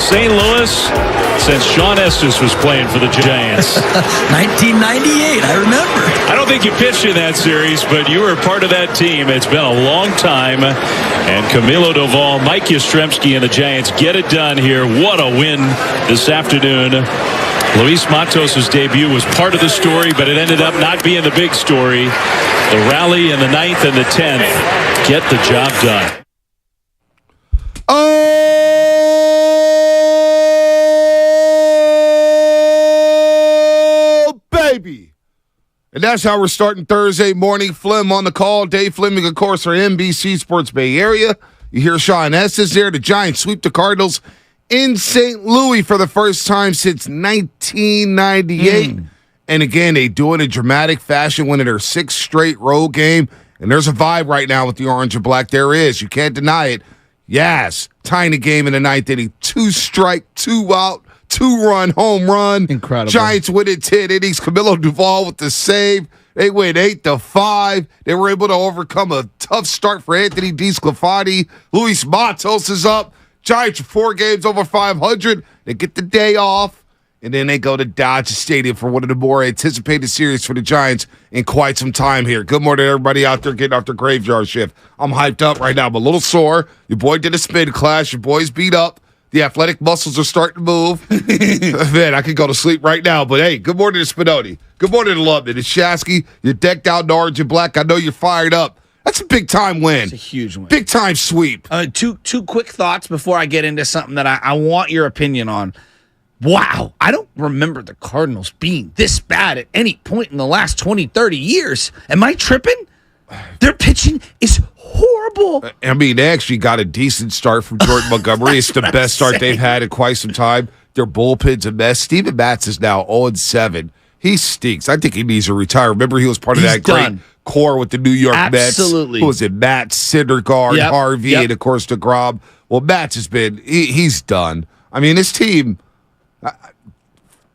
St. Louis since Sean Estes was playing for the Giants. 1998, I remember. I don't think you pitched in that series, but you were part of that team. It's been a long time. And Camilo Doval, Mike Yastrzemski, and the Giants get it done here. What a win this afternoon. Luis Matos' debut was part of the story, but it ended up not being the big story. The rally in the 9th and the 10th get the job done. Oh, baby. And that's how we're starting Thursday morning. Flim on the call. Dave Fleming, of course, for NBC Sports Bay Area. You hear Sean Estes there. The Giants sweep the Cardinals in St. Louis for the first time since 1998. And again, they do it in dramatic fashion, winning their 6th straight road game. And there's a vibe right now with the orange and black. There is. You can't deny it. Yes. Tying the game in the 9th inning. 2 strike, 2 out, 2-run home run. Incredible. Giants win in 10 innings. Camilo Doval with the save. They win 8-5. They were able to overcome a tough start for Anthony DeSclafani. Luis Matos is up. Giants are 4 games over 500. They get the day off, and then they go to Dodger Stadium for one of the more anticipated series for the Giants in quite some time here. Good morning, everybody out there getting off their graveyard shift. I'm hyped up right now. I'm a little sore. Your boy did a spin class. Your boy's beat up. The athletic muscles are starting to move. Man, I could go to sleep right now. But, hey, good morning to Spinotti. Good morning to Lubman. It's Shasky. You're decked out in orange and black. I know you're fired up. That's a big-time win. It's a huge win. Big-time sweep. Two quick thoughts before I get into something that I want your opinion on. Wow, I don't remember the Cardinals being this bad at any point in the last 20, 30 years. Am I tripping? Their pitching is horrible. I mean, they actually got a decent start from Jordan Montgomery. It's the best start they've had in quite some time. Their bullpen's a mess. Steven Matz is now 0-7. He stinks. I think he needs to retire. Remember, he was part of that great core with the New York Mets. Absolutely. Who was it? Matt, Syndergaard, Harvey, and of course DeGrom. Well, Matz has been, he's done. I mean, this team,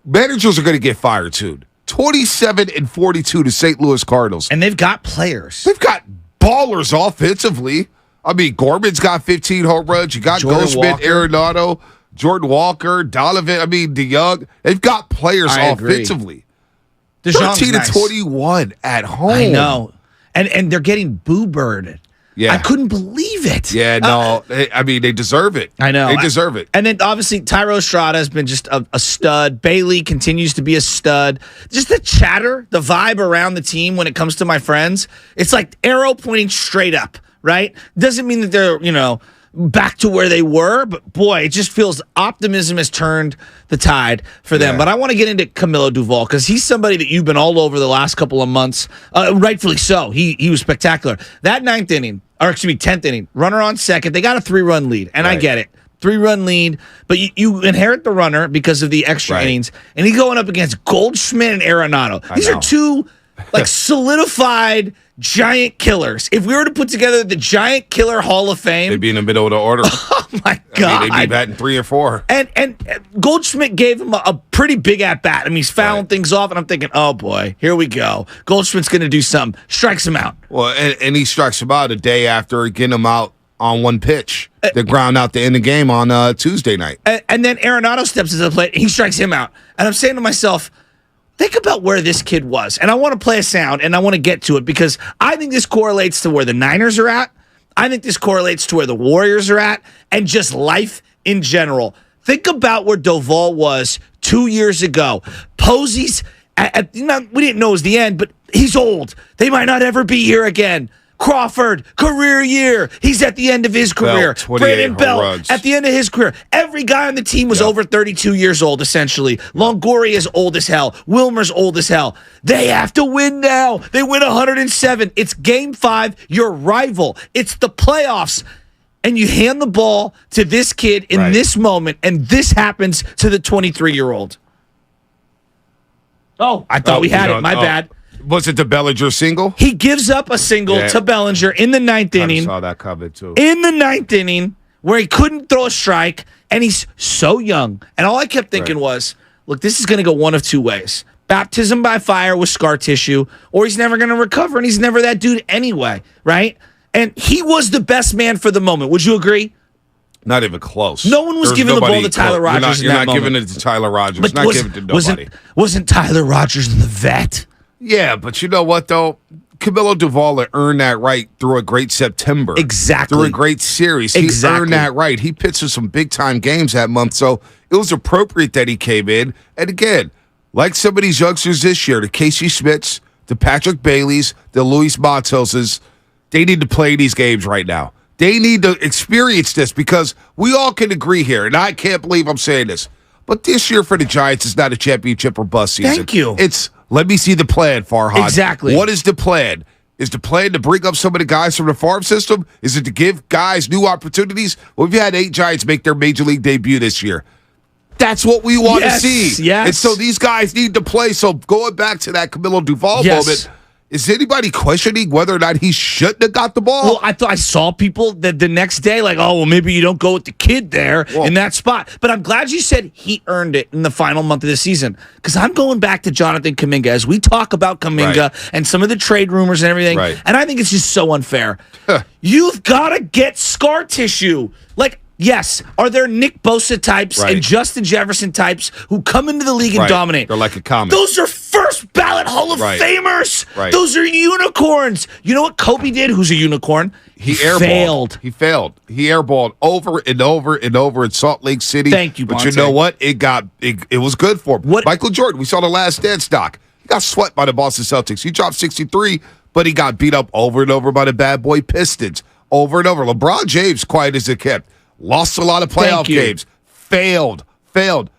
managers are going to get fired soon. 27-42 to St. Louis Cardinals. And they've got players. They've got ballers offensively. I mean, Gorman's got 15 home runs. You got Goldschmidt, Arenado, Jordan Walker, Donovan. I mean, DeYoung. They've got players offensively. 13-21 at home. I know. And they're getting boo-birded. Yeah. I couldn't believe it. Yeah, no. I mean, they deserve it. I know. They deserve it. And then, obviously, Tyro Estrada has been just a stud. Bailey continues to be a stud. Just the chatter, the vibe around the team when it comes to my friends, it's like arrow pointing straight up, right? Doesn't mean that they're, back to where they were, but boy, it just feels optimism has turned the tide for them. But I want to get into Camilo Doval because he's somebody that you've been all over the last couple of months, rightfully so. He was spectacular. That 10th inning, runner on second, they got a 3-run lead, and I get it. 3-run lead, but you inherit the runner because of the extra innings, and he's going up against Goldschmidt and Arenado. These are two solidified giant killers. If we were to put together the Giant Killer Hall of Fame, they'd be in the middle of the order. Oh my God! They'd be batting 3 or 4. And Goldschmidt gave him a pretty big at bat. I mean, he's fouling things off, and I'm thinking, oh boy, here we go. Goldschmidt's going to do something. Strikes him out. Well, and he strikes him out a day after getting him out on one pitch. The ground out to end the game on Tuesday night. And then Arenado steps to the plate, and he strikes him out. And I'm saying to myself, think about where this kid was. And I want to play a sound, and I want to get to it because I think this correlates to where the Niners are at. I think this correlates to where the Warriors are at and just life in general. Think about where Doval was 2 years ago. Posey's, we didn't know it was the end, but he's old. They might not ever be here again. Crawford, career year. He's at the end of his career. Brandon Belt at the end of his career. Every guy on the team was over 32 years old, essentially. Longoria's old as hell. Wilmer's old as hell. They have to win now. They win 107. It's game 5, your rival. It's the playoffs. And you hand the ball to this kid in this moment, and this happens to the 23-year-old. Oh, I thought we had it. My bad. Was it the Bellinger single? He gives up a single to Bellinger in the 9th inning. I saw that coming, too. In the 9th inning, where he couldn't throw a strike, and he's so young. And all I kept thinking was, look, this is going to go one of two ways. Baptism by fire with scar tissue, or he's never going to recover, and he's never that dude anyway, right? And he was the best man for the moment. Would you agree? Not even close. No one was There's giving the ball nobody to Tyler close. Rogers You're in not that giving moment. it to Tyler Rogers. But Not giving it to nobody. Wasn't Tyler Rogers the vet? Yeah, but you know what, though? Camilo Duvall earned that right through a great September. Exactly. Through a great series. He earned that right. He pitched in some big-time games that month, so it was appropriate that he came in. And again, like some of these youngsters this year, the Casey Schmidts, the Patrick Baileys, the Luis Matoses, they need to play these games right now. They need to experience this because we all can agree here, and I can't believe I'm saying this, but this year for the Giants is not a championship or bust season. Thank you. It's let me see the plan, Farhad. Exactly. What is the plan? Is the plan to bring up some of the guys from the farm system? Is it to give guys new opportunities? Well, we've had 8 Giants make their major league debut this year. That's what we want to see. Yes. And so these guys need to play. So going back to that Camilo Duvall moment, is anybody questioning whether or not he shouldn't have got the ball? Well, I saw people that the next day like, oh, well, maybe you don't go with the kid there in that spot. But I'm glad you said he earned it in the final month of the season because I'm going back to Jonathan Kuminga as we talk about Kuminga and some of the trade rumors and everything. Right. And I think it's just so unfair. You've got to get scar tissue. Like, yes, are there Nick Bosa types and Justin Jefferson types who come into the league and dominate? They're like a comic. Those are first ballot Hall of Famers. Right. Those are unicorns. You know what Kobe did? Who's a unicorn? He failed. He failed. He airballed over and over and over in Salt Lake City. Thank you, But Bonte. you know what? It was good for him. What? Michael Jordan, we saw the Last Dance doc. He got swept by the Boston Celtics. He dropped 63, but he got beat up over and over by the bad boy Pistons. Over and over. LeBron James, quiet as it kept. Lost a lot of playoff games. Failed.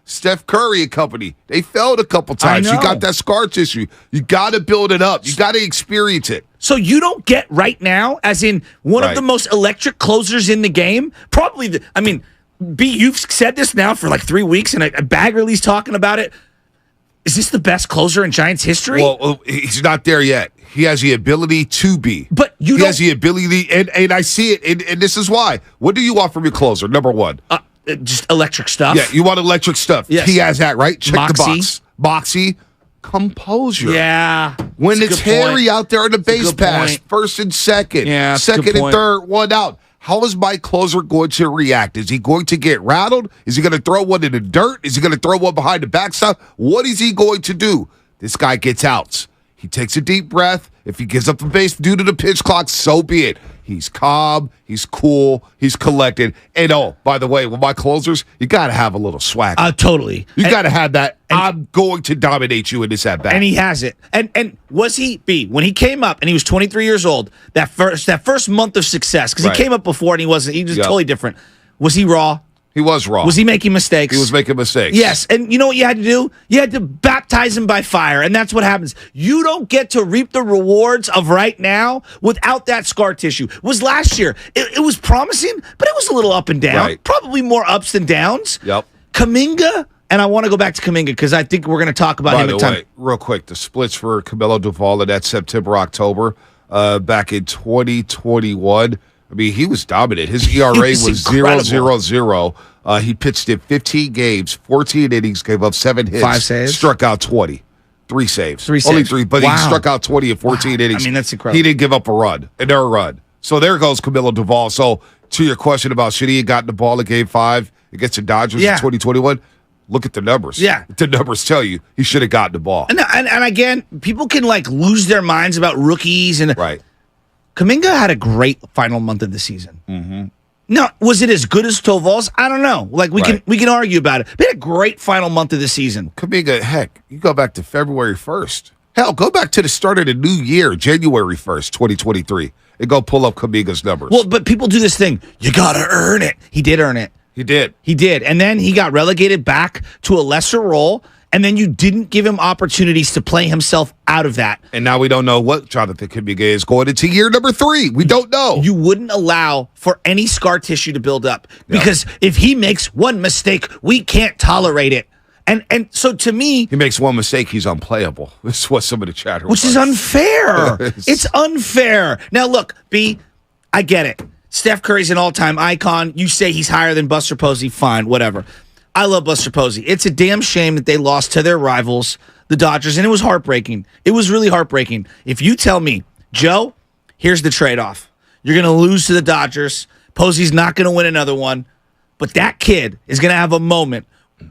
Steph Curry and company, they failed a couple times. You got that scar tissue. You got to build it up. You got to experience it. So you don't get right now, as in one of the most electric closers in the game. Probably, B, you've said this now for like 3 weeks, and Baggerly's talking about it. Is this the best closer in Giants history? Well, he's not there yet. He has the ability to be. But he has the ability, and I see it, and this is why. What do you want from your closer? Number one. Just electric stuff. Yeah, you want electric stuff. Yes. He has that, right? Check Moxie. the box. Moxie. Composure. Yeah. When That's it's Harry out there on the base good pass, point. first and second, Yeah, that's a good second and point. third, one out. How is my closer going to react? Is he going to get rattled? Is he going to throw one in the dirt? Is he going to throw one behind the backstop? What is he going to do? This guy gets outs. He takes a deep breath. If he gives up the base due to the pitch clock, so be it. He's calm. He's cool. He's collected. And oh, by the way, with my closers, you got to have a little swag. Totally. You got to have that. I'm going to dominate you in this at bat. And he has it. And was he when he came up and he was 23 years old, that first month of success, because he came up before and he was totally different. Was he raw? He was raw. Was he making mistakes? He was making mistakes. Yes. And you know what you had to do? You had to baptize him by fire. And that's what happens. You don't get to reap the rewards of right now without that scar tissue. Was last year. It was promising, but it was a little up and down. Right. Probably more ups than downs. Yep. Kuminga, and I want to go back to Kuminga because I think we're going to talk about him By at the time. way, real quick, the splits for Camilo Duvall in that September, October, back in 2021. I mean, he was dominant. His ERA was incredible. 0.00. He pitched in 15 games, 14 innings, gave up 7 hits. 5 saves? Struck out 20. 3 saves. 3 Only saves. 3, but Wow. he struck out 20 in 14 innings. I mean, that's incredible. He didn't give up a run, another run. So there goes Camilo Duvall. So to your question about should he have gotten the ball in Game 5 against the Dodgers in 2021, look at the numbers. Yeah. The numbers tell you he should have gotten the ball. And again, people can lose their minds about rookies and Right. Kuminga had a great final month of the season. Mm-hmm. Now, was it as good as Duvall's? I don't know. We can argue about it. But he had a great final month of the season. Kuminga, heck, you go back to February 1st. Hell, go back to the start of the new year, January 1st, 2023, and go pull up Kuminga's numbers. Well, but people do this thing. You got to earn it. He did earn it. He did. He did. And then he got relegated back to a lesser role. And then you didn't give him opportunities to play himself out of that. And now we don't know what Jonathan Kuminga is going into year number 3. We don't know. You wouldn't allow for any scar tissue to build up. Because if he makes one mistake, we can't tolerate it. And so to me, He makes one mistake, he's unplayable. This is what some of the chatter which is unfair. It's unfair. Now, look, B, I get it. Steph Curry's an all-time icon. You say he's higher than Buster Posey. Fine, whatever. I love Buster Posey. It's a damn shame that they lost to their rivals, the Dodgers, and it was heartbreaking. It was really heartbreaking. If you tell me, Joe, here's the trade-off. You're going to lose to the Dodgers. Posey's not going to win another one. But that kid is going to have a moment.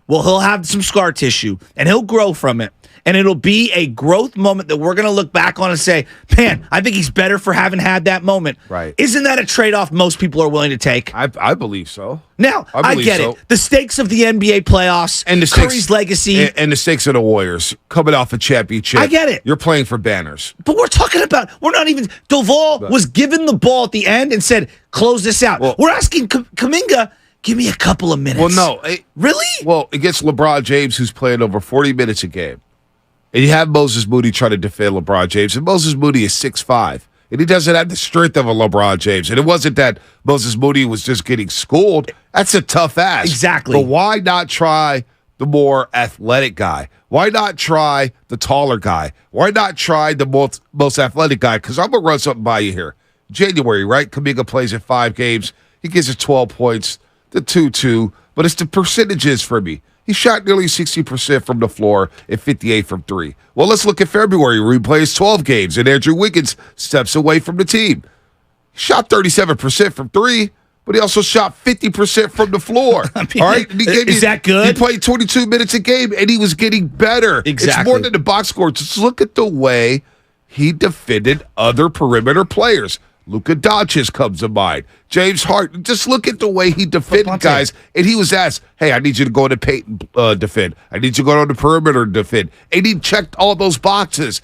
Well, he'll have some scar tissue, and he'll grow from it. And it'll be a growth moment that we're going to look back on and say, man, I think he's better for having had that moment. Right. Isn't that a trade-off most people are willing to take? I believe so. Now, I get it. The stakes of the NBA playoffs, and the Curry's legacy. And the stakes of the Warriors coming off a championship. I get it. You're playing for banners. But we're talking about, we're not even, Duval was given the ball at the end and said, close this out. Well, we're asking Kuminga, give me a couple of minutes. Well, no. Really? Well, against LeBron James, who's playing over 40 minutes a game. And you have Moses Moody trying to defend LeBron James. And Moses Moody is 6'5". And he doesn't have the strength of a LeBron James. And it wasn't that Moses Moody was just getting schooled. That's a tough ask. Exactly. But why not try the more athletic guy? Why not try the taller guy? Why not try the most athletic guy? Because I'm going to run something by you here. January, right? Kuminga plays in 5 games. He gives us 12 points, the 2-2. But it's the percentages for me. He shot nearly 60% from the floor and 58 from 3. Well, let's look at February, where he plays 12 games, and Andrew Wiggins steps away from the team. He shot 37% from 3, but he also shot 50% from the floor. All right? Is that good? He played 22 minutes a game, and he was getting better. Exactly. It's more than the box score. Just look at the way he defended other perimeter players. Luka Doncic comes to mind. James Harden. Just look at the way he defended guys. And he was asked, hey, I need you to go into paint and defend. I need you to go on the perimeter and defend. And he checked all those boxes.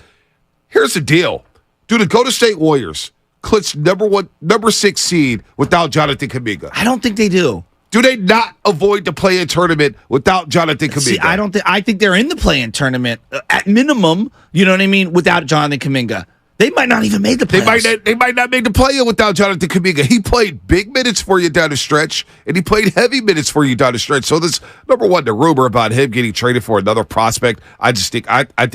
Here's the deal. Do the Golden State Warriors clinch number 6 seed without Jonathan Kuminga? I don't think they do. Do they not avoid the play-in tournament without Jonathan Kuminga? See, I think they're in the play-in tournament at minimum, you know what I mean, without Jonathan Kuminga. They might not even make the playoffs. They might not make the play-in without Jonathan Kuminga. He played big minutes for you down the stretch, and he played heavy minutes for you down the stretch. So this, number one, the rumor about him getting traded for another prospect, I think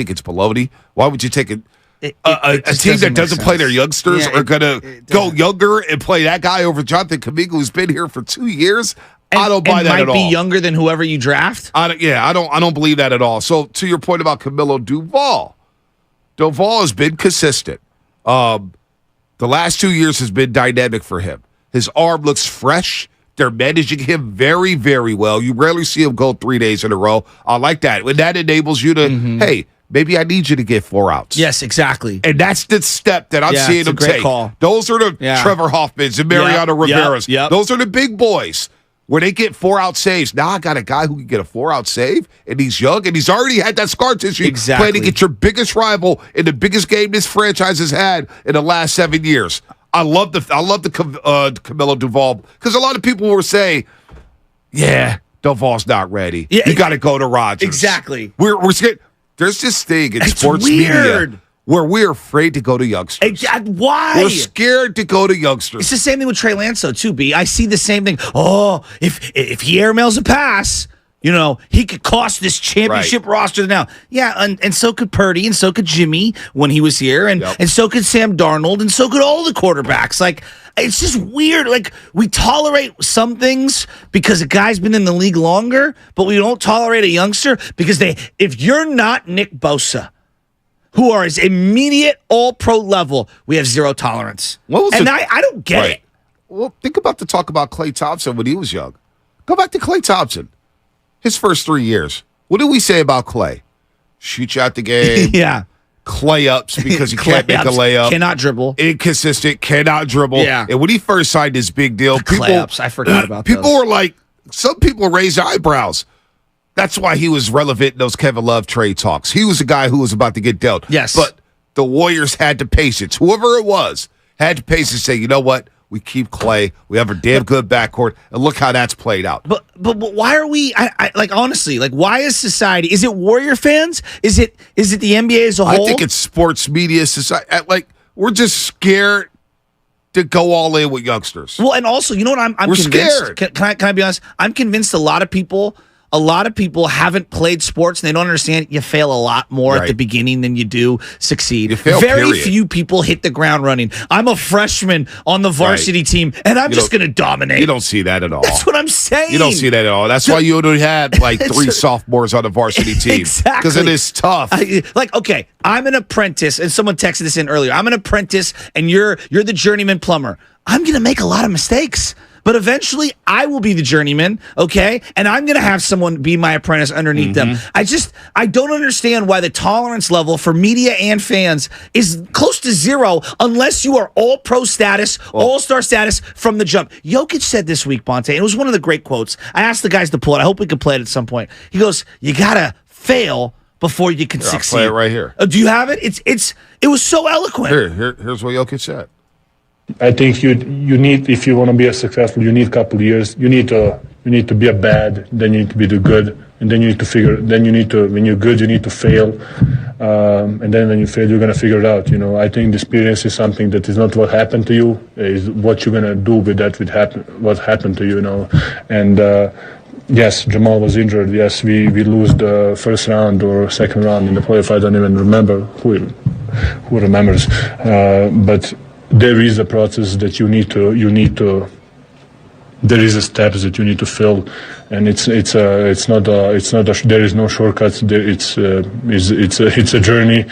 it's baloney. Why would you take a team that doesn't play their youngsters are going to go younger and play that guy over Jonathan Kuminga, who's been here for 2 years? I don't buy that at all. Might be younger than whoever you draft. I don't believe that at all. So to your point about Camilo Duval has been consistent. The last 2 years has been dynamic for him. His arm looks fresh. They're managing him very, very well. You rarely see him go 3 days in a row. I like that. When that enables you to, hey, maybe I need you to get 4 outs. Yes, exactly. And that's the step that I'm seeing him take. Call. Those are the Trevor Hoffmans and Mariano Rivera's. Those are the big boys. Where they get 4-out saves. Now I got a guy who can get a 4-out save, and he's young, and he's already had that scar tissue playing against your biggest rival in the biggest game this franchise has had in the last 7 years. I love the Camilo Duval, because a lot of people were saying, yeah, Duval's not ready. Yeah, you got to go to Rodgers. Exactly. We're scared. There's this thing in sports media where we're afraid to go to youngsters. Why? We're scared to go to youngsters. It's the same thing with Trey Lance, though, too, B. I see the same thing. Oh, if he airmails a pass, you know, he could cost this championship roster now. Yeah, and so could Purdy, and so could Jimmy when he was here, and so could Sam Darnold, and so could all the quarterbacks. Like, it's just weird. Like, we tolerate some things because a guy's been in the league longer, but we don't tolerate a youngster because if you're not Nick Bosa, who are his immediate all-pro level, we have zero tolerance. I don't get it. Well, think about the talk about Klay Thompson when he was young. Go back to Klay Thompson. His first 3 years. What did we say about Klay? Shoot you out the game. Yeah. Clay-ups because he can't make a layup. Cannot dribble. Inconsistent, cannot dribble. Yeah. And when he first signed his big deal, Clay-ups, I forgot about those. People were like, some people raised their eyebrows. That's why he was relevant in those Kevin Love trade talks. He was a guy who was about to get dealt. Yes. But the Warriors had the patience. Whoever it was had the patience to say, you know what? We keep Klay. We have a damn good backcourt. And look how that's played out. But why are we, like, honestly, like, why is society, is it Warrior fans? Is it the NBA as a whole? I think it's sports media society. Like, we're just scared to go all in with youngsters. Well, and also, you know what I'm we're convinced? Scared. Can I be honest? I'm convinced a lot of people haven't played sports and they don't understand you fail a lot more at the beginning than you do succeed. You fail, Very few people hit the ground running. I'm a freshman on the varsity team and I'm just going to dominate. You don't see that at all. That's what I'm saying. You don't see that at all. That's why you only had like 3 sophomores on the varsity team. Exactly. Because it is tough. Okay, I'm an apprentice, and someone texted this in earlier. I'm an apprentice and you're the journeyman plumber. I'm going to make a lot of mistakes. but eventually I will be the journeyman, okay? And I'm going to have someone be my apprentice underneath them. I don't understand why the tolerance level for media and fans is close to zero unless you are all-pro status, all-star status from the jump. Jokic said this week, Bonte, and it was one of the great quotes. I asked the guys to pull it. I hope we can play it at some point. He goes, you got to fail before you can succeed. I'll play it right here. Do you have it? It was so eloquent. Here's what Jokic said. I think you need, if you want to be successful, you need a couple of years. You need to be a bad, then you need to be the good, and then you need to when you're good, you need to fail, and then when you fail, you're gonna figure it out. I think the experience is something that is not what happened to you, is what you're gonna do with that, what happened to you. And yes, Jamal was injured. Yes, we lose the first round or second round in the playoff. I don't even remember who remembers, but. There is a process that you need to. There is a steps that you need to fill, and there is no shortcuts. It's a journey.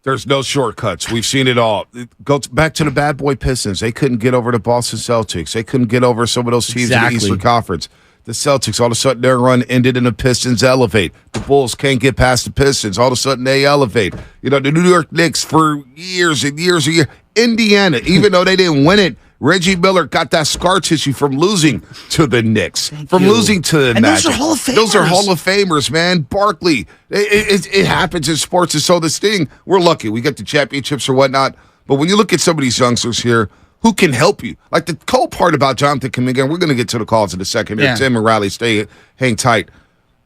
There's no shortcuts. We've seen it all. Go back to the bad boy Pistons. They couldn't get over the Boston Celtics. They couldn't get over some of those teams in the Eastern Conference. The Celtics, all of a sudden, their run ended and the Pistons elevate. The Bulls can't get past the Pistons. All of a sudden, they elevate. The New York Knicks for years and years and years. Indiana, even though they didn't win it, Reggie Miller got that scar tissue from losing to the Knicks, losing to the Magic. Those are Hall of Famers. Those are Hall of Famers, man. Barkley. It happens in sports, and so this thing, we're lucky. We get the championships or whatnot. But when you look at some of these youngsters here, who can help you? Like the cool part about Jonathan Kuminga, and we're going to get to the calls in a second here. Tim and Riley, hang tight.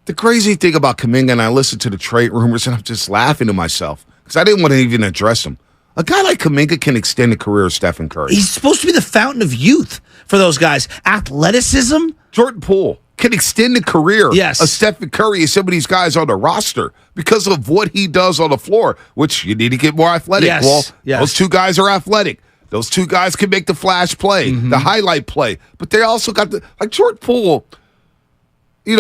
The crazy thing about Kuminga, and I listened to the trade rumors, and I'm just laughing to myself because I didn't want to even address him. A guy like Kuminga can extend the career of Stephen Curry. He's supposed to be the fountain of youth for those guys. Athleticism. Jordan Poole can extend the career of Stephen Curry and some of these guys on the roster because of what he does on the floor, which you need to get more athletic. Those two guys are athletic. Those two guys can make the flash play, the highlight play. But they also got like Jordan Poole, he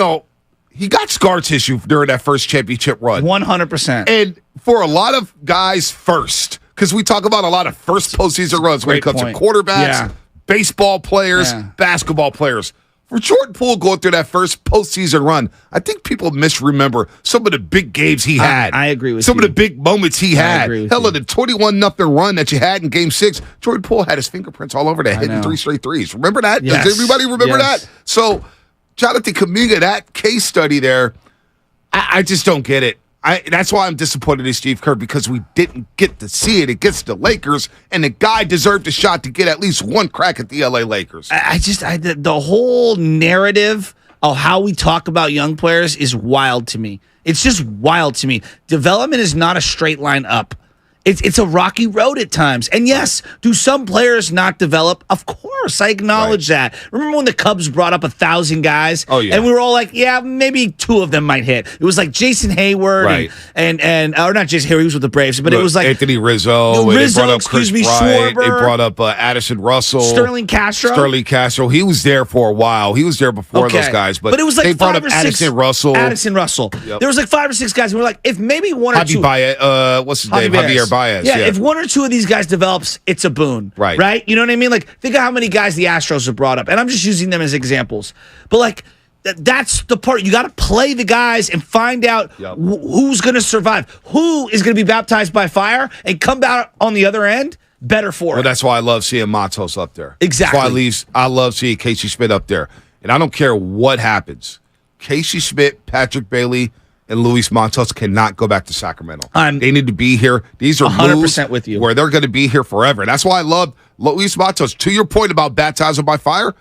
got scar tissue during that first championship run. 100%. And for a lot of guys first, because we talk about a lot of first postseason runs when it comes to quarterbacks, baseball players, basketball players. For Jordan Poole going through that first postseason run, I think people misremember some of the big games he had. I agree with you. Some of the big moments he had. Hell, the 21-0 run that you had in Game 6, Jordan Poole had his fingerprints all over that, hitting 3 straight threes. Remember that? Yes. Does everybody remember that? So, Jonathan Kuminga, that case study there, I just don't get it. That's why I'm disappointed in Steve Kerr, because we didn't get to see it against the Lakers, and the guy deserved a shot to get at least one crack at the LA Lakers. The whole narrative of how we talk about young players is wild to me. It's just wild to me. Development is not a straight line up. It's a rocky road at times. And yes, do some players not develop? Of course, I acknowledge that. Remember when the Cubs brought up 1,000 guys? Oh, yeah. And we were all like, yeah, maybe 2 of them might hit. It was like Jason Hayward and or not Jason Hayward, he was with the Braves, but it was like Anthony Rizzo. They brought up Chris Bryant. Schwarber, they brought up Addison Russell. Sterling Castro. He was there for a while. He was there before those guys. But it was like they brought up Addison Russell. Yep. There was like 5 or 6 guys. And we're like, if maybe one or two. What's his name? Javier Baez. Yeah, if 1 or 2 of these guys develops, it's a boon. Right? You know what I mean? Like, think of how many guys the Astros have brought up. And I'm just using them as examples. But, like, that's the part. You got to play the guys and find out who's going to survive. Who is going to be baptized by fire and come out on the other end better for it. Well, that's why I love seeing Matos up there. Exactly. That's why I love seeing Casey Schmidt up there. And I don't care what happens. Casey Schmidt, Patrick Bailey, and Luis Matos cannot go back to Sacramento. They need to be here. These are 100% with you. Where they're going to be here forever. And that's why I love Luis Matos. To your point about baptizing by fire,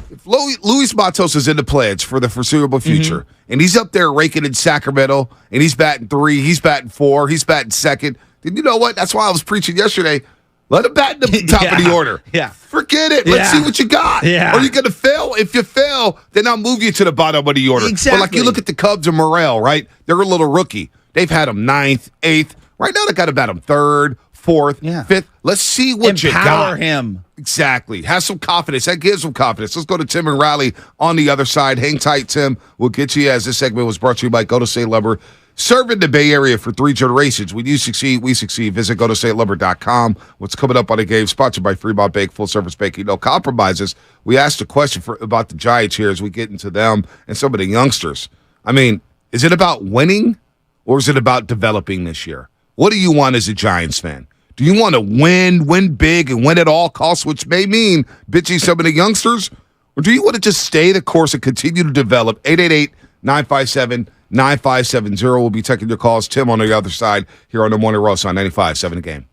if Luis Matos is in the plans for the foreseeable future, and he's up there raking in Sacramento, and he's batting 3, he's batting 4, he's batting 2nd, then you know what? That's why I was preaching yesterday. Let him bat in the top of the order. Forget it. Let's see what you got. Are you going to fail? If you fail, then I'll move you to the bottom of the order. Exactly. But like you look at the Cubs and Morel, right? They're a little rookie. They've had him 9th, 8th. Right now they got to bat him 3rd, 4th, 5th. Let's see what you got. Empower him. Exactly. Have some confidence. That gives them confidence. Let's go to Tim and Riley on the other side. Hang tight, Tim. We'll get you as this segment was brought to you by Go to Say Lumber. Serving the Bay Area for 3 generations. When you succeed, we succeed. Visit GoToStateLumber.com. What's coming up on the game? Sponsored by Fremont Bank, full-service banking, no compromises. We asked a question about the Giants here as we get into them and some of the youngsters. I mean, is it about winning or is it about developing this year? What do you want as a Giants fan? Do you want to win big, and win at all costs, which may mean bitching some of the youngsters? Or do you want to just stay the course and continue to develop? 888-957-9570. We'll be taking your calls. Tim on the other side here on the Morning Roast on 95.7 The Game.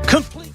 Complete.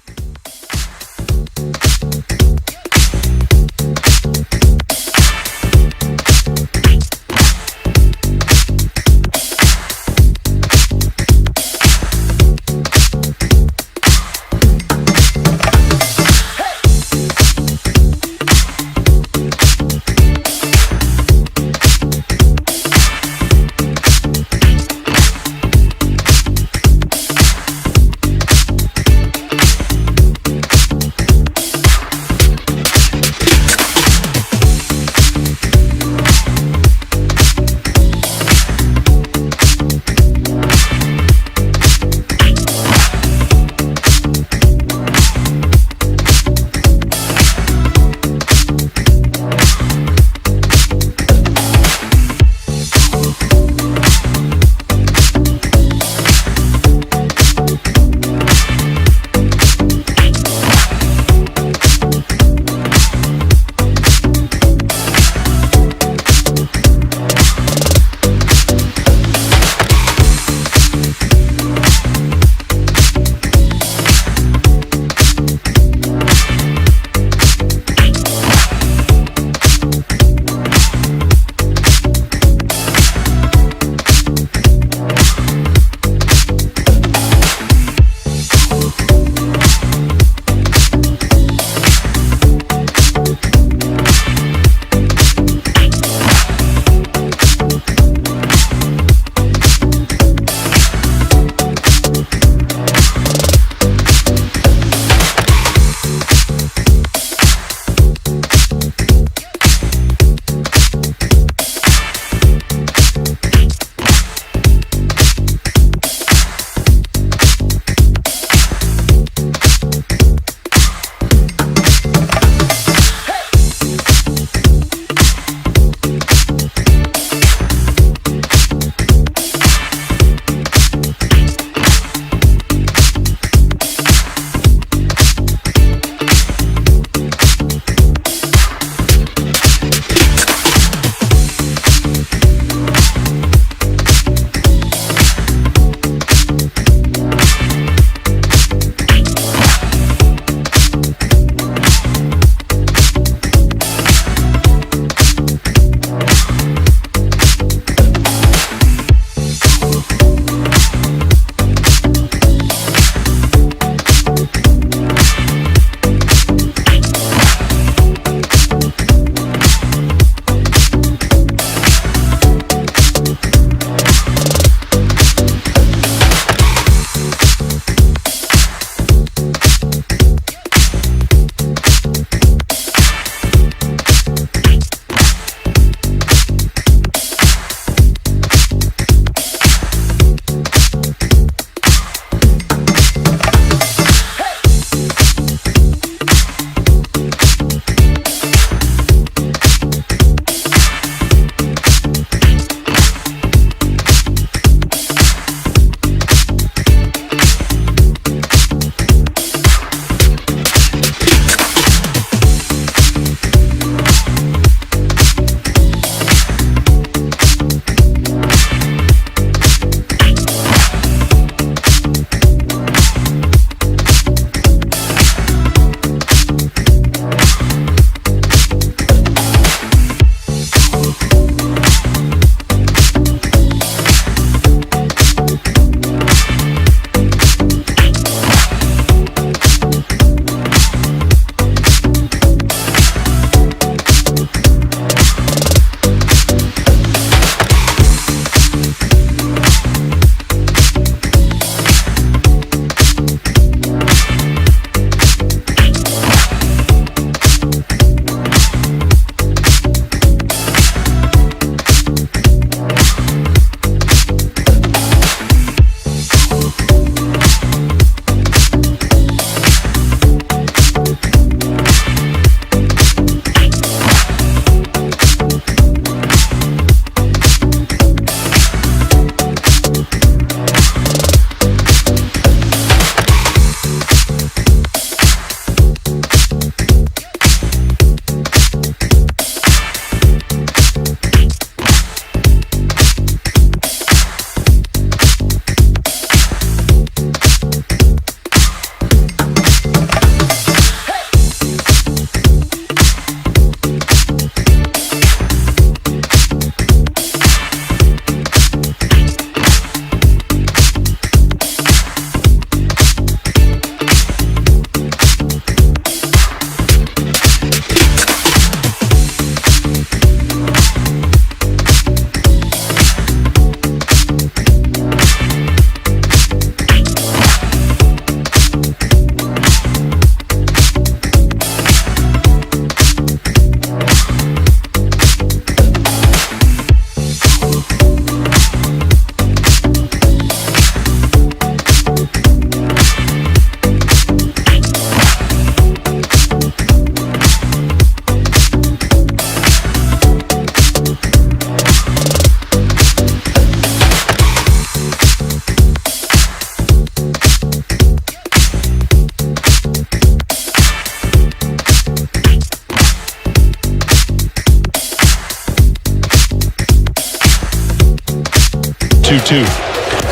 2-2.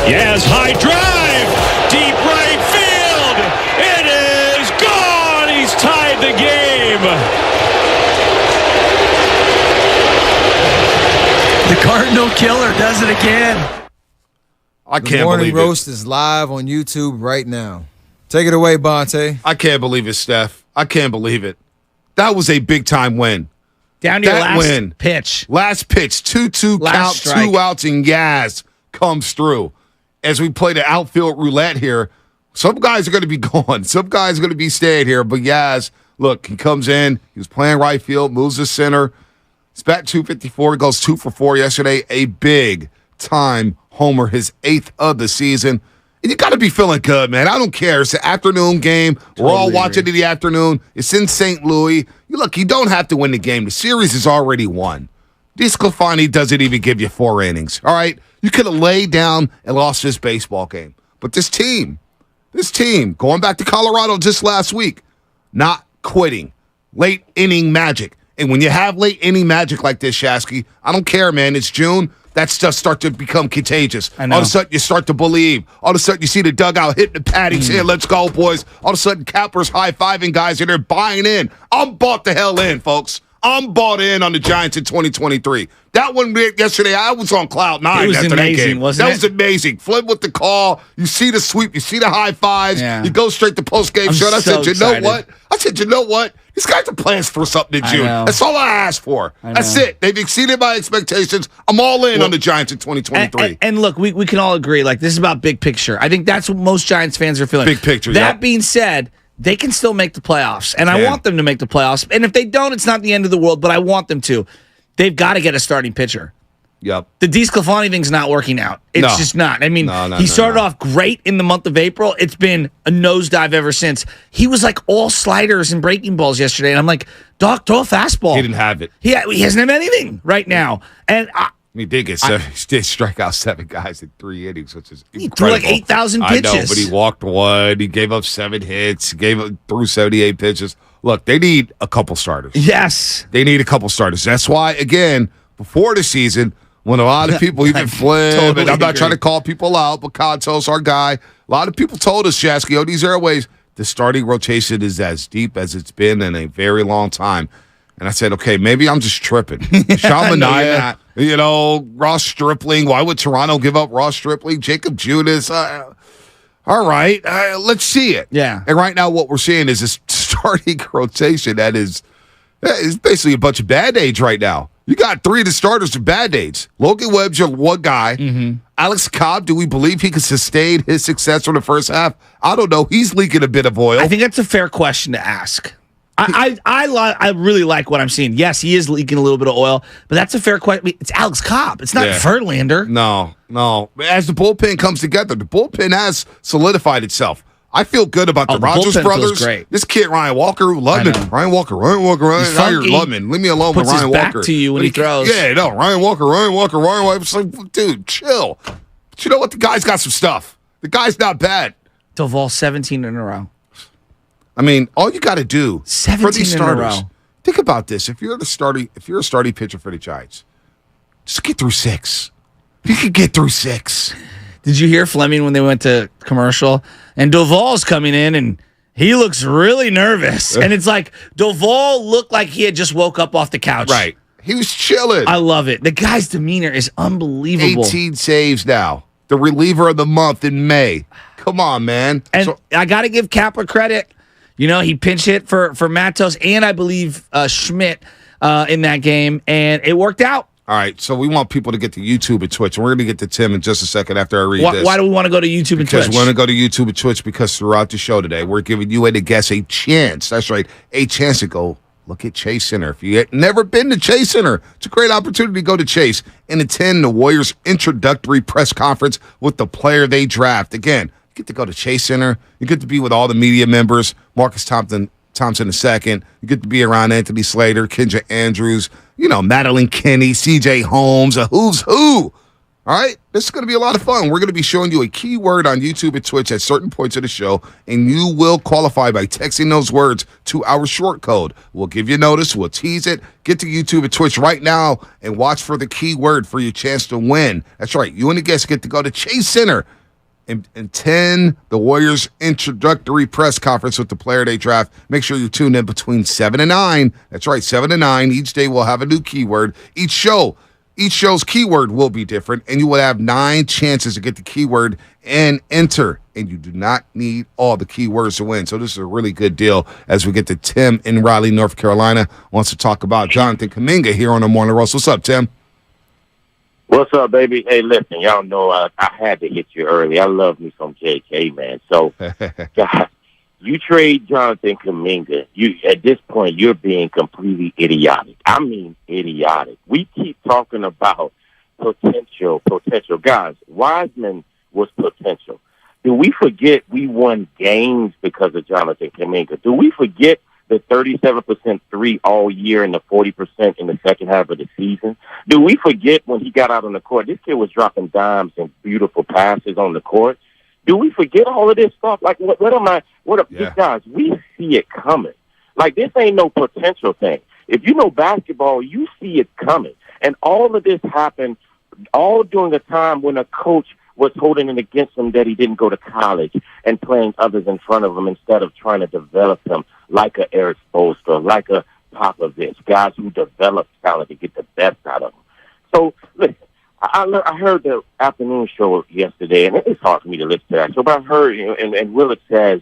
Yaz, high drive, deep right field. It is gone. He's tied the game. The Cardinal killer does it again. I The can't Morning believe Roast is live on YouTube right now. Take it away, Bonte. I can't believe it, Steph. I can't believe it. That was a big-time win. Down to your That last win. pitch. Last pitch, 2-2 Last count, strike. 2 outs, and Yaz comes through. As we play the outfield roulette here, some guys are going to be gone. Some guys are going to be staying here. But Yaz, look, he comes in. He was playing right field, moves to center. He's batting 254. He goes 2 for 4 yesterday. A big-time homer, his 8th of the season. And you got to be feeling good, man. I don't care. It's an afternoon game. We're all watching it in the afternoon. It's in St. Louis. Look, you don't have to win the game. The series is already won. DeSclafani doesn't even give you 4 innings, all right? You could have laid down and lost this baseball game. But this team, going back to Colorado just last week, not quitting. Late inning magic. And when you have late inning magic like this, Shasky, I don't care, man. It's June. That stuff starts to become contagious. I know. All of a sudden, you start to believe. All of a sudden, you see the dugout hitting the patty, saying, let's go, boys. All of a sudden, Kapler's high-fiving guys, and they're buying in. I'm bought the hell in, folks. I'm bought in on the Giants in 2023. That one yesterday, I was on cloud 9 It was after amazing, that game. wasn't That it? was amazing. Flip with the call. You see the sweep. You see the high fives. Yeah. You go straight to post-game I'm show. I so said, you excited. know what? These guys are playing for something in I June. know. That's all I asked for. That's know. it. They've exceeded my expectations. I'm all in on the Giants in 2023. And look, we can all agree, like, this is about big picture. I think that's what most Giants fans are feeling. Big picture, That yep. being said, they can still make the playoffs. And I Can. want them to make the playoffs. And if they don't, it's not the end of the world, but I want them to. They've got to get a starting pitcher. Yep. The DeSclafani thing's not working out. It's No. just not. I mean, No, he started no. off great in the month of April. It's been a nosedive ever since. He was like all sliders and breaking balls yesterday. And I'm like, Doc, throw a fastball. He didn't have it. He hasn't have anything right now. And He did get seven. He did strike out 7 guys in 3 innings, which is He threw like incredible. 8,000 I know, pitches. but he walked 1. He gave up 7 hits. Threw 78 pitches. Look, they need a couple starters. yes. They need a couple starters. That's why, again, before the season, when a lot of people even flip, Totally and I'm not agree. trying to call people out, but Contos, our guy, a lot of people told us, Shasky, on these airways, the starting rotation is as deep as it's been in a very long time. And I said, okay, maybe I'm just tripping. Sean No, you're Manaea, not. Ross Stripling. Why would Toronto give up Ross Stripling? Jacob Judas. All right, let's see it. Yeah. And right now what we're seeing is this starting rotation that is basically a bunch of Band-Aids right now. You got 3 of the starters are Band-Aids. Logan Webb's your one guy. Mm-hmm. Alex Cobb, do we believe he can sustain his success from the first half? I don't know. He's leaking a bit of oil. I think that's a fair question to ask. I really like what I'm seeing. Yes, he is leaking a little bit of oil, but that's a fair question. It's Alex Cobb. It's not Yeah. Verlander. No. As the bullpen comes together, the bullpen has solidified itself. I feel good about the the Rogers bullpen feels brothers. great. This kid, Ryan Walker, Lundman. know. Ryan Walker. He's Now you're funky. Lundman. Leave me alone Puts with Ryan his back Walker. to you when he throws. Yeah, no. Ryan Walker. It's like, dude, chill. But you know what? The guy's got some stuff. The guy's not bad. Doval 17 in a row. I mean, all you got to do 17 for these in a starters. row. Think about this. If you're a starting pitcher for the Giants, just get through 6. You can get through 6. Did you hear Fleming when they went to commercial? And Doval's coming in and he looks really nervous. And it's like Doval looked like he had just woke up off the couch. Right. He was chilling. I love it. The guy's demeanor is unbelievable. 18 saves now. The reliever of the month in May. Come on, man. And I got to give Kapler credit. You know, he pinch hit for Matos and I believe Schmidt in that game, and it worked out. All right, so we want people to get to YouTube and Twitch. And we're going to get to Tim in just a second after I read this. Why do we want to go to YouTube and Because Twitch? we're going to go to YouTube and Twitch because throughout the show today, we're giving you and the guests a chance. That's right, a chance to go look at Chase Center. If you had never been to Chase Center, it's a great opportunity to go to Chase and attend the Warriors introductory press conference with the player they draft. Again, you get to go to Chase Center. You get to be with all the media members, Marcus Thompson II. You get to be around Anthony Slater, Kendra Andrews, Madeline Kenny, CJ Holmes, a who's who All right, this is going to be a lot of fun. We're going to be showing you a keyword on YouTube and Twitch at certain points of the show, and you will qualify by texting those words to our short code. We'll give you notice. We'll tease it. Get to YouTube and Twitch right now and watch for the keyword for your chance to win. That's right. You and the guests get to go to Chase Center and attend the Warriors introductory press conference with the Player Day Draft. Make sure you tune in between 7 and 9. That's right, 7 and 9. Each day we'll have a new keyword. Each show's keyword will be different, and you will have 9 chances to get the keyword and enter. And you do not need all the keywords to win. So this is a really good deal as we get to Tim in Raleigh, North Carolina. Wants to talk about Jonathan Kuminga here on the Morning Roast. What's up, Tim? What's up, baby? Hey, listen, y'all know I had to hit you early. I love me some JK, man. So, God, you trade Jonathan Kuminga. At this point, you're being completely idiotic. I mean, idiotic. We keep talking about potential. Guys, Wiseman was potential. Do we forget we won games because of Jonathan Kuminga? Do we forget the 37% three all year and the 40% in the second half of the season? Do we forget when he got out on the court, this kid was dropping dimes and beautiful passes on the court? Do we forget all of this stuff? Like, guys, we see it coming. Like, this ain't no potential thing. If you know basketball, you see it coming. And all of this happened all during a time when a coach was holding it against him that he didn't go to college and playing others in front of him instead of trying to develop him like a Eric Spoelstra, like a Popovich, guys who develop talent to get the best out of them. So, listen, I heard the afternoon show yesterday, and it's hard for me to listen to that show, but I heard, and Willard says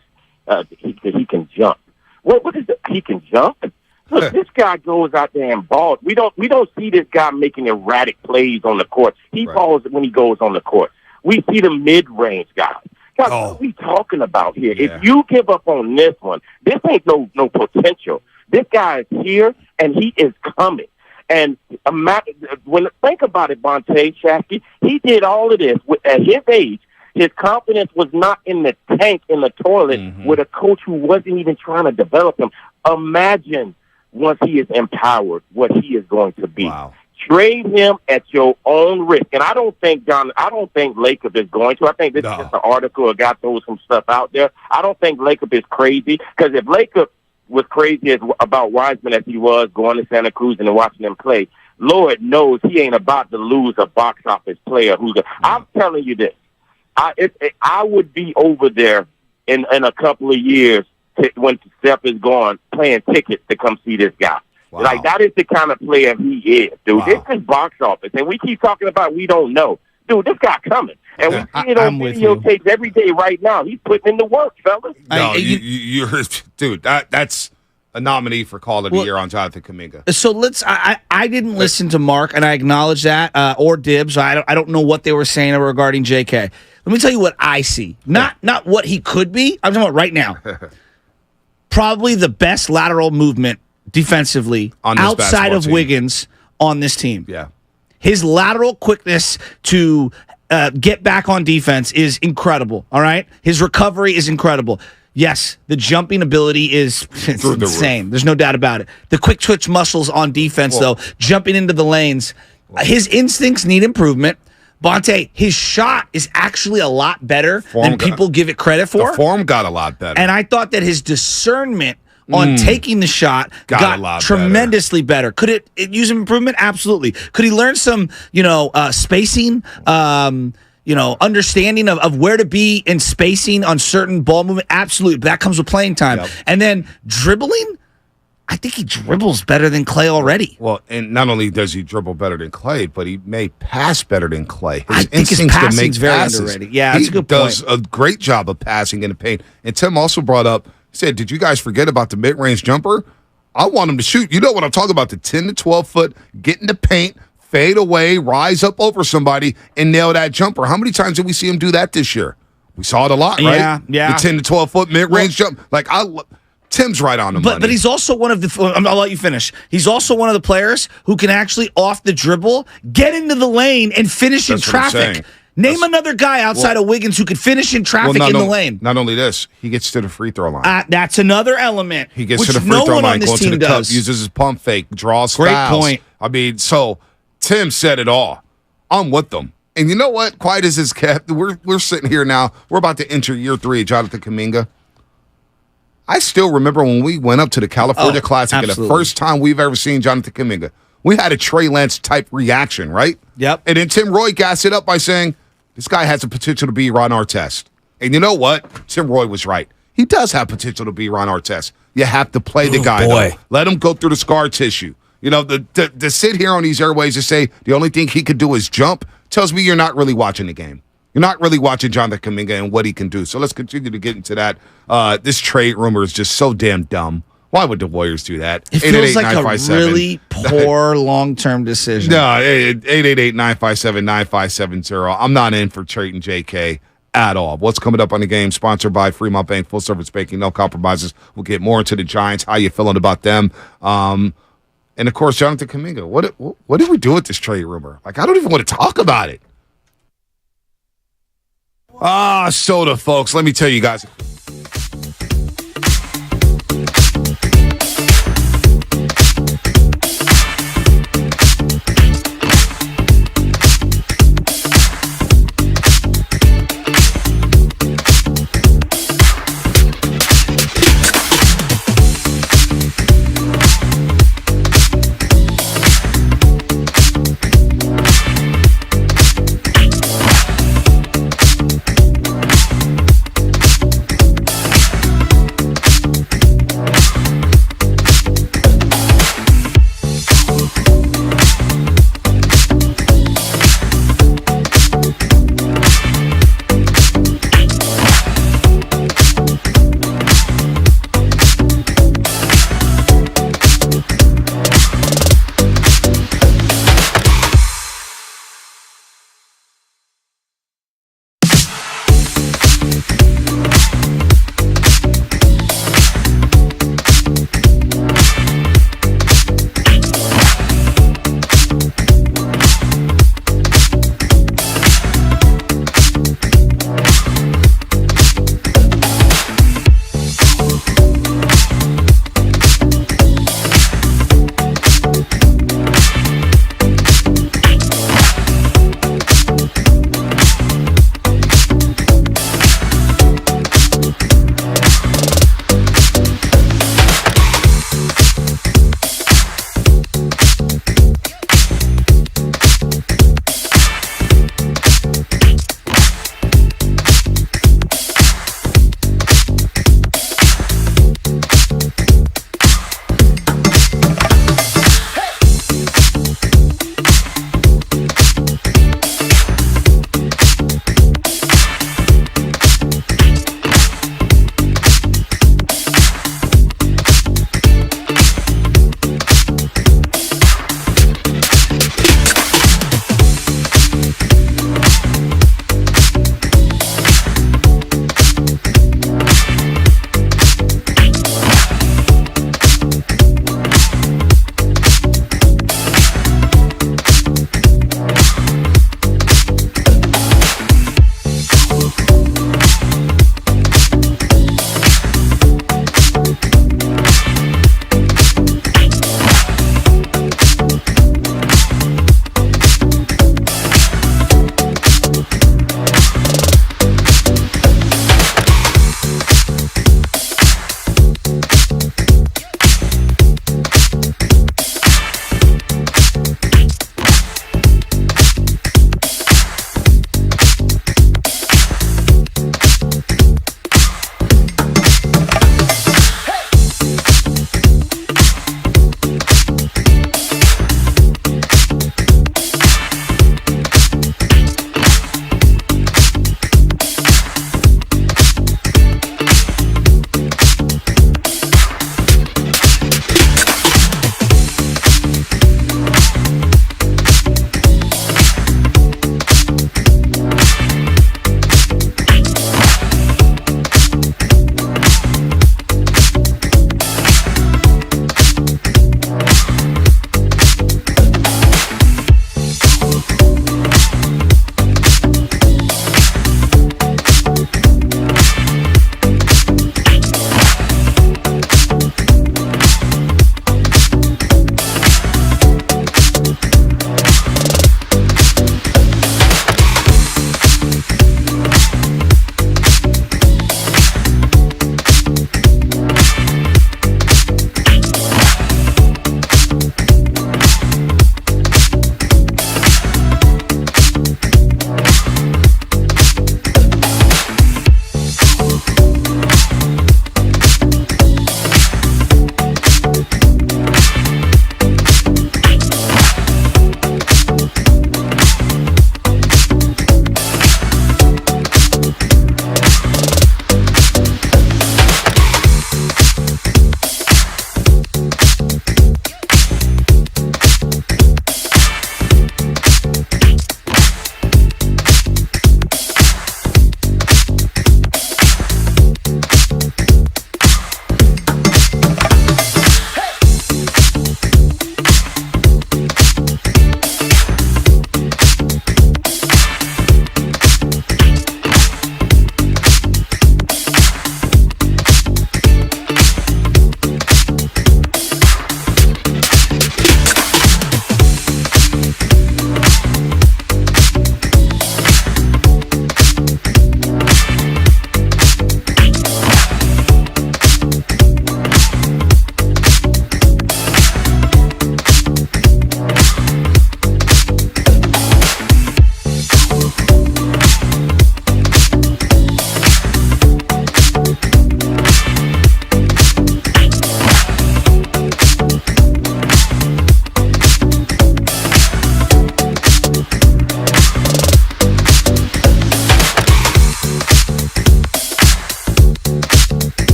he can jump. What is it? He can jump? Look, this guy goes out there and balls. We don't see this guy making erratic plays on the court. He balls when he goes on the court. We see the mid-range guys. What are we talking about here? Yeah. If you give up on this one, this ain't no potential. This guy is here, and he is coming. And think about it, Bonte Shasky. He did all of this. At his age, his confidence was not in the tank, in the toilet, with a coach who wasn't even trying to develop him. Imagine once he is empowered, what he is going to be. Wow. Trade him at your own risk. And I don't think Lacob is going to. I think this is just an article. A guy throws some stuff out there. I don't think Lacob is crazy, because if Lacob was crazy about Wiseman as he was going to Santa Cruz and watching him play, Lord knows he ain't about to lose a box office player. I'm telling you this. I would be over there in a couple of years when Steph is gone, playing tickets to come see this guy. Wow. Like, that is the kind of player he is, dude. Wow. This is box office, and we keep talking about we don't know. Dude, this guy coming. And we see it on videotapes every day right now. He's putting in the work, fellas. No, you're dude, that's a nominee for Call of the Year on Jonathan Kuminga. So I didn't listen to Mark, and I acknowledge that, or Dibs. I don't know what they were saying regarding JK. Let me tell you what I see. Not what he could be. I'm talking about right now. Probably the best lateral movement defensively outside of Wiggins on this team. Yeah. His lateral quickness to get back on defense is incredible, all right? His recovery is incredible. Yes, the jumping ability is insane. There's no doubt about it. The quick twitch muscles on defense, though, jumping into the lanes, his instincts need improvement. Bonte, his shot is actually a lot better than people give it credit for. The form got a lot better. And I thought that his discernment on taking the shot got tremendously better. Could it use improvement? Absolutely. Could he learn some, spacing, understanding of where to be in spacing on certain ball movement? Absolutely. But that comes with playing time. Yep. And then dribbling, I think he dribbles better than Clay already. Well, and not only does he dribble better than Clay, but he may pass better than Clay. I think his passing's very underrated. Yeah, that's a good point. He does a great job of passing in the paint. And Tim also brought up, he said, did you guys forget about the mid-range jumper? I want him to shoot. You know what I'm talking about, the 10 to 12 foot, get in the paint, fade away, rise up over somebody, and nail that jumper. How many times did we see him do that this year? We saw it a lot, right? Yeah. The 10 to 12 foot mid-range jump. Like, Tim's right on the money. But he's also one of the, I'll let you finish. He's also one of the players who can actually, off the dribble, get into the lane and finish in traffic. Name another guy outside of Wiggins who could finish in traffic in the lane. Not only this, he gets to the free throw line. That's another element. He gets to the free throw line, goes to the cup, uses his pump fake, draws fouls. Great point. I mean, so Tim said it all. I'm with them. And you know what? Quiet as it's kept. We're sitting here now. We're about to enter year 3 of Jonathan Kuminga. I still remember when we went up to the California Classic and the first time we've ever seen Jonathan Kuminga. We had a Trey Lance type reaction, right? Yep. And then Tim Roy gassed it up by saying, this guy has the potential to be Ron Artest. And you know what? Tim Roy was right. He does have potential to be Ron Artest. You have to play the guy, though. Let him go through the scar tissue. You know, to sit here on these airways and say the only thing he could do is jump tells me you're not really watching the game. You're not really watching Jonathan Kuminga and what he can do. So let's continue to get into that. This trade rumor is just so damn dumb. Why would the Warriors do that? It feels like a really poor long-term decision. No, 888-957-9570. I'm not in for trading JK at all. What's coming up on the game? Sponsored by Fremont Bank, full service banking, no compromises. We'll get more into the Giants. How you feeling about them? And of course, Jonathan Kuminga. What did we do with this trade rumor? Like, I don't even want to talk about it. Soda, folks. Let me tell you guys.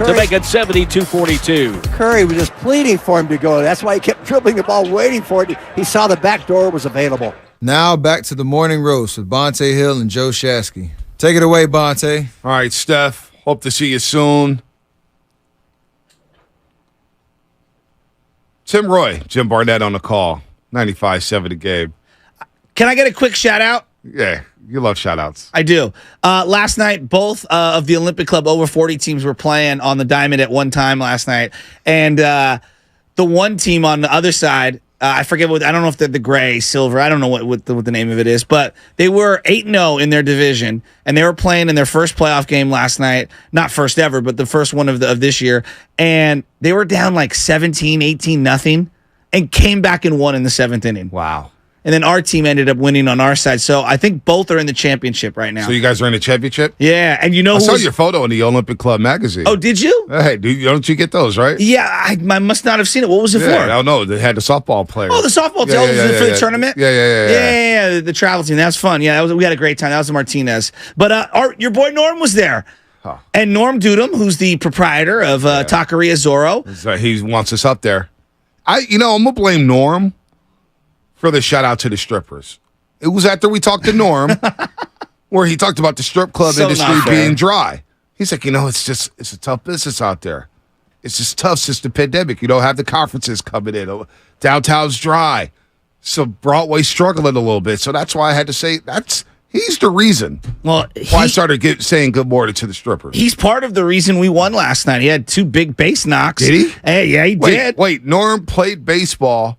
to make it 72-42. Curry was just pleading for him to go. That's why he kept dribbling the ball, waiting for it. He saw the back door was available. Now back to the morning roast with Bonte Hill and Joe Shasky. Take it away, Bonte. All right, Steph. Hope to see you soon. Tim Roy, Jim Barnett on the call. 95.7 the game. Can I get a quick shout out? Yeah, you love shout-outs. I do. Last night, both of the Olympic Club over 40 teams were playing on the diamond at one time last night. And the one team on the other side, I forget I don't know if they're the gray, silver, I don't know what the name of it is, but they were 8-0 in their division, and they were playing in their first playoff game last night. Not first ever, but the first one of this year. And they were down like 17, 18-0, and came back and won in the 7th inning. Wow. And then our team ended up winning on our side. So I think both are in the championship right now. So you guys are in the championship? Yeah, and you know I saw your photo in the Olympic Club magazine. Oh, did you? Hey, don't you get those, right? Yeah, I must not have seen it. What was it for? I don't know. They had the softball player. Oh, the softball team. For the tournament? Yeah. The travel team. That's fun. Yeah, we had a great time. That was the Martinez. But your boy Norm was there. Huh. And Norm Dudum, who's the proprietor of Taqueria Zorro. He wants us up there. I'm going to blame Norm for the shout out to the strippers. It was after we talked to Norm where he talked about the strip club industry being dry. He's like, it's a tough business out there. It's just tough since the pandemic. You don't have the conferences coming in. Downtown's dry. So Broadway's struggling a little bit. So that's why I had to say he's the reason why I started saying good morning to the strippers. He's part of the reason we won last night. He had 2 big base knocks. Did he? Hey, yeah, he did. Wait, Norm played baseball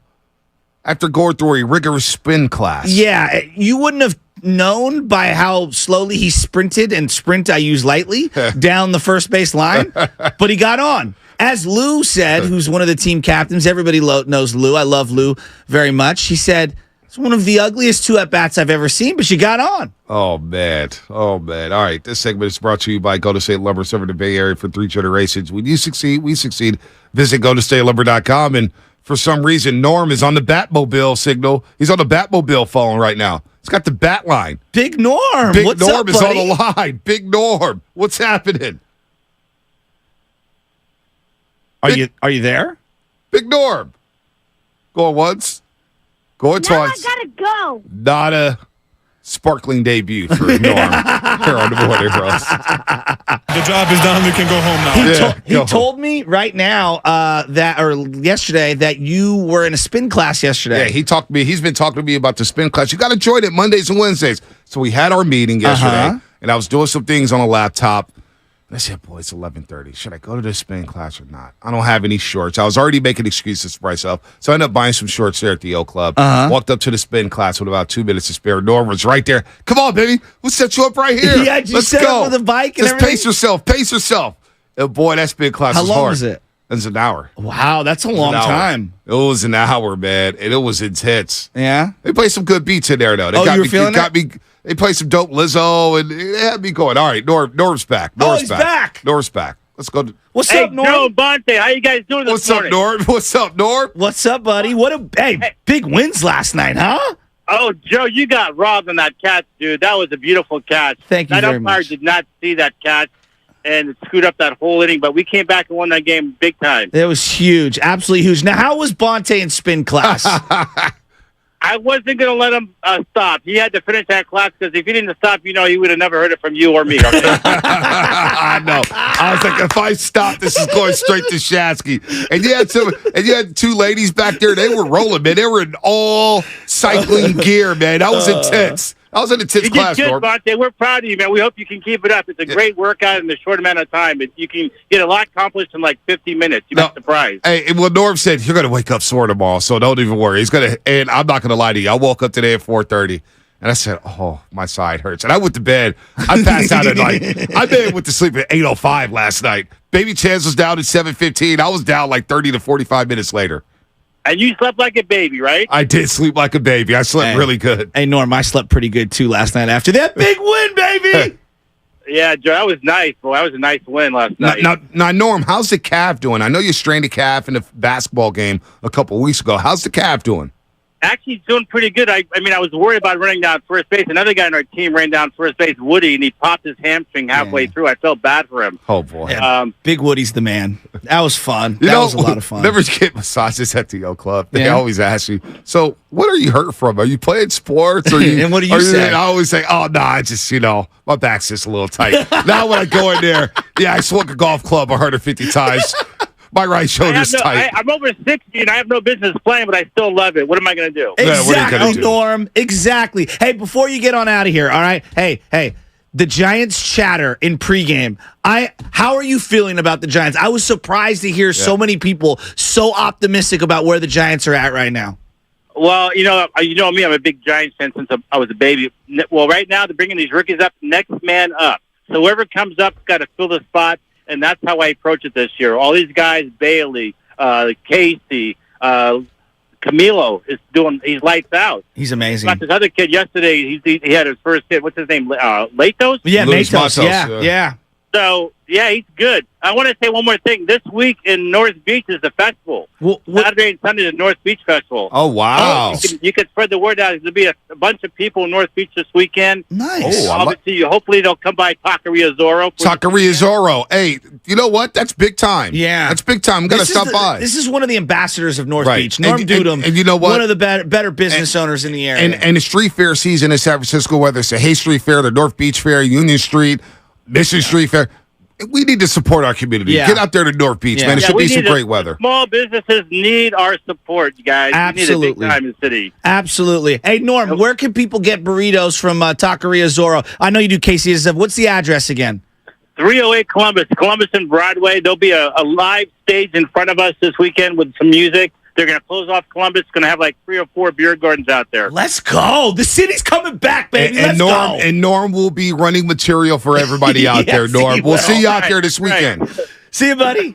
after going through a rigorous spin class. Yeah, you wouldn't have known by how slowly he sprinted, and sprint I use lightly, down the first base line, but he got on. As Lou said, who's one of the team captains, everybody knows Lou. I love Lou very much. He said, it's one of the ugliest 2 at-bats I've ever seen, but she got on. Oh, man. All right, this segment is brought to you by Golden State Lumber, serving the Bay Area for 3 generations. When you succeed, we succeed. Visit GoldenStateLumber.com, and for some reason, Norm is on the Batmobile signal. He's on the Batmobile phone right now. He's got the bat line. Big Norm. What's up, is buddy? on the line. Big Norm. What's happening? Are you there? Big Norm. Going once. Going twice. I gotta go. Not a sparkling debut for Norm here on the Morning Roast. The job is done. We can go home now. He told me right now yesterday that you were in a spin class yesterday. Yeah, he talked to me. He's been talking to me about the spin class. You got to join it Mondays and Wednesdays. So we had our meeting yesterday, and I was doing some things on a laptop. And I said, boy, it's 11:30. Should I go to this spin class or not? I don't have any shorts. I was already making excuses for myself. So I ended up buying some shorts there at the O Club. Walked up to the spin class with about 2 minutes to spare. Norm was right there. Come on, baby. We'll set you up right here. Yeah, you Let's set go. up with a bike and Just everything? pace yourself. And boy, that spin class How was long hard. was it? It was an hour. Wow, that's a long time. It was an hour, man. And it was intense. Yeah? They played some good beats in there, though. You were feeling that? They played some dope Lizzo, and it had me going. All right, Norm's back. He's back. Norm's back. Let's go. What's up, Norm? Joe, Bonte, how you guys doing this morning? What's up, Norm? What's up, buddy? Big wins last night, huh? Oh, Joe, you got robbed on that catch, dude. That was a beautiful catch. Thank you that very umpire much. did not see that catch, and it screwed up that whole inning, but we came back and won that game big time. It was huge, absolutely huge. Now, how was Bonte in spin class? I wasn't going to let him stop. He had to finish that class because if he didn't stop, he would have never heard it from you or me. Okay? I know. I was like, if I stop, this is going straight to Shasky. And you had 2 ladies back there. They were rolling, man. They were in all cycling gear, man. That was intense. That was an intense class, You did Norm. good, Bonte. We're proud of you, man. We hope you can keep it up. It's a great workout in a short amount of time. You can get a lot accomplished in like 50 minutes. You'd be surprised. Hey, well, Norm said you're going to wake up sore tomorrow, so don't even worry. And I'm not going to lie to you. I woke up today at 4:30, and I said, "Oh, my side hurts." And I went to bed. I passed out at I went to sleep at 8:05 last night. Baby Chance was down at 7:15. I was down like 30 to 45 minutes later. And you slept like a baby, right? I did sleep like a baby. I slept really good. Hey, Norm, I slept pretty good, too, last night after that big win, baby. Yeah, Joe, that was nice. Boy, that was a nice win last night. Now, Norm, how's the calf doing? I know you strained a calf in the basketball game a couple of weeks ago. How's the calf doing? Actually, he's doing pretty good. I mean, I was worried about running down first base. Another guy on our team ran down first base, Woody, and he popped his hamstring halfway through. I felt bad for him. Oh, boy. Yeah, Big Woody's the man. That was fun. That was a lot of fun. Never get massages at the O Club. They always ask you, so what are you hurt from? Are you playing sports? Or you, and what do you say? I always say, oh, no, I just, my back's just a little tight. Now when I go in there, I swung a golf club 150 times. My right shoulder's tight. I'm over 60 and I have no business playing, but I still love it. What am I going to do? Exactly, Norm. Exactly. Hey, before you get on out of here, all right? Hey. The Giants chatter in pregame. How are you feeling about the Giants? I was surprised to hear so many people so optimistic about where the Giants are at right now. Well, you know me. I'm a big Giants fan since I was a baby. Well, right now they're bringing these rookies up, next man up. So whoever comes up's got to fill the spot. And that's how I approach it this year. All these guys, Bailey, Casey, Camilo he's lights out. He's amazing. Got this other kid yesterday. He had his first hit. What's his name? Latos? Yeah, Matos. Yeah. So, he's good. I want to say one more thing. This week in North Beach is the festival. Saturday and Sunday is the North Beach Festival. Oh, wow. You can spread the word out. There'll be a bunch of people in North Beach this weekend. Nice. Obviously, hopefully they'll come by Taqueria Zorro. Taqueria Zorro. Hey, you know what? That's big time. Yeah. That's big time. I'm going to stop by. This is one of the ambassadors of North Beach. Norm Dudum. And you know what? One of the better business owners in the area. And the street fair season in San Francisco, whether it's the Hay Street Fair, the North Beach Fair, Union Street, Mission Street Fair. We need to support our community. Get out there to North Beach, man. It should be some great weather. Small businesses need our support, you guys. Absolutely. We need a big time in the city. Absolutely. Hey, Norm, where can people get burritos from Taqueria Zorro? I know you do KC stuff. What's the address again? 308 Columbus and Broadway. There'll be a live stage in front of us this weekend with some music. They're going to close off Columbus. Going to have like 3 or 4 beer gardens out there. Let's go. The city's coming back, baby. Let's go. And Norm will be running material for everybody out there, Norm. We'll see you out there this weekend. See you, buddy.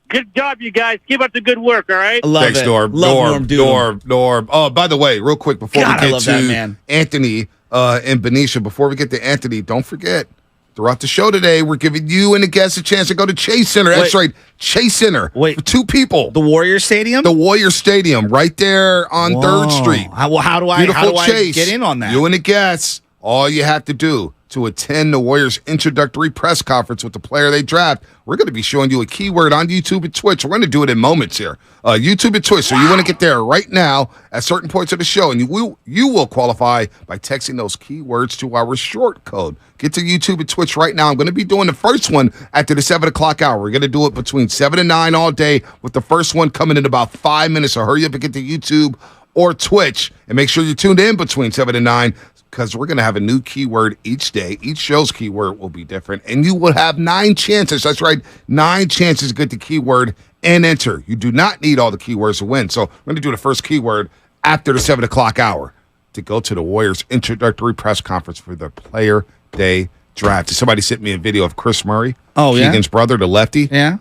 Good job, you guys. Keep up the good work, all right? Thanks, Norm. Norm. Oh, by the way, real quick, before we get to Anthony and Benicia, before we get to Anthony, don't forget, throughout the show today, we're giving you and the guests a chance to go to Chase Center. That's right, Chase Center. For 2 people. The Warrior Stadium? The Warrior Stadium, right there on 3rd Street. How do I get in on that? You and the guests, all you have to do to attend the Warriors' introductory press conference with the player they draft, we're going to be showing you a keyword on YouTube and Twitch. We're going to do it in moments here. YouTube and Twitch. So you want to get there right now at certain points of the show, and you will qualify by texting those keywords to our short code. Get to YouTube and Twitch right now. I'm going to be doing the first one after the 7 o'clock hour. We're going to do it between 7 and 9 all day, with the first one coming in about 5 minutes. So hurry up and get to YouTube or Twitch, and make sure you're tuned in between 7 and 9, because we're going to have a new keyword each day. Each show's keyword will be different, and you will have 9 chances. That's right, 9 chances to get the keyword and enter. You do not need all the keywords to win. So we're going to do the first keyword after the 7 o'clock hour to go to the Warriors' introductory press conference for the player day draft. Somebody sent me a video of Chris Murray, Keegan's brother, the lefty. Yeah.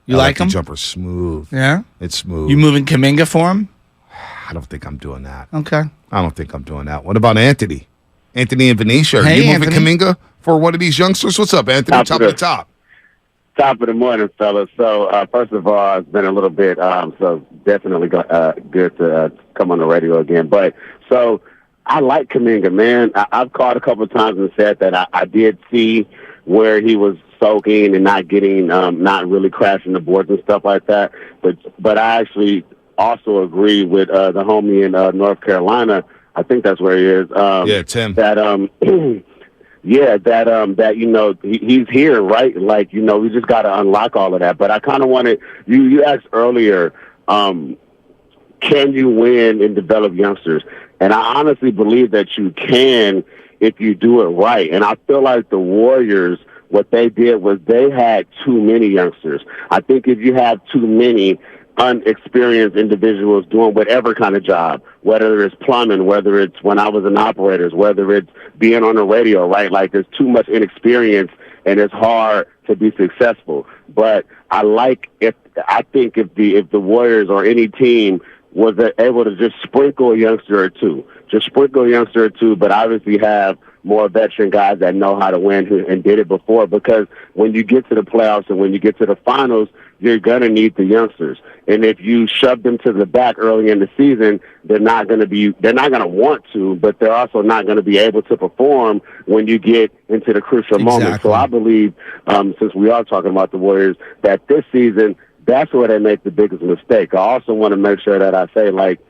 You like him? Jumper smooth. Yeah. It's smooth. You moving Kuminga for him? I don't think I'm doing that. Okay. I don't think I'm doing that. What about Anthony? Anthony and Benicia. Are you moving Kuminga for one of these youngsters? What's up, Anthony? Top of the top. Top of the morning, fellas. So, first of all, it's been a little bit, so definitely good to come on the radio again. But, so, I like Kuminga, man. I've called a couple of times and said that I did see where he was soaking and not getting, not really crashing the boards and stuff like that. But I actually also agree with the homie in North Carolina. I think that's where he is. Tim. That, that he's here, right? Like, we just got to unlock all of that. But I kind of wanted, you asked earlier, can you win and develop youngsters? And I honestly believe that you can if you do it right. And I feel like the Warriors, what they did was they had too many youngsters. I think if you have too many unexperienced individuals doing whatever kind of job, whether it's plumbing, whether it's when I was an operator, whether it's being on the radio, right? Like, there's too much inexperience and it's hard to be successful. But I think if the Warriors or any team was able to just sprinkle a youngster or two, but obviously have more veteran guys that know how to win and did it before. Because when you get to the playoffs and when you get to the finals, you're going to need the youngsters. And if you shove them to the back early in the season, they're not going to want to, but they're also not going to be able to perform when you get into the crucial moment. So I believe, since we are talking about the Warriors, that this season, that's where they make the biggest mistake. I also want to make sure that I say, like,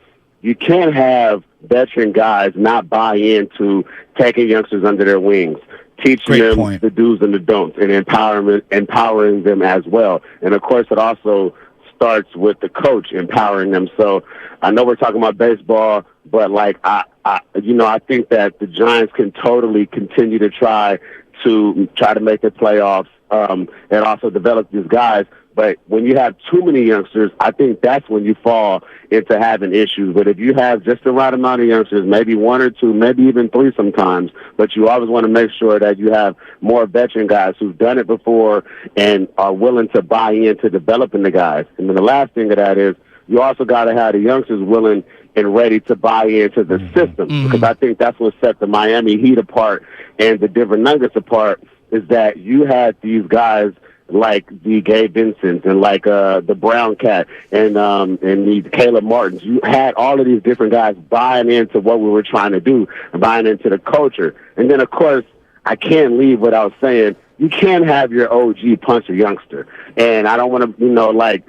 you can't have veteran guys not buy into taking youngsters under their wings, teaching them the do's and the don'ts, and empowering them as well. And, of course, it also starts with the coach empowering them. So I know we're talking about baseball, but, like, I think that the Giants can totally continue to try to make the playoffs and also develop these guys. But when you have too many youngsters, I think that's when you fall into having issues. But if you have just the right amount of youngsters, maybe one or two, maybe even three sometimes, but you always want to make sure that you have more veteran guys who've done it before and are willing to buy into developing the guys. And then the last thing of that is you also got to have the youngsters willing and ready to buy into the system, because I think that's what set the Miami Heat apart and the Denver Nuggets apart, is that you had these guys like the Gabe Vincents and like the Brown Cat and the Caleb Martins. You had all of these different guys buying into what we were trying to do, buying into the culture. And then, of course, I can't leave without saying you can't have your OG punch a youngster. And I don't want to,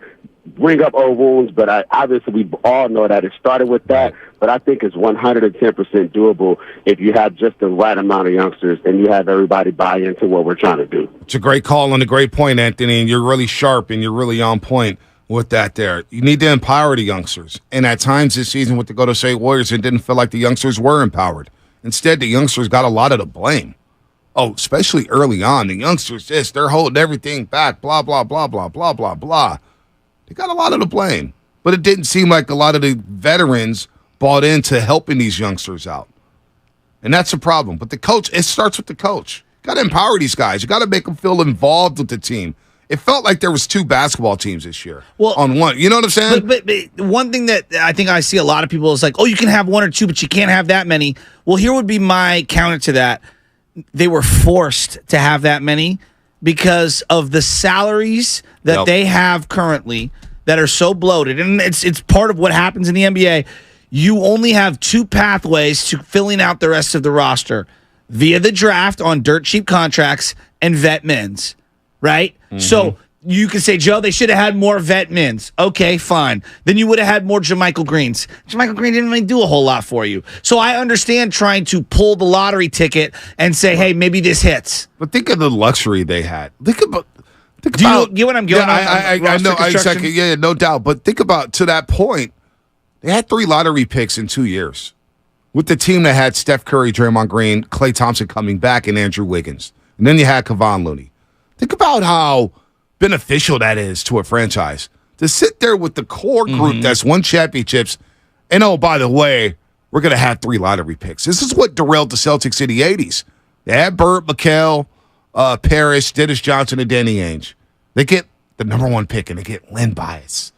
bring up old wounds, but obviously we all know that it started with that. But I think it's 110% doable if you have just the right amount of youngsters and you have everybody buy into what we're trying to do. It's a great call and a great point, Anthony, and you're really sharp and you're really on point with that there. You need to empower the youngsters. And at times this season with the Golden State Warriors, it didn't feel like the youngsters were empowered. Instead, the youngsters got a lot of the blame. Oh, especially early on. The youngsters, they're holding everything back, blah, blah, blah, blah, blah, blah, blah. They got a lot of the blame, but it didn't seem like a lot of the veterans bought into helping these youngsters out. And that's a problem. But the coach, it starts with the coach. You got to empower these guys. You got to make them feel involved with the team. It felt like there was two basketball teams this year on one. You know what I'm saying? But one thing that I think I see a lot of people is like, oh, you can have one or two, but you can't have that many. Well, here would be my counter to that. They were forced to have that many because of the salaries that they have currently that are so bloated. And it's part of what happens in the NBA. You only have two pathways to filling out the rest of the roster via the draft on dirt cheap contracts and vet mins, right? Mm-hmm. So you can say, Joe, they should have had more vet mins. Okay, fine. Then you would have had more JaMychal Greens. JaMychal Green didn't really do a whole lot for you. So I understand trying to pull the lottery ticket and say, hey, maybe this hits. But think of the luxury they had. Think about. Do you get what I'm going? I know exactly. Yeah, no doubt. But think about, to that point, they had 3 lottery picks in 2 years with the team that had Steph Curry, Draymond Green, Klay Thompson coming back, and Andrew Wiggins. And then you had Kevon Looney. Think about how beneficial that is to a franchise to sit there with the core group that's won championships. And, oh, by the way, we're going to have 3 lottery picks. This is what derailed the Celtics in the 80s. They had Burt, McHale, Parrish, Dennis Johnson, and Danny Ainge. They get the number 1 pick, and they get Len Bias.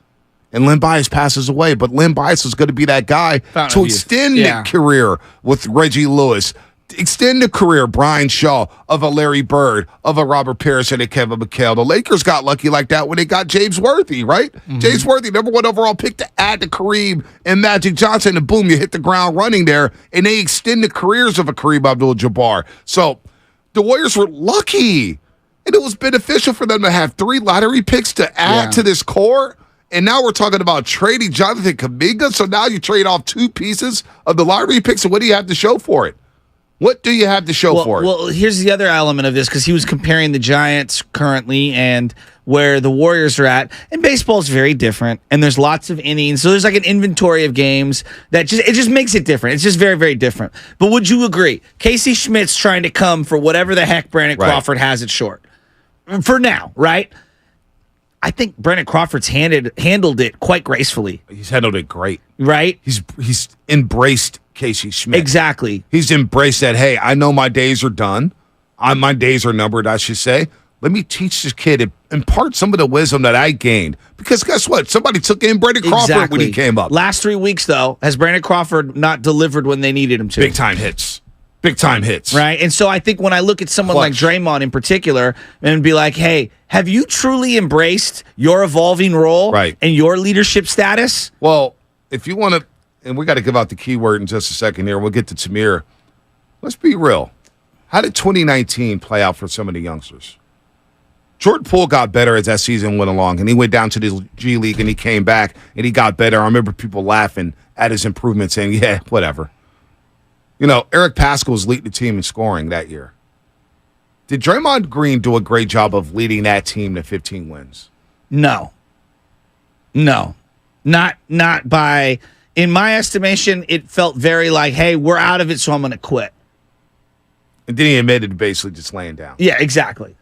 And Len Bias passes away, but Len Bias is going to be that guy to extend the career with Reggie Lewis, extend the career, Brian Shaw, of a Larry Bird, of a Robert Parrish, and a Kevin McHale. The Lakers got lucky like that when they got James Worthy, right? Mm-hmm. James Worthy, number 1 overall pick, to add to Kareem and Magic Johnson, and boom, you hit the ground running there, and they extend the careers of a Kareem Abdul-Jabbar. So the Warriors were lucky, and it was beneficial for them to have 3 lottery picks to add to this core. And now we're talking about trading Jonathan Kuminga. So now you trade off 2 pieces of the lottery picks, and what do you have to show for it? What do you have to show for it? Well, here's the other element of this, because he was comparing the Giants currently and where the Warriors are at. And baseball is very different, and there's lots of innings. So there's like an inventory of games that just makes it different. It's just very, very different. But would you agree? Casey Schmidt's trying to come for whatever the heck Brandon Crawford has it short. For now, right? I think Brandon Crawford's handled it quite gracefully. He's handled it great. Right? He's embraced Casey Schmidt. Exactly. He's embraced that, hey, I know my days are done. My days are numbered, I should say. Let me teach this kid and impart some of the wisdom that I gained. Because guess what? Somebody took in Brandon Crawford when he came up. Last 3 weeks, though, has Brandon Crawford not delivered when they needed him to? Big time hits. Big-time hits. Right? And so I think when I look at someone like Draymond in particular and be like, hey, have you truly embraced your evolving role and your leadership status? Well, if you want to, and we got to give out the keyword in just a second here. We'll get to Tamir. Let's be real. How did 2019 play out for some of the youngsters? Jordan Poole got better as that season went along, and he went down to the G League, and he came back, and he got better. I remember people laughing at his improvement, saying, yeah, whatever. Eric Paschall was leading the team in scoring that year. Did Draymond Green do a great job of leading that team to 15 wins? No. Not by, in my estimation, it felt very like, hey, we're out of it, so I'm going to quit. And then he admitted to basically just laying down. Yeah, exactly.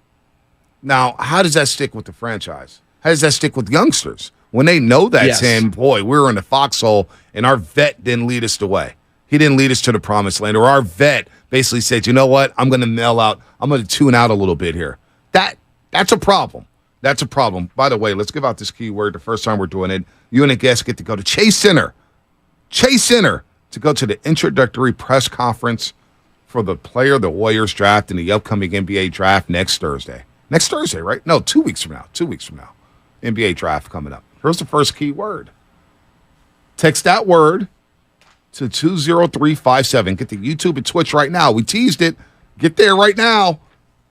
Now, how does that stick with the franchise? How does that stick with youngsters? When they know that, saying, boy, we were in the foxhole, and our vet didn't lead us the way. He didn't lead us to the promised land. Or our vet basically said, you know what, I'm going to mail out. I'm going to tune out a little bit here. That's a problem. That's a problem. By the way, let's give out this keyword the first time we're doing it. You and a guest get to go to Chase Center. Chase Center to go to the introductory press conference for the player the Warriors draft in the upcoming NBA draft next Thursday. Next Thursday, right? No, 2 weeks from now. 2 weeks from now. NBA draft coming up. Here's the first keyword. Text that word to 20357. Get to YouTube and Twitch right now. We teased it. Get there right now.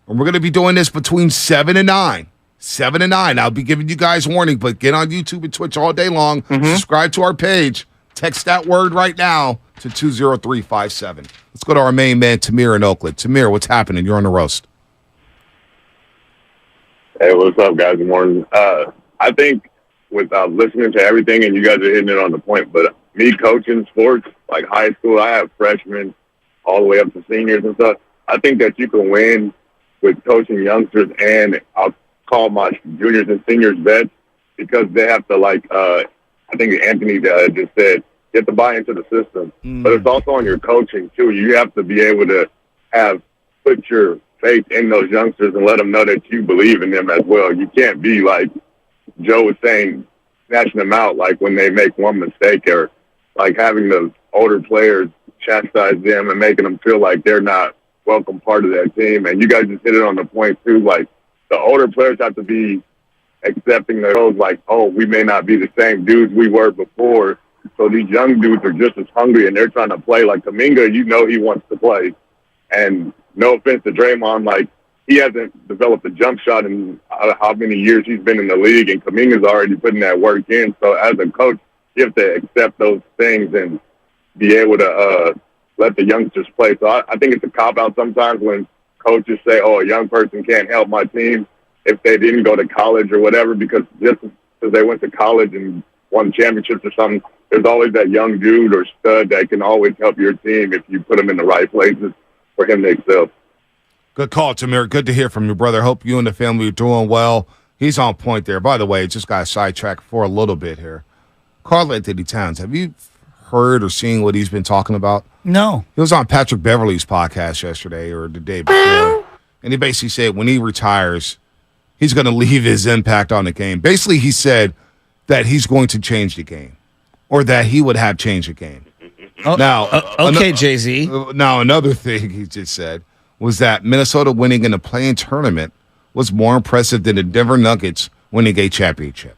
And we're going to be doing this between 7 and 9. 7 and 9. I'll be giving you guys warning, but get on YouTube and Twitch all day long. Subscribe to our page. Text that word right now to 20357. Let's go to our main man, Tamir in Oakland. Tamir, what's happening? You're on the roast. Hey, what's up, guys? Good morning. I think without listening to everything, and you guys are hitting it on the point, but me coaching sports, like high school, I have freshmen all the way up to seniors and stuff. I think that you can win with coaching youngsters, and I'll call my juniors and seniors vets, because they have to, I think Anthony just said, you have to buy into the system. But it's also on your coaching, too. You have to be able to put your faith in those youngsters and let them know that you believe in them as well. You can't be like Joe was saying, snatching them out like when they make one mistake, or like having the older players chastise them and making them feel like they're not welcome part of that team. And you guys just hit it on the point too. Like the older players have to be accepting their roles, like, oh, we may not be the same dudes we were before. So these young dudes are just as hungry and they're trying to play. Like Kuminga, he wants to play. And no offense to Draymond, like he hasn't developed a jump shot in how many years he's been in the league, and Kuminga's already putting that work in. So as a coach, you have to accept those things and be able to let the youngsters play. So I think it's a cop-out sometimes when coaches say, oh, a young person can't help my team if they didn't go to college or whatever, because just because they went to college and won championships or something, there's always that young dude or stud that can always help your team if you put them in the right places for him to excel. Good call, Tamir. Good to hear from you, brother. Hope you and the family are doing well. He's on point there. By the way, just got sidetracked for a little bit here. Karl-Anthony Towns, have you heard or seen what he's been talking about? No. He was on Patrick Beverley's podcast yesterday or the day before, and he basically said when he retires, he's going to leave his impact on the game. Basically, he said that he's going to change the game, or that he would have changed the game. Okay, Jay-Z. Now, another thing he just said was that Minnesota winning in the play-in tournament was more impressive than the Denver Nuggets winning a championship.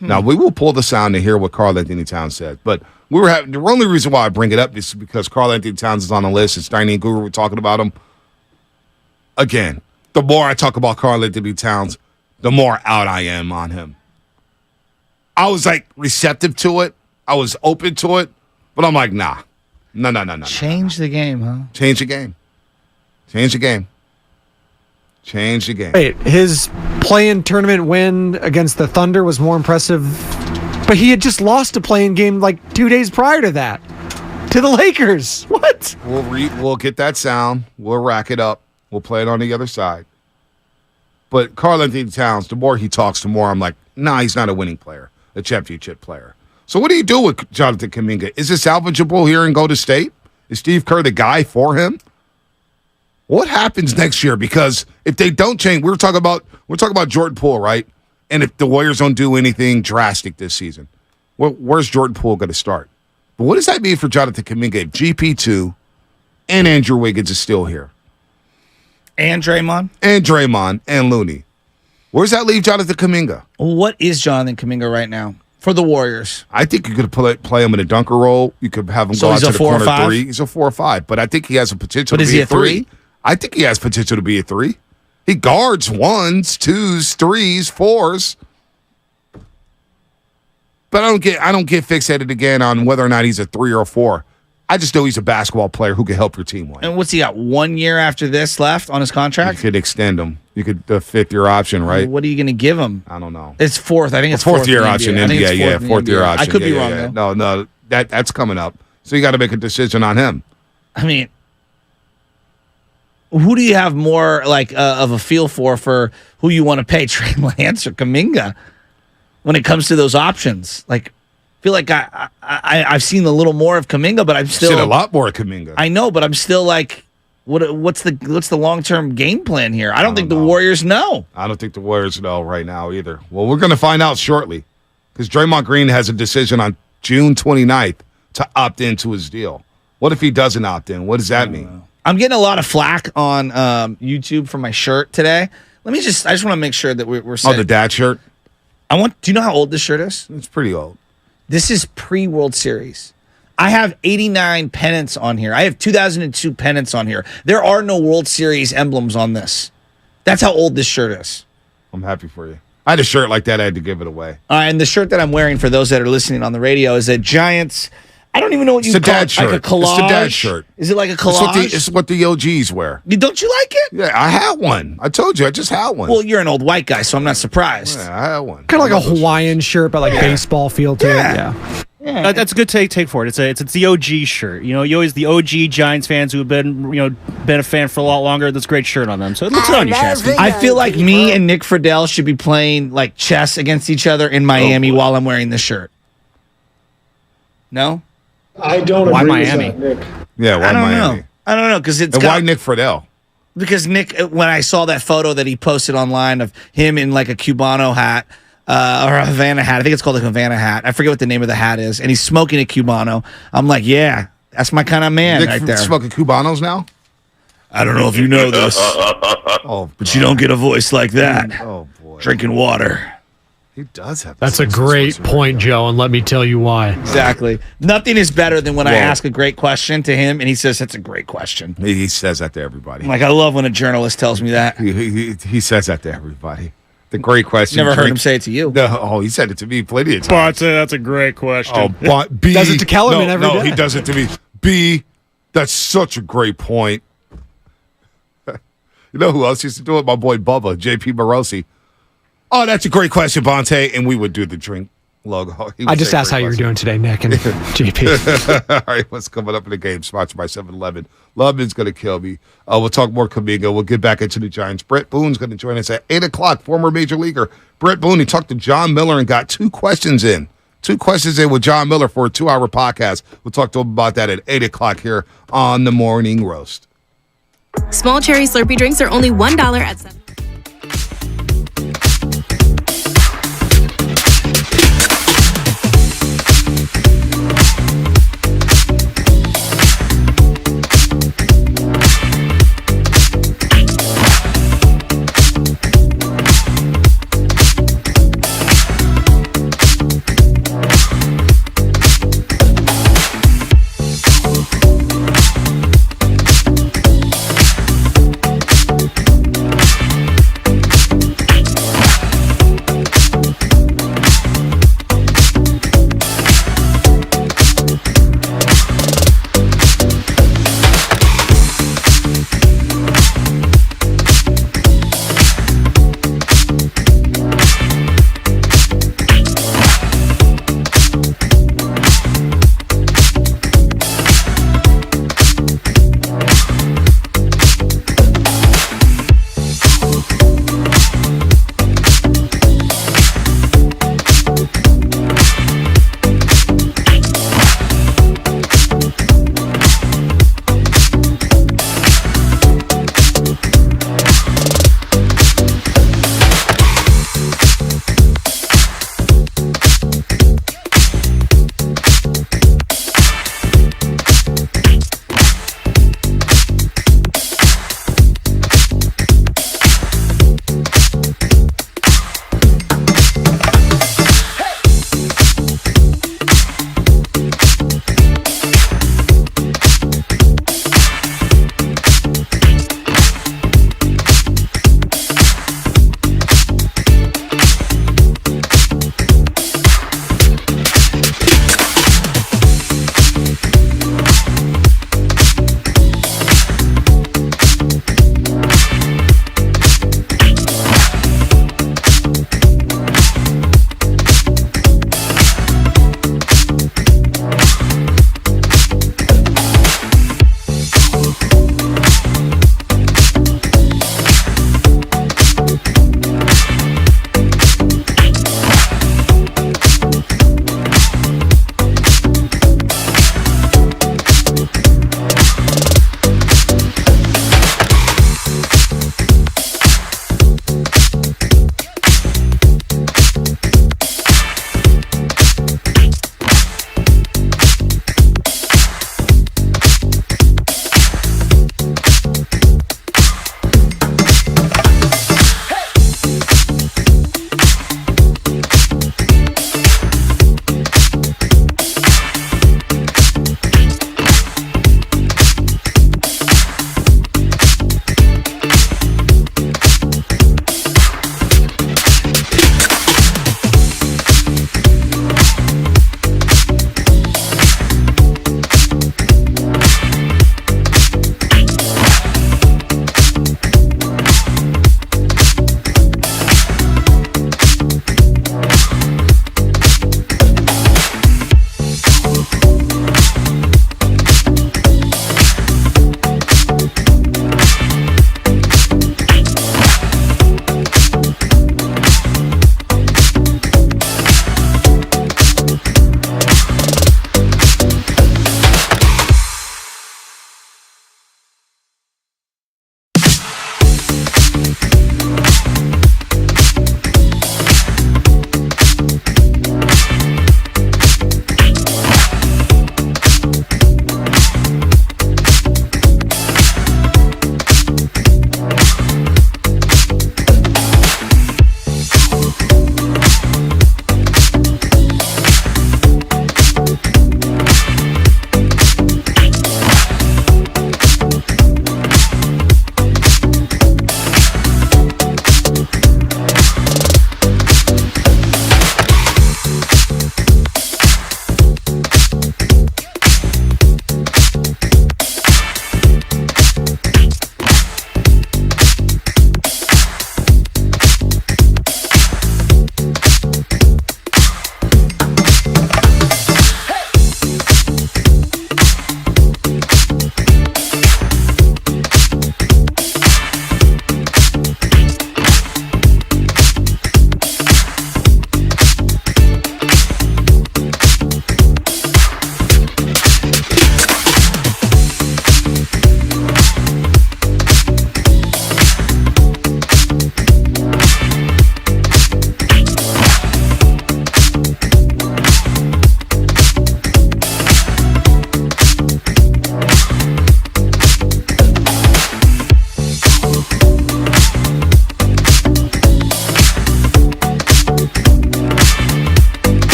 Now, we will pull the sound to hear what Karl-Anthony Towns said, but the only reason why I bring it up is because Karl-Anthony Towns is on the list. It's Steiny and Guru were talking about him. Again, the more I talk about Karl-Anthony Towns, the more out I am on him. I was receptive to it. I was open to it, but I'm like, nah. No. Change the game, huh? Change the game. Change the game. Change the game. Wait, his play-in tournament win against the Thunder was more impressive, but he had just lost a play-in game 2 days prior to that to the Lakers. What? We'll get that sound. We'll rack it up. We'll play it on the other side. But Karl-Anthony Towns, the more he talks, the more I'm like, nah, he's not a winning player, a championship player. So what do you do with Jonathan Kuminga? Is it salvageable here in Golden State? Is Steve Kerr the guy for him? What happens next year? Because if they don't change, we're talking about Jordan Poole, right? And if the Warriors don't do anything drastic this season, where's Jordan Poole going to start? But what does that mean for Jonathan Kuminga if GP2 and Andrew Wiggins is still here. And Draymond? And Draymond and Looney. Where's that leave Jonathan Kuminga? What is Jonathan Kuminga right now for the Warriors? I think you could play him in a dunker role. You could have him So go out he's to a the 4 or corner 5? 3. He's a 4 or 5, but I think he has a potential But to is be he a a 3? I think he has potential to be a 3. He guards 1s, 2s, 3s, 4s. But I don't get fixated again on whether or not he's a 3 or a 4. I just know he's a basketball player who can help your team win. And what's he got? 1 year after this left on his contract? You could extend him. You could the 5th-year option, right? What are you going to give him? I don't know. It's 4th. I think it's fourth year in the option. NBA. I think it's NBA, in the 4th year NBA. option. I could be Yeah, wrong yeah. though. No, that's coming up. So you got to make a decision on him. I mean, who do you have more like of a feel for who you want to pay, Trey Lance or Kuminga, when it comes to those options? Like, I feel like I've seen a little more of Kuminga, but I'm still Seen a lot more of Kuminga. I know, but I'm still like, what's the long term game plan here? I don't think the Warriors know. I don't think the Warriors know right now either. Well, we're going to find out shortly because Draymond Green has a decision on June 29th to opt into his deal. What if he doesn't opt in? What does that mean? I'm getting a lot of flack on YouTube for my shirt today. I just want to make sure that we're set. Oh, the dad shirt? Do you know how old this shirt is? It's pretty old. This is pre-World Series. I have 89 pennants on here. I have 2002 pennants on here. There are no World Series emblems on this. That's how old this shirt is. I'm happy for you. I had a shirt like that. I had to give it away. And the shirt that I'm wearing for those that are listening on the radio is a Giants. I don't even know what you call it. Dad shirt. Like a collage. It's the dad shirt. Is it like a collage? It's what the OGs wear. Don't you like it? Yeah, I had one. I told you, I just had one. Well, you're an old white guy, so I'm not surprised. Yeah, I had one. Kind of like a Hawaiian shirt, but like baseball feel to it. Yeah. That's a good take for it. It's the OG shirt. You know, you always the OG Giants fans who have been a fan for a lot longer. That's a great shirt on them. So it looks on you, Chasky. I feel like me and Nick Friedel should be playing like chess against each other in Miami while I'm wearing this shirt. No? I don't Why agree Miami? with that, Nick. Yeah, why Miami? I don't know because And why Nick Friedel? Because Nick, when I saw that photo that he posted online of him in like a Cubano hat or a Havana hat, I think it's called a Havana hat. I forget what the name of the hat is, and he's smoking a Cubano. I'm like, yeah, that's my kind of man Nick right there. smoking Cubanos now? I don't know if you know this, but you don't get a voice like that. Oh boy, drinking water. He does have. That's a great point, Joe, and let me tell you why. Exactly. Nothing is better than when I ask a great question to him, and he says, that's a great question. He says that to everybody. I'm like, I love when a journalist tells me that. He says that to everybody. The great question. Never heard him say it to you. No, he said it to me plenty of times. That's a great question. Oh, but B does it to Kellerman every day. No, he does it to me. B, that's such a great point. You know who else used to do it? My boy Bubba, JP Morosi. Oh, that's a great question, Bonte. And we would do the drink logo. I just asked how you were doing today, Nick and JP. All right, what's coming up in the game? Sponsored by 7-Eleven. Loveman's going to kill me. We'll talk more Kuminga. We'll get back into the Giants. Brett Boone's going to join us at 8 o'clock, former Major Leaguer. Brett Boone, he talked to John Miller and got 2 questions in. 2 questions in with John Miller for a 2-hour podcast. We'll talk to him about that at 8 o'clock here on the Morning Roast. Small cherry Slurpee drinks are only $1 at 7.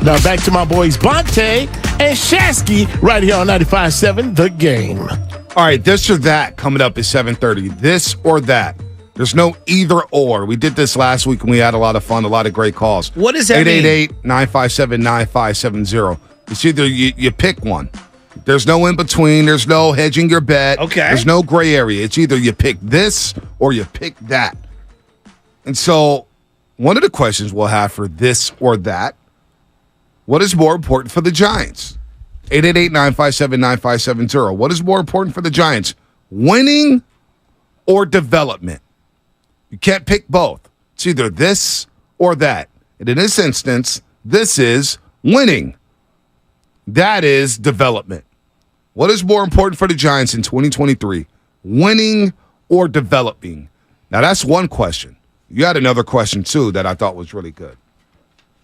Now back to my boys Bonte and Shasky right here on 95.7 The Game. All right, this or that coming up at 7:30. This or that. There's no either or. We did this last week and we had a lot of fun, a lot of great calls. What does that mean? 888-957-9570. It's either you pick one. There's no in between. There's no hedging your bet. Okay. There's no gray area. It's either you pick this or you pick that. And so one of the questions we'll have for this or that, what is more important for the Giants? 888-957-9570. What is more important for the Giants? Winning or development? You can't pick both. It's either this or that. And in this instance, this is winning. That is development. What is more important for the Giants in 2023? Winning or developing? Now, that's one question. You had another question, too, that I thought was really good.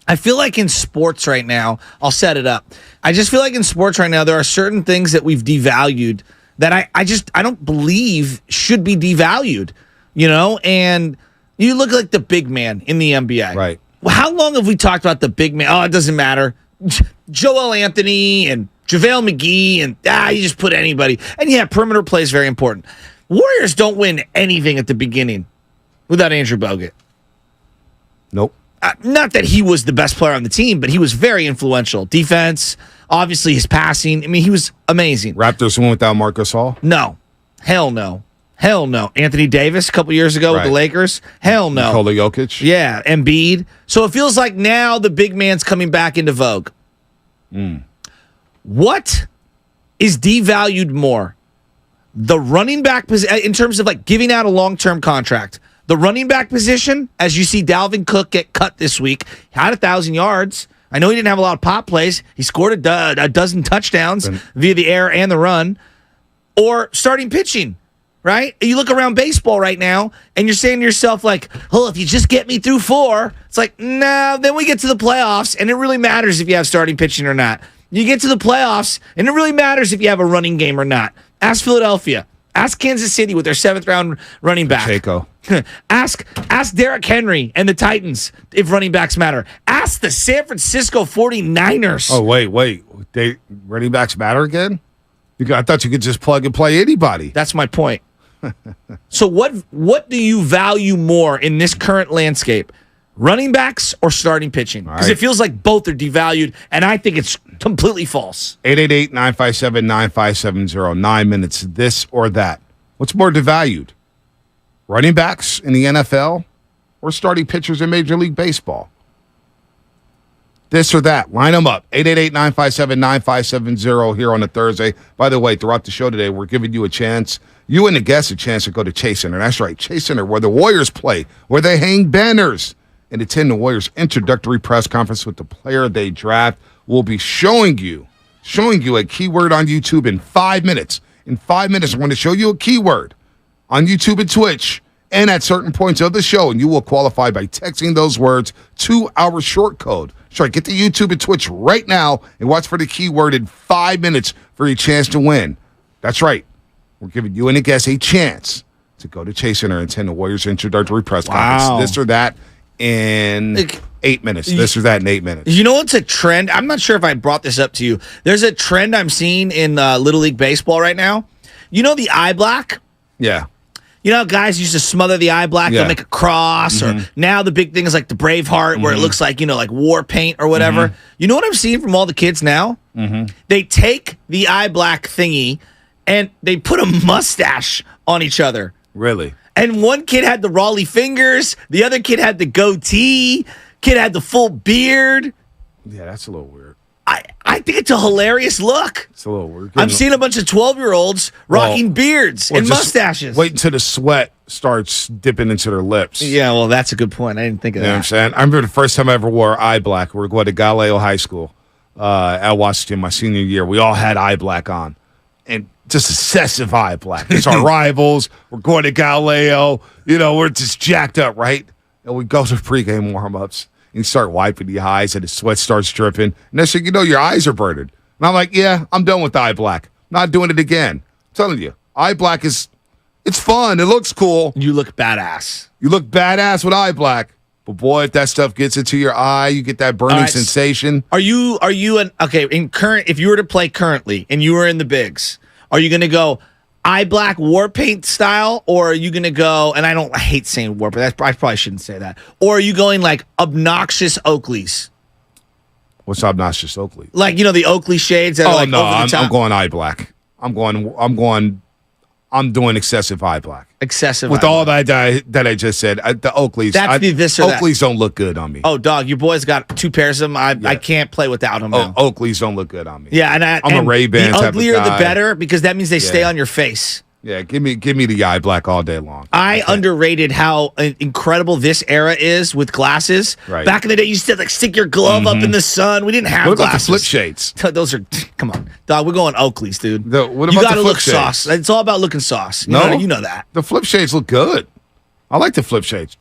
I feel like in sports right now, I'll set it up. I just feel like in sports right now, there are certain things that we've devalued that I don't believe should be devalued, and you look like the big man in the NBA. Right. Well, how long have we talked about the big man? Oh, it doesn't matter. Joel Anthony and JaVale McGee and you just put anybody. And yeah, perimeter play is very important. Warriors don't win anything at the beginning without Andrew Bogut. Nope. Not that he was the best player on the team, but he was very influential. Defense, obviously his passing. I mean, he was amazing. Raptors won without Marcus Hall? No. Hell no. Hell no. Anthony Davis a couple years ago with the Lakers? Hell no. Nikola Jokic? Yeah, Embiid. So it feels like now the big man's coming back into vogue. What is devalued more? The running back position, in terms of like giving out a long-term contract. The running back position, as you see Dalvin Cook get cut this week, had 1,000 yards. I know he didn't have a lot of pop plays. He scored a dozen touchdowns via the air and the run. Or starting pitching, right? You look around baseball right now, and you're saying to yourself, like, if you just get me through 4, it's like, nah, then we get to the playoffs, and it really matters if you have starting pitching or not. You get to the playoffs, and it really matters if you have a running game or not. Ask Philadelphia. Ask Kansas City with their 7th-round running back. Pacheco. Ask Derrick Henry and the Titans if running backs matter. Ask the San Francisco 49ers. Oh, wait. Running backs matter again? I thought you could just plug and play anybody. That's my point. So what do you value more in this current landscape? Running backs or starting pitching? Because it feels like both are devalued, and I think it's completely false. 888-957-9570. 9 minutes, this or that. What's more devalued? Running backs in the NFL or starting pitchers in Major League Baseball? This or that. Line them up. 888-957-9570 here on a Thursday. By the way, throughout the show today, we're giving you a chance, you and the guests, a chance to go to Chase Center. That's right, Chase Center, where the Warriors play, where they hang banners, and attend the Warriors introductory press conference with the player they draft. We'll be showing you a keyword on YouTube in 5 minutes. In 5 minutes, I'm going to show you a keyword on YouTube and Twitch and at certain points of the show, and you will qualify by texting those words to our short code. So get to YouTube and Twitch right now and watch for the keyword in 5 minutes for your chance to win. That's right. We're giving you and a guest a chance to go to Chase Center and attend the Warriors introductory press conference. This or that in 8 minutes. This or that in 8 minutes. You know what's a trend? I'm not sure if I brought this up to you. There's a trend I'm seeing in Little League Baseball right now. You know the eye black? Yeah. You know how guys used to smother the eye black, they'll make a cross, or now the big thing is like the Braveheart, where it looks like, like war paint or whatever. You know what I'm seeing from all the kids now? They take the eye black thingy and they put a mustache on each other. Really? And one kid had the Raleigh fingers, the other kid had the goatee, kid had the full beard. Yeah, that's a little weird. I think it's a hilarious look. It's a little weird. I'm seeing a bunch of 12-year-olds rocking beards and mustaches. Wait until the sweat starts dipping into their lips. Yeah, well, that's a good point. I didn't think of that. You know what I'm saying? I remember the first time I ever wore eye black. We were going to Galileo High School at Washington my senior year. We all had eye black on. And just excessive eye black. It's our rivals. We're going to Galileo. We're just jacked up, right? And we go to pregame warm-ups. And you start wiping the eyes, and the sweat starts dripping. And next thing you know, your eyes are burning. And I'm like, yeah, I'm done with eye black. Not doing it again. I'm telling you, eye black it's fun. It looks cool. You look badass. You look badass with eye black. But boy, if that stuff gets into your eye, you get that burning sensation. Are you if you were to play currently and you were in the bigs, are you going to go eye black war paint style, or are you going to go, and I hate saying war, but I probably shouldn't say that, or are you going like obnoxious Oakleys? What's obnoxious Oakley? Like, the Oakley shades that are like no, over the top? I'm going eye black. I'm doing excessive eye black. Excessive with eye all black. that I just said. The Oakleys. That's the this or that. Oakleys don't look good on me. Oh, dog, your boy's got 2 pairs of them. I can't play without them now. Oakleys don't look good on me. Yeah, and I'm a Ray-Ban the type of uglier guy. the better, because that means they stay on your face. Yeah, give me the eye black all day long. I underrated how incredible this era is with glasses. Right. Back in the day, you used to like stick your glove up in the sun. We didn't have What about glasses. the flip shades? Those are, come on, dog. We're going Oakleys, dude. What you about got to the flip look shades? sauce. It's all about looking sauce. No, you know that. The flip shades look good. I like the flip shades.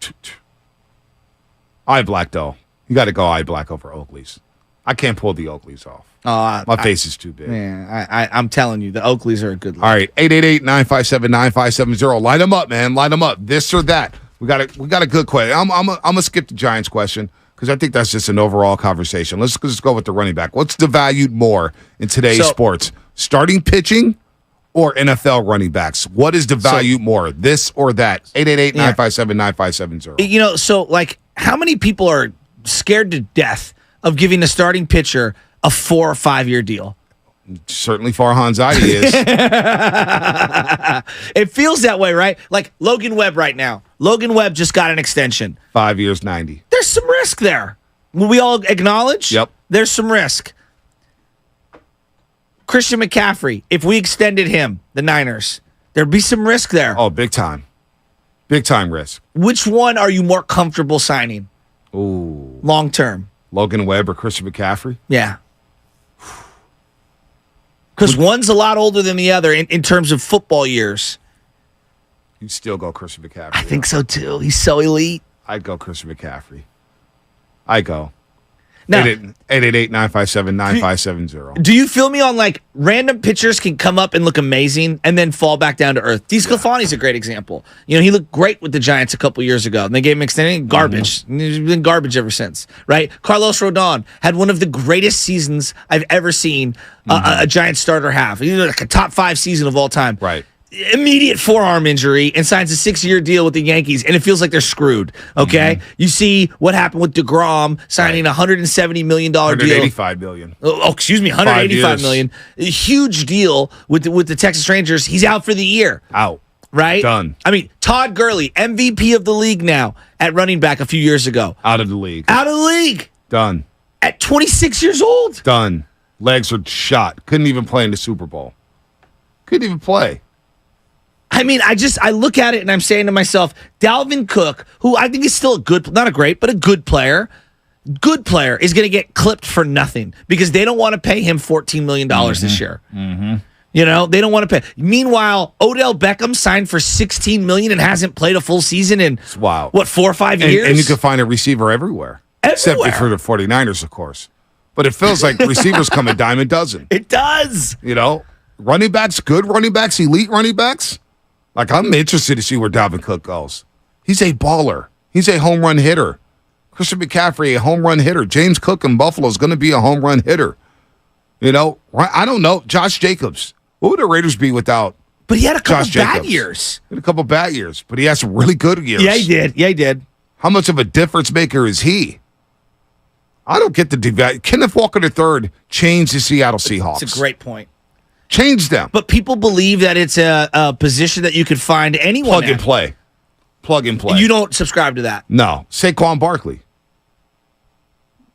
Eye black though. You got to go eye black over Oakleys. I can't pull the Oakleys off. My face is too big. Man, I'm telling you, the Oakleys are a good look. All right, 888-957-9570. Light them up, man. Light them up. This or that. We got a good question. I'm gonna skip the Giants question because I think that's just an overall conversation. Let's just go with the running back. What's devalued more in today's sports? Starting pitching or NFL running backs? What is devalued more? This or that? 888-957-9570. So like, how many people are scared to death of giving a starting pitcher a 4 or 5 year deal? Certainly Farhan Zaidi is. It feels that way, right? Like Logan Webb right now. Logan Webb just got an extension. 5 years, 90. There's some risk there. Will we all acknowledge? Yep. There's some risk. Christian McCaffrey, if we extended him, the Niners, there'd be some risk there. Oh, big time. Big time risk. Which one are you more comfortable signing? Ooh. Long term. Logan Webb or Christian McCaffrey? Yeah. Because one's a lot older than the other in terms of football years. You'd still go Christian McCaffrey. I think so, too. He's so elite. I'd go Christian McCaffrey. I go. Now, 888-957-9570. do you feel me on like random pitchers can come up and look amazing and then fall back down to earth? DeSclafani's a great example. He looked great with the Giants a couple years ago, and they gave him extending garbage. He's been garbage ever since, right? Carlos Rodon had one of the greatest seasons I've ever seen a Giants starter have. Like a top 5 season of all time. Right. Immediate forearm injury and signs a 6-year deal with the Yankees, and it feels like they're screwed. Okay, you see what happened with DeGrom signing a $170 million deal. $185 million. Oh, excuse me, $185 million. A huge deal with the Texas Rangers. He's out for the year. Out. Right? Done. I mean, Todd Gurley, MVP of the league now at running back a few years ago. Out of the league. Out of the league. Done. At 26 years old. Done. Legs are shot. Couldn't even play in the Super Bowl. Couldn't even play. I mean, I look at it and I'm saying to myself, Dalvin Cook, who I think is still a good, not a great, but a good player, is going to get clipped for nothing because they don't want to pay him $14 million this year. They don't want to pay. Meanwhile, Odell Beckham signed for $16 million and hasn't played a full season in, 4 or 5 years? And you can find a receiver everywhere. Except for the 49ers, of course. But it feels like receivers come a dime a dozen. It does. Running backs, good running backs, elite running backs. Like, I'm interested to see where Dalvin Cook goes. He's a baller. He's a home run hitter. Christian McCaffrey, a home run hitter. James Cook in Buffalo is going to be a home run hitter. I don't know. Josh Jacobs. What would the Raiders be without But he had a couple Josh bad Jacobs? years. He had a couple bad years, but he had some really good years. Yeah, he did. How much of a difference maker is he? I don't get the devalue. Kenneth Walker III changed the Seattle Seahawks. It's a great point. Changed them. But people believe that it's a position that you could find anyone Plug at. and play. Plug and play. You don't subscribe to that. No. Saquon Barkley.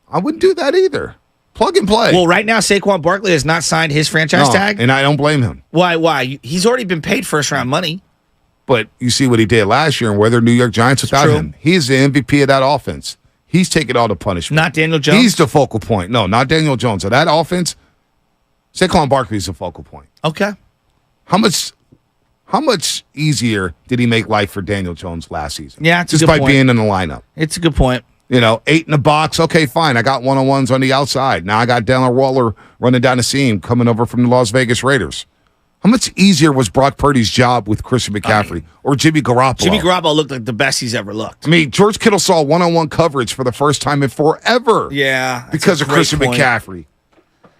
I wouldn't do that either. Plug and play. Well, right now, Saquon Barkley has not signed his franchise tag. And I don't blame him. Why? He's already been paid first-round money. But you see what he did last year and where the New York Giants without him. He's the MVP of that offense. He's taking all the punishment. Not Daniel Jones? He's the focal point. No, not Daniel Jones. Of that offense, Saquon Barkley's the focal point. Okay. How much easier did he make life for Daniel Jones last season? Yeah, it's a just good by point. being in the lineup. It's a good point. 8 in the box. Okay, fine. I got one-on-ones on the outside. Now I got Dallin Waller running down the seam coming over from the Las Vegas Raiders. How much easier was Brock Purdy's job with Christian McCaffrey or Jimmy Garoppolo? Jimmy Garoppolo looked like the best he's ever looked. I mean, George Kittle saw one-on-one coverage for the first time in forever. Yeah. Because of Christian McCaffrey.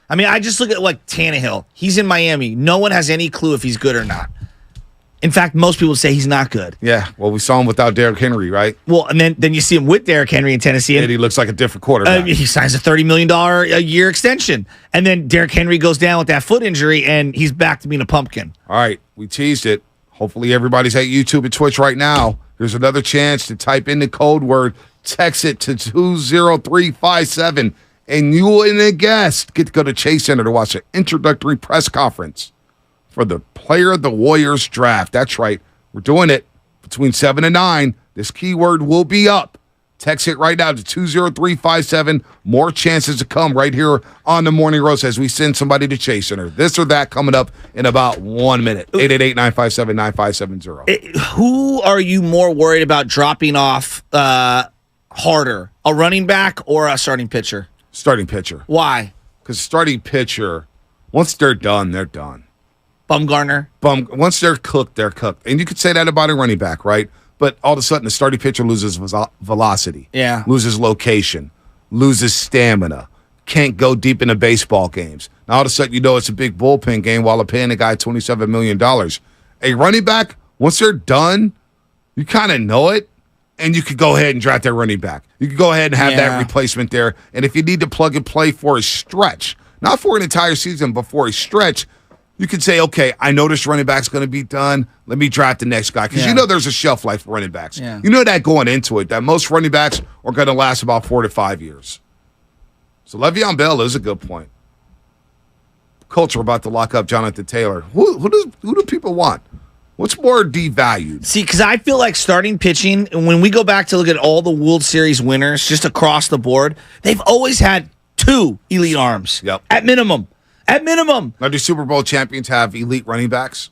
I mean, I just look at like Tannehill. He's in Miami. No one has any clue if he's good or not. In fact, most people say he's not good. Yeah, well, we saw him without Derrick Henry, right? Well, and then you see him with Derrick Henry in Tennessee. And he looks like a different quarterback. He signs a $30 million a year extension. And then Derrick Henry goes down with that foot injury, and he's back to being a pumpkin. All right, we teased it. Hopefully everybody's at YouTube and Twitch right now. Here's another chance to type in the code word, text it to 20357, and you and a guest get to go to Chase Center to watch an introductory press conference for the Player of the Warriors draft. That's right. We're doing it between 7 and 9. This keyword will be up. Text it right now to 20357. More chances to come right here on the Morning Roast as we send somebody to Chase Center. This or that coming up in about 1 minute. 888-957-9570. Who are you more worried about dropping off harder, a running back or a starting pitcher? Starting pitcher. Why? Because starting pitcher, once they're done, they're done. Bumgarner? Once they're cooked, they're cooked. And you could say that about a running back, right? But all of a sudden, the starting pitcher loses velocity. Yeah. Loses location. Loses stamina. Can't go deep into baseball games. Now, all of a sudden, you know it's a big bullpen game while they're paying a guy $27 million. A running back, once they're done, you kind of know it, and you could go ahead and draft that running back. You could go ahead and have that replacement there. And if you need to plug and play for a stretch, not for an entire season, but for a stretch, you could say, okay, I know this running back's going to be done. Let me draft the next guy. Because you know there's a shelf life for running backs. Yeah. You know that going into it, that most running backs are going to last about 4 to 5 years. So Le'Veon Bell is a good point. Colts are about to lock up Jonathan Taylor. Who do people want? What's more devalued? See, because I feel like starting pitching, when we go back to look at all the World Series winners just across the board, they've always had 2 elite arms. Yep. At minimum. At minimum. Now, do Super Bowl champions have elite running backs?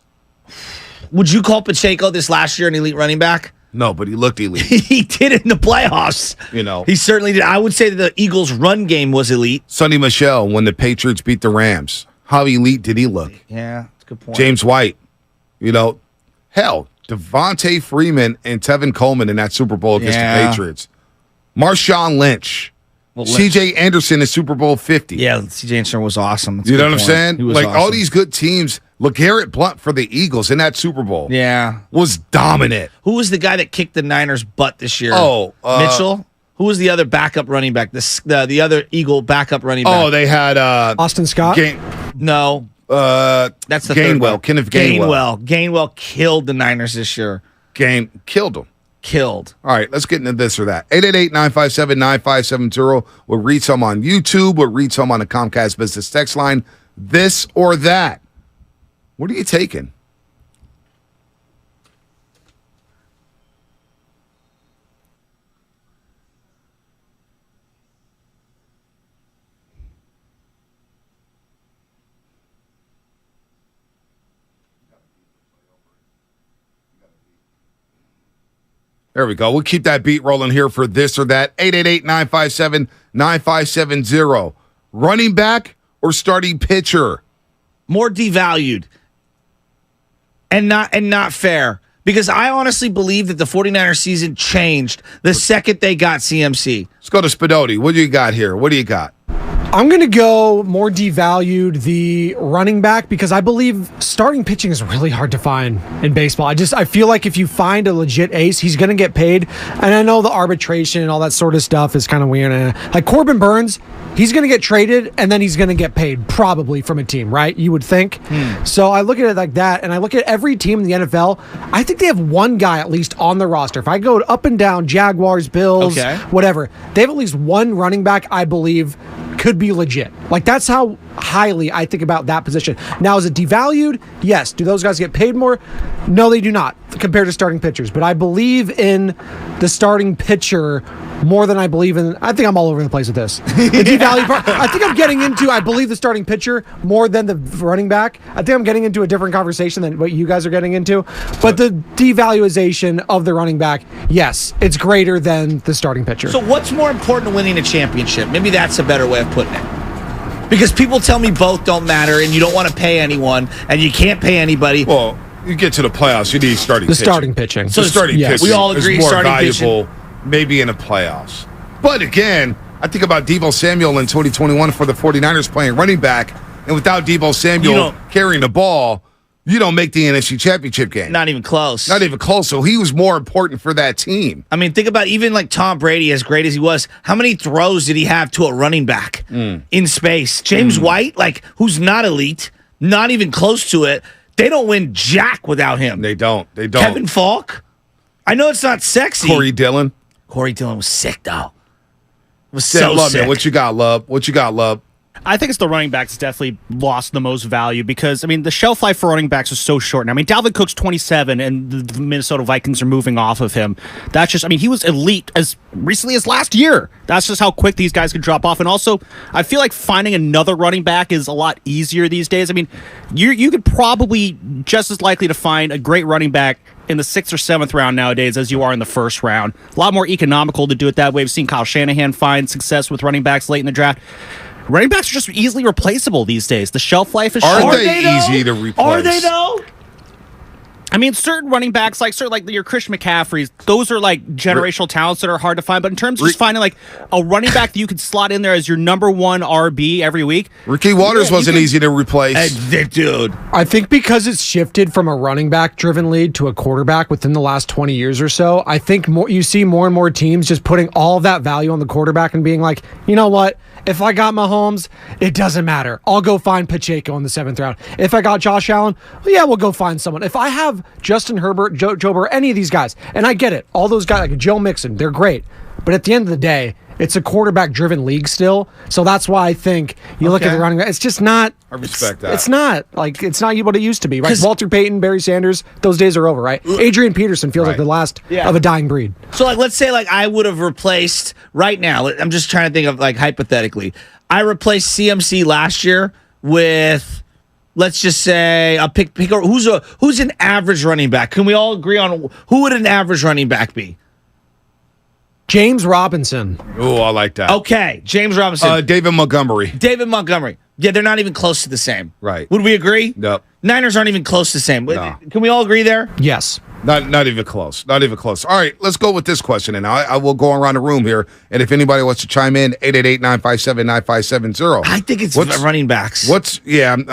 Would you call Pacheco this last year an elite running back? No, but he looked elite. He did it in the playoffs. You know. He certainly did. I would say that the Eagles' run game was elite. Sonny Michel, when the Patriots beat the Rams, how elite did he look? Yeah, that's a good point. James White, you know, hell, Devontae Freeman and Tevin Coleman in that Super Bowl against the Patriots. Marshawn Lynch. C.J. Anderson in Super Bowl 50. Yeah, C.J. Anderson was awesome. That's you know a what good I'm point. saying? He was Like, awesome. all these good teams. LeGarrette Blount for the Eagles in that Super Bowl. Yeah. Was dominant. Who was the guy that kicked the Niners' butt this year? Oh. Mitchell? Who was the other backup running back? The other Eagle backup running back? Oh, they had Austin Scott? No. That's the Gainwell. third one. Kenneth Gainwell. Gainwell killed the Niners this year. Killed them. Killed. All right, let's get into this or that. 888-957-9570. We'll read some on YouTube. We'll read some on the Comcast Business text line. This or that. What are you taking? There we go. We'll keep that beat rolling here for this or that. 888-957-9570. Running back or starting pitcher? More devalued. And not fair. Because I honestly believe that the 49ers season changed the second they got CMC. Let's go to Spadotti. What do you got here? What do you got? I'm going to go more devalued the running back because I believe starting pitching is really hard to find in baseball. I feel like if you find a legit ace, he's going to get paid. And I know the arbitration and all that sort of stuff is kind of weird. Like Corbin Burns, he's going to get traded and then he's going to get paid probably from a team, right? You would think. So I look at it like that, and I look at every team in the NFL. I think they have one guy at least on the roster. If I go up and down, Jaguars, Bills, whatever, they have at least one running back I believe could be legit. Like, that's how highly I think about that position. Now, is it devalued? Yes. Do those guys get paid more? No, they do not compared to starting pitchers. But I believe in the starting pitcher more than I believe in. I think I'm all over the place with this. The devalued part. I think I'm getting into, I believe the starting pitcher more than the running back. I think I'm getting into a different conversation than what you guys are getting into. But the devaluation of the running back, yes, it's greater than the starting pitcher. So what's more important to winning a championship? Maybe that's a better way of putting it. Because people tell me both don't matter, and you don't want to pay anyone, and you can't pay anybody. Well, you get to the playoffs, you need starting pitching. Starting pitching. So starting pitching we all agree is more starting valuable pitching. maybe in the playoffs. But again, I think about Deebo Samuel in 2021 for the 49ers playing running back, and without Deebo Samuel carrying the ball, you don't make the NFC Championship game. Not even close. Not even close. So he was more important for that team. I mean, think about even like Tom Brady, as great as he was, how many throws did he have to a running back in space? James White, like, who's not elite, not even close to it. They don't win jack without him. They don't. Kevin Falk. I know it's not sexy. Corey Dillon. Corey Dillon was sick, though. Was Yeah, so Love, sick. man. What you got, Love? What you got, Love? I think it's the running backs definitely lost the most value because, I mean, the shelf life for running backs is so short now. I mean, Dalvin Cook's 27 and the Minnesota Vikings are moving off of him. That's just, I mean, he was elite as recently as last year. That's just how quick these guys could drop off. And also, I feel like finding another running back is a lot easier these days. I mean, you could probably just as likely to find a great running back in the 6th or 7th round nowadays as you are in the 1st round. A lot more economical to do it that way. We've seen Kyle Shanahan find success with running backs late in the draft. Running backs are just easily replaceable these days. The shelf life is short. Are they easy to replace? Are they, though? I mean, certain running backs, like your Christian McCaffreys, those are like generational talents that are hard to find. But in terms of just finding like a running back that you could slot in there as your number 1 RB every week, Ricky Waters wasn't easy to replace. Dude. I think because it's shifted from a running back driven league to a quarterback within the last 20 years or so, I think you see more and more teams just putting all of that value on the quarterback and being like, you know what? If I got Mahomes, it doesn't matter. I'll go find Pacheco in the 7th round. If I got Josh Allen, well, yeah, we'll go find someone. If I have Justin Herbert, Joe Burrow, any of these guys, and I get it, all those guys like Joe Mixon, they're great. But at the end of the day, it's a quarterback-driven league still. So that's why I think you look at the running back. It's just not. I respect that. It's not what it used to be, right? Walter Payton, Barry Sanders, those days are over, right? Adrian Peterson feels like the last of a dying breed. So, like, let's say, like, I would have replaced right now. I'm just trying to think of, like, hypothetically. I replaced CMC last year with, let's just say, a pick who's an average running back. Can we all agree on who would an average running back be? James Robinson. Oh, I like that. Okay, James Robinson. David Montgomery. Yeah, they're not even close to the same. Right. Would we agree? No. Niners aren't even close to the same. No. Can we all agree there? Yes. Not even close. Not even close. All right, let's go with this question, and I will go around the room here. And if anybody wants to chime in, 888-957-9570. I think it's running backs. And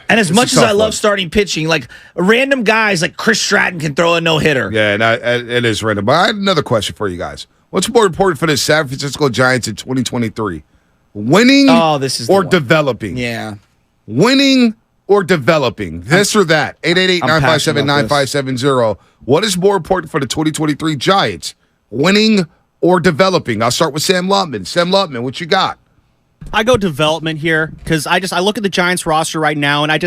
as much as I love starting pitching, like random guys like Chris Stratton can throw a no-hitter. Yeah, and it is random. But I had another question for you guys. What's more important for the San Francisco Giants in 2023? Winning or developing? Yeah. Winning or developing? This or that? 888-957-9570. What is more important for the 2023 Giants? Winning or developing? I'll start with Sam Lutman. Sam Lutman, what you got? I go development here because I look at the Giants roster right now and I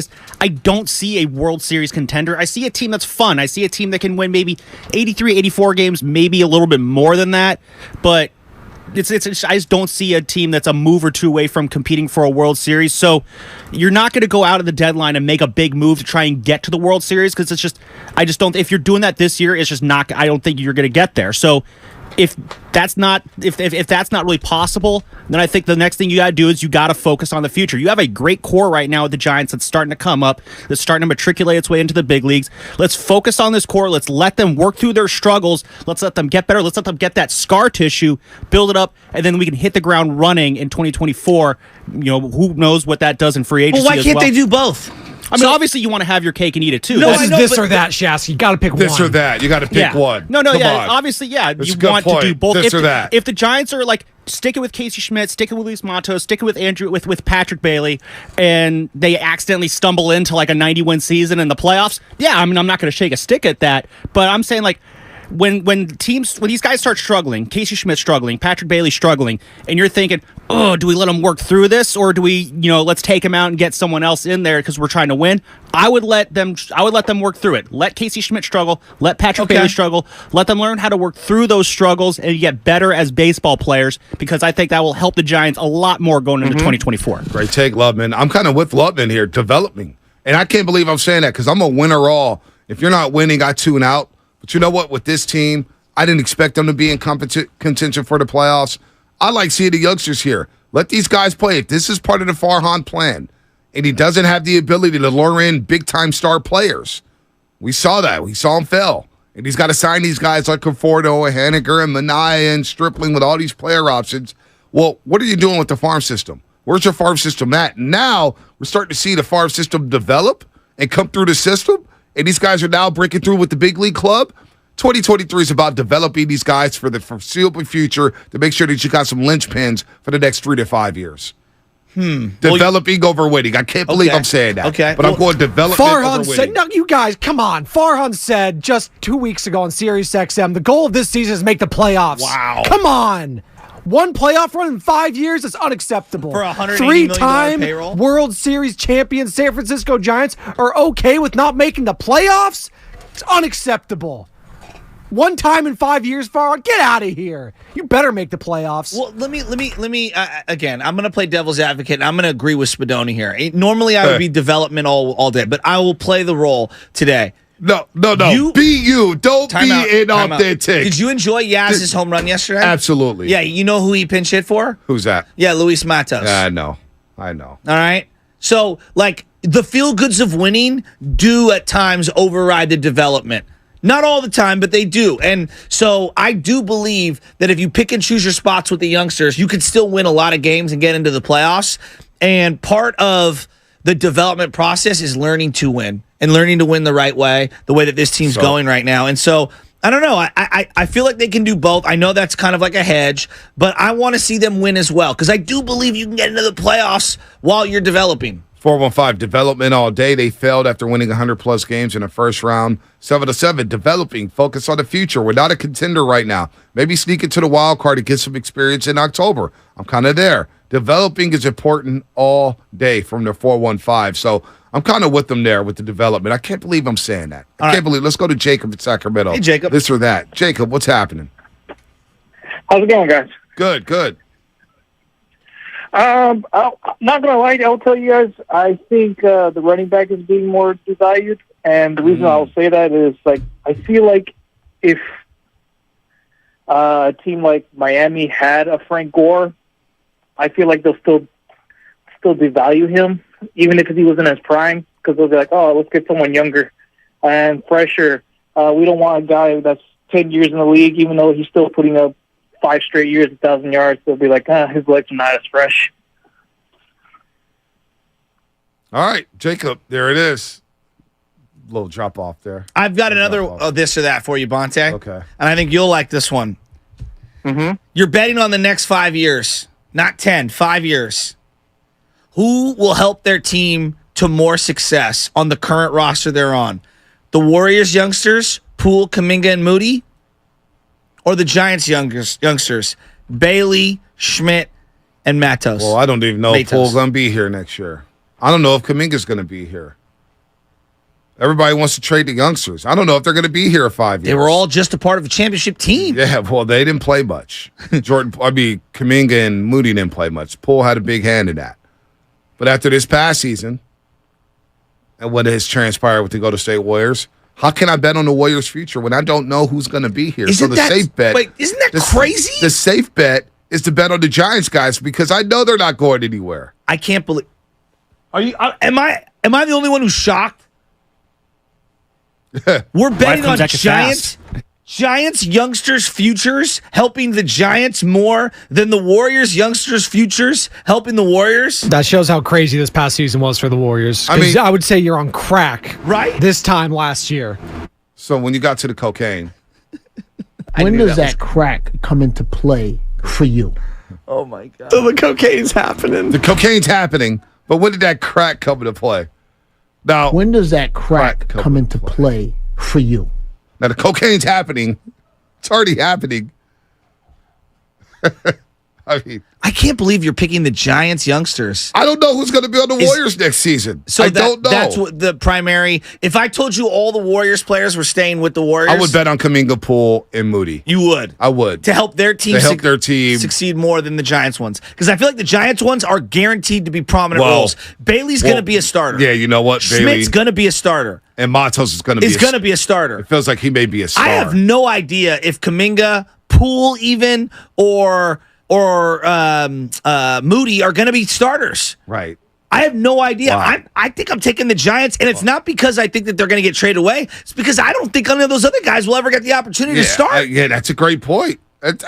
don't see a World Series contender. I see a team that's fun. I see a team that can win maybe 83, 84 games, maybe a little bit more than that. But I just don't see a team that's a move or two away from competing for a World Series. So you're not going to go out at the deadline and make a big move to try and get to the World Series because I just don't. If you're doing that this year, it's just not. I don't think you're going to get there. So if that's not really possible, then I think the next thing you got to do is you got to focus on the future. You have a great core right now with the Giants that's starting to come up, that's starting to matriculate its way into the big leagues. Let's focus on this core. Let's let them work through their struggles. Let's let them get better. Let's let them get that scar tissue, build it up, and then we can hit the ground running in 2024. Who knows what that does in free agency? Well, why can't they do both? I mean, obviously, you want to have your cake and eat it too. No, this or that, Shasky. You got to pick this one. Or that. You got to pick one. No, Come on. obviously, yeah. That's you a good want point. to do both. This or that. If the Giants are like sticking with Casey Schmidt, sticking with Luis Matos, sticking with Andrew with Patrick Bailey, and they accidentally stumble into like a 90-win season in the playoffs, yeah, I mean, I'm not going to shake a stick at that. But I'm saying like when these guys start struggling, Casey Schmidt struggling, Patrick Bailey struggling, and you're thinking, oh, do we let them work through this, or do we, let's take them out and get someone else in there because we're trying to win? I would let them work through it. Let Casey Schmidt struggle. Let Patrick Bailey struggle. Let them learn how to work through those struggles and get better as baseball players, because I think that will help the Giants a lot more going into 2024. Great take, Lubman. I'm kind of with Lubman here, developing. And I can't believe I'm saying that because I'm a winner all. If you're not winning, I tune out. But you know what? With this team, I didn't expect them to be in contention for the playoffs. I like seeing the youngsters here. Let these guys play. If this is part of the Farhan plan, and he doesn't have the ability to lure in big-time star players, we saw that. We saw him fail. And he's got to sign these guys like Conforto and Henniger and Minaya and Stripling with all these player options. Well, what are you doing with the farm system? Where's your farm system at? Now we're starting to see the farm system develop and come through the system, and these guys are now breaking through with the big league club. 2023 is about developing these guys for the foreseeable future to make sure that you got some linchpins for the next 3 to 5 years. Developing over winning. I can't believe I'm saying that. Okay. But I'm going development Farhan over said, winning. no, you guys, come on. Farhan said just 2 weeks ago on Sirius XM, the goal of this season is make the playoffs. Wow. Come on. One playoff run in 5 years is unacceptable. For a $180 Three-time million payroll? World Series champion San Francisco Giants are okay with not making the playoffs? It's unacceptable. One time in 5 years, Farhan, get out of here. You better make the playoffs. Well, let me again, I'm going to play devil's advocate, and I'm going to agree with Spadoni here. Normally, I would be development all day, but I will play the role today. No. Be you. Don't be inauthentic. Did you enjoy Yaz's home run yesterday? Absolutely. Yeah, you know who he pinch hit for? Who's that? Yeah, Luis Matos. I know. All right. So, like, the feel-goods of winning do at times override the development. Not all the time, but they do. And so I do believe that if you pick and choose your spots with the youngsters, you could still win a lot of games and get into the playoffs. And part of the development process is learning to win and learning to win the right way, the way that this team's going right now. And so I don't know. I feel like they can do both. I know that's kind of like a hedge, but I want to see them win as well because I do believe you can get into the playoffs while you're developing. 415 development all day. They failed after winning 100-plus games in the first round. 7-7 developing. Focus on the future. We're not a contender right now. Maybe sneak into the wild card to get some experience in October. I'm kind of there. Developing is important all day from the 415. So I'm kind of with them there with the development. I can't believe I'm saying that. I can't believe. Let's go to Jacob in Sacramento. Hey, Jacob. This or that. Jacob, what's happening? How's it going, guys? Good. I'm not gonna lie, I'll tell you guys. I think the running back is being more devalued, and the reason I'll say that is like I feel like if a team like Miami had a Frank Gore, I feel like they'll still devalue him, even if he was in his prime, because they'll be like, oh, let's get someone younger and fresher. We don't want a guy that's 10 years in the league, even though he's still putting up 5 straight years, 1,000 yards. They'll be like, his legs are not as fresh. All right, Jacob, there it is. Little drop off there. I've got another this or that for you, Bonte. Okay. And I think you'll like this one. Mm-hmm. You're betting on the next 5 years, not 10, 5 years. Who will help their team to more success on the current roster they're on? The Warriors youngsters, Poole, Kuminga, and Moody? Or the Giants youngsters, Bailey, Schmidt, and Matos? Well, I don't even know if Poole's going to be here next year. I don't know if Kuminga's going to be here. Everybody wants to trade the youngsters. I don't know if they're going to be here in 5 years. They were all just a part of a championship team. Yeah, well, they didn't play much. Kuminga and Moody didn't play much. Poole had a big hand in that. But after this past season, and what has transpired with the Golden State Warriors, how can I bet on the Warriors' future when I don't know who's going to be here? Safe bet. Wait, isn't that crazy? The safe bet is to bet on the Giants guys because I know they're not going anywhere. I can't believe. Are you? Am I the only one who's shocked? We're betting on Giants youngsters' futures helping the Giants more than the Warriors youngsters' futures helping the Warriors. That shows how crazy this past season was for the Warriors. I would say you're on crack right this time last year. So when you got to the cocaine, when does that crack come into play for you? Oh my God! So the cocaine's happening. The cocaine's happening, but when did that crack come into play? Now, when does that crack come into play for you? Now, the cocaine's happening. It's already happening. I can't believe you're picking the Giants youngsters. I don't know who's going to be on the Warriors next season. So I don't know. That's what the primary. If I told you all the Warriors players were staying with the Warriors, I would bet on Kuminga, Poole, and Moody. You would? I would. To help their team team succeed more than the Giants ones. Because I feel like the Giants ones are guaranteed to be prominent roles. Bailey's going to be a starter. Yeah, you know what? Schmidt's going to be a starter. And Matos is going to be a starter. It feels like he may be a star. I have no idea if Kuminga, Poole even, or or Moody are going to be starters. Right. I have no idea. Wow. I think I'm taking the Giants, and it's not because I think that they're going to get traded away. It's because I don't think any of those other guys will ever get the opportunity to start. Yeah, that's a great point.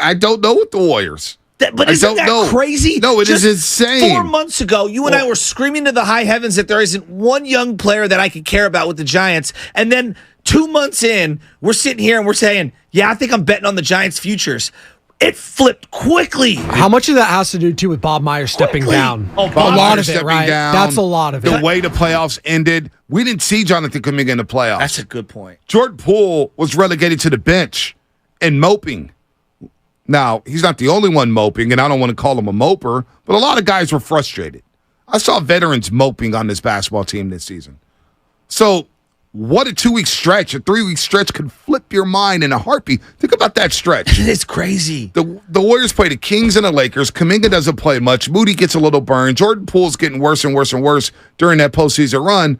I don't know with the Warriors. But isn't that crazy? No, it is insane. 4 months ago, you and I were screaming to the high heavens that there isn't one young player that I could care about with the Giants. And then 2 months in, we're sitting here and we're saying, yeah, I think I'm betting on the Giants' futures. It flipped quickly. How much of that has to do, too, with Bob Myers stepping down? Oh, a lot of it, right? Down, That's a lot of it. The way the playoffs ended, we didn't see Jonathan Kuminga in the playoffs. That's a good point. Jordan Poole was relegated to the bench and moping. Now, he's not the only one moping, and I don't want to call him a moper, but a lot of guys were frustrated. I saw veterans moping on this basketball team this season. So, what a 2-week stretch, a 3-week stretch could flip your mind in a heartbeat. Think about that stretch. It's crazy. The Warriors play the Kings and the Lakers. Kuminga doesn't play much. Moody gets a little burned. Jordan Poole's getting worse and worse and worse during that postseason run.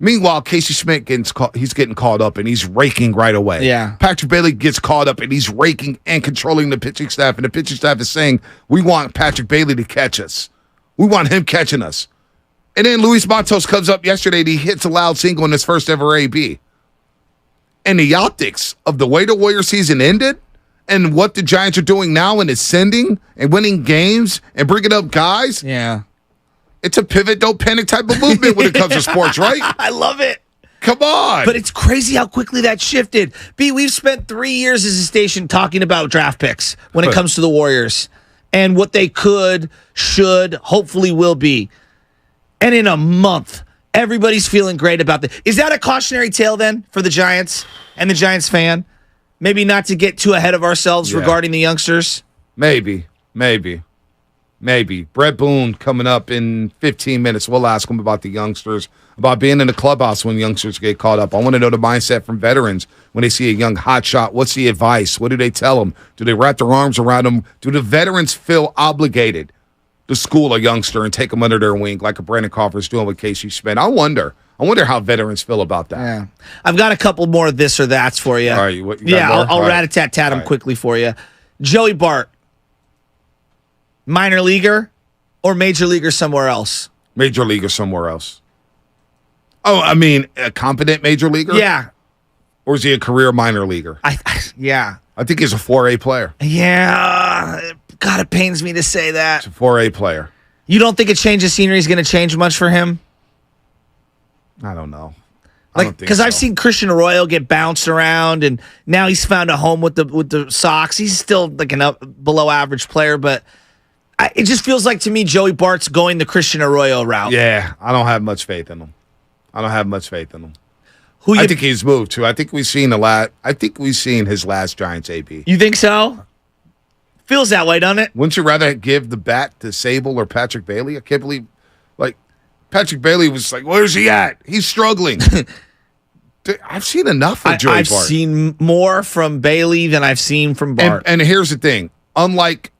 Meanwhile, Casey Smith he's getting called up and he's raking right away. Yeah. Patrick Bailey gets called up and he's raking and controlling the pitching staff. And the pitching staff is saying, we want Patrick Bailey to catch us. We want him catching us. And then Luis Matos comes up yesterday and he hits a loud single in his first ever AB. And the optics of the way the Warrior season ended and what the Giants are doing now and ascending and winning games and bringing up guys. Yeah. It's a pivot, don't panic type of movement when it comes to sports, right? I love it. Come on. But it's crazy how quickly that shifted. B, we've spent 3 years as a station talking about draft picks when it comes to the Warriors and what they could, should, hopefully will be. And in a month, everybody's feeling great about that. Is that a cautionary tale then for the Giants and the Giants fan? Maybe not to get too ahead of ourselves regarding the youngsters? Maybe. Brett Boone coming up in 15 minutes. We'll ask him about the youngsters, about being in the clubhouse when youngsters get caught up. I want to know the mindset from veterans when they see a young hotshot. What's the advice? What do they tell them? Do they wrap their arms around them? Do the veterans feel obligated to school a youngster and take them under their wing like a Brandon Crawford's doing with Casey Smith? I wonder how veterans feel about that. Yeah. I've got a couple more of this or that's for you. All right, you got more? I'll rat-a-tat-tat them quickly for you. Joey Bart. Minor leaguer or major leaguer somewhere else? Major leaguer somewhere else. Oh, I mean, a competent major leaguer? Yeah. Or is he a career minor leaguer? Yeah. I think he's a 4A player. Yeah. God, it pains me to say that. He's a 4A player. You don't think a change of scenery is going to change much for him? I don't know. Because I've seen Christian Arroyo get bounced around, and now he's found a home with the Sox. He's still like an below average player, but it just feels like to me Joey Bart's going the Christian Arroyo route. Yeah, I don't have much faith in him. I think he's moved to. I think we've seen his last Giants AB. You think so? Feels that way, doesn't it? Wouldn't you rather give the bat to Sable or Patrick Bailey? I can't believe, Patrick Bailey was like, where's he at? He's struggling. I've seen enough of Joey Bart. I've seen more from Bailey than I've seen from Bart. And here's the thing. Unlike,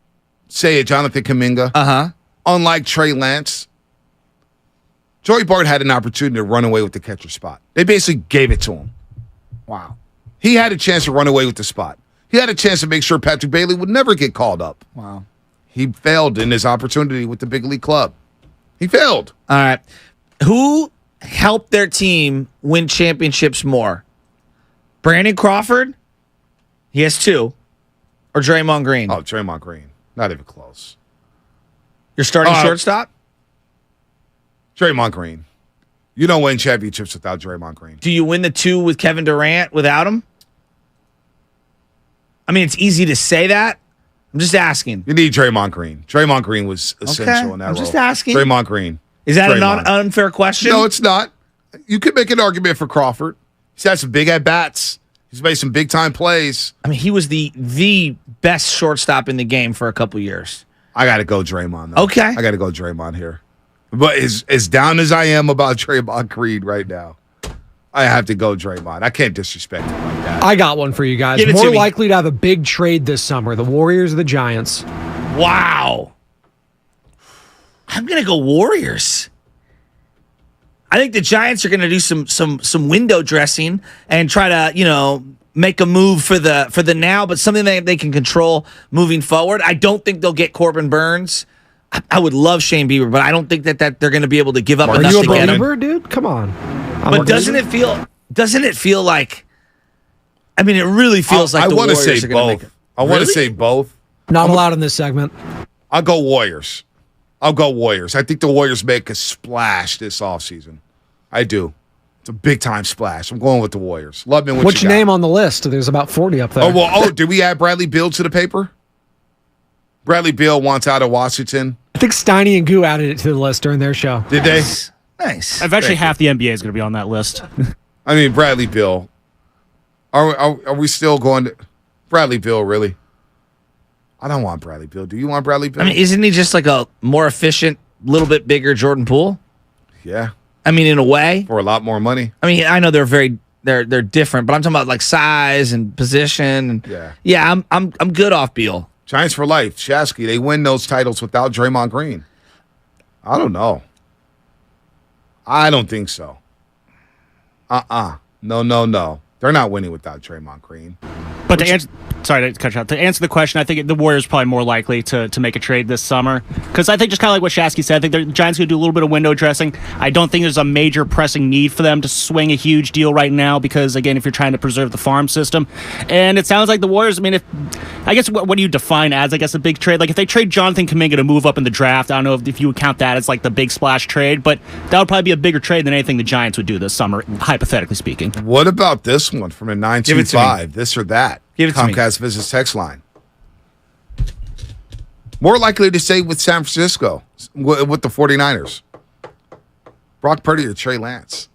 say, a Jonathan Kuminga, unlike Trey Lance, Joey Bart had an opportunity to run away with the catcher spot. They basically gave it to him. Wow. He had a chance to run away with the spot. He had a chance to make sure Patrick Bailey would never get called up. Wow. He failed in his opportunity with the big league club. He failed. All right. Who helped their team win championships more? Brandon Crawford? He has 2. Or Draymond Green? Oh, Draymond Green. Not even close. Your starting shortstop? Draymond Green. You don't win championships without Draymond Green. Do you win the 2 with Kevin Durant without him? I mean, it's easy to say that. I'm just asking. You need Draymond Green. Draymond Green was essential in that role. I'm just asking. Draymond Green. Is that an unfair question? No, it's not. You could make an argument for Crawford. He's had some big at-bats. He's made some big-time plays. I mean, he was the best shortstop in the game for a couple years. I got to go Draymond, though. Okay. I got to go Draymond here. But as down as I am about Draymond Green right now, I have to go Draymond. I can't disrespect him like that. I got one for you guys. More likely to have a big trade this summer, the Warriors or the Giants? Wow. I'm going to go Warriors. I think the Giants are going to do some window dressing and try to, make a move for the now, but something that they can control moving forward. I don't think they'll get Corbin Burns. I would love Shane Bieber, but I don't think that they're going to be able to give up enough to get him. Are you a believer, dude? Come on. But doesn't it feel like? I mean, it really feels like the Warriors are going to make it. I want to say both. Not allowed in this segment. I'll go Warriors. I think the Warriors make a splash this offseason. I do. It's a big-time splash. I'm going with the Warriors. Love me. What's your name on the list? There's about 40 up there. Did we add Bradley Beal to the paper? Bradley Beal wants out of Washington. I think Steiny and Goo added it to the list during their show. Did they? Nice. Eventually, half the NBA is going to be on that list. I mean, Bradley Beal. Are we still going to Bradley Beal? Really? I don't want Bradley Beal. Do you want Bradley Beal? I mean, isn't he just like a more efficient, little bit bigger Jordan Poole? Yeah. I mean, in a way, for a lot more money. I mean, I know they're different, but I'm talking about like size and position. And yeah, I'm good off Beal. Giants for life. Shasky, they win those titles without Draymond Green. I don't know. I don't think so. No. They're not winning without Draymond Green. But sorry to cut you out. To answer the question, I think the Warriors are probably more likely to make a trade this summer. Because I think just kind of like what Shasky said, I think the Giants going to do a little bit of window dressing. I don't think there's a major pressing need for them to swing a huge deal right now because, again, if you're trying to preserve the farm system. And it sounds like the Warriors, I mean, what do you define as, a big trade? Like, if they trade Jonathan Kuminga to move up in the draft, I don't know if you would count that as, like, the big splash trade, but that would probably be a bigger trade than anything the Giants would do this summer, hypothetically speaking. What about this one from a 925? This or that? Give it to me. Comcast Business Text Line. More likely to stay with San Francisco, with the 49ers. Brock Purdy or Trey Lance?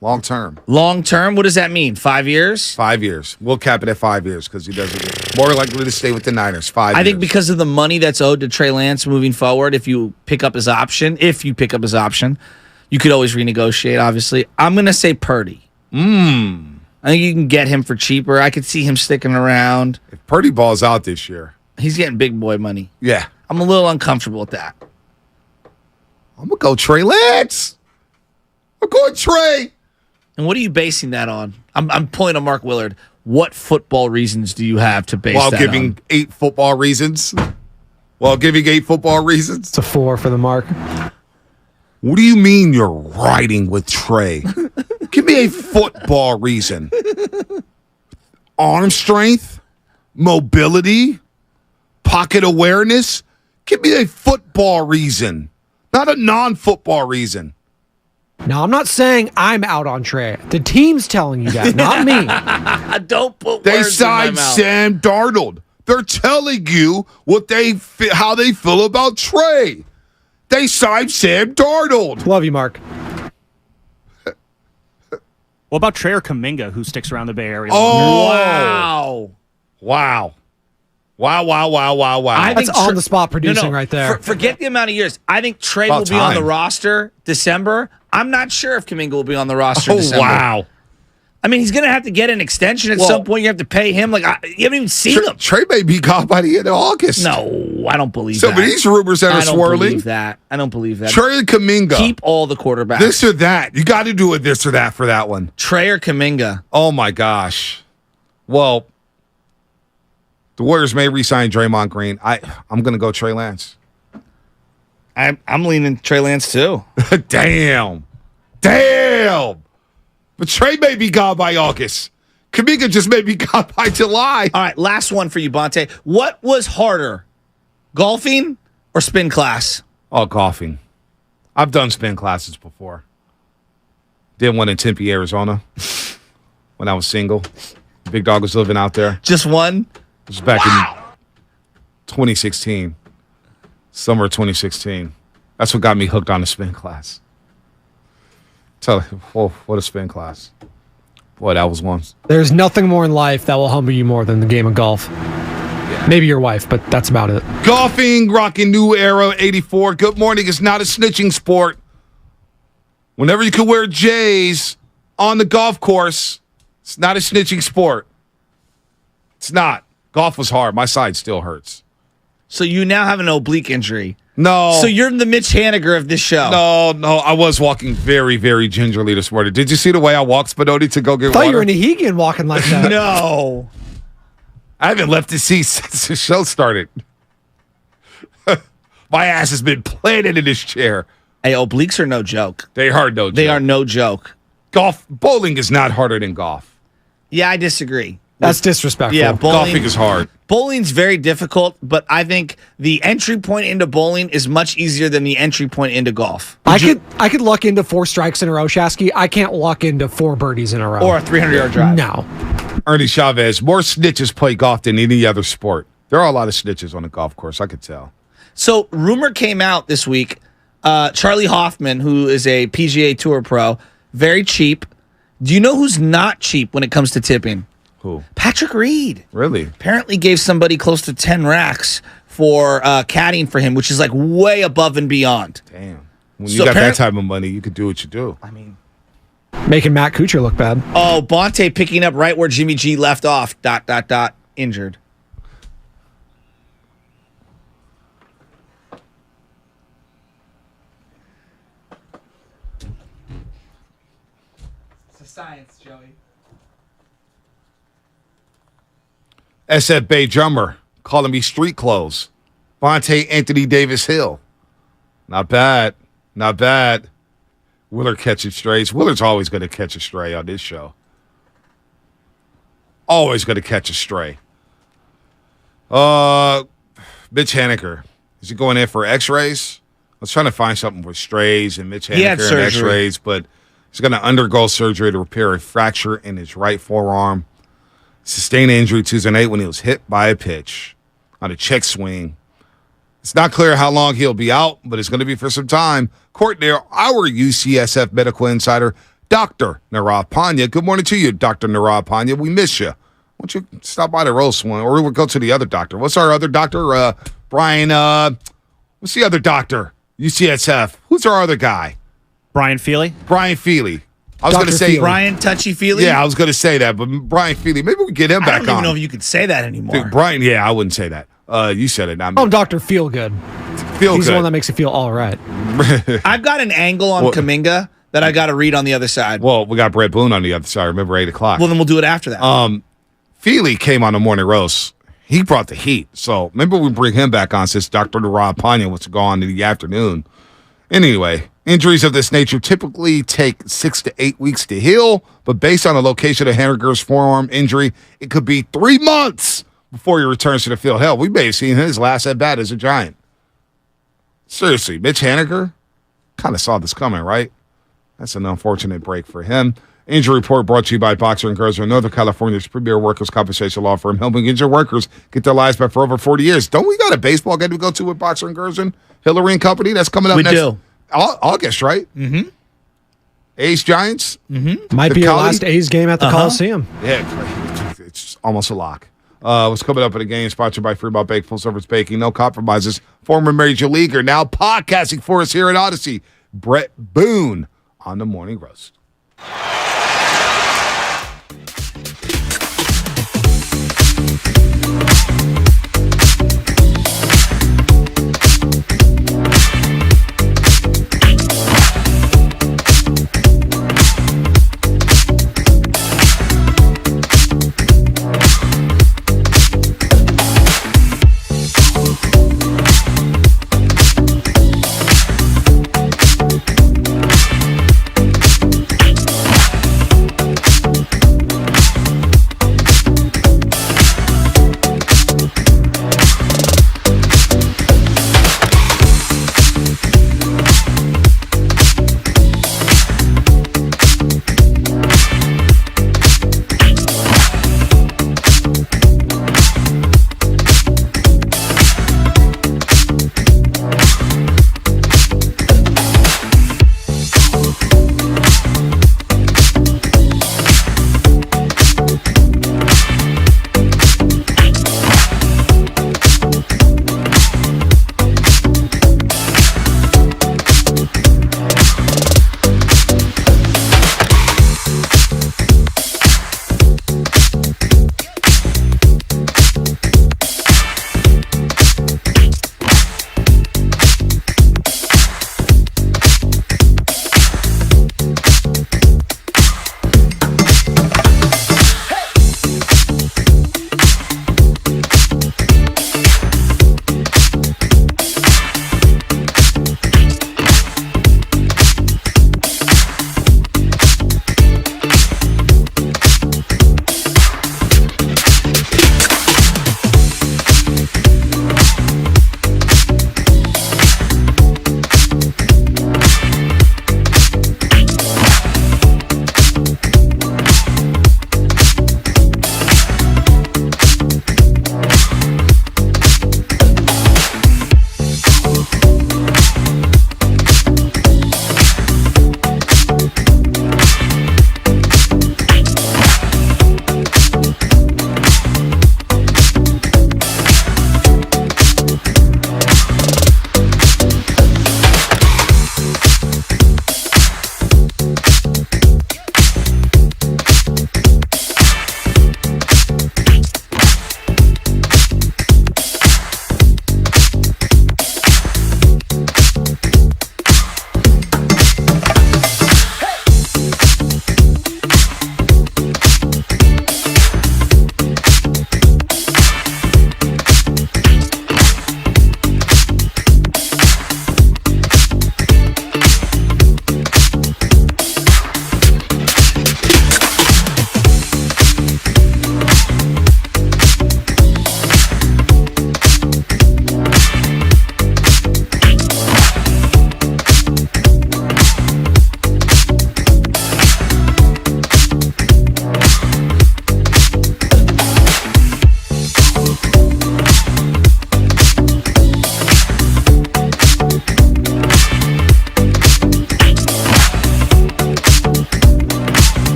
Long term. Long term? What does that mean? 5 years? 5 years. We'll cap it at 5 years because he doesn't. More likely to stay with the Niners. 5 years. I think because of the money that's owed to Trey Lance moving forward, if you pick up his option, you could always renegotiate, obviously. I'm going to say Purdy. I think you can get him for cheaper. I could see him sticking around. If Purdy balls out this year. He's getting big boy money. Yeah. I'm a little uncomfortable with that. I'm going to go Trey Lance. I'm going Trey. And what are you basing that on? I'm pulling a Mark Willard. What football reasons do you have to base that on? While giving 8 football reasons? It's a 4 for the Mark. What do you mean you're riding with Trey? Give me a football reason. Arm strength, mobility, pocket awareness. Give me a football reason, not a non-football reason. Now, I'm not saying I'm out on Trey. The team's telling you that, not me. Don't put They words in my signed mouth. Sam Darnold. They're telling you how they feel about Trey. They signed Sam Darnold. Love you, Mark. What about Trey or Kuminga, who sticks around the Bay Area? Oh, wow. That's on-the-spot producing right there. Forget the amount of years. I think Trey About will be on the time. roster December. I'm not sure if Kuminga will be on the roster December. Wow. I mean, he's going to have to get an extension at some point. You have to pay him. You haven't even seen him. Trey may be gone by the end of August. No, I don't believe Some that. of these rumors that are swirling. I don't believe that. Trey and Kuminga. Keep all the quarterbacks. This or that. You got to do a this or that for that one. Trey or Kuminga. Oh, my gosh. Well, the Warriors may re-sign Draymond Green. I'm going to go Trey Lance. I'm leaning Trey Lance, too. Damn. But Trey may be gone by August. Kuminga just may be gone by July. All right, last one for you, Bonte. What was harder, golfing or spin class? Oh, golfing. I've done spin classes before. Did one in Tempe, Arizona when I was single. Big Dog was living out there. Just one? It was back in 2016. Summer of 2016. That's what got me hooked on the spin class. What a spin class. Boy, that was one. There's nothing more in life that will humble you more than the game of golf. Maybe your wife, but that's about it. Golfing, rocking new era, 84. Good morning. It's not a snitching sport. Whenever you can wear J's on the golf course, it's not a snitching sport. It's not. Golf was hard. My side still hurts. So you now have an oblique injury. No. So you're the Mitch Haniger of this show. No. I was walking very, very gingerly this morning. Did you see the way I walked, Spinoni, to go get water? I thought you were in a Hegan walking like that. No. I haven't left the seat since the show started. My ass has been planted in this chair. Hey, obliques are no joke. They are no joke. They are no joke. Bowling is not harder than golf. Yeah, I disagree. That's disrespectful. Yeah, golfing is hard. Bowling's very difficult, but I think the entry point into bowling is much easier than the entry point into golf. I could luck into 4 strikes in a row, Shasky. I can't luck into 4 birdies in a row. Or a 300-yard drive. No. Ernie Chavez, more snitches play golf than any other sport. There are a lot of snitches on the golf course, I could tell. So, rumor came out this week. Charlie Hoffman, who is a PGA Tour pro, very cheap. Do you know who's not cheap when it comes to tipping? Who? Patrick Reed. Really? Apparently gave somebody close to 10 racks for caddying for him, which is like way above and beyond. Damn. When you got that type of money, you could do what you do. I mean, making Matt Kuchar look bad. Oh, Bonte picking up right where Jimmy G left off. ... Injured. It's a science, Joey. SF Bay drummer calling me street clothes. Vontae Anthony Davis Hill. Not bad. Not bad. Willard catching strays. Willard's always going to catch a stray on this show. Always going to catch a stray. Mitch Haniger. Is he going in for x-rays? I was trying to find something with strays and Mitch Haniger and x-rays, but he's going to undergo surgery to repair a fracture in his right forearm. Sustained injury Tuesday night when he was hit by a pitch on a check swing. It's not clear how long he'll be out, but it's going to be for some time. Courtney, our UCSF medical insider, Dr. Nirav Panya. Good morning to you, Dr. Nirav Panya. We miss you. Why don't you stop by the roast one, or we'll go to the other doctor. What's our other doctor? Brian, what's the other doctor? UCSF. Who's our other guy? Brian Feely. Brian Feely. I was going to say Brian Touchy Feely. Yeah, I was going to say that, but Brian Feely. Maybe we get him back on. I don't even know if you could say that anymore. Dude, Brian, yeah, I wouldn't say that. You said it, not me. Oh, Dr. Feelgood. He's the one that makes you feel all right. I've got an angle on Kuminga that I got to read on the other side. Well, we got Brett Boone on the other side. Remember, 8 o'clock. Well, then we'll do it after that. Feely came on the morning roast. He brought the heat. So remember we bring him back on since Dr. Nirav Panya was gone in the afternoon. Anyway, injuries of this nature typically take 6 to 8 weeks to heal, but based on the location of Haniger's forearm injury, it could be 3 months before he returns to the field. Hell, we may have seen his last at-bat as a Giant. Seriously, Mitch Haniger kind of saw this coming, right? That's an unfortunate break for him. Injury report brought to you by Boxer & Gerson, Northern California's premier workers' compensation law firm, helping injured workers get their lives back for over 40 years. Don't we got a baseball game to go to with Boxer & Gerson? Hillary and Company? That's coming up next. We do. August, right? Mm-hmm. A's Giants? Mm-hmm. Might be your last A's game at the Coliseum. Yeah, it's almost a lock. What's coming up in the game, sponsored by Fremont Bake, full service baking, no compromises. Former Major Leaguer, now podcasting for us here at Odyssey, Brett Boone on the Morning Roast.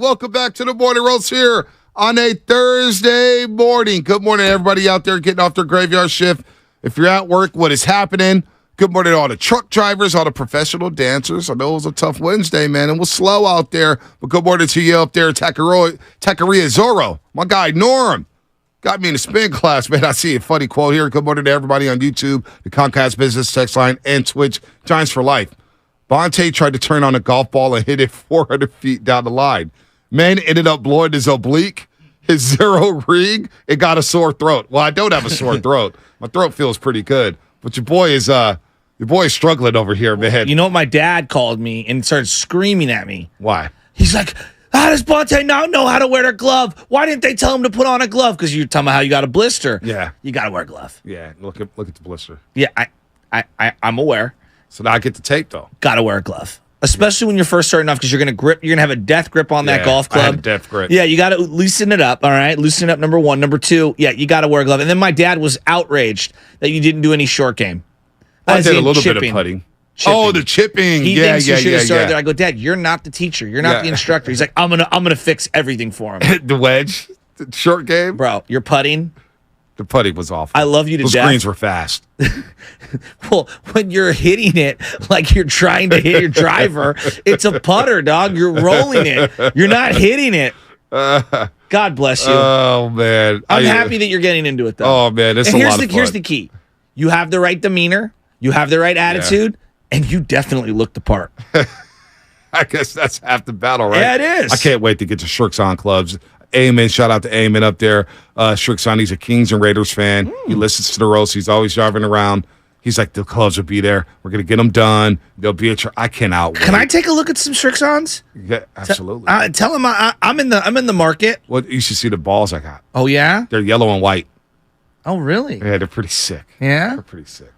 Welcome back to the Morning Roast here on a Thursday morning. Good morning, everybody out there getting off their graveyard shift. If you're at work, what is happening? Good morning to all the truck drivers, all the professional dancers. I know it was a tough Wednesday, man. It was slow out there, but good morning to you up there, Taqueria Zorro. My guy, Norm. Got me in a spin class, man. I see a funny quote here. Good morning to everybody on YouTube, the Comcast Business Text Line, and Twitch. Giants for life. Bonte tried to turn on a golf ball and hit it 400 feet down the line. Man ended up blowing his oblique, his zero ring, and got a sore throat. Well, I don't have a sore throat. My throat feels pretty good. But your boy is struggling over here, man. You know what? My dad called me and started screaming at me. Why? He's like, how does Bonte not know how to wear a glove? Why didn't they tell him to put on a glove? Because you're talking about how you got a blister. Yeah. You got to wear a glove. Yeah, look at the blister. Yeah, I'm aware. So now I get the tape, though. Got to wear a glove. Especially when you're first starting off, because you're going to grip. You're going to have a death grip on that golf club. I had a death grip. Yeah, you got to loosen it up, all right? Loosen it up, number one. Number two, yeah, you got to wear a glove. And then my dad was outraged that you didn't do any short game. I did a little bit of putting. Chipping. Oh, the chipping. He thinks you should have started there. I go, Dad, you're not the teacher. You're not the instructor. He's like, I'm gonna fix everything for him. The wedge, the short game, bro. You're putting. The putting was awful. I love you to death. Those greens were fast. Well, when you're hitting it like you're trying to hit your driver, it's a putter, dog. You're rolling it. You're not hitting it. God bless you. Oh man, I'm happy that you're getting into it though. Oh man, that's a lot of fun. Here's the key: you have the right demeanor, you have the right attitude, and you definitely look the part. I guess that's half the battle, right? Yeah, it is. I can't wait to get to Shrix on clubs. Amen. Shout out to Amen up there. Shrix on, he's a Kings and Raiders fan. He listens to the roast. He's always driving around. He's like, the clubs will be there. We're going to get them done. They'll be at I cannot wait. Can I take a look at some Shrix-ons? Yeah, absolutely. Tell him I'm in the market. Well, you should see the balls I got. Oh, yeah? They're yellow and white. Oh, really? Yeah, they're pretty sick. Yeah? They're pretty sick.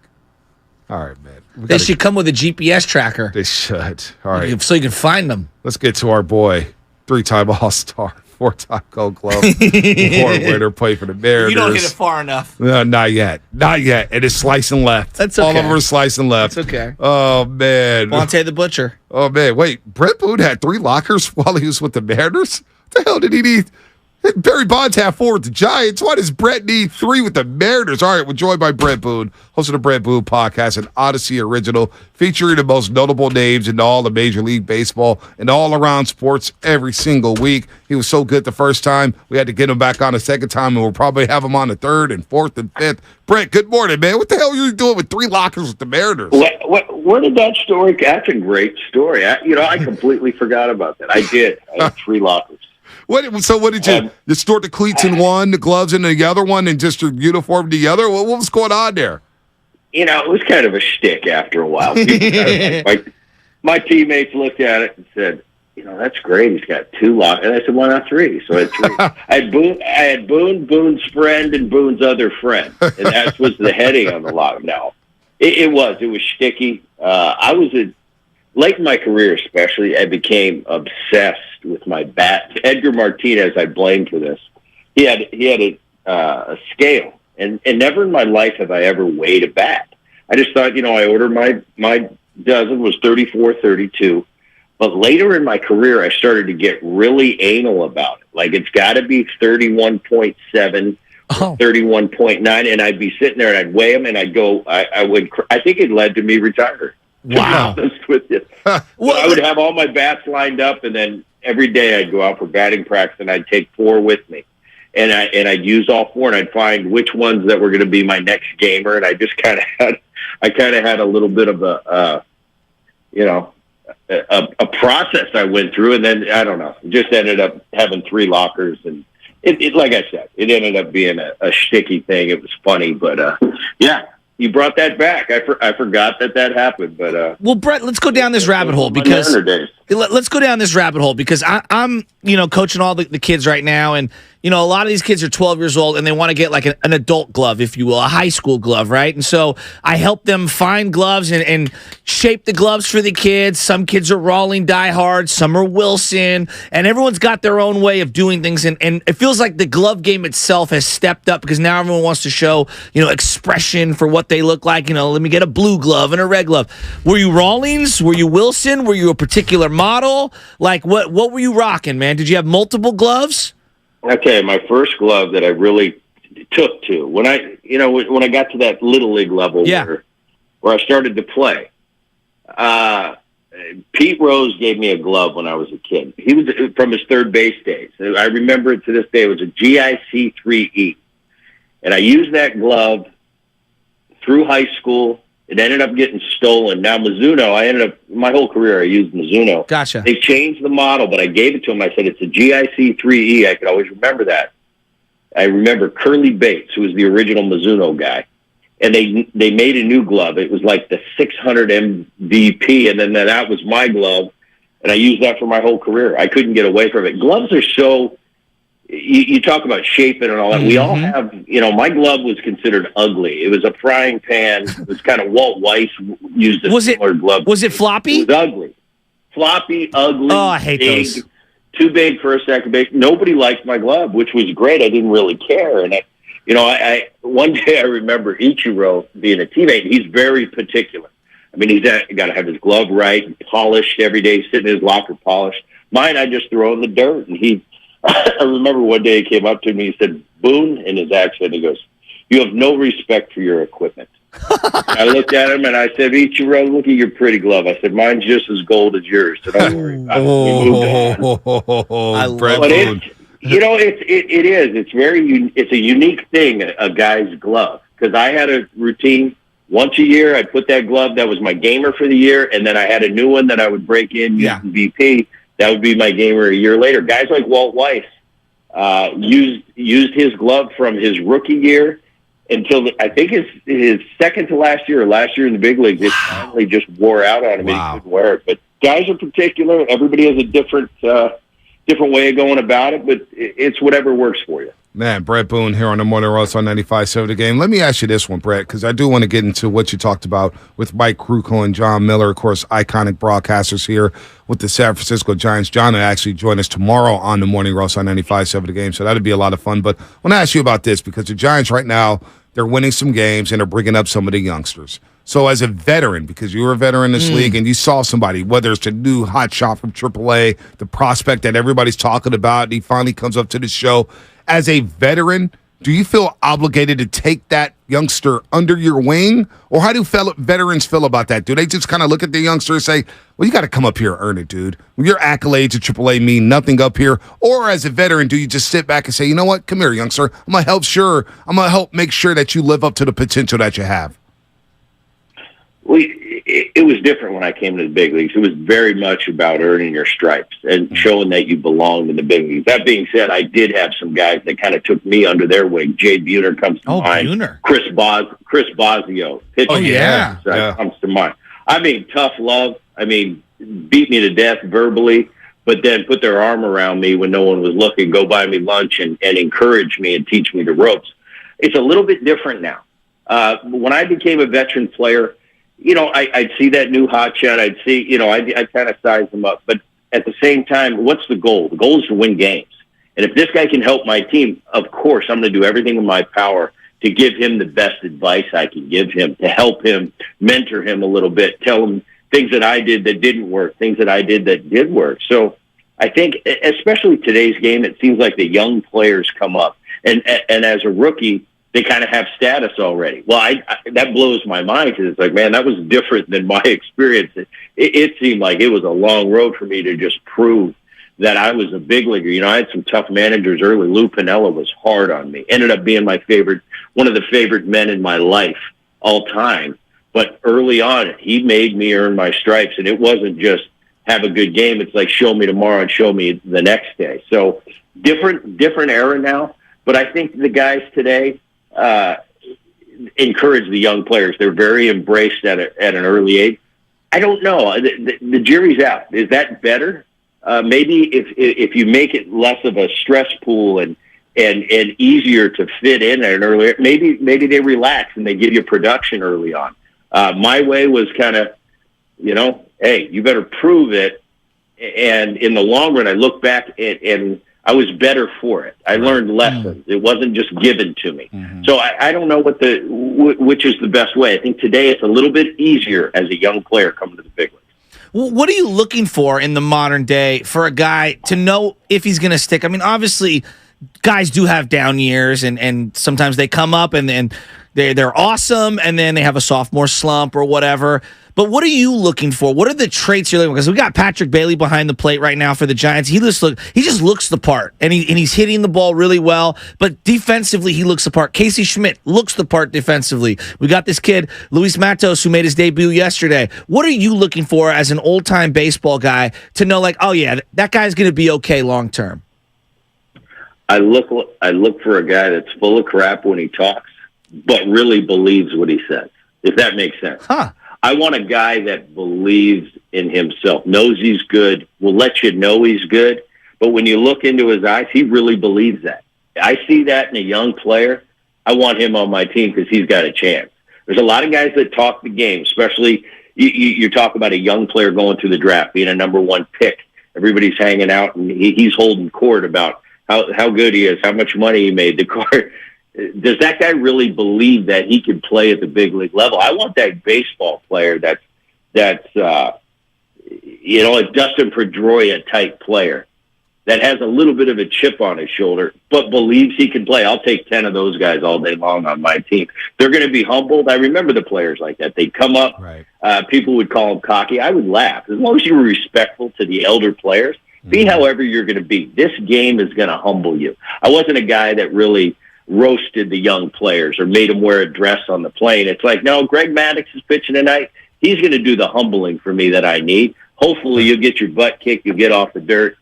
All right, man. They should come with a GPS tracker. They should. All right. So you can find them. Let's get to our boy, 3-time All-Star, 4-time Gold Glove, award winner, play for the Mariners. You don't hit it far enough. No, not yet. Not yet. It is slicing left. That's okay. All of them are slicing left. That's okay. Oh, man. Bonte the Butcher. Oh, man. Wait, Brett Boone had 3 lockers while he was with the Mariners? What the hell did he need? Barry Bonds had 4 with the Giants. Why does Brett need 3 with the Mariners? All right, we're joined by Brett Boone, host of the Brett Boone podcast, an Odyssey original featuring the most notable names in all of Major League Baseball and all around sports every single week. He was so good the first time. We had to get him back on the second time, and we'll probably have him on the third and fourth and fifth. Brett, good morning, man. What the hell are you doing with 3 lockers with the Mariners? Where did that story? That's a great story. I completely forgot about that. I did. I had 3 lockers. So what did you store the cleats in one, the gloves in the other one, and just your uniform in the other? What was going on there? It was kind of a shtick after a while. My teammates looked at it and said, that's great. He's got 2 lockers. And I said, why not 3? So I had 3. I had Boone, Boone's friend, and Boone's other friend. And that was the heading on the lock. No, it was shticky. I was late in my career, especially, I became obsessed with my bat. Edgar Martinez, I blame for this. He had a scale, and never in my life have I ever weighed a bat. I just thought, I ordered my dozen was 34, 32. But later in my career, I started to get really anal about it. Like, it's got to be 31.7, 31.9, and I'd be sitting there and I'd weigh them, and I'd go, I think it led to me retiring. Wow. To be honest with you. I would have all my bats lined up, and then every day I'd go out for batting practice, and I'd take 4 with me, and I'd use all 4, and I'd find which ones that were going to be my next gamer, and I just kind of had a little bit of a process I went through, and then I don't know, just ended up having 3 lockers, and it like I said, it ended up being a shticky thing. It was funny, but yeah. You brought that back. I forgot that happened, but well, Brett, let's go down this rabbit hole because I'm coaching all the kids right now, and a lot of these kids are 12 years old and they want to get like an adult glove, if you will, a high school glove, right? And so I help them find gloves and shape the gloves for the kids. Some kids are Rawling diehard, some are Wilson, and everyone's got their own way of doing things. And it feels like the glove game itself has stepped up because now everyone wants to show, expression for what they look like. Let me get a blue glove and a red glove. Were you Rawlings? Were you Wilson? Were you a particular model? Like what were you rocking, man? Did you have multiple gloves? Okay, my first glove that I really took to when I got to that little league level where I started to play. Pete Rose gave me a glove when I was a kid. He was from his third base days. I remember it to this day. It was a GIC 3E, and I used that glove through high school. It ended up getting stolen. Now Mizuno, my whole career I used Mizuno. Gotcha. They changed the model, but I gave it to him. I said, it's a GIC 3E. I could always remember that. I remember Curly Bates, who was the original Mizuno guy. And they made a new glove. It was like the 600 MVP, and then that was my glove. And I used that for my whole career. I couldn't get away from it. Gloves are so... You talk about shaping and all that. Mm-hmm. We all have, my glove was considered ugly. It was a frying pan. It was kind of Walt Weiss used a similar glove. Was it floppy? It was ugly. Floppy, ugly. Oh, I hate those. Too big for a second base. Nobody liked my glove, which was great. I didn't really care. And I one day I remember Ichiro being a teammate. He's very particular. I mean, he's got to have his glove right and polished every day, sitting in his locker polished. Mine, I just throw in the dirt, and I remember one day he came up to me, he said, Boone, in his accent, he goes, you have no respect for your equipment. I looked at him and I said, Ichiro, look at your pretty glove. I said, mine's just as gold as yours, so don't worry about it. I love it. It is. It's a unique thing, a guy's glove. Because I had a routine once a year. I'd put that glove, that was my gamer for the year, and then I had a new one that I would break in using VP. That would be my gamer a year later. Guys like Walt Weiss used his glove from his rookie year until I think his second to last year or last year in the big leagues. It finally just wore out on him and he couldn't wear it. But guys are particular. Everybody has a different way of going about it, but it's whatever works for you. Man, Brett Boone here on the Morning Roast on 95.7 The Game. Let me ask you this one, Brett, because I do want to get into what you talked about with Mike Krukow and John Miller, of course, iconic broadcasters here with the San Francisco Giants. John will actually join us tomorrow on the Morning Roast on 95.7 The Game, so that'll be a lot of fun. But I want to ask you about this, because the Giants right now, they're winning some games and they're bringing up some of the youngsters. So as a veteran, because you were a veteran in this league and you saw somebody, whether it's the new hot shot from AAA, the prospect that everybody's talking about, and he finally comes up to the show. As a veteran, do you feel obligated to take that youngster under your wing? Or how do veterans feel about that? Do they just kind of look at the youngster and say, well, you got to come up here and earn it, dude. Your accolades at AAA mean nothing up here. Or as a veteran, do you just sit back and say, you know what? Come here, youngster. I'm going to help make sure that you live up to the potential that you have. Well, it was different when I came to the big leagues. It was very much about earning your stripes and showing that you belonged in the big leagues. That being said, I did have some guys that kind of took me under their wing. Jay Buhner comes to mind. Buhner. Chris Bosio. Comes to mind. I mean, tough love. I mean, beat me to death verbally, but then put their arm around me when no one was looking, go buy me lunch and encourage me and teach me the ropes. It's a little bit different now. When I became a veteran player, I'd see that new hot shot. I'd see, I'd kind of size them up. But at the same time, what's the goal? The goal is to win games. And if this guy can help my team, of course, I'm going to do everything in my power to give him the best advice I can give him, to help him, mentor him a little bit, tell him things that I did that didn't work, things that I did that did work. So I think, especially today's game, it seems like the young players come up. And as a rookie, they kind of have status already. Well, that blows my mind, because it's like, man, that was different than my experience. It seemed like it was a long road for me to just prove that I was a big leaguer. I had some tough managers early. Lou Piniella was hard on me. Ended up being one of the favorite men in my life all time. But early on, he made me earn my stripes, and it wasn't just have a good game. It's like, show me tomorrow and show me the next day. So different era now. But I think the guys today encourage the young players. They're very embraced at an early age. I don't know. The jury's out. Is that better? Maybe if you make it less of a stress pool and and easier to fit in at an earlier. Maybe they relax and they give you production early on. My way was kind of, hey, you better prove it. And in the long run, I look back and I was better for it. I learned lessons. It wasn't just given to me. So I don't know which is the best way. I think today it's a little bit easier as a young player coming to the big leagues. Well, what are you looking for in the modern day for a guy to know if he's going to stick? I mean, obviously, guys do have down years, and sometimes they come up and they're awesome, and then they have a sophomore slump or whatever. But what are you looking for? What are the traits you're looking for? Because we got Patrick Bailey behind the plate right now for the Giants. He just looks the part, and he's hitting the ball really well. But defensively, he looks the part. Casey Schmidt looks the part defensively. We got this kid, Luis Matos, who made his debut yesterday. What are you looking for as an old-time baseball guy to know, like, oh, yeah, that guy's going to be okay long-term? I look for a guy that's full of crap when he talks, but really believes what he says, if that makes sense. I want a guy that believes in himself, knows he's good, will let you know he's good, but when you look into his eyes, he really believes that. I see that in a young player. I want him on my team because he's got a chance. There's a lot of guys that talk the game, especially you talk about a young player going through the draft, being a number one pick. Everybody's hanging out, and he's holding court about how good he is, how much money he made, the car. Does that guy really believe that he can play at the big league level? I want that baseball player that's a Dustin Pedroia type player that has a little bit of a chip on his shoulder, but believes he can play. I'll take 10 of those guys all day long on my team. They're going to be humbled. I remember the players like that. They'd come up. People would call them cocky. I would laugh. As long as you were respectful to the elder players, be however you're going to be. This game is going to humble you. I wasn't a guy that really roasted the young players or made them wear a dress on the plane. It's like, no, Greg Maddux is pitching tonight. He's going to do the humbling for me that I need. Hopefully you'll get your butt kicked, you'll get off the dirt,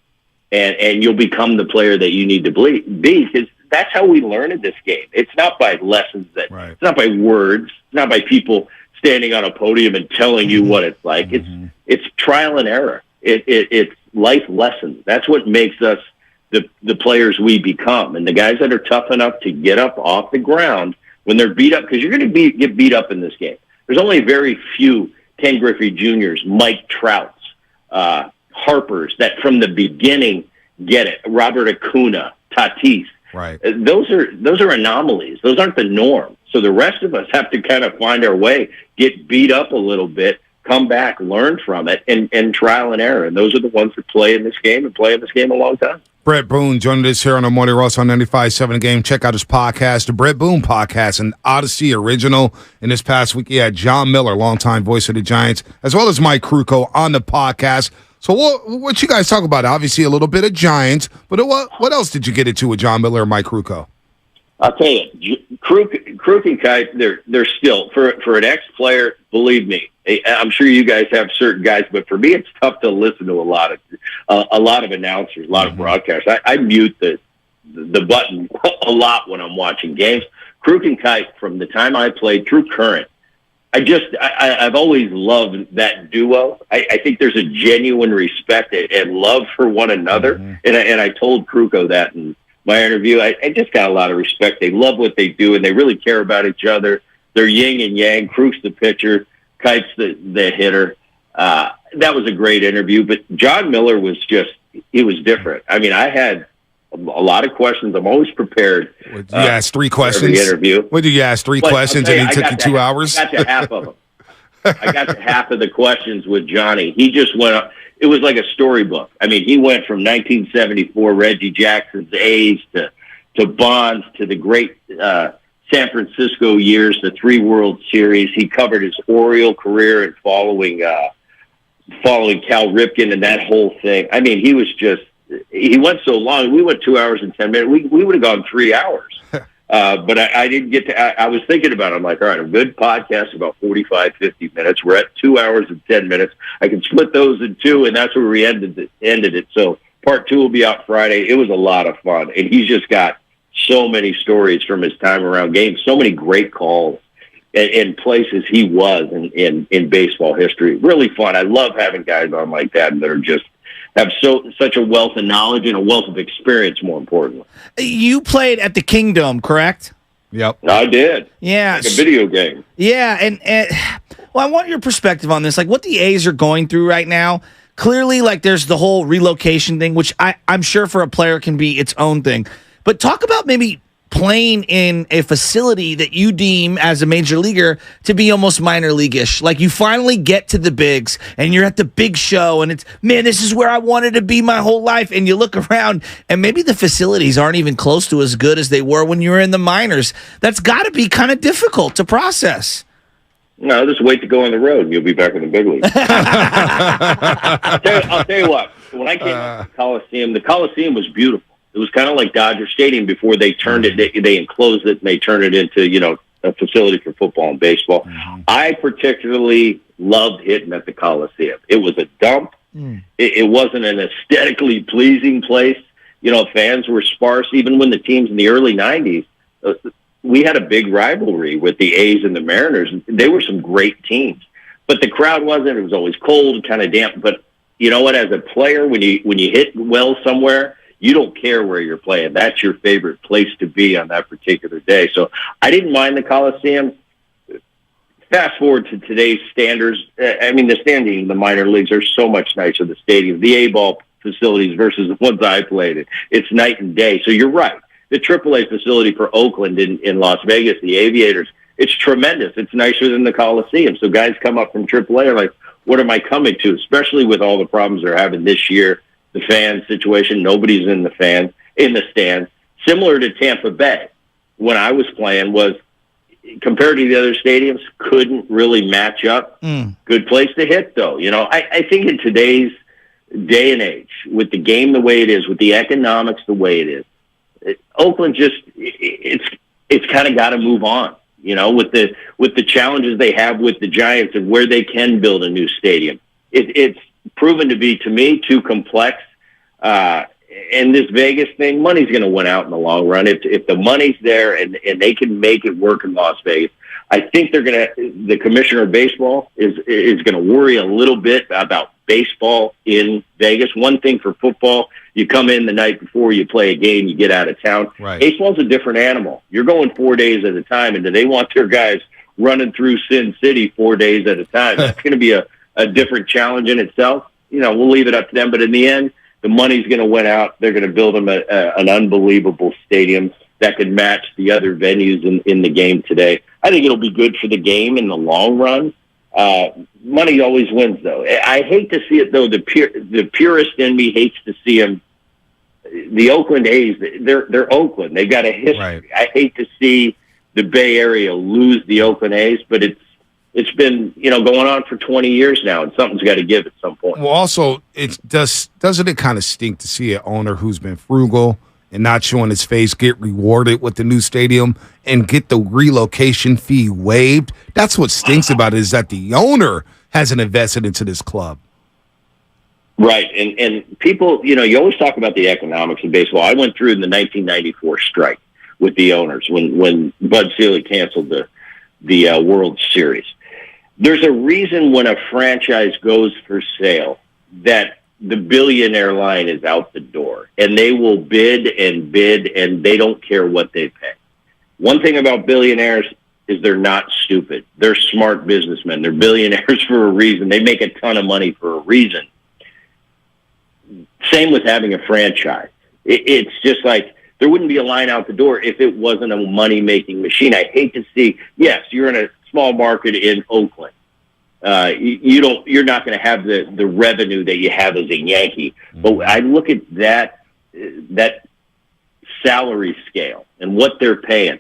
and you'll become the player that you need to be, because that's how we learn in this game. It's not by lessons, it's not by words, it's not by people standing on a podium and telling you what it's like. It's trial and error. It's life lessons. That's what makes us the players we become, and the guys that are tough enough to get up off the ground when they're beat up, because you're going to get beat up in this game. There's only very few Ken Griffey Jr.'s, Mike Trouts, Harpers that from the beginning get it. Robert Acuna, Tatis. Those are anomalies. Those aren't the norm. So the rest of us have to kind of find our way, get beat up a little bit, come back, learn from it, and trial and error. And those are the ones that play in this game and play in this game a long time. Brett Boone joining us here on the Morning Roast on 95.7 The Game. Check out his podcast, the Brett Boone Podcast, an Odyssey original. And this past week, he had John Miller, longtime voice of the Giants, as well as Mike Krukow on the podcast. So what you guys talk about? Obviously, a little bit of Giants, but what else did you get into with John Miller and Mike Krukow? I'll tell you, Kruk and Kite, they're still, for an ex-player, believe me, I'm sure you guys have certain guys, but for me, it's tough to listen to a lot of announcers, a lot of broadcasters. I mute the button a lot when I'm watching games. Kruk and Kite, from the time I played through current, I've always loved that duo. I think there's a genuine respect and love for one another, and I told Krukow that in my interview. I just got a lot of respect. They love what they do, and they really care about each other. They're yin and yang. Kruk's the pitcher, Kite's the hitter. That was a great interview, but John Miller was he was different. I mean, I had a lot of questions. I'm always prepared. You asked 3 questions? Every interview. What did you ask? 3 questions, and he took you 2 hours? I got to half of them. I got to half of the questions with Johnny. He just went up. It was like a storybook. I mean, he went from 1974 Reggie Jackson's A's to Bonds to the great San Francisco years, the 3 World Series. He covered his Oriole career and following Cal Ripken and that whole thing. I mean, he went so long. We went 2 hours and 10 minutes. We would have gone 3 hours. But I didn't get to, I was thinking about it. I'm like, all right, a good podcast, about 45, 50 minutes. We're at 2 hours and 10 minutes. I can split those in 2, and that's where we ended it. So part 2 will be out Friday. It was a lot of fun. And he's just got so many stories from his time around games, so many great calls and places he was in baseball history. Really fun. I love having guys on like that are just have such a wealth of knowledge and a wealth of experience, more importantly. You played at the Kingdom, correct? Yep. I did. Yeah. Like a video game. Yeah, and well, I want your perspective on this. Like, what the A's are going through right now. Clearly, like, there's the whole relocation thing, which I'm sure for a player can be its own thing. But talk about maybe playing in a facility that you deem as a major leaguer to be almost minor league-ish. Like, you finally get to the bigs and you're at the big show and it's, man, this is where I wanted to be my whole life. And you look around and maybe the facilities aren't even close to as good as they were when you were in the minors. That's got to be kind of difficult to process. No, just wait to go on the road and you'll be back in the big league. I'll tell you what, when I came up to the Coliseum was beautiful. It was kind of like Dodger Stadium before they turned it. They enclosed it and they turned it into, a facility for football and baseball. Mm-hmm. I particularly loved hitting at the Coliseum. It was a dump. It wasn't an aesthetically pleasing place. Fans were sparse. Even when the teams in the early 90s, we had a big rivalry with the A's and the Mariners. They were some great teams. But the crowd wasn't. It was always cold and kind of damp. But you know what? As a player, when you hit well somewhere, you don't care where you're playing. That's your favorite place to be on that particular day. So I didn't mind the Coliseum. Fast forward to today's standards. The standing in the minor leagues are so much nicer. The stadiums, the A-ball facilities versus the ones I played in. It's night and day. So you're right. The AAA facility for Oakland in Las Vegas, the Aviators, it's tremendous. It's nicer than the Coliseum. So guys come up from AAA are like, what am I coming to? Especially with all the problems they're having this year. The fan situation, nobody's in the stands. Similar to Tampa Bay, when I was playing, was compared to the other stadiums, couldn't really match up. Good place to hit, though. I think in today's day and age, with the game the way it is, with the economics the way it is, Oakland it's kind of got to move on. With the challenges they have with the Giants and where they can build a new stadium, it's proven to be, to me, too complex. And this Vegas thing, money's going to win out in the long run. If the money's there and they can make it work in Las Vegas, I think the commissioner of baseball is going to worry a little bit about baseball in Vegas. One thing for football, you come in the night before you play a game, you get out of town. Right. Baseball's a different animal. You're going 4 days at a time, and do they want their guys running through Sin City 4 days at a time? That's going to be a different challenge in itself. We'll leave it up to them. But in the end, the money's going to win out. They're going to build them an unbelievable stadium that could match the other venues in the game today. I think it'll be good for the game in the long run. Money always wins, though. I hate to see it, though. The purist in me hates to see them. The Oakland A's, they're Oakland. They've got a history. Right. I hate to see the Bay Area lose the Oakland A's, but it's been going on for 20 years now, and something's got to give at some point. Well, also, doesn't it kind of stink to see an owner who's been frugal and not showing his face get rewarded with the new stadium and get the relocation fee waived? That's what stinks about it, is that the owner hasn't invested into this club. Right, and people, you always talk about the economics of baseball. I went through the 1994 strike with the owners when Bud Selig canceled the World Series. There's a reason when a franchise goes for sale that the billionaire line is out the door, and they will bid, and they don't care what they pay. One thing about billionaires is they're not stupid. They're smart businessmen. They're billionaires for a reason. They make a ton of money for a reason. Same with having a franchise. It's just like there wouldn't be a line out the door if it wasn't a money-making machine. I hate to see, yes, you're in a small market in Oakland. You're not going to have the revenue that you have as a Yankee. But I look at that salary scale and what they're paying.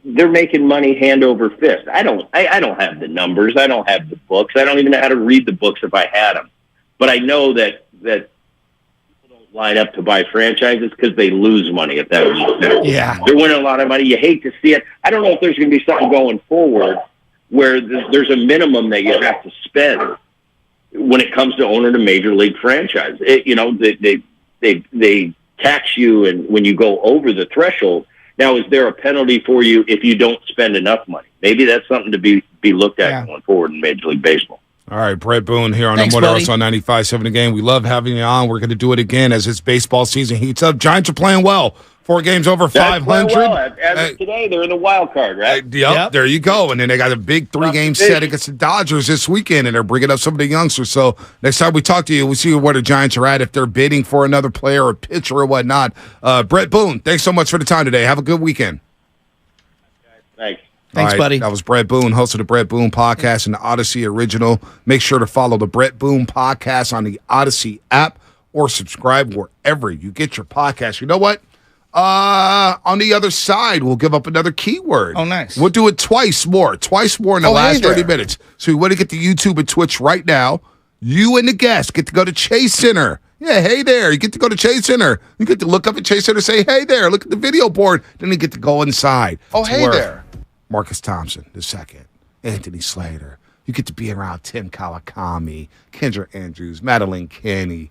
They're making money hand over fist. I don't have the numbers. I don't have the books. I don't even know how to read the books if I had them. But I know that people don't line up to buy franchises because they lose money at that. Yeah. They're winning a lot of money. You hate to see it. I don't know if there's going to be something going forward where there's a minimum that you have to spend when it comes to owning a major league franchise. They tax you, and when you go over the threshold. Now, is there a penalty for you if you don't spend enough money? Maybe that's something to be looked at going forward in Major League Baseball. All right, Brett Boone here on Thanks, the Motor buddy. on 95.7 again. We love having you on. We're going to do it again as this baseball season heats up. Giants are playing well. 4 games over That's 500. well. As of today, they're in the wild card, right? Yep, there you go. And then they got a big 3-game set against the Dodgers this weekend, and they're bringing up some of the youngsters. So next time we talk to you, we'll see where the Giants are at, if they're bidding for another player or pitcher or whatnot. Brett Boone, thanks so much for the time today. Have a good weekend. Thanks. Thanks, All right, buddy. That was Brett Boone, host of the Brett Boone Podcast and the Odyssey Original. Make sure to follow the Brett Boone Podcast on the Odyssey app or subscribe wherever you get your podcast. You know what? On the other side, we'll give up another keyword. Oh, nice. We'll do it twice more in the last 30 minutes. So you want to get to YouTube and Twitch right now. You and the guest get to go to Chase Center. Yeah, hey there. You get to go to Chase Center. You get to look up at Chase Center, say, hey there, look at the video board. Then you get to go inside. Oh, to hey where there. Marcus Thompson, the second. Anthony Slater. You get to be around Tim Kawakami, Kendra Andrews, Madeline Kenny.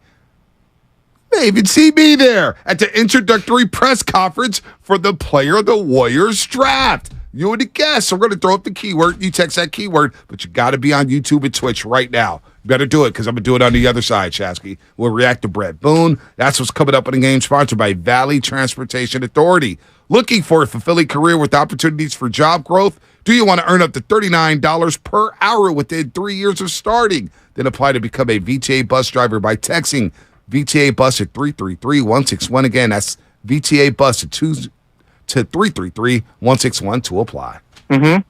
You may even see me there at the introductory press conference for the Player of the Warriors draft. You and the guests are going to throw up the keyword. You text that keyword, but you got to be on YouTube and Twitch right now. Better do it because I'm going to do it on the other side, Shasky. We'll react to Brett Boone. That's what's coming up in the game, sponsored by Valley Transportation Authority. Looking for a fulfilling career with opportunities for job growth? Do you want to earn up to $39 per hour within 3 years of starting? Then apply to become a VTA bus driver by texting VTA bus at 333-161. Again, that's VTA bus at 333-161 to apply. Mm-hmm.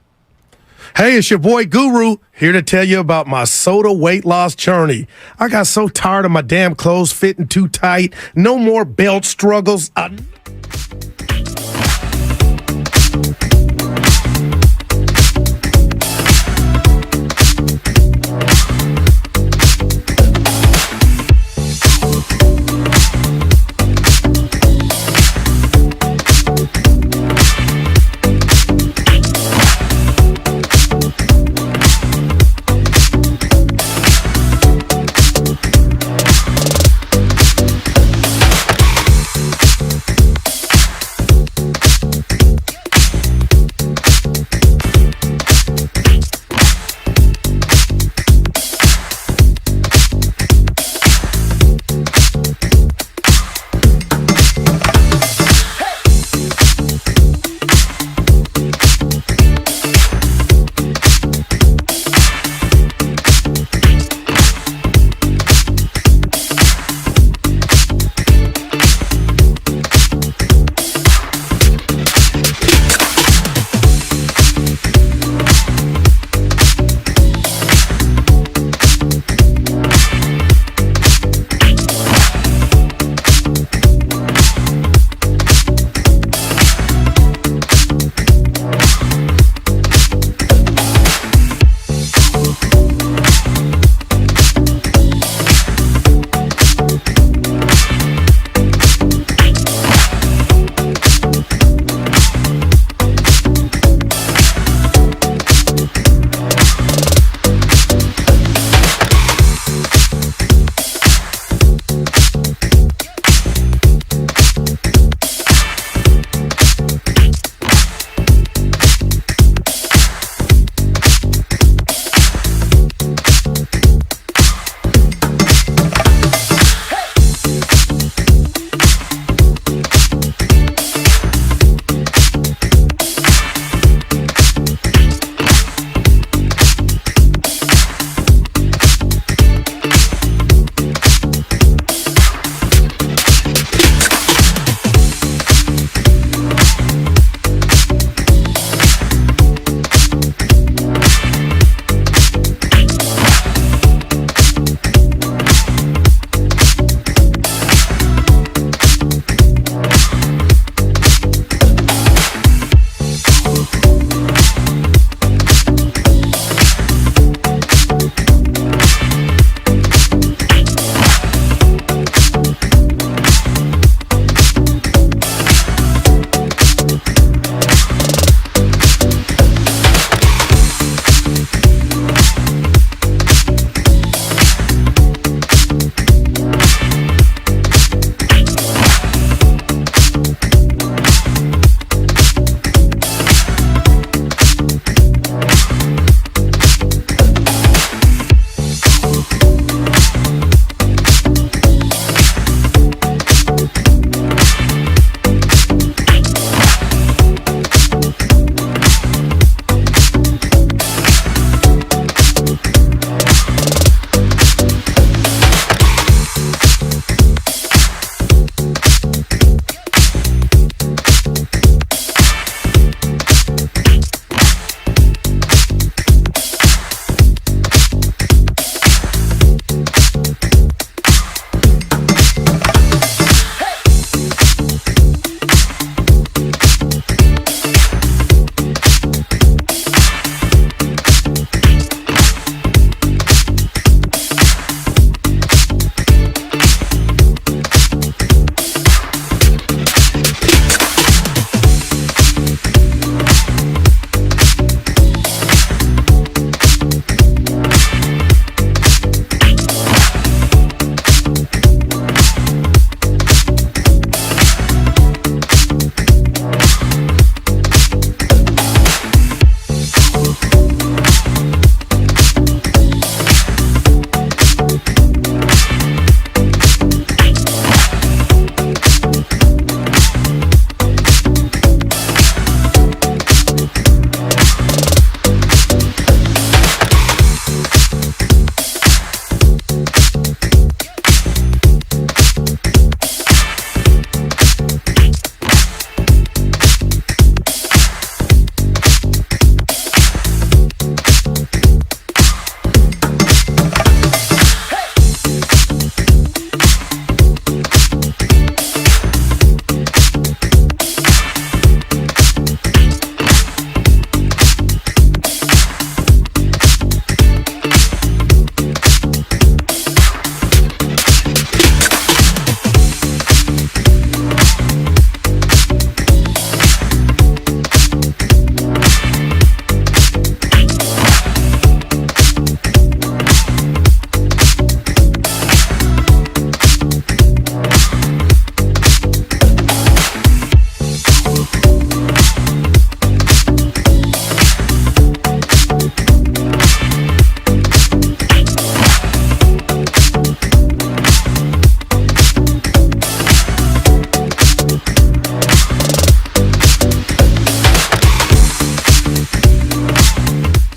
Hey, it's your boy Guru here to tell you about my soda weight loss journey. I got so tired of my damn clothes fitting too tight. No more belt struggles.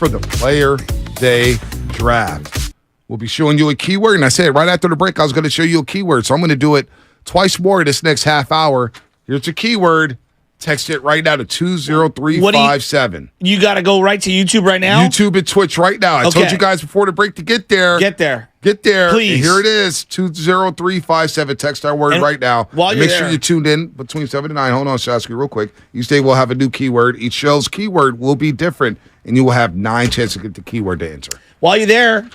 for the player they draft. We'll be showing you a keyword, and I said right after the break I was going to show you a keyword, so I'm going to do it twice more this next half hour. Here's a keyword. Text it right now to 20357. You got to go right to YouTube right now? YouTube and Twitch right now. I told you guys before the break to get there. Get there. Get there. Please. And here it is, 20357. Text our word right now. While and you're make sure you tuned in between 7 and 9. Hold on, Shasky, real quick. Each day we'll have a new keyword. Each show's keyword will be different, and you will have 9 chances to get the keyword to enter. While you're there,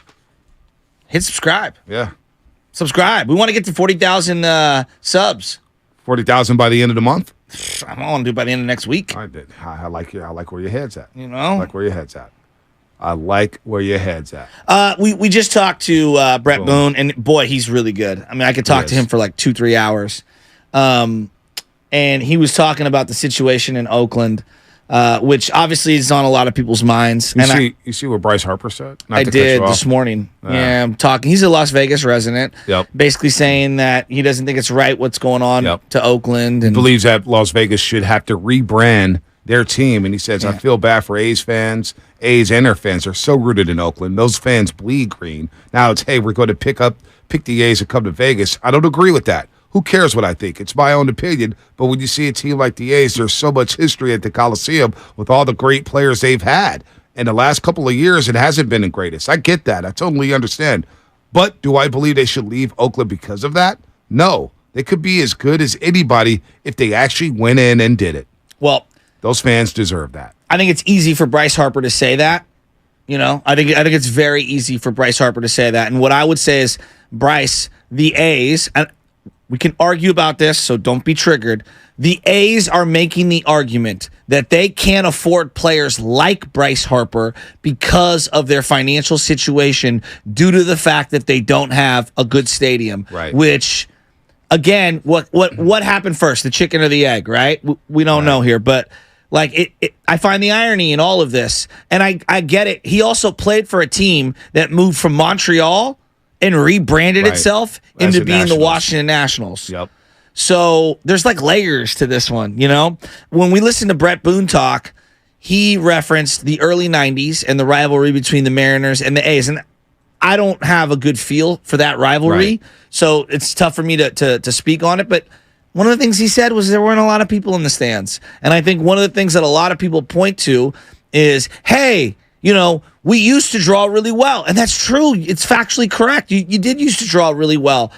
hit subscribe. Yeah. Subscribe. We want to get to 40,000 subs. 40,000 by the end of the month? I want to do it by the end of next week. I like where your head's at. You know? I like where your head's at. I like where your head's at. We just talked to Brett Boone, and boy, he's really good. I mean, I could talk to him for like 2-3 hours. And he was talking about the situation in Oakland, which obviously is on a lot of people's minds. You see what Bryce Harper said? I did this morning. Yeah, I'm talking. He's a Las Vegas resident. Yep. Basically saying that he doesn't think it's right what's going on to Oakland. And he believes that Las Vegas should have to rebrand their team. And he says, I feel bad for A's fans. A's and their fans are so rooted in Oakland. Those fans bleed green. Now it's, hey, we're going to pick the A's and come to Vegas. I don't agree with that. Who cares what I think? It's my own opinion. But when you see a team like the A's, there's so much history at the Coliseum with all the great players they've had. And the last couple of years, it hasn't been the greatest. I get that. I totally understand. But do I believe they should leave Oakland because of that? No. They could be as good as anybody if they actually went in and did it. Well, those fans deserve that. I think it's easy for Bryce Harper to say that. You know, I think it's very easy for Bryce Harper to say that. And what I would say is, Bryce, the A's, and we can argue about this, so don't be triggered. The A's are making the argument that they can't afford players like Bryce Harper because of their financial situation due to the fact that they don't have a good stadium. Right. Which, again, what happened first, the chicken or the egg, right? We don't know here, but like I find the irony in all of this, and I get it. He also played for a team that moved from Montreal and rebranded itself into being the Washington Nationals. Yep. So there's like layers to this one, you know? When we listen to Brett Boone talk, he referenced the early 90s and the rivalry between the Mariners and the A's. And I don't have a good feel for that rivalry, so it's tough for me to speak on it. But one of the things he said was there weren't a lot of people in the stands. And I think one of the things that a lot of people point to is, hey, you know, we used to draw really well. And that's true. It's factually correct. You did used to draw really well.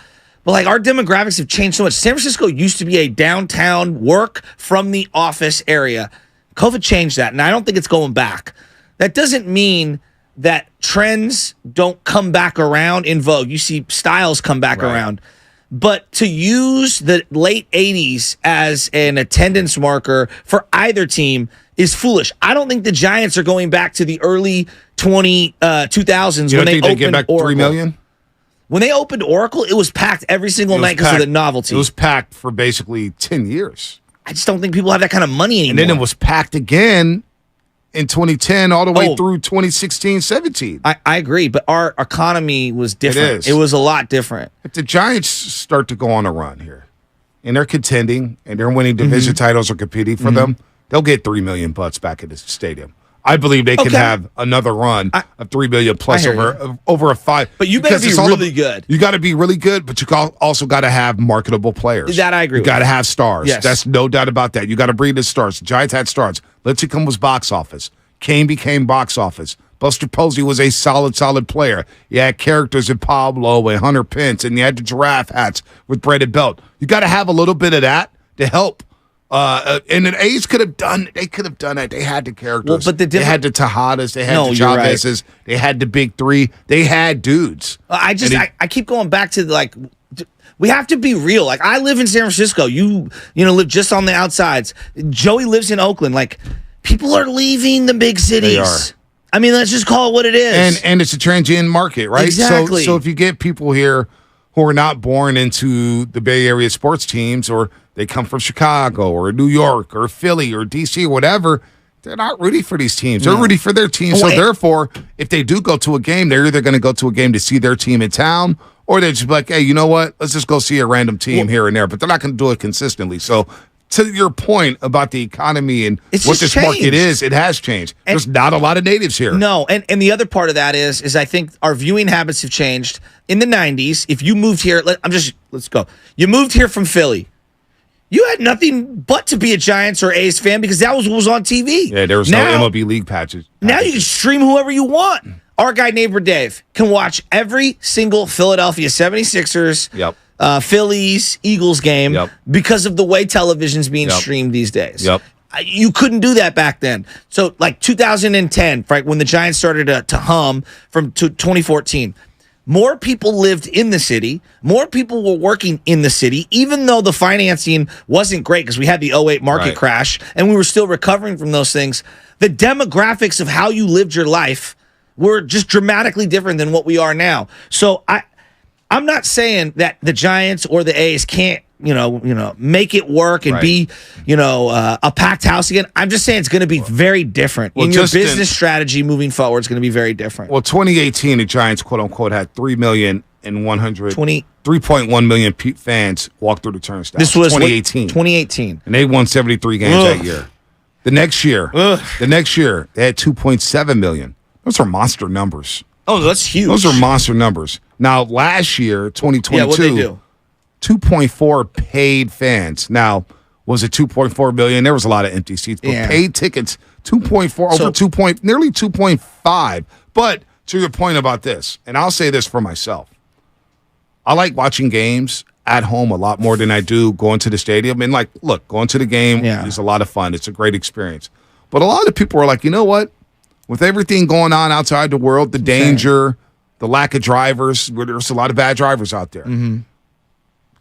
But, like, our demographics have changed so much. San Francisco used to be a downtown work from the office area. COVID changed that, and I don't think it's going back. That doesn't mean that trends don't come back around in vogue. You see styles come back around. But to use the late 80s as an attendance marker for either team is foolish. I don't think the Giants are going back to the early 2000s when they opened Oracle. 3 million? When they opened Oracle, it was packed every single night because of the novelty. It was packed for basically 10 years. I just don't think people have that kind of money anymore. And then it was packed again in 2010 all the way through 2016-17. I agree, but our economy was different. It is. It was a lot different. If the Giants start to go on a run here, and they're contending, and they're winning division titles or competing for them, they'll get $3 million back at the stadium. I believe they can have another run of $3 million plus over a 5. But you better be really good. You got to be really good, but you also got to have marketable players. That I agree with. You got to have stars. Yes. That's no doubt about that. You got to bring the stars. The Giants had stars. Lincecum was box office. Kane became box office. Buster Posey was a solid player. You had characters in Pablo and Hunter Pence, and you had the giraffe hats with Brandon Belt. You got to have a little bit of that to help. And the A's could have done. They could have done it. They had the characters. Well, but they had the Tejadas. They had the Chavezes. They had the big three. They had dudes. I keep going back to like. We have to be real. Like, I live in San Francisco. You live just on the outsides. Joey lives in Oakland. Like, people are leaving the big cities. They are. I mean, let's just call it what it is. And it's a transient market, right? Exactly. So if you get people here who are not born into the Bay Area sports teams, or they come from Chicago or New York or Philly or DC or whatever, they're not rooting for these teams. They're rooting for their team. So therefore, if they do go to a game, they're either going to go to a game to see their team in town, or they're just like, hey, you know what? Let's just go see a random team here and there. But they're not going to do it consistently. So to your point about the economy and It's what just this market changed. is, it has changed. There's not a lot of natives here. No, and the other part of that is I think our viewing habits have changed. In the 90s, if you moved here, let's go. You moved here from Philly. You had nothing but to be a Giants or A's fan because that was what was on TV. Yeah, there was no MLB league patches. Now you can stream whoever you want. Our guy, neighbor Dave, can watch every single Philadelphia 76ers, Phillies, Eagles game because of the way television's being streamed these days. You couldn't do that back then. So, like 2010, right, when the Giants started to hum from 2014, more people lived in the city. More people were working in the city, even though the financing wasn't great because we had the 2008 market crash and we were still recovering from those things. The demographics of how you lived your life were just dramatically different than what we are now. So I'm not saying that the Giants or the A's can't, make it work and be, a packed house again. I'm just saying it's going to be very different. Well, your business strategy moving forward is going to be very different. Well, 2018, the Giants, quote unquote, had 3.1 million fans walk through the turnstiles. This was 2018. 2018. And they won 73 games that year. The next year, they had 2.7 million. Those are monster numbers. Oh, that's huge. Those are monster numbers. Now, last year, 2022, what'd they do? 2.4 paid fans. Now, was it 2.4 million? There was a lot of empty seats, but paid tickets, 2.4, over 2 point, nearly 2.5. But to your point about this, and I'll say this for myself, I like watching games at home a lot more than I do going to the stadium. And look, going to the game is a lot of fun. It's a great experience. But a lot of people are like, you know what? With everything going on outside the world, the danger, the lack of drivers, there's a lot of bad drivers out there.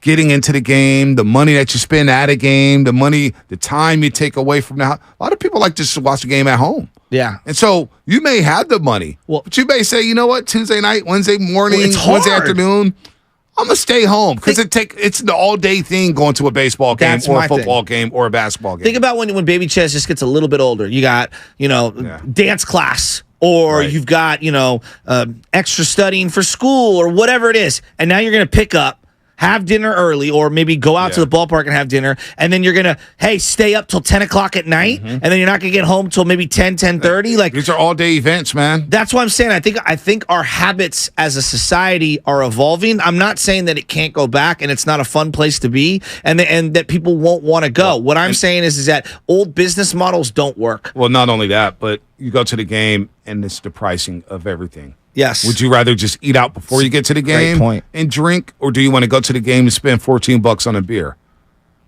Getting into the game, the money that you spend at a game, the time you take away from the house. A lot of people like just to watch the game at home. Yeah. And so you may have the money, but you may say, you know what, Tuesday night, Wednesday morning, Wednesday afternoon, I'm going to stay home because it's the all-day thing going to a baseball game or a football game or a basketball game. Think about when Baby Chez just gets a little bit older. You got, dance class or you've got, extra studying for school or whatever it is. And now you're going to pick up, have dinner early, or maybe go out to the ballpark and have dinner, and then you're going to, stay up till 10 o'clock at night, and then you're not going to get home till maybe 10:30. Like, these are all-day events, man. That's what I'm saying. I think our habits as a society are evolving. I'm not saying that it can't go back, and it's not a fun place to be, and that people won't want to go. What I'm saying is that old business models don't work. Well, not only that, but you go to the game, and it's the pricing of everything. Yes. Would you rather just eat out before you get to the game and drink, or do you want to go to the game and spend $14 on a beer?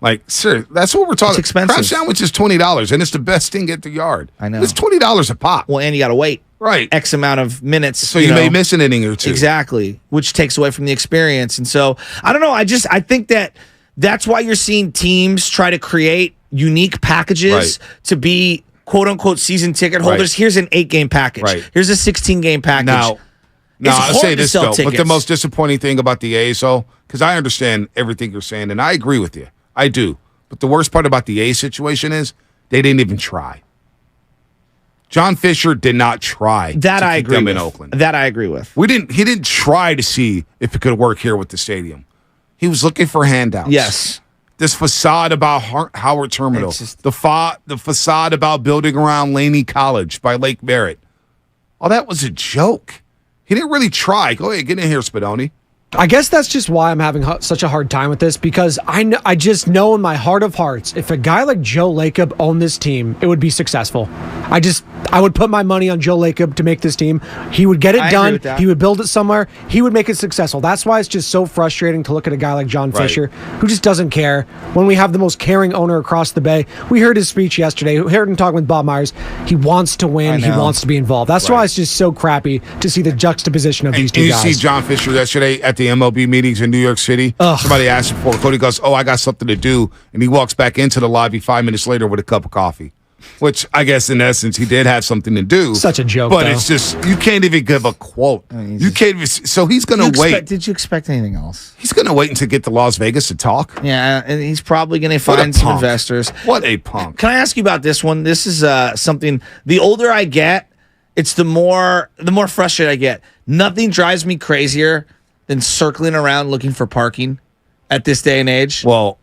Like, sir, that's what we're talking. It's expensive. Crab sandwich is $20, and it's the best thing at the yard. I know. It's $20 a pop. Well, and you got to wait. Right. X amount of minutes. So you may miss an inning or two. Exactly. Which takes away from the experience. And so, I don't know. I think that's why you're seeing teams try to create unique packages to be quote unquote season ticket holders. Here's an 8-game package. Here's a 16-game package. Now I'll say this though, but the most disappointing thing about the A's, because I understand everything you're saying, and I agree with you. I do. But the worst part about the A's situation is they didn't even try. John Fisher did not try to keep them in Oakland. That I agree with. He didn't try to see if it could work here with the stadium. He was looking for handouts. Yes. This facade about Howard Terminal, the facade about building around Laney College by Lake Merritt. Oh, that was a joke. He didn't really try. Go ahead, get in here, Spadoni. I guess that's just why I'm having such a hard time with this, because I just know in my heart of hearts, if a guy like Joe Lacob owned this team, it would be successful. I would put my money on Joe Lacob to make this team. He would get it done. He would build it somewhere. He would make it successful. That's why it's just so frustrating to look at a guy like John Fisher, who just doesn't care, when we have the most caring owner across the Bay. We heard his speech yesterday. We heard him talking with Bob Myers. He wants to win. He wants to be involved. That's why it's just so crappy to see the juxtaposition of these two guys. You see John Fisher yesterday at the MLB meetings in New York City. Somebody asked him for it. Cody goes, I got something to do. And he walks back into the lobby 5 minutes later with a cup of coffee. Which I guess in essence he did have something to do. Such a joke, but it's just you can't even give a quote. You can't even. So he's going to wait. Did you expect anything else? He's going to wait until get to Las Vegas to talk. Yeah, and he's probably going to find some investors. What a punk! Can I ask you about this one? This is something. The older I get, it's the more frustrated I get. Nothing drives me crazier than circling around looking for parking at this day and age. Well,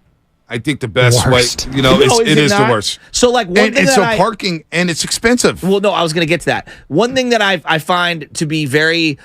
I think the best Worst. way, it is the worst. So, like, one thing and that so parking, and it's expensive. Well, no, I was going to get to that. One thing that I find to be very...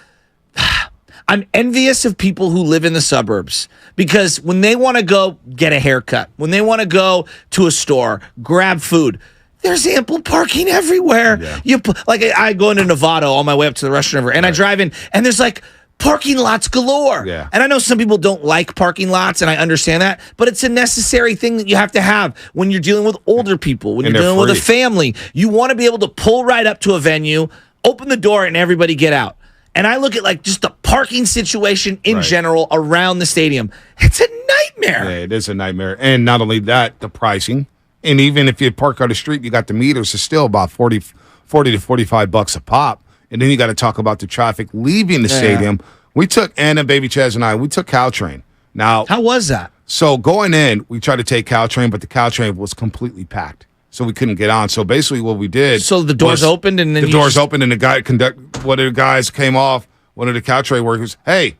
I'm envious of people who live in the suburbs because when they want to go get a haircut, when they want to go to a store, grab food, there's ample parking everywhere. Yeah. I go into Novato on my way up to the Russian River, and I drive in, and there's like parking lots galore. Yeah. And I know some people don't like parking lots, and I understand that, but it's a necessary thing that you have to have when you're dealing with older people, when And you're they're dealing with a free. family. You want to be able to pull right up to a venue, open the door, and everybody get out. And I look at like just the parking situation in general around the stadium. It's a nightmare. Yeah, it is a nightmare. And not only that, the pricing. And even if you park on the street, you got the meters, it's still about 40 to $45 a pop. And then you got to talk about the traffic leaving the stadium. We took, Anna, Baby Chaz, and I, we took Caltrain. Now, how was that? So going in, we tried to take Caltrain, but the Caltrain was completely packed. So we couldn't get on. So basically what we did. So the doors opened and then the doors opened and one of the guys came off, one of the Caltrain workers, hey,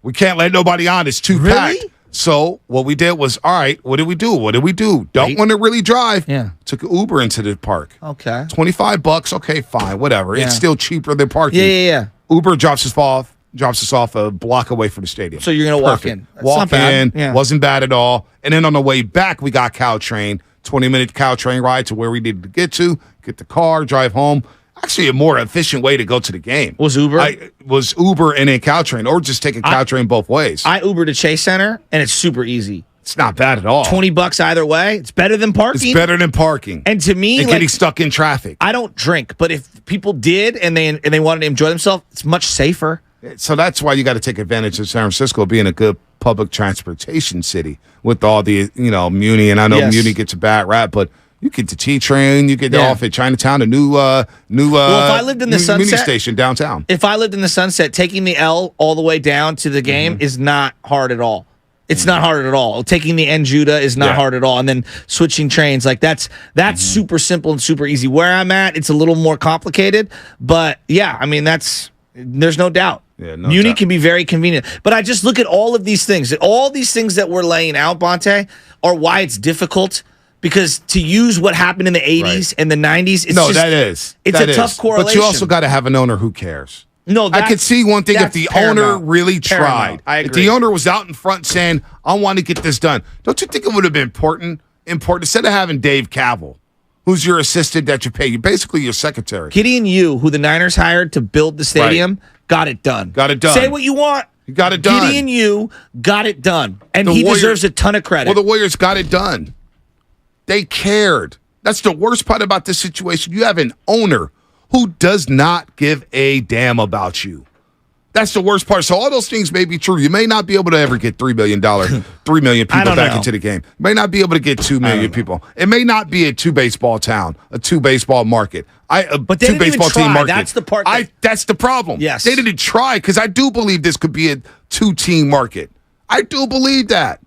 we can't let nobody on. It's too packed. So what we did was, all right, what did we do? Don't want to really drive. Yeah. Took an Uber into the park. Okay. $25. Okay, fine, whatever. Yeah. It's still cheaper than parking. Yeah. Uber drops us off a block away from the stadium. So you're going to walk in. That's Walk not bad. in. Wasn't bad at all. And then on the way back, we got Caltrain. 20-minute Caltrain ride to where we needed to get the car, drive home. Actually, a more efficient way to go to the game. Was Uber? Was Uber and then Caltrain, or just take a Caltrain both ways. I Ubered to Chase Center, and it's super easy. It's not bad at all. $20 either way. It's better than parking. It's better than parking. And to me, and getting stuck in traffic. I don't drink, but if people did and they wanted to enjoy themselves, it's much safer. So that's why you got to take advantage of San Francisco being a good public transportation city with all the, Muni, and I know Muni gets a bad rap, but you get the T-train, you get off at Chinatown, a new well, if I lived in the Sunset Muni station downtown. If I lived in the Sunset, taking the L all the way down to the game is not hard at all. It's not hard at all. Taking the N Judah is not hard at all, and then switching trains that's super simple and super easy. Where I'm at, it's a little more complicated, but yeah, I mean there's no doubt. Yeah, no Muni doubt. can be very convenient. But I just look at all of these things. All these things that we're laying out, Bonte, are why it's difficult. Because to use what happened in the 80s and the 90s, it's a tough correlation. But you also got to have an owner who cares. No, I could see one thing if the owner really Paramount. tried. I If agree. the owner was out in front saying, I want to get this done. Don't you think it would have been important instead of having Dave Cavill, who's your assistant that you pay, you're basically your secretary. Gideon Yu, who the Niners hired to build the stadium, got it done. Say what you want. You got it done. Gideon Yu got it done. And The he Warriors- deserves a ton of credit. Well, the Warriors got it done. They cared. That's the worst part about this situation. You have an owner who does not give a damn about you. That's the worst part. So all those things may be true. You may not be able to ever get $3 million people back into the game. You may not be able to get 2 million people. It may not be a two-baseball town, a two-baseball market. But they didn't even two-baseball team try. market. That's the part. That's the problem. Yes. They didn't try because I do believe this could be a two-team market. I do believe that.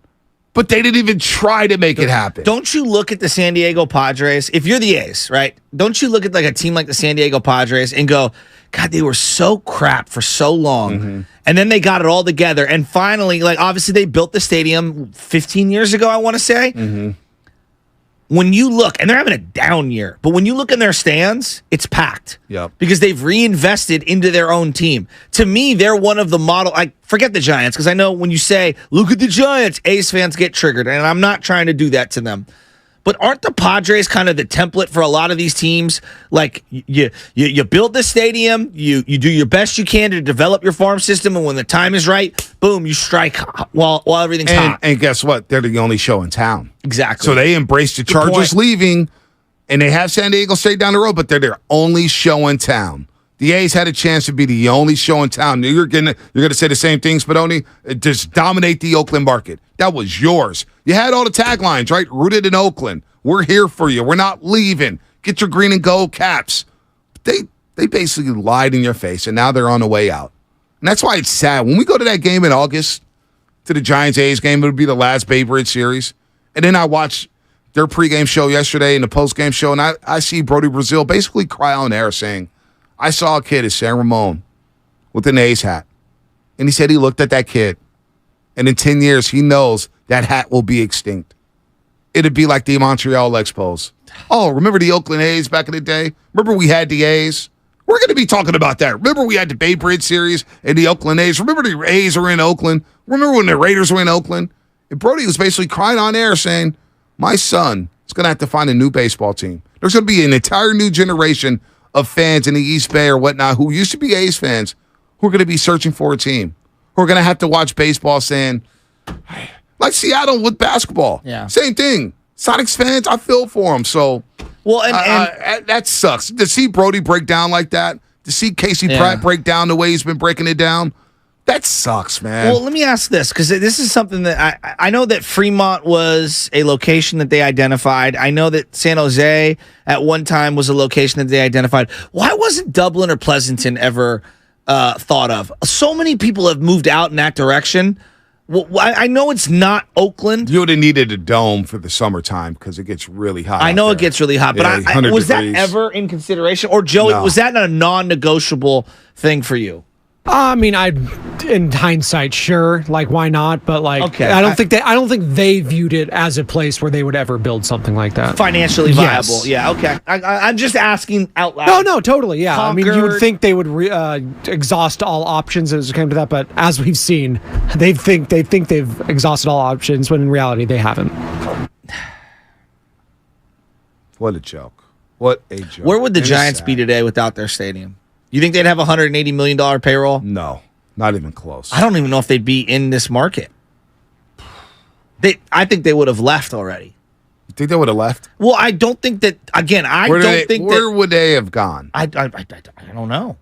But they didn't even try to make it happen. Don't you look at the San Diego Padres? If you're the A's, right? Don't you look at like a team like the San Diego Padres and go, God, they were so crap for so long. And then they got it all together. And finally, like obviously they built the stadium 15 years ago, I want to say. When you look, and they're having a down year, but when you look in their stands, it's packed. Yep. Because they've reinvested into their own team. To me, they're one of the model. I forget the Giants, because I know when you say, look at the Giants, A's fans get triggered, and I'm not trying to do that to them. But aren't the Padres kind of the template for a lot of these teams? Like you build the stadium, you do your best you can to develop your farm system, and when the time is right, boom, you strike while everything's hot. And guess what? They're the only show in town. Exactly. So they embraced the Chargers leaving, and they have San Diego State down the road, but they're their only show in town. The A's had a chance to be the only show in town. You're gonna say the same thing, Spadoni. Just dominate the Oakland market. That was yours. You had all the taglines, right? Rooted in Oakland. We're here for you. We're not leaving. Get your green and gold caps. They basically lied in your face, and now they're on the way out. And that's why it's sad. When we go to that game in August, to the Giants-A's game, it'll be the last Babe Ruth series. And then I watched their pregame show yesterday and the postgame show, and I see Brody Brazil basically cry on air saying, I saw a kid at San Ramon with an A's hat. And he said he looked at that kid, and in 10 years, he knows that hat will be extinct. it'd be like the Montreal Expos. Oh, remember the Oakland A's back in the day? Remember we had the A's? We're going to be talking about that. Remember we had the Bay Bridge series and the Oakland A's? Remember the A's were in Oakland? Remember when the Raiders were in Oakland? And Brody was basically crying on air saying, my son is going to have to find a new baseball team. There's going to be an entire new generation of fans in the East Bay or whatnot who used to be A's fans who are going to be searching for a team, who are going to have to watch baseball saying, like Seattle with basketball. Yeah. Same thing. Sonics fans, I feel for them. So, well, and that sucks. To see Brody break down like that, to see Casey Pratt break down the way he's been breaking it down, that sucks, man. Well, let me ask this, because this is something that I know that Fremont was a location that they identified. I know that San Jose at one time was a location that they identified. Why wasn't Dublin or Pleasanton ever thought of? So many people have moved out in that direction. Well, I know it's not Oakland. You would have needed a dome for the summertime because it gets really hot. I know it gets really hot, but was that ever in consideration? Or, Joey, was that a non-negotiable thing for you? I mean, in hindsight, sure, like why not? But like, okay. I don't think they viewed it as a place where they would ever build something like that. Financially viable, yeah, okay. I'm just asking out loud. No, totally, yeah. I mean, you would think they would exhaust all options as it came to that, but as we've seen, they think they've exhausted all options when in reality they haven't. What a joke! What a joke! Where would the Giants be today without their stadium? You think they'd have a $180 million payroll? No, not even close. I don't even know if they'd be in this market. I think they would have left already. You think they would have left? Well, I don't think that. Again, Where would they have gone? I don't know.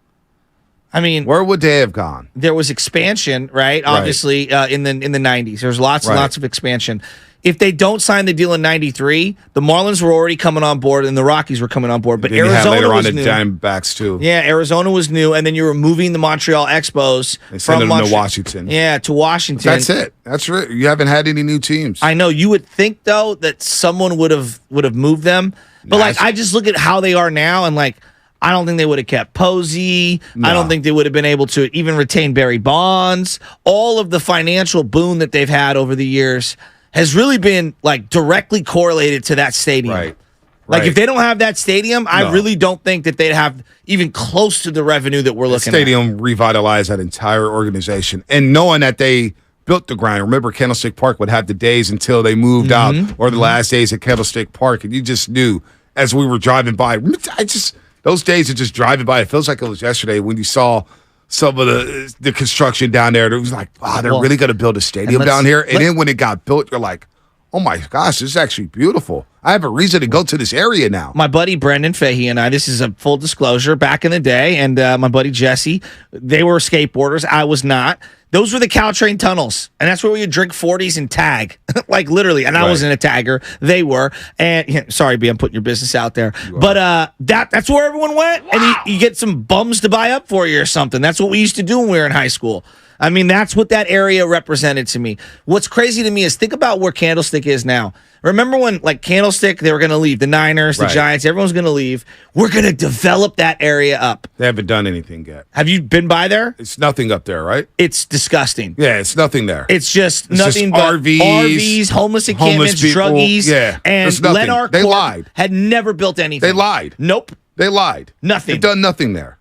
I mean, where would they have gone? There was expansion, right? Obviously, in the 90s, there's lots and lots of expansion. If they don't sign the deal in 93, the Marlins were already coming on board and the Rockies were coming on board. But Arizona later was on new. the Diamondbacks too. Yeah, Arizona was new, and then you were moving the Montreal Expos from them to Washington. Yeah, to Washington. That's it. That's right. You haven't had any new teams. I know. You would think though that someone would have moved them, but I just look at how they are now, and I don't think they would have kept Posey. No. I don't think they would have been able to even retain Barry Bonds. All of the financial boon that they've had over the years has really been directly correlated to that stadium. Right. If they don't have that stadium, I really don't think that they'd have even close to the revenue that we're looking at. Stadium revitalized that entire organization. And knowing that they built the grind. Remember, Candlestick Park would have the days until they moved out or the last days at Candlestick Park. And you just knew as we were driving by, those days of just driving by, it feels like it was yesterday when you saw some of the construction down there. It was like, wow, they're really going to build a stadium down here. And then when it got built, you're like, oh my gosh, this is actually beautiful. I have a reason to go to this area now. My buddy Brendan Fahey and I, this is a full disclosure, back in the day, and my buddy Jesse, they were skateboarders. I was not. Those were the Caltrain tunnels, and that's where we would drink 40s and tag, literally. And I wasn't a tagger; they were. And sorry, B, I'm putting your business out there, but that's where everyone went, and you get some bums to buy up for you or something. That's what we used to do when we were in high school. I mean, that's what that area represented to me. What's crazy to me is think about where Candlestick is now. Remember when, Candlestick, they were going to leave. The Niners, the Giants, everyone's going to leave. We're going to develop that area up. They haven't done anything yet. Have you been by there? It's nothing up there, right? It's disgusting. Yeah, it's nothing there. It's just nothing but RVs, homeless encampments, druggies. Yeah, and Lennar They lied. Had never built anything. They lied. Nope. They lied. Nothing. They've done nothing there.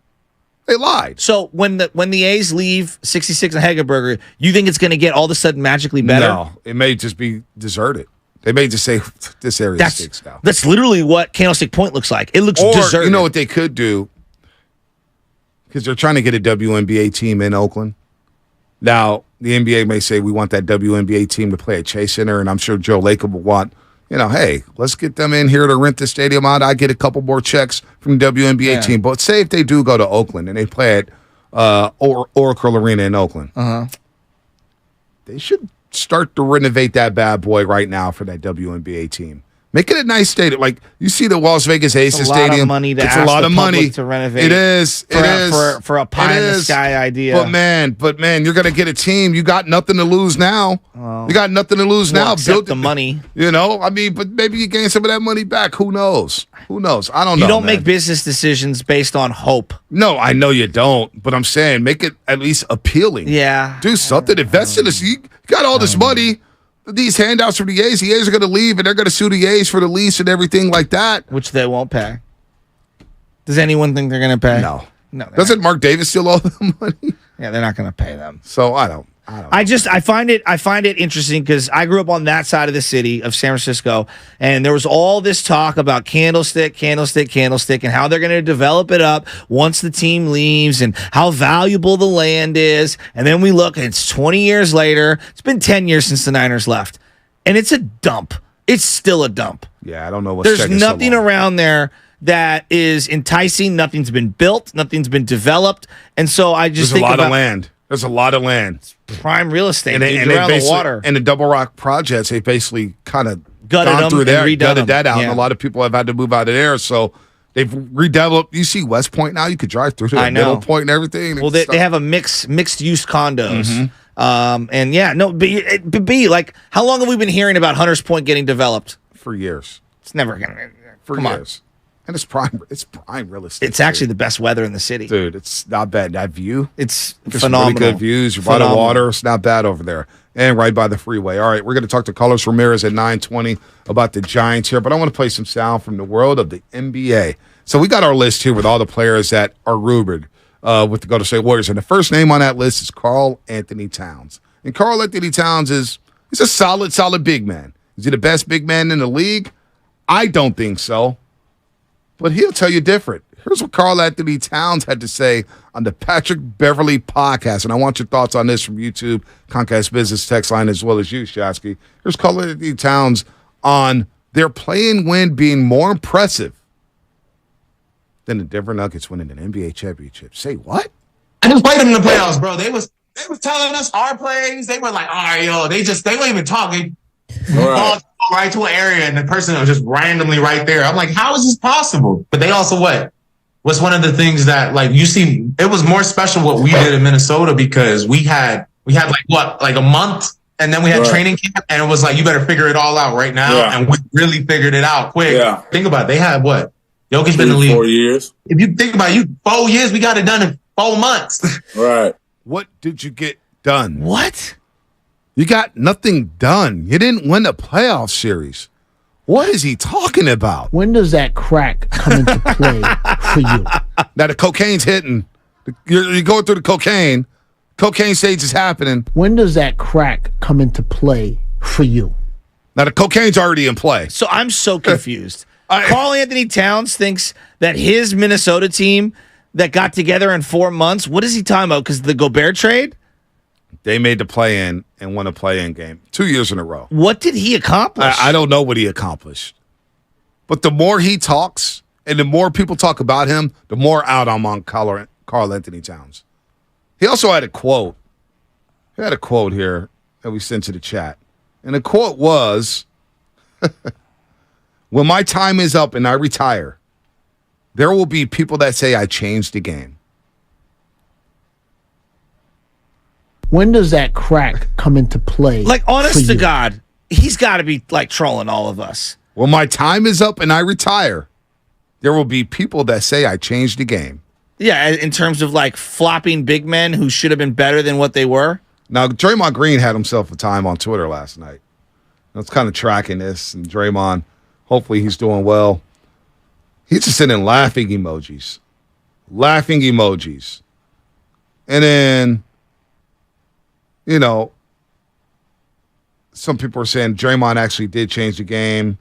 They lied. So when the A's leave 66 and Hegelberger, you think it's going to get all of a sudden magically better? No, it may just be deserted. They may just say this area stinks now. That's literally what Candlestick Point looks like. It looks deserted. You know what they could do? Because they're trying to get a WNBA team in Oakland. Now, the NBA may say we want that WNBA team to play at Chase Center, and I'm sure Joe Lacob will want, hey, let's get them in here to rent the stadium out. I get a couple more checks from the WNBA team. But say if they do go to Oakland and they play at Oracle Arena in Oakland, they should start to renovate that bad boy right now for that WNBA team. Make it a nice stadium. Like you see the Las Vegas Aces Stadium. It's a lot of money to ask the public to renovate. It is. For a pie in the sky idea. But man, you're gonna get a team. You got nothing to lose now. You got nothing to lose now. Build the money. But maybe you gain some of that money back. Who knows? I don't know. You don't make business decisions based on hope. No, I know you don't. But I'm saying make it at least appealing. Yeah. Do something. Invest in this. You got all this money. these handouts from the A's. The A's are going to leave, and they're going to sue the A's for the lease and everything like that. Which they won't pay. Does anyone think they're going to pay? No. No. Doesn't Mark Davis still owe them money? Yeah, they're not going to pay them. So I don't. I find it interesting because I grew up on that side of the city of San Francisco, and there was all this talk about Candlestick, and how they're going to develop it up once the team leaves, and how valuable the land is. And then we look, and it's 20 years later. It's been 10 years since the Niners left, and it's a dump. It's still a dump. Yeah, I don't know what's There's taking nothing so long. around there that is enticing. Nothing's been built. Nothing's been developed, and so I just There's think a lot about of land. There's a lot of land. Prime real estate, and dude, around the water. And the Double Rock projects, they basically kind of Gutted gone them through and there, redone gutted them. that out, Yeah. and a lot of people have had to move out of there. So they've redeveloped. You see West Point now. You could drive through to I know. Middle Point and everything. Well, they have a mixed use condos. And yeah, no, B, like, how long have we been hearing about Hunters Point getting developed? For years. It's never gonna. For Come on. years. And it's prime real estate. It's actually the best weather in the city, dude. It's not bad. That view, it's There's phenomenal. Some really good views. You're by the water. It's not bad over there, and right by the freeway. All right, we're going to talk to Carlos Ramirez at 9:20 about the Giants here, but I want to play some sound from the world of the NBA. So we got our list here with all the players that are rumored with the Golden State Warriors, and the first name on that list is Karl Anthony Towns. And Karl Anthony Towns he's a solid big man. Is he the best big man in the league? I don't think so. But he'll tell you different. Here's what Karl Anthony Towns had to say on the Patrick Beverly podcast. And I want your thoughts on this from YouTube, Comcast Business text line, as well as you, Shasky. Here's Karl Anthony Towns on their play-in win being more impressive than the Denver Nuggets winning an NBA championship. Say what? I just played them in the playoffs, bro. They was telling us our plays. They were like, all right, yo, they weren't even talking. Ball right to an area, and the person was just randomly right there. I'm like, how is this possible? But they also was one of the things that, like, you see, it was more special what we did in Minnesota because we had like a month, and then we had training camp, and it was like, you better figure it all out right now, and we really figured it out quick. Yeah. Think about it. They had what? Jokic been in the league 4 years. If you think about it, 4 years, we got it done in 4 months. Right. What did you get done? What? You got nothing done. You didn't win the playoff series. What is he talking about? When does that crack come into play for you? Now the cocaine's hitting. You're going through the cocaine. Cocaine stage is happening. When does that crack come into play for you? Now the cocaine's already in play. So I'm so confused. Karl Anthony Towns thinks that his Minnesota team that got together in 4 months, what is he talking about? Because the Gobert trade? They made the play-in and won a play-in game 2 years in a row. What did he accomplish? I don't know what he accomplished. But the more he talks and the more people talk about him, the more out I'm on Karl Anthony Towns. He also had a quote. He had a quote here that we sent to the chat. And the quote was, when my time is up and I retire, there will be people that say I changed the game. When does that crack come into play? Like, honest to God, he's got to be, like, trolling all of us. When my time is up and I retire, there will be people that say I changed the game. Yeah, in terms of, like, flopping big men who should have been better than what they were. Now, Draymond Green had himself a time on Twitter last night. I was kind of tracking this, and Draymond, hopefully he's doing well. He's just sending laughing emojis. Laughing emojis. And then, you know, some people are saying Draymond actually did change the game.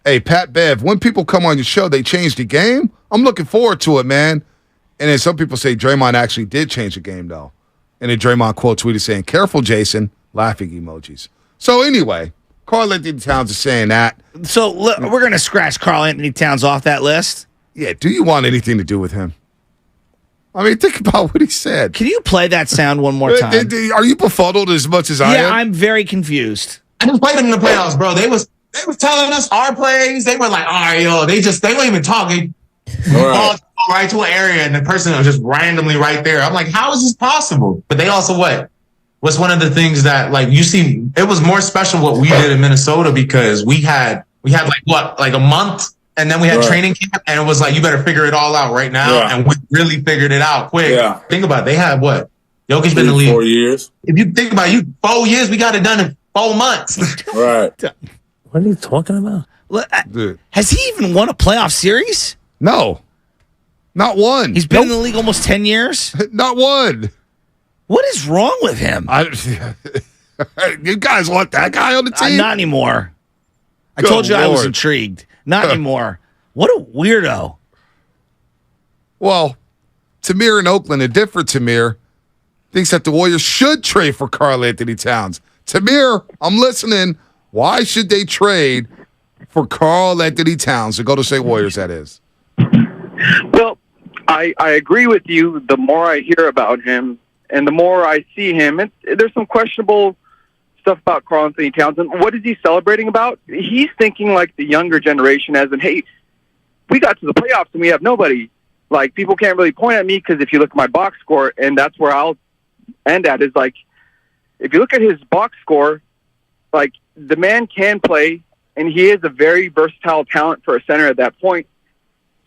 Hey, Pat Bev, when people come on your show, they change the game? I'm looking forward to it, man. And then some people say Draymond actually did change the game, though. And then Draymond quote tweeted saying, careful, Jason, laughing emojis. So anyway, Karl Anthony Towns is saying that. So look, we're going to scratch Karl Anthony Towns off that list? Yeah, do you want anything to do with him? I mean, think about what he said. Can you play that sound one more time? Are you befuddled as much as I am? Yeah, I'm very confused. I just played them in the playoffs, bro. They was telling us our plays. They were like, all right, yo, they weren't even talking. Ball right to an area, and the person was just randomly right there. I'm like, how is this possible? But they also was one of the things that, like, you see, it was more special what we did in Minnesota because we had like a month. And then we had training camp, and it was like, you better figure it all out right now. Yeah. And we really figured it out quick. Yeah. Think about it. They had what? Jokic been in the league 4 years. If you think about it, 4 years, we got it done in 4 months. Right. What are you talking about? Dude. Has he even won a playoff series? No. Not one. He's been in the league almost 10 years? Not one. What is wrong with him? You guys want that guy on the team? Not anymore. I Good told you I was Lord. intrigued. Not anymore. What a weirdo. Well, Tamir in Oakland, a different Tamir, thinks that the Warriors should trade for Karl Anthony Towns. Tamir, I'm listening. Why should they trade for Karl Anthony Towns, the Golden State Warriors, that is? Well, I agree with you. The more I hear about him and the more I see him, there's some questionable stuff about Karl Anthony Towns. And what is he celebrating about? He's thinking like the younger generation, as in, hey, we got to the playoffs and we have nobody. Like, people can't really point at me because if you look at my box score, and that's where I'll end at, is like, if you look at his box score, like, the man can play, and he is a very versatile talent for a center at that point.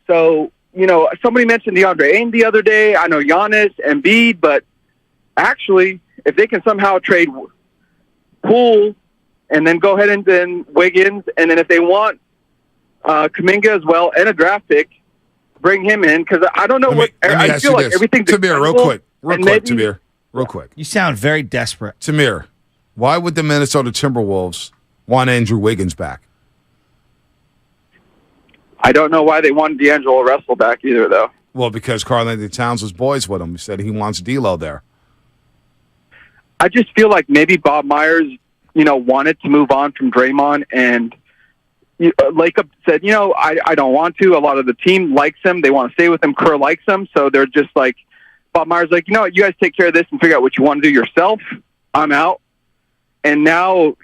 So, you know, somebody mentioned DeAndre Ayton the other day. I know Giannis, Embiid, but actually, if they can somehow trade Poole and then go ahead and then Wiggins, and then if they want Kuminga as well and a draft pick, bring him in, because I don't know I feel like everything's Tamir, real quick, Tamir, real quick. You sound very desperate. Tamir, why would the Minnesota Timberwolves want Andrew Wiggins back? I don't know why they wanted D'Angelo Russell back either, though. Well, because Karl Anthony Towns was boys with him. He said he wants D'Lo there. I just feel like maybe Bob Myers, wanted to move on from Draymond, and Lacob said, I don't want to. A lot of the team likes him. They want to stay with him. Kerr likes him. So they're just like, Bob Myers like, you guys take care of this and figure out what you want to do yourself. I'm out. And now,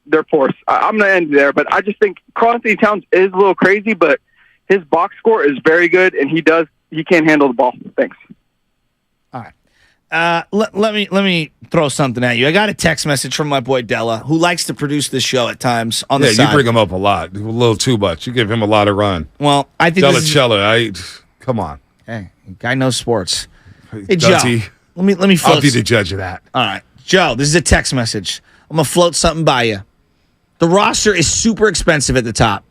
they're forced. I'm going to end there, but I just think Karl Anthony Towns is a little crazy, but his box score is very good, and he can handle the ball. Thanks. All right. Let me throw something at you. I got a text message from my boy Della, who likes to produce this show at times on the side. Yeah, you bring him up a lot. A little too much. You give him a lot of run. Well, I think come on. Hey, guy knows sports. Hey, Does Joe, he? let me float. I'll be the judge of that. All right. Joe, this is a text message. I'm going to float something by you. The roster is super expensive at the top.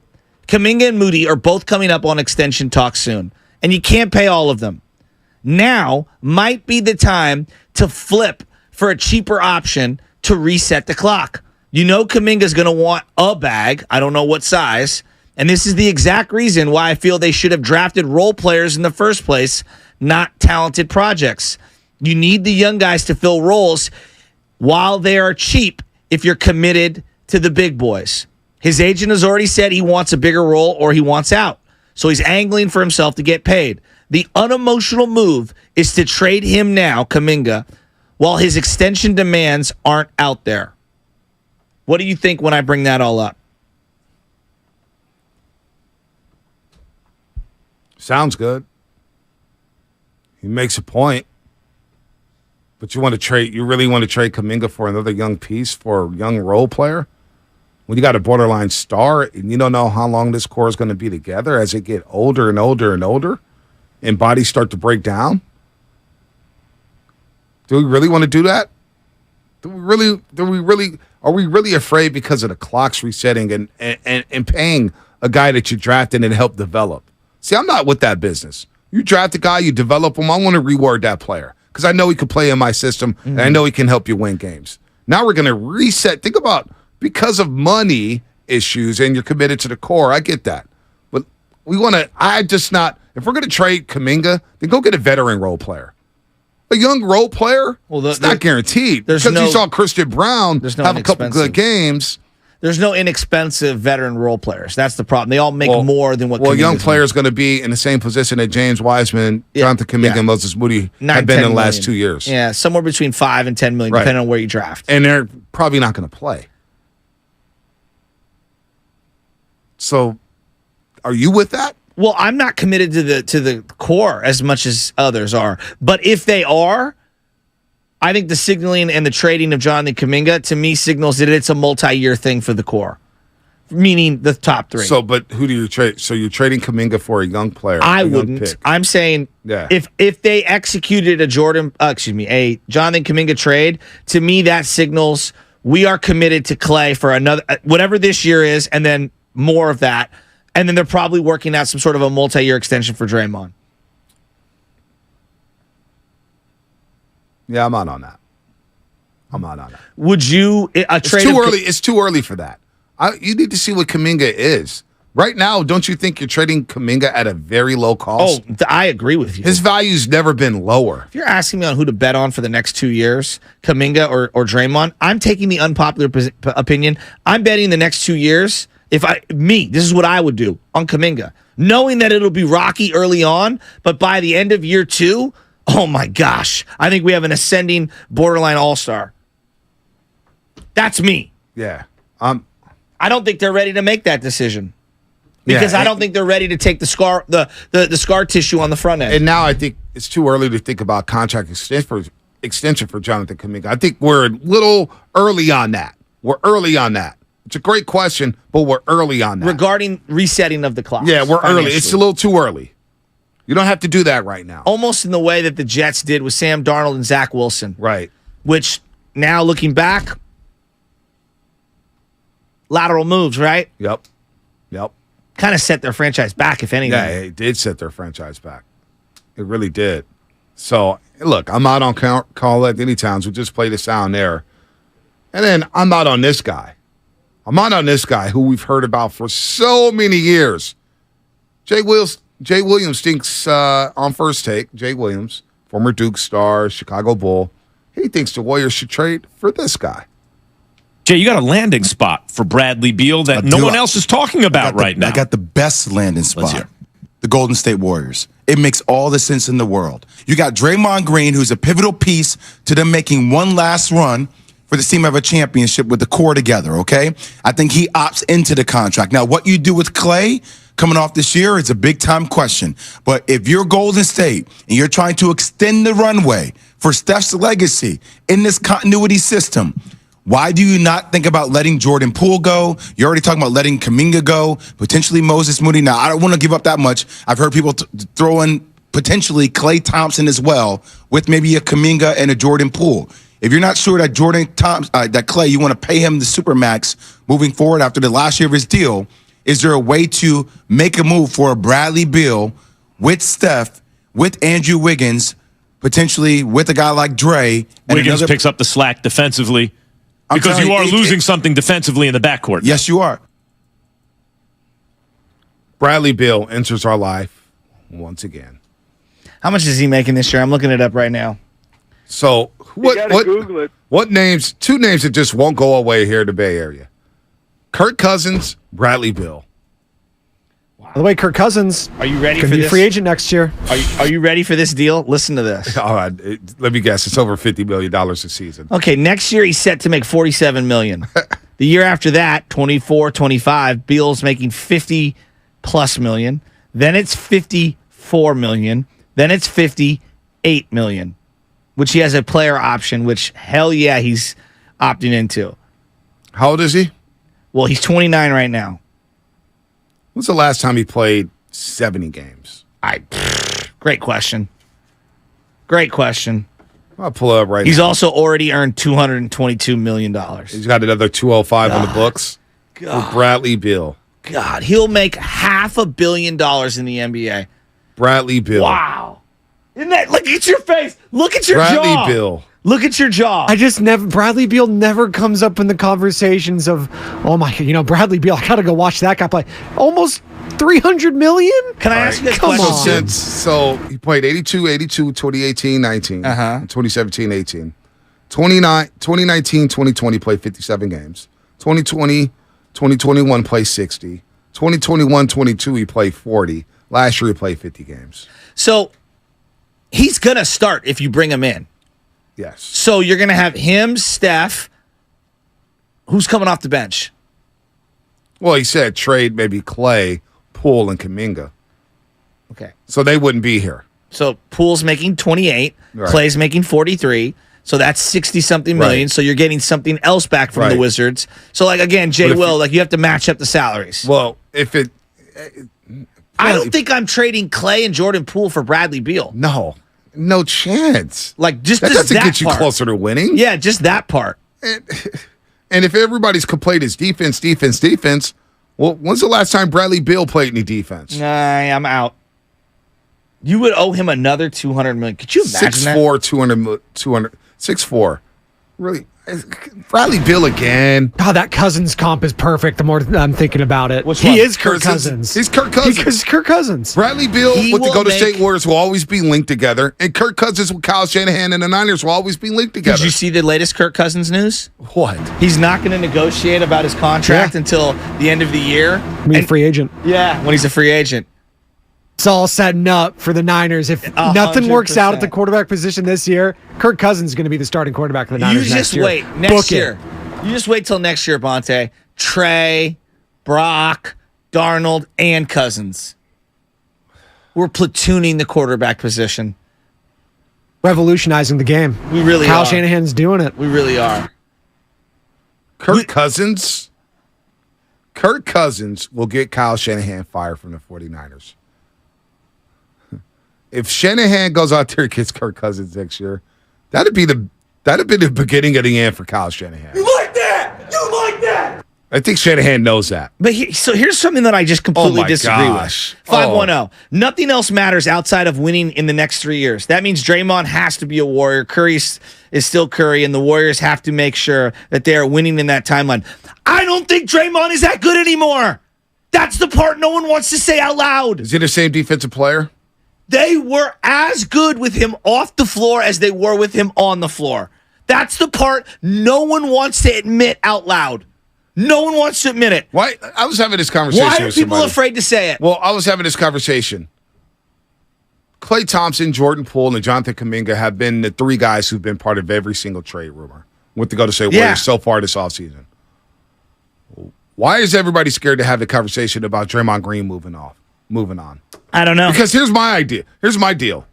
Kuminga and Moody are both coming up on extension talk soon, and you can't pay all of them. Now might be the time to flip for a cheaper option to reset the clock. Kuminga's going to want a bag. I don't know what size. And this is the exact reason why I feel they should have drafted role players in the first place, not talented projects. You need the young guys to fill roles while they are cheap if you're committed to the big boys. His agent has already said he wants a bigger role or he wants out. So he's angling for himself to get paid. The unemotional move is to trade him now, Kuminga, while his extension demands aren't out there. What do you think when I bring that all up? Sounds good. He makes a point. But you really want to trade Kuminga for another young piece, for a young role player? When you got a borderline star and you don't know how long this core is going to be together as they get older and older and older and bodies start to break down? Do we really want to do that? Are we really afraid because of the clocks resetting and paying a guy that you drafted and helped develop? See, I'm not with that business. You draft a guy, you develop him, I want to reward that player because I know he can play in my system and I know he can help you win games. Now we're going to reset. Think about, because of money issues and you're committed to the core, I get that. But if we're going to trade Kuminga, then go get a veteran role player. A young role player, it's not guaranteed. Because you saw Christian Brown have a couple good games. There's no inexpensive veteran role players. That's the problem. They all make more than what. Well, a young player is going to be in the same position that James Wiseman, Jonathan Kuminga, and Moses Moody have been in the last 2 years. Yeah, somewhere between $5 and $10 million, depending on where you draft. And they're probably not going to play. So, are you with that? Well, I'm not committed to the core as much as others are. But if they are, I think the signaling and the trading of Jonathan Kuminga, to me, signals that it's a multi-year thing for the core, meaning the top three. So, but who do you trade? So you're trading Kuminga for a young player. I wouldn't. Pick. I'm saying if they executed a Jonathan Kuminga trade, to me that signals we are committed to Clay for another, whatever this year is, and then more of that. And then they're probably working out some sort of a multi-year extension for Draymond. Yeah, I'm out on that. Would you It's too early. It's too early for that. You need to see what Kuminga is. Right now, don't you think you're trading Kuminga at a very low cost? Oh, I agree with you. His value's never been lower. If you're asking me on who to bet on for the next 2 years, Kuminga or Draymond, I'm taking the unpopular opinion. I'm betting the next 2 years. This is what I would do on Kuminga, knowing that it'll be rocky early on, but by the end of year 2, oh my gosh, I think we have an ascending borderline all-star. That's me. Yeah. I don't think they're ready to make that decision. Because I don't think they're ready to take the scar tissue on the front end. And now I think it's too early to think about contract extension for Jonathan Kuminga. I think we're a little early on that. It's a great question, but we're early on that. Regarding resetting of the clock. Yeah, we're early. It's a little too early. You don't have to do that right now. Almost in the way that the Jets did with Sam Darnold and Zach Wilson. Right. Which, now looking back, lateral moves, right? Yep. Kind of set their franchise back, if anything. Yeah, it did set their franchise back. It really did. So, look, I'm out on Carl Anthony Towns. We just played the sound there. And then I'm out on this guy. Who we've heard about for so many years. Jay Williams thinks on First Take, Jay Williams, former Duke star, Chicago Bull, he thinks the Warriors should trade for this guy. Jay, you got a landing spot for Bradley Beal that no one else is talking about right now. I got the best landing spot. The Golden State Warriors. It makes all the sense in the world. You got Draymond Green, who's a pivotal piece to them making one last run for the team of a championship with the core together, okay? I think he opts into the contract. Now, what you do with Clay coming off this year is a big-time question. But if you're Golden State and you're trying to extend the runway for Steph's legacy in this continuity system, why do you not think about letting Jordan Poole go? You're already talking about letting Kuminga go, potentially Moses Moody. Now, I don't want to give up that much. I've heard people throw in potentially Klay Thompson as well with maybe a Kuminga and a Jordan Poole. If you're not sure that that Klay, you want to pay him the supermax moving forward after the last year of his deal, is there a way to make a move for a Bradley Beal with Steph, with Andrew Wiggins, potentially with a guy like Dre? And Wiggins picks up the slack defensively. Because you are losing something defensively in the backcourt. Yes, you are. Bradley Beal enters our life once again. How much is he making this year? I'm looking it up right now. So Google it. What names? Two names that just won't go away here in the Bay Area. Kirk Cousins, Bradley Beal. By the way, Kirk Cousins, are you ready for this? Be a free agent next year. Are you ready for this deal? Listen to this. All right, let me guess. It's over $50 million a season. Okay, next year he's set to make $47 million. The year after that, 24, 25, Beal's making $50+ million. Then it's $54 million. Then it's $58 million, which he has a player option, which hell yeah, he's opting into. How old is he? Well, he's 29 right now. When's the last time he played 70 games? Great question. I'll pull it up right now. He's also already earned $222 million. He's got another 205 on the books. With Bradley Beal. God, he'll make $500 million in the NBA. Bradley Beal. Wow. Isn't that, look at your face. Look at your jaw. Bradley Beal. Look at your jaw. Bradley Beal never comes up in the conversations of, oh my, Bradley Beal, I got to go watch that guy play. Almost $300 million? Can I ask you a question? So he played 82, 2018, 19, 2017, 18. 2019, 2020 played 57 games. 2020, 2021 played 60. 2021, 22 he played 40. Last year he played 50 games. So he's going to start if you bring him in. Yes. So you're going to have him, Steph. Who's coming off the bench? Well, he said trade maybe Clay, Poole, and Kuminga. Okay. So they wouldn't be here. So Poole's making 28. Right. Clay's making 43. So that's 60-something million. Right. So you're getting something else back from the Wizards. So, again, Jay Will, you have to match up the salaries. Well, if it... I don't think I'm trading Clay and Jordan Poole for Bradley Beal. No chance. Just that doesn't that get you part. closer to winning. Yeah, just that part. And if everybody's complaint is defense, well, when's the last time Bradley Beal played any defense? Nah, I'm out. You would owe him another $200 million. Could you imagine 6'4", 200, 6'4". Really? Bradley Beal again. God, that Cousins comp is perfect the more I'm thinking about it. Which one? He is Kirk Cousins. He's Kirk Cousins. Because Kirk Cousins. Bradley Beal He with the will Golden make- State Warriors will always be linked together, and Kirk Cousins with Kyle Shanahan and the Niners will always be linked together. Did you see the latest Kirk Cousins news? What? He's not going to negotiate about his contract until the end of the year. I mean, free agent. Yeah, when he's a free agent. It's all setting up for the Niners. If nothing works out at the quarterback position this year, Kirk Cousins is going to be the starting quarterback of the Niners You next just year. wait. Book Next it. year. You just wait till next year, Bonte. Trey, Brock, Darnold, and Cousins. We're platooning the quarterback position. Revolutionizing the game. We really Kyle are. Shanahan's doing it. We really are. Kirk Cousins will get Kyle Shanahan fired from the 49ers. If Shanahan goes out there and gets Kirk Cousins next year, that'd be the beginning of the end for Kyle Shanahan. You like that? You like that? I think Shanahan knows that. But so here's something that I just completely my disagree gosh. with. 5-1-0. Nothing else matters outside of winning in the next 3 years. That means Draymond has to be a Warrior. Curry is still Curry, and the Warriors have to make sure that they are winning in that timeline. I don't think Draymond is that good anymore. That's the part no one wants to say out loud. Is he the same defensive player? They were as good with him off the floor as they were with him on the floor. That's the part no one wants to admit out loud. No one wants to admit it. Why? I was having this conversation Why are with people somebody. afraid to say it? Well, I was having this conversation. Klay Thompson, Jordan Poole, and Jonathan Kuminga have been the three guys who've been part of every single trade rumor with the Golden State Warriors so far this offseason. Why is everybody scared to have the conversation about Draymond Green moving on? I don't know. Because here's my idea. Here's my deal.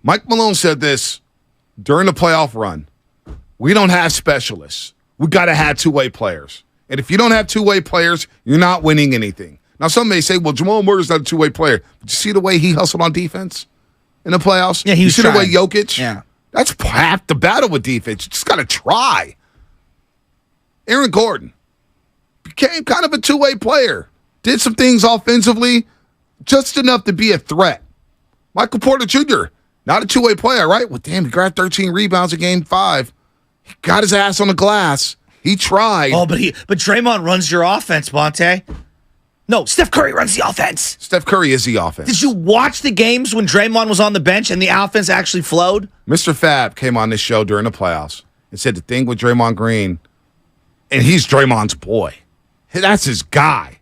Mike Malone said this during the playoff run. We don't have specialists. We got to have two-way players. And if you don't have two-way players, you're not winning anything. Now, some may say, well, Jamal Murray's not a two-way player. But you see the way he hustled on defense in the playoffs? Yeah, he was You see the way trying. Jokic? Yeah. That's half the battle with defense. You just got to try. Aaron Gordon became kind of a two-way player. Did some things offensively, just enough to be a threat. Michael Porter Jr., not a two-way player, right? Well, damn, he grabbed 13 rebounds in Game 5. He got his ass on the glass. He tried. Oh, but Draymond runs your offense, Bonte. No, Steph Curry runs the offense. Steph Curry is the offense. Did you watch the games when Draymond was on the bench and the offense actually flowed? Mr. Fab came on this show during the playoffs and said the thing with Draymond Green, and he's Draymond's boy. That's his guy.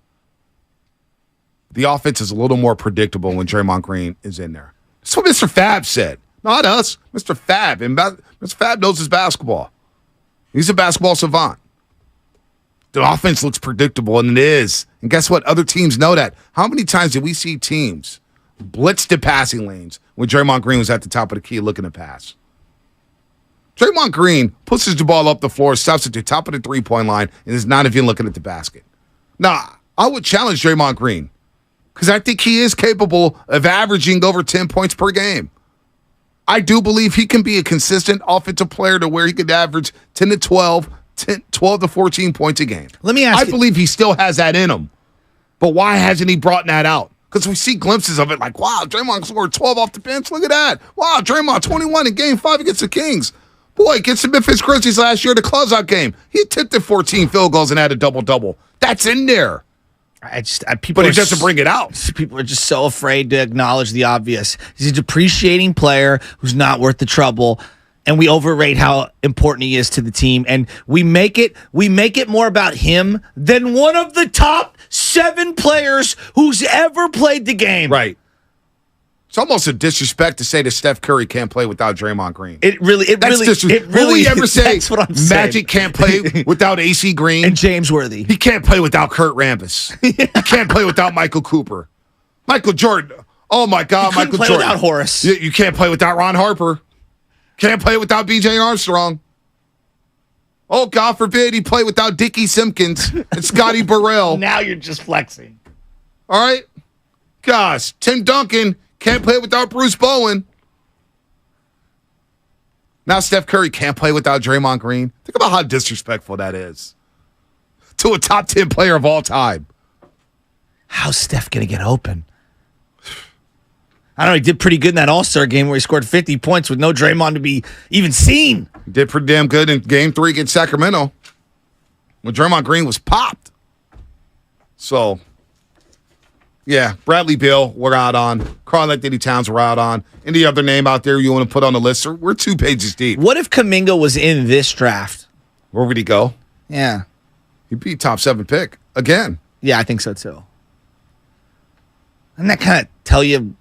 The offense is a little more predictable when Draymond Green is in there. That's what Mr. Fab said. Not us. Mr. Fab. And Mr. Fab knows his basketball. He's a basketball savant. The offense looks predictable, and it is. And guess what? Other teams know that. How many times did we see teams blitz the passing lanes when Draymond Green was at the top of the key looking to pass? Draymond Green pushes the ball up the floor, stops at the top of the three-point line, and is not even looking at the basket. Now, I would challenge Draymond Green because I think he is capable of averaging over 10 points per game. I do believe he can be a consistent offensive player to where he could average 10 to 12 to 14 points a game. Let me ask I you- believe he still has that in him. But why hasn't he brought that out? Because we see glimpses of it like, wow, Draymond scored 12 off the bench. Look at that. Wow, Draymond 21 in Game 5 against the Kings. Boy, against the Memphis Grizzlies last year, the closeout game. He attempted 14 field goals and had a double-double. That's in there. People But he are doesn't bring it out. People are just so afraid to acknowledge the obvious. He's a depreciating player who's not worth the trouble, and we overrate how important he is to the team. And we make it more about him than one of the top 7 players who's ever played the game. Right. It's almost a disrespect to say that Steph Curry can't play without Draymond Green. It really Will we ever say that's what I'm saying. Magic can't play without AC Green? And James Worthy. He can't play without Kurt Rambis. He can't play without Michael Cooper. Michael Jordan. Oh, my God, He couldn't Michael play Jordan. without Horace. You can't play without Ron Harper. Can't play without B.J. Armstrong. Oh, God forbid he play without Dickie Simpkins and Scotty Burrell. Now you're just flexing. All right? Gosh, Tim Duncan can't play without Bruce Bowen. Now Steph Curry can't play without Draymond Green. Think about how disrespectful that is to a top 10 player of all time. How's Steph going to get open? I don't know. He did pretty good in that All-Star game where he scored 50 points with no Draymond to be even seen. He did pretty damn good in Game 3 against Sacramento when Draymond Green was popped. So, yeah, Bradley Beal, we're out on. Karl-Anthony Towns, we're out on. Any other name out there you want to put on the list? We're 2 pages deep. What if Kuminga was in this draft? Where would he go? Yeah. He'd be top 7 pick again. Yeah, I think so too. Doesn't that kind of tell you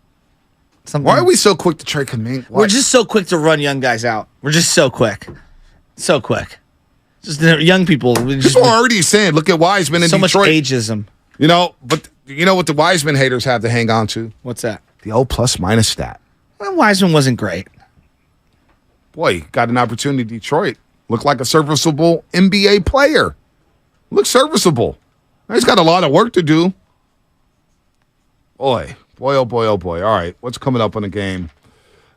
something? Why are we so quick to trade Kuminga? We're just so quick to run young guys out. We're just so quick. So quick. Just young people. People are already saying, look at Wiseman in so Detroit. Much ageism. You know, but you know what the Wiseman haters have to hang on to? What's that? The old plus-minus stat. Well, Wiseman wasn't great. Boy, he got an opportunity in Detroit. Looked like a serviceable NBA player. Looks serviceable. He's got a lot of work to do. Boy, oh boy. All right, what's coming up on the game?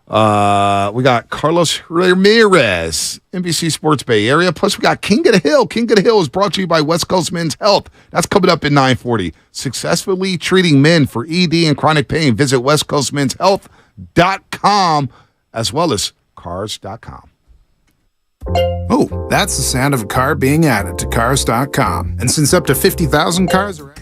We got Carlos Ramirez, NBC Sports Bay Area. Plus, we got King of the Hill. King of the Hill is brought to you by West Coast Men's Health. That's coming up at 9:40. Successfully treating men for ED and chronic pain. Visit westcoastmenshealth.com as well as cars.com. Oh, that's the sound of a car being added to cars.com. And since up to 50,000 cars are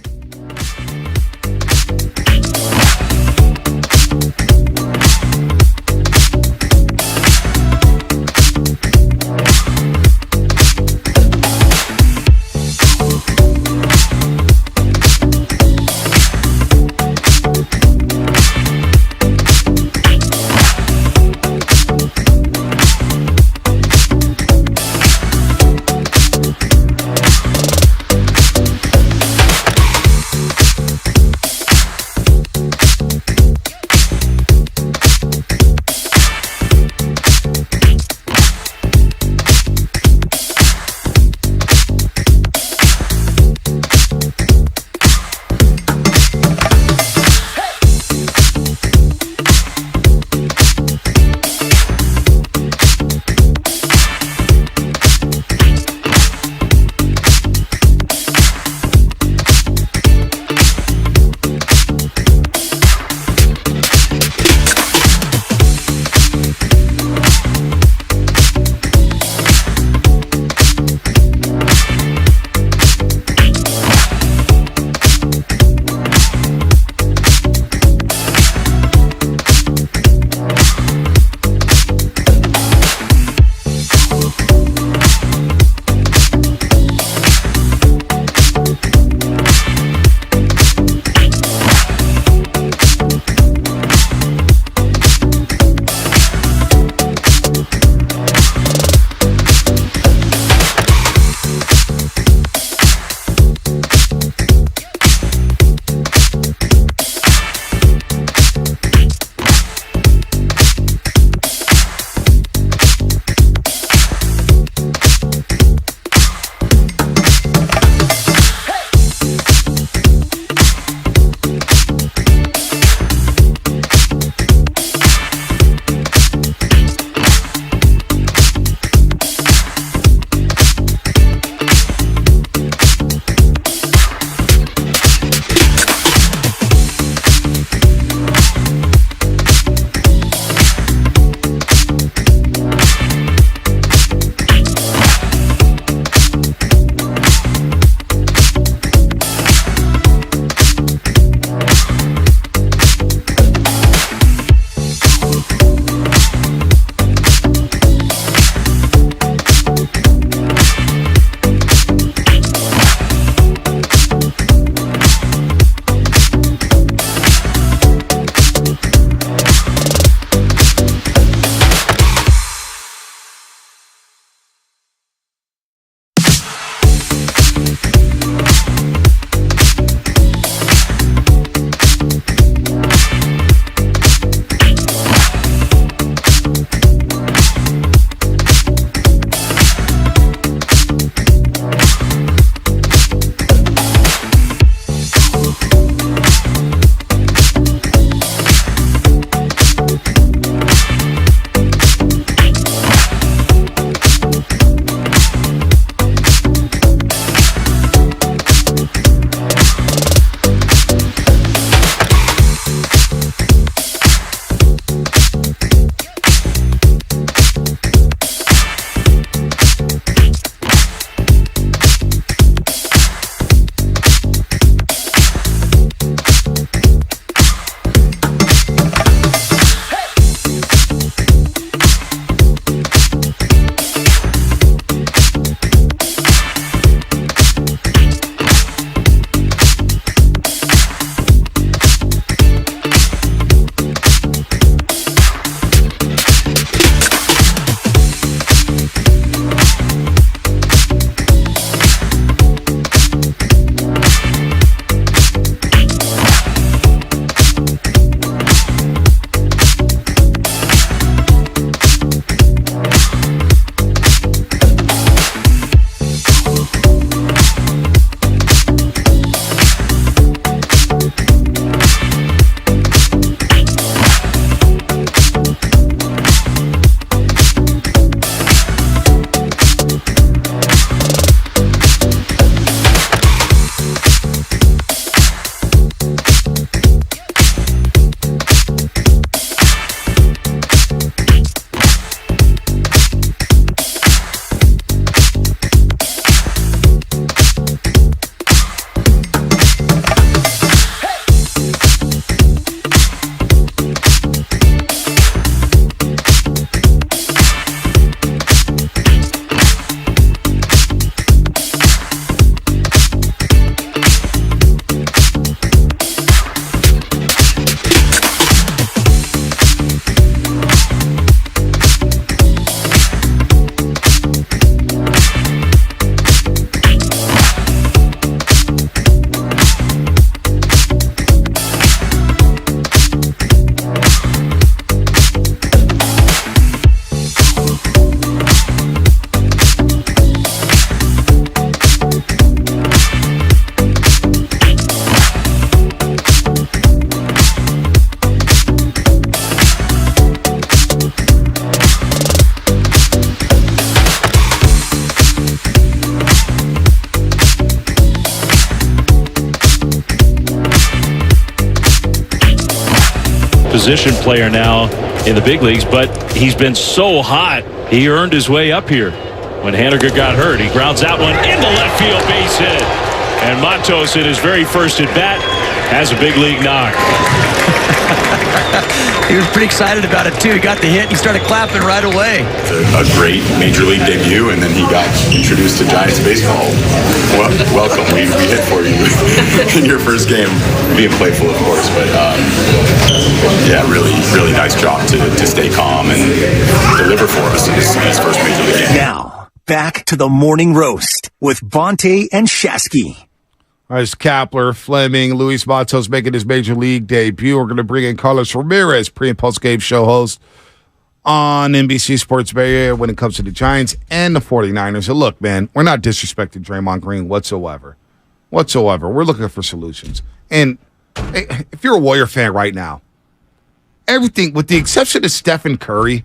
position player now in the big leagues, but he's been so hot, he earned his way up here. When Haniger got hurt, he grounds out one into left field, base hit. And Matos, in his very first at-bat, has a big league knock. He was pretty excited about it, too. He got the hit. He started clapping right away. A great major league debut, and then he got introduced to Giants baseball. Well, welcome. We hit for you in your first game. Being playful, of course, but yeah, really, really nice job to stay calm and deliver for us in his first major league game. Now, back to the morning roast with Bonte and Shasky. All right, it's Kapler, Fleming, Luis Matos making his major league debut. We're going to bring in Carlos Ramirez, pre- and post-game show host on NBC Sports Bay Area when it comes to the Giants and the 49ers. And look, man, we're not disrespecting Draymond Green whatsoever. We're looking for solutions. And if you're a Warrior fan right now, everything, with the exception of Stephen Curry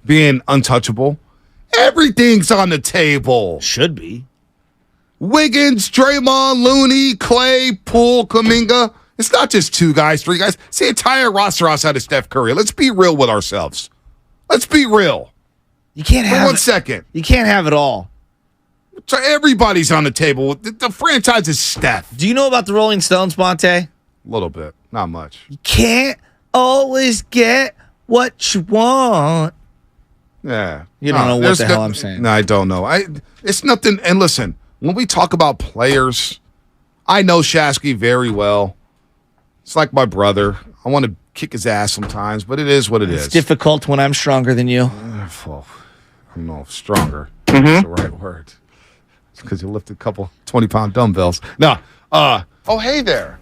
being untouchable, everything's on the table. Should be. Wiggins, Draymond, Looney, Clay, Poole, Kuminga. It's not just 2 guys, 3 guys. It's the entire roster outside of Steph Curry. Let's be real with ourselves. Let's be real. You can't have For 1 second. You can't have it all. So everybody's on the table. The franchise is Steph. Do you know about the Rolling Stones, Monte? A little bit. Not much. You can't always get what you want. Yeah. You don't know what the hell I'm saying. No, I don't know. It's nothing. And listen, when we talk about players, I know Shasky very well. It's like my brother. I want to kick his ass sometimes, but it is what it is. It's difficult when I'm stronger than you. Well, I don't know if stronger is the right word. It's because you lift a couple 20-pound dumbbells. No. Oh, hey there.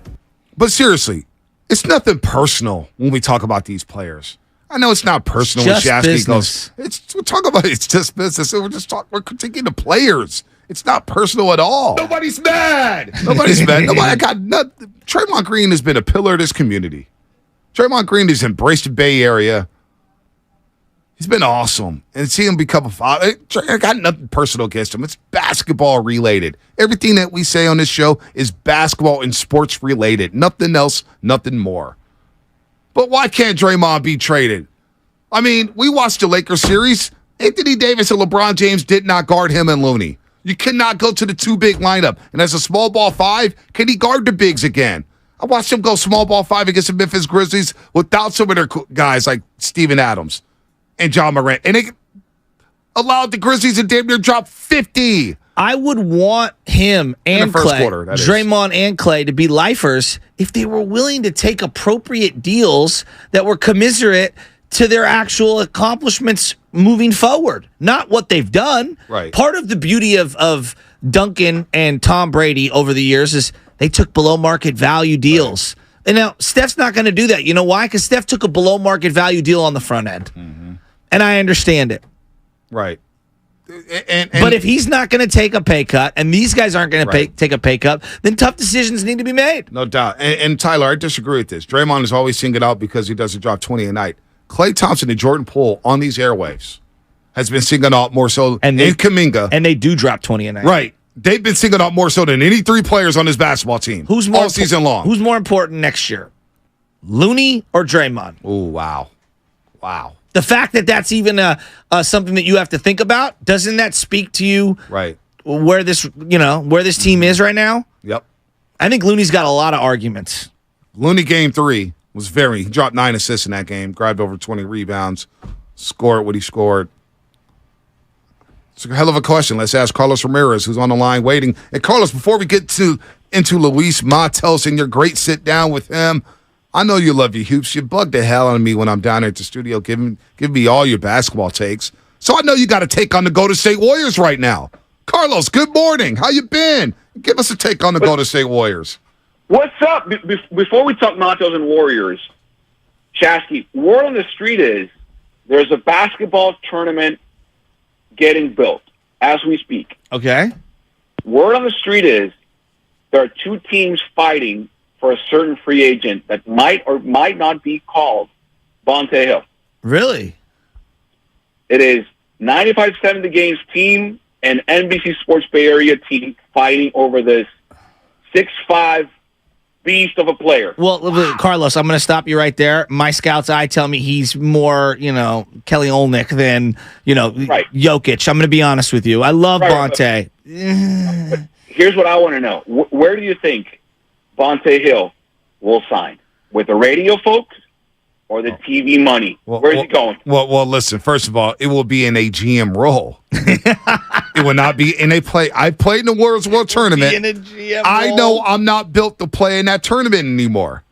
But seriously, it's nothing personal when we talk about these players. I know it's not personal when Shasky goes. We're talking about it's just business. We're critiquing the players. It's not personal at all. Nobody's mad. Nobody's mad. I got nothing. Draymond Green has been a pillar of this community. Draymond Green has embraced the Bay Area. He's been awesome. And see him become a father. I got nothing personal against him. It's basketball related. Everything that we say on this show is basketball and sports related. Nothing else, nothing more. But why can't Draymond be traded? I mean, we watched the Lakers series. Anthony Davis and LeBron James did not guard him and Looney. You cannot go to the 2-big lineup. And as a small ball 5, can he guard the bigs again? I watched him go small ball 5 against the Memphis Grizzlies without some of their guys like Steven Adams and John Morant. And they allowed the Grizzlies to damn near drop 50. I would want him and Clay, Draymond and Clay, to be lifers if they were willing to take appropriate deals that were commiserate to their actual accomplishments moving forward, not what they've done. Right. Part of the beauty of Duncan and Tom Brady over the years is they took below market value deals. Right. And now Steph's not going to do that. You know why? Because Steph took a below market value deal on the front end. Mm-hmm. And I understand it. Right. But if he's not going to take a pay cut and these guys aren't going to take a pay cut, then tough decisions need to be made. No doubt. And Tyler, I disagree with this. Draymond is always singled out because he doesn't drop 20 a night. Klay Thompson and Jordan Poole on these airwaves has been singled out more so than Kuminga. And they do drop 20 a night. Right. They've been singled out more so than any 3 players on this basketball team all season long. Who's more important next year, Looney or Draymond? Oh, wow. The fact that that's even something that you have to think about, doesn't that speak to you where this team is right now? Yep. I think Looney's got a lot of arguments. Looney game 3 was he dropped 9 assists in that game, grabbed over 20 rebounds, scored what he scored. It's a hell of a question. Let's ask Carlos Ramirez, who's on the line waiting. And Carlos, before we get into Luis Matos and your great sit down with him, I know you love your hoops. You bug the hell out of me when I'm down here at the studio giving me all your basketball takes. So I know you got a take on the Golden State Warriors right now. Carlos, good morning. How you been? Give us a take on the Golden State Warriors. What's up? Before we talk Matos and Warriors, Shasky, word on the street is there's a basketball tournament getting built as we speak. Okay. Word on the street is there are 2 teams fighting for a certain free agent that might or might not be called Bonte Hill. Really? It is 95% the Games team and NBC Sports Bay Area team fighting over this 6'5", beast of a player. Well, Carlos, I'm going to stop you right there. My scout's eye tell me he's more, Kelly Olynyk than, Jokic. I'm going to be honest with you. I love Bonte. Here's what I want to know. Where do you think Bonte Hill will sign? With the radio folks or the TV money? Where's he going? Well, listen, first of all, it will be in a GM role. It will not be in a play. I played in the Warriors World Tournament. In a GM I role. know I'm not built to play in that tournament anymore.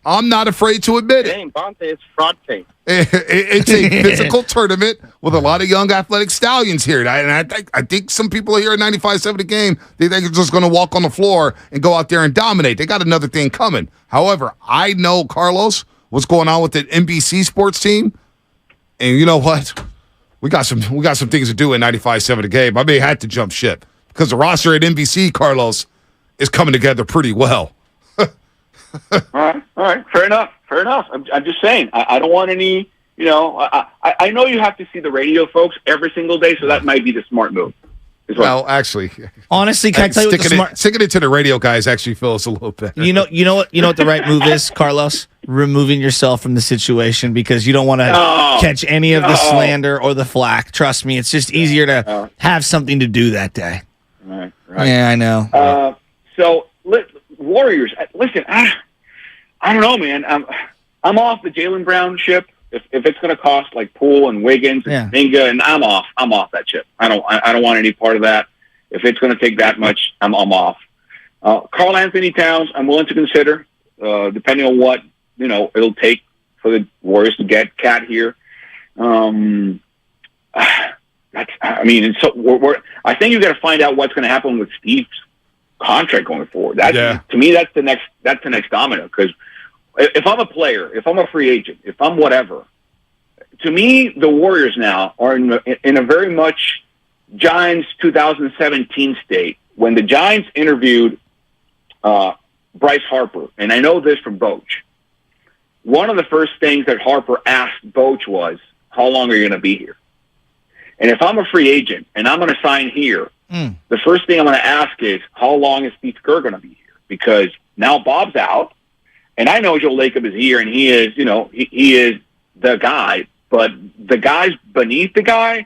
I'm not afraid to admit it. Dang, Bonte is fraud tape. It's a physical tournament with a lot of young athletic stallions here. And I think some people here at 95.7 The Game, they think it's just going to walk on the floor and go out there and dominate. They got another thing coming. However, I know, Carlos, what's going on with the NBC sports team. And you know what? We got some things to do at 95.7 The Game. I may have to jump ship because the roster at NBC, Carlos, is coming together pretty well. All right. Fair enough. I'm just saying. I don't want any, I know you have to see the radio folks every single day, so that might be the smart move. Well, actually, honestly, can I tell you what the smart... Sticking it to the radio guys actually feels a little better. You know what the right move is, Carlos? Removing yourself from the situation because you don't want to catch any of the slander or the flack. Trust me, it's just easier to have something to do that day. Right. Yeah, I know. So, Warriors, listen, I don't know, man. I'm off the Jaylen Brown ship. If it's going to cost like Poole and Wiggins and Kuminga, and I'm off that ship. I don't want any part of that. If it's going to take that much, I'm off. Karl Anthony Towns, I'm willing to consider, depending on what it'll take for the Warriors to get Cat here. I think you got to find out what's going to happen with Steve's contract going forward. To me, that's the next domino. Because if I'm a player, if I'm a free agent, if I'm whatever, to me, the Warriors now are in a very much Giants 2017 state. When the Giants interviewed Bryce Harper, and I know this from Boch, one of the first things that Harper asked Boch was, how long are you going to be here? And if I'm a free agent and I'm going to sign here, the first thing I'm going to ask is, how long is Steve Kerr going to be here? Because now Bob's out, and I know Joe Lacob is here, and he is, he is the guy, but the guys beneath the guy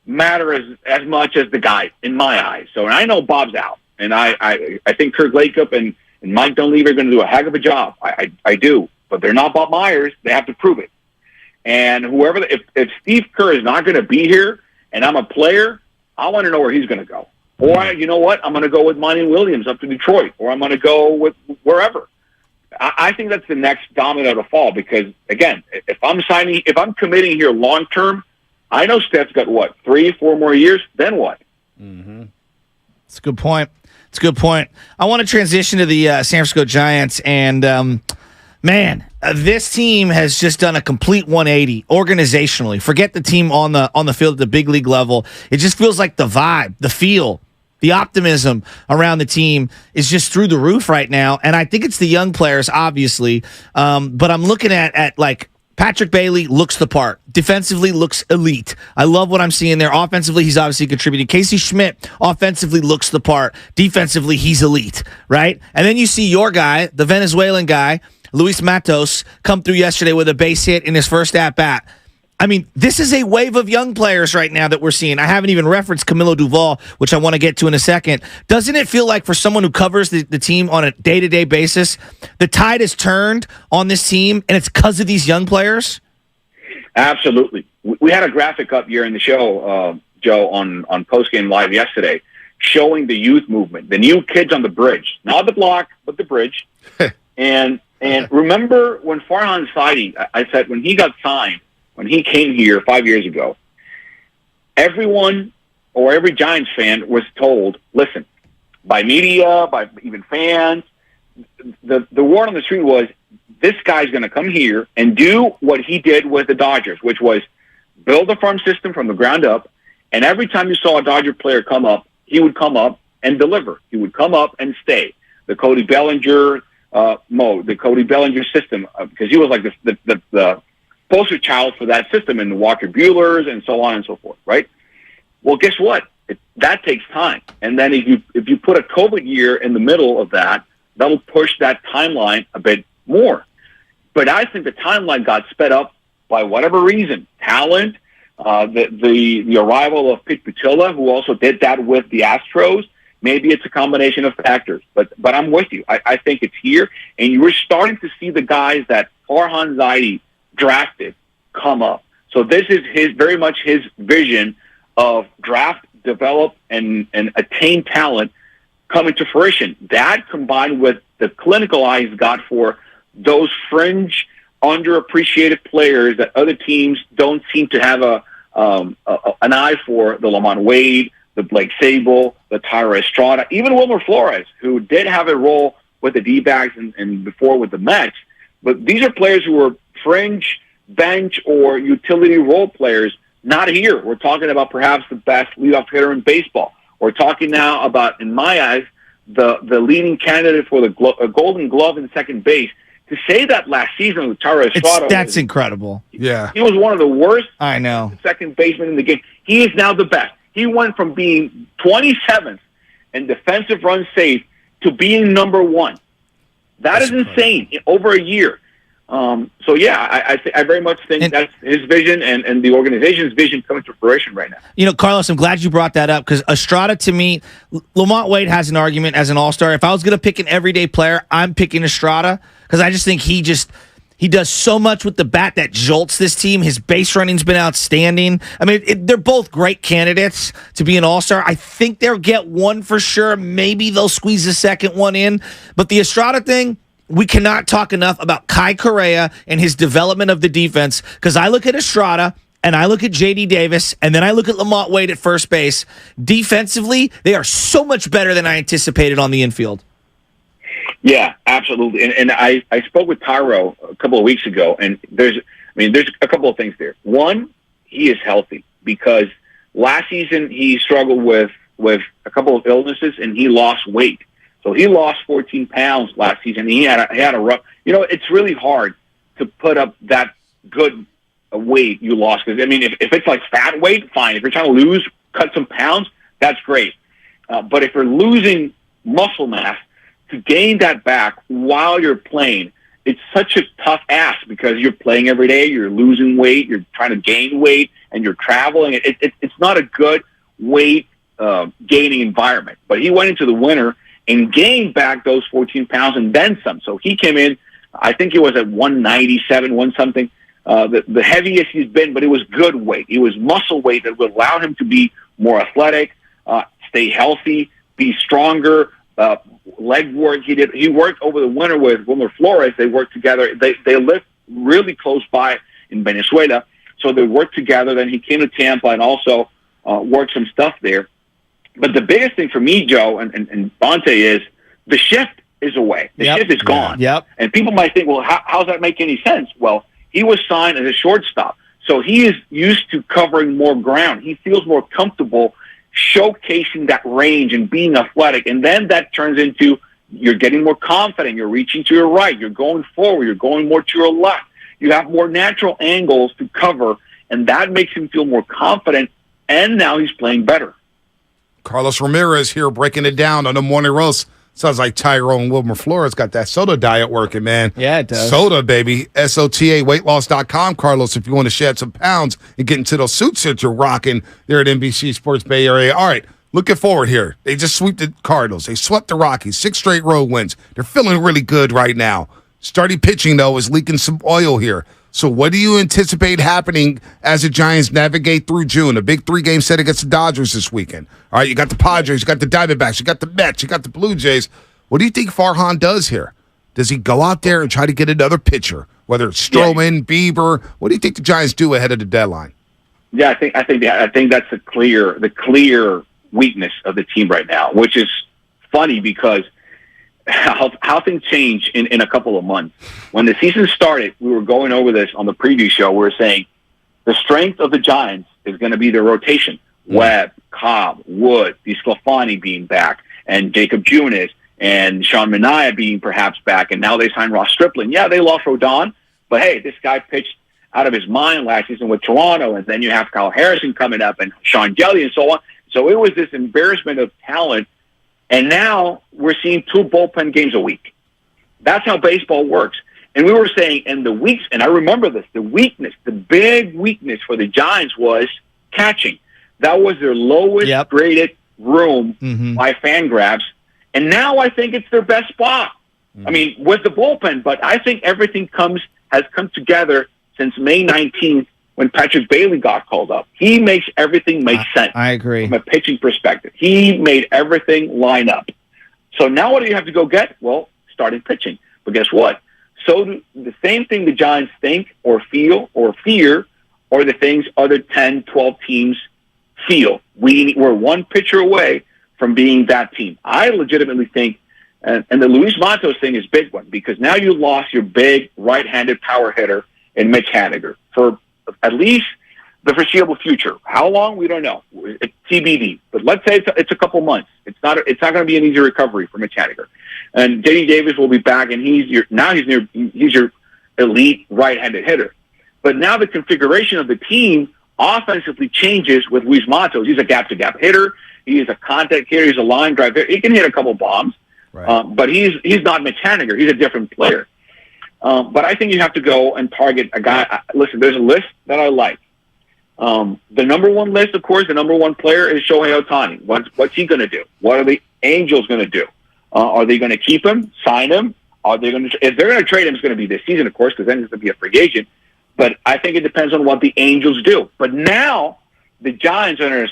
matter as much as the guy in my eyes. So, and I know Bob's out, and I think Kirk Lacob and Mike Dunleavy are going to do a heck of a job. I do, but they're not Bob Myers. They have to prove it. And whoever, if Steve Kerr is not going to be here, and I'm a player, I want to know where he's going to go. Or, you know what, I'm going to go with Monty Williams up to Detroit, or I'm going to go with wherever. I think that's the next domino to fall because, again, if I'm committing here long term, I know Steph's got, 3-4 more years, then what? Mm-hmm. That's a good point. I want to transition to the San Francisco Giants, and this team has just done a complete 180 organizationally. Forget the team on the field at the big league level. It just feels like the vibe, the feel, the optimism around the team is just through the roof right now. And I think it's the young players, obviously. But I'm looking at like Patrick Bailey looks the part. Defensively looks elite. I love what I'm seeing there. Offensively, he's obviously contributing. Casey Schmidt offensively looks the part. Defensively, he's elite, right? And then you see your guy, the Venezuelan guy, Luis Matos, come through yesterday with a base hit in his first at-bat. I mean, this is a wave of young players right now that we're seeing. I haven't even referenced Camilo Duval, which I want to get to in a second. Doesn't it feel like for someone who covers the team on a day-to-day basis, the tide has turned on this team, and it's because of these young players? Absolutely. We had a graphic up here in the show, Joe, on Postgame Live yesterday, showing the youth movement, the new kids on the bridge. Not the block, but the bridge. And remember when Farhan Saidi, I said when he got signed, when he came here 5 years ago, everyone or every Giants fan was told, listen, by media, by even fans, the word on the street was, this guy's going to come here and do what he did with the Dodgers, which was build a farm system from the ground up, and every time you saw a Dodger player come up, he would come up and deliver. He would come up and stay. The Cody Bellinger mode, the Cody Bellinger system, because he was like the poster child for that system, and the Walker Buehlers and so on and so forth, right? Well, guess what? That takes time. And then if you put a COVID year in the middle of that that'll push that timeline a bit more. But I think the timeline got sped up by whatever reason. Talent, the arrival of Pete Patilla, who also did that with the Astros. Maybe it's a combination of factors. But I'm with you. I think it's here. And you were starting to see the guys that Farhan Zaidi drafted come up. So this is very much his vision of draft, develop, and attain talent coming to fruition. That combined with the clinical eye he's got for those fringe, underappreciated players that other teams don't seem to have an eye for, the Lamont Wade, the Blake Sable, the Tyra Estrada, even Wilmer Flores, who did have a role with the D-backs and before with the Mets. But these are players who were fringe, bench, or utility role players. Not here. We're talking about perhaps the best leadoff hitter in baseball. We're talking now about, in my eyes, the leading candidate for the Golden Glove in second base. To say that last season with Tyra Estrada, that's incredible. Yeah, he was one of the worst. I know. Second baseman in the game. He is now the best. He went from being 27th in defensive runs saved to being number one. That's insane. Over a year. So yeah, I very much think that's his vision and the organization's vision coming to fruition right now. You know, Carlos, I'm glad you brought that up because Estrada, to me, Lamont Wade has an argument as an all-star. If I was going to pick an everyday player, I'm picking Estrada because I just think he does so much with the bat that jolts this team. His base running's been outstanding. I mean, they're both great candidates to be an all-star. I think they'll get one for sure. Maybe they'll squeeze the second one in. But the Estrada thing, we cannot talk enough about Kai Correa and his development of the defense because I look at Estrada and I look at J.D. Davis and then I look at Lamont Wade at first base. Defensively, they are so much better than I anticipated on the infield. Yeah, absolutely. And I spoke with Tyro a couple of weeks ago, and there's a couple of things there. One, he is healthy because last season he struggled with a couple of illnesses and he lost weight. So he lost 14 pounds last season. He had a rough. You know, it's really hard to put up that good weight you lost. Because I mean, if it's like fat weight, fine. If you're trying to cut some pounds, that's great. But if you're losing muscle mass, to gain that back while you're playing, it's such a tough ask because you're playing every day. You're losing weight. You're trying to gain weight, and you're traveling. It's not a good weight gaining environment. But he went into the winter and gained back those 14 pounds and then some. So he came in, I think it was at 197, one something, the heaviest he's been, but it was good weight. It was muscle weight that would allow him to be more athletic, stay healthy, be stronger, leg work. He worked over the winter with Wilmer Flores. They worked together. They lived really close by in Venezuela, so they worked together. Then he came to Tampa and also worked some stuff there. But the biggest thing for me, Joe and Bonte, is the shift is away. The shift is gone. Yep. And people might think, well, how does that make any sense? Well, he was signed as a shortstop, so he is used to covering more ground. He feels more comfortable showcasing that range and being athletic. And then that turns into you're getting more confident. You're reaching to your right. You're going forward. You're going more to your left. You have more natural angles to cover, and that makes him feel more confident, and now he's playing better. Carlos Ramirez here breaking it down on the Morning Roast. Sounds like Tyrone Wilmer Flores got that soda diet working, man. Yeah, it does. Soda, baby. SOTA, weightloss.com, Carlos, if you want to shed some pounds and get into those suits that you're rocking there at NBC Sports Bay Area. All right, looking forward here. They just swept the Cardinals. They swept the Rockies. 6 straight road wins. They're feeling really good right now. Starting pitching, though, is leaking some oil here. So what do you anticipate happening as the Giants navigate through June? A big 3-game set against the Dodgers this weekend. All right, you got the Padres, you got the Diamondbacks, you got the Mets, you got the Blue Jays. What do you think Farhan does here? Does he go out there and try to get another pitcher, whether it's Stroman, Bieber? What do you think the Giants do ahead of the deadline? Yeah, I think that's the clear weakness of the team right now, which is funny because how things change in a couple of months. When the season started, we were going over this on the preview show. We were saying the strength of the Giants is going to be their rotation. Webb, Cobb, Wood, DeSclafani being back, and Jacob Junis, and Sean Manaea being perhaps back, and now they signed Ross Stripling. Yeah, they lost Rodon, but hey, this guy pitched out of his mind last season with Toronto, and then you have Kyle Harrison coming up, and Sean Gelly, and so on. So it was this embarrassment of talent. And now we're seeing 2 bullpen games a week. That's how baseball works. And we were saying in the weeks, and I remember this, the big weakness for the Giants was catching. That was their lowest graded room by FanGraphs. And now I think it's their best spot. I mean, with the bullpen, but I think everything has come together since May 19th when Patrick Bailey got called up. He makes everything make sense. I agree. From a pitching perspective. He made everything line up. So now what do you have to go get? Well, starting pitching. But guess what? So the same thing the Giants think or feel or fear or the things other 10, 12 teams feel. We're one pitcher away from being that team. I legitimately think, and the Luis Matos thing is a big one, because now you lost your big right-handed power hitter in Mitch Haniger for at least the foreseeable future. How long? We don't know. It's TBD. But let's say it's a couple months. It's not going to be an easy recovery for Mitch Haniger. And J.D. Davis will be back, and he's your elite right-handed hitter. But now the configuration of the team offensively changes with Luis Matos. He's a gap-to-gap hitter. He is a contact hitter. He's a line drive hitter. He can hit a couple bombs, but he's not Mitch Haniger. He's a different player. But I think you have to go and target a guy. Listen, there's a list that I like. The number one list, of course, the number one player is Shohei Ohtani. What's he going to do? What are the Angels going to do? Are they going to keep him, sign him? If they're going to trade him, it's going to be this season, of course, because then he's going to be a free agent. But I think it depends on what the Angels do. But now the Giants are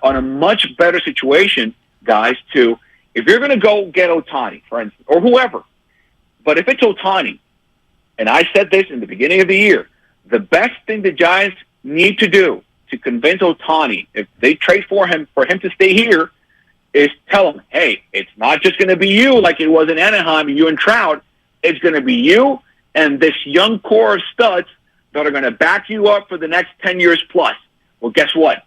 on a much better situation, guys, if you're going to go get Ohtani, for instance, or whoever, but if it's Ohtani, and I said this in the beginning of the year, the best thing the Giants need to do to convince Ohtani, if they trade for him to stay here, is tell him, hey, it's not just going to be you like it was in Anaheim, you and Trout. It's going to be you and this young core of studs that are going to back you up for the next 10 years plus. Well, guess what?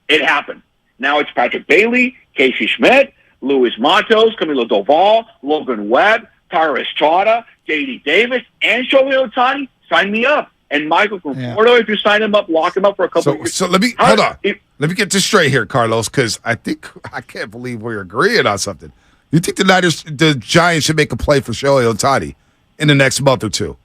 It happened. Now it's Patrick Bailey, Casey Schmidt, Luis Matos, Camilo Doval, Logan Webb, Tyra Estrada, J.D. Davis, and Shohei Ohtani. Sign me up. And Michael Conforto, if you sign him up, lock him up for a couple of years. So let me hold on. Let me get this straight here, Carlos, because I can't believe we're agreeing on something. You think the Giants should make a play for Shohei Ohtani in the next month or two?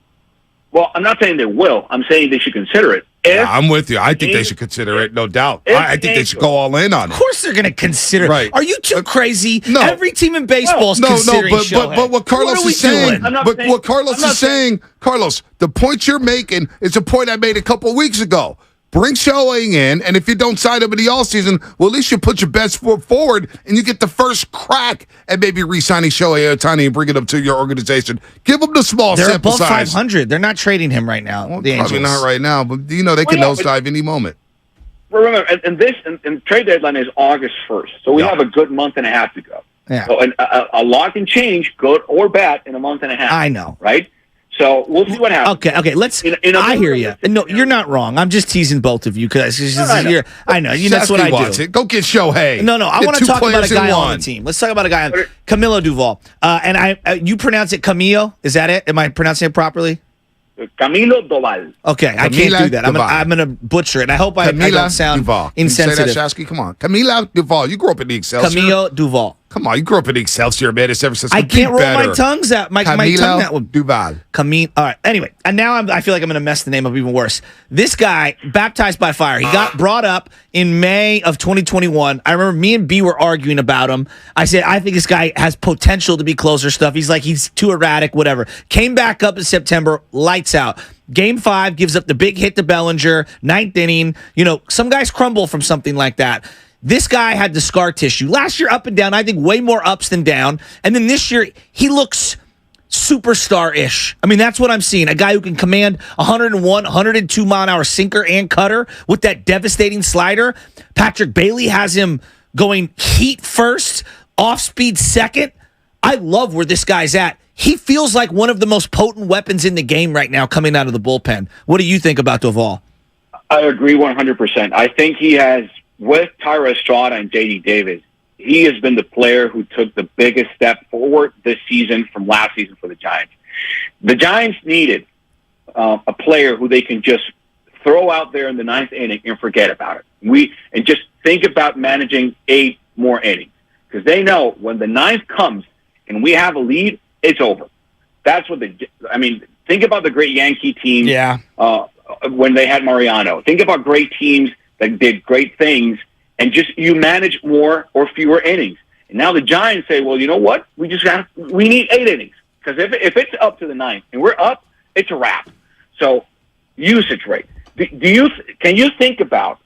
Well, I'm not saying they will. I'm saying they should consider it. I'm with you. I think they should consider it, no doubt. I think they should go all in on it. Of course they're going to consider it. Right. Are you too crazy? No. Every team in baseball is considering Shohei. But what Carlos is saying, Carlos, the point you're making is a point I made a couple of weeks ago. Bring Shohei in, and if you don't sign him in the offseason, well, at least you put your best foot forward, and you get the first crack at maybe re-signing Shohei Ohtani and bringing him to your organization. Give him the small sample size. They're above 500. They're not trading him right now. Well, the Angels. Probably not right now, but they can nosedive any moment. Remember, and trade deadline is August 1st, so we have a good month and a half to go. Yeah. So a lot can change, good or bad, in a month and a half. I know. Right? So we'll see what happens. Okay. Let's. I hear you. No, you're not wrong. I'm just teasing both of you because I know. That's what I do. Go get Shohei. No. I want to talk about a guy on the team. Let's talk about a guy on Camilo Doval. And you pronounce it Camilo? Is that it? Am I pronouncing it properly? Camilo Doval. Okay, I can't do that. I'm going to butcher it. I hope I don't sound insensitive. Say that, Shasky? Come on. Camilo Doval. You grew up in the Excelsior. Camilo Doval. Come on, you grew up in the Excelsior, man. It's ever since. I can't roll my tongues out. My tongue out. Duval. Camilo. All right. Anyway, and now I feel like I'm going to mess the name up even worse. This guy, baptized by fire. He got brought up in May of 2021. I remember me and B were arguing about him. I said I think this guy has potential to be closer stuff. He's too erratic, whatever. Came back up in September, lights out. Game 5 gives up the big hit to Bellinger, 9th inning. Some guys crumble from something like that. This guy had the scar tissue. Last year, up and down, I think way more ups than down. And then this year, he looks superstar-ish. I mean, that's what I'm seeing. A guy who can command 101, 102 mile-an-hour sinker and cutter with that devastating slider. Patrick Bailey has him going heat first, off-speed second. I love where this guy's at. He feels like one of the most potent weapons in the game right now coming out of the bullpen. What do you think about Doval? I agree 100%. I think he has, with Tyra Estrada and J.D. Davis, he has been the player who took the biggest step forward this season from last season for the Giants. The Giants needed a player who they can just throw out there in the 9th inning and forget about it. And just think about managing 8 more innings. because they know when the ninth comes and we have a lead, it's over. That's what think about the great Yankee team. Yeah. When they had Mariano. Think about great teams that did great things and just you manage more or fewer innings. And now the Giants say, well, you know what? We need 8 innings. Because if it's up to the ninth and we're up, it's a wrap. So usage rate. Can you think about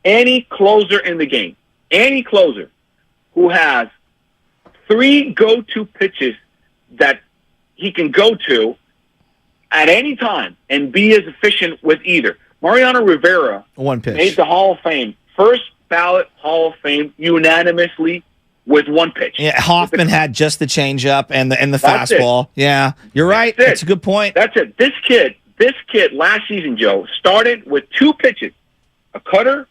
any closer in the game, any closer who has 3 go-to pitches that he can go to at any time and be as efficient with either? Mariano Rivera one pitch made the Hall of Fame, first ballot Hall of Fame unanimously with 1 pitch. Yeah, Hoffman had just the changeup and the fastball. Yeah, you're right. That's a good point. That's it. This kid last season, Joe, started with 2 pitches, a cutter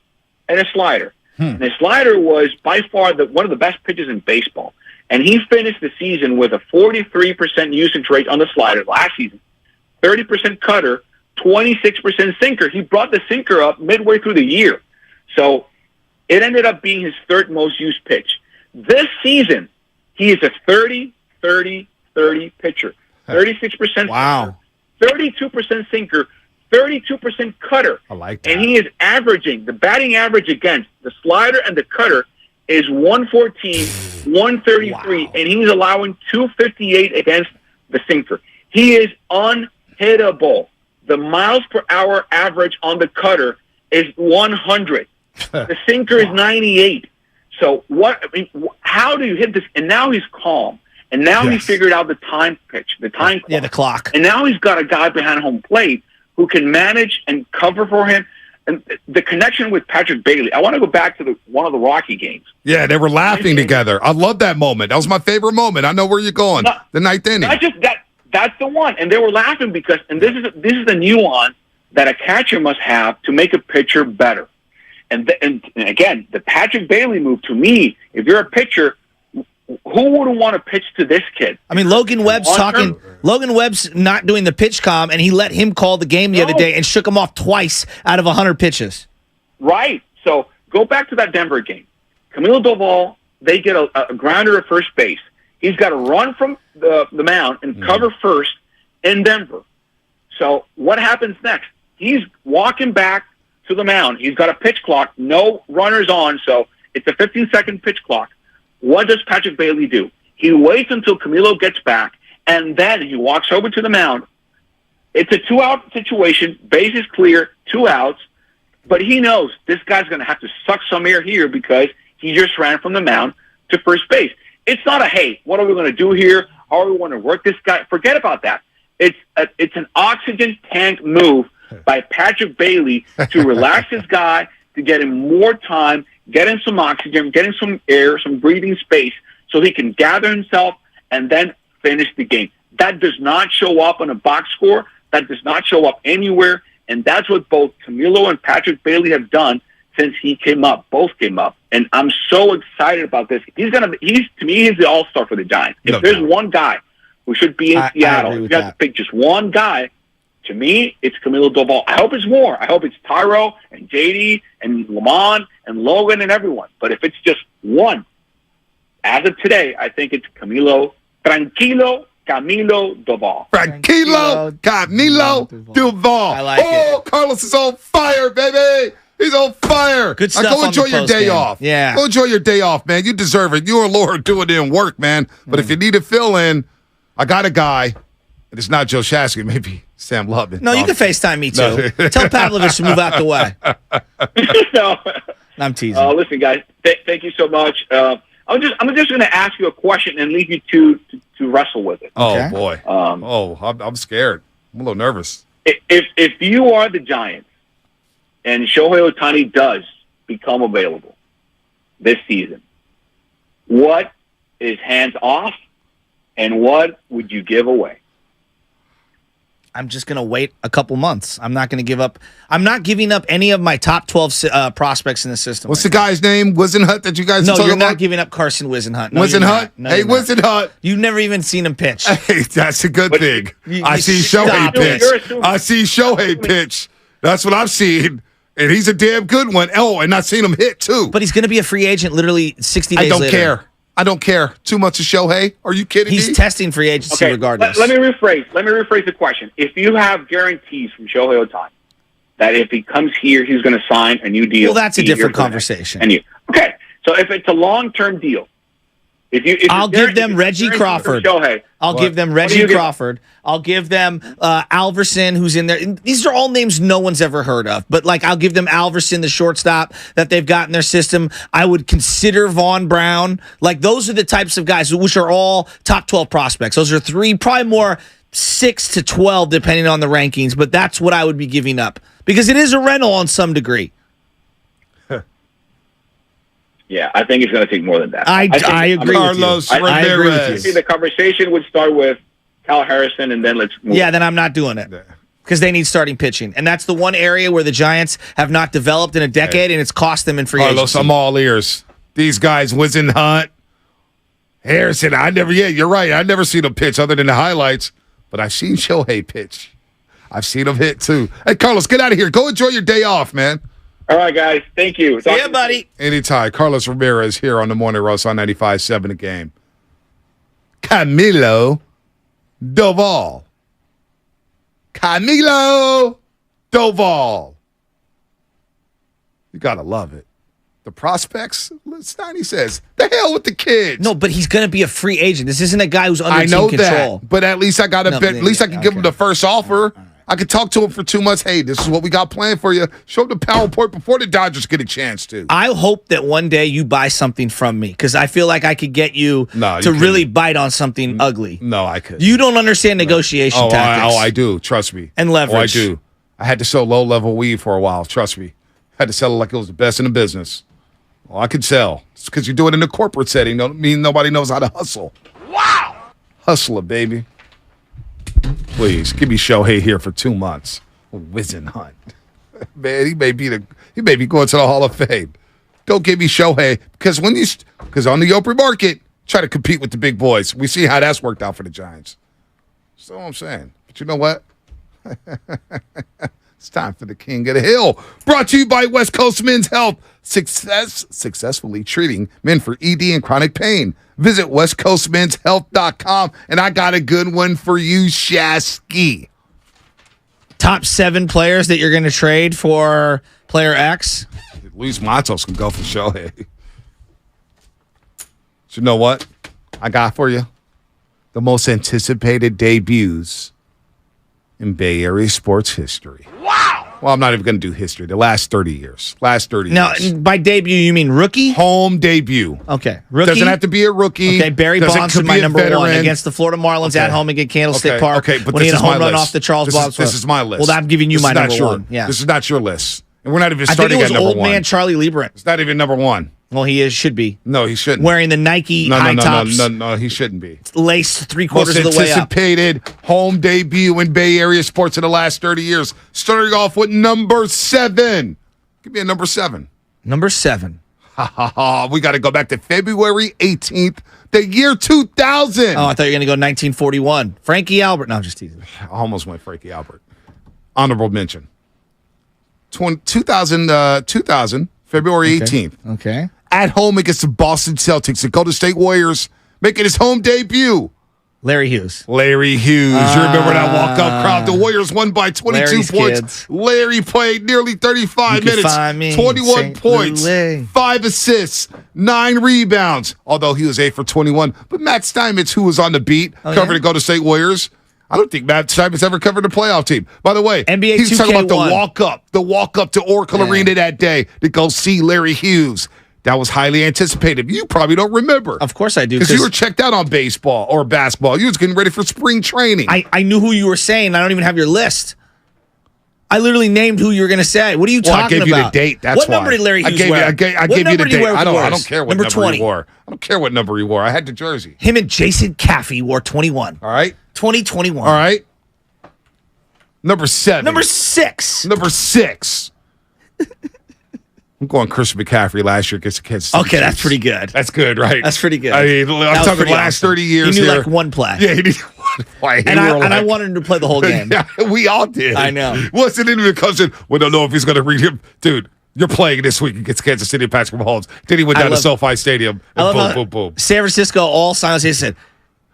and a slider. And the slider was by far one of the best pitches in baseball. And he finished the season with a 43% usage rate on the slider last season, 30% cutter, 26% sinker. He brought the sinker up midway through the year. So it ended up being his 3rd most used pitch. This season, he is a 30-30-30 pitcher. 36% wow. 32% sinker, 32% cutter. I like that. And he is averaging, the batting average against the slider and the cutter is 114, 133, and he's allowing 258 against the sinker. He is unhittable. The miles per hour average on the cutter is 100. The sinker is 98. So how do you hit this? And now he's calm. And now he figured out the time pitch, the time clock. Yeah, the clock. And now he's got a guy behind home plate who can manage and cover for him. And the connection with Patrick Bailey. I want to go back to one of the Rocky games. Yeah, they were laughing together. I love that moment. That was my favorite moment. I know where you're going. The 9th inning. Not just that. That's the one. And they were laughing because, and this is the nuance that a catcher must have to make a pitcher better. And again, the Patrick Bailey move, to me, if you're a pitcher, who wouldn't want to pitch to this kid? I mean, Logan Webb's not doing the pitch comm, and he let him call the game the other day and shook him off twice out of 100 pitches. Right. So go back to that Denver game. Camilo Doval, they get a grounder at first base. He's got to run from the mound and cover first in Denver. So what happens next? He's walking back to the mound. He's got a pitch clock, no runners on, so it's a 15-second pitch clock. What does Patrick Bailey do? He waits until Camilo gets back, and then he walks over to the mound. It's a 2-out situation, base is clear, 2 outs, but he knows this guy's going to have to suck some air here because he just ran from the mound to first base. It's not hey, what are we going to do here? How are we going to work this guy? Forget about that. It's an oxygen tank move by Patrick Bailey to relax his guy, to get him more time, get him some oxygen, get him some air, some breathing space, so he can gather himself and then finish the game. That does not show up on a box score. That does not show up anywhere. And that's what both Camilo and Patrick Bailey have done since he came up. Both came up. And I'm so excited about this. To me, he's the all-star for the Giants. If there's one guy who should be in Seattle, if you have to pick just one guy, to me, it's Camilo Doval. I hope it's more. I hope it's Tyro and JD and Lamont and Logan and everyone. But if it's just one, as of today, I think it's Camilo Camilo Doval. Camilo Doval. I like it. Carlos is on fire, baby. He's on fire. Good stuff. Go enjoy your day off. Yeah. Go enjoy your day off, man. You deserve it. You and Laura doing it in work, man. But if you need a fill in, I got a guy. And it's not Joe Shasky, maybe Sam Lubman. No, you can FaceTime me too. Tell Pavlovich to move out the way. No. I'm teasing. Listen, guys, thank you so much. I'm just going to ask you a question and leave you to wrestle with it. Oh, boy. I'm scared. I'm a little nervous. If you are the Giants and Shohei Ohtani does become available this season, what is hands off and what would you give away? I'm just going to wait a couple months. I'm not going to give up. I'm not giving up any of my top 12 prospects in the system. What's the guy's name? Wisenhunt that you guys are talking you're about? not giving up Carson Wisenhunt. No, Wisenhunt? Hey, Wisenhunt. You've never even seen him pitch. Hey, that's a good thing. I see Shohei pitch. I see Shohei pitch. That's what I've seen. And he's a damn good one. Oh, and I've seen him hit, too. But he's going to be a free agent literally 60 days later. I don't care. I don't care too much of Shohei. Are you kidding me? He's testing free agency regardless. Let me rephrase the question. If you have guarantees from Shohei Ohtani that if he comes here, he's going to sign a new deal. Well, that's a different conversation. Okay, so if it's a long-term deal, I'll give them Reggie Crawford. I'll give them Reggie Crawford. I'll give them Alverson, who's in there. These are all names no one's ever heard of. But, I'll give them Alverson, the shortstop that they've got in their system. I would consider Vaughn Brown. Those are the types of guys, which are all top 12 prospects. Those are 3, probably more 6 to 12, depending on the rankings. But that's what I would be giving up. Because it is a rental on some degree. Yeah, I think it's going to take more than that. I agree Carlos with you. I agree with you. The conversation would start with Cal Harrison, and then let's move. Yeah, then I'm not doing it because they need starting pitching. And that's the one area where the Giants have not developed in a decade, and it's cost them in free Carlos, agency. I'm all ears. These guys, Wizen Hunt, Harrison, you're right. I've never seen him pitch other than the highlights, but I've seen Shohei pitch. I've seen him hit, too. Hey, Carlos, get out of here. Go enjoy your day off, man. All right, guys. Thank you. See ya, buddy. Anytime. Carlos Ramirez here on the Morning Roast on 95.7 The Game. Camilo Doval. You got to love it. The prospects, Steiny says, the hell with the kids. No, but he's going to be a free agent. This isn't a guy who's under team control. That, but at least I got at least I can give him the first offer. I could talk to him for 2 months. Hey, this is what we got planned for you. Show him the PowerPoint before the Dodgers get a chance to. I hope that one day you buy something from me because I feel like I could get you to really bite on something ugly. No, I could. You don't understand negotiation tactics. I do. Trust me. And leverage. I do. I had to sell low-level weed for a while. Trust me. I had to sell it like it was the best in the business. Well, I could sell. It's because you do it in a corporate setting. Don't mean nobody knows how to hustle. Wow. Hustler, baby. Please, give me Shohei here for 2 months. Wizen Hunt. Man, he may be going to the Hall of Fame. Don't give me Shohei because on the open market, try to compete with the big boys. We see how that's worked out for the Giants. That's all I'm saying. But you know what? It's time for the King of the Hill. Brought to you by West Coast Men's Health. Successfully treating men for ED and chronic pain. Visit westcoastmenshealth.com. And I got a good one for you, Shasky. Top 7 players that you're going to trade for player X? Luis Matos can go for Shohei. So you know what I got for you? The most anticipated debuts in Bay Area sports history. Wow! Well, I'm not even going to do history. The last 30 years. Now, by debut, you mean rookie? Home debut. Okay. Rookie? Doesn't have to be a rookie. Okay, Barry Bonds is my number one against the Florida Marlins at home against Candlestick Park. Okay, but when he this had a is home my run list. off the Charles Bob's. This is my list. Well, I'm giving you my number one. Yeah. This is not your list. And we're not even I think starting it was at number old one. man Charlie Lieberman. It's not even number one. Well, he should be. No, he shouldn't. Wearing the Nike high tops. No, he shouldn't be. Laced 3/4 of the way up. Most anticipated home debut in Bay Area sports in the last 30 years. Starting off with number 7. Give me a number 7. Number 7. We got to go back to February 18th, the year 2000. Oh, I thought you were going to go 1941. Frankie Albert. No, I'm just teasing. I almost went Frankie Albert. Honorable mention. 2000, February 18th. Okay. At home against the Boston Celtics, the Golden State Warriors making his home debut. Larry Hughes. You remember that walk-up crowd? The Warriors won by 22 Larry's points. Kids. Larry played nearly 35 minutes. 21 points, 5 assists, 9 rebounds. Although he was 8 for 21. But Matt Steinmetz, who was on the beat, covered the Golden State Warriors. I don't think Matt Steinmetz ever covered a playoff team. By the way, NBA he's talking about the the walk-up to Oracle Arena that day to go see Larry Hughes. That was highly anticipated. You probably don't remember. Of course I do. Because you were checked out on baseball or basketball. You was getting ready for spring training. I knew who you were saying. I don't even have your list. I literally named who you were going to say. What are you talking about? I gave you the date. That's what why. number did Larry Hughes wear? I gave you the date. I don't care what number he wore. I don't care what number he wore. I had the jersey. Him and Jason Caffey wore 21. All right. 2021. All right. Number 7. Number 6. Number 6. I'm going Christian McCaffrey last year against the Kansas City Okay, that's Chiefs. pretty good. That's good, right? That's pretty good. I mean, I'm talking last 30 years He knew here. like one play. Yeah, he knew one play. And I wanted him to play the whole game. Yeah, we all did. I know. Wasn't even because well, don't know if he's going to read him. Dude, You're playing this week against Kansas City and Patrick Mahomes. Then he went down to SoFi Stadium and boom. San Francisco all silence said,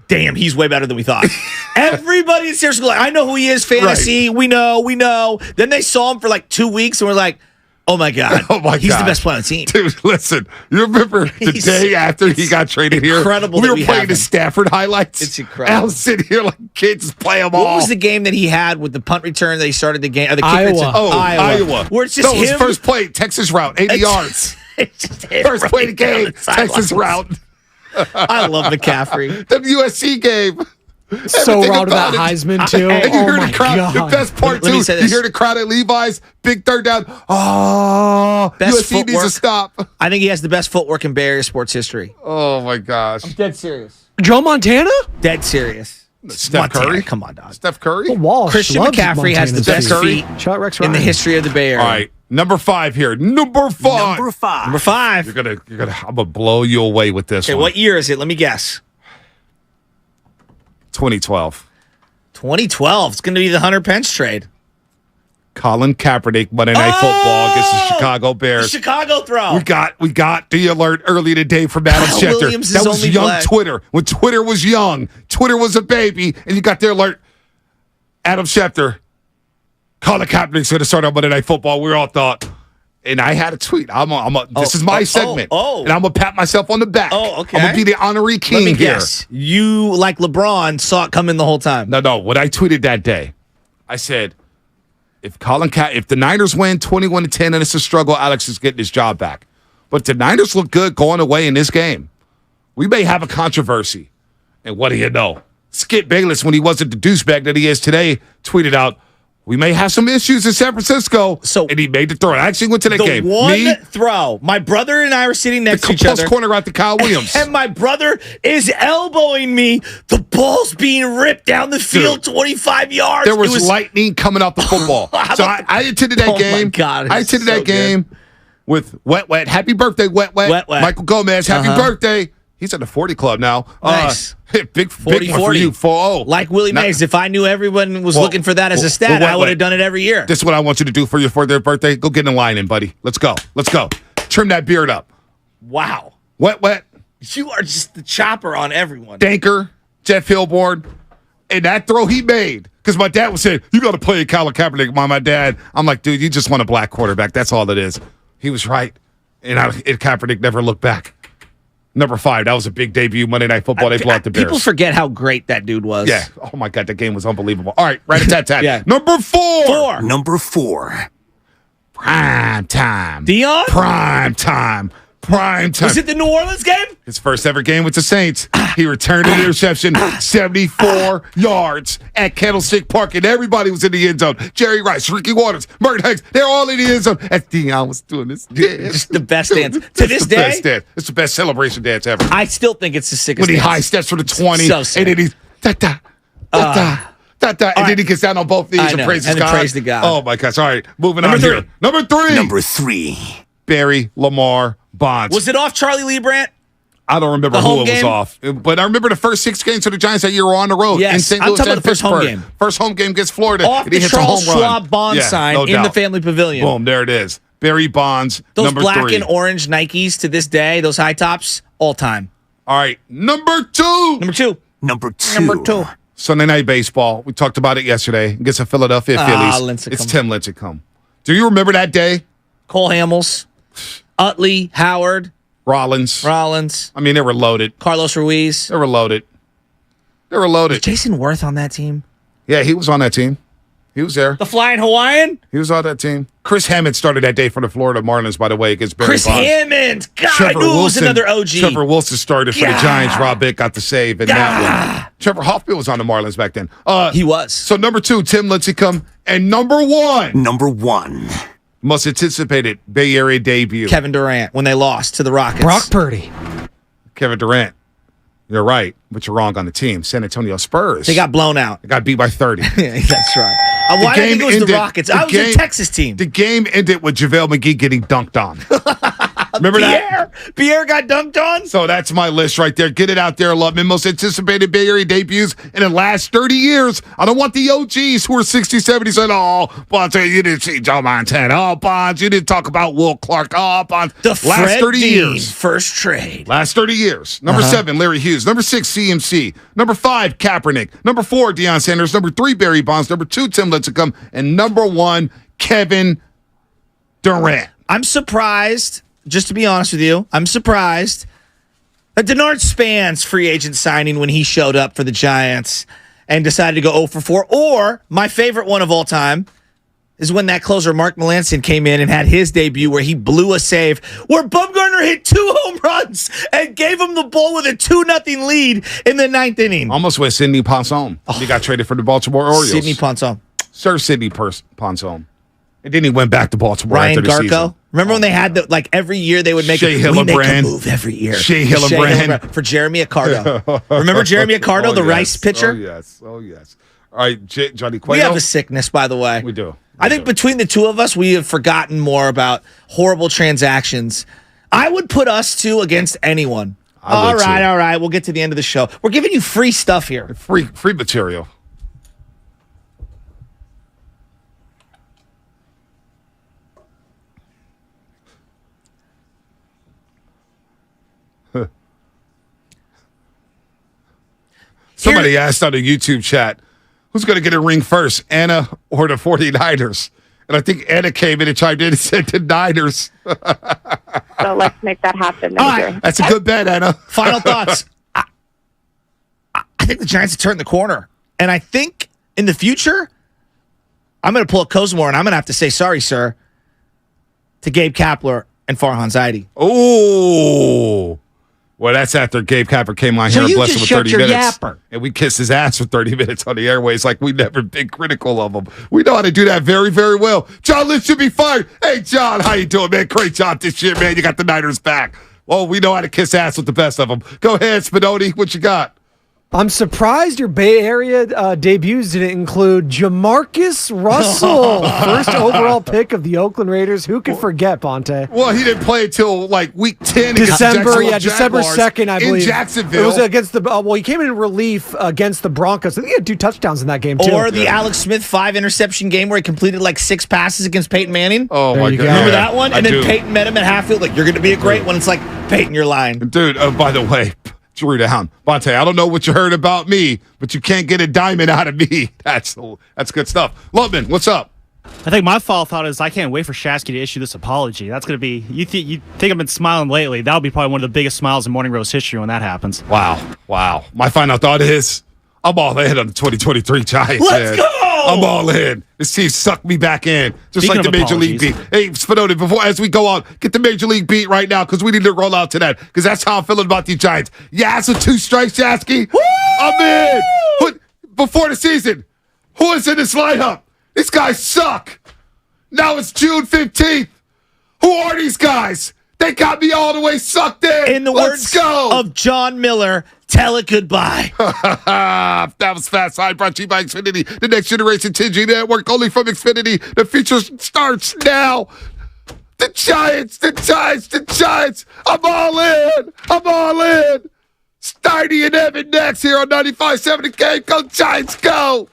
damn, he's way better than we thought. Everybody in San Francisco, like, I know who he is, fantasy. Right. We know. Then they saw him for like 2 weeks and we're like, oh my God. He's the best player on the team. Dude, listen, you remember the day after he got traded here? Incredible. We were playing the Stafford highlights. It's incredible. I was sitting here like, kids play them all. What was the game that he had with the punt return that he started the game? Or the Iowa. Where it's just his first play, Texas route, 80 yards. First play of the game, Texas route. I love McCaffrey. The USC game. So raw to that Heisman, too. And you hear the crowd. The best part, too, you hear the crowd at Levi's, big third down. Oh, best USC needs to stop. I think he has the best footwork in Bay Area sports history. Oh, my gosh. I'm dead serious. Joe Montana? Dead serious. Steph Curry? Come on, dog. Steph Curry? Walsh Christian McCaffrey has the best feet in the history of the Bay Area. All right. Number 5 here. Number five. You're gonna I'm gonna blow you away with this one. What year is it? Let me guess. 2012. 2012. It's gonna be the Hunter Pence trade. Colin Kaepernick, Monday Night Football against the Chicago Bears. The Chicago throw. We got the alert early today from Adam Schefter. Williams that was young flag. Twitter. When Twitter was young, Twitter was a baby, and you got the alert. Adam Schefter, Colin Kaepernick's going to start on Monday Night Football. We all thought, and I had a tweet. This is my segment, and I'm gonna pat myself on the back. Oh, okay. I'm gonna be the honorary king Let me here. guess. You, like LeBron, saw it coming the whole time. No. What I tweeted that day, I said, if the Niners win 21-10 and it's a struggle, Alex is getting his job back. But the Niners look good going away in this game. We may have a controversy. And what do you know? Skip Bayless, when he wasn't the douchebag that he is today, tweeted out, we may have some issues in San Francisco. And he made the throw. I actually went to that game. One throw. My brother and I were sitting next to each other. Corner out to Kyle Williams. And my brother is elbowing me. The ball's being ripped down the field 25 yards. There was lightning coming out the football. So I attended that game. My God, I attended that game with Wet. Happy birthday, Wet. Michael Gomez, happy birthday. He's at the 40 club now. Nice. Big 40 one for you. 4-0. Like Willie Mays. If I knew everyone was looking for that as a stat, I would have done it every year. This is what I want you to do for your 40th birthday. Go get in line in, buddy. Let's go. Trim that beard up. Wow. Wet. You are just the chopper on everyone. Danker, Jeff Hilborn, and that throw he made. Because my dad was saying, you got to play Colin Kaepernick. My dad, I'm like, dude, you just want a black quarterback. That's all it is. He was right. And Kaepernick never looked back. Number 5, that was a big debut Monday Night Football. They blew out the Bears. People forget how great that dude was. Yeah. Oh, my God, that game was unbelievable. All right, rat-a-tat-tat. Yeah. Number 4. Number 4. Prime time. Dion? Prime time. Was it the New Orleans game? His first ever game with the Saints. He returned an interception, 74 yards at Candlestick Park, and everybody was in the end zone. Jerry Rice, Ricky Waters, Merton Hicks, they're all in the end zone. As Dion was doing this dance. Just the best dance. To this day? Best dance. It's the best celebration dance ever. I still think it's the sickest When he dance. high steps for the 20, So sick. and then he's da-da, da-da, and then he gets down on both knees and praises God. Praise to God. Oh, my gosh. All right, moving on here. Number 3. Number 3. Barry Lamar Bonds. Was it off Charlie Lee Brandt? I don't remember who it was off. But I remember the first 6 games for the Giants that year were on the road. Yes, in St. I'm Louis talking and about the first home Pittsburgh. game. First home game against Florida. Off and he the hits Charles a home run. Schwab Bond sign no in doubt. the family pavilion. Boom, there it is. Barry Bonds, those number 3. Those black and orange Nikes to this day, those high tops, all time. All right, number 2. Number 2. Sunday Night Baseball. We talked about it yesterday against the Philadelphia Phillies. It's Tim Lincecum. Do you remember that day? Cole Hamels, Utley, Howard. Rollins. I mean, they were loaded. Carlos Ruiz. They were loaded. Was Jason Worth on that team? Yeah, he was on that team. He was there. The Flying Hawaiian? He was on that team. Chris Hammond started that day for the Florida Marlins, by the way, against Barry Bonds. Hammond! God, Trevor I knew it was Wilson, another OG. Trevor Wilson started for the Giants. Rob Bick got the save in that one. Trevor Hoffman was on the Marlins back then. He was. So number 2, Tim Lincecum. And number 1. Number 1. Most anticipated Bay Area debut. Kevin Durant when they lost to the Rockets. Brock Purdy. Kevin Durant. You're right, but you're wrong on the team. San Antonio Spurs. They got blown out. They got beat by 30. That's right. Why did I think it was the Rockets? I was a Texas team. The game ended with JaVale McGee getting dunked on. Remember that? Pierre got dunked on? So that's my list right there. Get it out there, Lubman. Most anticipated Bay Area debuts in the last 30 years. I don't want the OGs who are 60, 70 saying, oh, Bonds, you didn't see Joe Montana. Oh, Bonds, you didn't talk about Will Clark. Oh, Bonds. The last Fred 30 Dean years. first trade. Last 30 years. Number 7, Larry Hughes. Number 6, CMC. Number 5, Kaepernick. Number 4, Deion Sanders. Number 3, Barry Bonds. Number 2, Tim Lincecum. And number 1, Kevin Durant. I'm surprised, just to be honest with you, I'm surprised that Denard Span's free agent signing when he showed up for the Giants and decided to go 0 for 4. Or, my favorite one of all time, is when that closer Mark Melancon came in and had his debut where he blew a save, where Bumgarner hit 2 home runs and gave him the ball with a 2-0 lead in the 9th inning. Almost with Sidney Ponson. He got traded for the Baltimore Orioles. Sidney Ponson. Sir Sidney Ponson. And then he went back to Baltimore Ryan after the Garco. season. Remember when they had the, like, every year they would make Shea we make a Hillenbrand. move every year. Shea Hillenbrand. For Jeremy Accardo. Remember Jeremy Accardo, the Rice pitcher? Oh, yes. All right, Johnny Cueto. We have a sickness, by the way. We do. I think between the two of us, we have forgotten more about horrible transactions. I would put us two against anyone. All right. We'll get to the end of the show. We're giving you free stuff here. Free material. Somebody asked on the YouTube chat, who's going to get a ring first, Anna or the 49ers? And I think Anna came in and chimed in and said the Niners. So let's make that happen. All right. That's a good bet, Anna. Final thoughts. I think the Giants have turned the corner. And I think in the future, I'm going to pull a Cosmore and I'm going to have to say sorry, sir, to Gabe Kapler and Farhan Zaidi. Oh. Well, that's after Gabe Kapler came on here and blessed him with 30 minutes. Yapper. And we kissed his ass for 30 minutes on the airways like we never been critical of him. We know how to do that very, very well. John Lynch should be fired. Hey, John, how you doing, man? Great job this year, man. You got the Niners back. Well, we know how to kiss ass with the best of them. Go ahead, Spinoni. What you got? I'm surprised your Bay Area debuts didn't include Jamarcus Russell, first overall pick of the Oakland Raiders. Who could forget, Bonte? Well, he didn't play until like week 10. December 2nd, I believe. In Jacksonville. It was against the, well, he came in relief against the Broncos. I think he had 2 touchdowns in that game, too. Or the Alex Smith 5 interception game where he completed like 6 passes against Peyton Manning. Oh, my God. Remember that one? And then do. Peyton met him at half-field. Like, you're going to be a great one. It's like, Peyton, you're lying. Dude, by the way, Drew down. Bonte, I don't know what you heard about me, but you can't get a diamond out of me. That's good stuff. Lubman, what's up? I think my final thought is I can't wait for Shasky to issue this apology. That's going to be, you think I've been smiling lately. That'll be probably one of the biggest smiles in Morning Roast history when that happens. Wow. My final thought is I'm all in on the 2023 Giants. Let's go! I'm all in. This team sucked me back in, just Speaking like the of Major League beat. Hey, Spinoni, as we go on, get the Major League beat right now because we need to roll out to that because that's how I'm feeling about these Giants. Yeah, so 2 strikes, Jasky. I'm in. Before the season, who is in this lineup? These guys suck. Now it's June 15th. Who are these guys? They got me all the way sucked in. In the words of John Miller, tell it goodbye. That was Fast Side, brought to you by Xfinity, the next generation 10G network, only from Xfinity. The feature starts now. The Giants. I'm all in. Steiny and Evan next here on 95.7 The Game. Go Giants, go.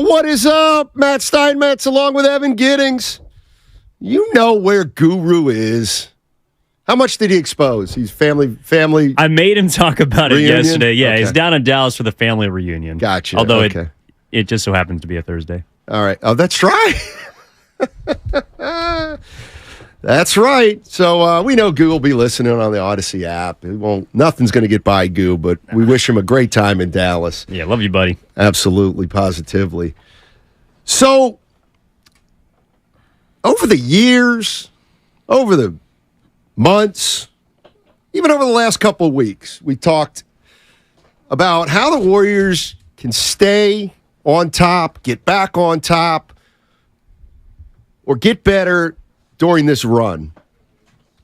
What is up? Matt Steinmetz along with Evan Giddings. You know where Guru is. How much did he expose? He's family. I made him talk about reunion? it yesterday. Yeah, Okay. he's down in Dallas for the family reunion. Gotcha. Although Okay. it just so happens to be a Thursday. All right. Oh, that's right. That's right. So we know Goo will be listening on the Odyssey app. Nothing's going to get by Goo, but we wish him a great time in Dallas. Yeah, love you, buddy. Absolutely, positively. So, over the years, over the months, even over the last couple of weeks, we talked about how the Warriors can stay on top, get back on top, or get better during this run.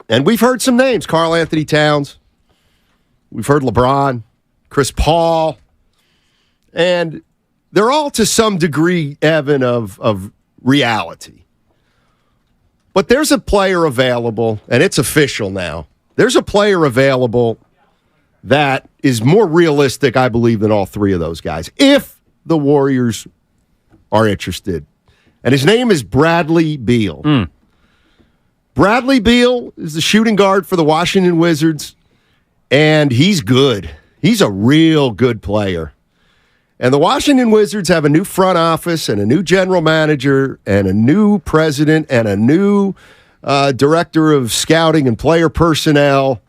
And we've heard some names. Karl Anthony Towns. We've heard LeBron, Chris Paul. And they're all to some degree, Evan, of reality. But there's a player available, and it's official now. There's a player available that is more realistic, I believe, than all three of those guys, if the Warriors are interested. And his name is Bradley Beal. Bradley Beal is the shooting guard for the Washington Wizards, and he's good. He's a real good player. And the Washington Wizards have a new front office and a new general manager and a new president and a new director of scouting and player personnel.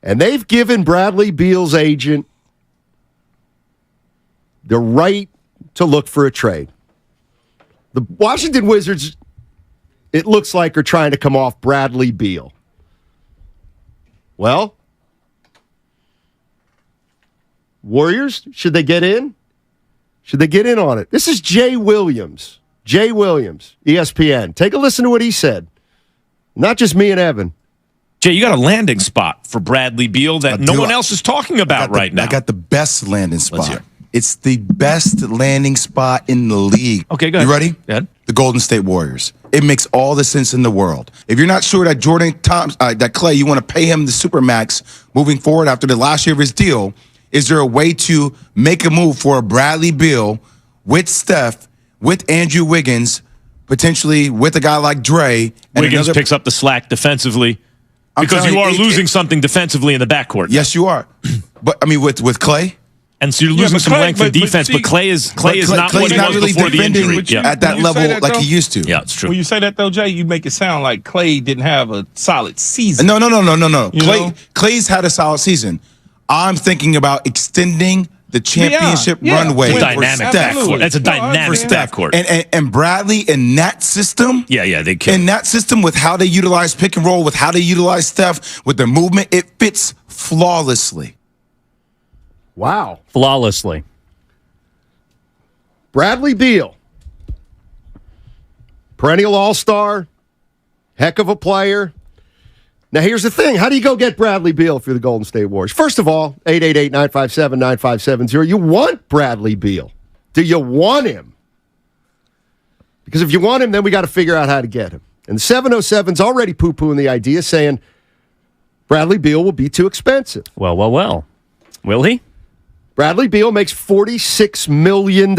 And they've given Bradley Beal's agent the right to look for a trade. The Washington Wizards, it looks like, are trying to come off Bradley Beal. Well, Warriors, should they get in? Should they get in on it? This is Jay Williams. Jay Williams, ESPN. Take a listen to what he said. Not just me and Evan. Jay, you got a landing spot for Bradley Beal that no one else is talking about right now. I got the best landing spot. It's the best landing spot in the league. Okay, go ahead. You ready? Go ahead. The Golden State Warriors. It makes all the sense in the world. If you're not sure that that Clay, you want to pay him the supermax moving forward after the last year of his deal, is there a way to make a move for a Bradley Beal with Steph, with Andrew Wiggins, potentially with a guy like Dre? And Wiggins picks up the slack defensively because you are losing something defensively in the backcourt. Yes, you are. But I mean, with Clay. And so you're losing some length in defense, but Clay is not what he was really before the injury. at that level like he used to. Yeah, it's true. When you say that, though, Jay, you make it sound like Clay didn't have a solid season. No. Clay's had a solid season. I'm thinking about extending the championship runway. It's a dynamic backcourt. That's a dynamic backcourt. And Bradley in that system. Yeah, they can. In that system, with how they utilize pick and roll, with how they utilize Steph, with their movement, it fits flawlessly. Wow. Flawlessly. Bradley Beal. Perennial all-star. Heck of a player. Now, here's the thing. How do you go get Bradley Beal if you're the Golden State Warriors? First of all, 888-957-9570. You want Bradley Beal. Do you want him? Because if you want him, then we got to figure out how to get him. And the 707's already poo-pooing the idea, saying Bradley Beal will be too expensive. Well. Will he? Bradley Beal makes $46 million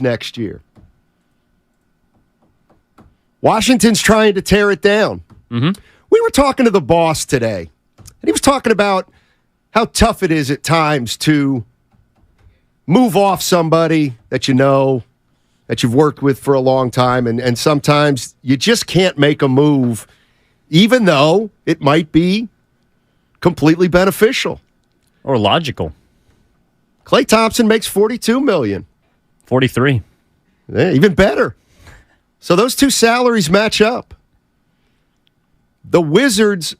next year. Washington's trying to tear it down. Mm-hmm. We were talking to the boss today, and he was talking about how tough it is at times to move off somebody that you know, that you've worked with for a long time, and sometimes you just can't make a move, even though it might be completely beneficial. Or logical. Klay Thompson makes $42 million. 43. Yeah, even better. So those two salaries match up. The Wizards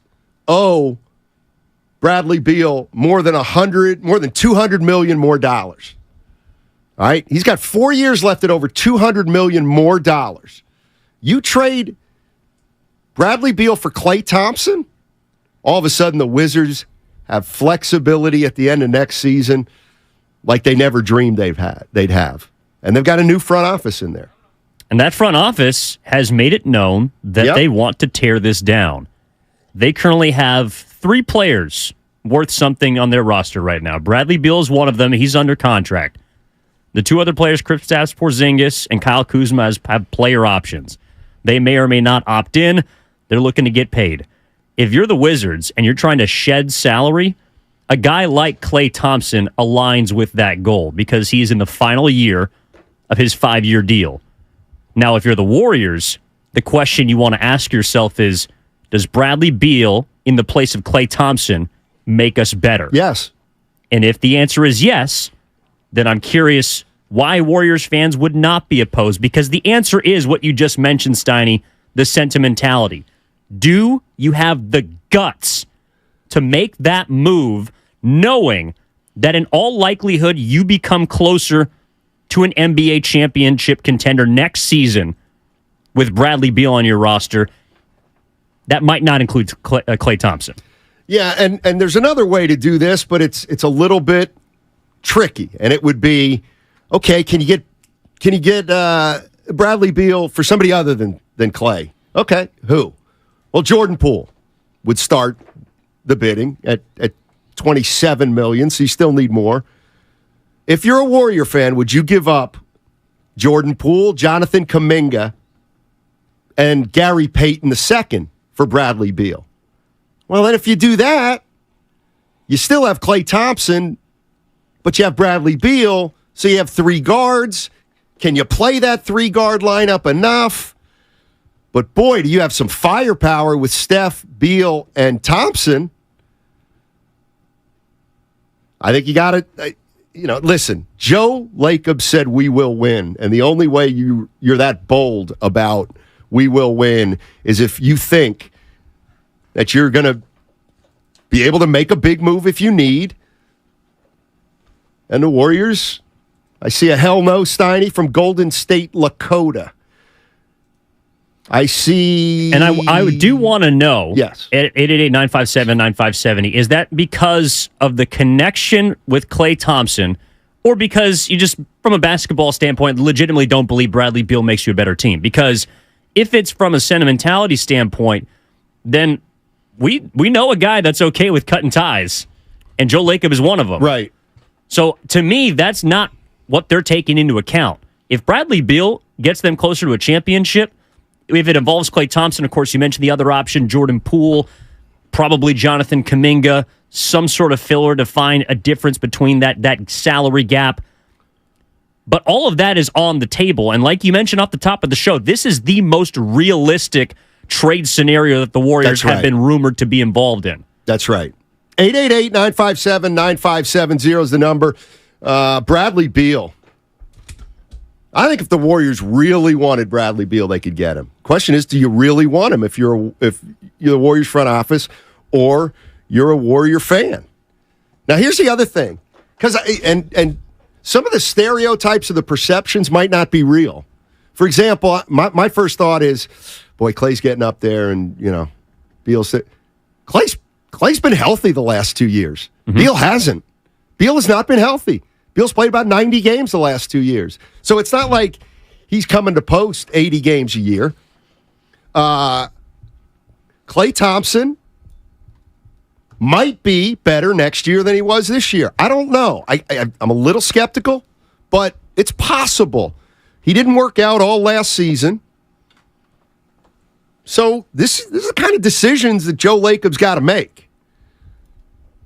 owe Bradley Beal more than $200 million more dollars. All right? He's got 4 years left at over $200 million more dollars. You trade Bradley Beal for Klay Thompson, all of a sudden the Wizards have flexibility at the end of next season like they never dreamed they'd have. And they've got a new front office in there. And that front office has made it known that they want to tear this down. They currently have 3 players worth something on their roster right now. Bradley Beal is one of them. He's under contract. The two other players, Kristaps Porzingis and Kyle Kuzma, have player options. They may or may not opt in. They're looking to get paid. If you're the Wizards and you're trying to shed salary, a guy like Klay Thompson aligns with that goal because he's in the final year of his 5-year deal. Now, if you're the Warriors, the question you want to ask yourself is, does Bradley Beal in the place of Klay Thompson make us better? Yes. And if the answer is yes, then I'm curious why Warriors fans would not be opposed, because the answer is what you just mentioned, Steiny, the sentimentality. Do you have the guts to make that move knowing that in all likelihood you become closer to an NBA championship contender next season with Bradley Beal on your roster? That might not include Klay Thompson. Yeah, and there's another way to do this, but it's a little bit tricky, and it would be, okay, can you get Bradley Beal for somebody other than Klay? Okay, who? Well, Jordan Poole would start the bidding at $27 million, so you still need more. If you're a Warrior fan, would you give up Jordan Poole, Jonathan Kuminga, and Gary Payton II for Bradley Beal? Well, then if you do that, you still have Klay Thompson, but you have Bradley Beal, so you have 3 guards. Can you play that 3-guard lineup enough? But boy, do you have some firepower with Steph, Beal, and Thompson. I think you got to, listen, Joe Lacob said we will win, and the only way you're that bold about we will win is if you think that you're going to be able to make a big move if you need. And the Warriors, I see a hell no, Steiny, from Golden State, Lakota. I see. And I do want to know, yes, at 888-957-9570, is that because of the connection with Klay Thompson, or because you just, from a basketball standpoint, legitimately don't believe Bradley Beal makes you a better team? Because if it's from a sentimentality standpoint, then we know a guy that's okay with cutting ties, and Joe Lacob is one of them. Right. So to me, that's not what they're taking into account. If Bradley Beal gets them closer to a championship, if it involves Klay Thompson, of course, you mentioned the other option, Jordan Poole, probably Jonathan Kuminga, some sort of filler to find a difference between that salary gap. But all of that is on the table. And like you mentioned off the top of the show, this is the most realistic trade scenario that the Warriors have been rumored to be involved in. That's right. 888-957-9570 is the number. Bradley Beal. I think if the Warriors really wanted Bradley Beal, they could get him. Question is, do you really want him if you're the Warriors front office or you're a Warrior fan? Now, here's the other thing. Because and some of the stereotypes of the perceptions might not be real. For example, my first thought is, boy, Klay's getting up there, and Beal's Klay's been healthy the last 2 years. Mm-hmm. Beal hasn't. Beal has not been healthy. Beal's played about 90 games the last 2 years. So it's not like he's coming to post 80 games a year. Klay Thompson might be better next year than he was this year. I don't know. I'm a little skeptical, but it's possible. He didn't work out all last season. So this is the kind of decisions that Joe Lacob's got to make.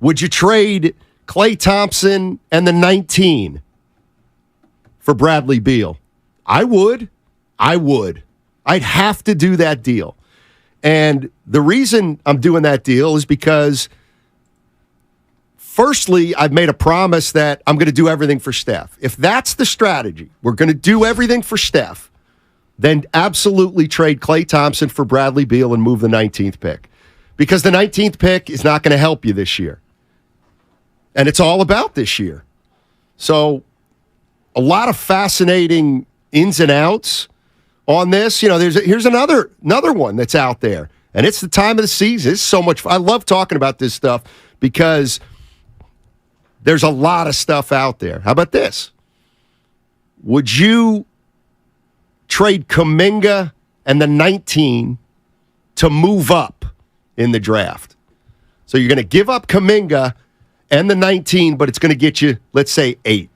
Would you trade Klay Thompson and the 19 for Bradley Beal? I would. I'd have to do that deal. And the reason I'm doing that deal is because, firstly, I've made a promise that I'm going to do everything for Steph. If that's the strategy, we're going to do everything for Steph, then absolutely trade Klay Thompson for Bradley Beal and move the 19th pick. Because the 19th pick is not going to help you this year. And it's all about this year. So a lot of fascinating ins and outs on this. Here's another one that's out there. And it's the time of the season. It's so much fun. I love talking about this stuff because there's a lot of stuff out there. How about this? Would you trade Kuminga and the 19 to move up in the draft? So you're going to give up Kuminga and the 19, but it's going to get you, let's say, 8.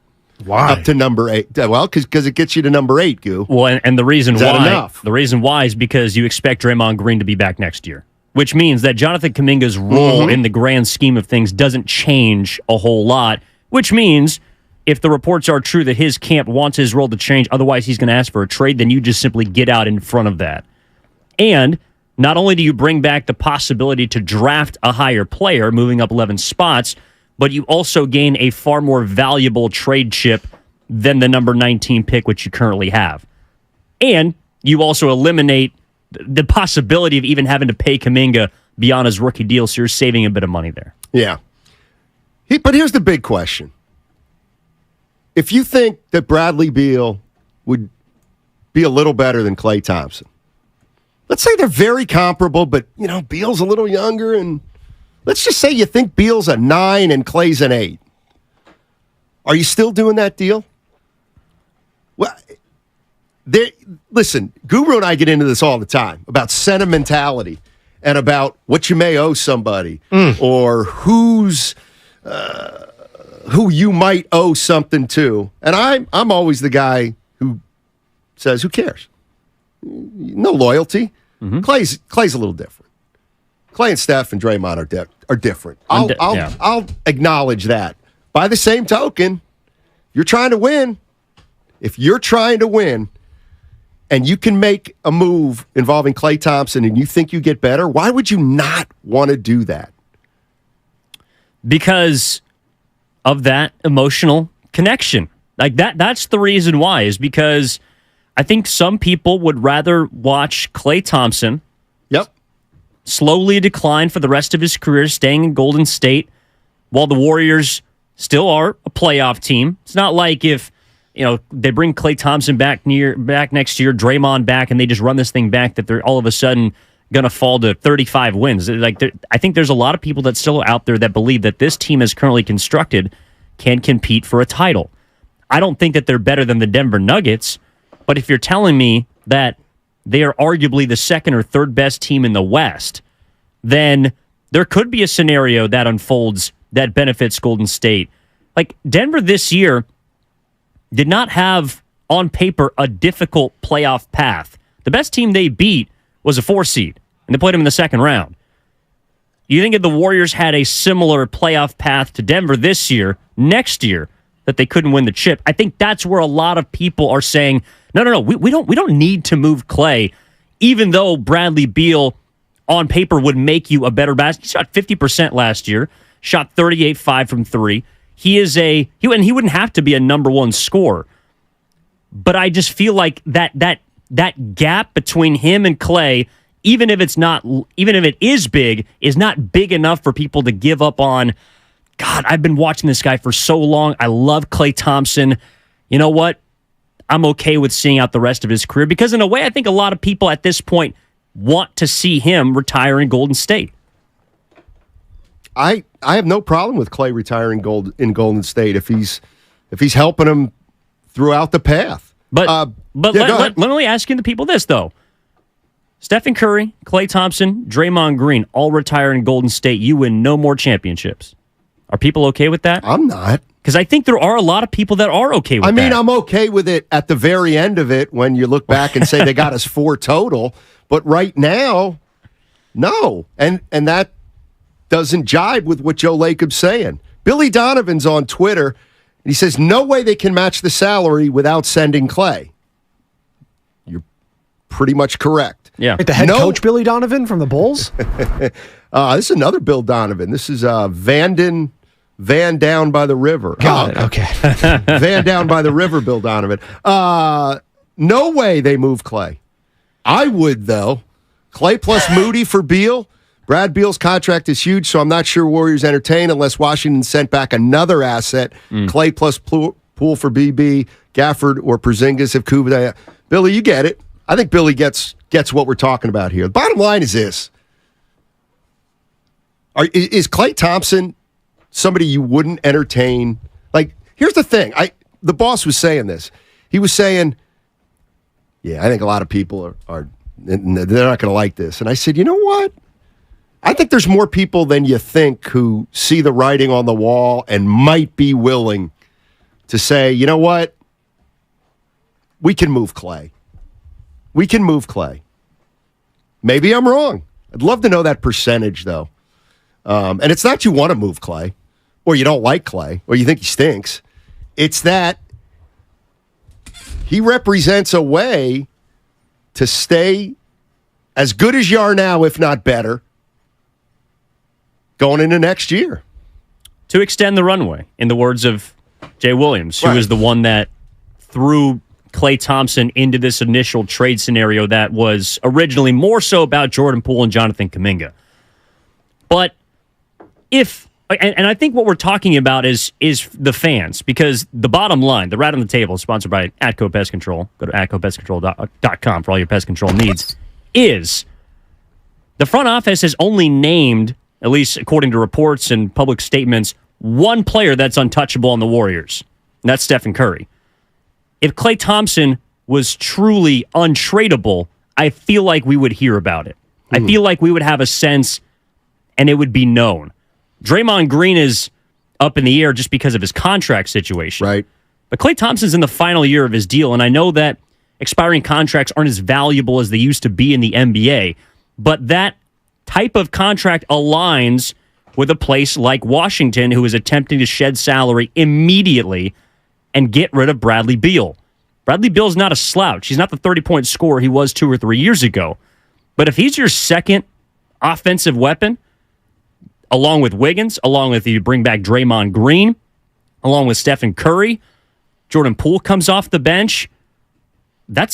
Why? Up to number 8. Well, because it gets you to number 8, Goo. Well, and the reason Is that why enough? the reason why is because you expect Draymond Green to be back next year, which means that Jonathan Kuminga's role in the grand scheme of things doesn't change a whole lot, which means if the reports are true that his camp wants his role to change, otherwise he's going to ask for a trade, then you just simply get out in front of that. And not only do you bring back the possibility to draft a higher player, moving up 11 spots, but you also gain a far more valuable trade chip than the number 19 pick, which you currently have. And you also eliminate the possibility of even having to pay Kuminga beyond his rookie deal, so you're saving a bit of money there. Yeah. But here's the big question. If you think that Bradley Beal would be a little better than Klay Thompson, let's say they're very comparable, but, Beal's a little younger, and let's just say you think Beal's a 9 and Klay's an 8. Are you still doing that deal? Well, listen, Guru and I get into this all the time about sentimentality and about what you may owe somebody or who you might owe something to. And I'm always the guy who says, who cares? No loyalty. Klay's a little different. Klay and Steph and Draymond are different. I'll acknowledge that. By the same token, you're trying to win. If you're trying to win and you can make a move involving Klay Thompson and you think you get better, why would you not want to do that? Because of that emotional connection. Like that's the reason why, is because I think some people would rather watch Klay Thompson slowly decline for the rest of his career, staying in Golden State, while the Warriors still are a playoff team. It's not like if they bring Klay Thompson back next year, Draymond back, and they just run this thing back, that they're all of a sudden going to fall to 35 wins. I think there's a lot of people that still are out there that believe that this team is currently constructed can compete for a title. I don't think that they're better than the Denver Nuggets, but if you're telling me that they are arguably the second or third best team in the West, then there could be a scenario that unfolds that benefits Golden State. Like Denver this year did not have, on paper, a difficult playoff path. The best team they beat was a 4 seed, and they played them in the second round. You think if the Warriors had a similar playoff path to Denver this year, next year, that they couldn't win the chip? I think that's where a lot of people are saying, no, we don't need to move Klay, even though Bradley Beal on paper would make you a better basketball. He shot 50% last year, shot 38.5 from 3. He wouldn't have to be a number one scorer. But I just feel like that gap between him and Klay, even if it is big, is not big enough for people to give up on. God, I've been watching this guy for so long. I love Klay Thompson. You know what? I'm okay with seeing out the rest of his career, because in a way, I think a lot of people at this point want to see him retire in Golden State. I have no problem with Klay retiring in Golden State if he's helping him throughout the path. But let me ask you the people this, though. Stephen Curry, Klay Thompson, Draymond Green all retire in Golden State. You win no more championships. Are people okay with that? I'm not. Because I think there are a lot of people that are okay with that. I'm okay with it at the very end of it when you look back and say they got us 4 total. But right now, no. And that doesn't jibe with what Joe Lacob's saying. Billy Donovan's on Twitter, and he says, no way they can match the salary without sending Klay. You're pretty much correct. Yeah. The head coach, Billy Donovan from the Bulls? This is another Bill Donovan. This is Van Down by the River. Got it. Okay. Van Down by the River, Bill Donovan. No way they move Klay. I would, though. Klay plus Moody for Beal. Brad Beal's contract is huge, so I'm not sure Warriors entertain unless Washington sent back another asset. Klay plus Poole for BB, Gafford or Porzingis if Kuminga. Billy, you get it. I think Billy gets what we're talking about here. The bottom line is this. Is Klay Thompson somebody you wouldn't entertain? Like, here's the thing. The boss was saying this. He was saying, yeah, I think a lot of people are they're not going to like this. And I said, you know what? I think there's more people than you think who see the writing on the wall and might be willing to say, you know what? We can move Clay. We can move Clay. Maybe I'm wrong. I'd love to know that percentage, though. And it's not you want to move Clay, or you don't like Clay, or you think he stinks. It's that he represents a way to stay as good as you are now, if not better, going into next year. To extend the runway, in the words of Jay Williams, who is the one that threw Klay Thompson into this initial trade scenario that was originally more so about Jordan Poole and Jonathan Kuminga. But and I think what we're talking about is the fans, because the bottom line, the rat on the table, sponsored by Atco Pest Control, go to atcopestcontrol.com for all your pest control needs, is the front office has only named, at least according to reports and public statements, one player that's untouchable on the Warriors, and that's Stephen Curry. If Klay Thompson was truly untradeable, I feel like we would hear about it. I feel like we would have a sense and it would be known. Draymond Green is up in the air just because of his contract situation. Right. But Klay Thompson's in the final year of his deal, and I know that expiring contracts aren't as valuable as they used to be in the NBA, but that type of contract aligns with a place like Washington, who is attempting to shed salary immediately and get rid of Bradley Beal. Bradley Beal's not a slouch. He's not the 30-point scorer he was 2 or 3 years ago. But if he's your second offensive weapon, along with Wiggins, along with you bring back Draymond Green, along with Stephen Curry, Jordan Poole comes off the bench, that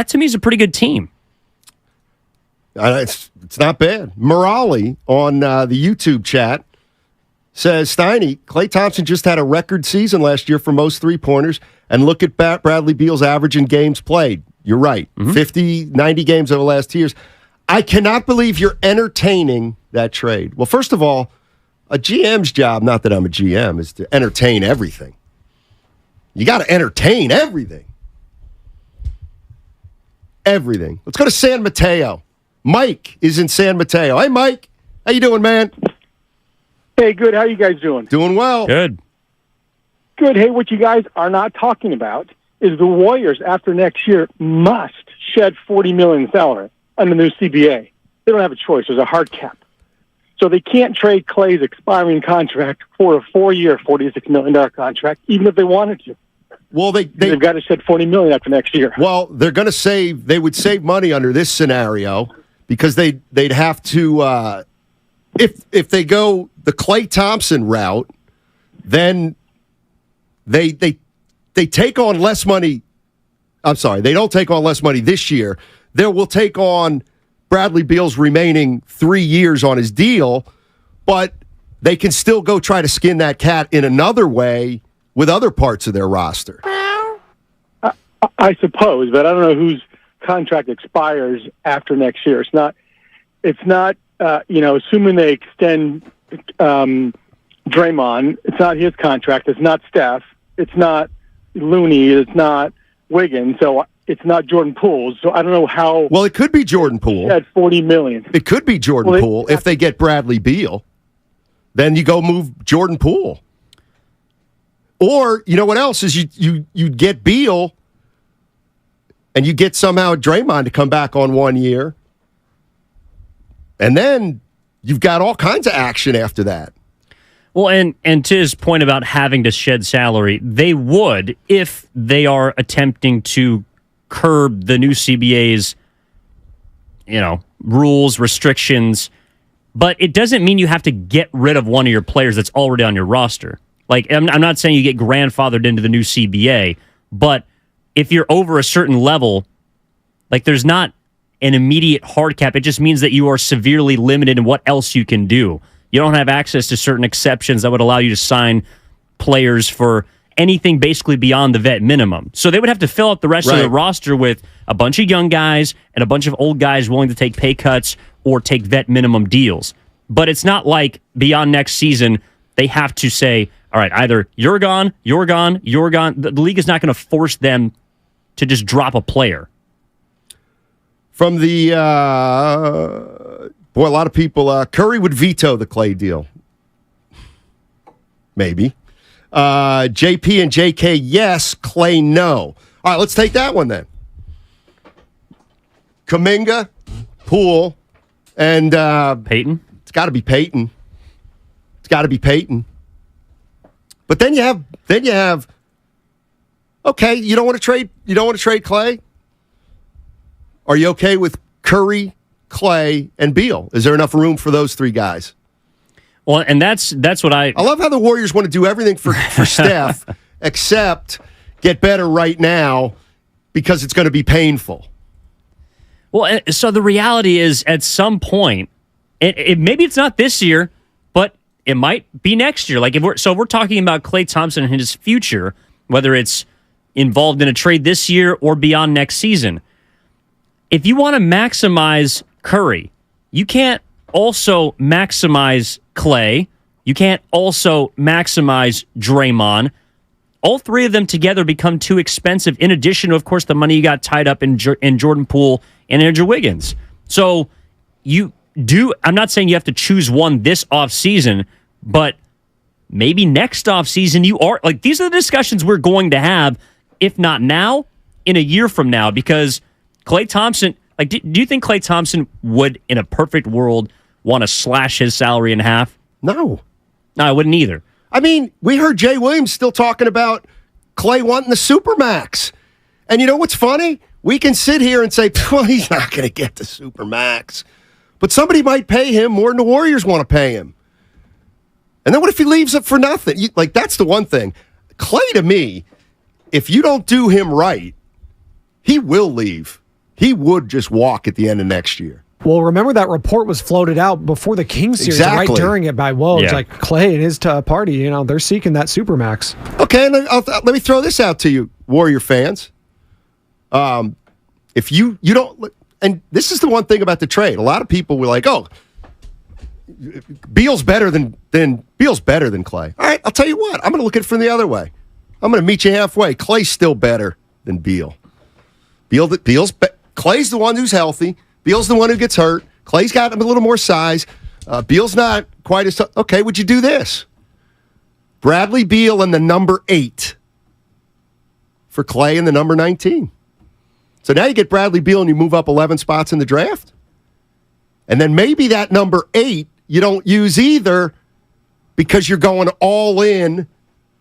to me is a pretty good team. It's not bad. Morali on the YouTube chat says, Steiny, Klay Thompson just had a record season last year for most three-pointers, and look at Bradley Beal's average in games played. You're right. 50, 90 games over the last 2 years. I cannot believe you're entertaining that trade. Well, first of all, a GM's job, not that I'm a GM, is to entertain everything. You got to entertain everything. Everything. Let's go to San Mateo. Mike is in San Mateo. Hey, Mike. How you doing, man? Hey, good. How you guys doing? Doing well. Good. Good. Hey, what you guys are not talking about is the Warriors, after next year, must shed $40 million salary on the new CBA. They don't have a choice. There's a hard cap. So they can't trade Klay's expiring contract for a 4-year, $46 million contract, even if they wanted to. Well, they've got to shed $40 million after next year. Well, they're going to save. They would save money under this scenario because they'd have to. If they go the Klay Thompson route, then they take on less money. I'm sorry, they don't take on less money this year. They will take on Bradley Beal's remaining 3 years on his deal, but they can still go try to skin that cat in another way with other parts of their roster. I suppose, but I don't know whose contract expires after next year. It's not. Assuming they extend Draymond, it's not his contract. It's not Steph. It's not Looney. It's not Wiggins. So it's not Jordan Poole. So I don't know how. Well, it could be Jordan Poole. At $40 million. It could be Jordan Poole if they get Bradley Beal. Then you go move Jordan Poole. Or you know what else is you get Beal, and you get somehow Draymond to come back on 1 year. And then you've got all kinds of action after that. Well, and to his point about having to shed salary, they would if they are attempting to curb the new CBA's, rules, restrictions. But it doesn't mean you have to get rid of one of your players that's already on your roster. Like, I'm not saying you get grandfathered into the new CBA, but if you're over a certain level, like there's not an immediate hard cap. It just means that you are severely limited in what else you can do. You don't have access to certain exceptions that would allow you to sign players for anything basically beyond the vet minimum. So they would have to fill out the rest of the roster with a bunch of young guys and a bunch of old guys willing to take pay cuts or take vet minimum deals. But it's not like beyond next season, they have to say, all right, either you're gone, you're gone, you're gone. The league is not going to force them to just drop a player. From the, a lot of people, Curry would veto the Klay deal. Maybe. JP and JK, yes. Clay, no. All right, let's take that one then. Kuminga, Poole, and Peyton. It's got to be Peyton. But then you have. Okay, you don't want to trade Clay. Are you okay with Curry, Clay, and Beal? Is there enough room for those three guys? Well, and that's what I love how the Warriors want to do everything for Steph except get better right now because it's going to be painful. Well, so the reality is at some point, maybe it's not this year, but it might be next year. Like if we're talking about Klay Thompson and his future, whether it's involved in a trade this year or beyond next season. If you want to maximize Curry, you can't also maximize Clay. You can't also maximize Draymond. All three of them together become too expensive, in addition to, of course, the money you got tied up in Jordan Poole and Andrew Wiggins. So I'm not saying you have to choose one this offseason, but maybe next offseason you are. Like, these are the discussions we're going to have, if not now, in a year from now, because Klay Thompson, like, do you think Klay Thompson would, in a perfect world, want to slash his salary in half? No, I wouldn't either. I mean, we heard Jay Williams still talking about Klay wanting the Supermax. And you know what's funny? We can sit here and say, well, he's not going to get the Supermax. But somebody might pay him more than the Warriors want to pay him. And then what if he leaves it for nothing? That's the one thing. Klay, to me, if you don't do him right, he will leave. He would just walk at the end of next year. Well, remember that report was floated out before the Kings series, right during it by Woj. Yeah. Like Klay and his party, they're seeking that Supermax. Okay, and let me throw this out to you, Warrior fans. If you don't, and this is the one thing about the trade. A lot of people were like, "Oh, Beal's better than Klay." All right, I'll tell you what. I'm going to look at it from the other way. I'm going to meet you halfway. Clay's still better than Beal. Clay's the one who's healthy. Beal's the one who gets hurt. Clay's got a little more size. Beal's not quite as... Okay, would you do this? Bradley Beal and the number 8 for Klay and the number 19. So now you get Bradley Beal and you move up 11 spots in the draft. And then maybe that number 8 you don't use either because you're going all in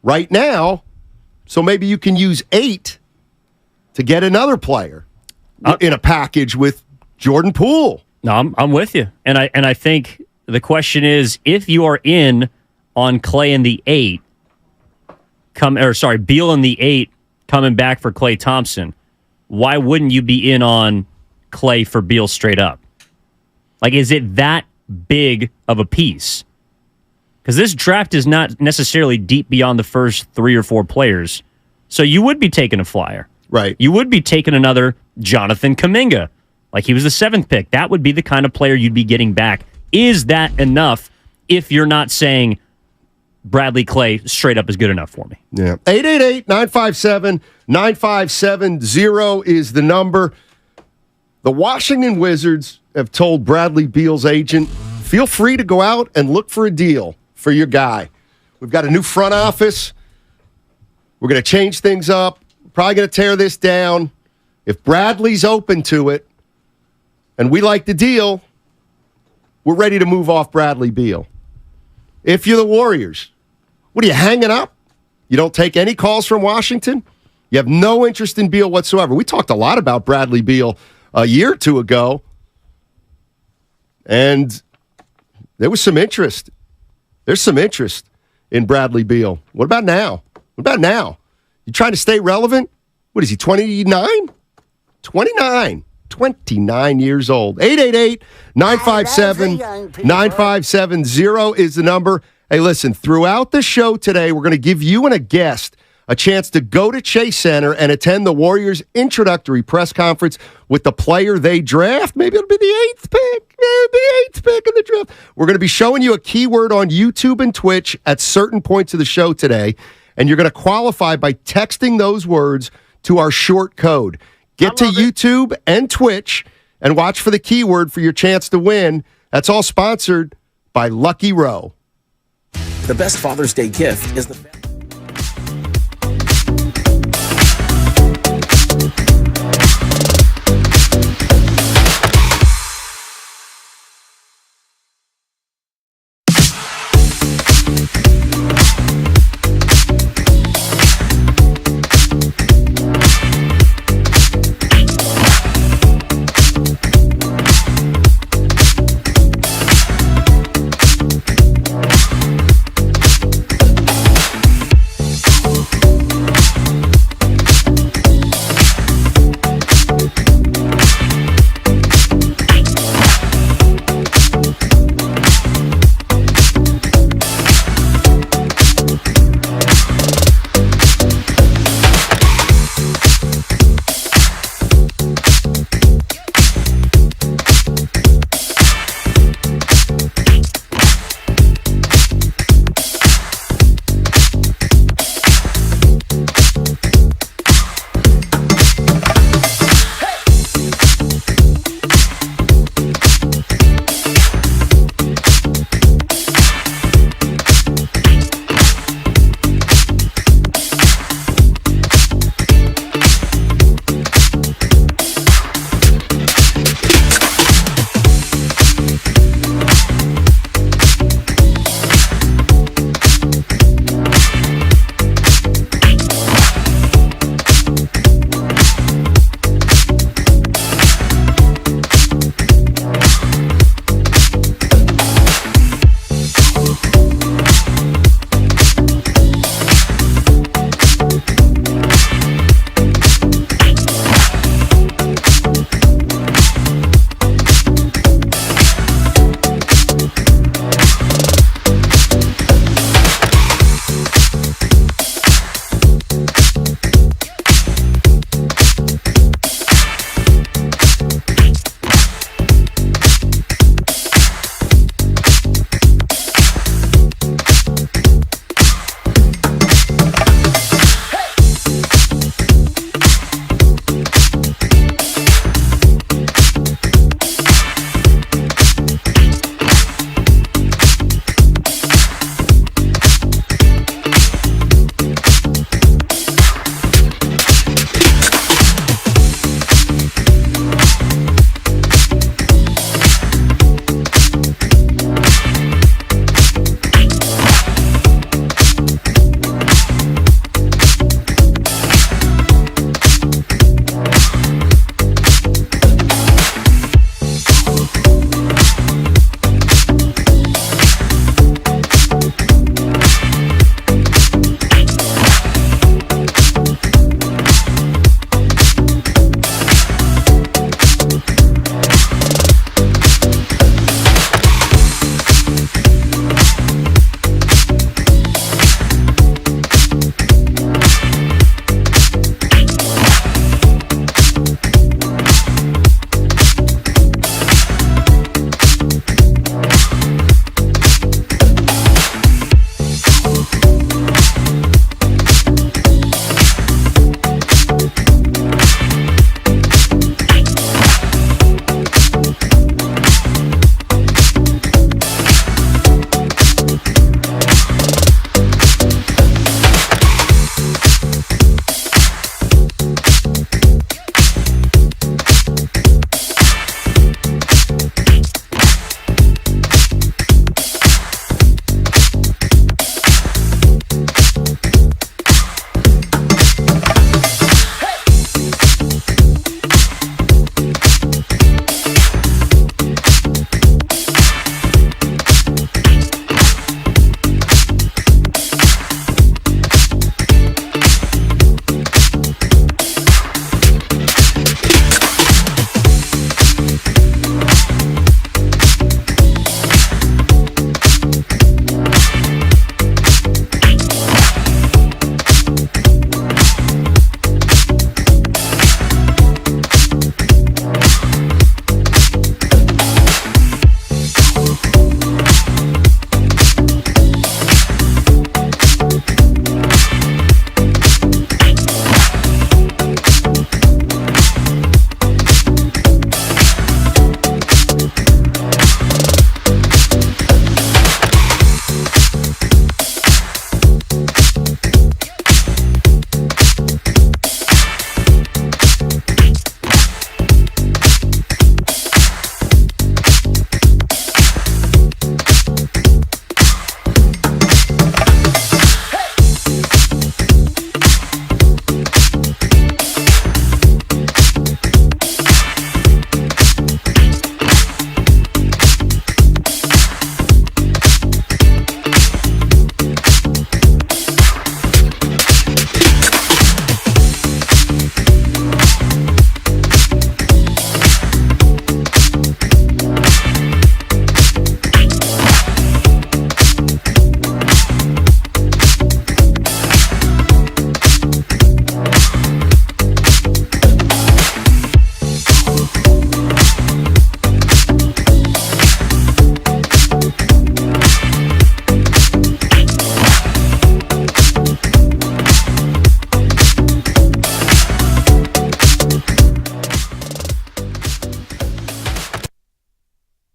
right now. So maybe you can use 8 to get another player in a package with Jordan Poole. No, I'm with you. And I think the question is, if you are in on Klay in the 8, Beal in the 8 coming back for Klay Thompson, why wouldn't you be in on Klay for Beal straight up? Like, is it that big of a piece? Because this draft is not necessarily deep beyond the first 3 or 4 players. So you would be taking a flyer. Right. You would be taking another Jonathan Kuminga. Like, he was the 7th pick. That would be the kind of player you'd be getting back. Is that enough if you're not saying Bradley Klay straight up is good enough for me? Yeah. 888-957-9570 is the number. The Washington Wizards have told Bradley Beal's agent, feel free to go out and look for a deal for your guy. We've got a new front office. We're going to change things up. We're probably going to tear this down. If Bradley's open to it, and we like the deal, we're ready to move off Bradley Beal. If you're the Warriors, what are you hanging up? You don't take any calls from Washington? You have no interest in Beal whatsoever. We talked a lot about Bradley Beal a year or two ago, and there was some interest. There's some interest in Bradley Beal. What about now? You trying to stay relevant? What is he, 29? 29 years old. 888-957-9570 is the number. Hey, listen, throughout the show today, we're going to give you and a guest a chance to go to Chase Center and attend the Warriors' introductory press conference with the player they draft. Maybe it'll be the 8th pick. The 8th pick in the draft. We're going to be showing you a keyword on YouTube and Twitch at certain points of the show today, and you're going to qualify by texting those words to our short code. Get to YouTube and Twitch and watch for the keyword for your chance to win. That's all sponsored by Lucky Row. The best Father's Day gift is the...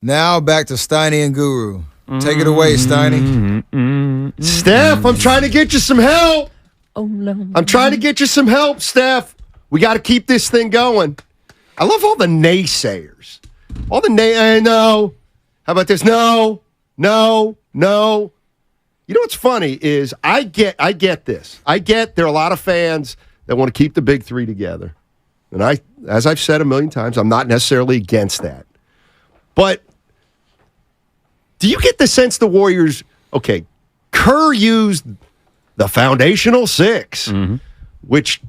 Now back to Steiny and Guru. Take it away, Steiny. Steph, I'm trying to get you some help. Oh, no. I'm trying to get you some help, Steph. We got to keep this thing going. I love all the naysayers. All the no. How about this? No. You know what's funny is I get this. I get there are a lot of fans that want to keep the big three together. And as I've said a million times, I'm not necessarily against that. But do you get the sense the Warriors, okay, Kerr used the foundational six, which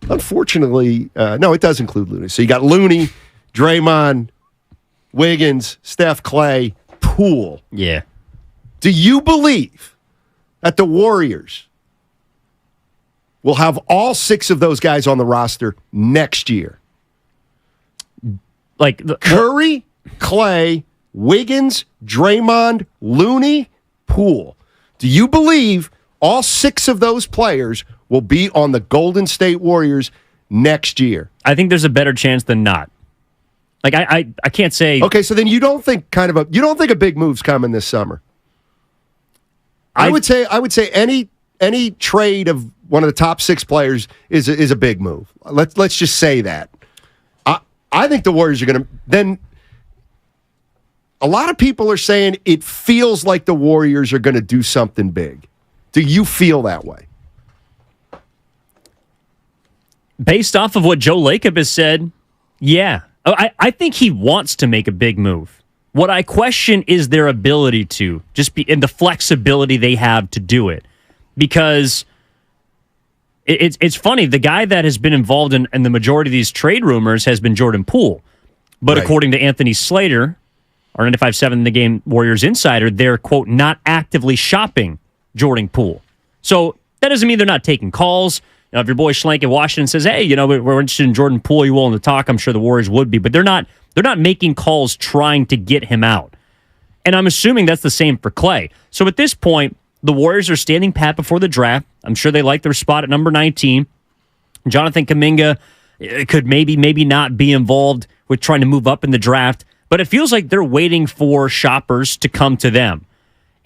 unfortunately, no, it does include Looney. So you got Looney, Draymond, Wiggins, Steph, Clay, Poole. Yeah. Do you believe that the Warriors will have all 6 of those guys on the roster next year? Like Curry, Clay, Wiggins, Draymond, Looney, Poole. Do you believe all 6 of those players will be on the Golden State Warriors next year? I think there's a better chance than not. Like I can't say. Okay, so then you don't think a big move's coming this summer? I would say any trade of one of the top 6 players is a big move. Let's just say that. I think the Warriors are going to then. A lot of people are saying it feels like the Warriors are going to do something big. Do you feel that way? Based off of what Joe Lacob has said, yeah. I think he wants to make a big move. What I question is their ability to, just be in the flexibility they have to do it. Because it's funny, the guy that has been involved in the majority of these trade rumors has been Jordan Poole. But according to Anthony Slater, our 95.7 The Game Warriors insider, they're, quote, not actively shopping Jordan Poole. So that doesn't mean they're not taking calls. You know, if your boy Schlenk in Washington says, hey, we're interested in Jordan Poole, you willing to talk? I'm sure the Warriors would be. But they're not making calls trying to get him out. And I'm assuming that's the same for Clay. So at this point, the Warriors are standing pat before the draft. I'm sure they like their spot at number 19. Jonathan Kuminga could maybe not be involved with trying to move up in the draft. But it feels like they're waiting for shoppers to come to them.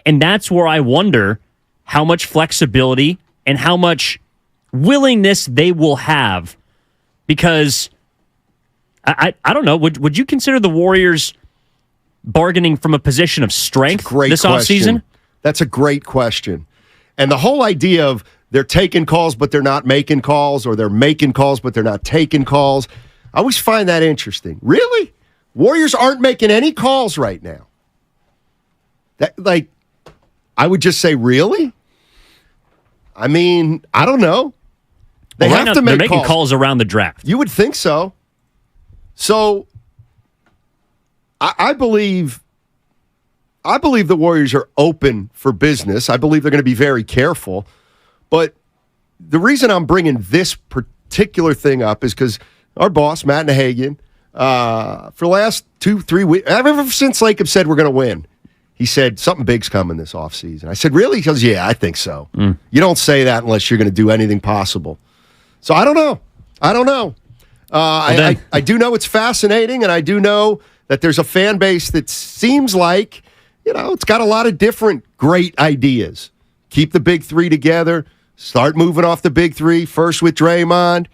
And that's where I wonder how much flexibility and how much willingness they will have. Because, I don't know, would you consider the Warriors bargaining from a position of strength this offseason? That's a great question. And the whole idea of they're taking calls but they're not making calls, or they're making calls but they're not taking calls, I always find that interesting. Really? Warriors aren't making any calls right now. I would just say, really? I mean, I don't know. They have to make they're making calls around the draft. You would think so. So, I believe the Warriors are open for business. I believe they're going to be very careful. But the reason I'm bringing this particular thing up is because our boss, Matt Nahagian, for the last 2-3 weeks, ever since Lacob said we're going to win, he said something big's coming this offseason. I said, really? He goes, yeah, I think so. You don't say that unless you're going to do anything possible. So I don't know. I do know it's fascinating, and I do know that there's a fan base that seems like, it's got a lot of different great ideas. Keep the big three together. Start moving off the big three, first with Draymond.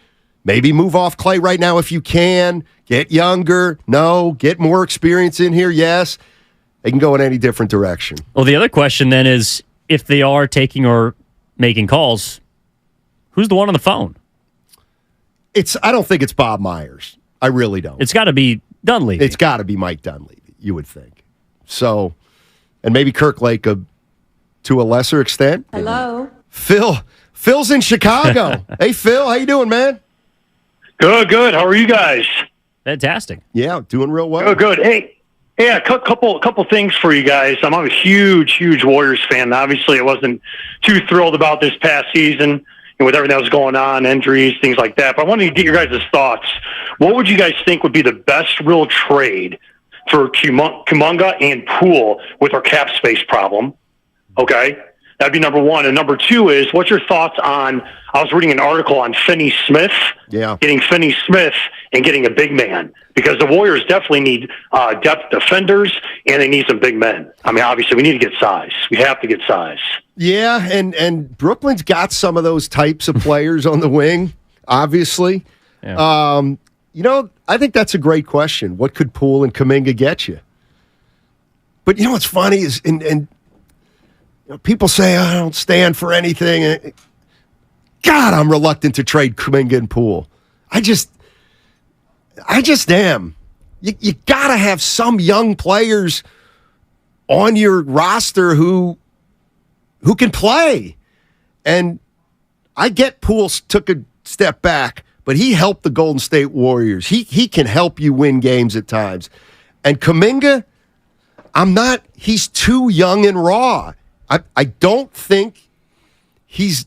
Maybe move off Clay right now if you can. Get younger. No. Get more experience in here. Yes. They can go in any different direction. Well, the other question then is, if they are taking or making calls, who's the one on the phone? I don't think it's Bob Myers. I really don't. It's got to be Dunleavy. It's got to be Mike Dunleavy, you would think. So, and maybe Kirk Lacob to a lesser extent. Hello. Phil's in Chicago. Hey, Phil, how you doing, man? Good. How are you guys? Fantastic. Yeah, doing real well. Good. Hey, a couple things for you guys. I'm a huge Warriors fan. Obviously, I wasn't too thrilled about this past season with everything that was going on, injuries, things like that. But I wanted to get your guys' thoughts. What would you guys think would be the best real trade for Kuminga and Poole with our cap space problem? Okay. That'd be number one. And number two is, what's your thoughts on, I was reading an article on Finney Smith, getting Finney Smith and getting a big man, because the Warriors definitely need depth defenders and they need some big men. I mean, obviously we need to get size. We have to get size. Yeah, and Brooklyn's got some of those types of players on the wing, obviously. Yeah. I think that's a great question. What could Poole and Kuminga get you? But what's funny is, people say, I don't stand for anything. God, I'm reluctant to trade Kuminga and Poole. I just am. You got to have some young players on your roster who can play. And I get Poole took a step back, but he helped the Golden State Warriors. He can help you win games at times. And Kuminga, he's too young and raw. I don't think he's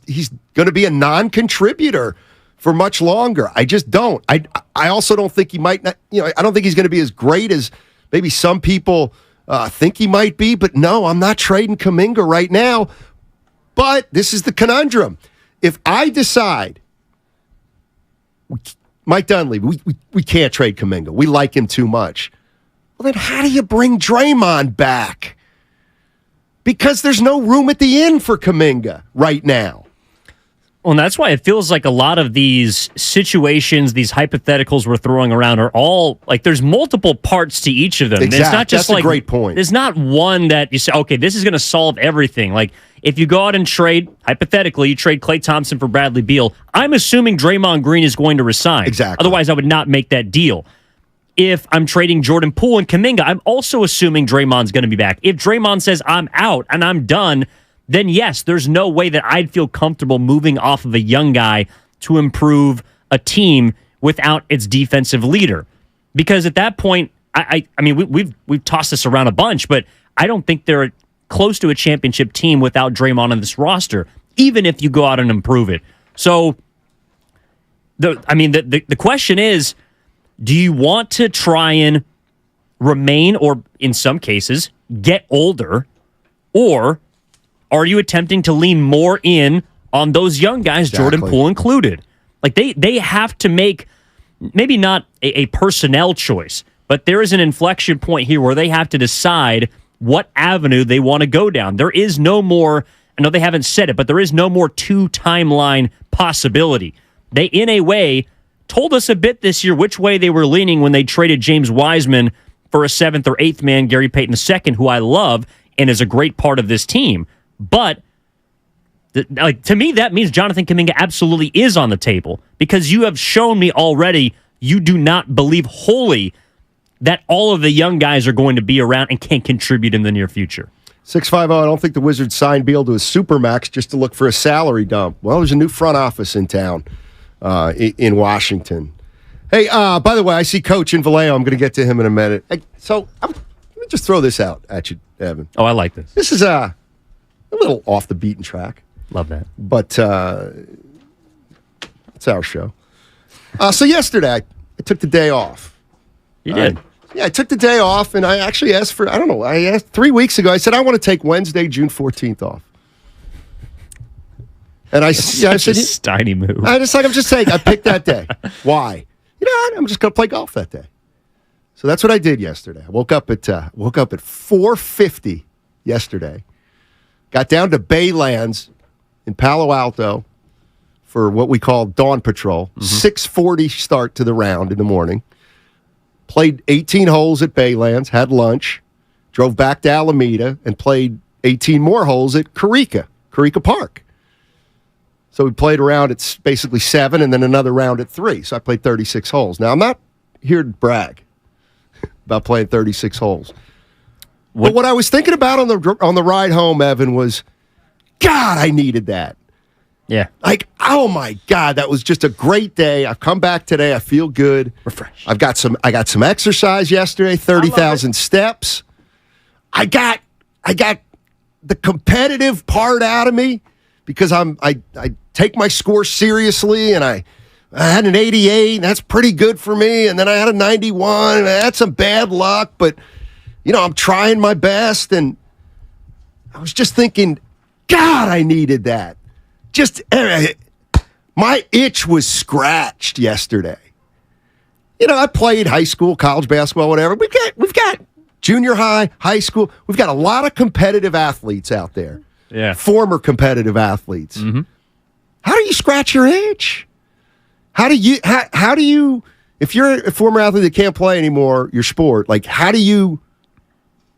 going to be a non-contributor for much longer. I just don't. I also don't think he might not, I don't think he's going to be as great as maybe some people think he might be, but no, I'm not trading Kuminga right now. But this is the conundrum. If I decide, Mike Dunleavy, we can't trade Kuminga. We like him too much. Well, then how do you bring Draymond back? Because there's no room at the inn for Kuminga right now. Well, and that's why it feels like a lot of these situations, these hypotheticals we're throwing around are all, like, there's multiple parts to each of them. Exactly. It's not just that's a great point. There's not one that you say, okay, this is going to solve everything. Like, if you go out and trade, hypothetically, you trade Klay Thompson for Bradley Beal, I'm assuming Draymond Green is going to resign. Exactly. Otherwise, I would not make that deal. If I'm trading Jordan Poole and Kuminga, I'm also assuming Draymond's going to be back. If Draymond says I'm out and I'm done, then yes, there's no way that I'd feel comfortable moving off of a young guy to improve a team without its defensive leader. Because at that point, I mean, we've tossed this around a bunch, but I don't think they're close to a championship team without Draymond on this roster, even if you go out and improve it. So, the question is, do you want to try and remain, or in some cases, get older, or are you attempting to lean more in on those young guys, Jordan Poole included? Like, they have to make maybe not a personnel choice, but there is an inflection point here where they have to decide what avenue they want to go down. There is no more, I know they haven't said it, but there is no more two-timeline possibility. They, in a way, told us a bit this year which way they were leaning when they traded James Wiseman for a 7th or 8th man, Gary Payton II, who I love and is a great part of this team. But to me, that means Jonathan Kuminga absolutely is on the table, because you have shown me already you do not believe wholly that all of the young guys are going to be around and can contribute in the near future. 650, I don't think the Wizards signed Beal to a supermax just to look for a salary dump. Well, there's a new front office in town in Washington. Hey, by the way, I see Coach in Vallejo. I'm going to get to him in a minute. Hey, let me just throw this out at you, Evan. Oh, I like this. This is a little off the beaten track. Love that. But it's our show. So yesterday, I took the day off. You did? Yeah, I took the day off, and I actually asked for, I asked 3 weeks ago, I said, I want to take Wednesday, June 14th off. And I said, Steiny move. I'm just saying, I picked that day. Why? I'm just going to play golf that day. So that's what I did yesterday. I woke up at 4:50 yesterday. Got down to Baylands in Palo Alto for what we call Dawn Patrol. 6:40 start to the round in the morning. Played 18 holes at Baylands, had lunch, drove back to Alameda, and played 18 more holes at Carica Park. So we played a round at basically 7 and then another round at 3. So I played 36 holes. Now, I'm not here to brag about playing 36 holes. But what I was thinking about on the ride home, Evan, was, God, I needed that. Yeah. Like, oh my God, that was just a great day. I've come back today. I feel good. Refreshed. I got some exercise yesterday, 30,000 steps. I got the competitive part out of me because I take my score seriously, and I had an 88, and that's pretty good for me. And then I had a 91, and I had some bad luck, but I'm trying my best. And I was just thinking, God, I needed that. Just my itch was scratched yesterday. You know, I played high school, college basketball, whatever. We've got junior high, high school. We've got a lot of competitive athletes out there. Yeah. Former competitive athletes. Mm-hmm. How do you scratch your itch? How do you, if you're a former athlete that can't play anymore, your sport, like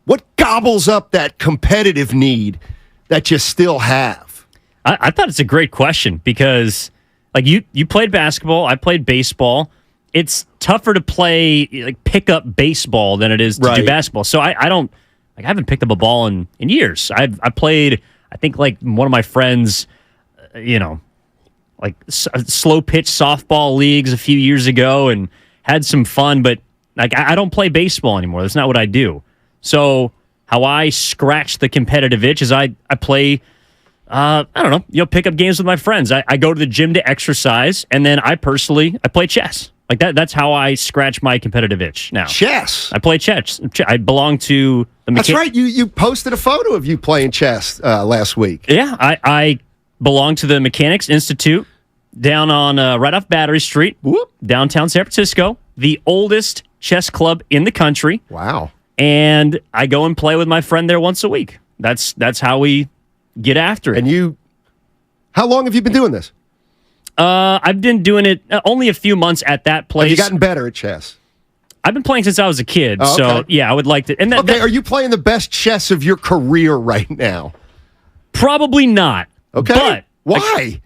what gobbles up that competitive need that you still have? I thought it's a great question because, like, you played basketball, I played baseball. It's tougher to play, like, pick up baseball than it is to do basketball. So I haven't picked up a ball in years. I played, I think, like, one of my friends, like slow pitch softball leagues a few years ago and had some fun, but like I don't play baseball anymore. That's not what I do. So how I scratch the competitive itch is I play, I don't know, pick up games with my friends. I go to the gym to exercise, and then I play chess. Like that's how I scratch my competitive itch now. Chess? I play chess. I belong to the That's right. You posted a photo of you playing chess last week. Yeah, I belong to the Mechanics Institute down on right off Battery Street, downtown San Francisco, the oldest chess club in the country. Wow. And I go and play with my friend there once a week. That's how we get after it. And how long have you been doing this? I've been doing it only a few months at that place. Have you gotten better at chess? I've been playing since I was a kid, Oh, okay. so yeah, I would like to. And are you playing the best chess of your career right now? Probably not. Okay. But why?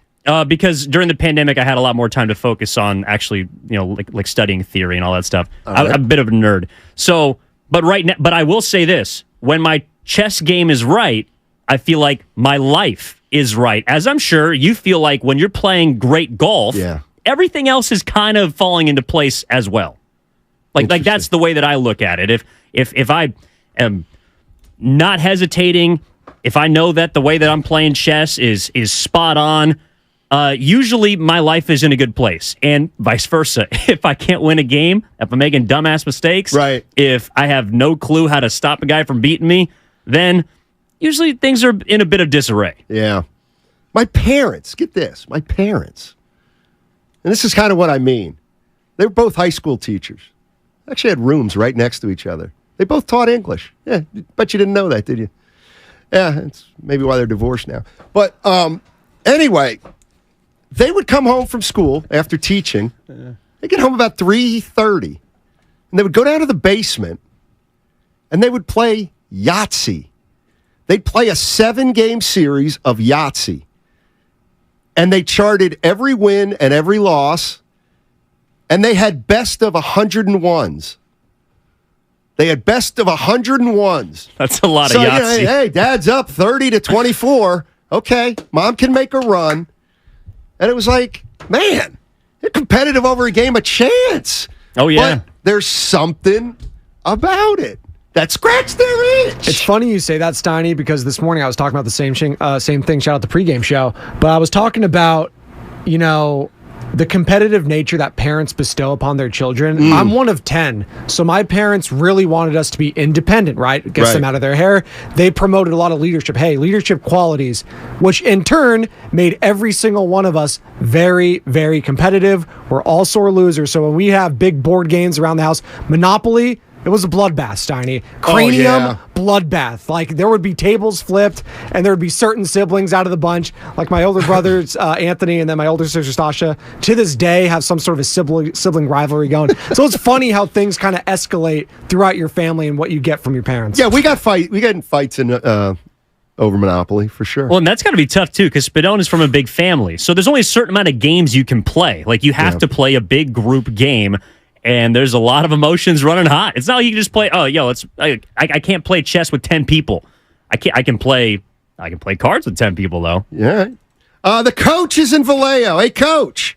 Because during the pandemic, I had a lot more time to focus on actually, like studying theory and all that stuff. Right. I'm a bit of a nerd. So, but right now, but I will say this: when my chess game is right, I feel like my life is right. As I'm sure you feel like when you're playing great golf, everything else is kind of falling into place as well. Like that's the way that I look at it. If I am not hesitating, if I know that the way that I'm playing chess is spot on, usually my life is in a good place, and vice versa. If I can't win a game, if I'm making dumbass mistakes, if I have no clue how to stop a guy from beating me, then usually things are in a bit of disarray. Yeah. My parents, get this, and this is kind of what I mean. They were both high school teachers. Actually had rooms right next to each other. They both taught English. Yeah, bet you didn't know that, did you? Yeah, it's maybe why they're divorced now. But anyway, they would come home from school after teaching. They'd get home about 3:30, and they would go down to the basement, and they would play Yahtzee. They'd play a 7-game series of Yahtzee, and they charted every win and every loss, and they had best of 101s. They had best of 101s. That's a lot of Yahtzee. Hey, Dad's up 30-24. Okay, Mom can make a run. And it was like, man, they're competitive over a game of chance. Oh, yeah. But there's something about it that scratched their itch. It's funny you say that, Steiny, because this morning I was talking about the same thing. Shout out the pregame show. But I was talking about, the competitive nature that parents bestow upon their children. I'm one of 10. So my parents really wanted us to be independent, right? It gets them out of their hair. They promoted a lot of leadership. Hey, leadership qualities, which in turn made every single one of us very, very competitive. We're all sore losers. So when we have big board games around the house, Monopoly, it was a bloodbath, Steiny. Cranium, bloodbath. Like, there would be tables flipped, and there would be certain siblings out of the bunch. Like, my older brothers, Anthony, and then my older sister, Stasha, to this day have some sort of a sibling rivalry going. So it's funny how things kind of escalate throughout your family and what you get from your parents. Yeah, we got in fights in over Monopoly, for sure. Well, and that's got to be tough, too, because Spadone is from a big family. So there's only a certain amount of games you can play. Like, you have to play a big group game, and there's a lot of emotions running hot. It's not like you can just play, I can't play chess with 10 people. I can play cards with 10 people, though. Yeah. The coach is in Vallejo. Hey, Coach.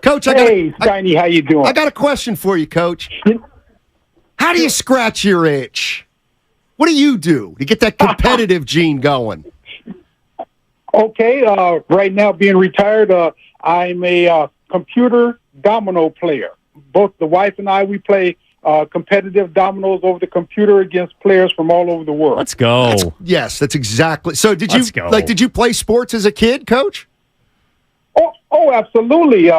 Coach, Steiny, how you doing? I got a question for you, Coach. How do you scratch your itch? What do you do to get that competitive gene going? Okay, right now being retired, I'm a computer domino player. Both the wife and I, we play competitive dominoes over the computer against players from all over the world. Let's go. That's exactly. So did Let's go. Did you play sports as a kid, Coach? Oh, absolutely.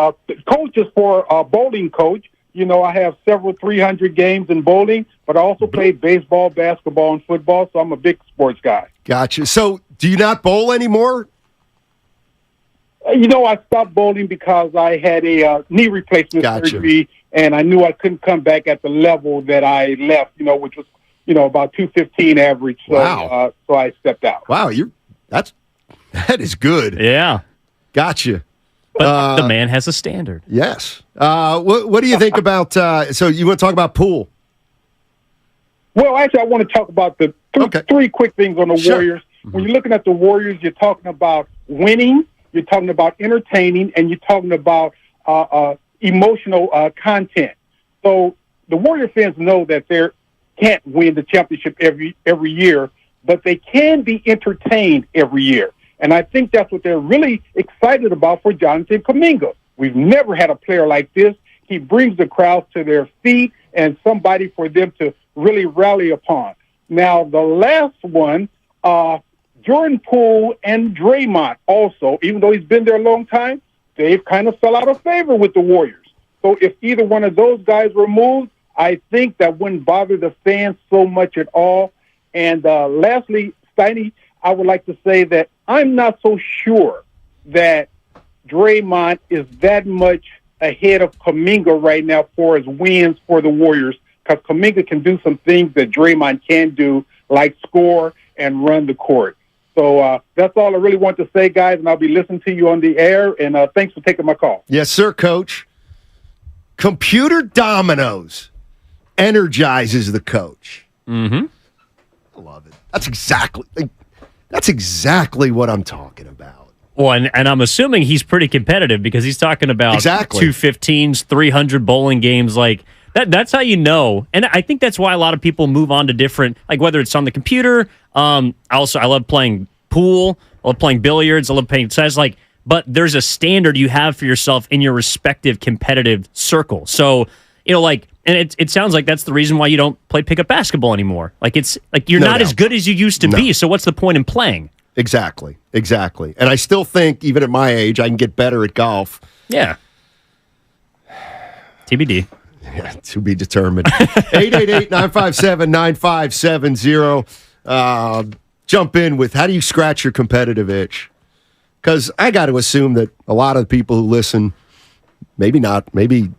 Coach is for bowling coach. You know, I have several 300 games in bowling, but I also play baseball, basketball, and football, so I'm a big sports guy. Gotcha. So do you not bowl anymore? You know, I stopped bowling because I had a knee replacement surgery, and I knew I couldn't come back at the level that I left, you know, which was, you know, about 215 average. So, Wow. So I stepped out. Wow, that is good. Yeah. Gotcha. But the man has a standard. Yes. What do you think about, so you want to talk about pool? Well, actually, I want to talk about the three quick things on the Warriors. When you're looking at the Warriors, you're talking about winning, you're talking about entertaining, and you're talking about emotional content. So the Warrior fans know that they can't win the championship every year, but they can be entertained every year. And I think that's what they're really excited about for Jonathan Kuminga. We've never had a player like this. He brings the crowd to their feet and somebody for them to really rally upon. Now, the last one, Jordan Poole and Draymond also, even though he's been there a long time, they've kind of fell out of favor with the Warriors. So if either one of those guys were moved, I think that wouldn't bother the fans so much at all. And lastly, Steiny, I would like to say that I'm not so sure that Draymond is that much ahead of Kuminga right now for his wins for the Warriors, because Kuminga can do some things that Draymond can't do, like score and run the court. So that's all I really want to say, guys, and I'll be listening to you on the air, and thanks for taking my call. Yes, sir, Coach. Computer dominoes energizes the coach. Mm-hmm. I love it. That's exactly what I'm talking about. Well, and I'm assuming he's pretty competitive because he's talking about 215s, 300 bowling games. Like that's how you know. And I think that's why a lot of people move on to different, like whether it's on the computer. I love playing pool. I love playing billiards. I love playing chess. But there's a standard you have for yourself in your respective competitive circle. So, and it sounds like that's the reason why you don't play pickup basketball anymore. You're not as good as you used to be. So what's the point in playing? Exactly. And I still think, even at my age, I can get better at golf. Yeah. TBD. Yeah, to be determined. 888-957-9570. Jump in with, how do you scratch your competitive itch? Because I got to assume that a lot of the people who listen, maybe not, maybe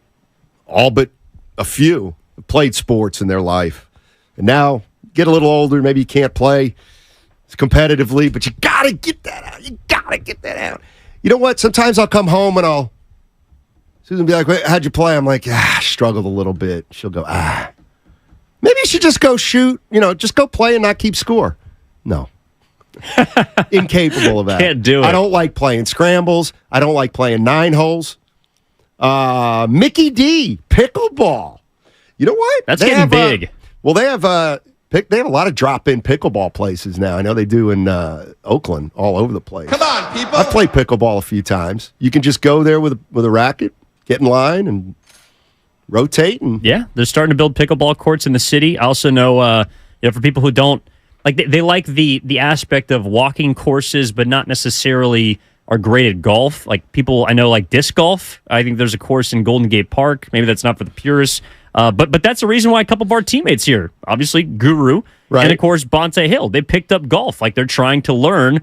all but a few, have played sports in their life. And now, get a little older, maybe you can't play competitively, but you got to get that out. You got to get that out. You know what? Sometimes I'll come home and Susan will be like, how'd you play? I'm like, struggled a little bit. She'll go, maybe you should just go shoot, just go play and not keep score. No. Incapable of that. Can't do it. I don't like playing scrambles. I don't like playing 9 holes. Mickey D, pickleball. You know what? That's getting big. They have a lot of drop-in pickleball places now. I know they do in Oakland, all over the place. Come on, people. I've played pickleball a few times. You can just go there with a racket, get in line, and rotate. And yeah, they're starting to build pickleball courts in the city. I also know, for people who don't, they like the aspect of walking courses, but not necessarily are great at golf. Like people I know like disc golf. I think there's a course in Golden Gate Park. Maybe that's not for the purists. But that's the reason why a couple of our teammates here, obviously Guru, and of course Bonte Hill, they picked up golf. Like they're trying to learn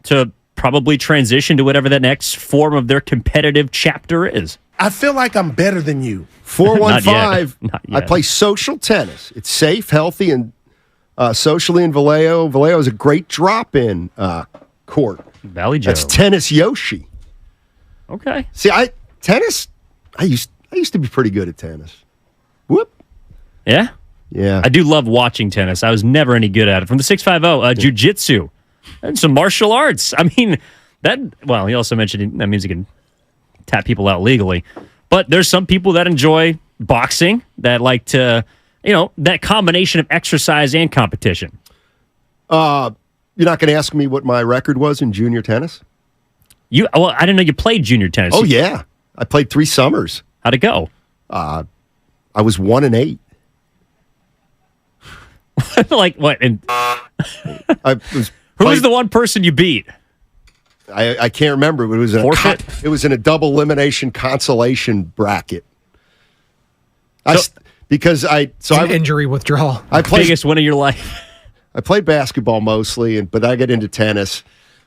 to probably transition to whatever the next form of their competitive chapter is. I feel like I'm better than you. 415. Not yet. I play social tennis. It's safe, healthy, and socially in Vallejo. Vallejo is a great drop-in court. Valley Joe. That's Tennis Yoshi. Okay. See, I used to be pretty good at tennis. Whoop. Yeah? Yeah. I do love watching tennis. I was never any good at it. From the 650, jiu-jitsu and some martial arts. I mean, he also mentioned that means you can tap people out legally. But there's some people that enjoy boxing, that like to, that combination of exercise and competition. You're not going to ask me what my record was in junior tennis? I didn't know you played junior tennis. Oh, yeah. I played 3 summers. How'd it go? I was 1-8. Like what? And who was the one person you beat? I can't remember. But it was in a double elimination consolation bracket. Injury withdrawal. Biggest win of your life. I played basketball mostly, but I got into tennis.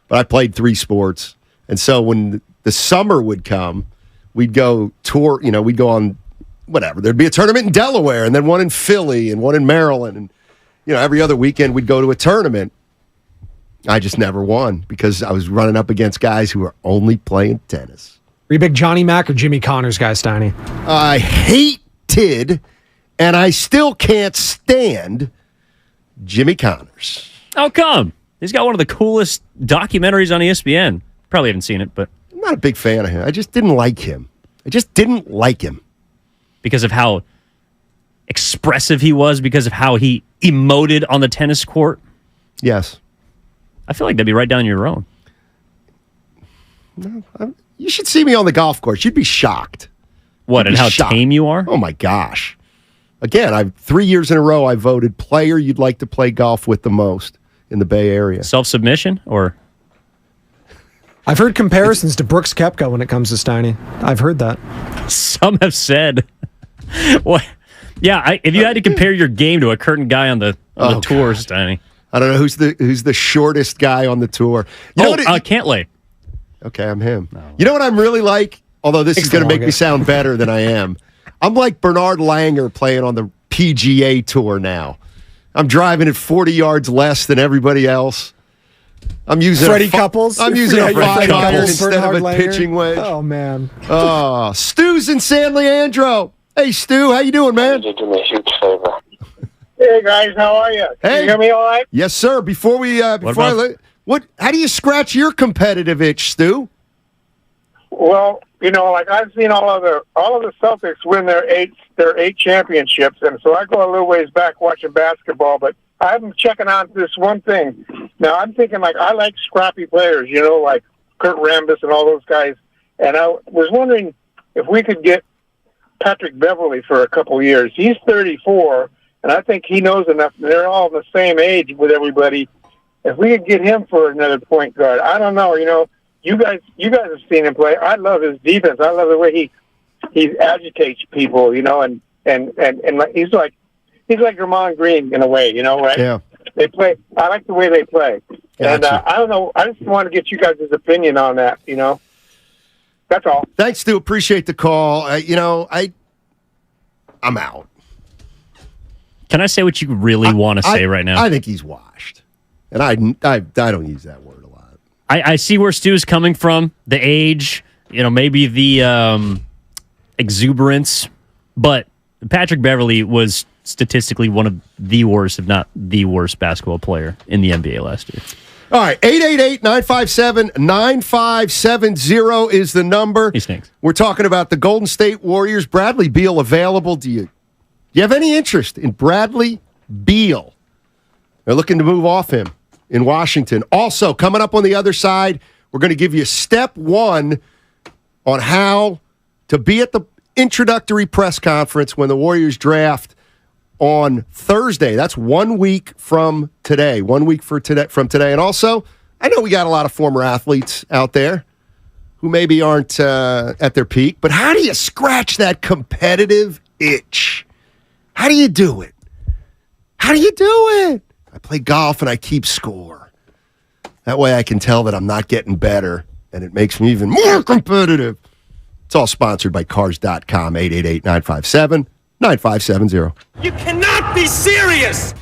But I played 3 sports, and so when the summer would come, we'd go tour. We'd go on whatever. There'd be a tournament in Delaware, and then one in Philly, and one in Maryland, and every other weekend we'd go to a tournament. I just never won because I was running up against guys who were only playing tennis. Were you a big Johnny Mac or Jimmy Connors guy, Steiny? I hated, and I still can't stand Jimmy Connors. How come? He's got one of the coolest documentaries on ESPN. Probably haven't seen it, but I'm not a big fan of him. I just didn't like him. Because of how expressive he was, because of how he emoted on the tennis court. Yes. I feel like that'd be right down your own. No, you should see me on the golf course. You'd be shocked. What, and how tame you are? Oh, my gosh. Again, 3 years in a row I voted player you'd like to play golf with the most in the Bay Area. Self-submission, or? I've heard comparisons to Brooks Koepka when it comes to Steiny. I've heard that. Some have said. What? Yeah, if you had to compare your game to a curtain guy on the tour, Steiny. I don't know who's the shortest guy on the tour. Cantlay. Okay, I'm him. No. You know what I'm really like? Although this is going to make me sound better than I am. I'm like Bernard Langer playing on the PGA Tour now. I'm driving at 40 yards less than everybody else. I'm using Freddie Couples. I'm using a 5-iron instead of a pitching wedge. Oh man. Stu's in San Leandro. Hey Stu, how you doing, man? You do me a huge favor. Hey guys, how are you? Hey. Can you hear me all right? Yes, sir. How do you scratch your competitive itch, Stu? Well, I've seen all of the Celtics win their eight championships, and so I go a little ways back watching basketball, but I'm checking on this one thing. Now I'm thinking I like scrappy players, like Kurt Rambis and all those guys, and I was wondering if we could get Patrick Beverly for a couple of years. He's 34. And I think he knows enough. They're all the same age with everybody. If we could get him for another point guard, I don't know. You guys have seen him play. I love his defense. I love the way he agitates people. And he's like Draymond Green in a way. Right? Yeah. They play. I like the way they play. Gotcha. And I don't know. I just want to get you guys' opinion on that. That's all. Thanks, Stu. Appreciate the call. I'm out. Can I say what you really want to say right now? I think he's washed. And I don't use that word a lot. I see where Stu's coming from. The age, maybe the exuberance. But Patrick Beverly was statistically one of the worst, if not the worst, basketball player in the NBA last year. All right, 888-957-9570 is the number. He stinks. We're talking about the Golden State Warriors. Bradley Beal available. Do you have any interest in Bradley Beal? They're looking to move off him in Washington. Also, coming up on the other side, we're going to give you step 1 on how to be at the introductory press conference when the Warriors draft on Thursday. That's 1 week from today. 1 week from today. And also, I know we got a lot of former athletes out there who maybe aren't at their peak, but how do you scratch that competitive itch? How do you do it? I play golf and I keep score. That way I can tell that I'm not getting better, and it makes me even more competitive. It's all sponsored by Cars.com, 888-957-9570. You cannot be serious!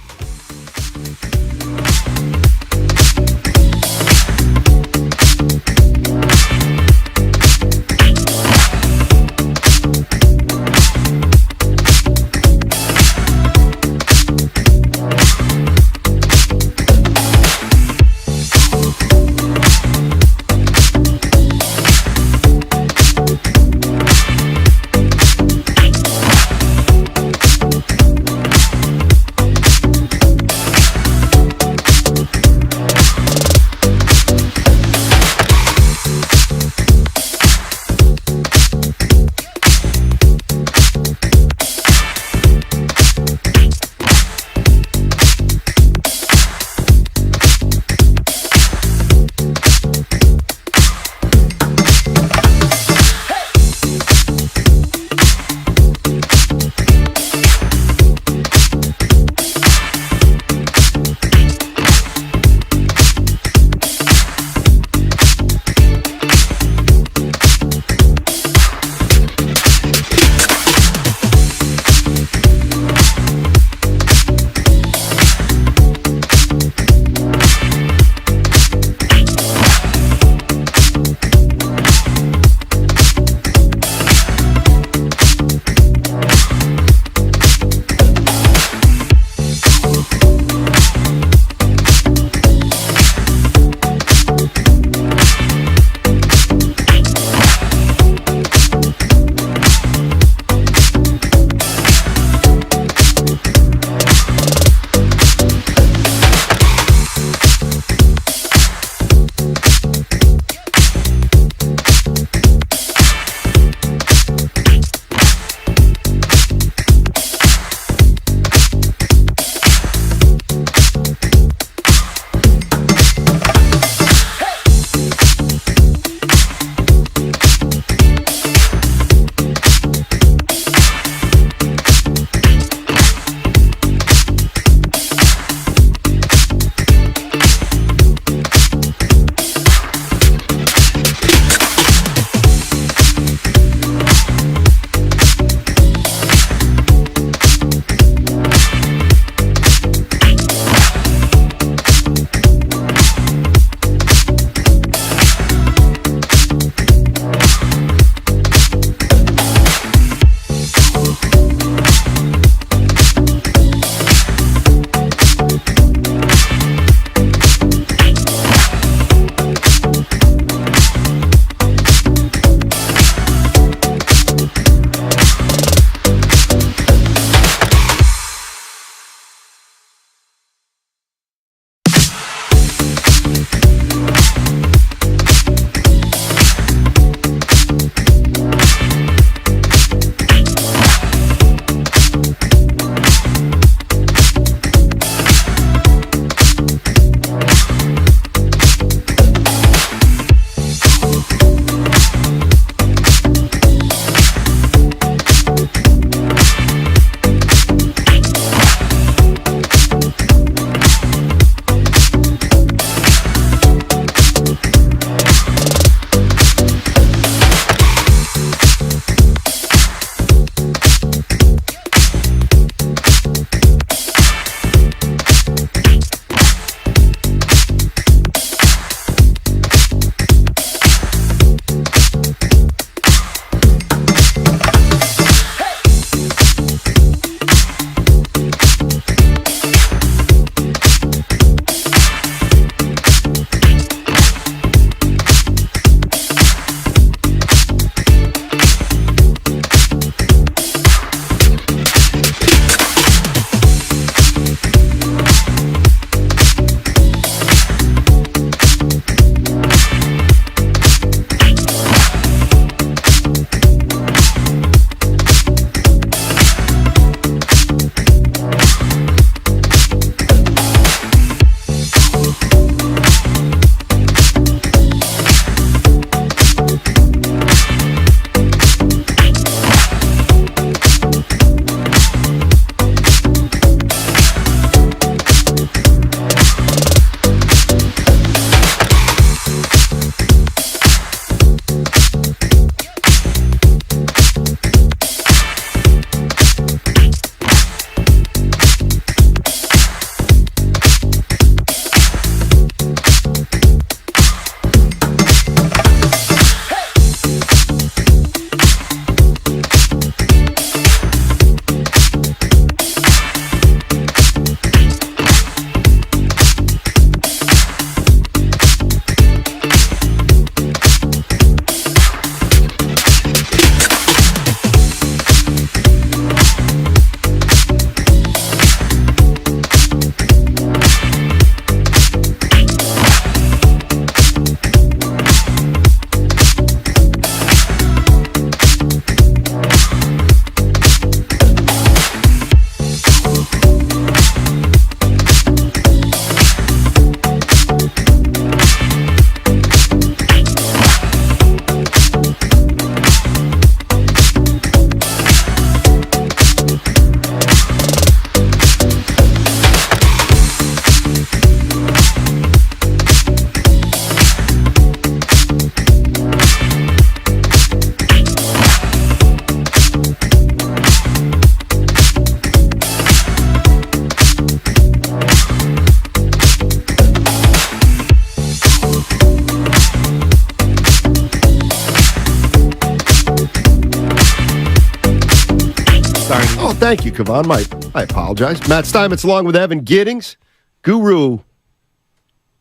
thank you, Kavan. I apologize. Matt Steinmetz along with Evan Giddings, Guru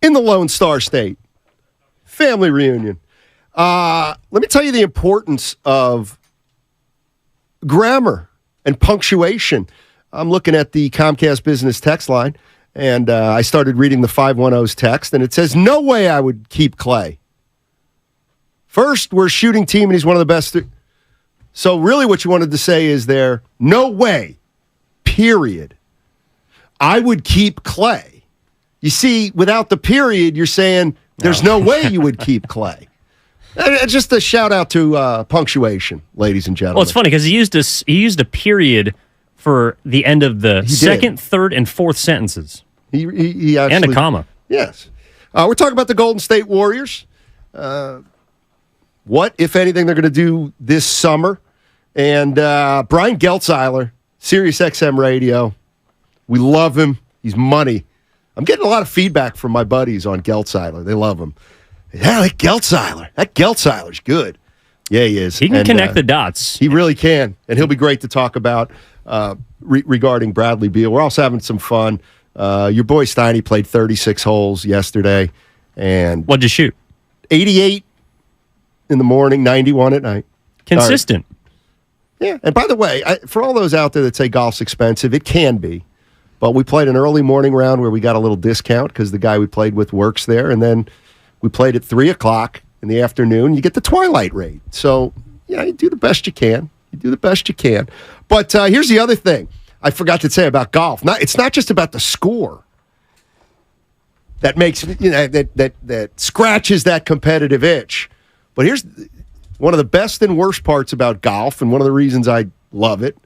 in the Lone Star State. Family reunion. Let me tell you the importance of grammar and punctuation. I'm looking at the Comcast Business text line, and I started reading the 510's text, and it says, no way I would keep Clay. First, we're a shooting team, and he's one of the best. So really what you wanted to say is there, no way, period, I would keep Clay. You see, without the period, you're saying there's no way you would keep Clay. Just a shout out to punctuation, ladies and gentlemen. Well, it's funny because he used a period for the end of the second, third, and fourth sentences. He actually, and a comma. Yes. We're talking about the Golden State Warriors. What, if anything, they're going to do this summer. And Brian Geltzeiler, Sirius XM Radio. We love him. He's money. I'm getting a lot of feedback from my buddies on Geltzeiler. They love him. Yeah, that Geltzeiler's good. Yeah, he is. He can connect the dots. He really can. And he'll be great to talk about regarding Bradley Beal. We're also having some fun. Your boy Steiny played 36 holes yesterday. And what'd you shoot? 88 in the morning, 91 at night. Consistent. Yeah. And by the way, for all those out there that say golf's expensive, it can be. But we played an early morning round where we got a little discount because the guy we played with works there. And then we played at 3 o'clock in the afternoon. You get the twilight rate. So, yeah, you do the best you can. But here's the other thing I forgot to say about golf. It's not just about the score that makes, that scratches that competitive itch. But here's one of the best and worst parts about golf, and one of the reasons I love it,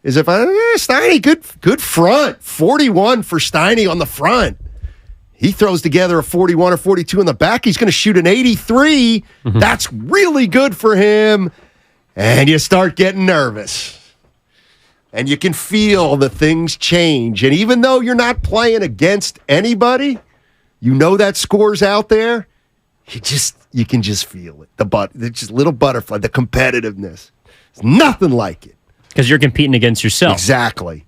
is if Steiny, good front. 41 for Steiny on the front. He throws together a 41 or 42 in the back. He's going to shoot an 83. Mm-hmm. That's really good for him. And you start getting nervous. And you can feel the things change. And even though you're not playing against anybody, you know that score's out there. You can just feel it. The just little butterfly, the competitiveness. It's nothing like it. Because you're competing against yourself. Exactly.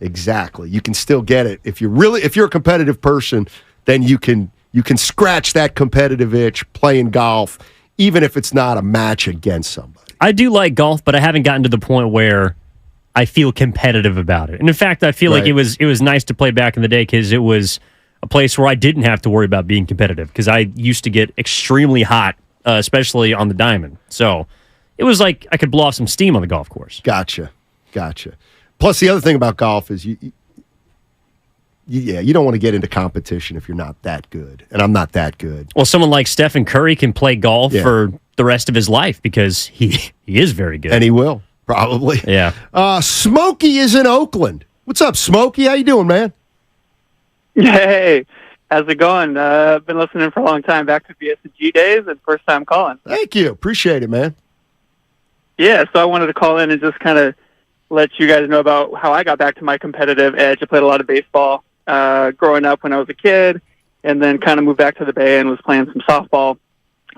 You can still get it. If you're a competitive person, then you can scratch that competitive itch playing golf, even if it's not a match against somebody. I do like golf, but I haven't gotten to the point where I feel competitive about it. And in fact, I feel like it was nice to play back in the day because it was a place where I didn't have to worry about being competitive because I used to get extremely hot, especially on the diamond. So it was like I could blow off some steam on the golf course. Gotcha. Plus, the other thing about golf is you don't want to get into competition if you're not that good. And I'm not that good. Well, someone like Stephen Curry can play golf for the rest of his life because he is very good. And he will, probably. Yeah. Smokey is in Oakland. What's up, Smokey? How you doing, man? Hey, how's it going? I've been listening for a long time, back to BSG days, and first time calling. Thank you. Appreciate it, man. Yeah, so I wanted to call in and just kind of let you guys know about how I got back to my competitive edge. I played a lot of baseball growing up when I was a kid, and then kind of moved back to the Bay and was playing some softball,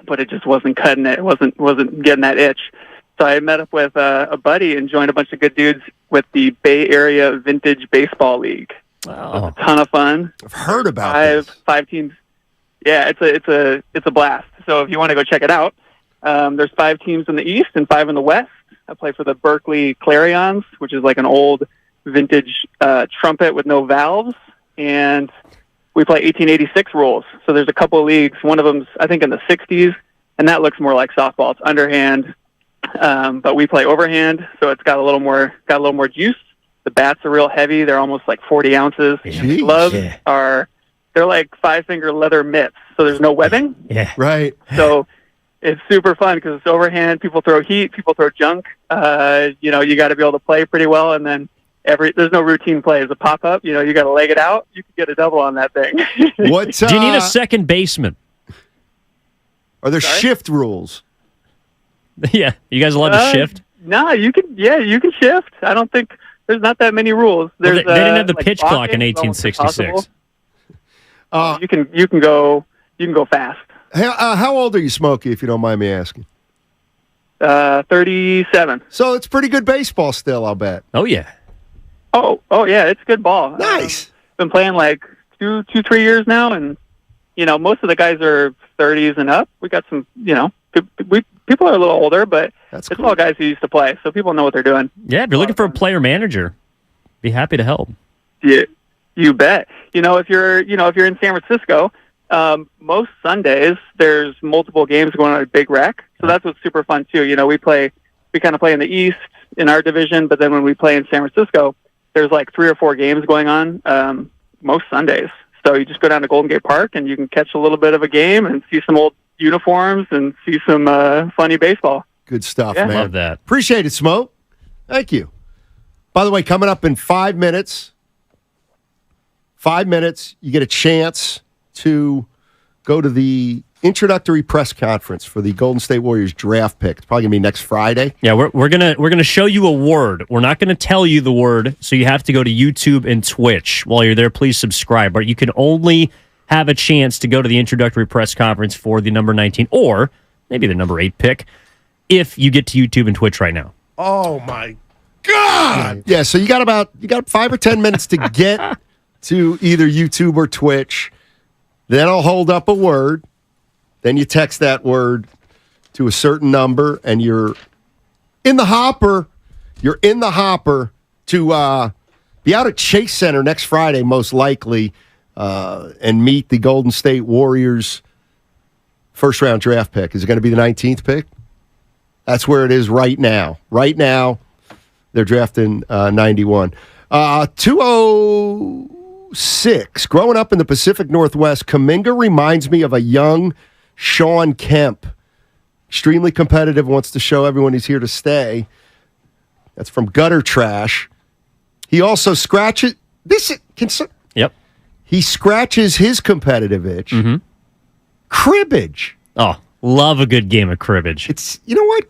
but it just wasn't cutting it. It wasn't getting that itch. So I met up with a buddy and joined a bunch of good dudes with the Bay Area Vintage Baseball League. Wow. It was a ton of fun. I've heard about five teams. Yeah, it's a blast. So if you want to go check it out, there's 5 teams in the East and 5 in the West. I play for the Berkeley Clarions, which is like an old vintage trumpet with no valves, and we play 1886 rules. So there's a couple of leagues. One of them's I think in the 60s, and that looks more like softball. It's underhand, but we play overhand, so it's got a little more juice. The bats are real heavy; they're almost like 40 ounces. The gloves they're like 5-finger leather mitts, so there's no webbing. Yeah, right. So it's super fun because it's overhand. People throw heat. People throw junk. You got to be able to play pretty well. And then there's no routine play. It's a pop up. You got to leg it out. You can get a double on that thing. Do you need a second baseman? Are there shift rules? Yeah, you guys allowed to shift? No, you can. Yeah, you can shift. I don't think there's not that many rules. There's, they didn't have the like pitch clock in 1866. You can go fast. How old are you, Smokey, if you don't mind me asking? 37. So it's pretty good baseball still, I'll bet. Oh, yeah. Oh, yeah, it's good ball. Nice. Been playing like 3 years now, and most of the guys are 30s and up. We got some, people are a little older, but it's all guys who used to play, so people know what they're doing. Yeah, if you're looking for a player manager, be happy to help. Yeah, you bet. If you're in San Francisco, most Sundays there's multiple games going on at Big Rec, so that's what's super fun too. We kind of play in the East in our division, but then when we play in San Francisco, there's like 3 or 4 games going on most Sundays. So you just go down to Golden Gate Park and you can catch a little bit of a game and see some old uniforms and see some funny baseball. Good stuff, Yeah. man. Love that. Appreciate it, Smoke. Thank you. By the way, coming up in 5 minutes, you get a chance to go to the introductory press conference for the Golden State Warriors draft pick. It's probably going to be next Friday. Yeah, we're gonna show you a word. We're not gonna tell you the word, so you have to go to YouTube and Twitch. While you're there, please subscribe. But you can only have a chance to go to the introductory press conference for the number 19 or maybe the number 8 pick if you get to YouTube and Twitch right now. Oh my God! Yeah, so you got 5 or 10 minutes to get to either YouTube or Twitch. Then I'll hold up a word. Then you text that word to a certain number, and you're in the hopper. You're in the hopper to be out at Chase Center next Friday, most likely, and meet the Golden State Warriors first-round draft pick. Is it going to be the 19th pick? That's where it is right now. Right now, they're drafting 91. 206. Growing up in the Pacific Northwest, Kuminga reminds me of a young Sean Kemp. Extremely competitive, wants to show everyone he's here to stay. That's from Gutter Trash. He also scratches... Yep. He scratches his competitive itch. Mm-hmm. Cribbage. Oh, love a good game of cribbage. It's, you know what?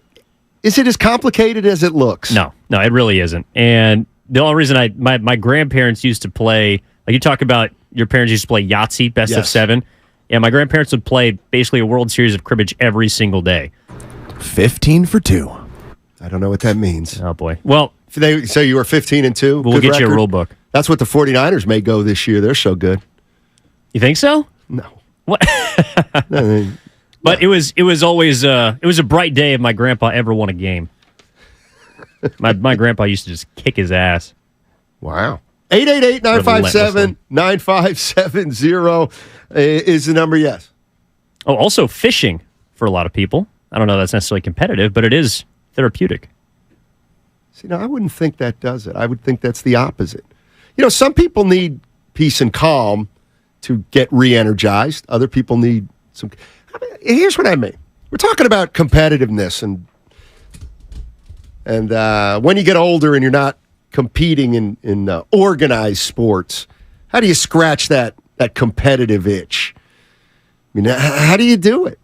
Is it as complicated as it looks? No, it really isn't. And the only reason my grandparents used to play, like you talk about your parents used to play Yahtzee, best of 7. Yeah, my grandparents would play basically a World Series of cribbage every single day. 15 for 2. I don't know what that means. Oh, boy. Well, so you were 15-2? We'll get you a rule book. That's what the 49ers may go this year. They're so good. You think so? No. What? But it was always it was a bright day if my grandpa ever won a game. My grandpa used to just kick his ass. Wow. 888-957-9570 is the number, yes. Oh, also fishing for a lot of people. I don't know if that's necessarily competitive, but it is therapeutic. See, now I wouldn't think that does it. I would think that's the opposite. Some people need peace and calm to get re-energized. Other people need some... Here's what I mean. We're talking about competitiveness and when you get older and you're not competing in organized sports, how do you scratch that competitive itch? I mean, how do you do it?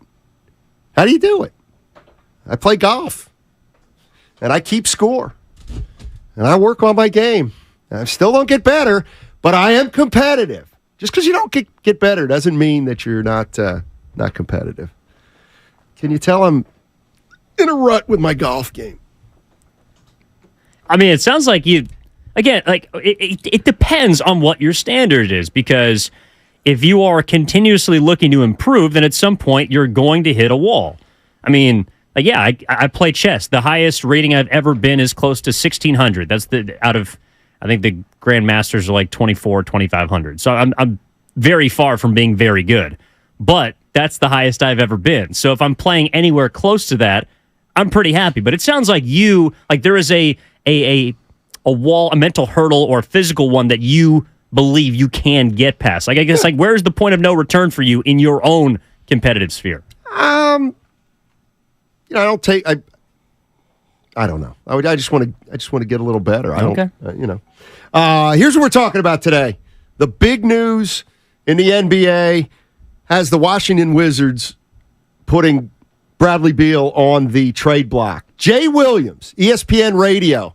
How do you do it? I play golf, and I keep score, and I work on my game. I still don't get better, but I am competitive. Just because you don't get better doesn't mean that you're not competitive. Can you tell I'm in a rut with my golf game? I mean, it sounds like you, again, like it depends on what your standard is, because if you are continuously looking to improve, then at some point you're going to hit a wall. I mean, like, yeah, I play chess. The highest rating I've ever been is close to 1,600. That's out of, I think the Grandmasters are like 2,500. So I'm very far from being very good. But that's the highest I've ever been. So if I'm playing anywhere close to that, I'm pretty happy. But it sounds like there is a wall, a mental hurdle or a physical one that you believe you can get past. Like, I guess, like, where's the point of no return for you in your own competitive sphere? I don't take. I don't know. I just want to get a little better. I don't. Okay. Here's what we're talking about today. The big news in the NBA has the Washington Wizards putting Bradley Beal on the trade block. Jay Williams, ESPN Radio.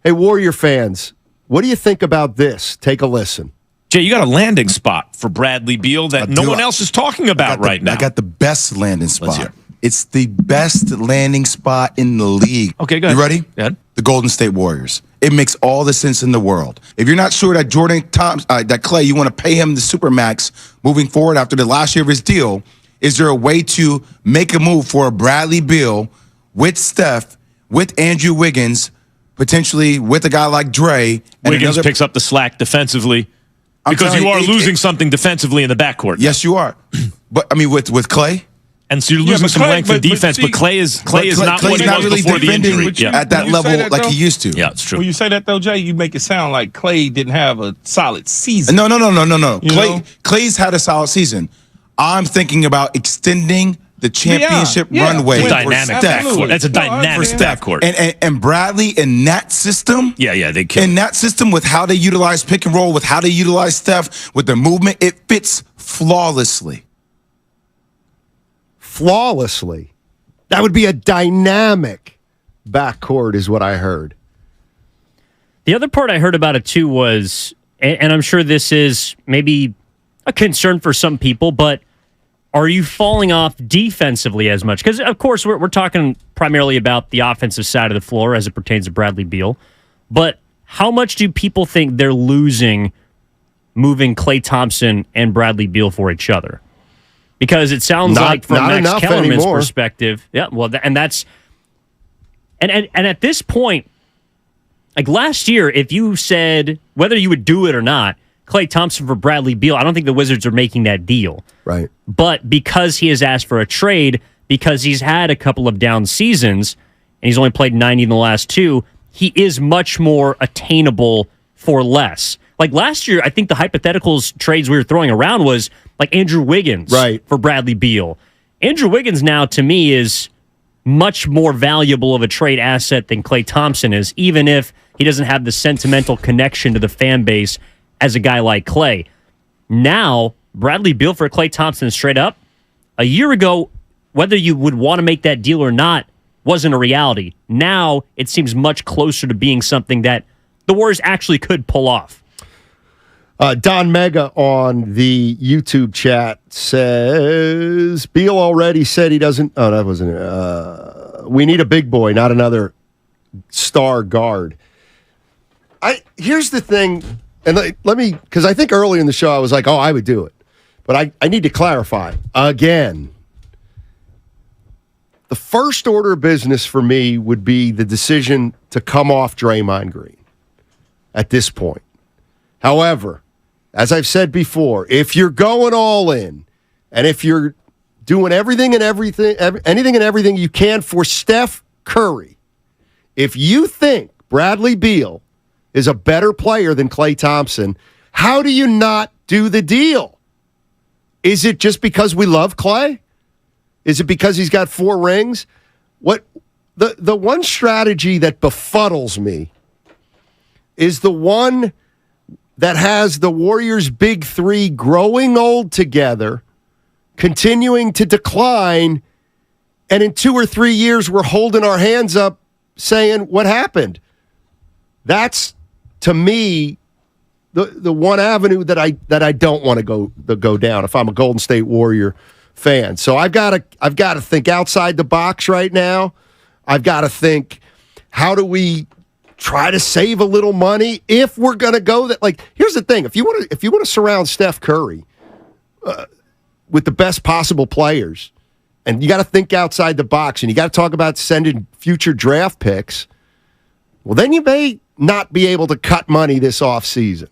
Hey, Warrior fans, what do you think about this? Take a listen. Jay, you got a landing spot for Bradley Beal that no one else is talking about right now. I got the best landing spot It's the best landing spot in the league. Okay, good. You ready? Good. The Golden State Warriors. It makes all the sense in the world. If you're not sure that that Clay, you want to pay him the supermax moving forward after the last year of his deal, is there a way to make a move for a Bradley Beal with Steph, with Andrew Wiggins, potentially with a guy like Dre? And Wiggins picks up the slack defensively because you are losing something defensively in the backcourt. Yes, you are. But I mean, with Clay. And so you're losing some length in defense, but Clay is not what he was really before the injury. At that level like he used to. Yeah, it's true. When you say that though, Jay, you make it sound like Clay didn't have a solid season. No. Clay's had a solid season. I'm thinking about extending the championship runway. Dynamic backcourt. That's a dynamic backcourt. And Bradley in that system. Yeah, they can. In that system with how they utilize pick and roll, with how they utilize Steph, with the movement, it fits flawlessly. Flawlessly. That would be a dynamic backcourt is what I heard. The other part I heard about it too was, and I'm sure this is maybe a concern for some people, but are you falling off defensively as much? Because, of course, we're talking primarily about the offensive side of the floor as it pertains to Bradley Beal. But how much do people think they're losing moving Klay Thompson and Bradley Beal for each other? Because it sounds like from Max Kellerman's perspective, and that's and at this point, like last year, if you said whether you would do it or not, Klay Thompson for Bradley Beal, I don't think the Wizards are making that deal. Right. But because he has asked for a trade, because he's had a couple of down seasons, and he's only played 90 in the last 2, he is much more attainable for less. Like last year, I think the hypotheticals trades we were throwing around was like Andrew Wiggins for Bradley Beal. Andrew Wiggins now, to me, is much more valuable of a trade asset than Klay Thompson is, even if he doesn't have the sentimental connection to the fan base as a guy like Klay. Now, Bradley Beal for Klay Thompson straight up, a year ago, whether you would want to make that deal or not wasn't a reality. Now, it seems much closer to being something that the Warriors actually could pull off. Don Mega on the YouTube chat says, Beal already said he doesn't... Oh, that wasn't it. We need a big boy, not another star guard. Here's the thing, and let me... Because I think earlier in the show I was like, oh, I would do it. But I need to clarify. Again, the first order of business for me would be the decision to come off Draymond Green at this point. However... As I've said before, if you're going all in, and if you're doing anything and everything you can for Steph Curry, if you think Bradley Beal is a better player than Klay Thompson, how do you not do the deal? Is it just because we love Klay? Is it because he's got 4 rings? What the one strategy that befuddles me is the one that has the Warriors' big 3 growing old together, continuing to decline, and in 2 or 3 years we're holding our hands up saying, what happened? That's, to me, the one avenue that I don't want to go down if I'm a Golden State Warrior fan. So I've got to think outside the box right now. I've got to think, how do we try to save a little money if we're going to go that? Like, here's the thing: if you want to surround Steph Curry with the best possible players, and you got to think outside the box, and you got to talk about sending future draft picks, well, then you may not be able to cut money this offseason.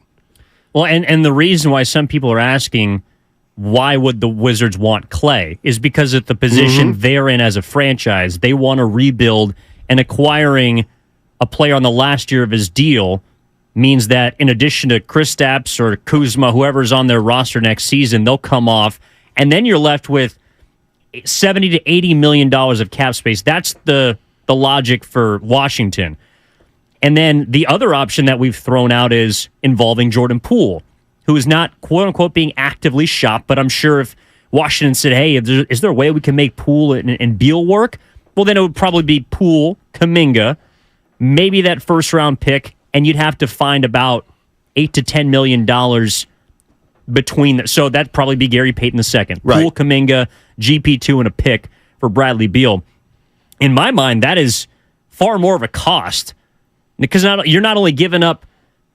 Well, and the reason why some people are asking why would the Wizards want Klay is because of the position they're in as a franchise. They want to rebuild, and acquiring a player on the last year of his deal means that in addition to Kristaps or Kuzma, whoever's on their roster next season, they'll come off, and then you're left with $70 to $80 million of cap space. That's the logic for Washington. And then the other option that we've thrown out is involving Jordan Poole, who is not, quote-unquote, being actively shopped, but I'm sure if Washington said, hey, is there a way we can make Poole and Beal work? Well, then it would probably be Poole, Kuminga, maybe that first-round pick, and you'd have to find about $8 to $10 million between. So that'd probably be Gary Payton II. Right. Poole, Kuminga, GP2, and a pick for Bradley Beal. In my mind, that is far more of a cost because you're not only giving up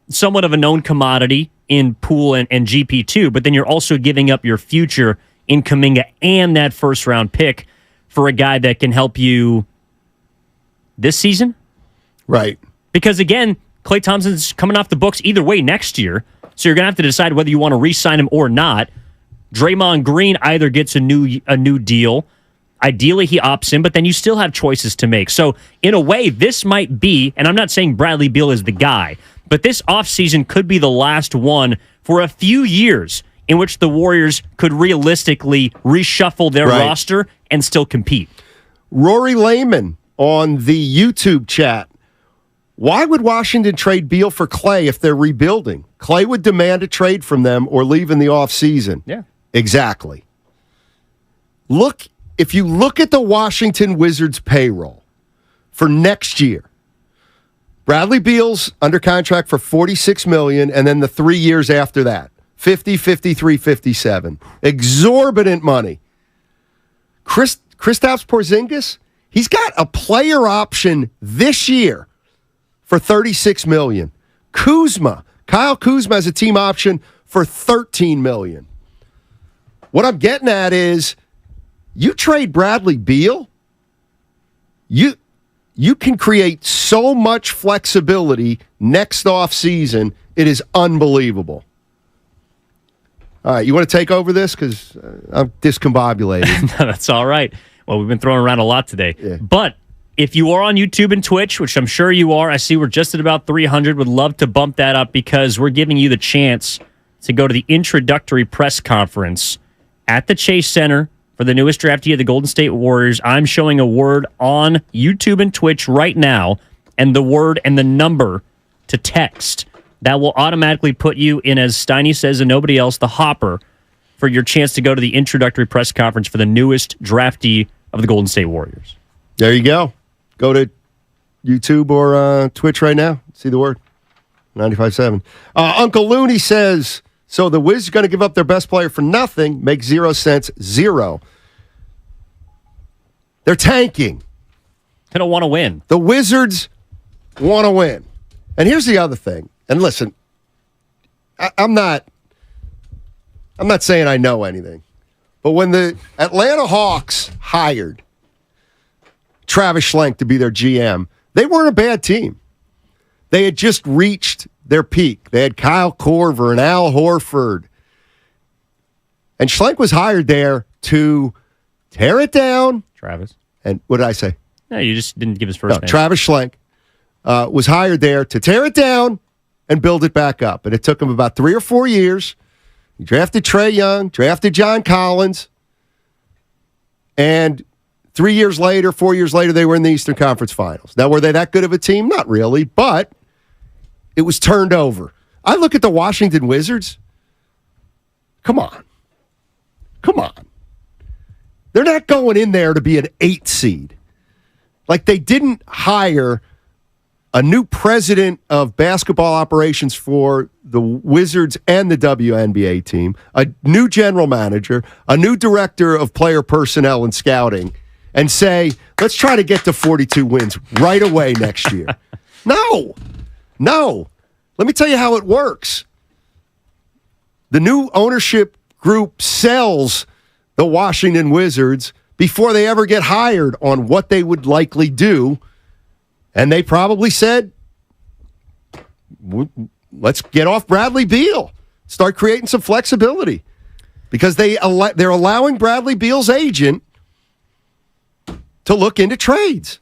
somewhat of a known commodity in Poole and GP2, but then you're also giving up your future in Kuminga and that first-round pick for a guy that can help you this season. Right. Because, again, Klay Thompson's coming off the books either way next year, so you're going to have to decide whether you want to re-sign him or not. Draymond Green either gets a new deal. Ideally, he opts in, but then you still have choices to make. So, in a way, this might be, and I'm not saying Bradley Beal is the guy, but this offseason could be the last one for a few years in which the Warriors could realistically reshuffle their roster and still compete. Rory Lehman on the YouTube chat. Why would Washington trade Beal for Klay if they're rebuilding? Klay would demand a trade from them or leave in the offseason. Yeah. Exactly. If you look at the Washington Wizards payroll for next year, Bradley Beal's under contract for $46 million, and then the 3 years after that, 50, 53, 57. Exorbitant money. Kristaps Porzingis, he's got a player option this year for $36 million. Kyle Kuzma has a team option for $13 million. What I'm getting at is, you trade Bradley Beal, you can create so much flexibility next offseason. It is unbelievable. All right, you want to take over this? Because I'm discombobulated. No, that's all right. Well, we've been throwing around a lot today. Yeah. But if you are on YouTube and Twitch, which I'm sure you are, I see we're just at about 300. Would love to bump that up because we're giving you the chance to go to the introductory press conference at the Chase Center for the newest draftee of the Golden State Warriors. I'm showing a word on YouTube and Twitch right now, and the word and the number to text. That will automatically put you in, as Steiny says and nobody else, the hopper for your chance to go to the introductory press conference for the newest draftee of the Golden State Warriors. There you go. Go to YouTube or Twitch right now. See the word. 95.7. Uncle Looney says, so the Wiz are going to give up their best player for nothing. Makes 0 sense. Zero. They're tanking. They don't want to win. The Wizards want to win. And here's the other thing. And listen, I'm not saying I know anything. But when the Atlanta Hawks hired Travis Schlenk to be their GM, they weren't a bad team. They had just reached their peak. They had Kyle Korver and Al Horford. And Schlenk was hired there to tear it down. Travis. And what did I say? No, you just didn't give his first name. Travis Schlenk was hired there to tear it down and build it back up. And it took him about 3 or 4 years. He drafted Trae Young, drafted John Collins. And 3 years later, 4 years later, they were in the Eastern Conference Finals. Now, were they that good of a team? Not really, but it was turned over. I look at the Washington Wizards. Come on. They're not going in there to be an 8 seed. Like, they didn't hire a new president of basketball operations for the Wizards and the WNBA team, a new general manager, a new director of player personnel and scouting, and say, let's try to get to 42 wins right away next year. No. Let me tell you how it works. The new ownership group sells the Washington Wizards before they ever get hired on what they would likely do. And they probably said, let's get off Bradley Beal. Start creating some flexibility. Because they're allowing Bradley Beal's agent to look into trades.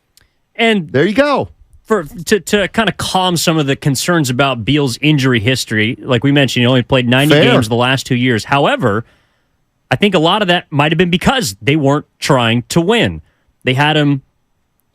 And there you go. To kind of calm some of the concerns about Beal's injury history, like we mentioned, he only played 90 games the last 2 years. However, I think a lot of that might have been because they weren't trying to win. They had him,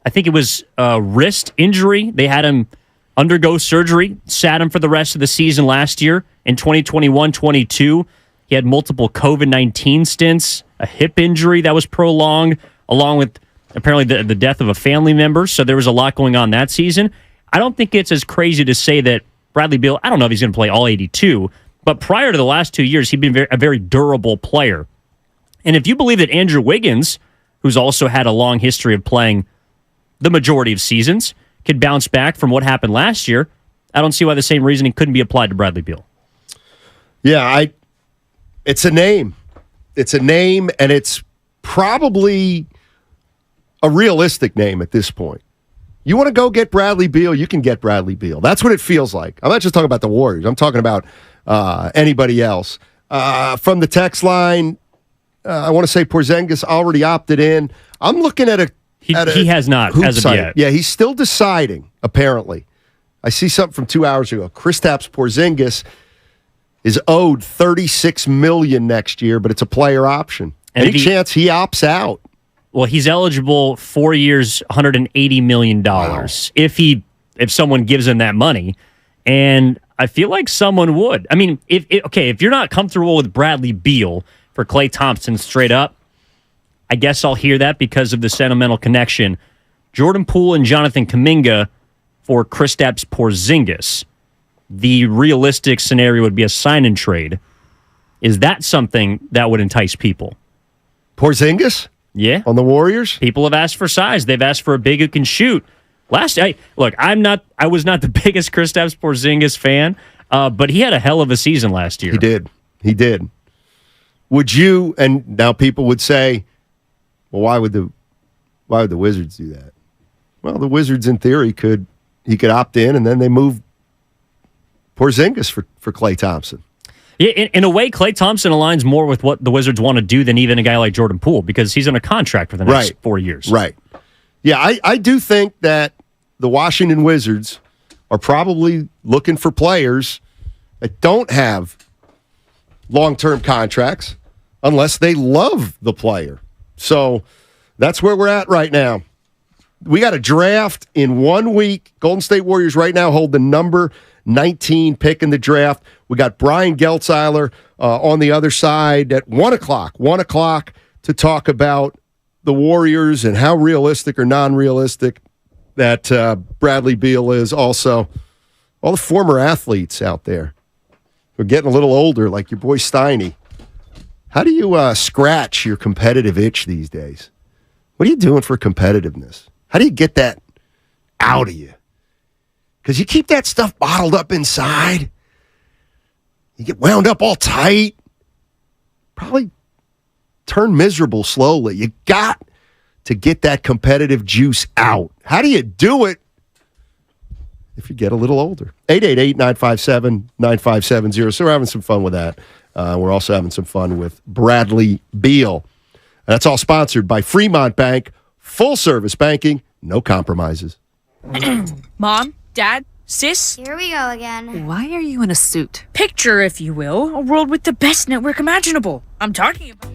I think it was a wrist injury. They had him undergo surgery, sat him for the rest of the season last year. In 2021-22, he had multiple COVID-19 stints, a hip injury that was prolonged, along with apparently the death of a family member. So there was a lot going on that season. I don't think it's as crazy to say that Bradley Beal, I don't know if he's going to play all 82, but prior to the last 2 years, he'd been a very durable player. And if you believe that Andrew Wiggins, who's also had a long history of playing the majority of seasons, could bounce back from what happened last year. I don't see why the same reasoning couldn't be applied to Bradley Beal. Yeah, it's a name. It's a name, and it's probably a realistic name at this point. You want to go get Bradley Beal, you can get Bradley Beal. That's what it feels like. I'm not just talking about the Warriors. I'm talking about anybody else. From the text line, I want to say Porzingis already opted in. I'm looking at He has not, as of yet. Yeah, he's still deciding, apparently. I see something from 2 hours ago. Kristaps Porzingis is owed $36 million next year, but it's a player option. Any chance he opts out? Well, he's eligible 4 years, $180 million. Wow. If someone gives him that money, and I feel like someone would. I mean, if you're not comfortable with Bradley Beal for Klay Thompson straight up, I guess I'll hear that because of the sentimental connection. Jordan Poole and Jonathan Kuminga for Kristaps Porzingis. The realistic scenario would be a sign-and trade. Is that something that would entice people? Porzingis? Yeah. On the Warriors? People have asked for size. They've asked for a big who can shoot. I was not the biggest Kristaps Porzingis fan, but he had a hell of a season last year. He did. Would you, and now people would say, well, why would the Wizards do that? Well, the Wizards, in theory, he could opt in, and then they move Porzingis for Klay Thompson. Yeah, in a way, Klay Thompson aligns more with what the Wizards want to do than even a guy like Jordan Poole because he's on a contract for the next 4 years. Right. Yeah, I do think that the Washington Wizards are probably looking for players that don't have long-term contracts unless they love the player. So that's where we're at right now. We got a draft in 1 week. Golden State Warriors right now hold the number 19 pick in the draft. We got Brian Geltzeiler on the other side at 1 o'clock. 1 o'clock to talk about the Warriors and how realistic or non-realistic that Bradley Beal is. Also, all the former athletes out there who are getting a little older, like your boy Steiny. How do you scratch your competitive itch these days? What are you doing for competitiveness? How do you get that out of you? Because you keep that stuff bottled up inside. You get wound up all tight. Probably turn miserable slowly. You got to get that competitive juice out. How do you do it if you get a little older? 888-957-9570. So we're having some fun with that. We're also having some fun with Bradley Beal. And that's all sponsored by Fremont Bank. Full-service banking, no compromises. Mom, Dad, Sis? Here we go again. Why are you in a suit? Picture, if you will, a world with the best network imaginable. I'm talking about...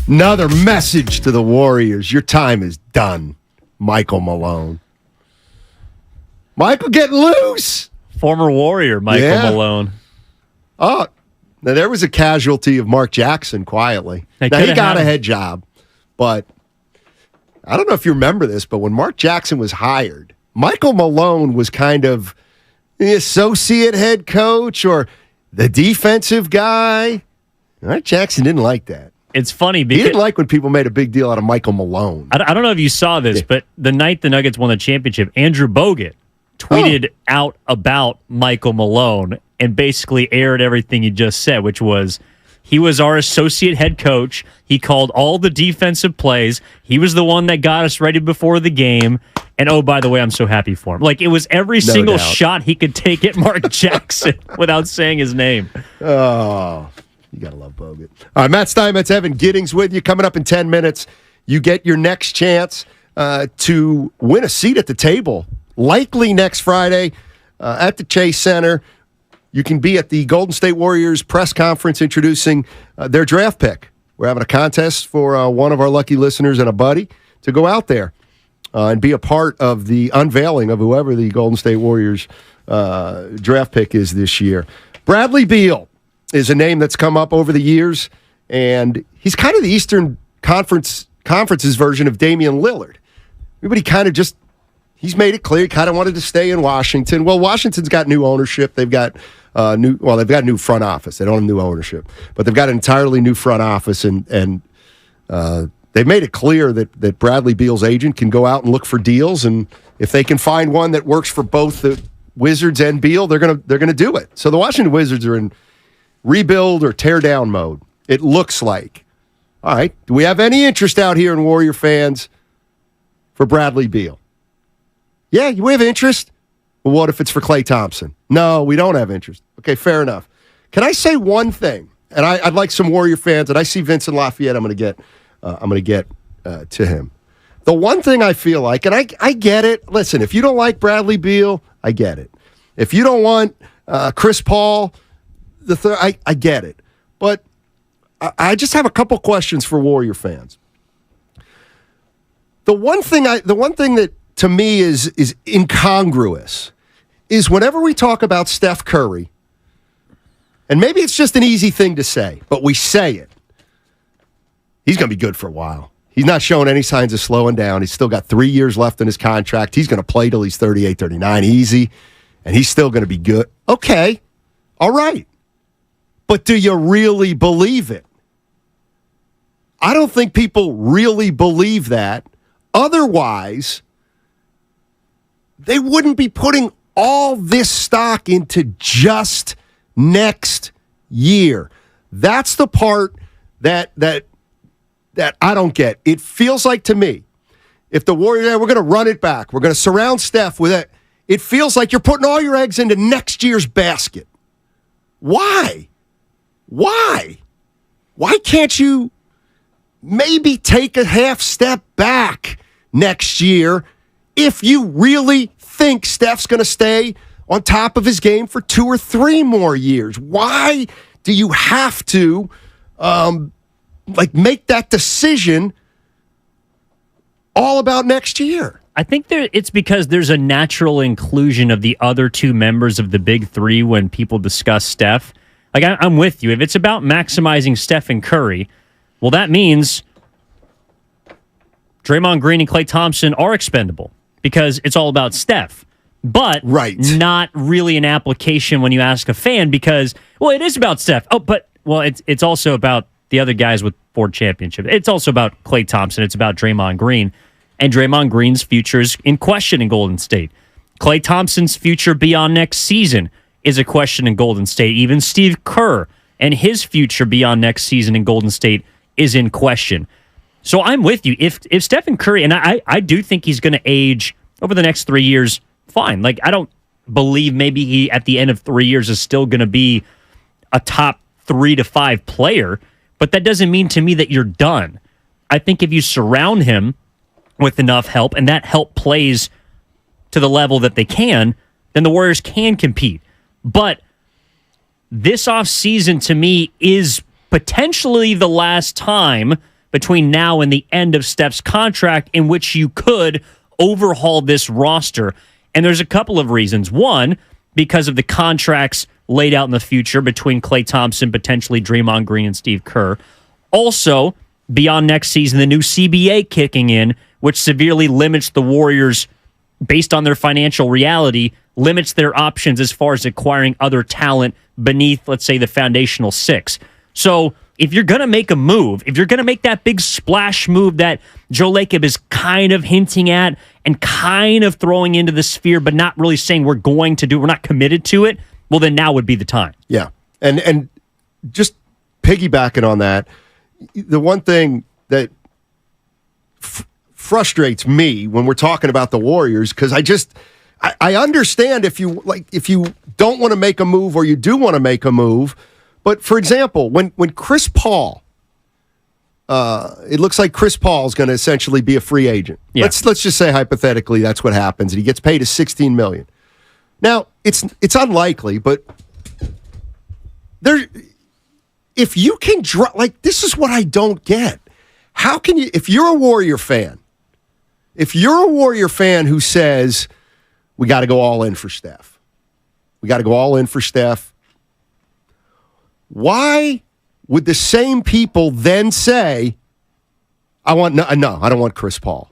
Another message to the Warriors. Your time is done, Michael Malone. Michael getting loose. Former Warrior Michael Malone. Oh, now there was a casualty of Mark Jackson quietly. Now, he got a head job, but I don't know if you remember this, but when Mark Jackson was hired, Michael Malone was kind of the associate head coach or the defensive guy. Mark Jackson didn't like that. It's funny because he didn't like when people made a big deal out of Michael Malone. I don't know if you saw this, but the night the Nuggets won the championship, Andrew Bogut tweeted out about Michael Malone and basically aired everything he just said, which was he was our associate head coach. He called all the defensive plays. He was the one that got us ready before the game. And oh, by the way, I'm so happy for him. Like, it was every single shot he could take at Mark Jackson without saying his name. Oh, you got to love Bogut. All right, Matt Steinmetz, Evan Giddings with you. Coming up in 10 minutes, you get your next chance to win a seat at the table. Likely next Friday at the Chase Center. You can be at the Golden State Warriors press conference introducing their draft pick. We're having a contest for one of our lucky listeners and a buddy to go out there and be a part of the unveiling of whoever the Golden State Warriors draft pick is this year. Bradley Beal is a name that's come up over the years, and he's kind of the Eastern Conference's version of Damian Lillard. Everybody kind of just, he's made it clear he kind of wanted to stay in Washington. Well, Washington's got new ownership. They've got they've got new front office. They don't have new ownership, but they've got an entirely new front office, and they've made it clear that Bradley Beal's agent can go out and look for deals, and if they can find one that works for both the Wizards and Beal, they're gonna do it. So the Washington Wizards are in rebuild or tear down mode, it looks like. All right, do we have any interest out here in Warrior fans for Bradley Beal? Yeah, we have interest. Well, what if it's for Klay Thompson? No, we don't have interest. Okay, fair enough. Can I say one thing? And I'd like some Warrior fans, and I see Vincent Lafayette. I'm going to get to him. The one thing I feel like, and I get it. Listen, if you don't like Bradley Beal, I get it. If you don't want Chris Paul, I get it. But I just have a couple questions for Warrior fans. The one thing that to me is incongruous is whenever we talk about Steph Curry, and maybe it's just an easy thing to say, but we say it. He's going to be good for a while. He's not showing any signs of slowing down. He's still got 3 years left in his contract. He's going to play till he's 38, 39, easy, and he's still going to be good. Okay, all right. But do you really believe it? I don't think people really believe that. Otherwise, they wouldn't be putting all this stock into just next year. That's the part that I don't get. It feels like to me, if the Warriors, we're going to run it back, we're going to surround Steph with it, it feels like you're putting all your eggs into next year's basket. Why? Why can't you maybe take a half step back next year if you really think Steph's going to stay on top of his game for 2 or 3 more years? Why do you have to make that decision all about next year? I think it's because there's a natural inclusion of the other 2 members of the big 3 when people discuss Steph. Like, I'm with you. If it's about maximizing Steph and Curry, well, that means Draymond Green and Klay Thompson are expendable because it's all about Steph. But not really an application when you ask a fan because, well, it is about Steph. Oh, but, well, it's also about the other guys with 4 championships. It's also about Klay Thompson. It's about Draymond Green. And Draymond Green's future is in question in Golden State. Klay Thompson's future beyond next season is a question in Golden State. Even Steve Kerr and his future beyond next season in Golden State is in question. So I'm with you. If Stephen Curry, and I do think he's going to age over the next 3 years, fine. Like, I don't believe maybe he, at the end of 3 years, is still going to be a top 3 to 5 player, but that doesn't mean to me that you're done. I think if you surround him with enough help, and that help plays to the level that they can, then the Warriors can compete. But this offseason, to me, is potentially the last time between now and the end of Steph's contract in which you could overhaul this roster. And there's a couple of reasons. One, because of the contracts laid out in the future between Klay Thompson, potentially Draymond Green, and Steve Kerr. Also, beyond next season, the new CBA kicking in, which severely limits the Warriors, based on their financial reality, limits their options as far as acquiring other talent beneath, let's say, the foundational six. So if you're going to make a move, if you're going to make that big splash move that Joe Lacob is kind of hinting at and kind of throwing into the sphere, but not really saying we're going to do, we're not committed to it, well, then now would be the time. Yeah. And just piggybacking on that, the one thing that frustrates me when we're talking about the Warriors, because I understand if you don't want to make a move or you do want to make a move. But for example, when Chris Paul, it looks like Chris Paul is going to essentially be a free agent. Yeah. Let's just say hypothetically that's what happens, and he gets paid $16 million. Now it's unlikely, but if you can this is what I don't get. How can you, if you're a Warrior fan who says we got to go all in for Steph, why would the same people then say, I don't want Chris Paul?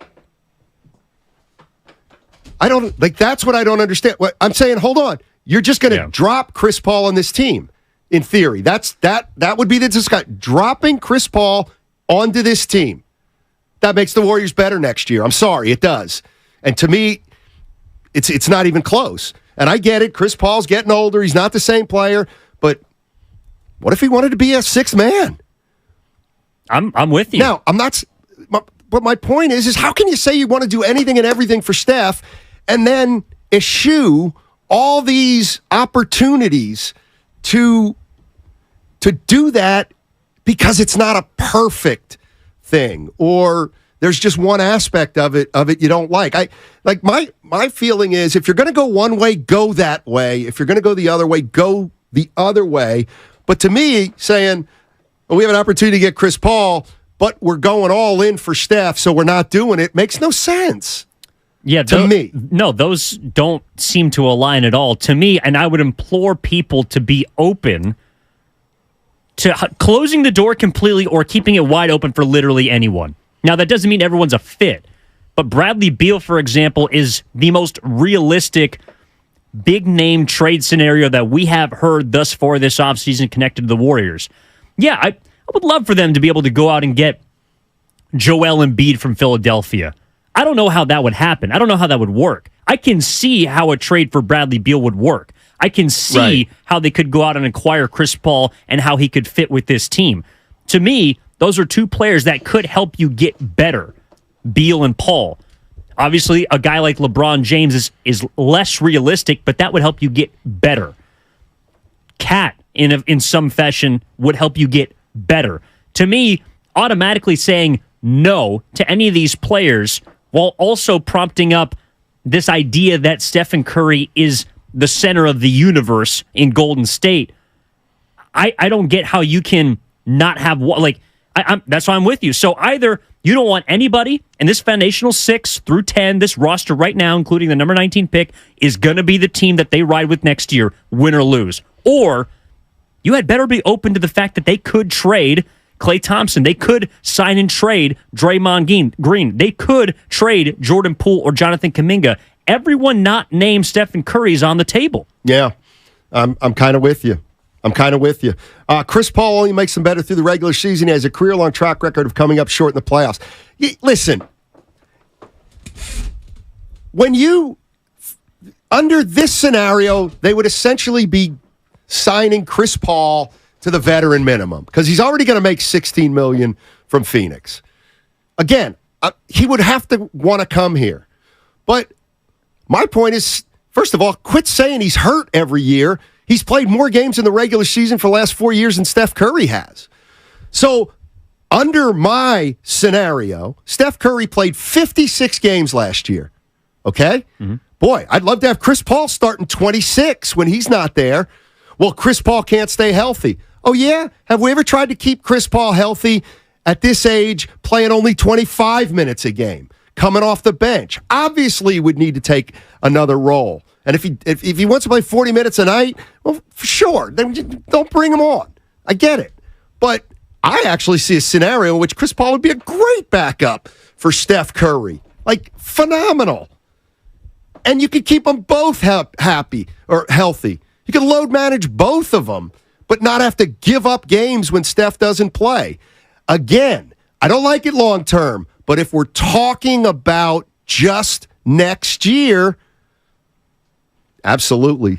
That's what I don't understand. I'm saying, hold on. You're just going to drop Chris Paul on this team, in theory. That would be the discussion. Dropping Chris Paul onto this team. That makes the Warriors better next year. I'm sorry, it does. And to me, it's not even close. And I get it. Chris Paul's getting older. He's not the same player. But what if he wanted to be a sixth man? I'm with you. Now, I'm not. But my point is how can you say you want to do anything and everything for Steph and then eschew all these opportunities to do that because it's not a perfect thing, or there's just one aspect of it you don't like. My feeling is if you're going to go one way, go that way. If you're going to go the other way, go the other way. But to me, saying, well, we have an opportunity to get Chris Paul, but we're going all in for Steph, so we're not doing it, makes no sense. Yeah, to me. No, those don't seem to align at all. To me, and I would implore people to be open to closing the door completely or keeping it wide open for literally anyone. Now, that doesn't mean everyone's a fit, but Bradley Beal, for example, is the most realistic big-name trade scenario that we have heard thus far this offseason connected to the Warriors. Yeah, I would love for them to be able to go out and get Joel Embiid from Philadelphia. I don't know how that would happen. I don't know how that would work. I can see how a trade for Bradley Beal would work. I can see how they could go out and acquire Chris Paul and how he could fit with this team. To me, those are two players that could help you get better, Beal and Paul. Obviously, a guy like LeBron James is less realistic, but that would help you get better. Cat, in some fashion, would help you get better. To me, automatically saying no to any of these players while also prompting up this idea that Stephen Curry is the center of the universe in Golden State, I don't get how you can not have one. That's why I'm with you. So either you don't want anybody, and this foundational 6 through 10, this roster right now, including the number 19 pick, is going to be the team that they ride with next year, win or lose. Or you had better be open to the fact that they could trade Klay Thompson. They could sign and trade Draymond Green. They could trade Jordan Poole or Jonathan Kuminga. Everyone not named Stephen Curry is on the table. Yeah, I'm kind of with you. Chris Paul only makes them better through the regular season. He has a career-long track record of coming up short in the playoffs. Listen, under this scenario, they would essentially be signing Chris Paul to the veteran minimum because he's already going to make $16 million from Phoenix. Again, he would have to want to come here. But my point is, first of all, quit saying he's hurt every year. He's played more games in the regular season for the last 4 years than Steph Curry has. So under my scenario, Steph Curry played 56 games last year. Okay? Mm-hmm. Boy, I'd love to have Chris Paul starting 26 when he's not there. Well, Chris Paul can't stay healthy. Oh, yeah? Have we ever tried to keep Chris Paul healthy at this age, playing only 25 minutes a game, coming off the bench. Obviously, would need to take another role. And if he wants to play 40 minutes a night, well, for sure, then don't bring him on. I get it. But I actually see a scenario in which Chris Paul would be a great backup for Steph Curry. Like, phenomenal. And you could keep them both happy or healthy. You could load manage both of them, but not have to give up games when Steph doesn't play. Again, I don't like it long term, but if we're talking about just next year, absolutely.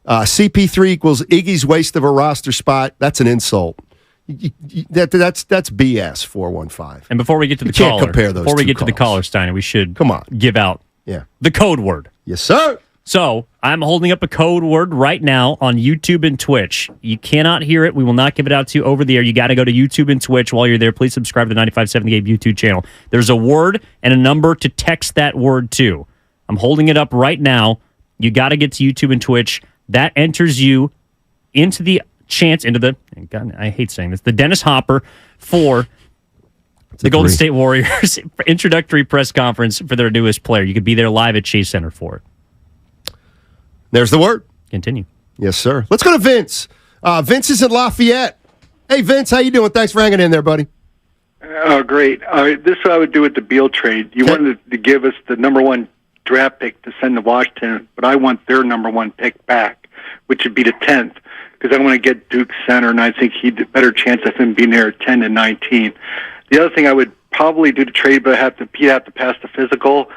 CP3 equals Iggy's waste of a roster spot. That's an insult. That's BS. 415. And before we get to the caller, caller, compare those before we two get to the caller, Steiner, we should give out the code word. Yes, sir. So I'm holding up a code word right now on YouTube and Twitch. You cannot hear it. We will not give it out to you over the air. You got to go to YouTube and Twitch. While you're there, please subscribe to the 95.7 The Game YouTube channel. There's a word and a number to text that word to. I'm holding it up right now. You got to get to YouTube and Twitch. That enters you into the chance, God, I hate saying this, the Dennis Hopper for the Golden State Warriors introductory press conference for their newest player. You could be there live at Chase Center for it. There's the word. Continue. Yes, sir. Let's go to Vince. Vince is in Lafayette. Hey, Vince, how you doing? Thanks for hanging in there, buddy. Oh, great. This is what I would do with the Beal trade. You wanted to give us the number one draft pick to send to Washington, but I want their number one pick back, which would be the 10th, because I want to get Duke center, and I think he'd a better chance of him being there at 10 and 19. The other thing I would probably do to trade, but he'd have to pass the physical.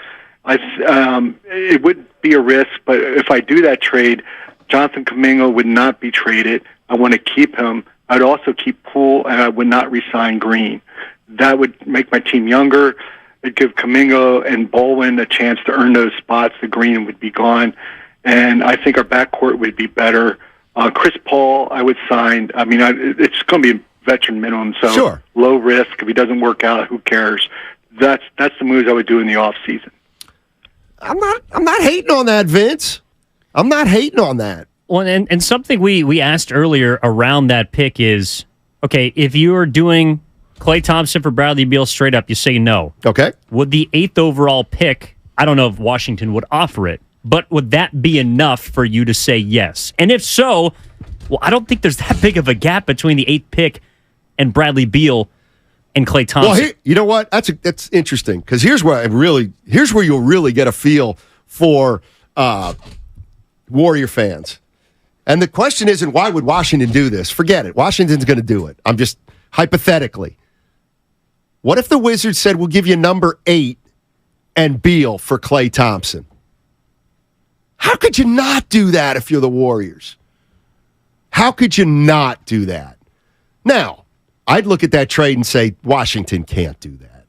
It would be a risk, but if I do that trade, Jonathan Kuminga would not be traded. I want to keep him. I'd also keep Poole, and I would not re-sign Green. That would make my team younger. It'd give Kuminga and Baldwin a chance to earn those spots. The Green would be gone, and I think our backcourt would be better. Chris Paul, I would sign. I mean, it's going to be a veteran minimum, so low risk. If he doesn't work out, who cares? That's the moves I would do in the off season. I'm not hating on that, Vince. I'm not hating on that. Well, and something we asked earlier around that pick is, okay, if you are doing Klay Thompson for Bradley Beal straight up, you say no. Okay. Would the 8th overall pick, I don't know if Washington would offer it, but would that be enough for you to say yes? And if so, well, I don't think there's that big of a gap between the 8th pick and Bradley Beal and Klay Thompson. Well, you know what? That's interesting, because here's where you'll really get a feel for Warrior fans. And the question isn't, why would Washington do this? Forget it. Washington's going to do it. I'm just hypothetically. What if the Wizards said, we'll give you number 8 and Beal for Klay Thompson? How could you not do that if you're the Warriors? How could you not do that? Now, I'd look at that trade and say, Washington can't do that.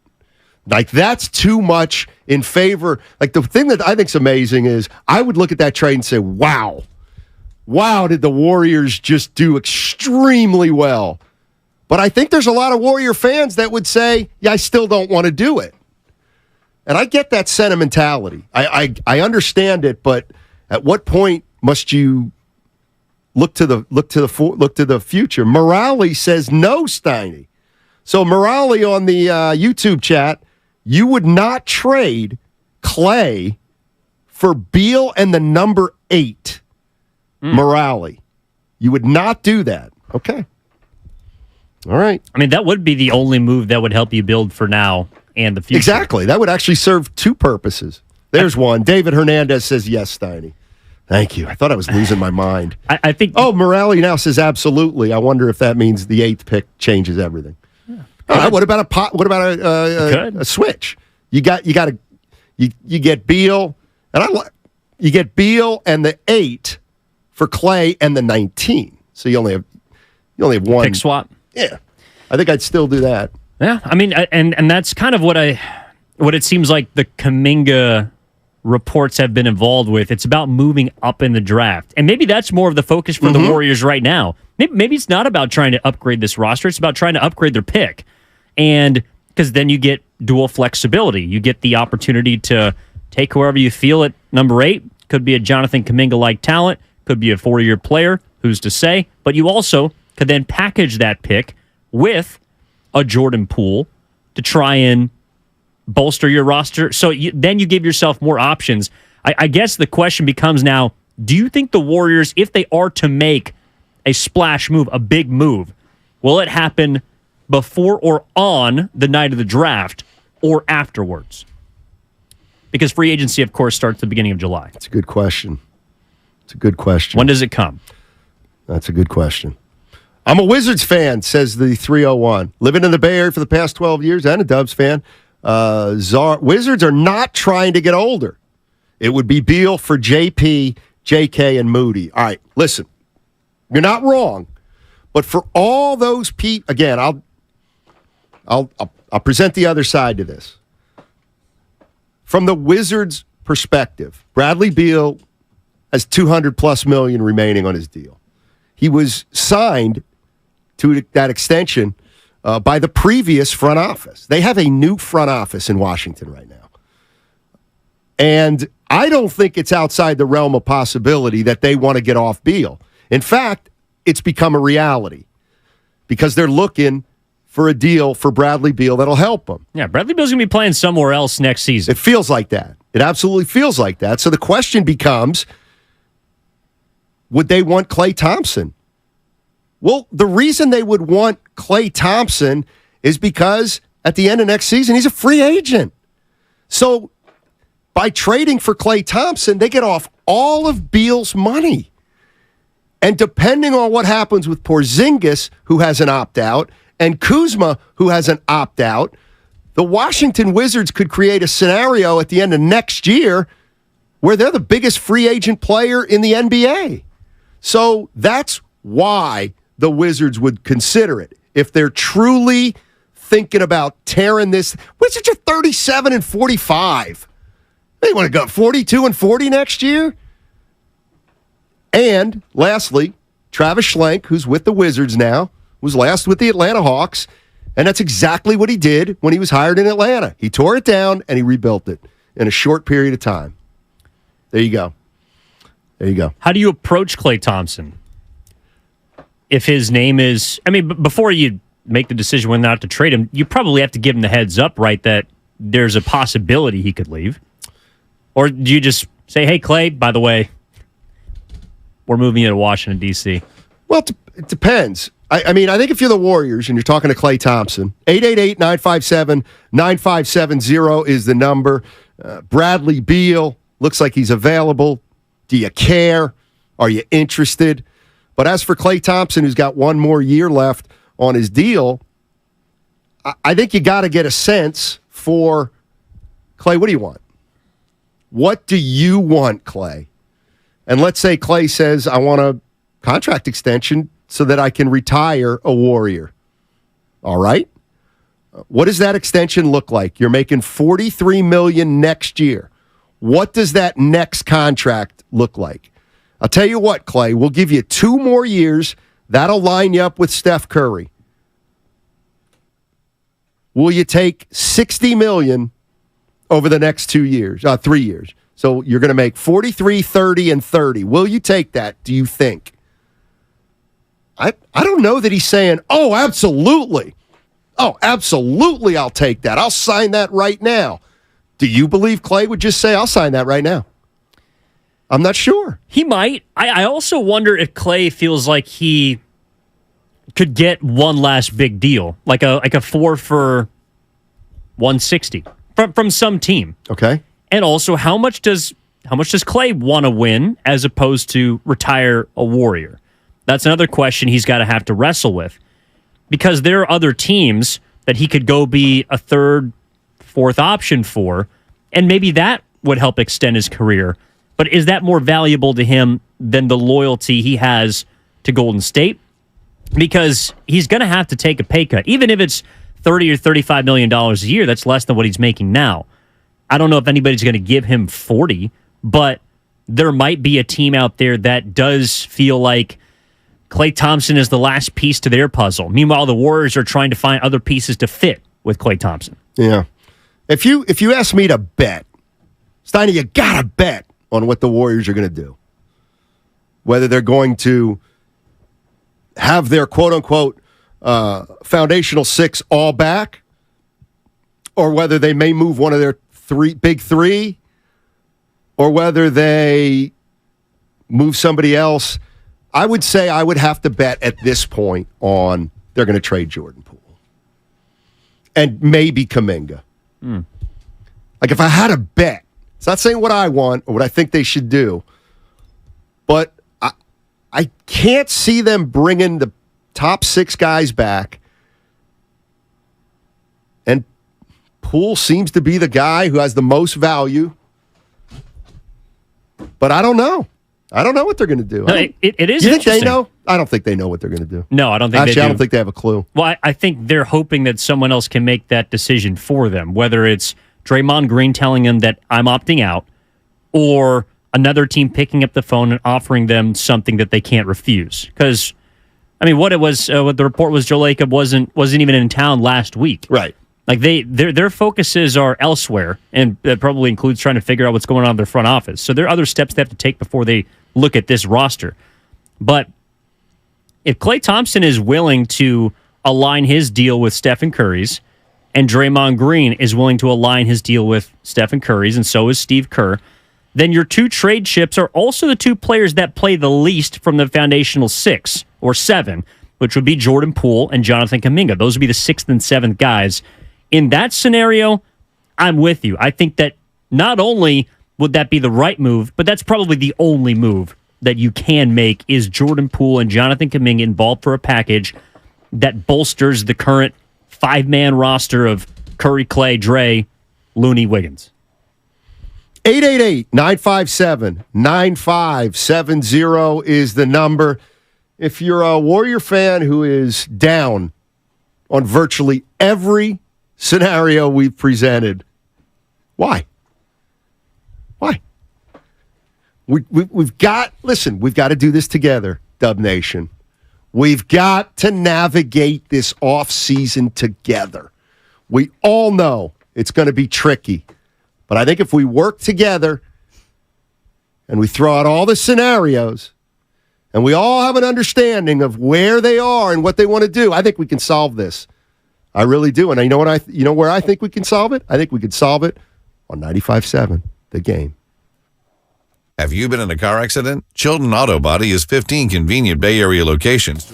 Like, that's too much in favor. Like, the thing that I think's amazing is I would look at that trade and say, wow, did the Warriors just do extremely well. But I think there's a lot of Warrior fans that would say, yeah, I still don't want to do it. And I get that sentimentality. I understand it, but at what point must you look to the future? Morale says no, Steiny. So Morale on the YouTube chat, you would not trade Klay for Beal and the number 8. Morale. You would not do that. Okay. All right. I mean, that would be the only move that would help you build for now and the future. Exactly. That would actually serve two purposes. There's one. David Hernandez says yes, Steiny. Thank you. I thought I was losing my mind. I think. Oh, Morale now says absolutely. I wonder if that means the 8th pick changes everything. Yeah. What about a switch? You get Beal, and you get Beal and the 8 for Klay and the 19. So you only have one pick swap. Yeah, I think I'd still do that. Yeah, I mean, and that's kind of what it seems like the Kuminga reports have been involved with. It's about moving up in the draft, and maybe that's more of the focus for the Warriors right now. Maybe it's not about trying to upgrade this roster; it's about trying to upgrade their pick, and because then you get dual flexibility. You get the opportunity to take whoever you feel at number 8. Could be a Jonathan Kuminga-like talent. Could be a 4-year player. Who's to say? But you also could then package that pick with a Jordan Poole to try and bolster your roster. So then you give yourself more options. I guess the question becomes now, do you think the Warriors, if they are to make a splash move, a big move, will it happen before or on the night of the draft or afterwards? Because free agency, of course, starts at the beginning of July. It's a good question. It's a good question. When does it come? That's a good question. I'm a Wizards fan, says the 301. Living in the Bay Area for the past 12 years and a Dubs fan. Wizards are not trying to get older. It would be Beal for JP, JK, and Moody. All right, listen. You're not wrong. But for all those people, again, I'll present the other side to this. From the Wizards' perspective, Bradley Beal has $200+ million remaining on his deal. He was signed to that extension by the previous front office. They have a new front office in Washington right now. And I don't think it's outside the realm of possibility that they want to get off Beal. In fact, it's become a reality because they're looking for a deal for Bradley Beal that'll help him. Yeah, Bradley Beal's going to be playing somewhere else next season. It feels like that. It absolutely feels like that. So the question becomes, would they want Klay Thompson? Well, the reason they would want Klay Thompson is because at the end of next season, he's a free agent. So by trading for Klay Thompson, they get off all of Beal's money. And depending on what happens with Porzingis, who has an opt-out, and Kuzma, who has an opt-out, the Washington Wizards could create a scenario at the end of next year where they're the biggest free agent player in the NBA. So that's why the Wizards would consider it. If they're truly thinking about tearing this, Wizards are 37-45. They want to go 42-40 next year? And lastly, Travis Schlenk, who's with the Wizards now, was last with the Atlanta Hawks, and that's exactly what he did when he was hired in Atlanta. He tore it down, and he rebuilt it in a short period of time. There you go. There you go. How do you approach Klay Thompson? If his name is, before you make the decision whether or not to trade him, you probably have to give him the heads up, right, that there's a possibility he could leave. Or do you just say, hey, Klay, by the way, we're moving you to Washington, D.C.? Well, it depends. I think if you're the Warriors and you're talking to Klay Thompson, 888-957-9570 is the number. Bradley Beal looks like he's available. Do you care? Are you interested? But as for Klay Thompson, who's got one more year left on his deal, I think you got to get a sense for, Klay, what do you want? What do you want, Klay? And let's say Klay says, I want a contract extension so that I can retire a Warrior. All right. What does that extension look like? You're making $43 million next year. What does that next contract look like? I'll tell you what, Klay, we'll give you 2 more years. That'll line you up with Steph Curry. Will you take $60 million over the next 3 years? So you're going to make 43, 30, and 30. Will you take that, do you think? I don't know that he's saying, oh, absolutely. Oh, absolutely, I'll take that. I'll sign that right now. Do you believe Klay would just say, I'll sign that right now? I'm not sure. He might. I also wonder if Klay feels like he could get one last big deal, like a 4 for $160 from some team. Okay. And also, how much does Klay want to win as opposed to retire a Warrior? That's another question he's got to have to wrestle with, because there are other teams that he could go be a 3rd, 4th option for, and maybe that would help extend his career. But is that more valuable to him than the loyalty he has to Golden State? Because he's going to have to take a pay cut, even if it's $30 or $35 million a year. That's less than what he's making now. I don't know if anybody's going to give him 40, but there might be a team out there that does feel like Klay Thompson is the last piece to their puzzle. Meanwhile, the Warriors are trying to find other pieces to fit with Klay Thompson. Yeah. If you ask me to bet, Steiny, you got to bet on what the Warriors are going to do. Whether they're going to have their quote-unquote foundational six all back, or whether they may move one of their big three, or whether they move somebody else. I would say I would have to bet at this point on they're going to trade Jordan Poole and maybe Kuminga. Like if I had a bet, it's not saying what I want or what I think they should do, but I can't see them bringing the top six guys back. And Poole seems to be the guy who has the most value. But I don't know. I don't know what they're going to do. No, it is you think interesting. they know? I don't think they know what they're going to do. No, I don't think Actually, they do. I don't think they have a clue. Well, I think they're hoping that someone else can make that decision for them, whether it's Draymond Green telling them that I'm opting out, or another team picking up the phone and offering them something that they can't refuse. Because, I mean, what the report was, Joe Lacob wasn't even in town last week. Right. Like their focuses are elsewhere, and that probably includes trying to figure out what's going on in their front office. So there are other steps they have to take before they look at this roster. But if Klay Thompson is willing to align his deal with Stephen Curry's, and Draymond Green is willing to align his deal with Stephen Curry's, and so is Steve Kerr, then your two trade chips are also the two players that play the least from the foundational 6 or 7, which would be Jordan Poole and Jonathan Kuminga. Those would be the 6th and 7th guys. In that scenario, I'm with you. I think that not only would that be the right move, but that's probably the only move that you can make is Jordan Poole and Jonathan Kuminga involved for a package that bolsters the current 5-man roster of Curry, Clay, Dre, Looney, Wiggins. 888-957-9570 is the number. If you're a Warrior fan who is down on virtually every scenario we've presented, why? We've got to do this together, Dub Nation. We've got to navigate this offseason together. We all know it's going to be tricky. But I think if we work together and we throw out all the scenarios and we all have an understanding of where they are and what they want to do, I think we can solve this. I really do. And you know what? You know where I think we can solve it? I think we can solve it on 95.7, The Game. Have you been in a car accident? Chilton Auto Body has 15 convenient Bay Area locations.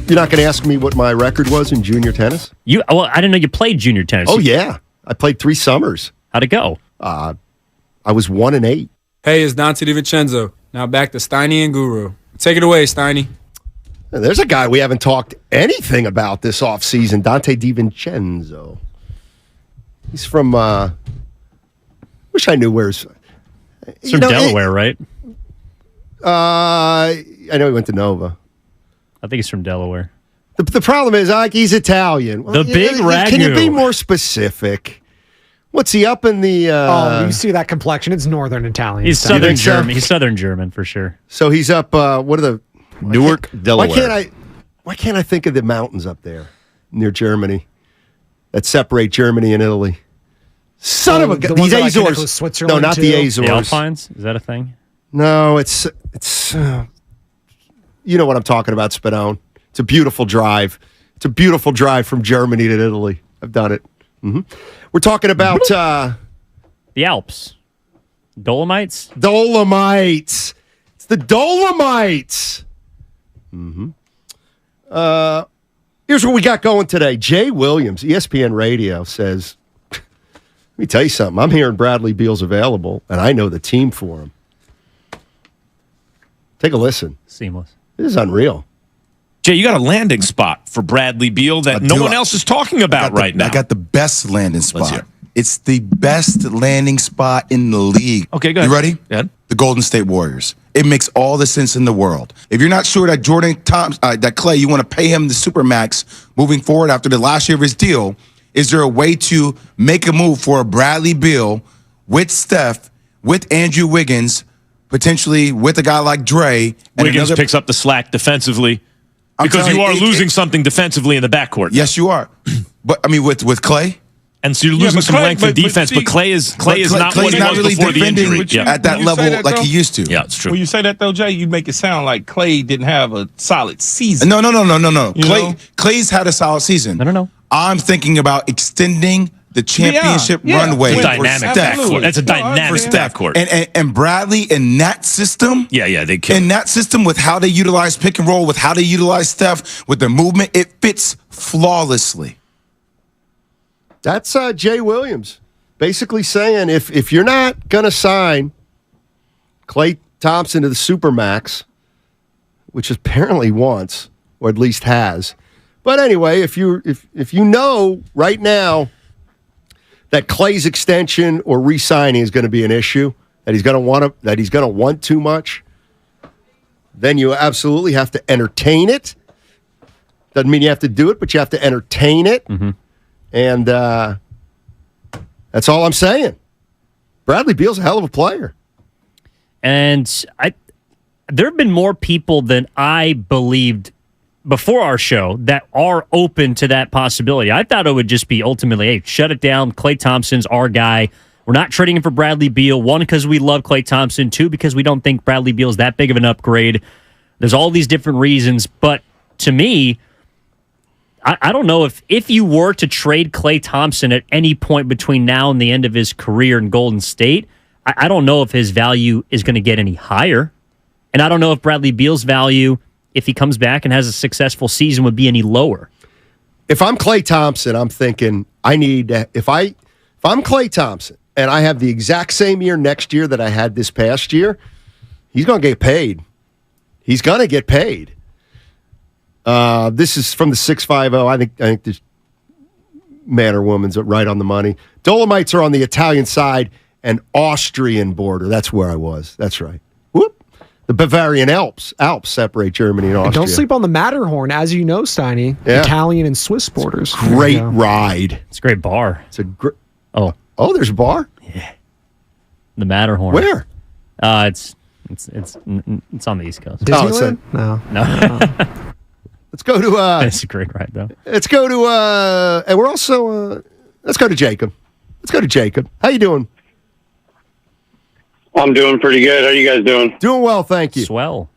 You're not going to ask me what my record was in junior tennis? Well, I didn't know you played junior tennis. Oh, yeah. I played 3 summers. How'd it go? I was 1-8. Hey, it's Dante DiVincenzo. Now back to Steiny and Guru. Take it away, Steiny. There's a guy we haven't talked anything about this offseason, Dante DiVincenzo. He's from, wish I knew where's. It's from Delaware, right? I know he went to Nova. I think he's from Delaware. The problem is, he's Italian. The big ragu. Can you be more specific? What's he up in the... you see that complexion. It's Northern Italian. He's Southern German. He's Southern German for sure. So he's up, what are the... Newark, Delaware. Why can't I think of the mountains up there near Germany that separate Germany and Italy? Son of a gun. These Azores. No, not the Azores. The Alpines? Is that a thing? No, it's you know what I'm talking about, Spadone. It's a beautiful drive. It's a beautiful drive from Germany to Italy. I've done it. Mm-hmm. We're talking about the Alps. Dolomites? Dolomites. It's the Dolomites. Mm-hmm. Here's what we got going today. Jay Williams, ESPN Radio, says, let me tell you something. I'm hearing Bradley Beal's available, and I know the team for him. Take a listen. Seamless. This is unreal. Jay, you got a landing spot for Bradley Beal that no one else is talking about right now. I got the best landing spot. It's the best landing spot in the league. Okay, go ahead. You ready? Yeah. The Golden State Warriors. It makes all the sense in the world. If you're not sure that that Clay, you want to pay him the supermax moving forward after the last year of his deal, is there a way to make a move for a Bradley Beal with Steph, with Andrew Wiggins, potentially with a guy like Dre? And Wiggins picks up the slack defensively because you are losing something defensively in the backcourt. Yes, you are. But I mean, with Clay. And so you're losing some length in defense, but Clay is not what he was really before the injury. At that level like he used to. Yeah, it's true. When you say that, though, Jay, you make it sound like Clay didn't have a solid season. No. Clay's had a solid season. No. I'm thinking about extending the championship runway It's a for dynamic Steph. backcourt. That's a dynamic backcourt. And Bradley in that system. Yeah, they kill. In that system with how they utilize pick and roll, with how they utilize Steph, with their movement, it fits flawlessly. That's Jay Williams basically saying if you're not going to sign Klay Thompson to the Supermax, which apparently wants, or at least has. But anyway, if you know right now that Klay's extension or re-signing is going to be an issue, that he's going to want too much, then you absolutely have to entertain it. Doesn't mean you have to do it, but you have to entertain it. Mm-hmm. And that's all I'm saying. Bradley Beal's a hell of a player. And there have been more people than I believed before our show that are open to that possibility. I thought it would just be ultimately, hey, shut it down. Klay Thompson's our guy. We're not trading him for Bradley Beal. 1, because we love Klay Thompson. 2, because we don't think Bradley Beal is that big of an upgrade. There's all these different reasons. But to me, I don't know if you were to trade Klay Thompson at any point between now and the end of his career in Golden State, I don't know if his value is going to get any higher. And I don't know if Bradley Beal's value, if he comes back and has a successful season, would be any lower. If I'm Klay Thompson, I'm thinking if I'm Klay Thompson and I have the exact same year next year that I had this past year, he's going to get paid. He's going to get paid. This is from the 650. I think this man or woman's right on the money. Dolomites are on the Italian side and Austrian border. That's where I was. That's right. Whoop. The Bavarian Alps separate Germany and Austria. And don't sleep on the Matterhorn, as you know, Steiny. Yeah. Italian and Swiss borders. Great ride. It's a great bar. It's a great. Oh, there's a bar. Yeah. The Matterhorn. Where? It's on the East Coast. Disneyland? No. Let's go to. It's a great ride, though. Let's go to. And we're also. Let's go to Jacob. How you doing? I'm doing pretty good. How are you guys doing? Doing well, thank you. Swell.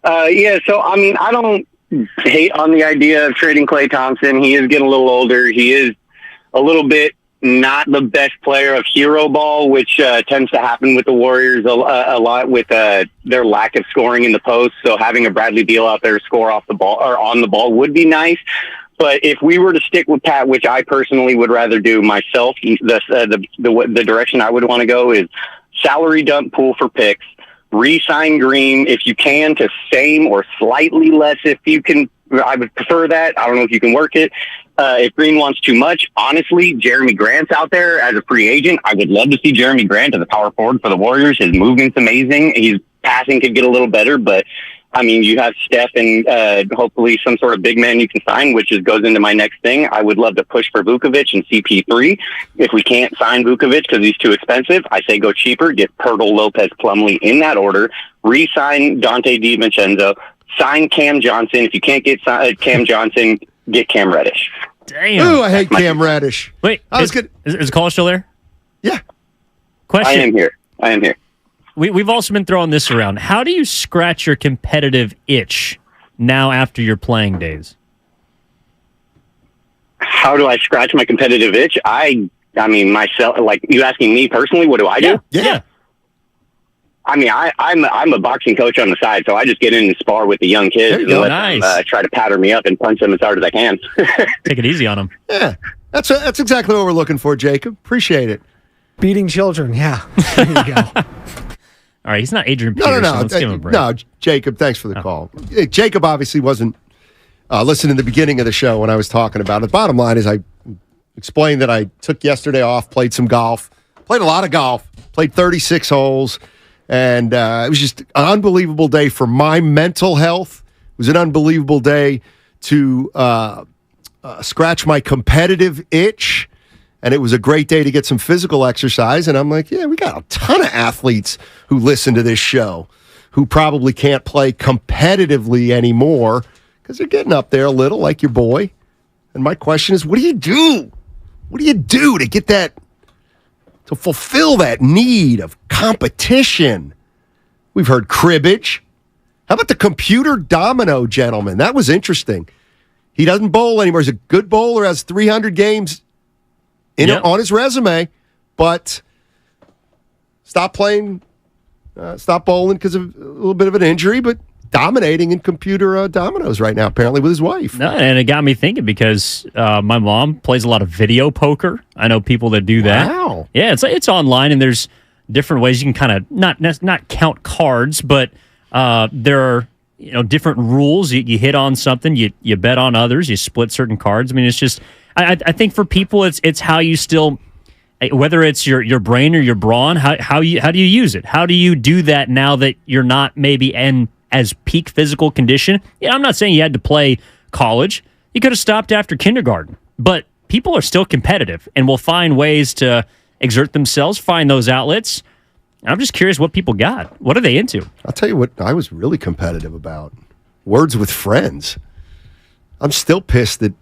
Yeah. So I mean, I don't hate on the idea of trading Klay Thompson. He is getting a little older. He is a little bit not the best player of hero ball, which tends to happen with the Warriors a lot with their lack of scoring in the post. So having a Bradley Beal out there score off the ball or on the ball would be nice. But if we were to stick with Pat, which I personally would rather do myself, the direction I would want to go is salary dump pool for picks, re-sign Green if you can to same or slightly less if you can. I would prefer that. I don't know if you can work it. If Green wants too much, honestly, Jeremy Grant's out there as a free agent. I would love to see Jeremy Grant as a power forward for the Warriors. His movement's amazing. His passing could get a little better, but I mean, you have Steph and hopefully some sort of big man you can sign, which goes into my next thing. I would love to push for Vukovic and CP3. If we can't sign Vukovic because he's too expensive, I say go cheaper, get Pirtle, Lopez, Plumlee in that order, re-sign Dante DiVincenzo, sign Cam Johnson. If you can't get Cam Johnson, get Cam Reddish. Damn. Ooh, I hate Cam Reddish. Wait, is the caller still there? Yeah. Question. I am here. We've also been throwing this around. How do you scratch your competitive itch now after your playing days? How do I scratch my competitive itch? I mean, myself, like you asking me personally, what do I do? Yeah. I mean, I'm a boxing coach on the side, so I just get in and spar with the young kids and let them try to pattern me up and punch them as hard as I can. Take it easy on them. Yeah, that's exactly what we're looking for, Jacob. Appreciate it. Beating children, yeah. There you go. All right, he's not Adrian Peterson. No. Let's give him a break. No, Jacob, thanks for the call. Jacob obviously wasn't listening in the beginning of the show when I was talking about it. The bottom line is I explained that I took yesterday off, played some golf, played a lot of golf, played 36 holes, and it was just an unbelievable day for my mental health. It was an unbelievable day to scratch my competitive itch. And it was a great day to get some physical exercise. And I'm like, yeah, we got a ton of athletes who listen to this show who probably can't play competitively anymore because they're getting up there a little, like your boy. And my question is, what do you do? What do you do to get that, to fulfill that need of competition? We've heard cribbage. How about the computer domino gentleman? That was interesting. He doesn't bowl anymore. He's a good bowler, has 300 games on his resume, but stopped bowling because of a little bit of an injury, but dominating in computer dominoes right now, apparently with his wife. No, and it got me thinking because my mom plays a lot of video poker. I know people that do that. Wow. Yeah, it's online, and there's different ways you can kind of not count cards, but there are different rules. You hit on something, you bet on others, you split certain cards. I mean, it's just I think for people it's how you still, whether it's your brain or your brawn, how do you use it? How do you do that now that you're not maybe in as peak physical condition? Yeah, I'm not saying you had to play college. You could have stopped after kindergarten. But people are still competitive and will find ways to exert themselves, find those outlets. I'm just curious what people got. What are they into? I'll tell you what I was really competitive about. Words with Friends. I'm still pissed that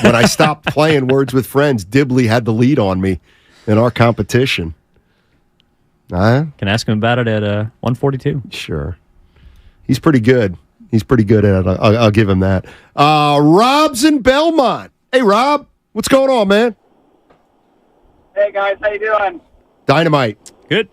when I stopped playing Words with Friends, Dibley had the lead on me in our competition. Can ask him about it at 142. Sure. He's pretty good. He's pretty good at it. I'll give him that. Rob's in Belmont. Hey, Rob. What's going on, man? Hey, guys. How you doing? Dynamite. Good.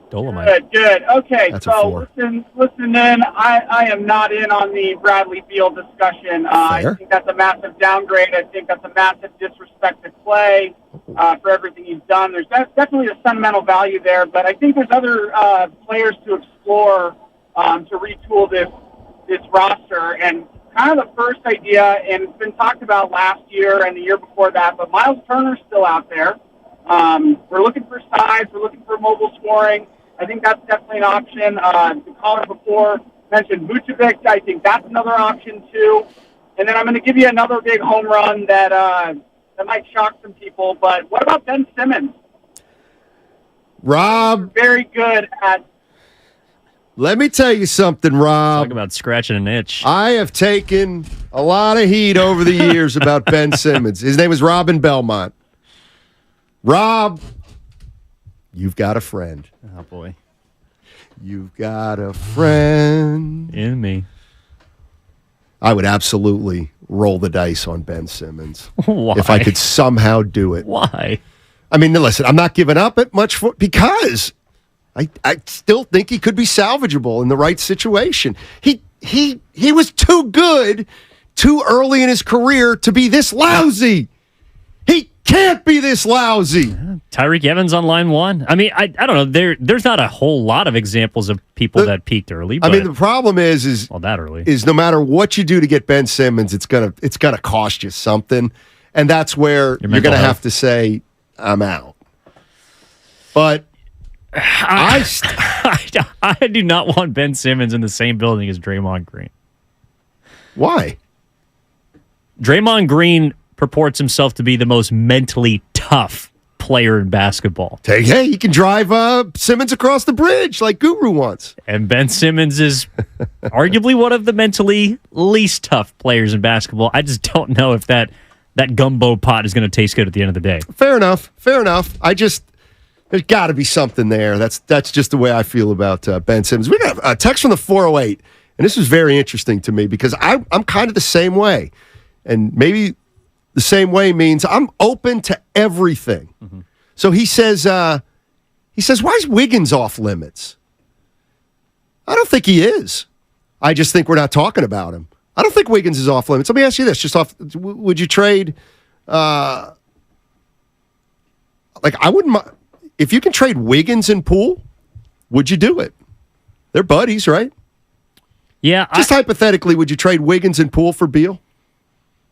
Dolomite. Good. Okay, That's a so 4. listen in. I am not in on the Bradley Beal discussion. I think that's a massive downgrade. I think that's a massive disrespect to Clay for everything he's done. There's definitely a sentimental value there, but I think there's other players to explore to retool this roster. And kind of the first idea, and it's been talked about last year and the year before that, but Miles Turner's still out there. We're looking for size. We're looking for mobile scoring. I think that's definitely an option. The caller before mentioned Vucevic. I think that's another option, too. And then I'm going to give you another big home run that might shock some people. But what about Ben Simmons? Rob. Very good at... Let me tell you something, Rob. Talk about scratching an itch. I have taken a lot of heat over the years about Ben Simmons. His name is Robin Belmont. Rob, you've got a friend. Oh, boy. You've got a friend. In me. I would absolutely roll the dice on Ben Simmons. Why? If I could somehow do it. Why? I mean, listen, I'm not giving up it much because I still think he could be salvageable in the right situation. He was too good too early in his career to be this lousy. He can't be this lousy. Tyreek Evans on line one. I mean, I don't know. There's not a whole lot of examples of people that peaked early. But, I mean, the problem is that early is no matter what you do to get Ben Simmons, it's gonna cost you something, and that's where you're gonna have to say, I'm out. But I do not want Ben Simmons in the same building as Draymond Green. Why? Draymond Green purports himself to be the most mentally tough player in basketball. Hey, he can drive Simmons across the bridge like Guru wants. And Ben Simmons is arguably one of the mentally least tough players in basketball. I just don't know if that gumbo pot is going to taste good at the end of the day. Fair enough. There's got to be something there. That's just the way I feel about Ben Simmons. We got a text from the 408, and this was very interesting to me because I'm kind of the same way. And maybe the same way means I'm open to everything. Mm-hmm. So he says, why is Wiggins off limits? I don't think he is. I just think we're not talking about him. I don't think Wiggins is off limits. Let me ask you this: would you trade? I wouldn't. If you can trade Wiggins and Poole, would you do it? They're buddies, right? Yeah. Just hypothetically, would you trade Wiggins and Poole for Beal?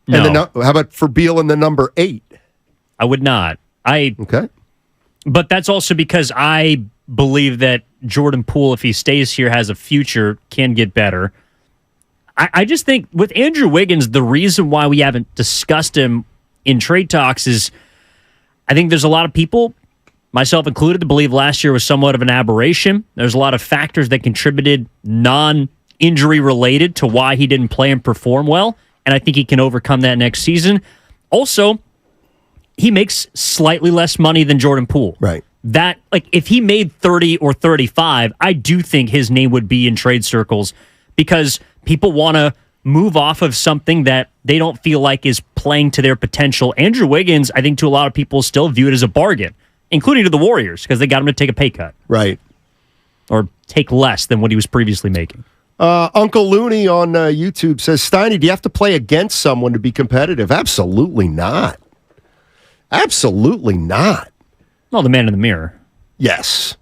No. And how about for Beal and the number 8? I would not. Okay. But that's also because I believe that Jordan Poole, if he stays here, has a future, can get better. I just think with Andrew Wiggins, the reason why we haven't discussed him in trade talks is I think there's a lot of people, myself included, to believe last year was somewhat of an aberration. There's a lot of factors that contributed non-injury related to why he didn't play and perform well, and I think he can overcome that next season. Also, he makes slightly less money than Jordan Poole. Right. That, if he made 30 or 35, I do think his name would be in trade circles because people want to move off of something that they don't feel like is playing to their potential. Andrew Wiggins, I think to a lot of people, still view it as a bargain, including to the Warriors, because they got him to take a pay cut. Right. Or take less than what he was previously making. Uncle Looney on YouTube says, Steiny, do you have to play against someone to be competitive? Absolutely not. Absolutely not. Well, the man in the mirror. Yes.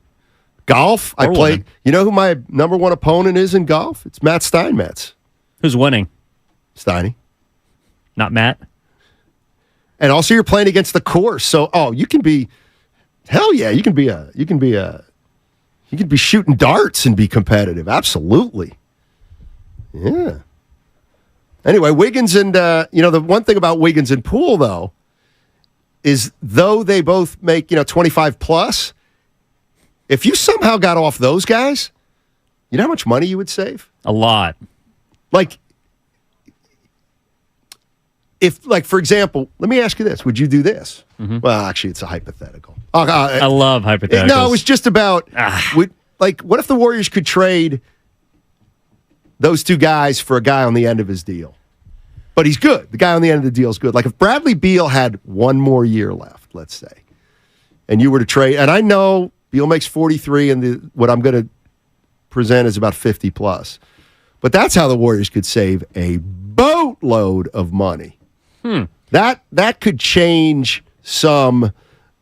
Golf, Or I play. woman. You know who my number one opponent is in golf? It's Matt Steinmetz. Who's winning? Steiny. Not Matt? And also you're playing against the course. So, you can be, hell yeah, you can be shooting darts and be competitive. Absolutely. Yeah. Anyway, Wiggins and, the one thing about Wiggins and Poole, though, is though they both make, 25 plus, if you somehow got off those guys, you know how much money you would save? A lot. For example, let me ask you this. Would you do this? Mm-hmm. Well, actually, it's a hypothetical. I love hypotheticals. No, it was just about, what if the Warriors could trade those two guys for a guy on the end of his deal? But he's good. The guy on the end of the deal is good. Like if Bradley Beal had one more year left, let's say, and you were to trade, and I know Beal makes 43 and what I'm going to present is about 50 plus. But that's how the Warriors could save a boatload of money. That could change some.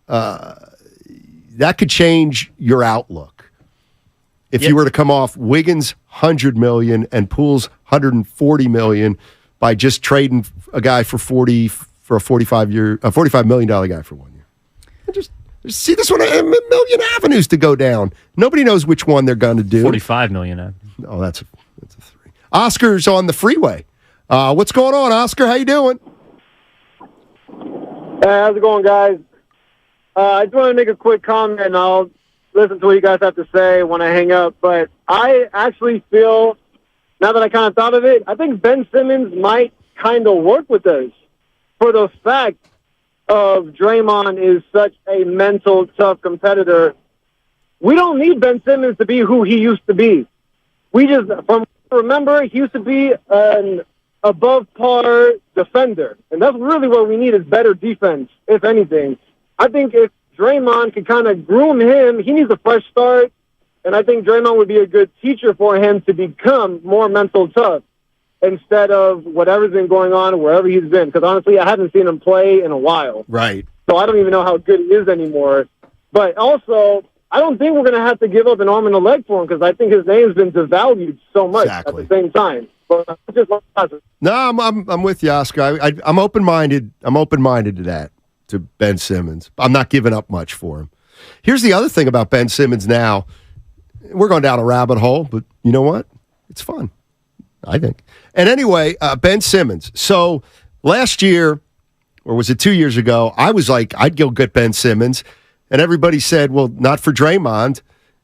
That could change your outlook. If you were to come off Wiggins' $100 million and Poole's $140 million by just trading a guy for a $45 million guy for 1 year. Just see this one, a million avenues to go down. Nobody knows which one they're going to do. 45 million. Oh, that's a 3. Oscar's on the freeway. What's going on, Oscar? How you doing? Hey, how's it going, guys? I just want to make a quick comment, and I'll listen to what you guys have to say when I hang up. But I actually feel, now that I kind of thought of it, I think Ben Simmons might kind of work with us for the fact of Draymond is such a mental, tough competitor. We don't need Ben Simmons to be who he used to be. We just, from what I remember, he used to be an above par defender. And that's really what we need is better defense, if anything. I think if Draymond can kind of groom him, he needs a fresh start. And I think Draymond would be a good teacher for him to become more mental tough instead of whatever's been going on wherever he's been. Because honestly, I haven't seen him play in a while. Right. So I don't even know how good he is anymore. But also, I don't think we're going to have to give up an arm and a leg for him because I think his name's been devalued so much at the same time. But just No, I'm with you, Oscar. I'm open-minded. I'm open-minded to that, to Ben Simmons. I'm not giving up much for him. Here's the other thing about Ben Simmons now. We're going down a rabbit hole, but you know what? It's fun, I think. And anyway, Ben Simmons. So last year, or was it 2 years ago, I was like, I'd go get Ben Simmons. And everybody said, well, not for Draymond.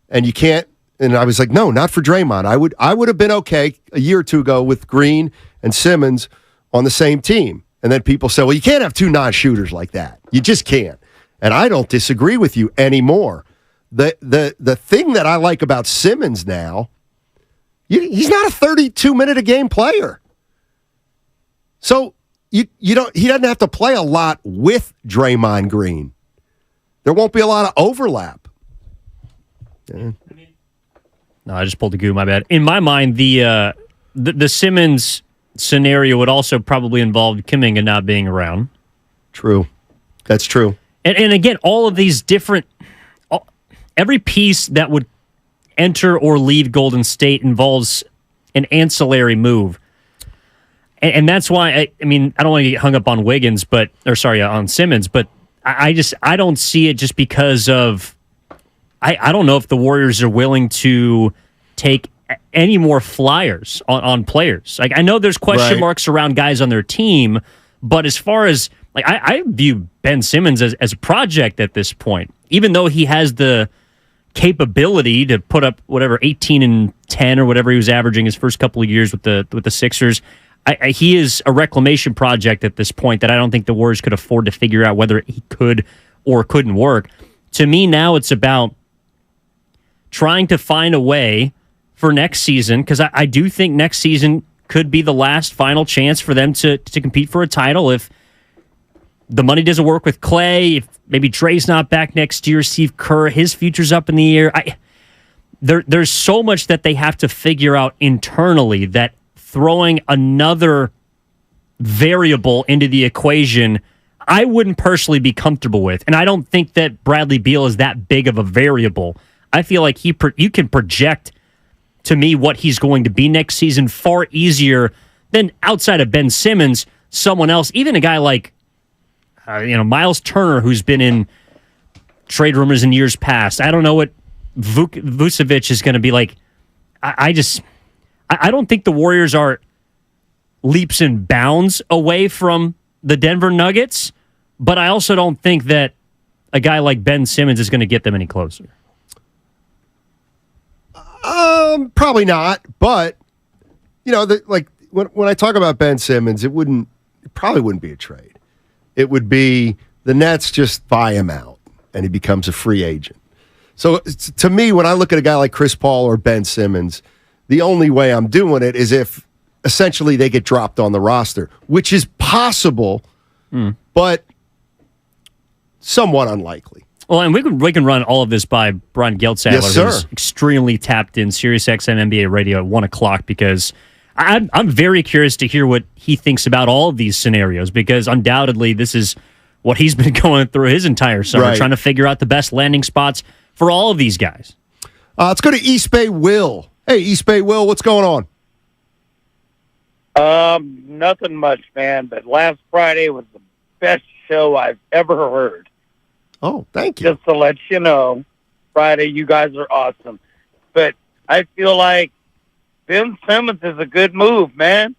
And you can't. And I was like, no, not for Draymond. I would have been okay a year or two ago with Green and Simmons on the same team. And then people said, well, you can't have two non-shooters like that. You just can't. And I don't disagree with you anymore. The thing that I like about Simmons now, he's not a 32-minute-a-game player. So he doesn't have to play a lot with Draymond Green. There won't be a lot of overlap. No, I just pulled the goo, my bad. In my mind, the Simmons scenario would also probably involve Kuminga not being around. True. That's true. And again, all of these different... Every piece that would enter or leave Golden State involves an ancillary move. And that's why, I don't want to get hung up on on Simmons, but I don't see it just because of... I don't know if the Warriors are willing to take any more flyers on players. Like, I know there's question marks around guys on their team, but as far as... Like, I view Ben Simmons as a project at this point, even though he has the capability to put up whatever 18 and 10 or whatever he was averaging his first couple of years with the Sixers. He is a reclamation project at this point that I don't think the Warriors could afford to figure out whether he could or couldn't work. To me, now it's about trying to find a way for next season, because I do think next season could be the last final chance for them to compete for a title if the money doesn't work with Clay, if maybe Dre's not back next year, Steve Kerr, his future's up in the air. There's so much that they have to figure out internally that throwing another variable into the equation, I wouldn't personally be comfortable with. And I don't think that Bradley Beal is that big of a variable. I feel like you can project to me what he's going to be next season far easier than outside of Ben Simmons, someone else, even a guy like Miles Turner, who's been in trade rumors in years past. I don't know what Vucevic is going to be like. I don't think the Warriors are leaps and bounds away from the Denver Nuggets, but I also don't think that a guy like Ben Simmons is going to get them any closer. Probably not, but when I talk about Ben Simmons, it probably wouldn't be a trade. It would be the Nets just buy him out and he becomes a free agent. So to me, when I look at a guy like Chris Paul or Ben Simmons, the only way I'm doing it is if essentially they get dropped on the roster, which is possible, but somewhat unlikely. Well, and we can run all of this by Brian Geltsaler, who's extremely tapped in SiriusXM NBA radio at 1 o'clock, because I'm very curious to hear what he thinks about all of these scenarios, because undoubtedly this is what he's been going through his entire summer, trying to figure out the best landing spots for all of these guys. Let's go to East Bay Will. Hey, East Bay Will, what's going on? Nothing much, man, but last Friday was the best show I've ever heard. Oh, thank you. Just to let you know, Friday, you guys are awesome. But I feel like Ben Simmons is a good move, man.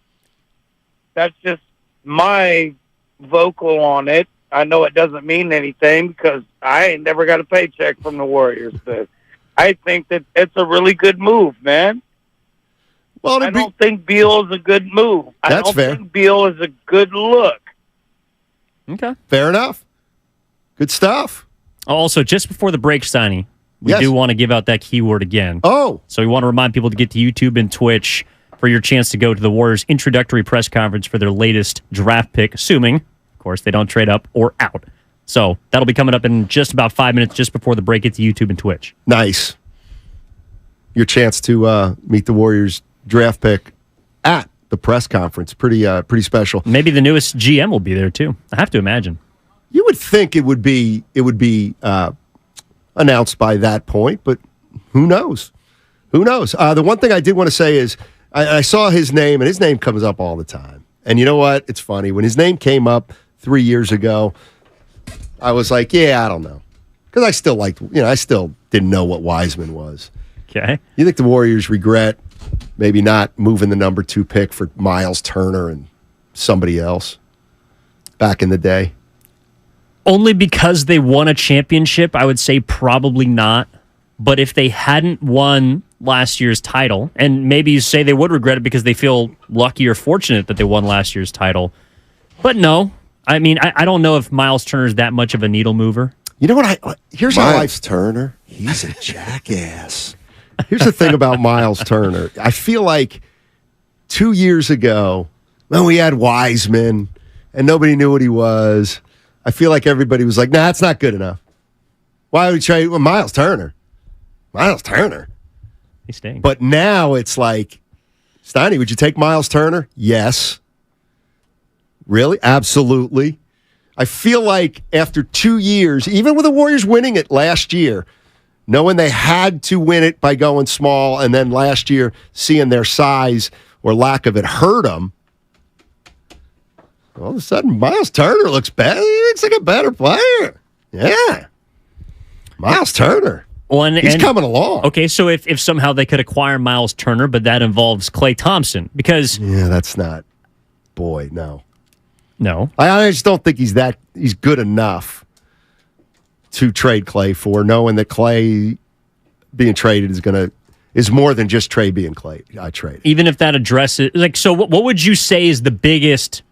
That's just my vocal on it. I know it doesn't mean anything because I ain't never got a paycheck from the Warriors, but I think that it's a really good move, man. Well, I don't think Beal is a good move. I don't think Beal is a good look. Okay. Fair enough. Good stuff. Also, just before the break, Steiny, we do want to give out that keyword again. Oh. So we want to remind people to get to YouTube and Twitch for your chance to go to the Warriors' introductory press conference for their latest draft pick, assuming, of course, they don't trade up or out. So that'll be coming up in just about 5 minutes, just before the break at YouTube and Twitch. Nice. Your chance to meet the Warriors' draft pick at the press conference. Pretty special. Maybe the newest GM will be there, too. I have to imagine. You would think it would be announced by that point, but who knows? Who knows? The one thing I did want to say is I saw his name, and his name comes up all the time. And you know what? It's funny. When his name came up 3 years ago, I was like, yeah, I don't know. Because I still I still didn't know what Wiseman was. Okay. You think the Warriors regret maybe not moving the number 2 pick for Miles Turner and somebody else back in the day? Only because they won a championship, I would say probably not. But if they hadn't won last year's title, and maybe you say they would regret it because they feel lucky or fortunate that they won last year's title. But no. I mean, I don't know if Miles Turner's that much of a needle mover. You know what? Here's Miles Turner, he's a jackass. Here's the thing about Miles Turner. I feel like 2 years ago, when we had Wiseman and nobody knew what he was, I feel like everybody was like, nah, that's not good enough. Why would we trade Miles Turner? Miles Turner. He's staying. But now it's like, Steiny, would you take Miles Turner? Yes. Really? Absolutely. I feel like after 2 years, even with the Warriors winning it last year, knowing they had to win it by going small, and then last year seeing their size or lack of it hurt them, all of a sudden Miles Turner looks better. He looks like a better player. Yeah. Miles Turner. He's coming along. Okay, so if somehow they could acquire Miles Turner, but that involves Klay Thompson, because... Yeah, that's not... Boy, no. No. I just don't think he's good enough to trade Klay for, knowing that Klay being traded is more than just Trey being traded. Even if that addresses... So what would you say is the biggest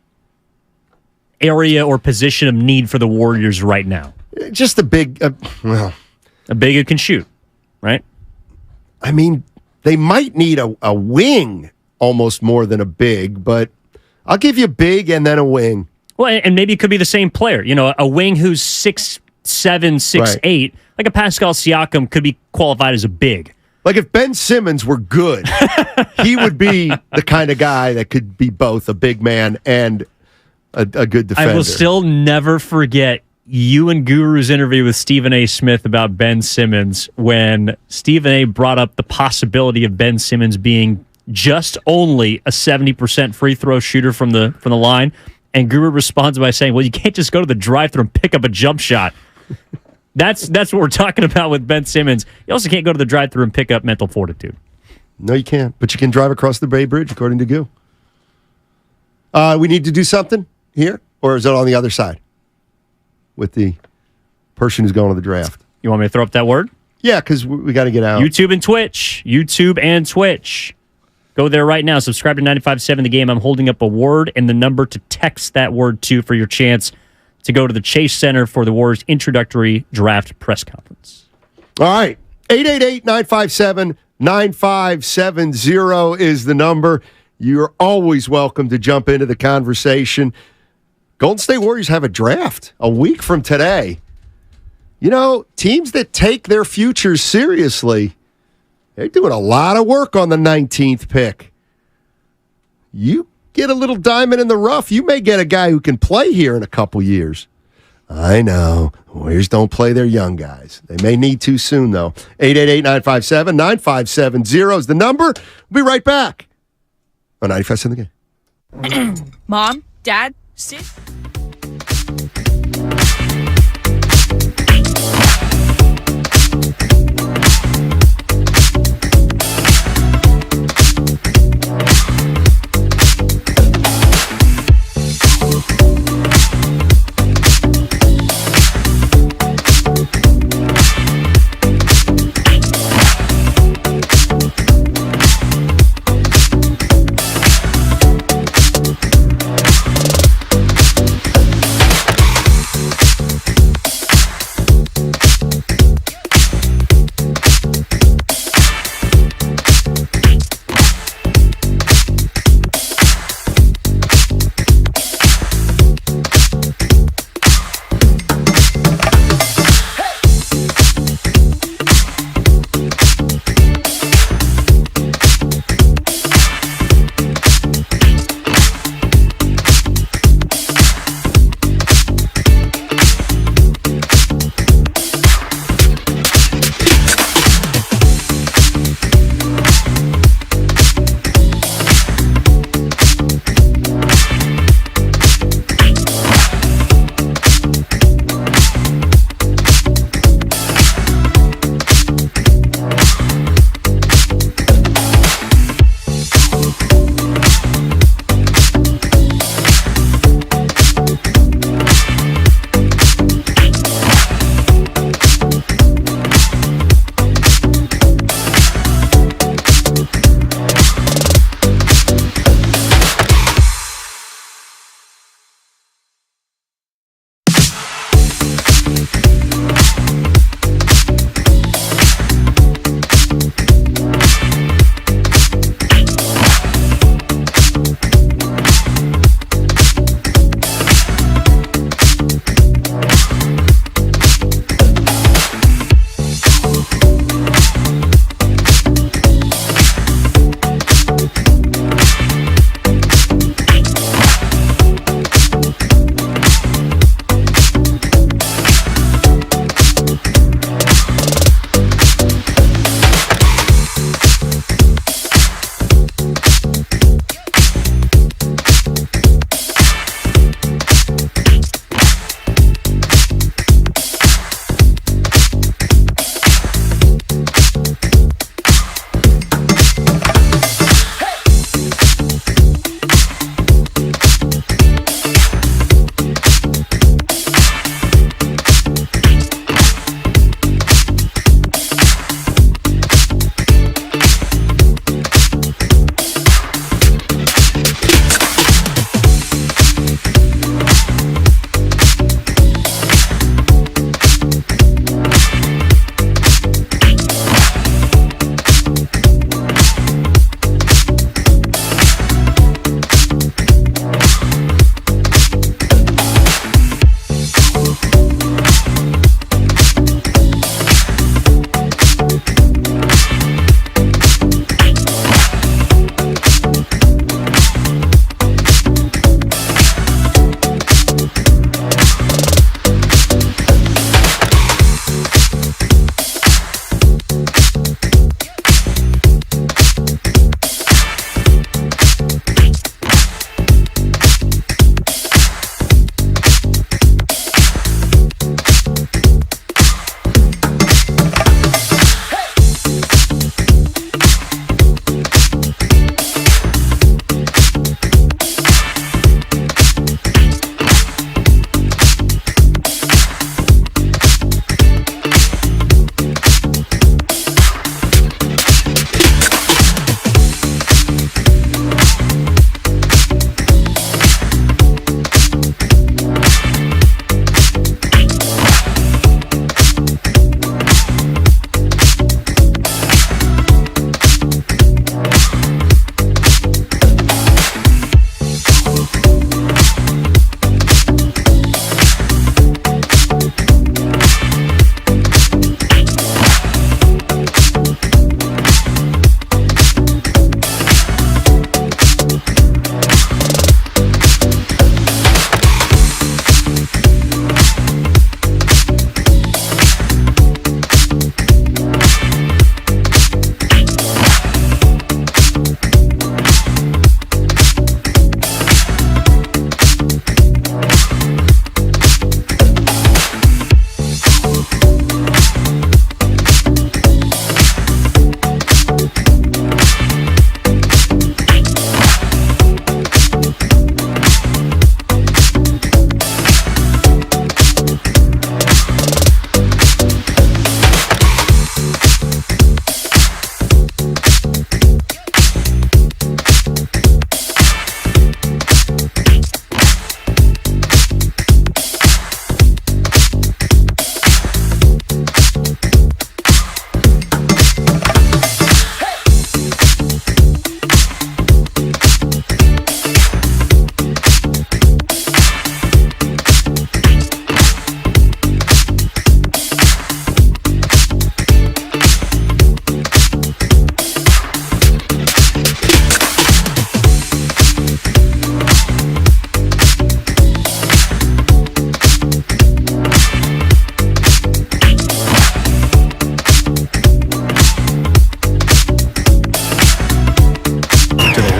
area or position of need for the Warriors right now? Just a big... A big who can shoot, right? I mean, they might need a wing almost more than a big, but I'll give you a big and then a wing. Well, and maybe it could be the same player. You know, a wing who's 6'7", 6'8", like a Pascal Siakam could be qualified as a big. Like if Ben Simmons were good, he would be the kind of guy that could be both a big man and a good defender. I will still never forget you and Guru's interview with Stephen A. Smith about Ben Simmons when Stephen A. brought up the possibility of Ben Simmons being just only a 70% free throw shooter from the line, and Guru responds by saying, well, you can't just go to the drive-thru and pick up a jump shot. That's what we're talking about with Ben Simmons. You also can't go to the drive-thru and pick up mental fortitude. No, you can't, but you can drive across the Bay Bridge, according to Gu. We need to do something here, or is it on the other side with the person who's going to the draft? You want me to throw up that word? Yeah, because we got to get out. YouTube and Twitch. Go there right now. Subscribe to 95.7 The Game. I'm holding up a word and the number to text that word to for your chance to go to the Chase Center for the Warriors' introductory draft press conference. All right. 888-957-9570 is the number. You're always welcome to jump into the conversation. Golden State Warriors have a draft a week from today. You know, teams that take their futures seriously, they're doing a lot of work on the 19th pick. You get a little diamond in the rough, you may get a guy who can play here in a couple years. I know. Warriors don't play their young guys. They may need to soon, though. 888-957-9570 is the number. We'll be right back on 95.7 The Game. Mom, Dad, sit.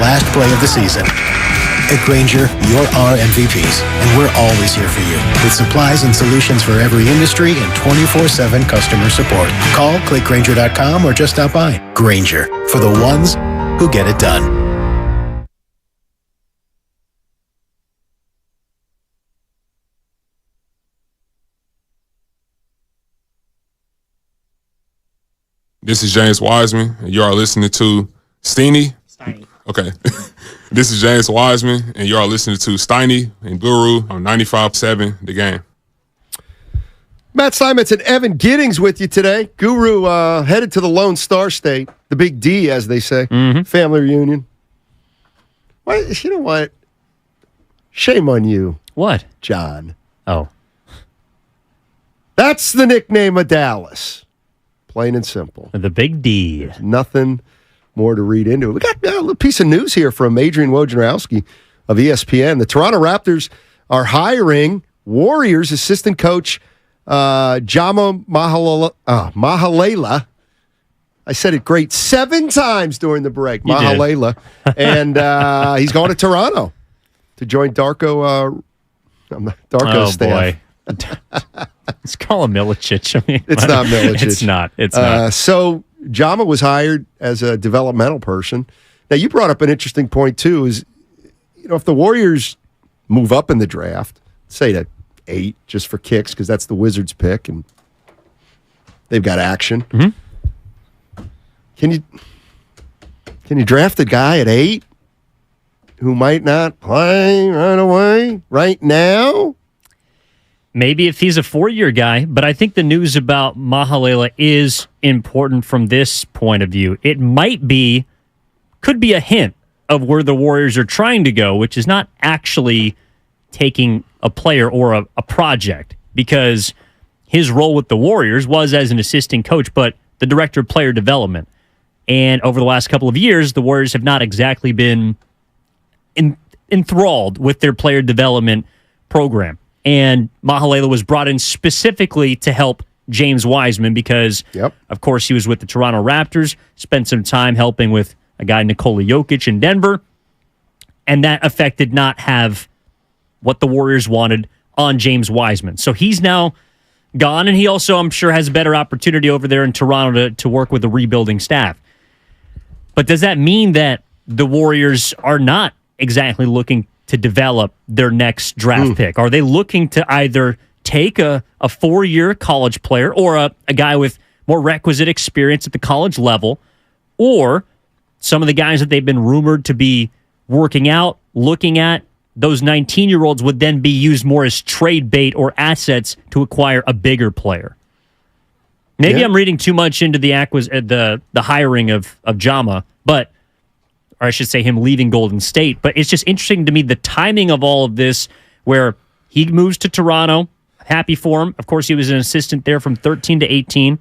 last play of the season. At Grainger, you're our MVPs, and we're always here for you with supplies and solutions for every industry and 24/7 customer support. Call, click Grainger.com, or just stop by. Grainger, for the ones who get it done. This is James Wiseman, and you are listening to Steiny. Okay. This is James Wiseman, and you are listening to Steiny and Guru on 95.7 The Game. Matt Simons and Evan Giddings with you today. Guru headed to the Lone Star State, the Big D, as they say. Family reunion. Why, you know what? Shame on you. What? John. Oh. That's the nickname of Dallas. Plain and simple. The Big D. There's nothing more to read into it. We got a little piece of news here from Adrian Wojnarowski of ESPN. The Toronto Raptors are hiring Warriors assistant coach Jama Mahalela. I said it great 7 times during the break. Mahalela. And he's going to Toronto to join Darko's staff. Boy. Let's call him Milicic. I mean, it's not Milicic. It's not. It's not. So Jama was hired as a developmental person. Now, you brought up an interesting point, too, is, if the Warriors move up in the draft, say to 8, just for kicks, because that's the Wizards' pick, and they've got action. Can you draft a guy at 8 who might not play right away, right now? Maybe if he's a 4-year guy, but I think the news about Mahalela is important from this point of view. It could be a hint of where the Warriors are trying to go, which is not actually taking a player or a project, because his role with the Warriors was as an assistant coach, but the director of player development. And over the last couple of years, the Warriors have not exactly been enthralled with their player development program. And Mahalela was brought in specifically to help James Wiseman because, of course, he was with the Toronto Raptors, spent some time helping with a guy, Nikola Jokic, in Denver, and that effect did not have what the Warriors wanted on James Wiseman. So he's now gone, and he also, I'm sure, has a better opportunity over there in Toronto to work with a rebuilding staff. But does that mean that the Warriors are not exactly looking to develop their next draft pick? Are they looking to either take a 4-year college player or a guy with more requisite experience at the college level, or some of the guys that they've been rumored to be working out, looking at, those 19-year-olds would then be used more as trade bait or assets to acquire a bigger player? Maybe I'm reading too much into the hiring of Jama, or I should say him leaving Golden State. But it's just interesting to me, the timing of all of this, where he moves to Toronto. Happy for him. Of course, he was an assistant there from 13 to 18.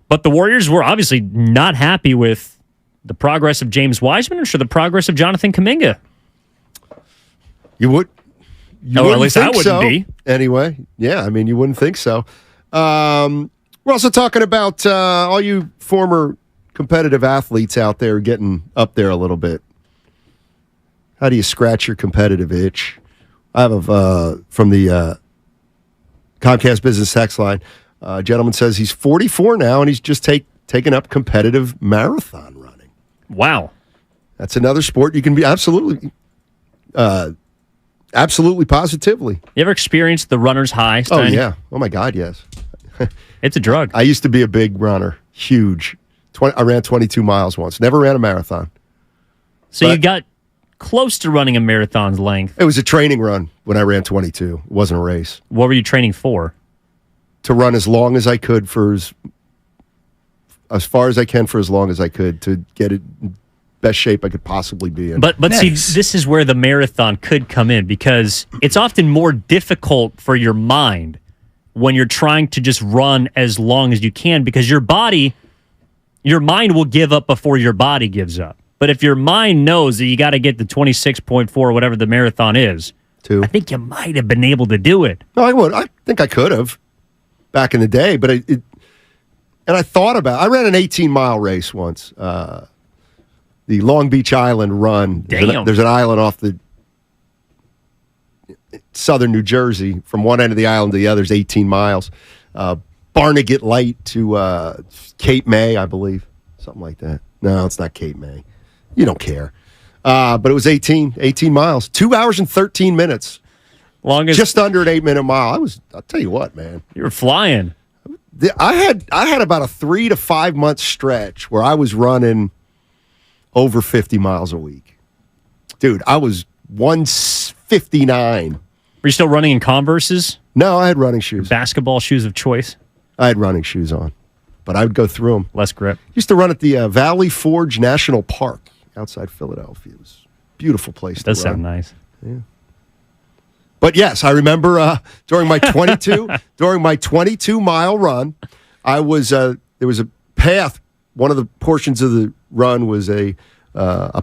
But the Warriors were obviously not happy with the progress of James Wiseman or the progress of Jonathan Kuminga. You would? Or at least I wouldn't be. Anyway, yeah, I mean, you wouldn't think so. We're also talking about all you former competitive athletes out there getting up there a little bit. How do you scratch your competitive itch? I have from the Comcast Business Text line. A gentleman says he's 44 now, and he's just taken up competitive marathon running. Wow. That's another sport you can be absolutely positively. You ever experienced the runner's high, Steiny? Oh, yeah. Oh, my God, yes. It's a drug. I used to be a big runner. Huge. I ran 22 miles once. Never ran a marathon. So you got close to running a marathon's length. It was a training run when I ran 22. It wasn't a race. What were you training for? To run as long as I could as far as I can for as long as I could to get it best shape I could possibly be in. But see, this is where the marathon could come in, because it's often more difficult for your mind when you're trying to just run as long as you can, because your mind will give up before your body gives up. But if your mind knows that you got to get the 26.4 or whatever the marathon is, I think you might have been able to do it. No, I would. I think I could have back in the day, but I thought about it. I ran an 18-mile race once. the Long Beach Island run. Damn. There's an island off the southern New Jersey. From one end of the island to the other is 18 miles. Barnegat Light to Cape May, I believe. Something like that. No, it's not Cape May. You don't care. But it was 18 miles. 2 hours and 13 minutes. Longest. Just under an 8-minute mile. I'll tell you what, man. You were flying. I had about a 3 to 5 month stretch where I was running over 50 miles a week. Dude, I was 159. Were you still running in Converses? No, I had running shoes. Basketball shoes of choice? I had running shoes on, but I would go through them. Less grip. Used to run at the Valley Forge National Park outside Philadelphia. It was a beautiful place to run. Does sound nice. Yeah. But yes, I remember during my 22 mile run, there was a path. One of the portions of the run was a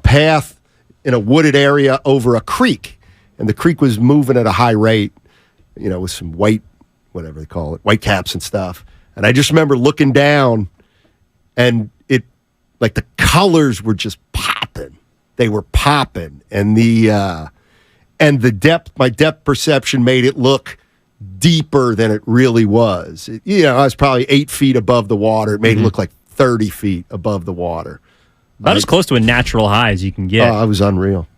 path in a wooded area over a creek, and the creek was moving at a high rate, with some white, whatever they call it, white caps and stuff. And I just remember looking down, and it, like, the colors were just popping. They were popping, and the depth, my depth perception made it look deeper than it really was. I was probably 8 feet above the water. It made it look like 30 feet above the water. About as close to a natural high as you can get. I was unreal.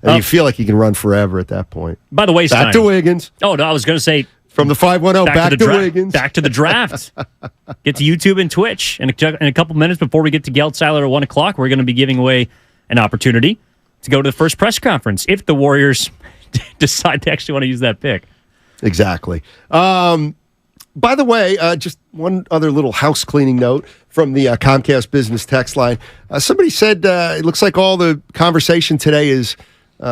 And you feel like you can run forever at that point. By the way, back to Wiggins. Oh, no, I was going to say. From the 510, back to Wiggins. Back to the draft. Get to YouTube and Twitch. In a couple minutes before we get to Geldseiler at 1 o'clock, we're going to be giving away an opportunity to go to the first press conference if the Warriors decide to actually want to use that pick. Exactly. By the way, just one other little house cleaning note from the Comcast business text line. Somebody said it looks like all the conversation today is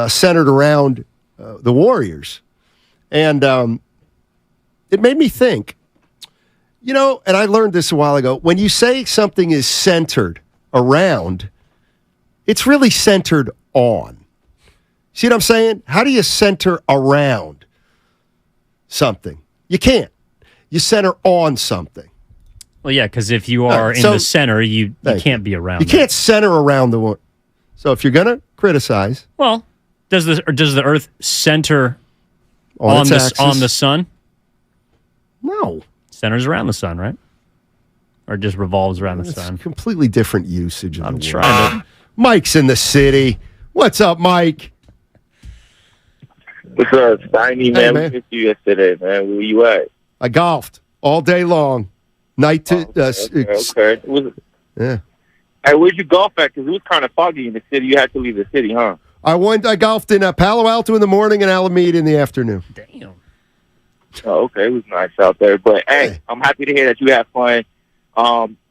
centered around the Warriors. And it made me think, and I learned this a while ago, when you say something is centered around, it's really centered on. See what I'm saying? How do you center around something? You can't. You center on something. Well, yeah, because if you are in the center, you can't be around. You can't center around the one. So if you're going to criticize. Well, does the Earth center on the sun? No. Centers around the sun, right? Or just revolves around the sun? Completely different usage of the word. I'm trying to. Mike's in the city. What's up, Mike? What's up, Steiny, man? We missed you yesterday, man. Where you at? I golfed all day long. Night to... Okay. Yeah. Hey, where'd you golf at? Because it was kind of foggy in the city. You had to leave the city, huh? I golfed in Palo Alto in the morning and Alameda in the afternoon. Damn. Oh, okay. It was nice out there. But, hey, I'm happy to hear that you had fun.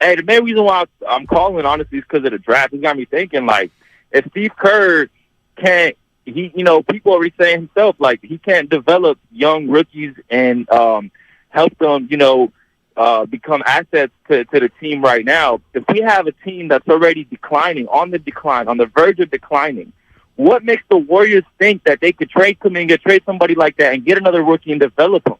Hey, the main reason why I'm calling, honestly, is because of the draft. It got me thinking, like, if Steve Kerr can't, people are saying himself, like, he can't develop young rookies and help them, become assets to the team right now. If we have a team that's already declining, on the verge of declining, what makes the Warriors think that they could trade Kuminga, trade somebody like that, and get another rookie and develop him?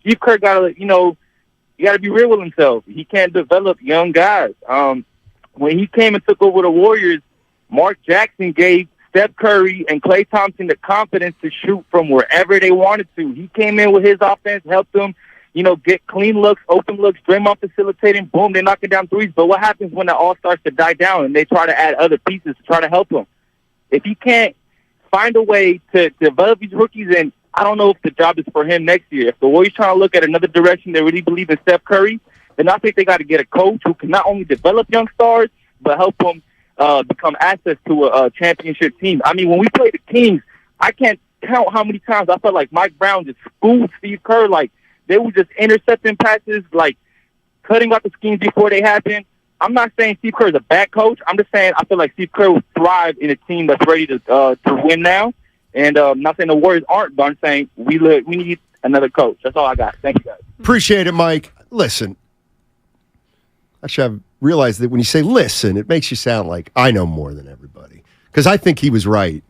Steve Kerr got to be real with himself. He can't develop young guys. When he came and took over the Warriors, Mark Jackson gave Steph Curry and Klay Thompson the confidence to shoot from wherever they wanted to. He came in with his offense, helped them, get clean looks, open looks, Draymond facilitating, boom, they're knocking down threes. But what happens when that all starts to die down and they try to add other pieces to try to help them? If he can't find a way to develop these rookies, and I don't know if the job is for him next year. If the Warriors trying to look at another direction, they really believe in Steph Curry, then I think they got to get a coach who can not only develop young stars, but help them become assets to a championship team. I mean, when we played the Kings, I can't count how many times I felt like Mike Brown just schooled Steve Kerr. Like, they were just intercepting passes, like cutting out the schemes before they happened. I'm not saying Steve Kerr is a bad coach. I'm just saying I feel like Steve Kerr would thrive in a team that's ready to win now. And I'm not saying the Warriors aren't, but I'm saying we need another coach. That's all I got. Thank you, guys. Appreciate it, Mike. Listen, actually, I've realized that when you say listen, it makes you sound like I know more than everybody. Because I think he was right.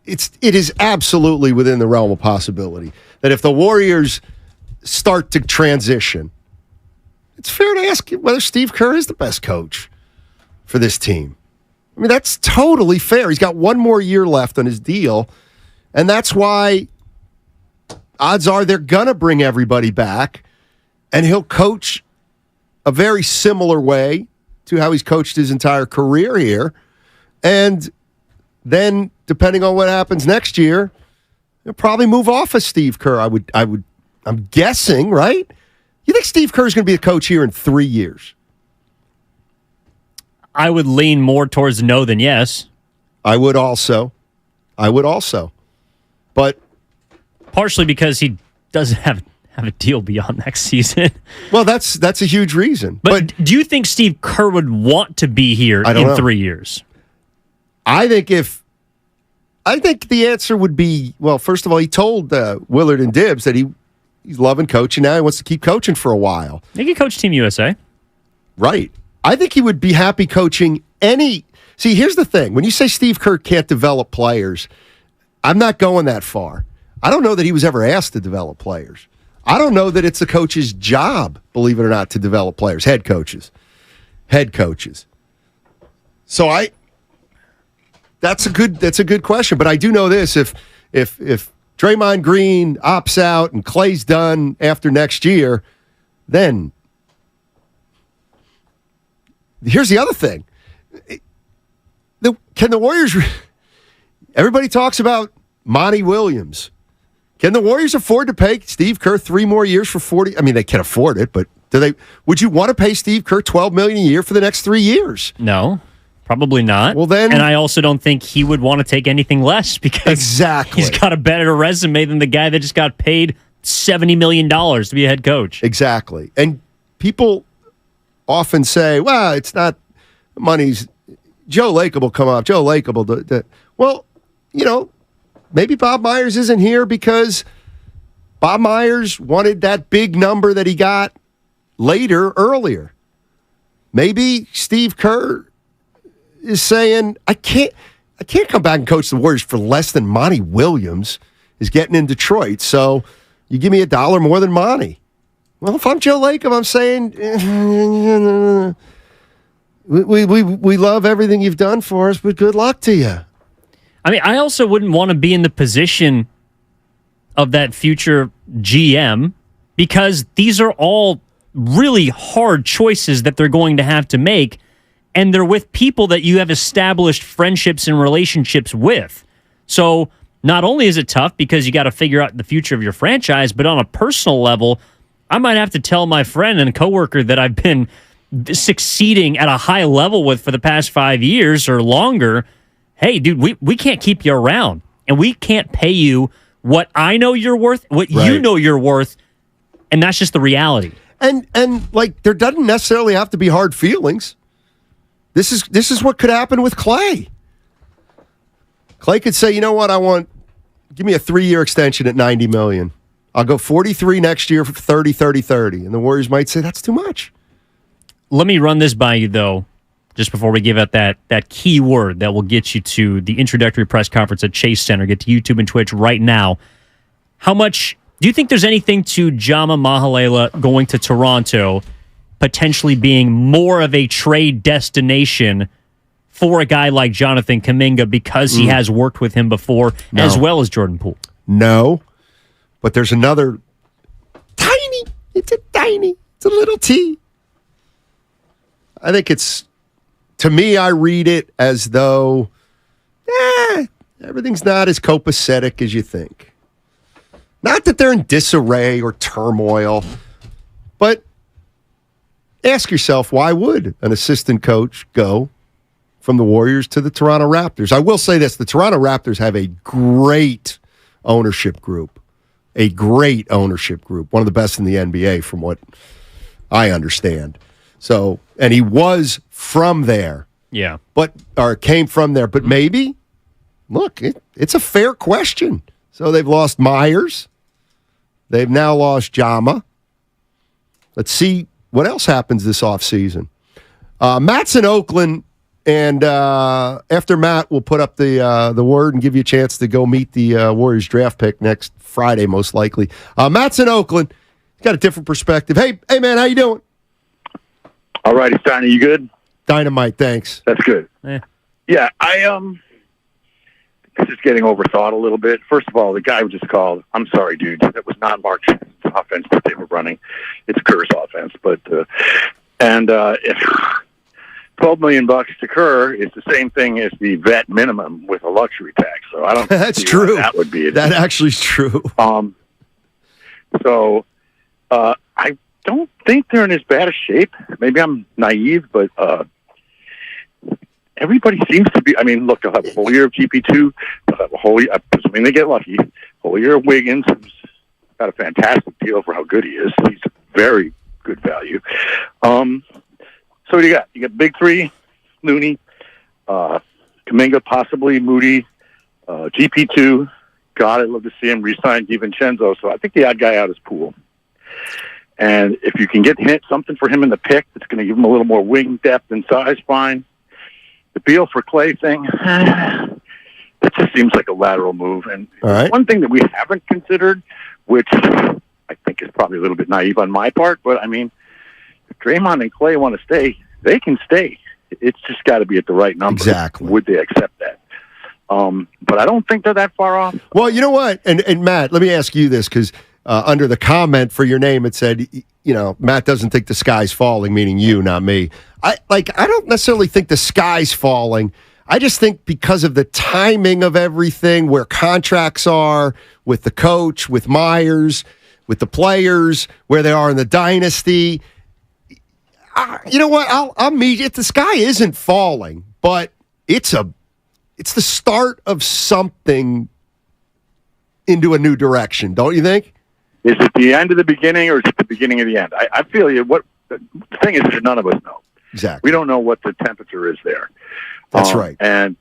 It is absolutely within the realm of possibility that if the Warriors start to transition, it's fair to ask whether Steve Kerr is the best coach for this team. I mean, that's totally fair. He's got one more year left on his deal, and that's why odds are they're going to bring everybody back, and he'll coach a very similar way to how he's coached his entire career here. And then, depending on what happens next year, he'll probably move off of Steve Kerr. I'm guessing, right? You think Steve Kerr's going to be a coach here in 3 years? I would lean more towards no than yes. I would also. But partially because he doesn't have a deal beyond next season. Well, that's a huge reason. But do you think Steve Kerr would want to be here in 3 years? I think the answer would be, well, first of all, he told Willard and Dibbs that he's loving coaching now. He wants to keep coaching for a while. He can coach Team USA. Right. I think he would be happy coaching any... See, here's the thing. When you say Steve Kerr can't develop players, I'm not going that far. I don't know that he was ever asked to develop players. I don't know that it's a coach's job, believe it or not, to develop players. Head coaches. So that's a good question. But I do know this: if Draymond Green opts out and Clay's done after next year, then here's the other thing. Can the Warriors... Everybody talks about Monty Williams. Can the Warriors afford to pay Steve Kerr 3 more years for 40? I mean, they can afford it, but would you want to pay Steve Kerr $12 million a year for the next 3 years? No, probably not. Well, then... And I also don't think he would want to take anything less because he's got a better resume than the guy that just got paid $70 million to be a head coach. Exactly. And people often say, well, it's not money's... Joe Lacob will come off. Joe Lacob will... Well, maybe Bob Myers isn't here because Bob Myers wanted that big number that he got earlier. Maybe Steve Kerr is saying, I can't come back and coach the Warriors for less than Monty Williams is getting in Detroit. So you give me $1 more than Monty. Well, if I'm Joe Lacob, I'm saying, we love everything you've done for us, but good luck to you. I mean, I also wouldn't want to be in the position of that future GM because these are all really hard choices that they're going to have to make, and they're with people that you have established friendships and relationships with. So not only is it tough because you got to figure out the future of your franchise, but on a personal level, I might have to tell my friend and coworker that I've been succeeding at a high level with for the past 5 years or longer, hey, dude, we can't keep you around, and we can't pay you what I know you're worth, what you know you're worth, and that's just the reality. And like, there doesn't necessarily have to be hard feelings. This is what could happen with Clay. Clay could say, you know what, give me a 3-year extension at $90 million. I'll go 43 next year for 30. And the Warriors might say, that's too much. Let me run this by you, though, just before we give out that key word that will get you to the introductory press conference at Chase Center. Get to YouTube and Twitch right now. How much do you think there's anything to Jama Mahalela going to Toronto potentially being more of a trade destination for a guy like Jonathan Kuminga because he has worked with him before, as well as Jordan Poole? No, but there's another it's a little T. I think to me, I read it as though everything's not as copacetic as you think. Not that they're in disarray or turmoil, but ask yourself, why would an assistant coach go from the Warriors to the Toronto Raptors? I will say this, the Toronto Raptors have a great ownership group. One of the best in the NBA from what I understand. So, and he was from there. Yeah. Came from there. But maybe, look, it's a fair question. So they've lost Myers. They've now lost Jama. Let's see what else happens this offseason. Matt's in Oakland, and after Matt, we'll put up the word and give you a chance to go meet the Warriors draft pick next Friday, most likely. Matt's in Oakland. He's got a different perspective. Hey, man, how you doing? All righty, Steiner, you good? Dynamite, thanks. That's good. Yeah, this is getting overthought a little bit. First of all, the guy who just called, I'm sorry, dude. That was not Mark Jackson's offense that they were running. It's Kerr's offense. But, if $12 million to Kerr is the same thing as the vet minimum with a luxury tax. So I don't That's see true. why that would be. That actually is true. I don't think they're in as bad a shape. Maybe I'm naive, but everybody seems to be. I mean, look, they'll have a whole year of GP2. They'll have a whole year, assuming they get lucky, whole year of Wiggins, who's got a fantastic deal for how good he is. He's a very good value. So what do you got? You got big three, Looney, Kuminga, possibly Moody, GP2. God, I'd love to see him re-sign DiVincenzo. So I think the odd guy out is Poole. And if you can get something for him in the pick that's going to give him a little more wing depth and size, fine. The Beal for Clay thing, it just seems like a lateral move. And one thing that we haven't considered, which I think is probably a little bit naive on my part, but I mean, if Draymond and Clay want to stay, they can stay. It's just got to be at the right number. Exactly. Would they accept that? But I don't think they're that far off. Well, you know what? And Matt, let me ask you this, because under the comment for your name, it said, Matt doesn't think the sky's falling, meaning you, not me. I don't necessarily think the sky's falling. I just think because of the timing of everything, where contracts are with the coach, with Myers, with the players, where they are in the dynasty. You know what? I'll meet it. The sky isn't falling, but it's the start of something into a new direction, don't you think? Is it the end of the beginning, or is it the beginning of the end? I feel you. What the thing is that none of us know. Exactly. We don't know what the temperature is there. That's right. And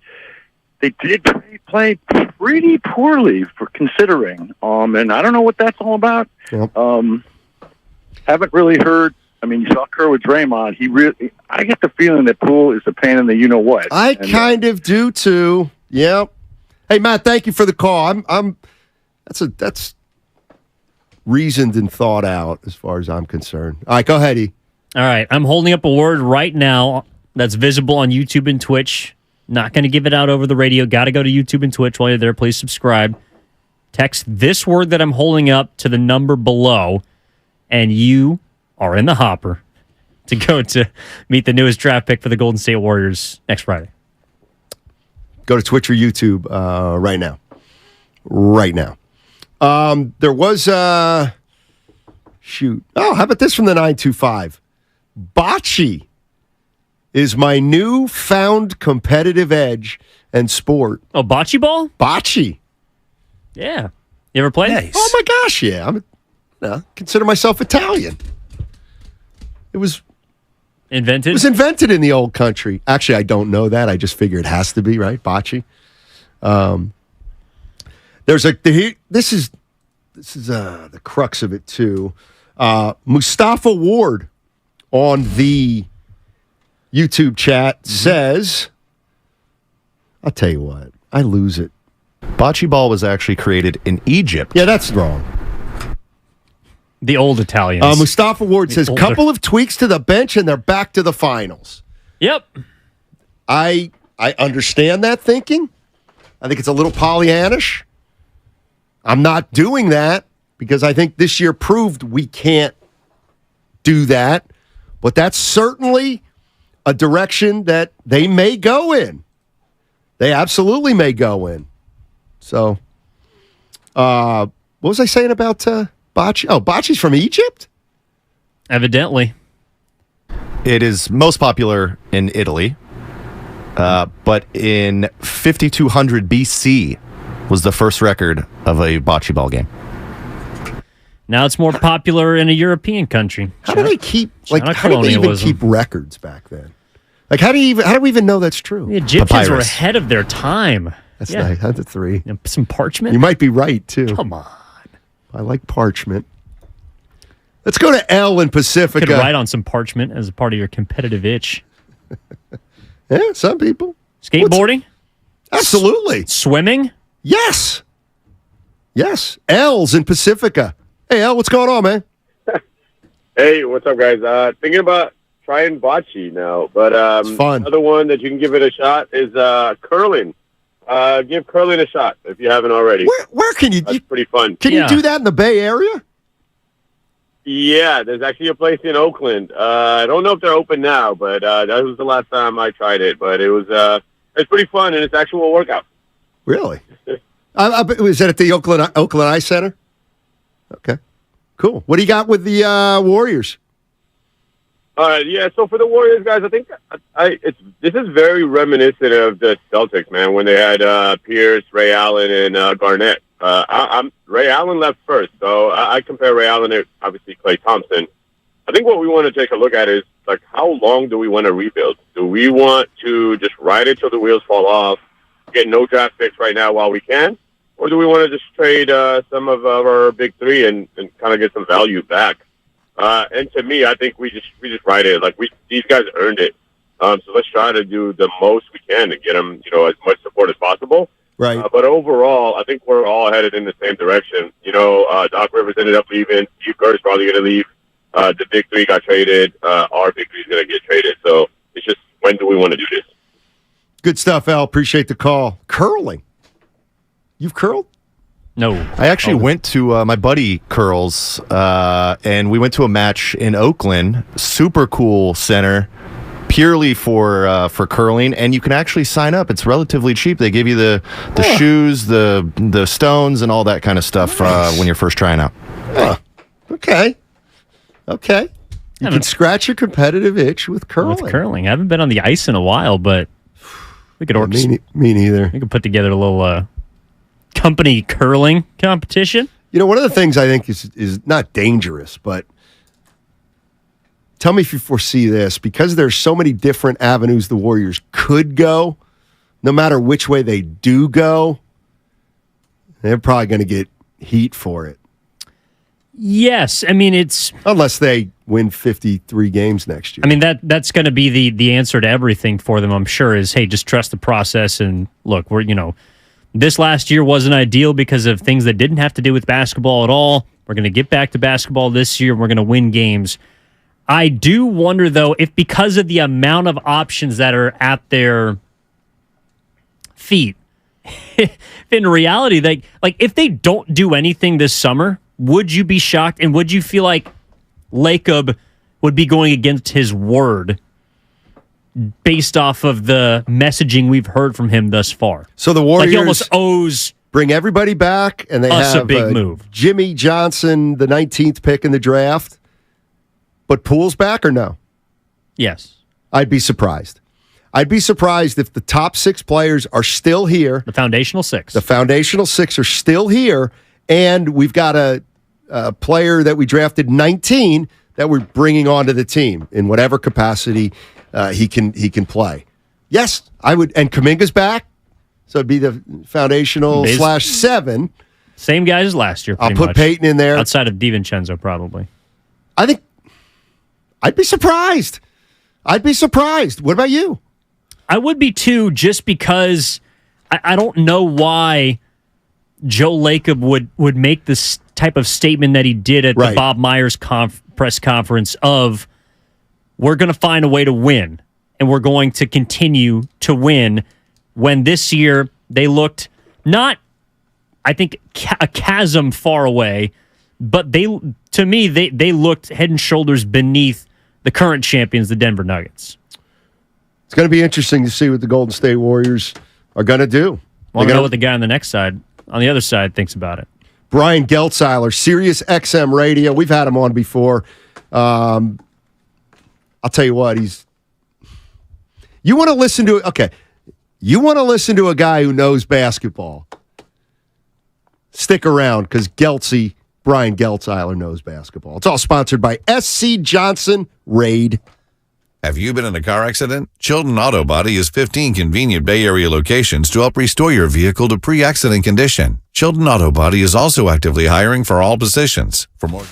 they did play pretty poorly for considering. And I don't know what that's all about. Yep. Haven't really heard. I mean, you saw Kerr with Draymond. I get the feeling that Poole is a pain in the you-know-what. I kind of do, too. Yep. Hey, Matt, thank you for the call. That's reasoned and thought out as far as I'm concerned. All right, go ahead, E. All right, I'm holding up a word right now that's visible on YouTube and Twitch. Not going to give it out over the radio. Got to go to YouTube and Twitch. While you're there, please subscribe. Text this word that I'm holding up to the number below, and you are in the hopper to go to meet the newest draft pick for the Golden State Warriors next Friday. Go to Twitch or YouTube right now. Right now. There was shoot. Oh, how about this from the 925? Bocce is my newfound competitive edge and sport. Oh, bocce ball? Bocce. Yeah. You ever played? Nice. Oh my gosh, yeah. Consider myself Italian. It was invented? It was invented in the old country. Actually, I don't know that. I just figure it has to be, right? Bocce. This is the crux of it too. Mustafa Ward on the YouTube chat says, I'll tell you what, I lose it. Bocce ball was actually created in Egypt. Yeah, that's wrong. The old Italians. Mustafa Ward says, couple of tweaks to the bench and they're back to the finals. Yep. I understand that thinking. I think it's a little Pollyannish. I'm not doing that because I think this year proved we can't do that. But that's certainly a direction that they may go in. They absolutely may go in. So, what was I saying about bocce? Oh, bocce's from Egypt? Evidently. It is most popular in Italy. But in 5200 BC was the first record of a bocce ball game. Now it's more popular in a European country. How do they keep how did they even keep records back then? Like how do we even know that's true? The Egyptians were ahead of their time. That's nice. That's a 3. Some parchment? You might be right too. Come on. I like parchment. Let's go to L in Pacifica. You could write on some parchment as a part of your competitive itch. Yeah, some people. Skateboarding? Absolutely. Swimming? Yes. Yes. L's in Pacifica. Hey, L, what's going on, man? Hey, what's up, guys? Thinking about trying bocce now, but It's fun. another one that you can give it a shot is curling. Give curling a shot if you haven't already. Where can you? That's pretty fun. Can you do that in the Bay Area? Yeah, there's actually a place in Oakland. I don't know if they're open now, but that was the last time I tried it. But it was it's pretty fun, and it's actual workout. Really? Was that at the Oakland Ice Center? Okay, cool. What do you got with the Warriors? Yeah. So for the Warriors, guys, I think this is very reminiscent of the Celtics, man. When they had Pierce, Ray Allen, and Garnett. Ray Allen left first, so I compare Ray Allen to obviously Klay Thompson. I think what we want to take a look at is like how long do we want to rebuild? Do we want to just ride it till the wheels fall off, get no draft picks right now while we can, or do we want to just trade some of our big three and kind of get some value back? And to me, I think we just ride it. Like these guys earned it. So let's try to do the most we can to get them, as much support as possible. Right. But overall, I think we're all headed in the same direction. Doc Rivers ended up leaving. Steve Kerr is probably going to leave. The big three got traded. Our big three is going to get traded. So it's just, when do we want to do this? Good stuff, Al. Appreciate the call. Curling. You've curled? No. I actually went to my buddy curls, and we went to a match in Oakland. Super cool center, purely for curling, and you can actually sign up. It's relatively cheap. They give you the shoes, the stones, and all that kind of stuff when you're first trying out. Okay. You can scratch your competitive itch with curling. With curling. I haven't been on the ice in a while, but we could me neither. We could put together a little company curling competition. One of the things I think is not dangerous, but tell me if you foresee this, because there's so many different avenues the Warriors could go, no matter which way they do go, they're probably going to get heat for it. Yes, I mean it's unless they win 53 games next year. I mean that's going to be the answer to everything for them. I'm sure is hey, just trust the process and look. We're this last year wasn't ideal because of things that didn't have to do with basketball at all. We're going to get back to basketball this year. We're going to win games. I do wonder though if because of the amount of options that are at their feet, in reality, like if they don't do anything this summer. Would you be shocked, and would you feel like Lacob would be going against his word based off of the messaging we've heard from him thus far? So the Warriors he almost owes bring everybody back, and they us have a big move. Jimmy Johnson, the 19th pick in the draft, but Poole's back or no? Yes. I'd be surprised. I'd be surprised if the top 6 players are still here. The foundational 6. The foundational 6 are still here, and we've got a player that we drafted 19 that we're bringing onto the team in whatever capacity he can play. Yes, I would. And Kuminga's back, so it'd be the foundational /7. Same guys as last year. I'll put Peyton in there outside of DiVincenzo, probably. I think I'd be surprised. What about you? I would be too, just because I don't know why Joe Lacob would make this type of statement that he did at the Bob Myers press conference of, we're going to find a way to win, and we're going to continue to win, when this year they looked not, I think, a chasm far away, but they looked head and shoulders beneath the current champions, the Denver Nuggets. It's going to be interesting to see what the Golden State Warriors are going to do. Want to know what the guy on the other side thinks about it. Brian Geltzeiler, Sirius XM Radio. We've had him on before. I'll tell you what, you want to listen to a guy who knows basketball. Stick around, because Brian Geltzeiler knows basketball. It's all sponsored by SC Johnson Raid. Have you been in a car accident? Chilton Auto Body has 15 convenient Bay Area locations to help restore your vehicle to pre-accident condition. Chilton Auto Body is also actively hiring for all positions. For more...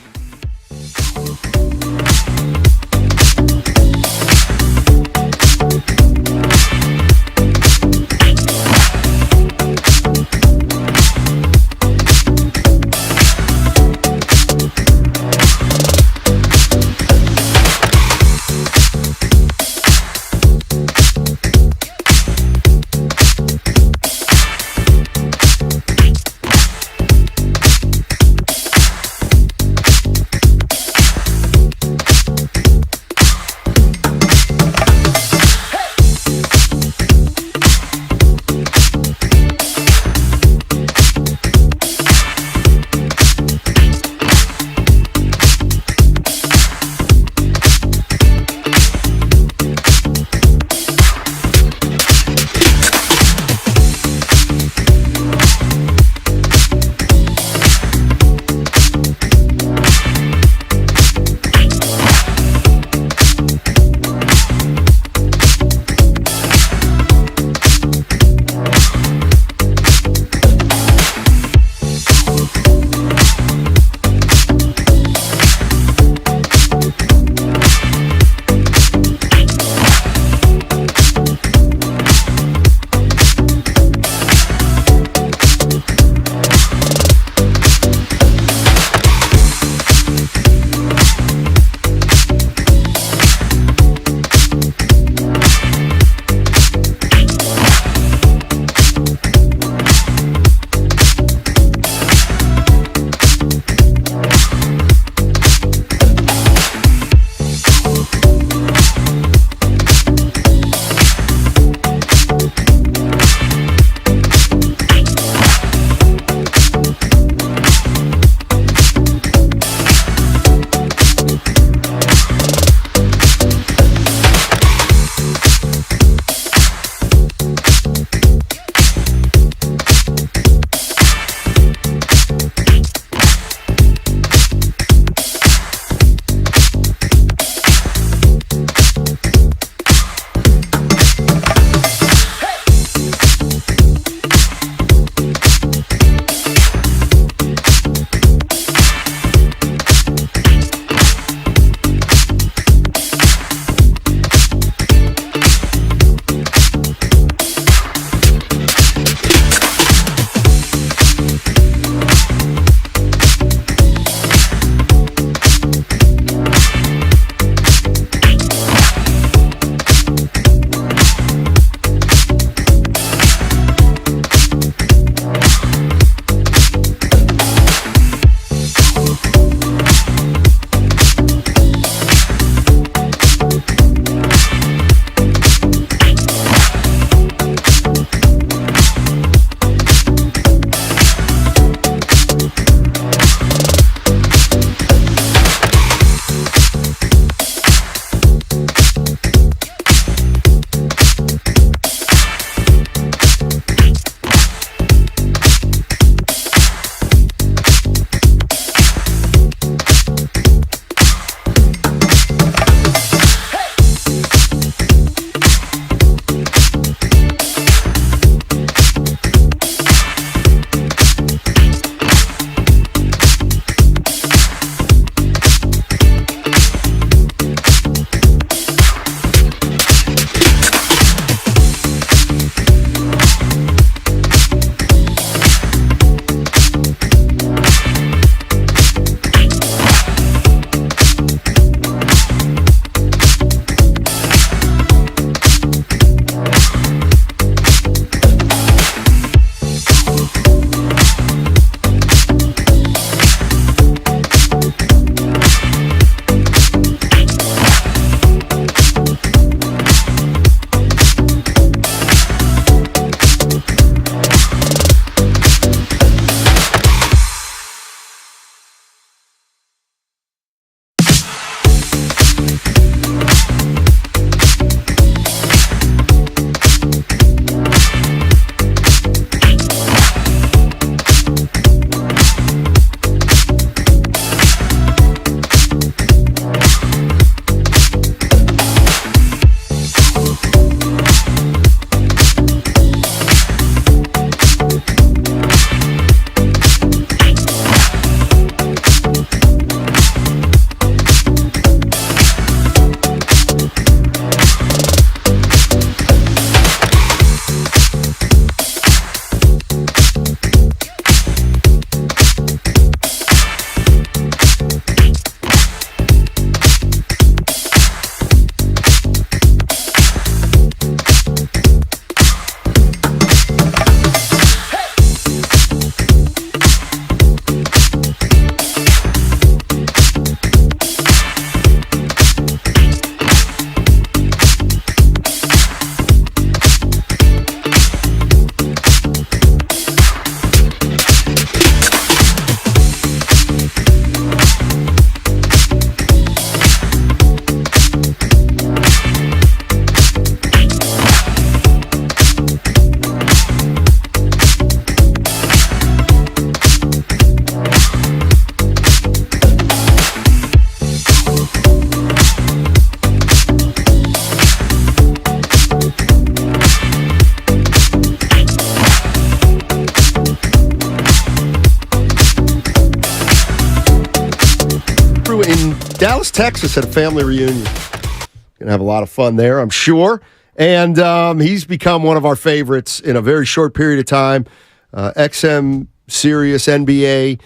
Dallas, Texas at a family reunion. Going to have a lot of fun there, I'm sure. And he's become one of our favorites in a very short period of time. XM Sirius NBA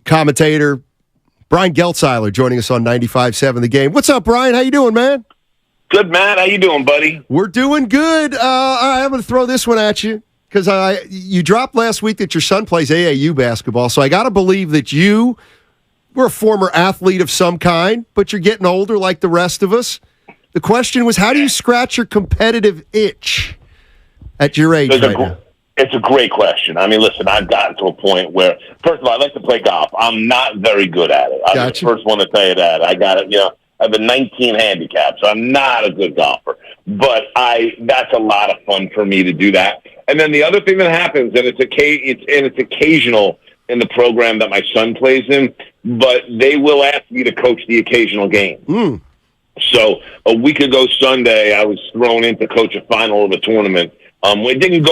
commentator Brian Geltzeiler joining us on 95.7 The Game. What's up, Brian? How you doing, man? Good, man. How you doing, buddy? We're doing good. I'm going to throw this one at you because you dropped last week that your son plays AAU basketball, so I got to believe that you were a former athlete of some kind, but you're getting older like the rest of us. The question was, how do you scratch your competitive itch at your age right now? It's a great question. I mean, listen, I've gotten to a point where, first of all, I like to play golf. I'm not very good at it. I'm the first one to tell you that. I got it, I have a 19 handicap, so I'm not a good golfer. But that's a lot of fun for me to do that. And then the other thing that happens, and it's occasional in the program that my son plays in, but they will ask me to coach the occasional game. So a week ago Sunday, I was thrown in to coach a final of a tournament. It didn't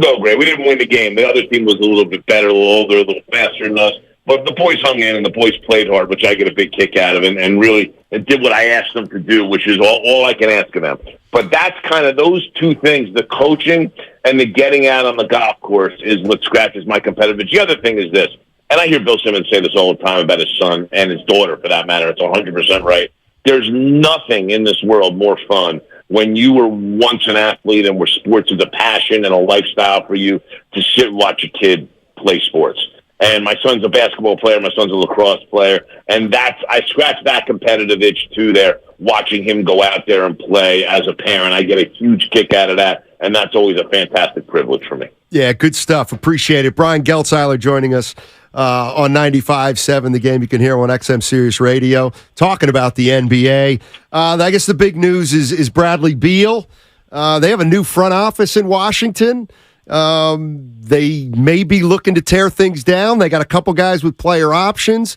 go great. We didn't win the game. The other team was a little bit better, a little older, a little faster than us. But the boys hung in and the boys played hard, which I get a big kick out of, and really did what I asked them to do, which is all I can ask of them. But that's kind of those two things, the coaching and the getting out on the golf course, is what scratches my competitive itch. The other thing is this, and I hear Bill Simmons say this all the time about his son and his daughter, for that matter. It's 100% right. There's nothing in this world more fun when you were once an athlete and where sports is a passion and a lifestyle for you, to sit and watch a kid play sports. And my son's a basketball player, my son's a lacrosse player, and I scratch that competitive itch too there, watching him go out there and play as a parent. I get a huge kick out of that, and that's always a fantastic privilege for me. Yeah, good stuff. Appreciate it. Brian Geltzeiler joining us on 95.7 The Game. You can hear on XM Sirius Radio talking about the NBA. I guess the big news is Bradley Beal. They have a new front office in Washington. They may be looking to tear things down. They got a couple guys with player options.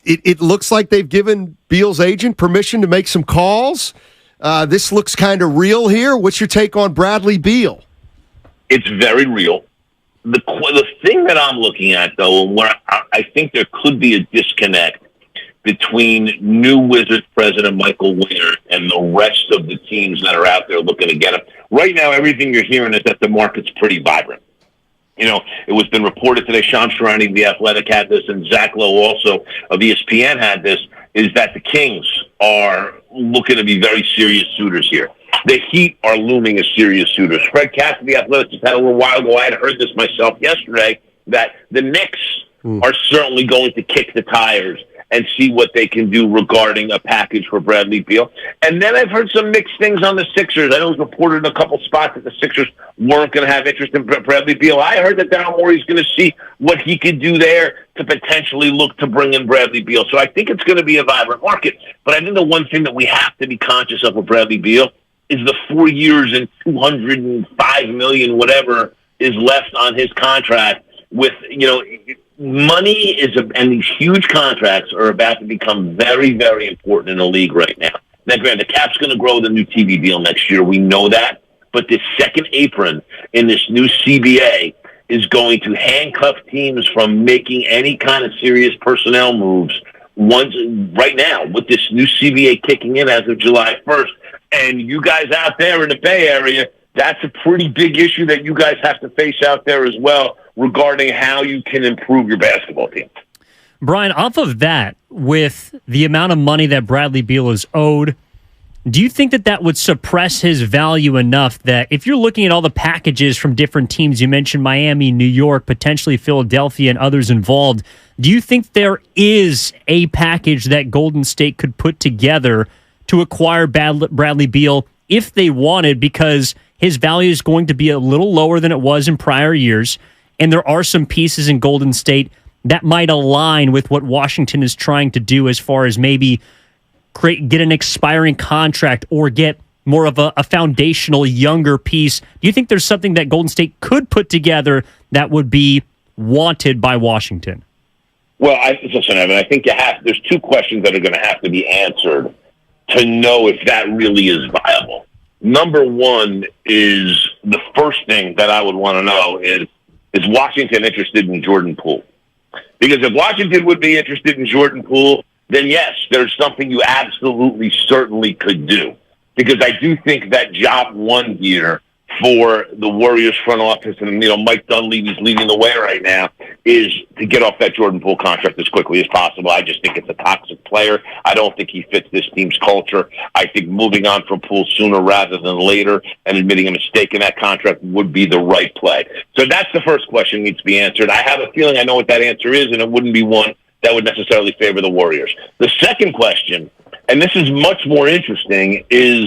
It looks like they've given Beal's agent permission to make some calls. This looks kind of real here. What's your take on Bradley Beal? It's very real. The thing that I'm looking at, though, and where I think there could be a disconnect between new Wizards president Michael Winger and the rest of the teams that are out there looking to get him. Right now, everything you're hearing is that the market's pretty vibrant. It was been reported today, Sean Sharani of The Athletic had this, and Zach Lowe also of ESPN had this, is that the Kings are looking to be very serious suitors here. The Heat are looming as serious suitors. Fred Cass of The Athletic just had a little while ago, I had heard this myself yesterday, that the Knicks are certainly going to kick the tires and see what they can do regarding a package for Bradley Beal. And then I've heard some mixed things on the Sixers. I know it was reported in a couple spots that the Sixers weren't going to have interest in Bradley Beal. I heard that Daryl Morey's going to see what he could do there to potentially look to bring in Bradley Beal. So I think it's going to be a vibrant market. But I think the one thing that we have to be conscious of with Bradley Beal is the 4 years and $205 million, whatever, is left on his contract with, money and these huge contracts are about to become very, very important in the league right now. Now, granted, the cap's going to grow with a new TV deal next year. We know that. But this second apron in this new CBA is going to handcuff teams from making any kind of serious personnel moves right now with this new CBA kicking in as of July 1st. And you guys out there in the Bay Area, that's a pretty big issue that you guys have to face out there as well regarding how you can improve your basketball team. Brian, off of that, with the amount of money that Bradley Beal is owed, do you think that would suppress his value enough that if you're looking at all the packages from different teams, you mentioned Miami, New York, potentially Philadelphia and others involved, do you think there is a package that Golden State could put together to acquire Bradley Beal if they wanted, because his value is going to be a little lower than it was in prior years, and there are some pieces in Golden State that might align with what Washington is trying to do as far as maybe get an expiring contract or get more of a foundational younger piece? Do you think there's something that Golden State could put together that would be wanted by Washington? Well, listen, Evan, I think there's two questions that are going to have to be answered to know if that really is viable. Number one is the first thing that I would want to know is Washington interested in Jordan Poole? Because if Washington would be interested in Jordan Poole, then yes, there's something you absolutely certainly could do. Because I do think that job one here for the Warriors front office, and Mike Dunleavy's leading the way right now, is to get off that Jordan Poole contract as quickly as possible. I just think it's a toxic player. I don't think he fits this team's culture. I think moving on from Poole sooner rather than later and admitting a mistake in that contract would be the right play. So that's the first question that needs to be answered. I have a feeling I know what that answer is, and it wouldn't be one that would necessarily favor the Warriors. The second question, and this is much more interesting, is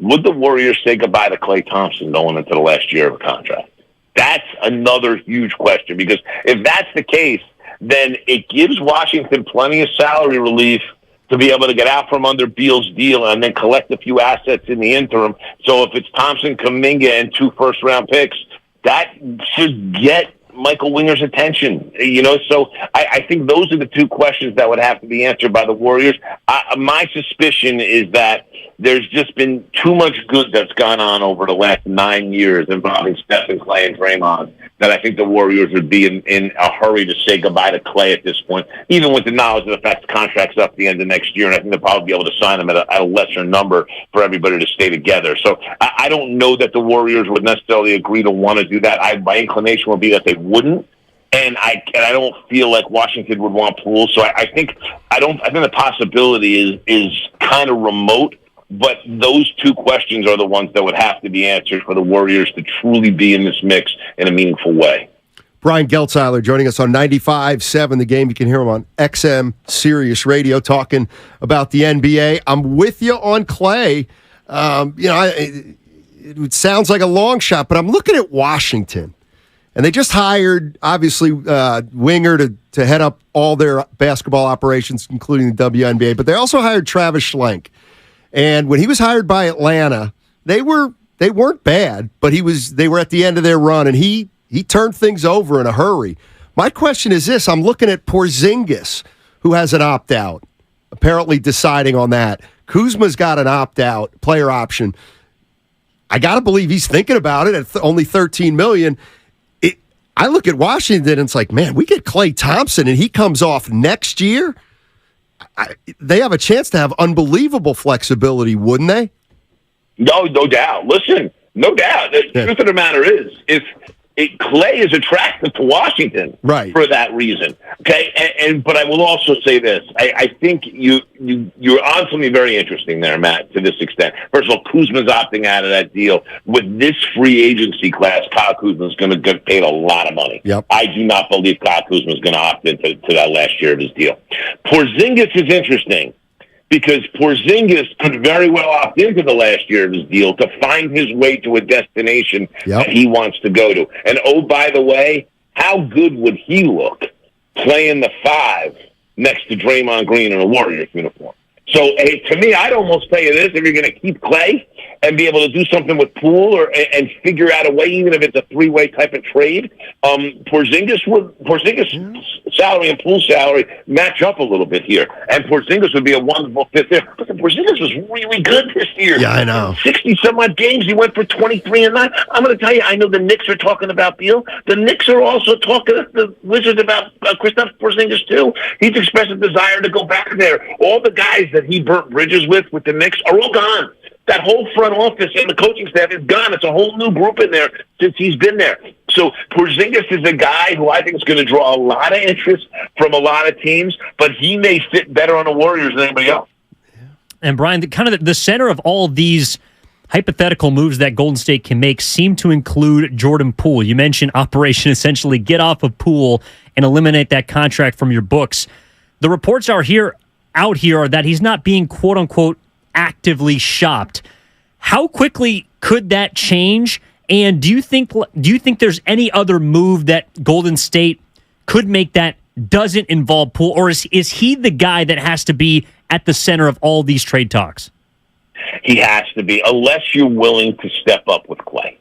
would the Warriors say goodbye to Klay Thompson going into the last year of a contract? That's another huge question, because if that's the case, then it gives Washington plenty of salary relief to be able to get out from under Beal's deal and then collect a few assets in the interim. So if it's Thompson, Kuminga, and 2 first-round picks, that should get Michael Winger's attention, so I think those are the two questions that would have to be answered by the Warriors. My suspicion is that there's just been too much good that's gone on over the last 9 years involving Stephen, Klay, and Draymond that I think the Warriors would be in a hurry to say goodbye to Klay at this point, even with the knowledge of the fact the contract's up at the end of next year, and I think they'll probably be able to sign him at a lesser number for everybody to stay together. So I don't know that the Warriors would necessarily agree to want to do that. My inclination would be that they wouldn't. And I don't feel like Washington would want Poole. So I think the possibility is kind of remote. But those two questions are the ones that would have to be answered for the Warriors to truly be in this mix in a meaningful way. Brian Geltzeiler joining us on 95.7 The Game. You can hear him on XM Sirius Radio talking about the NBA. I'm with you on Klay. It sounds like a long shot, but I'm looking at Washington. And they just hired, obviously, Winger to head up all their basketball operations, including the WNBA. But they also hired Travis Schlenk. And when he was hired by Atlanta, they weren't bad, but they were at the end of their run, and he turned things over in a hurry. My question is this: I'm looking at Porzingis, who has an opt-out, apparently deciding on that. Kuzma's got an opt-out player option. I got to believe he's thinking about it at only $13 million. I look at Washington, and it's like, man, we get Klay Thompson, and he comes off next year. They have a chance to have unbelievable flexibility, wouldn't they? No doubt. Listen, no doubt. The truth of the matter is, Klay is attractive to Washington for that reason. Okay, but I will also say this: I think you're on something very interesting there, Matt. To this extent, first of all, Kuzma's opting out of that deal. With this free agency class, Kyle Kuzma's going to get paid a lot of money. Yep. I do not believe Kyle Kuzma's going to opt into that last year of his deal. Porzingis is interesting, because Porzingis could very well opt into the last year of his deal to find his way to a destination that he wants to go to. And oh, by the way, how good would he look playing the 5 next to Draymond Green in a Warriors uniform? So, to me, I'd almost tell you this: if you're going to keep Klay and be able to do something with Poole and figure out a way, even if it's a 3-way type of trade, Porzingis' salary and Poole's salary match up a little bit here, and Porzingis would be a wonderful fit there. But Porzingis was really good this year. Yeah, I know. 60-some-odd games, he went for 23 and 9. I'm going to tell you, I know the Knicks are talking about Beal. The Knicks are also talking to the Wizards about Kristaps Porzingis too. He's expressed a desire to go back there. All the guys that he burnt bridges with the Knicks are all gone. That whole front office and the coaching staff is gone. It's a whole new group in there since he's been there. So Porzingis is a guy who I think is going to draw a lot of interest from a lot of teams, but he may fit better on the Warriors than anybody else. And Brian, the center of all these hypothetical moves that Golden State can make seem to include Jordan Poole. You mentioned Operation essentially get off of Poole and eliminate that contract from your books. The reports out here are that he's not being quote unquote actively shopped. How quickly could that change? And do you think there's any other move that Golden State could make that doesn't involve Poole, or is he the guy that has to be at the center of all these trade talks? He has to be, unless you're willing to step up with Klay.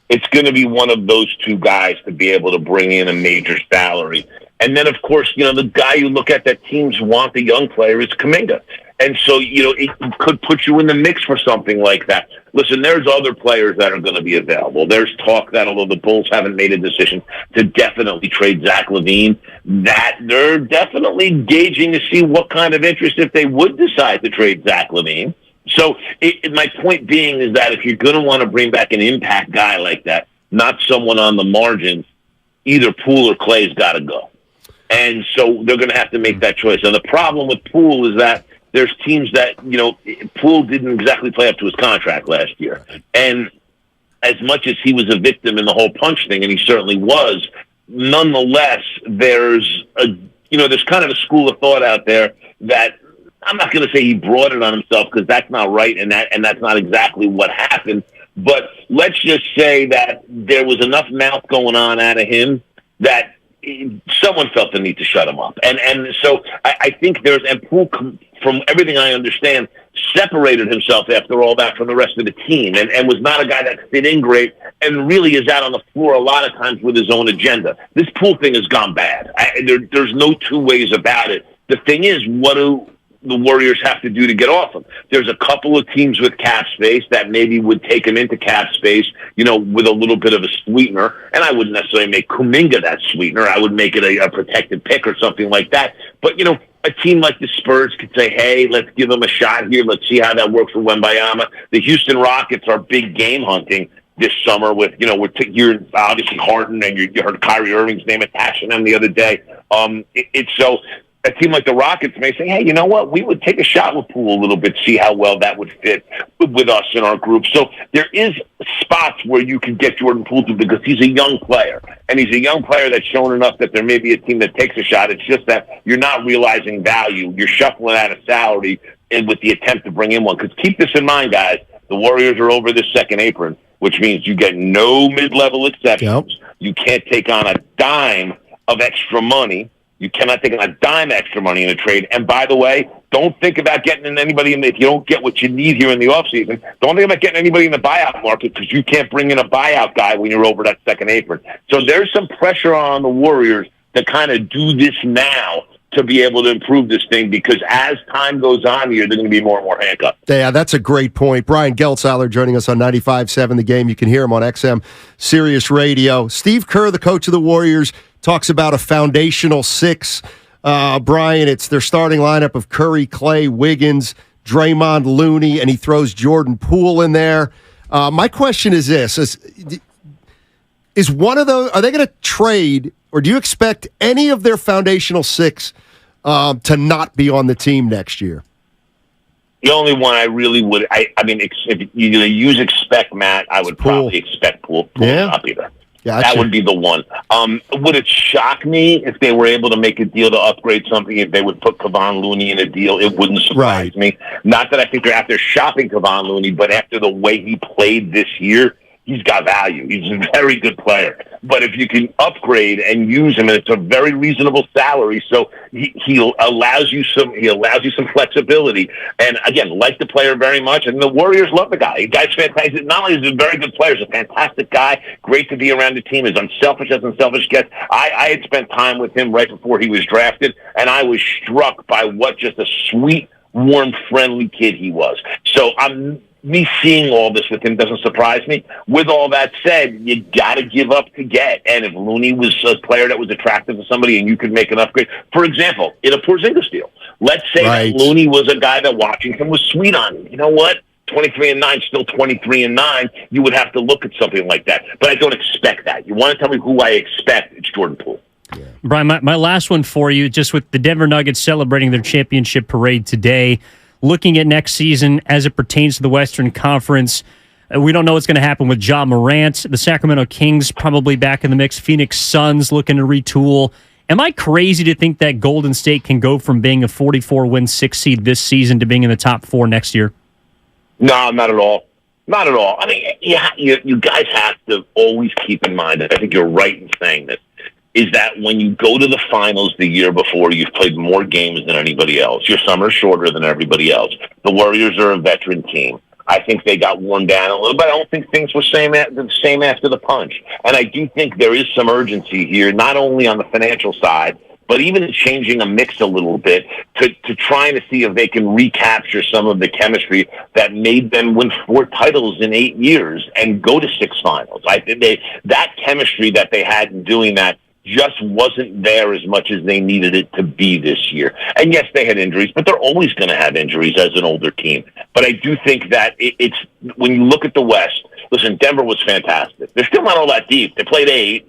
It's going to be one of those two guys to be able to bring in a major salary. And then, of course, the guy you look at that teams want, the young player, is Kuminga. And so, it could put you in the mix for something like that. Listen, there's other players that are going to be available. There's talk that although the Bulls haven't made a decision to definitely trade Zach LaVine, that they're definitely gauging to see what kind of interest if they would decide to trade Zach LaVine. So my point being is that if you're going to want to bring back an impact guy like that, not someone on the margins, either Poole or Clay's got to go. And so they're going to have to make that choice. And the problem with Poole is that there's teams that, Poole didn't exactly play up to his contract last year. And as much as he was a victim in the whole punch thing, and he certainly was, nonetheless, there's kind of a school of thought out there that I'm not going to say he brought it on himself because that's not right, and that's not exactly what happened. But let's just say that there was enough mouth going on out of him that someone felt the need to shut him up. And so I think and Poole, from everything I understand, separated himself after all that from the rest of the team and was not a guy that fit in great and really is out on the floor a lot of times with his own agenda. This Poole thing has gone bad. There's no two ways about it. The thing is, what do the Warriors have to do to get off him? There's a couple of teams with cap space that maybe would take him into cap space, with a little bit of a sweetener. And I wouldn't necessarily make Kuminga that sweetener. I would make it a protected pick or something like that. But, a team like the Spurs could say, hey, let's give them a shot here. Let's see how that works with Wembanyama. The Houston Rockets are big game hunting this summer with, you're obviously Harden and you heard Kyrie Irving's name attached to them the other day. So a team like the Rockets may say, hey, you know what? We would take a shot with Poole a little bit, see how well that would fit with us in our group. So there is spots where you can get Jordan Poole to because he's a young player. And he's a young player that's shown enough that there may be a team that takes a shot. It's just that you're not realizing value. You're shuffling out of salary and with the attempt to bring in one. Because keep this in mind, guys, the Warriors are over this second apron, which means you get no mid-level exceptions. Yep. You can't take on a dime of extra money. You cannot take on a dime extra money in a trade. And by the way, don't think about getting in anybody if you don't get what you need here in the offseason. Don't think about getting anybody in the buyout market because you can't bring in a buyout guy when you're over that second apron. So there's some pressure on the Warriors to kind of do this now to be able to improve this thing because as time goes on here, they're going to be more and more handcuffed. Yeah, that's a great point. Brian Geltzeiler joining us on 95.7 The Game. You can hear him on XM Sirius Radio. Steve Kerr, the coach of the Warriors, talks about a foundational six. Brian, it's their starting lineup of Curry, Clay, Wiggins, Draymond, Looney, and he throws Jordan Poole in there. My question is this. Is one of those, are they going to trade, or do you expect any of their foundational six to not be on the team next year? The only one I really would, if you're going to use expect, Matt, I would probably expect Poole to not be there. Gotcha. That would be the one. Would it shock me if they were able to make a deal to upgrade something, if they would put Kevon Looney in a deal? It wouldn't surprise me. Not that I think they're out there shopping Kevon Looney, but after the way he played this year, he's got value. He's a very good player. But if you can upgrade and use him, and it's a very reasonable salary, so he allows you some flexibility. And again, like the player very much, and the Warriors love the guy. The guy's fantastic. Not only is he a very good player, he's a fantastic guy. Great to be around the team. As unselfish as unselfish gets. I had spent time with him right before he was drafted, and I was struck by what just a sweet, warm, friendly kid he was. So me seeing all this with him doesn't surprise me. With all that said, you got to give up to get. And if Looney was a player that was attractive to somebody and you could make an upgrade, for example, in a Porzingis deal, let's say that Looney was a guy that Washington was sweet on. You know what? 23-9, still 23-9. You would have to look at something like that. But I don't expect that. You want to tell me who I expect? It's Jordan Poole. Yeah. Brian, my last one for you, just with the Denver Nuggets celebrating their championship parade today, looking at next season as it pertains to the Western Conference, we don't know what's going to happen with Ja Morant. The Sacramento Kings probably back in the mix. Phoenix Suns looking to retool. Am I crazy to think that Golden State can go from being a 44-win 6 seed this season to being in the top 4 next year? No, not at all. Not at all. I mean, you guys have to always keep in mind, and I think you're right in saying this, is that when you go to the finals the year before, you've played more games than anybody else. Your summer's shorter than everybody else. The Warriors are a veteran team. I think they got worn down a little bit. I don't think things were the same after the punch. And I do think there is some urgency here, not only on the financial side, but even changing a mix a little bit to trying to see if they can recapture some of the chemistry that made them win 4 titles in 8 years and go to 6 finals. I think that chemistry that they had in doing that just wasn't there as much as they needed it to be this year. And yes, they had injuries, but they're always going to have injuries as an older team. But I do think that it's when you look at the West, listen, Denver was fantastic. They're still not all that deep. They played 8,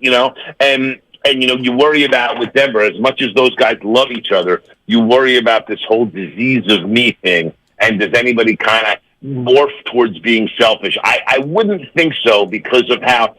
and you worry about with Denver, as much as those guys love each other, you worry about this whole disease of me thing. And does anybody kind of morph towards being selfish? I wouldn't think so, because of how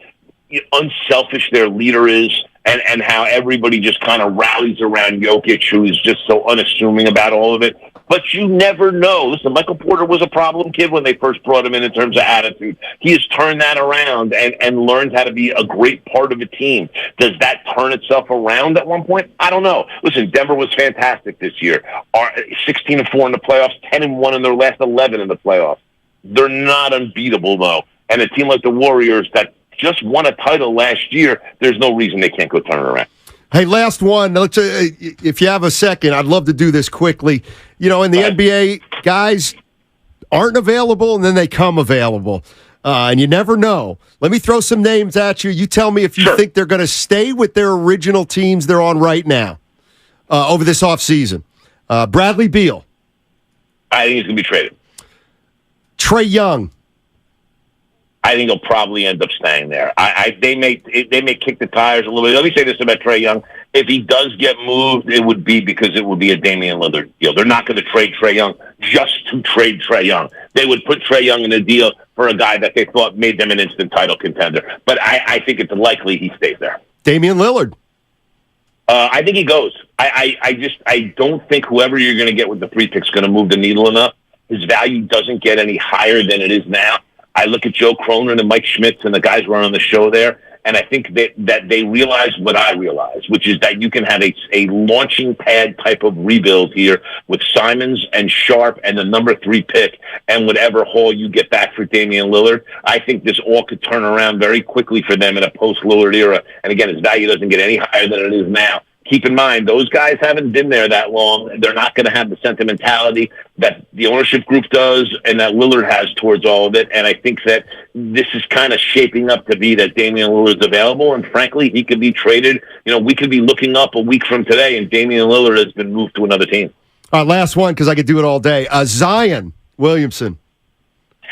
unselfish their leader is. And how everybody just kind of rallies around Jokic, who is just so unassuming about all of it. But you never know. Listen, Michael Porter was a problem kid when they first brought him in terms of attitude. He has turned that around and learned how to be a great part of a team. Does that turn itself around at one point? I don't know. Listen, Denver was fantastic this year. 16-4 in the playoffs, 10-1 in their last 11 in the playoffs. They're not unbeatable, though. And a team like the Warriors that just won a title last year, there's no reason they can't go turn it around. Hey, last one. Let's, if you have a second, I'd love to do this quickly. In the NBA, guys aren't available, and then they come available. And you never know. Let me throw some names at you. You tell me if you think they're going to stay with their original teams they're on right now over this offseason. Bradley Beal. I think he's going to be traded. Trae Young. I think he'll probably end up staying there. They may kick the tires a little bit. Let me say this about Trae Young. If he does get moved, it would be because it would be a Damian Lillard deal. They're not going to trade Trae Young just to trade Trae Young. They would put Trae Young in a deal for a guy that they thought made them an instant title contender. But I think it's likely he stays there. Damian Lillard. I think he goes. I don't think whoever you're going to get with the 3 picks is going to move the needle enough. His value doesn't get any higher than it is now. I look at Joe Cronin and Mike Schmitz and the guys running the show there, and I think that they realize what I realize, which is that you can have a launching pad type of rebuild here with Simons and Sharp and the number 3 pick and whatever haul you get back for Damian Lillard. I think this all could turn around very quickly for them in a post-Lillard era. And again, his value doesn't get any higher than it is now. Keep in mind, those guys haven't been there that long. They're not going to have the sentimentality that the ownership group does and that Lillard has towards all of it. And I think that this is kind of shaping up to be that Damian Lillard's available. And frankly, he could be traded. We could be looking up a week from today and Damian Lillard has been moved to another team. Last one, because I could do it all day. Zion Williamson.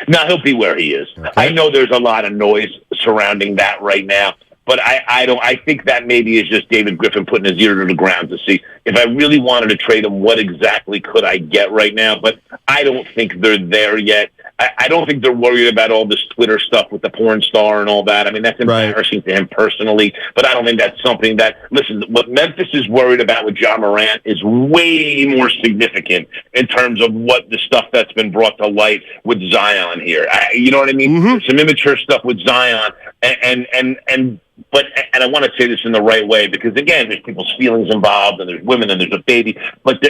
No, he'll be where he is. Okay. I know there's a lot of noise surrounding that right now. But I think that maybe is just David Griffin putting his ear to the ground to see if I really wanted to trade him, what exactly could I get right now? But I don't think they're there yet. I don't think they're worried about all this Twitter stuff with the porn star and all that. I mean, that's embarrassing to him personally, but I don't think that's something that, listen, what Memphis is worried about with Ja Morant is way more significant in terms of what the stuff that's been brought to light with Zion here. You know what I mean? Mm-hmm. Some immature stuff with Zion But I want to say this in the right way because, again, there's people's feelings involved and there's women and there's a baby. But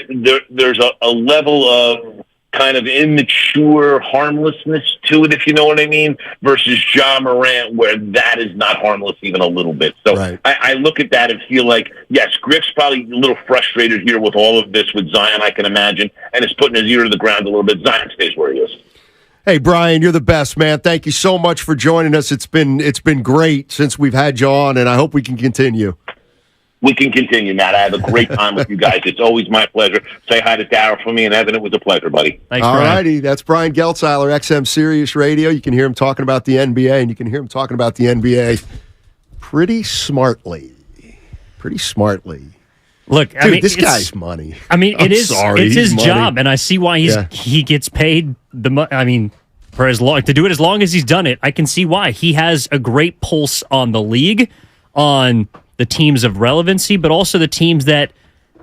there's a level of kind of immature harmlessness to it, if you know what I mean, versus Ja Morant, where that is not harmless even a little bit. So right. I look at that and feel like, yes, Griff's probably a little frustrated here with all of this with Zion, I can imagine, and is putting his ear to the ground a little bit. Zion stays where he is. Hey, Brian, you're the best, man. Thank you so much for joining us. It's been great since we've had you on, and I hope we can continue. We can continue, Matt. I have a great time with you guys. It's always my pleasure. Say hi to Darryl for me, and Evan, it was a pleasure, buddy. Thanks, All Brian. righty. That's Brian Geltzeiler, XM Sirius Radio. You can hear him talking about the NBA, and you can hear him talking about the NBA pretty smartly. Look, dude, I mean, this guy's money. I mean, it's his money. job, and I see why he gets paid the money. I mean, for as long to do it as long as he's done it, I can see why he has a great pulse on the league, on the teams of relevancy, but also the teams that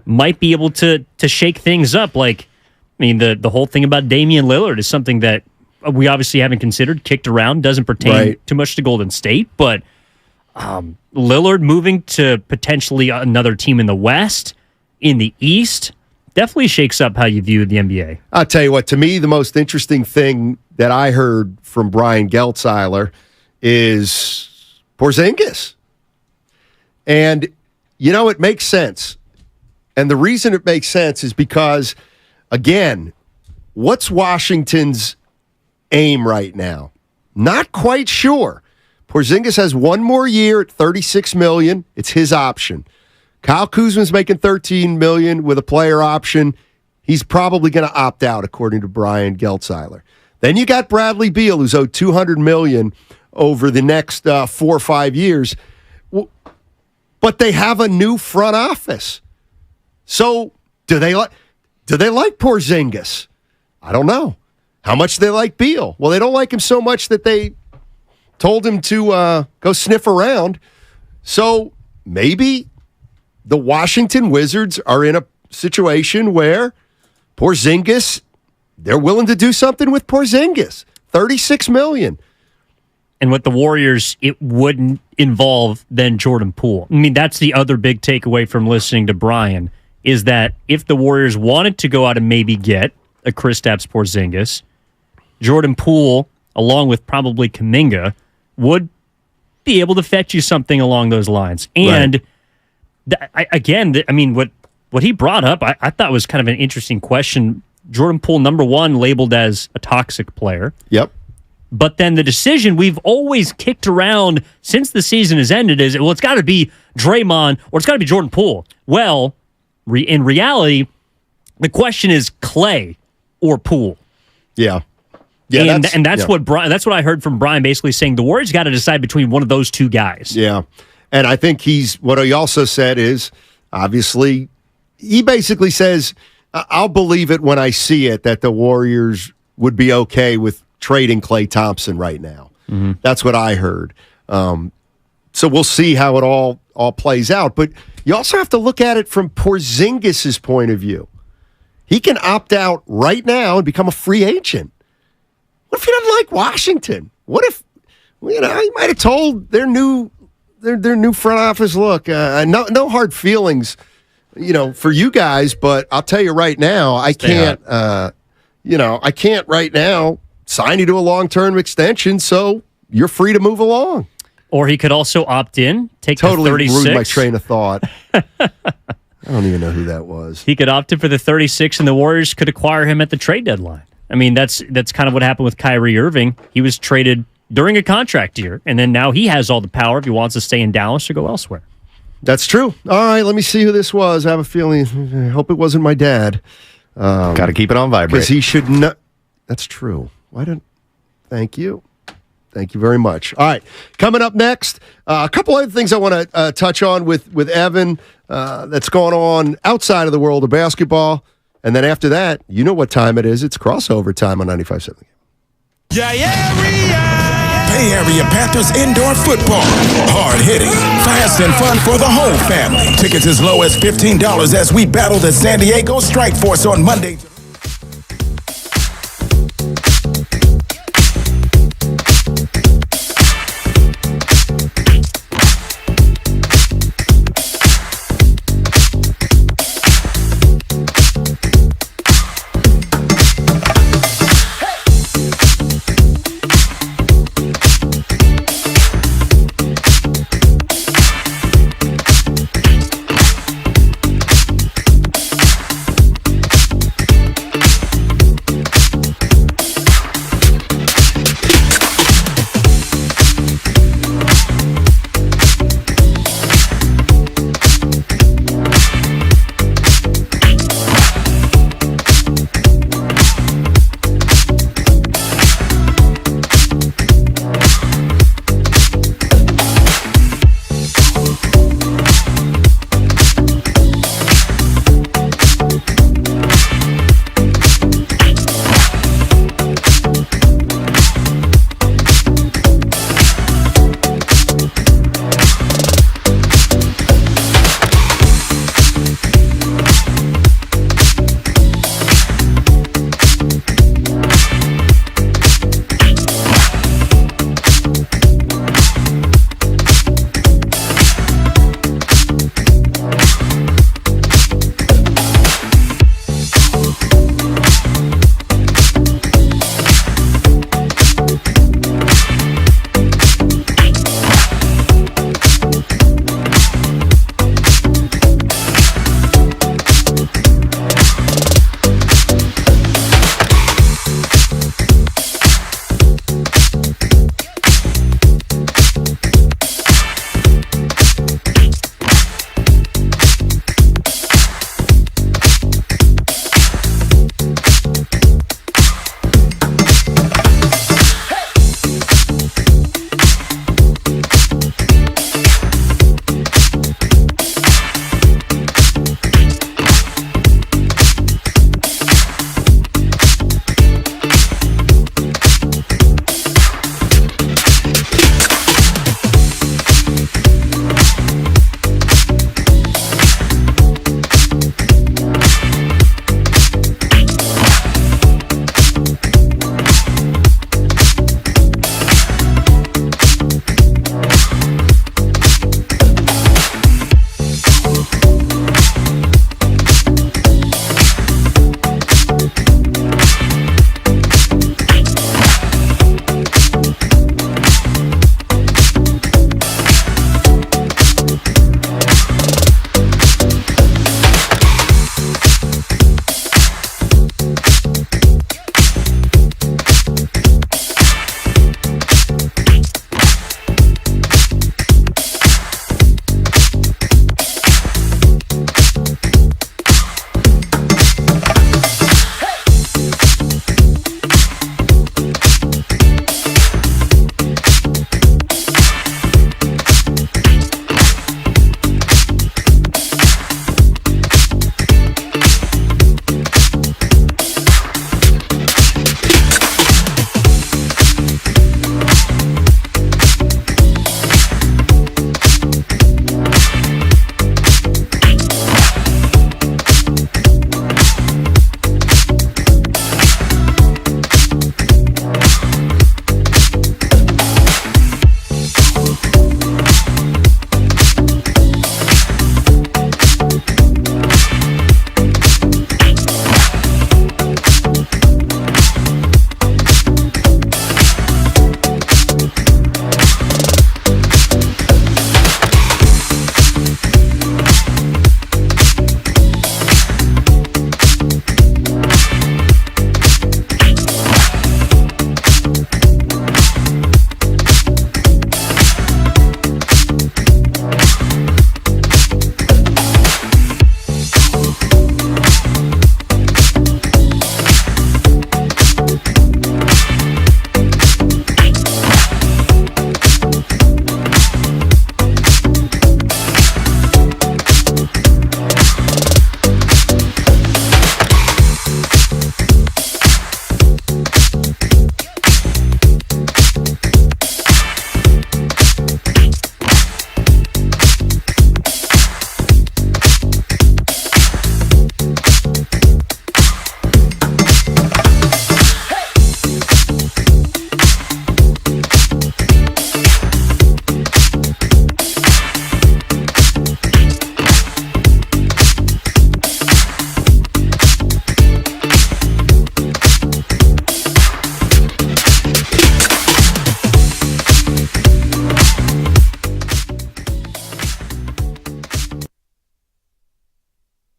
might be able to shake things up. Like, I mean, the whole thing about Damian Lillard is something that we obviously haven't considered, kicked around, doesn't pertain too much to Golden State, but. Lillard moving to potentially another team in the West, in the East, definitely shakes up how you view the NBA. I'll tell you what, to me, the most interesting thing that I heard from Brian Geltzeiler is Porzingis. And, it makes sense. And the reason it makes sense is because, again, what's Washington's aim right now? Not quite sure. Porzingis has one more year at $36 million. It's his option. Kyle Kuzma's making $13 million with a player option. He's probably going to opt out, according to Brian Geltzeiler. Then you got Bradley Beal, who's owed $200 million over the next 4 or 5 years. But they have a new front office. So do they like Porzingis? I don't know. How much do they like Beal? Well, they don't like him so much that they told him to go sniff around. So maybe the Washington Wizards are in a situation where Porzingis, they're willing to do something with Porzingis. $36 million. And with the Warriors, it wouldn't involve then Jordan Poole. I mean, that's the other big takeaway from listening to Brian, is that if the Warriors wanted to go out and maybe get a Kristaps Porzingis, Jordan Poole, along with probably Kuminga, would be able to fetch you something along those lines. And what he brought up, I thought was kind of an interesting question. Jordan Poole, number one, labeled as a toxic player. Yep. But then the decision we've always kicked around since the season has ended is, well, it's got to be Draymond or it's got to be Jordan Poole. Well, in reality, the question is Clay or Poole. Yeah. And that's what I heard from Brian, basically saying the Warriors got to decide between one of those two guys. Yeah. And I think what he also said is, obviously, he basically says, I'll believe it when I see it that the Warriors would be okay with trading Klay Thompson right now. Mm-hmm. That's what I heard. So we'll see how it all plays out. But you also have to look at it from Porzingis' point of view. He can opt out right now and become a free agent. What if he doesn't like Washington? What if, he might have told their new front office, look, no hard feelings, for you guys, but I'll tell you right now, I can't right now sign you to a long-term extension, so you're free to move along. Or he could also opt in, take totally the 36. Ruined my train of thought. I don't even know who that was. He could opt in for the 36, and the Warriors could acquire him at the trade deadline. I mean, that's kind of what happened with Kyrie Irving. He was traded during a contract year, and then now he has all the power if he wants to stay in Dallas or go elsewhere. That's true. All right, let me see who this was. I have a feeling, I hope it wasn't my dad. Got to keep it on vibrate. Because he should not. That's true. Thank you. Thank you very much. All right, coming up next, a couple other things I want to touch on with Evan that's going on outside of the world of basketball. And then after that, you know what time it is. It's crossover time on 95.7. Bay Area Panthers indoor football. Hard-hitting, fast, and fun for the whole family. Tickets as low as $15 as we battle the San Diego Strike Force on Monday.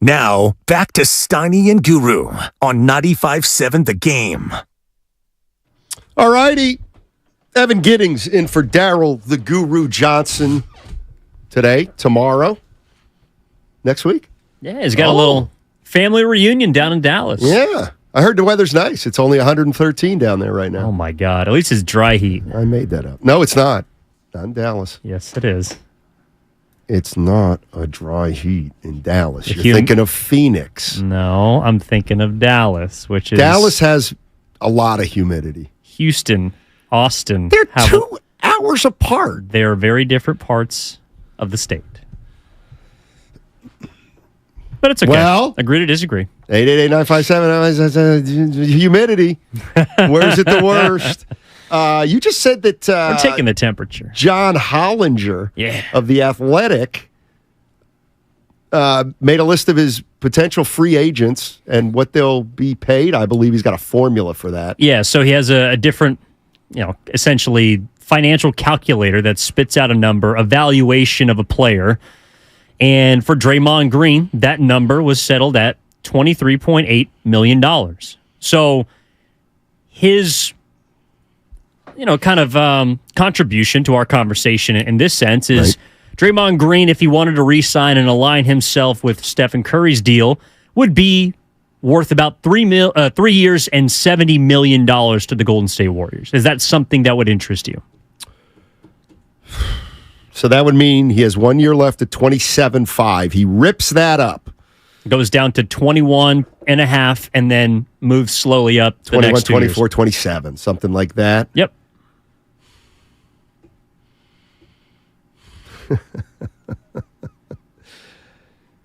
Now, back to Steiny and Guru on 95.7 The Game. All righty. Evan Giddings in for Daryl the Guru Johnson today, tomorrow, next week. Yeah, he's got a little family reunion down in Dallas. Yeah. I heard the weather's nice. It's only 113 down there right now. Oh, my God. At least it's dry heat. I made that up. No, it's not. Not in Dallas. Yes, it is. It's not a dry heat in Dallas. You're thinking of Phoenix. No, I'm thinking of Dallas, which is... Dallas has a lot of humidity. Houston, Austin. They're 2 hours apart. They're very different parts of the state. But it's okay. Well, agree to disagree. 888-957. Humidity. Where's it the worst? You just said that... I'm taking the temperature. John Hollinger of The Athletic made a list of his potential free agents and what they'll be paid. I believe he's got a formula for that. Yeah, so he has a different, essentially financial calculator that spits out a number, a valuation of a player. And for Draymond Green, that number was settled at $23.8 million. So his... contribution to our conversation in this sense is Draymond Green, if he wanted to re-sign and align himself with Stephen Curry's deal, would be worth about 3 years and $70 million to the Golden State Warriors. Is that something that would interest you? So that would mean he has 1 year left at 27.5. He rips that up. Goes down to 21.5 and then moves slowly up the 21, next 2 24, years. 27, something like that. Yep.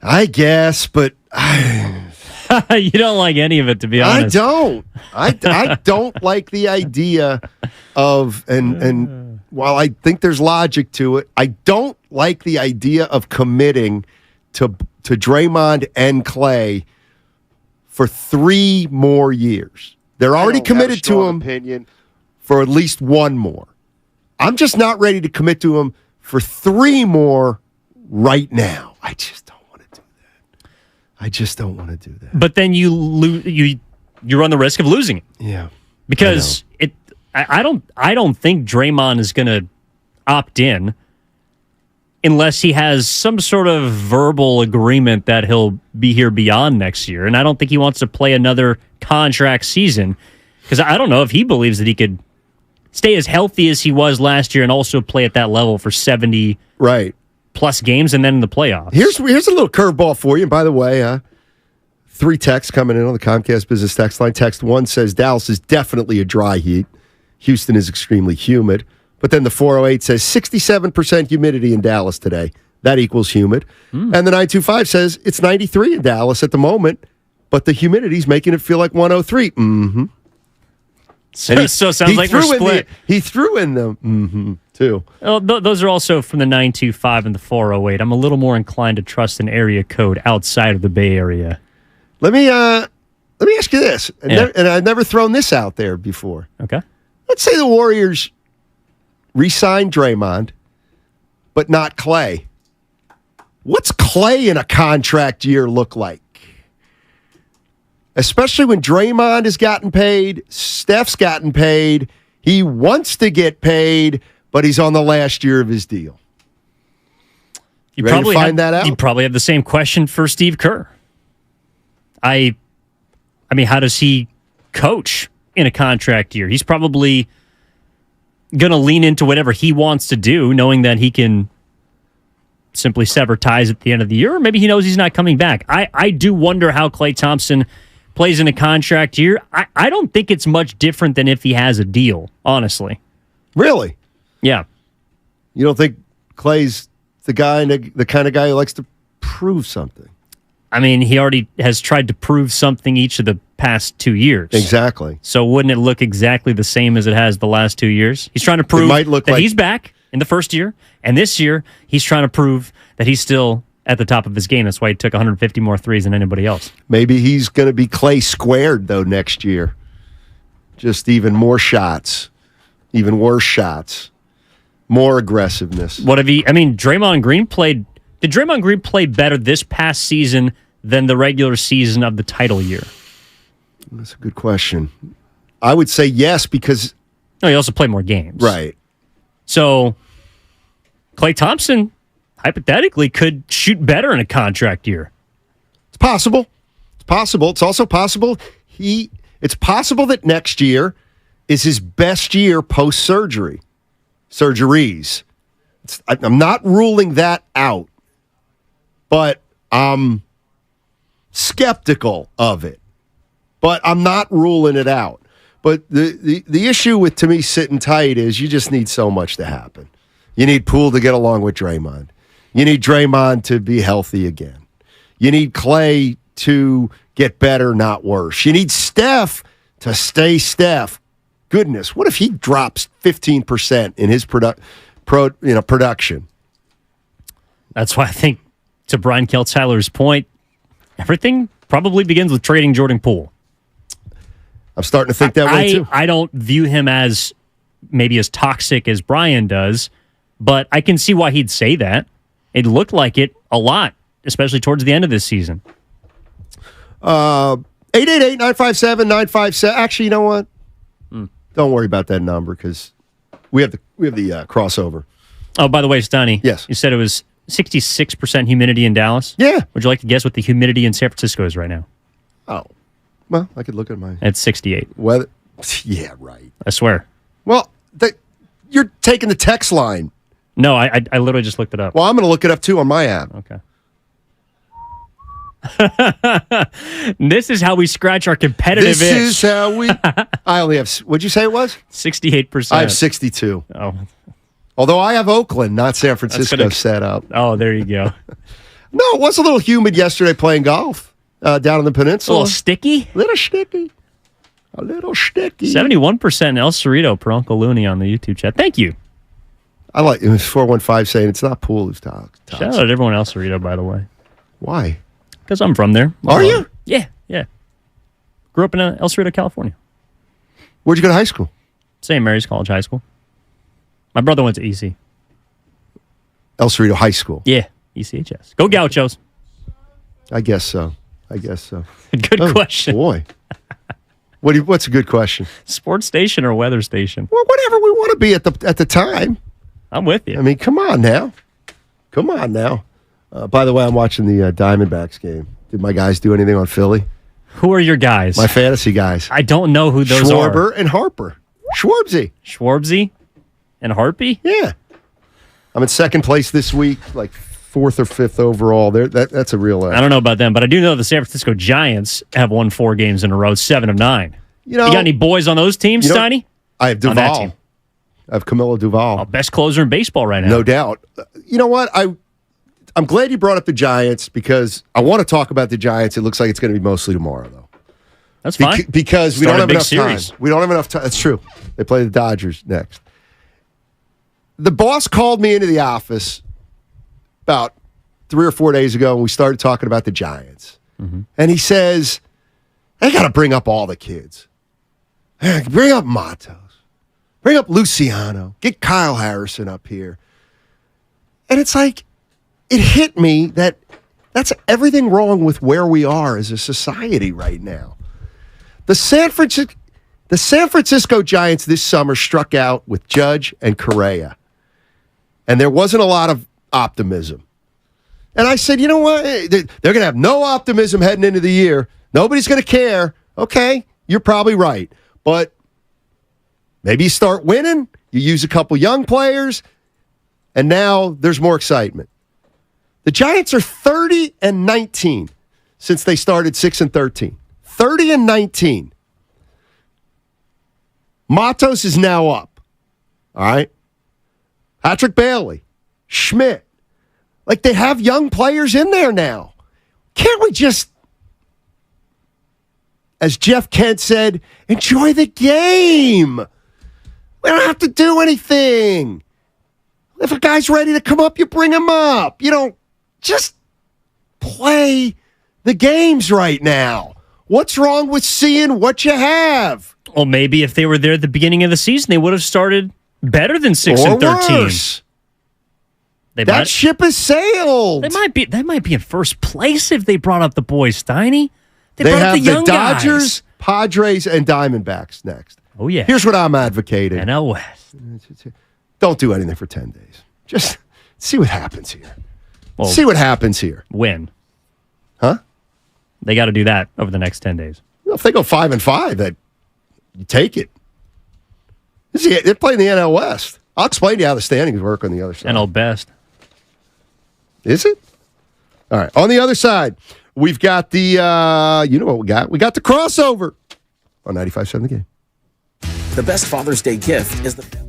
I guess, but you don't like any of it, to be honest. I don't like the idea of and while I think there's logic to it, I don't like the idea of committing to Draymond and Clay for 3 more years. They're already committed to him for at least 1 more. I'm just not ready to commit to him for 3 more right now. I just don't want to do that. But then you run the risk of losing it. Yeah. Because I don't think Draymond is going to opt in unless he has some sort of verbal agreement that he'll be here beyond next year. And I don't think he wants to play another contract season because I don't know if he believes that he could stay as healthy as he was last year and also play at that level for 70 plus games and then in the playoffs. Here's a little curveball for you. And by the way, 3 texts coming in on the Comcast Business text line. Text 1 says Dallas is definitely a dry heat. Houston is extremely humid. But then the 408 says 67% humidity in Dallas today. That equals humid. And the 925 says it's 93 in Dallas at the moment, but the humidity's making it feel like 103. Mm-hmm. So it sounds like we're split. He threw in them, too. Well, those are also from the 925 and the 408. I'm a little more inclined to trust an area code outside of the Bay Area. Let me ask you this, and I've never thrown this out there before. Okay. Let's say the Warriors re-sign Draymond, but not Clay. What's Clay in a contract year look like? Especially when Draymond has gotten paid, Steph's gotten paid. He wants to get paid, but he's on the last year of his deal. You ready to find that out? You probably have the same question for Steve Kerr. I mean, how does he coach in a contract year? He's probably going to lean into whatever he wants to do, knowing that he can simply sever ties at the end of the year, or maybe he knows he's not coming back. I do wonder how Klay Thompson plays in a contract year. I don't think it's much different than if he has a deal, honestly. Really? Yeah. You don't think Klay's the kind of guy who likes to prove something? I mean, he already has tried to prove something each of the past 2 years. Exactly. So wouldn't it look exactly the same as it has the last 2 years? He's trying to prove that he's back in the first year, and this year he's trying to prove that he's still at the top of his game. That's why he took 150 more threes than anybody else. Maybe he's going to be Clay squared, though, next year. Just even more shots, even worse shots, more aggressiveness. Draymond Green played... Did Draymond Green play better this past season than the regular season of the title year? That's a good question. I would say yes because... No, he also played more games. Right. So, Klay Thompson, hypothetically, could shoot better in a contract year. It's possible. It's possible. It's also possible it's possible that next year is his best year post-surgery. Surgeries. I'm not ruling that out, but I'm skeptical of it. But I'm not ruling it out. But the issue with, to me, sitting tight is you just need so much to happen. You need Poole to get along with Draymond. You need Draymond to be healthy again. You need Klay to get better, not worse. You need Steph to stay Steph. Goodness, what if he drops 15% in his production? That's why I think, to Brian Keltz-Tyler's point, everything probably begins with trading Jordan Poole. I'm starting to think that way, too. I don't view him as maybe as toxic as Brian does, but I can see why he'd say that. It looked like it a lot, especially towards the end of this season. 888-957-957. Actually, you know what? Don't worry about that number because we have the crossover. Oh, by the way, Stoney. Yes. You said it was 66% humidity in Dallas? Yeah. Would you like to guess what the humidity in San Francisco is right now? Oh. Well, I could look at mine. It's 68. Weather. Yeah, right. I swear. Well, you're taking the text line. No, I literally just looked it up. Well, I'm going to look it up, too, on my app. Okay. This is how we scratch our competitive itch. This is how we... I only have... What'd you say it was? 68%. I have 62. Oh. Although I have Oakland, not San Francisco set up. Oh, there you go. No, it was a little humid yesterday playing golf down in the peninsula. A little sticky? A little sticky. 71% El Cerrito per Uncle Looney on the YouTube chat. Thank you. I like 415 saying it's not Poole who's toxic. Shout out to everyone else, Cerrito, by the way. Why? Because I'm from there. Are you? Yeah. Grew up in El Cerrito, California. Where'd you go to high school? St. Mary's College High School. My brother went to EC. El Cerrito High School. Yeah, ECHS. Go Gauchos. I guess so. Good question. Boy. What's a good question? Sports station or weather station? Well, whatever we want to be at the time. I'm with you. I mean, come on now. By the way, I'm watching the Diamondbacks game. Did my guys do anything on Philly? Who are your guys? My fantasy guys. I don't know who those are. Schwarber and Harper. Schwarbsy and Harpy? Yeah. I'm in second place this week, like 4th or 5th overall. That's a real... I don't know about them, but I do know the San Francisco Giants have won 4 games in a row, 7 of 9. You got any boys on those teams, Steiny? I have Duvall. I have Camilo Duvall. Best closer in baseball right now. No doubt. You know what? I'm glad you brought up the Giants because I want to talk about the Giants. It looks like it's going to be mostly tomorrow, though. That's fine. Because we don't have enough series. time. We don't have enough time. That's true. They play the Dodgers next. The boss called me into the office about 3 or 4 days ago, and we started talking about the Giants. Mm-hmm. And he says, I got to bring up all the kids. Bring up Matos. Bring up Luciano. Get Kyle Harrison up here. And it's like, it hit me that that's everything wrong with where we are as a society right now. The San Francisco Giants this summer struck out with Judge and Correa. And there wasn't a lot of optimism. And I said, you know what? They're going to have no optimism heading into the year. Nobody's going to care. Okay, you're probably right. But maybe you start winning. You use a couple young players. And now there's more excitement. The Giants are 30-19 since they started 6-13. 30-19. Matos is now up. All right? Patrick Bailey, Schmidt. Like, they have young players in there now. Can't we just, as Jeff Kent said, enjoy the game? We don't have to do anything. If a guy's ready to come up, you bring him up. You don't just play the games right now. What's wrong with seeing what you have? Well, maybe if they were there at the beginning of the season, they would have started better than 6-13. Worse. That ship has sailed. They might be in first place if they brought up the boys, Steiny. They brought have up the young Dodgers, guys. Padres, and Diamondbacks next. Oh, yeah. Here's what I'm advocating. NL West. Don't do anything for 10 days. Just see what happens here. Well, see what happens here. Win. Huh? They got to do that over the next 10 days. Well, if they go 5-5, that you take it. They're playing the NL West. I'll explain to you how the standings work on the other side. NL Best. Is it? All right. On the other side, we've got the, you know what we got? We got the crossover on 95.7 The Game. The best Father's Day gift is the...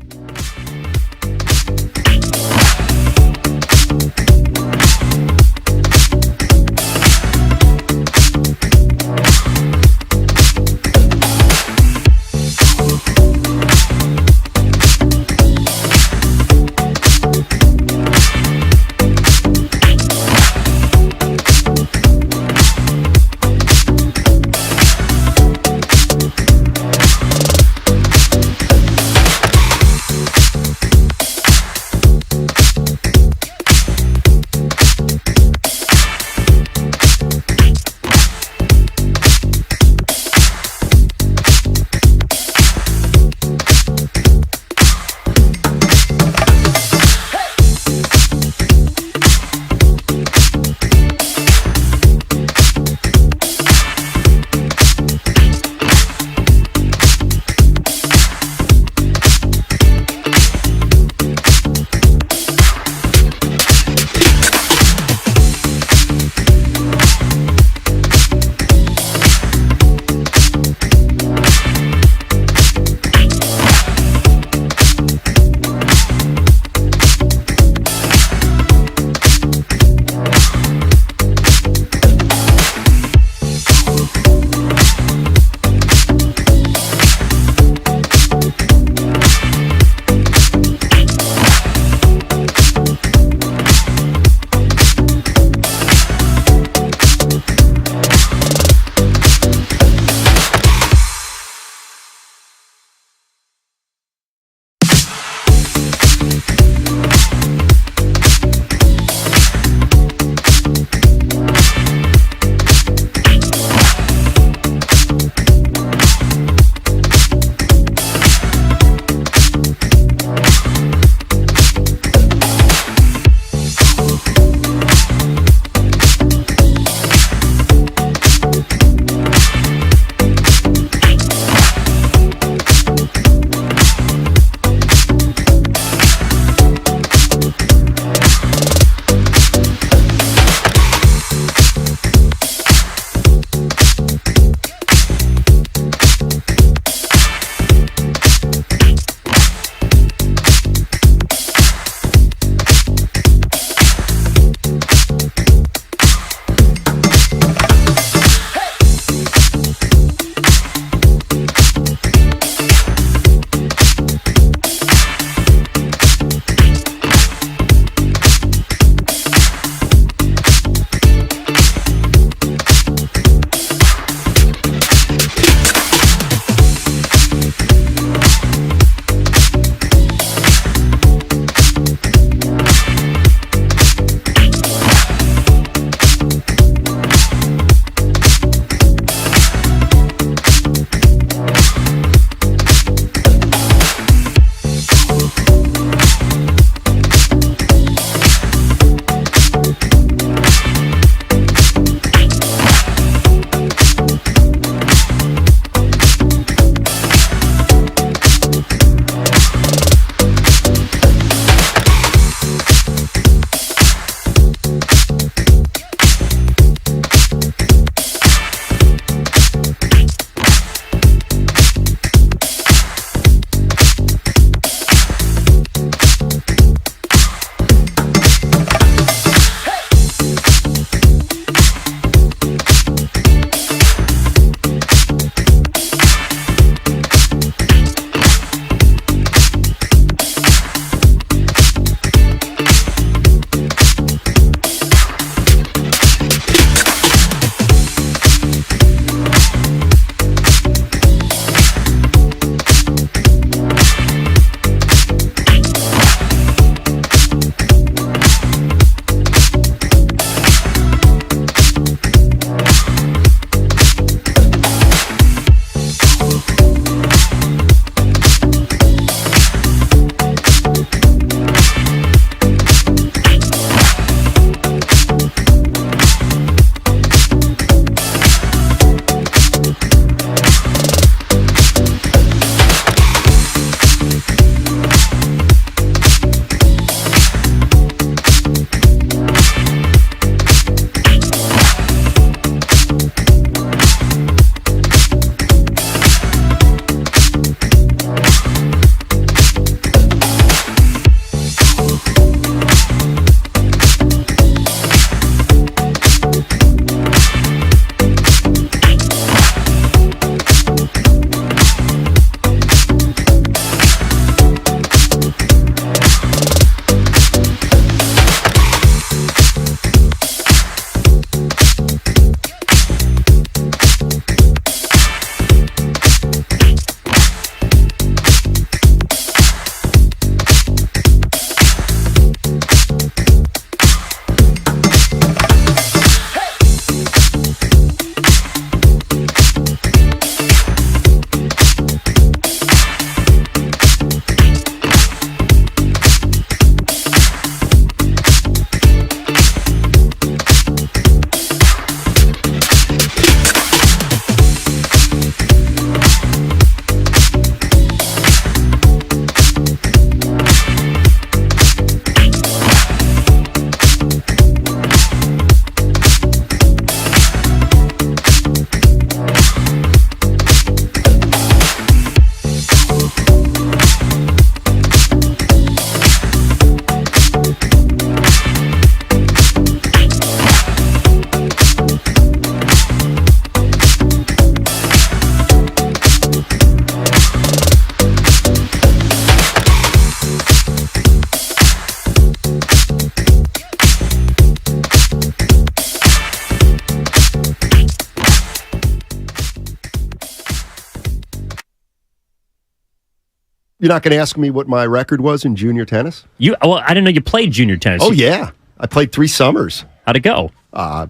You're not going to ask me what my record was in junior tennis? Well, I didn't know you played junior tennis. Oh, yeah. I played 3 summers. How'd it go? I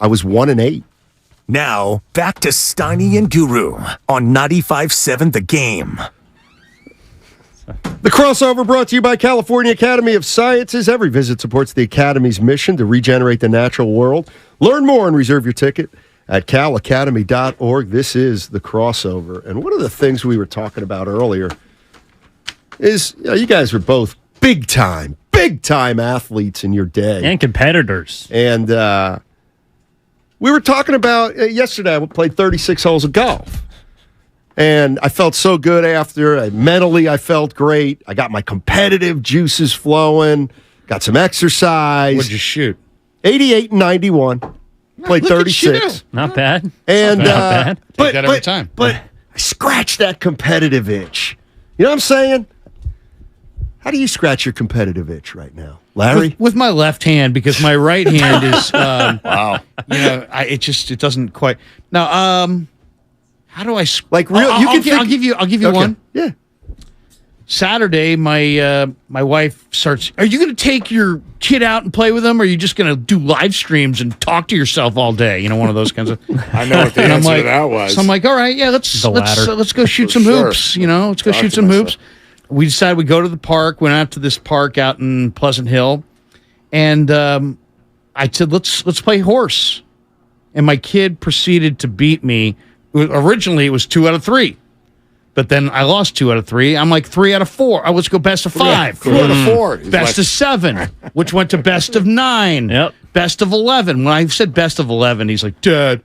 was 1-8. Now, back to Steiny and Guru on 95.7 The Game. The crossover brought to you by California Academy of Sciences. Every visit supports the Academy's mission to regenerate the natural world. Learn more and reserve your ticket at calacademy.org. This is the crossover. And one of the things we were talking about earlier is you guys were both big-time athletes in your day. And competitors. And we were talking about, yesterday I played 36 holes of golf. And I felt so good after. Mentally, I felt great. I got my competitive juices flowing, got some exercise. What'd you shoot? 88 and 91. Played 36. Not bad. And, not bad. Take that every time. But I scratched that competitive itch. You know what I'm saying? How do you scratch your competitive itch right now, Larry? With my left hand, because my right hand is wow. You know, it doesn't quite. Now, how do I like real? I'll give you okay. one. Yeah. Saturday, my wife starts. Are you going to take your kid out and play with them, or are you just going to do live streams and talk to yourself all day? You know, one of those kinds of. I know what the answer to that was. So I'm like, all right, yeah, let's go shoot some sure. hoops. You know, let's go shoot some hoops. We decided we'd go to the park. Went out to this park out in Pleasant Hill, and I said, let's play horse. And my kid proceeded to beat me. Originally, it was 2 out of 3. But then I lost 2 out of 3. I'm like 3 out of 4. Let's go best of 5. 3 out of 4. Best of 7, which went to best of 9. Yep. Best of 11. When I said best of 11, he's like, Dad,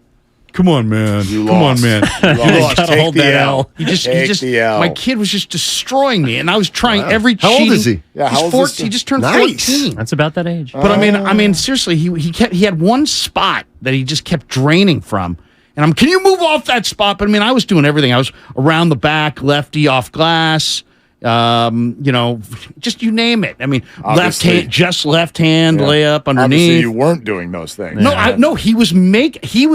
come on, man. You come lost. on, man. You lost. Gotta hold that L. He just, the L. my kid was just destroying me, and I was trying every How cheating. old is he? Yeah, how He's old is 14. he? He just turned Nice. 14. That's about that age. But I mean, seriously, he had one spot that he just kept draining from. And can you move off that spot? But I mean, I was doing everything. I was around the back, lefty off glass, you know, just you name it. I mean, Obviously. left hand layup underneath. Obviously, you weren't doing those things. No, he was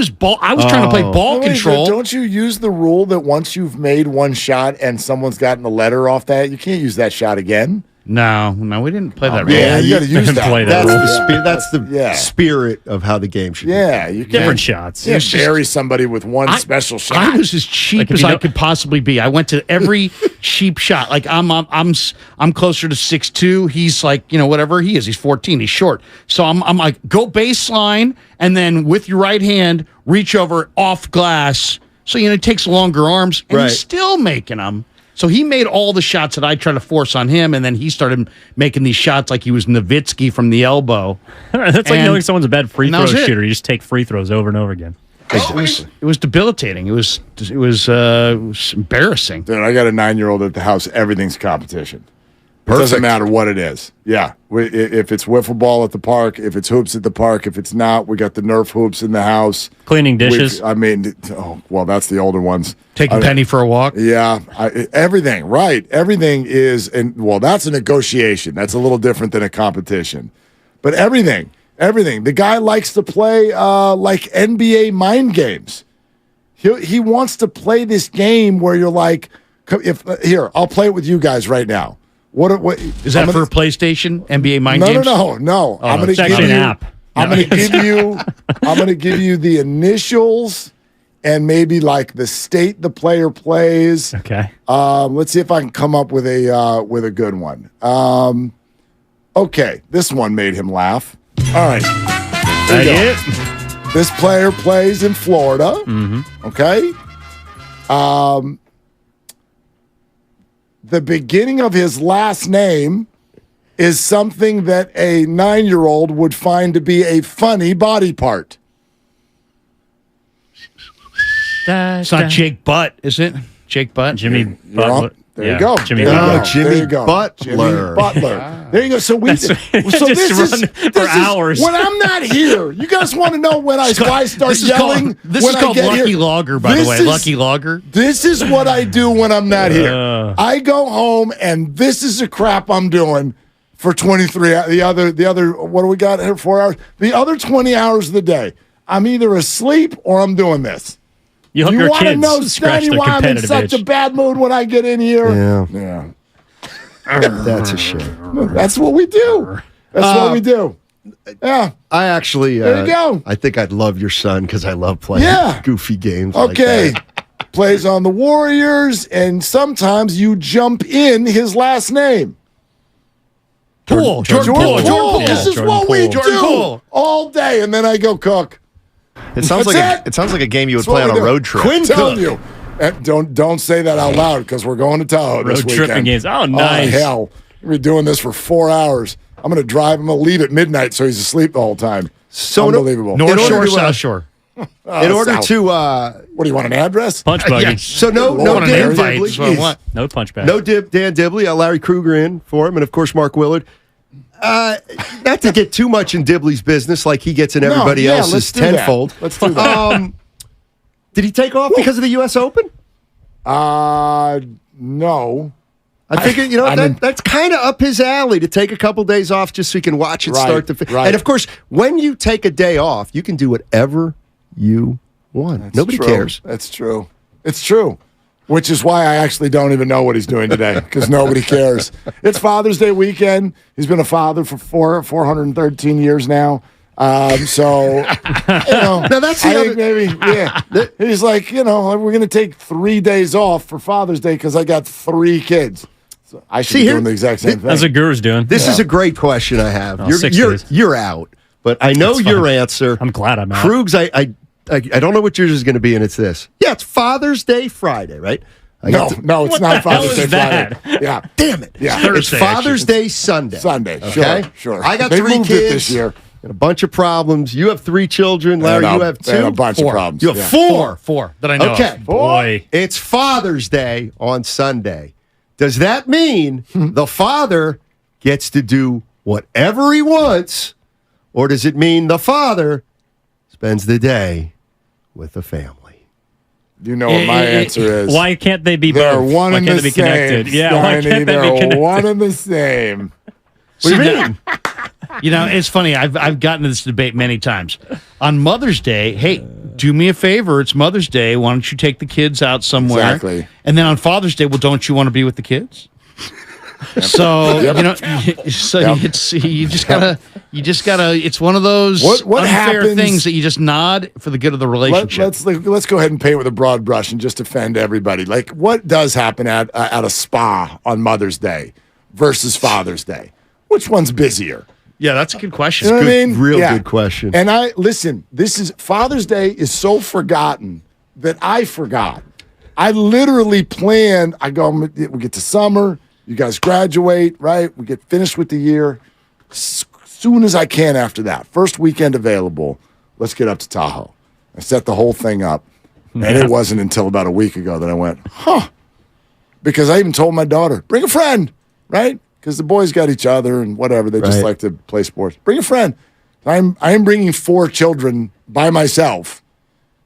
ball. I was trying to play ball Wait, control. Don't you use the rule that once you've made one shot and someone's gotten a letter off that, you can't use that shot again? No, we didn't play that. Yeah, rule. you got to use that. play That's that. that's the spirit of how the game should be. Yeah, you Different can't, shots. You can't bury somebody with one special shot. I was as cheap Like, if as you I don't- could possibly be. I went to every cheap shot. Like I'm closer to 6'2". He's like, you know, whatever he is. He's 14. He's short. So I'm like, go baseline, and then with your right hand, reach over off glass. So it takes longer arms, and he's still making them. So he made all the shots that I tried to force on him, and then he started making these shots like he was Nowitzki from the elbow. That's like knowing someone's a bad free and that throw was it. shooter. You just take free throws over and over again. It was debilitating. It was embarrassing. Dude, I got a 9-year-old at the house. Everything's competition. It Perfect. doesn't matter what it is. Yeah. If it's wiffle ball at the park, if it's hoops at the park, if it's not, we got the Nerf hoops in the house. Cleaning dishes. That's the older ones. Taking Penny for a walk. Yeah. Everything, right. Everything is, that's a negotiation. That's a little different than a competition. But everything. The guy likes to play like NBA mind games. He wants to play this game where you're like, here, I'll play it with you guys right now. What Is that for PlayStation? NBA mind games? No. Oh, I'm going to it's give actually you. an app. I'm going to give you the initials and maybe like the state the player plays. Okay. Let's see if I can come up with a good one. Okay, this one made him laugh. All right. There you go. This player plays in Florida. Mm-hmm. Okay. The beginning of his last name is something that a 9-year-old would find to be a funny body part. It's not Jake Butt, is it? Jake Butt? Jimmy Butler. There you go. Jimmy There you Butler. go. Jimmy There you go. Butler. Jimmy Butler. There you go. So just run for hours. When I'm not here. You guys want to know why I start this is yelling? This when is I called get Lucky here? Logger, by the way. Lucky Logger. This is what I do when I'm not here. I go home and this is the crap I'm doing for 23. The other. What do we got here? 4 hours. The other 20 hours of the day, I'm either asleep or I'm doing this. You hope you your want to kids know, scratch Stanny, their why I'm in competitive such itch. a bad mood when I get in here? Yeah. Yeah. That's a shame. That's what we do. That's what we do. Yeah. I actually, There you go. I think I'd love your son because I love playing goofy games Okay. like that. Plays on the Warriors, and sometimes you jump in his last name. Poole. Jordan Poole. Poole. This is Jordan what we Poole. Jordan do Poole. all day, and then I go cook. It sounds like a game you would That's what play on we a do. road trip. I'm telling you. And don't say that out loud because we're going to Tahoe this Road weekend. tripping games. Oh, nice. Oh, hell. We're doing this for 4 hours. I'm going to drive. I'm going to leave at midnight so he's asleep the whole time. So unbelievable. North Shore, South Shore. In order South. to what do you want, an address? Punch buggy. Yes. So no want an Dan invite, Dibley. that's what I want. No punch bag. No Dan Dibley. Larry Kruger in for him, and of course Mark Willard. Not to get too much in Dibley's business, like he gets in everybody else's let's do that. tenfold. Let's do that. Did he take off because of the U.S. Open? No. I figure, that's kind of up his alley to take a couple days off just so he can watch it start to finish. right. And of course, when you take a day off, you can do whatever you want. That's Nobody true. cares. That's true. It's true. Which is why I actually don't even know what he's doing today because nobody cares. It's Father's Day weekend. He's been a father for 413 years now. So, Now that's the I other. think maybe, yeah. He's like, we're going to take 3 days off for Father's Day because I got 3 kids. So I should be doing the exact same thing. That's what Guru's doing. This is a great question I have. Oh, 6 days. You're out, but I know That's your fine. answer. I'm glad I'm out. Krugs, I don't know what yours is going to be, and it's this. Yeah, it's Father's Day Friday, right? No, it's not Father's Day that? Friday. Yeah. Damn it. Yeah. It's Thursday, Father's Day Sunday. Sunday. Okay? Sure. I got They 3 moved kids. it this year. And a bunch of problems. You have 3 children. Larry, you have 2. And a bunch of problems. You have Yeah. 4 that I know Okay. of. Boy. It's Father's Day on Sunday. Does that mean the father gets to do whatever he wants, or does it mean the father spends the day with the family? You know what my answer is. Why can't they be They're both? one Why and can't the they be same. connected? Yeah, why Steiny. can't they be They're connected? one and the same. What do you mean? It's funny. I've gotten to this debate many times. On Mother's Day, hey, do me a favor. It's Mother's Day. Why don't you take the kids out somewhere? Exactly. And then on Father's Day, well, don't you want to be with the kids? So it's you just gotta. It's one of those What unfair happens- things that you just nod for the good of the relationship. Let's go ahead and paint with a broad brush and just offend everybody. Like, what does happen at a spa on Mother's Day versus Father's Day? Which one's busier? Yeah, that's a good question. You know what I mean? Real Yeah. good question. And Father's Day is so forgotten that I forgot. I literally planned. I go, we get to summer. You guys graduate, right? We get finished with the year. Soon as I can after that, first weekend available, let's get up to Tahoe. I set the whole thing up. And it wasn't until about a week ago that I went, because I even told my daughter, bring a friend, right? Because the boys got each other and whatever. They just Right. like to play sports. Bring a friend. I am bringing 4 children by myself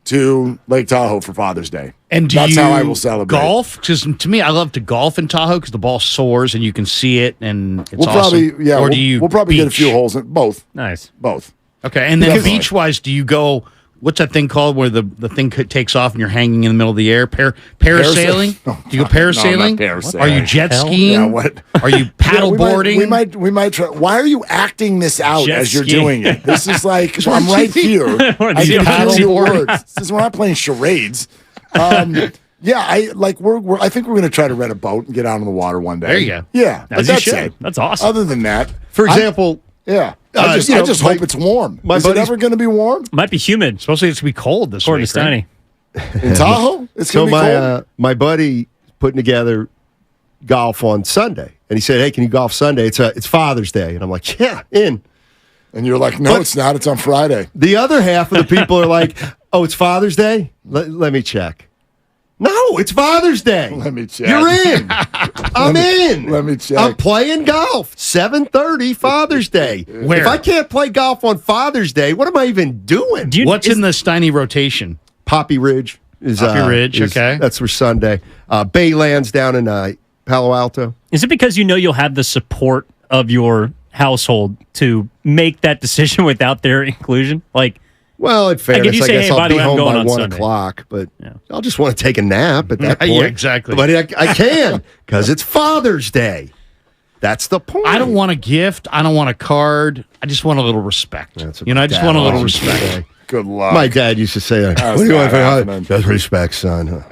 to Lake Tahoe for Father's Day. And that's how I will celebrate. Golf? Because to me, I love to golf in Tahoe because the ball soars and you can see it, and it's We'll awesome. probably, Or do you we'll probably get a beach? few holes in both. Nice. Both. Okay, and then Definitely. beach-wise, do you go? What's that thing called where the thing takes off and you're hanging in the middle of the air? Parasailing? No, Do you go parasailing? No, I'm not parasailing. Are you jet Hell skiing? yeah, what? Are you paddle boarding? We might try. Why are you acting this out Jet as you're skiing. doing it? This is like I'm right here. I can hear paddle your boarding? words. This is we're not playing charades. Yeah, I think we're going to try to rent a boat and get out on the water one day. There you go. Yeah, but As you that's should. it. That's awesome. Other than that, For example, I just hope it's warm. Is it ever going to be warm Might be humid. Supposedly it's going to be cold this According week. to Steiny. in Tahoe? It's so going to be cold. my buddy putting together golf on Sunday, and he said, "Hey, can you golf Sunday? It's Father's Day," and I'm like, "Yeah, in." And you're like, "No, But- it's not. It's on Friday." The other half of the people are like, "Oh, it's Father's Day? Let me check." No, it's Father's Day. Let me check. You're in. I'm in. Let me check. I'm playing golf. 7:30 Father's Day. Where? If I can't play golf on Father's Day, what am I even doing? What's in the Steiny rotation? Poppy Ridge is Poppy Ridge, okay. That's for Sunday. Baylands down in Palo Alto. Is it because you know you'll have the support of your household to make that decision without their inclusion? Like, Well, in fairness, you I say, guess hey, I'll by the be way, I'm home going by on 1 Sunday. o'clock, but I'll just want to take a nap at that point. Yeah, exactly. But I can because it's Father's Day. That's the point. I don't want a gift. I don't want a card. I just want a little respect. I just want a little respect. Good luck. My dad used to say, "What How's do you want that for happening? Just respect, son."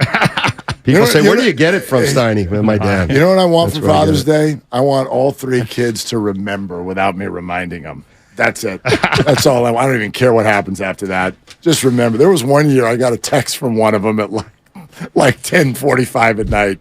People say, "Where do you get it from, Steiny?" Well, my dad. You know what I want That's for where I get Father's it. Day? I want all 3 kids to remember without me reminding them. That's it. That's all I want. I don't even care what happens after that. Just remember. There was one year I got a text from one of them at like 10:45 at night.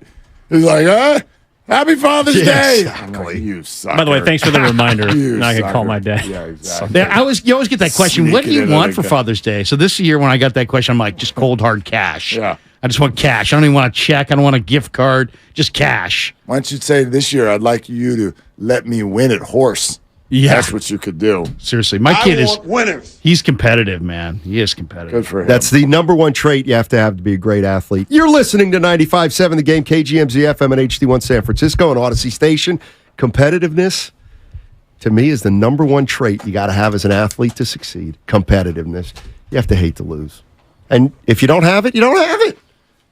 He's like, Happy Father's Day. I'm like, you sucker. By the way, thanks for the reminder. You Now I can call sucker. my dad. Yeah, exactly. You always get that question. What do Sneak it you in want like for that. Father's Day? So this year when I got that question, I'm like, just cold, hard cash. Yeah. I just want cash. I don't even want a check. I don't want a gift card. Just cash. Why don't you say this year, I'd like you to let me win at horse. Yeah. That's what you could do. Seriously. My kid is winners. He's competitive, man. He is competitive. Good for him. That's the number one trait you have to be a great athlete. You're listening to 95.7 The Game, KGMZ FM and HD1 San Francisco and Odyssey Station. Competitiveness, to me, is the number one trait you got to have as an athlete to succeed. Competitiveness. You have to hate to lose. And if you don't have it, you don't have it.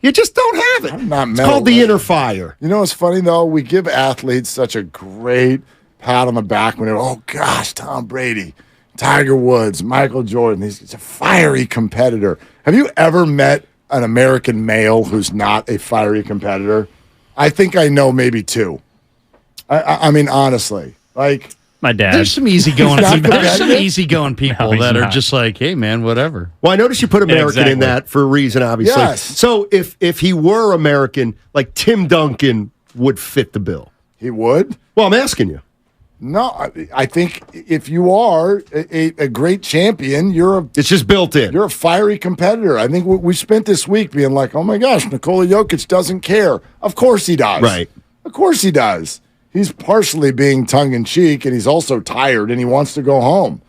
You just don't have it. I'm not It's metal, called the right? inner fire. You know what's funny, though? We give athletes such a great pat on the back when they're, oh, gosh, Tom Brady, Tiger Woods, Michael Jordan. He's a fiery competitor. Have you ever met an American male who's not a fiery competitor? I think I know maybe 2. I mean, honestly. Like, my dad. There's some easygoing He's not people. There's some competitive? easygoing people he's that are not. just like, hey, man, whatever. Well, I noticed you put American exactly. in that for a reason, obviously. Yes. So if he were American, like Tim Duncan would fit the bill. he would? Well, I'm asking you. No, I think if you are a great champion, It's just built in. you're a fiery competitor. I think we spent this week being like, oh my gosh, Nikola Jokic doesn't care. Of course he does. Right. Of course he does. He's partially being tongue-in-cheek, and he's also tired, and he wants to go home.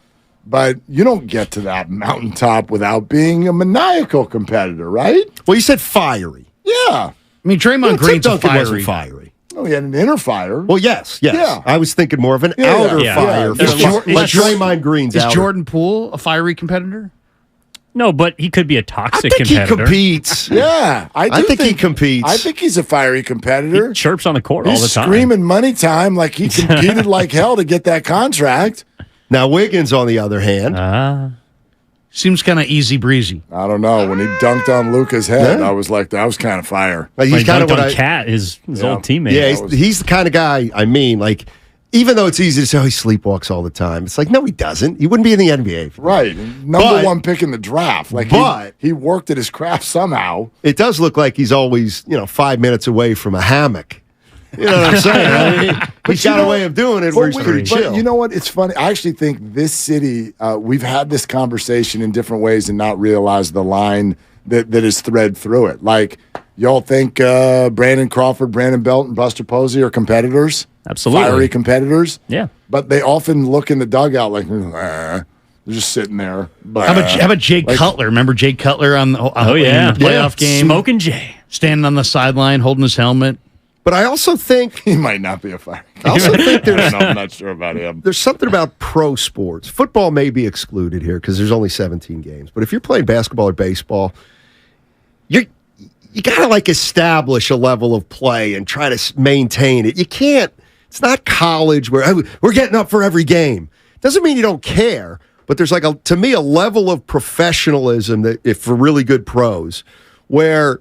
But you don't get to that mountaintop without being a maniacal competitor, right? Well, you said fiery. Yeah. I mean, Draymond Well, Tim Green's a Duncan wasn't fiery. fiery. Oh, he had an inner fire. Well, yes. Yeah. I was thinking more of an Yeah, outer yeah. fire. Yeah. Like Draymond Green's Is outer. Jordan Poole a fiery competitor? No, but he could be a I toxic think he competitor. competes. Yeah. I think he competes. I think he's a fiery competitor. He chirps on the court all He's the time. screaming money time like he competed like hell to get that contract. Now, Wiggins, on the other hand, Seems kind of easy breezy. I don't know. When he dunked on Luka's head, Yeah. I was like, that was kind of fire. like, Like he's kind of dunked what on I. Cat, his Yeah. old teammate. Yeah, he's the kind of guy. I mean, like, even though it's easy to say, oh, he sleepwalks all the time. It's like, no, he doesn't. He wouldn't be in the NBA. Right. Number But- one pick in the draft. Like, but- he worked at his craft somehow. It does look like he's always, 5 minutes away from a hammock. You know what I'm saying? I mean, he's got a way of doing it where he's pretty chill. But you know what? It's funny. I actually think this city, we've had this conversation in different ways and not realized the line that is thread through it. Like, y'all think Brandon Crawford, Brandon Belt, and Buster Posey are competitors? Absolutely. Fiery competitors? Yeah. But they often look in the dugout like, they're just sitting there. How about Jay Cutler? Remember Jay Cutler in the playoff game? Smoking Jay. Standing on the sideline, holding his helmet. But I also think he might not be a fiery. I also think there's I'm not sure about him. There's something about pro sports. Football may be excluded here because there's only 17 games. But if you're playing basketball or baseball, you got to like establish a level of play and try to maintain it. You can't. It's not college where we're getting up for every game. Doesn't mean you don't care, but there's like to me a level of professionalism that if for really good pros where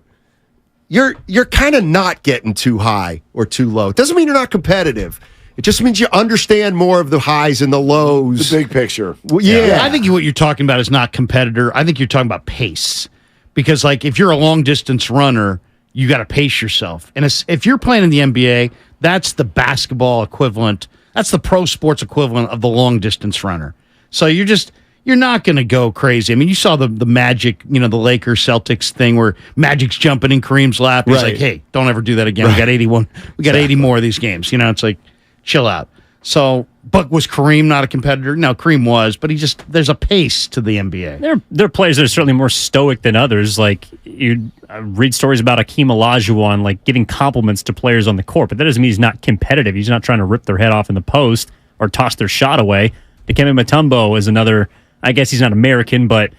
you're kind of not getting too high or too low. It doesn't mean you're not competitive. It just means you understand more of the highs and the lows. The big picture. Well, yeah. I think what you're talking about is not competitor. I think you're talking about pace. Because, like, if you're a long-distance runner, you got to pace yourself. And if you're playing in the NBA, that's the basketball equivalent. That's the pro sports equivalent of the long-distance runner. So you're not going to go crazy. I mean, you saw the Magic, the Lakers Celtics thing where Magic's jumping in Kareem's lap. He's like, hey, don't ever do that again. We got 81. We got 80 more of these games. It's like, chill out. So, but was Kareem not a competitor? No, Kareem was, but there's a pace to the NBA. There are players that are certainly more stoic than others. Like, you read stories about Akeem Olajuwon, like, giving compliments to players on the court, but that doesn't mean he's not competitive. He's not trying to rip their head off in the post or toss their shot away. Dikembe Mutombo is another, I guess he's not American, but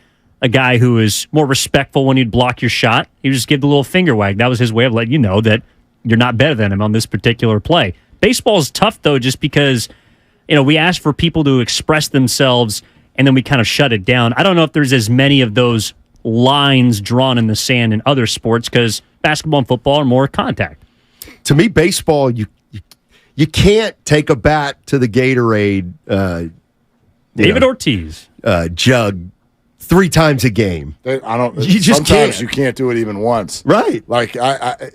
a guy who was more respectful when he'd block your shot. He would just give the little finger wag. That was his way of letting you know that you're not better than him on this particular play. Baseball is tough, though, just because, we ask for people to express themselves, and then we kind of shut it down. I don't know if there's as many of those lines drawn in the sand in other sports because basketball and football are more contact. To me, baseball, you can't take a bat to the Gatorade David Ortiz jug 3 times a game. I don't. You just sometimes can't. you can't do it even once. Right. Like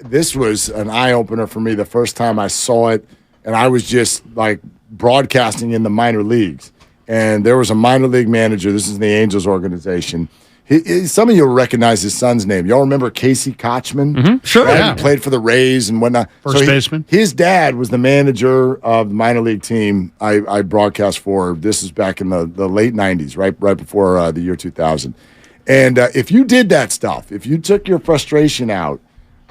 this was an eye opener for me the first time I saw it, and I was just like broadcasting in the minor leagues, and there was a minor league manager. This is the Angels organization. Some of you will recognize his son's name. Y'all remember Casey Kochman? Mm-hmm. Sure. Right? Yeah. He played for the Rays and whatnot. First baseman. His dad was the manager of the minor league team I broadcast for. This is back in the late 90s, right before the year 2000. And if you did that stuff, if you took your frustration out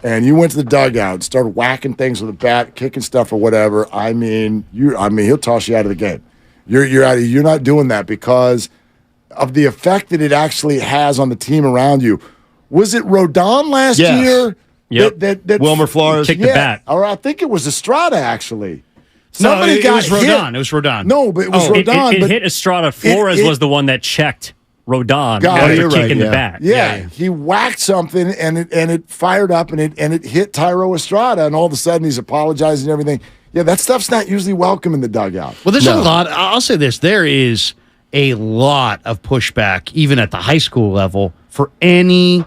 and you went to the dugout, started whacking things with a bat, kicking stuff or whatever, he'll toss you out of the game. You're not doing that because of the effect that it actually has on the team around you. Was it Rodon last year? Yep. That Wilmer Flores kicked the bat. Or I think it was Estrada, actually. No, it was Rodon. It was Rodon. No, but it was Rodon. It hit Estrada. Flores was the one that checked Rodon after kicking the bat. Yeah, he whacked something and it fired up and it hit Tyro Estrada, and all of a sudden he's apologizing and everything. Yeah, that stuff's not usually welcome in the dugout. Well, there's a lot. I'll say this: there is a lot of pushback, even at the high school level, for any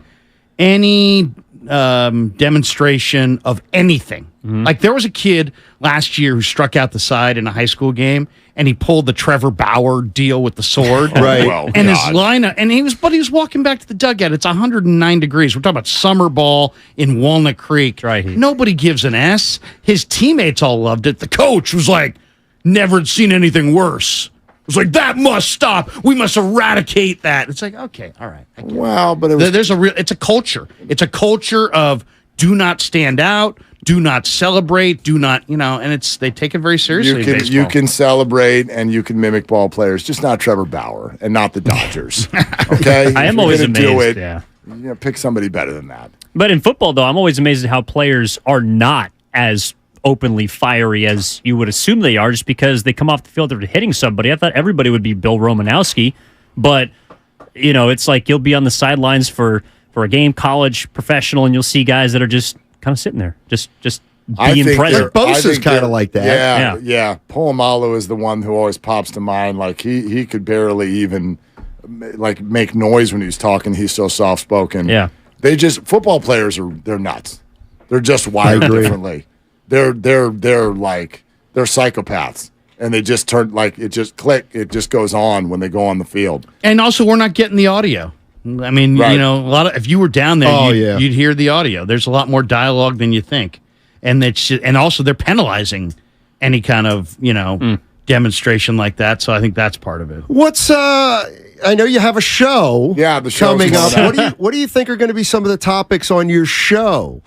demonstration of anything. Mm-hmm. Like there was a kid last year who struck out the side in a high school game, and he pulled the Trevor Bauer deal with the sword. Right. And his lineup, and he was walking back to the dugout. It's 109 degrees. We're talking about summer ball in Walnut Creek. Right. Nobody gives an S. His teammates all loved it. The coach was like, never seen anything worse. It was like, that must stop. We must eradicate that. It's like, okay, all right. Well, but it's a culture. It's a culture of do not stand out, do not celebrate, do not, and they take it very seriously. You can celebrate and you can mimic ball players, just not Trevor Bauer and not the Dodgers. Okay? I am always amazed. Pick somebody better than that. But in football, though, I'm always amazed at how players are not as openly fiery as you would assume they are, just because they come off the field after hitting somebody. I thought everybody would be Bill Romanowski, but it's like you'll be on the sidelines for a game, college, professional, and you'll see guys that are just kind of sitting there, just being present. Bosa's kind of like that. Yeah. Polamalu is the one who always pops to mind. Like he could barely even like make noise when he's talking. He's so soft spoken. Yeah, football players they're nuts. They're just wired differently. They're psychopaths, and they just turn it just click. It just goes on when they go on the field. And also, we're not getting the audio. I mean, a lot of if you were down there, you'd hear the audio. There's a lot more dialogue than you think, and also they're penalizing any kind of demonstration like that. So I think that's part of it. What's I know you have a show. Yeah, the show's coming up. What do you think are going to be some of the topics on your show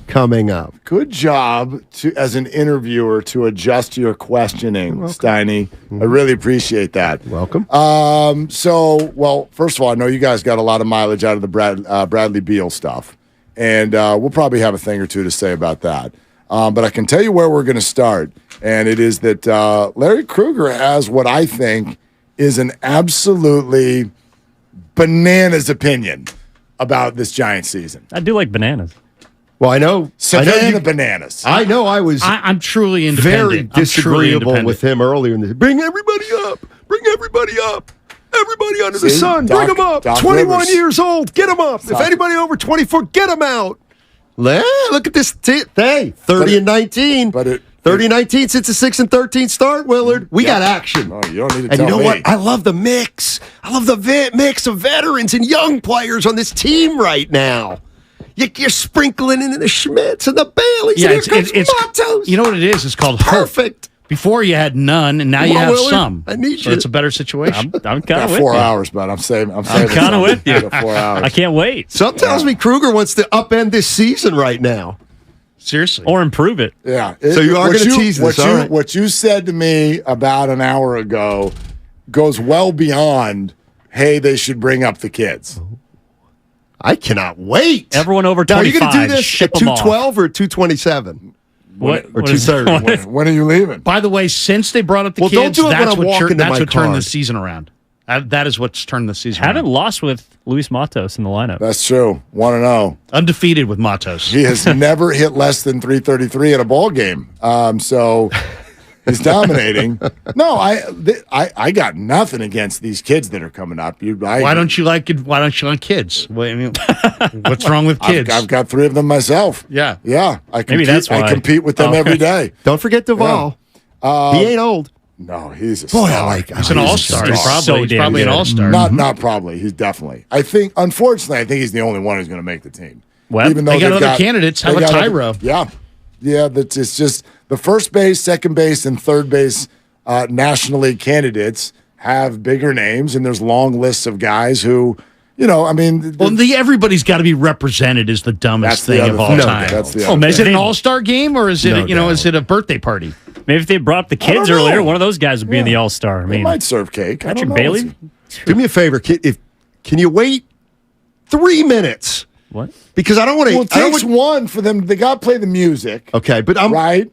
coming up? Good job as an interviewer to adjust your questioning, Steiny. I really appreciate that. Welcome. First of all, I know you guys got a lot of mileage out of the Bradley Beal stuff, and we'll probably have a thing or two to say about that. But I can tell you where we're going to start, and it is that Larry Krueger has what I think is an absolutely bananas opinion about this Giants season. I do like bananas. Well, I know bananas. I know I was I'm truly independent. Very disagreeable with him earlier in the bring everybody up. Bring everybody up. Everybody under the sun. Bring them up. 21 Rivers. years old. Get them up. If anybody over 24, get them out. Look at this. 30 and 19. 30-19 since a 6-13 start, Willard. We got action. Oh, you don't need to and tell you know me. what? I love the mix. I love the mix of veterans and young players on this team right now. You're sprinkling in the Schmitz and the Baileys. Yeah, and here comes Matos. You know what it is? It's called perfect. Hope. Before you had none, and now you have Willard, some. I need so you. It's a better situation. I'm kind of with 4 you. hours, but I'm saving. I'm kind of with you. 4 hours. I can't wait. Some tells me Krueger wants to upend this season right now. Seriously. Or improve it. Yeah. So you are going to tease this, all right. What you said to me about an hour ago goes well beyond, hey, they should bring up the kids. I cannot wait. Everyone over Now, 25. are you going to do this ship at 'em off. 2:12 or 2:27? What? Or What is- 2:30? When are you leaving? By the way, since they brought up the Well, don't kids, do it when that's I'm what, walking to my turned car. the season around. That is what's turned the season Haven't around. lost with Luis Matos in the lineup. That's true. 1-0. Undefeated with Matos. He has never hit less than 333 in a ball game. So he's dominating. No, I got nothing against these kids that are coming up. Why don't you like kids? What's wrong with kids? I've got 3 of them myself. Yeah. Yeah. I Maybe that's why. I compete with them every day. Don't forget Duvall. He ain't old. No, he's a Boy, star. I like him. He's an all-star. He's probably an all-star. Not probably. He's definitely. Unfortunately, I think he's the only one who's going to make the team. Well, Even though they got they've other candidates. How they about got Tyro? Yeah. It's just the first base, second base, and third base National League candidates have bigger names, and there's long lists of guys who, everybody's got to be represented is the dumbest thing of all time. Is it an all-star game or is it is it a birthday party? Maybe if they brought up the kids earlier, one of those guys would be in the All-Star. I They mean, might serve cake. Patrick Bailey. Do me a favor. Can you wait 3 minutes? What? Because I don't want to. Well, it takes one for them. They got to play the music. Okay, but I'm right.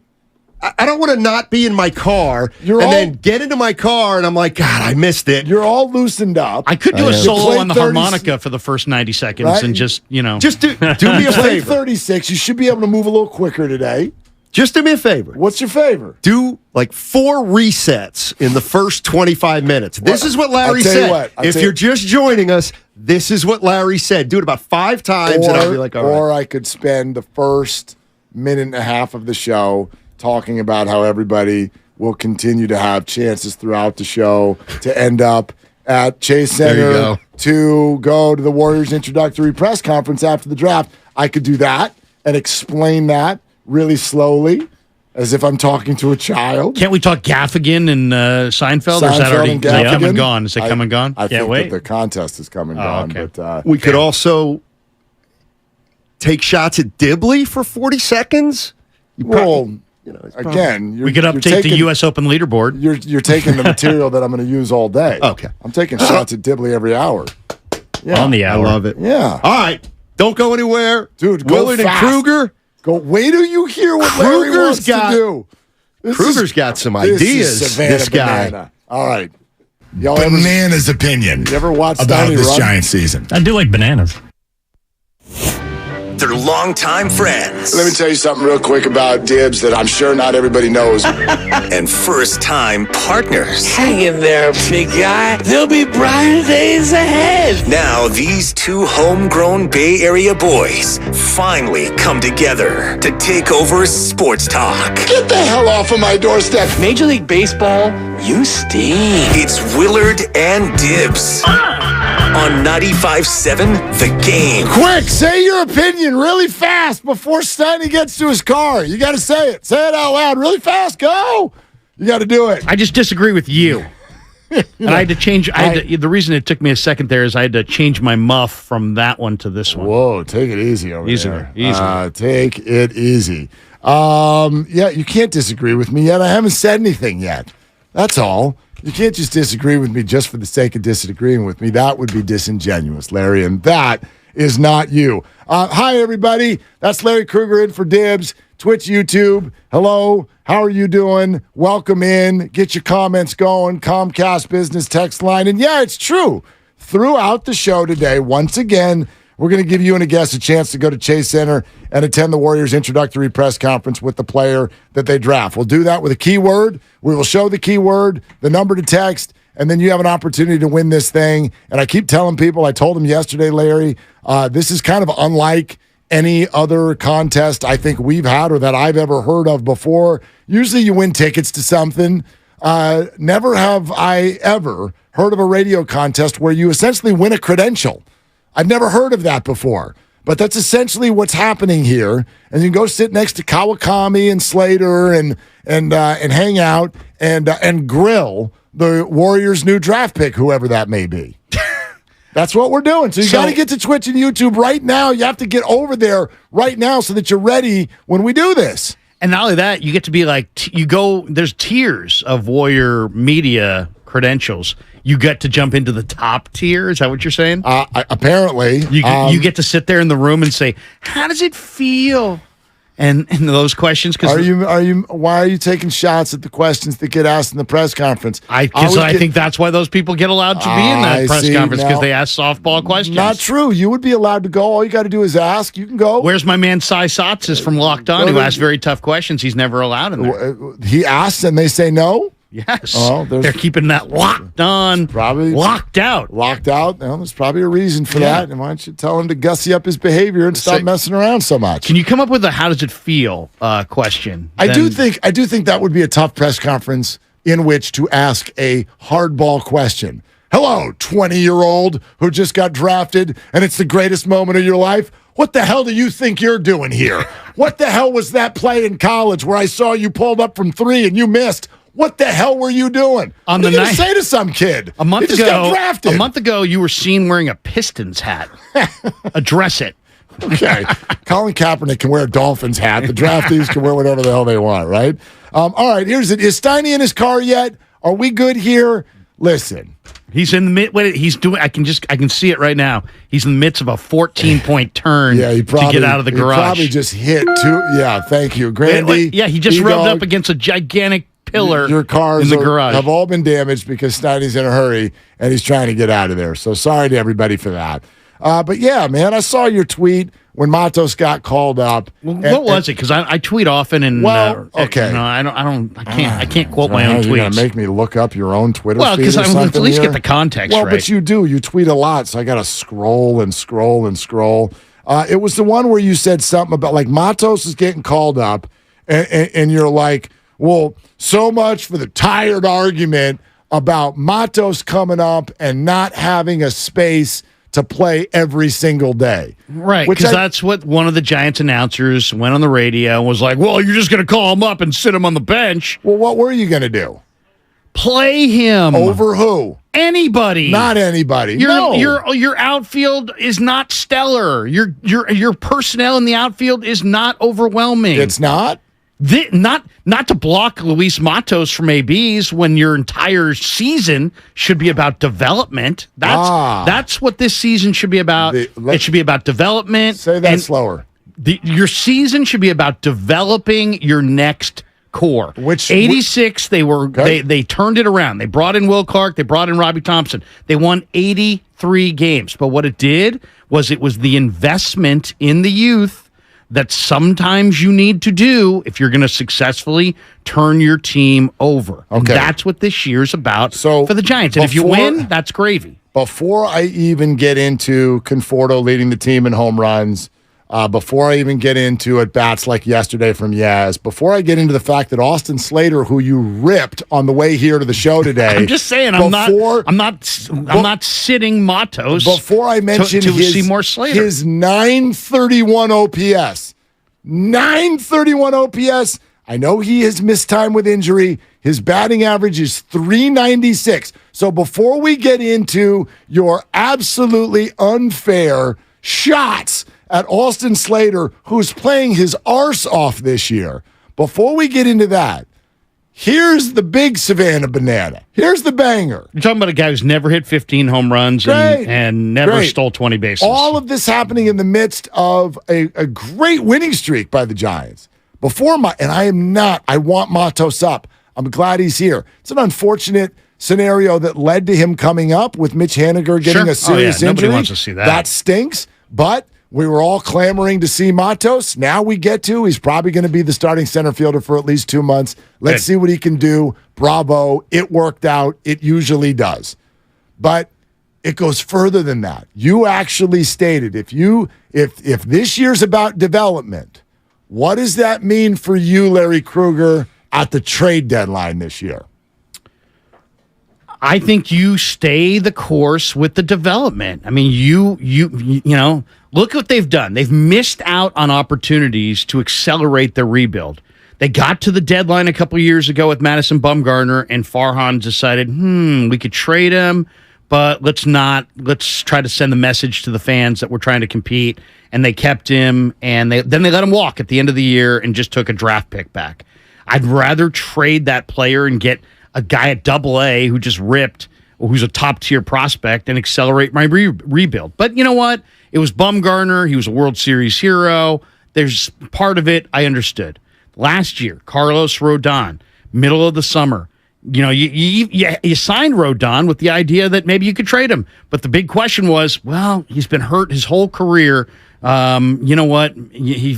I don't want to not be in my car then get into my car and I'm like, God, I missed it. You're all loosened up. I could do a solo played on the 30 harmonica for the first 90 seconds Right? and just do me a You played favor. 36. You should be able to move a little quicker today. Just do me a favor. What's your favor? Do like 4 resets in the first 25 minutes. This is what Larry I'll tell you said. what, I'll If tell you're you- just joining us, this is what Larry said. Do it about 5 times and I'll be like, all right. Or I could spend the first minute and a half of the show talking about how everybody will continue to have chances throughout the show to end up at Chase There you Center go. to go to the Warriors introductory press conference after the draft. I could do that and explain that really slowly as if I'm talking to a child. Can't we talk Gaffigan and Seinfeld? Or is that Seinfeld already and is that come Gaffigan? and gone? Is it come and gone? I think that the contest is come and gone. okay. But We could also take shots at Dibley for 40 seconds. Again, we could update the U.S. Open leaderboard. You're taking the material that I'm going to use all day. Okay. I'm taking shots at Dibley every hour. Yeah. On the hour. I love it. Yeah. All right. Don't go anywhere. Dude, go Willard fast. and Kruger. Go. Wait till you hear what Larry wants to do. Kruger's got some This ideas. is Savannah This guy. Banana. All right. Bananas opinion You ever watch about Stoney this run? Giant season. I do like bananas. They're longtime friends Let me tell you something real quick about Dibs that I'm sure not everybody knows. and first-time partners. Hang in there, big guy. There'll be brighter days ahead. Now, these 2 homegrown Bay Area boys finally come together to take over sports talk. Get the hell off of my doorstep. Major League Baseball, you stink. It's Willard and Dibs on 95.7 The Game. Quick, say your opinion really fast before Steiny gets to his car. You got to say it. Say it out loud really fast. Go. You got to do it. I just disagree with you. And I had to change. The reason it took me a second there is I had to change my muff from that one to this one. Whoa, take it easy over Easier, there. easier. Take it easy. Yeah, you can't disagree with me yet. I haven't said anything yet. That's all. You can't just disagree with me just for the sake of disagreeing with me. That would be disingenuous, Larry, and that is not you. Hi, everybody. That's Larry Kruger in for Dibs. Twitch, YouTube. Hello. How are you doing? Welcome in. Get your comments going. Comcast business text line. And yeah, it's true. Throughout the show today, once again, we're going to give you and a guest a chance to go to Chase Center and attend the Warriors introductory press conference with the player that they draft. We'll do that with a keyword. We will show the keyword, the number to text, and then you have an opportunity to win this thing. And I keep telling people, I told them yesterday, Larry, this is kind of unlike any other contest I think we've had or that I've ever heard of before. Usually you win tickets to something. Never have I ever heard of a radio contest where you essentially win a credential. I've never heard of that before, but that's essentially what's happening here. And you can go sit next to Kawakami and Slater and hang out and grill the Warriors' new draft pick, whoever that may be. That's what we're doing. So you got to get to Twitch and YouTube right now. You have to get over there right now so that you're ready when we do this. And not only that, you get to be like, there's tiers of Warrior media credentials. you get to jump into the top tier. Is that what you're saying? Apparently. You get to sit there in the room and say, how does it feel? And those questions. Why are you taking shots at the questions that get asked in the press conference? I think that's why those people get allowed to be in that press conference, because they ask softball questions. Not true. You would be allowed to go. All you got to do is ask. You can go. Where's my man Cy Sotzes from Locked On, who asks very tough questions? He's never allowed in there. He asks and they say no? Yes. Oh, they're keeping that locked on. Probably locked out. Locked out. Well, there's probably a reason for that. And why don't you tell him to gussy up his behavior and stop messing around so much? Can you come up with a how does it feel question? I do think that would be a tough press conference in which to ask a hardball question. Hello, 20-year-old who just got drafted and it's the greatest moment of your life. What the hell do you think you're doing here? What the hell was that play in college where I saw you pulled up from 3 and you missed? What the hell were you doing? On what the are you gonna say to some kid? A month he just got drafted. A month ago, you were seen wearing a Pistons hat. Address it. Okay. Colin Kaepernick can wear a Dolphins hat. The draftees can wear whatever the hell they want, right? All right, here's it. Is Steiny in his car yet? Are we good here? Listen. He's in the mid. He's doing. I can see it right now. He's in the midst of a 14-point turn. He probably, to get out of the garage. He probably just hit two. Yeah, thank you, Grandy. He just rubbed up against a gigantic pillar. Your cars in the garage have all been damaged because Steiny's in a hurry and he's trying to get out of there. So sorry to everybody for that. But yeah, man, I saw your tweet when Matos got called up. What was it? Because I tweet often and okay. I can't quote my own tweets. You're gonna make me look up your own Twitter. Well, because I at least get the context right. But you do. You tweet a lot, so I got to scroll and scroll and scroll. It was the one where you said something about like Matos is getting called up, and you're like, well, so much for the tired argument about Matos coming up and not having a space to play every single day. Right, because that's what one of the Giants announcers went on the radio and was like, well, you're just going to call him up and sit him on the bench. Well, what were you going to do? Play him. Over who? Anybody. Not anybody. Your outfield is not stellar. Your personnel in the outfield is not overwhelming. It's not? Not to block Luis Matos from ABs when your entire season should be about development. That's what this season should be about. It should be about development. Say that slower. Your season should be about developing your next core. 86, they turned it around. They brought in Will Clark. They brought in Robbie Thompson. They won 83 games. But what it did was it was the investment in the youth that sometimes you need to do if you're going to successfully turn your team over. Okay. And that's what this year's about for the Giants. And if you win, that's gravy. Before I even get into Conforto leading the team in home runs, before I even get into at-bats like yesterday from Yaz, before I get into the fact that Austin Slater, who you ripped on the way here to the show today. I'm just saying, I'm not sitting Matos. Before I mention his 931 OPS. 931 OPS. I know he has missed time with injury. His batting average is 396. So before we get into your absolutely unfair shots at Austin Slater, who's playing his arse off this year. Before we get into that, here's the big Savannah banana. Here's the banger. You're talking about a guy who's never hit 15 home runs and never stole 20 bases. All of this happening in the midst of a great winning streak by the Giants. I want Matos up. I'm glad he's here. It's an unfortunate scenario that led to him coming up with Mitch Haniger getting a serious injury. Nobody wants to see that. That stinks, but we were all clamoring to see Matos. Now we get to. He's probably going to be the starting center fielder for at least 2 months. Let's see what he can do. Bravo. It worked out. It usually does. But it goes further than that. You actually stated if this year's about development, what does that mean for you, Larry Krueger, at the trade deadline this year? I think you stay the course with the development. I mean, you know, look what they've done. They've missed out on opportunities to accelerate their rebuild. They got to the deadline a couple years ago with Madison Bumgarner, and Farhan decided, we could trade him, but let's try to send the message to the fans that we're trying to compete. And they kept him, and then they let him walk at the end of the year and just took a draft pick back. I'd rather trade that player and get a guy at AA who just ripped who's a top-tier prospect and accelerate my rebuild. But you know what? It was Bumgarner. He was a World Series hero. There's part of it I understood. Last year, Carlos Rodon, middle of the summer, you signed Rodon with the idea that maybe you could trade him. But the big question was, well, he's been hurt his whole career. You know what?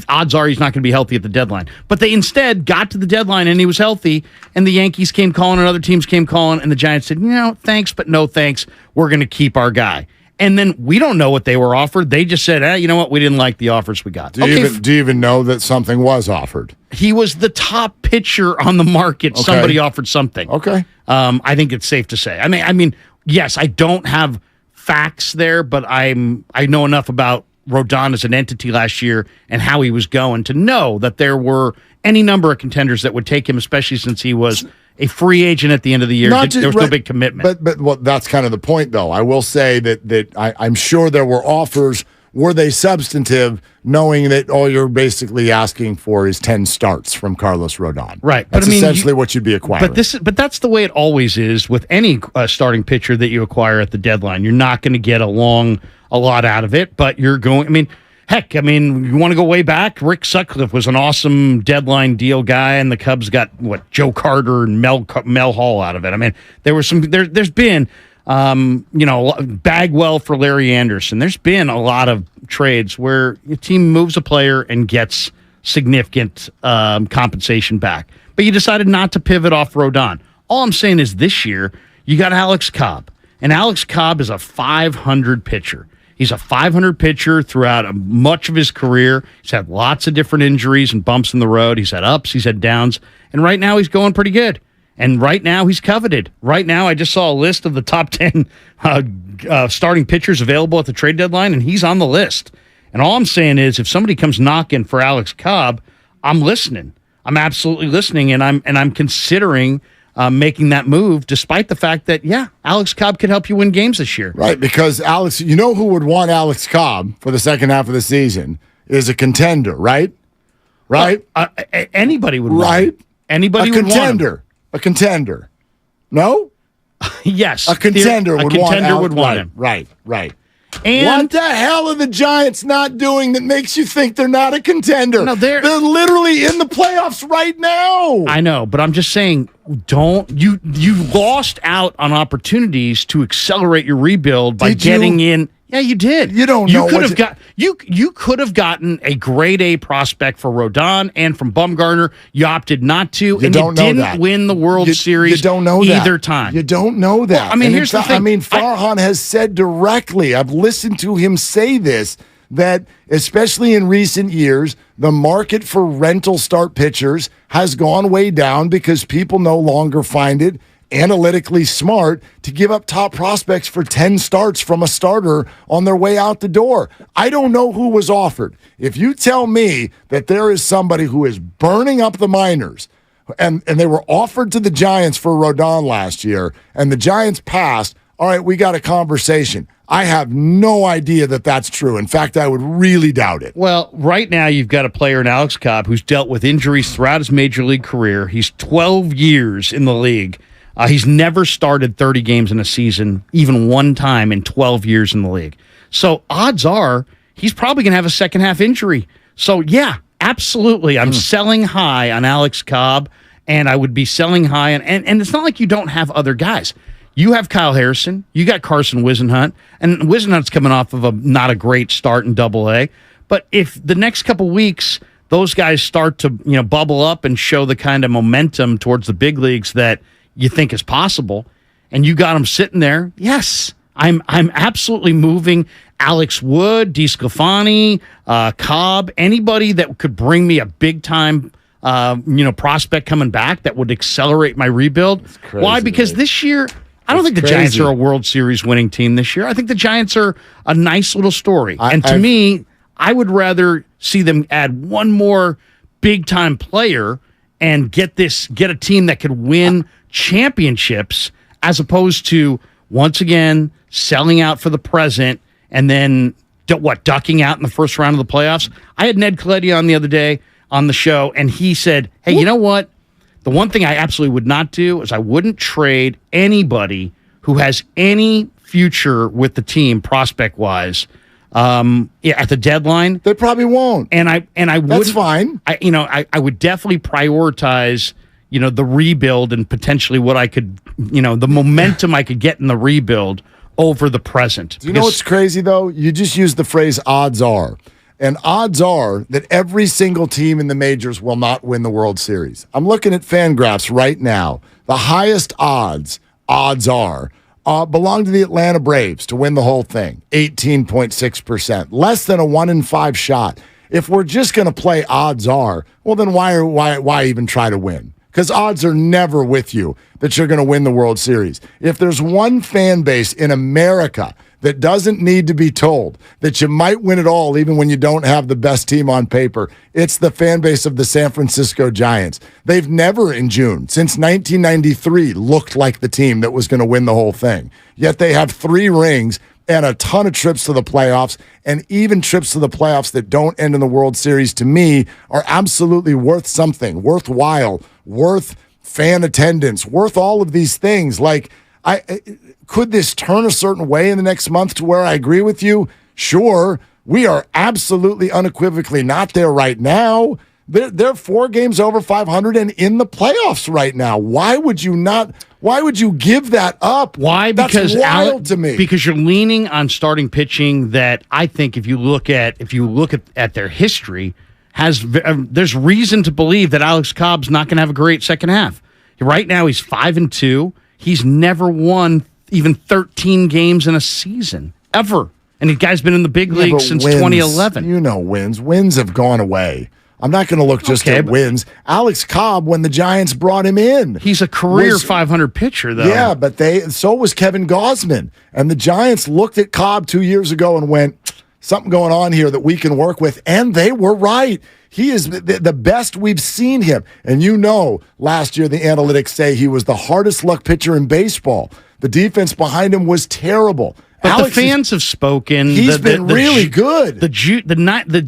Odds are he's not going to be healthy at the deadline. But they instead got to the deadline and he was healthy, and the Yankees came calling and other teams came calling, and the Giants said, thanks, but no thanks. We're going to keep our guy. And then we don't know what they were offered. They just said, you know what? We didn't like the offers we got. Do you even know that something was offered? He was the top pitcher on the market. Okay. Somebody offered something. Okay. I think it's safe to say. I mean, yes, I don't have facts there, but I know enough about Rodon as an entity last year and how he was going to know that there were any number of contenders that would take him, especially since he was a free agent at the end of the year. There was no big commitment. But well, that's kind of the point, though. I will say that I'm sure there were offers. Were they substantive, knowing that all you're basically asking for is 10 starts from Carlos Rodon? Right. That's essentially what you'd be acquiring. But that's the way it always is with any starting pitcher that you acquire at the deadline. You're not going to get a lot out of it, but you're going. Heck, you want to go way back? Rick Sutcliffe was an awesome deadline deal guy, and the Cubs got Joe Carter and Mel Hall out of it. There was there's been, Bagwell for Larry Anderson. There's been a lot of trades where your team moves a player and gets significant compensation back, but you decided not to pivot off Rodon. All I'm saying is this year you got Alex Cobb, and Alex Cobb is a 500 pitcher. He's a 500 pitcher throughout much of his career. He's had lots of different injuries and bumps in the road. He's had ups, he's had downs, and right now he's going pretty good. And right now he's coveted. Right now I just saw a list of the top 10 starting pitchers available at the trade deadline, and he's on the list. And all I'm saying is if somebody comes knocking for Alex Cobb, I'm listening. I'm absolutely listening, and I'm considering making that move, despite the fact that, Alex Cobb could help you win games this year. Right, because Alex, who would want Alex Cobb for the second half of the season is a contender, right? Right? Anybody would want him. Anybody would want him. A contender. No? Yes. A contender would want him. Right. And what the hell are the Giants not doing that makes you think they're not a contender? No, they're literally in the playoffs right now. I know, but I'm just saying, you lost out on opportunities to accelerate your rebuild by getting in. Yeah, you did. You don't know. You could have gotten a grade A prospect for Rodon and from Bumgarner. You opted not to, and you didn't win the World Series. You don't know either time. You don't know that. Well, here's the thing. Farhan has said directly. I've listened to him say this, that especially in recent years, the market for rental start pitchers has gone way down because people no longer find it analytically smart to give up top prospects for 10 starts from a starter on their way out the door. I don't know who was offered. If you tell me that there is somebody who is burning up the minors and they were offered to the Giants for Rodon last year and the Giants passed, all right, we got a conversation. I have no idea that that's true. In fact, I would really doubt it. Well, right now you've got a player in Alex Cobb who's dealt with injuries throughout his major league career. He's 12 years in the league. He's never started 30 games in a season, even one time in 12 years in the league. So odds are he's probably going to have a second half injury. So yeah, absolutely. I'm selling high on Alex Cobb, and I would be selling high. And it's not like you don't have other guys. You have Kyle Harrison. You got Carson Whisenhunt. And Whisenhunt's coming off of not a great start in Double-A. But if the next couple weeks those guys start to bubble up and show the kind of momentum towards the big leagues that you think is possible, and you got them sitting there, yes, I'm absolutely moving Alex Wood, DeSclafani, Cobb, anybody that could bring me a big time prospect coming back that would accelerate my rebuild. Why? Because this year, I don't think the Giants are a World Series winning team this year. I think the Giants are a nice little story. To me, I would rather see them add one more big time player and get a team that could win championships, as opposed to once again selling out for the present and then ducking out in the first round of the playoffs. I had Ned Colletti on the other day on the show, and he said, hey, you know what? The one thing I absolutely would not do is I wouldn't trade anybody who has any future with the team prospect wise. At the deadline, they probably won't. And I would. That's fine. I would definitely prioritize, the rebuild and potentially what I could, the momentum I could get in the rebuild over the present. Do you know what's crazy though? You just used the phrase "odds are," and odds are that every single team in the majors will not win the World Series. I'm looking at FanGraphs right now. The highest odds are. Belong to the Atlanta Braves to win the whole thing, 18.6%, less than a 1 in 5 shot. If we're just going to play odds are, well, then why even try to win? Because odds are never with you that you're going to win the World Series. If there's one fan base in America that doesn't need to be told that you might win it all even when you don't have the best team on paper, it's the fan base of the San Francisco Giants. They've never in June, since 1993, looked like the team that was going to win the whole thing. Yet they have 3 rings and a ton of trips to the playoffs, and even trips to the playoffs that don't end in the World Series, to me, are absolutely worth something, worthwhile, worth fan attendance, worth all of these things. Like, could this turn a certain way in the next month to where I agree with you? Sure. We are absolutely unequivocally not there right now. They're 4 games over 500 and in the playoffs right now. Why would you not? Why would you give that up? Why? Because that's wild to me. Because you're leaning on starting pitching that I think if you look at their history, there's reason to believe that Alex Cobb's not going to have a great second half. Right now he's 5-2. He's never won even 13 games in a season ever, and the guy's been in the big leagues since 2011. Wins have gone away. I'm not going to look just at wins. Alex Cobb, when the Giants brought him in, he's a career 500 pitcher, though. Yeah, but so was Kevin Gausman, and the Giants looked at Cobb 2 years ago and went, something going on here that we can work with, and they were right. He is the best we've seen him. And last year the analytics say he was the hardest luck pitcher in baseball. The defense behind him was terrible. But the fans have spoken. He's been really good. The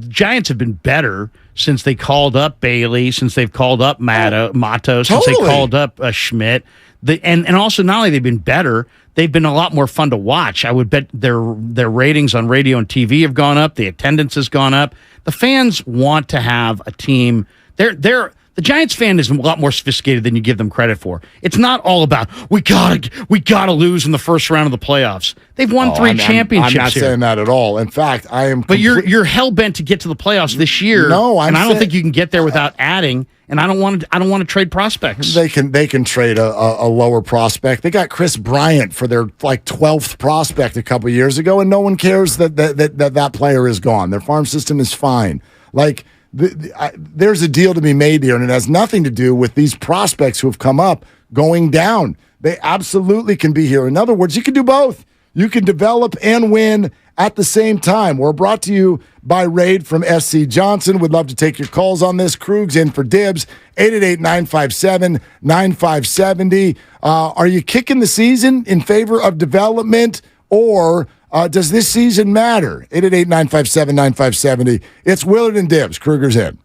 Giants have been better since they called up Bailey, since they've called up Matos, since they called up Schmidt. And also not only they've been better, they've been a lot more fun to watch. I would bet their ratings on radio and TV have gone up. The attendance has gone up. The fans want to have a team. The Giants fan is a lot more sophisticated than you give them credit for. It's not all about we gotta lose in the first round of the playoffs. They've won 3 championships. I'm not saying that at all. In fact, I am. But you're hell bent to get to the playoffs this year. No, I don't think you can get there without adding. And I don't want to trade prospects. They can trade a lower prospect. They got Chris Bryant for their 12th prospect a couple years ago, and no one cares that player is gone. Their farm system is fine. There's a deal to be made here, and it has nothing to do with these prospects who have come up going down. They absolutely can be here. In other words, you can do both. You can develop and win at the same time. We're brought to you by Raid from SC Johnson. We'd love to take your calls on this. Krug's in for dibs, 888-957-9570. Are you kicking the season in favor of development, or does this season matter? 888-957-9570. It's Willard and Dibs. Kruger's in.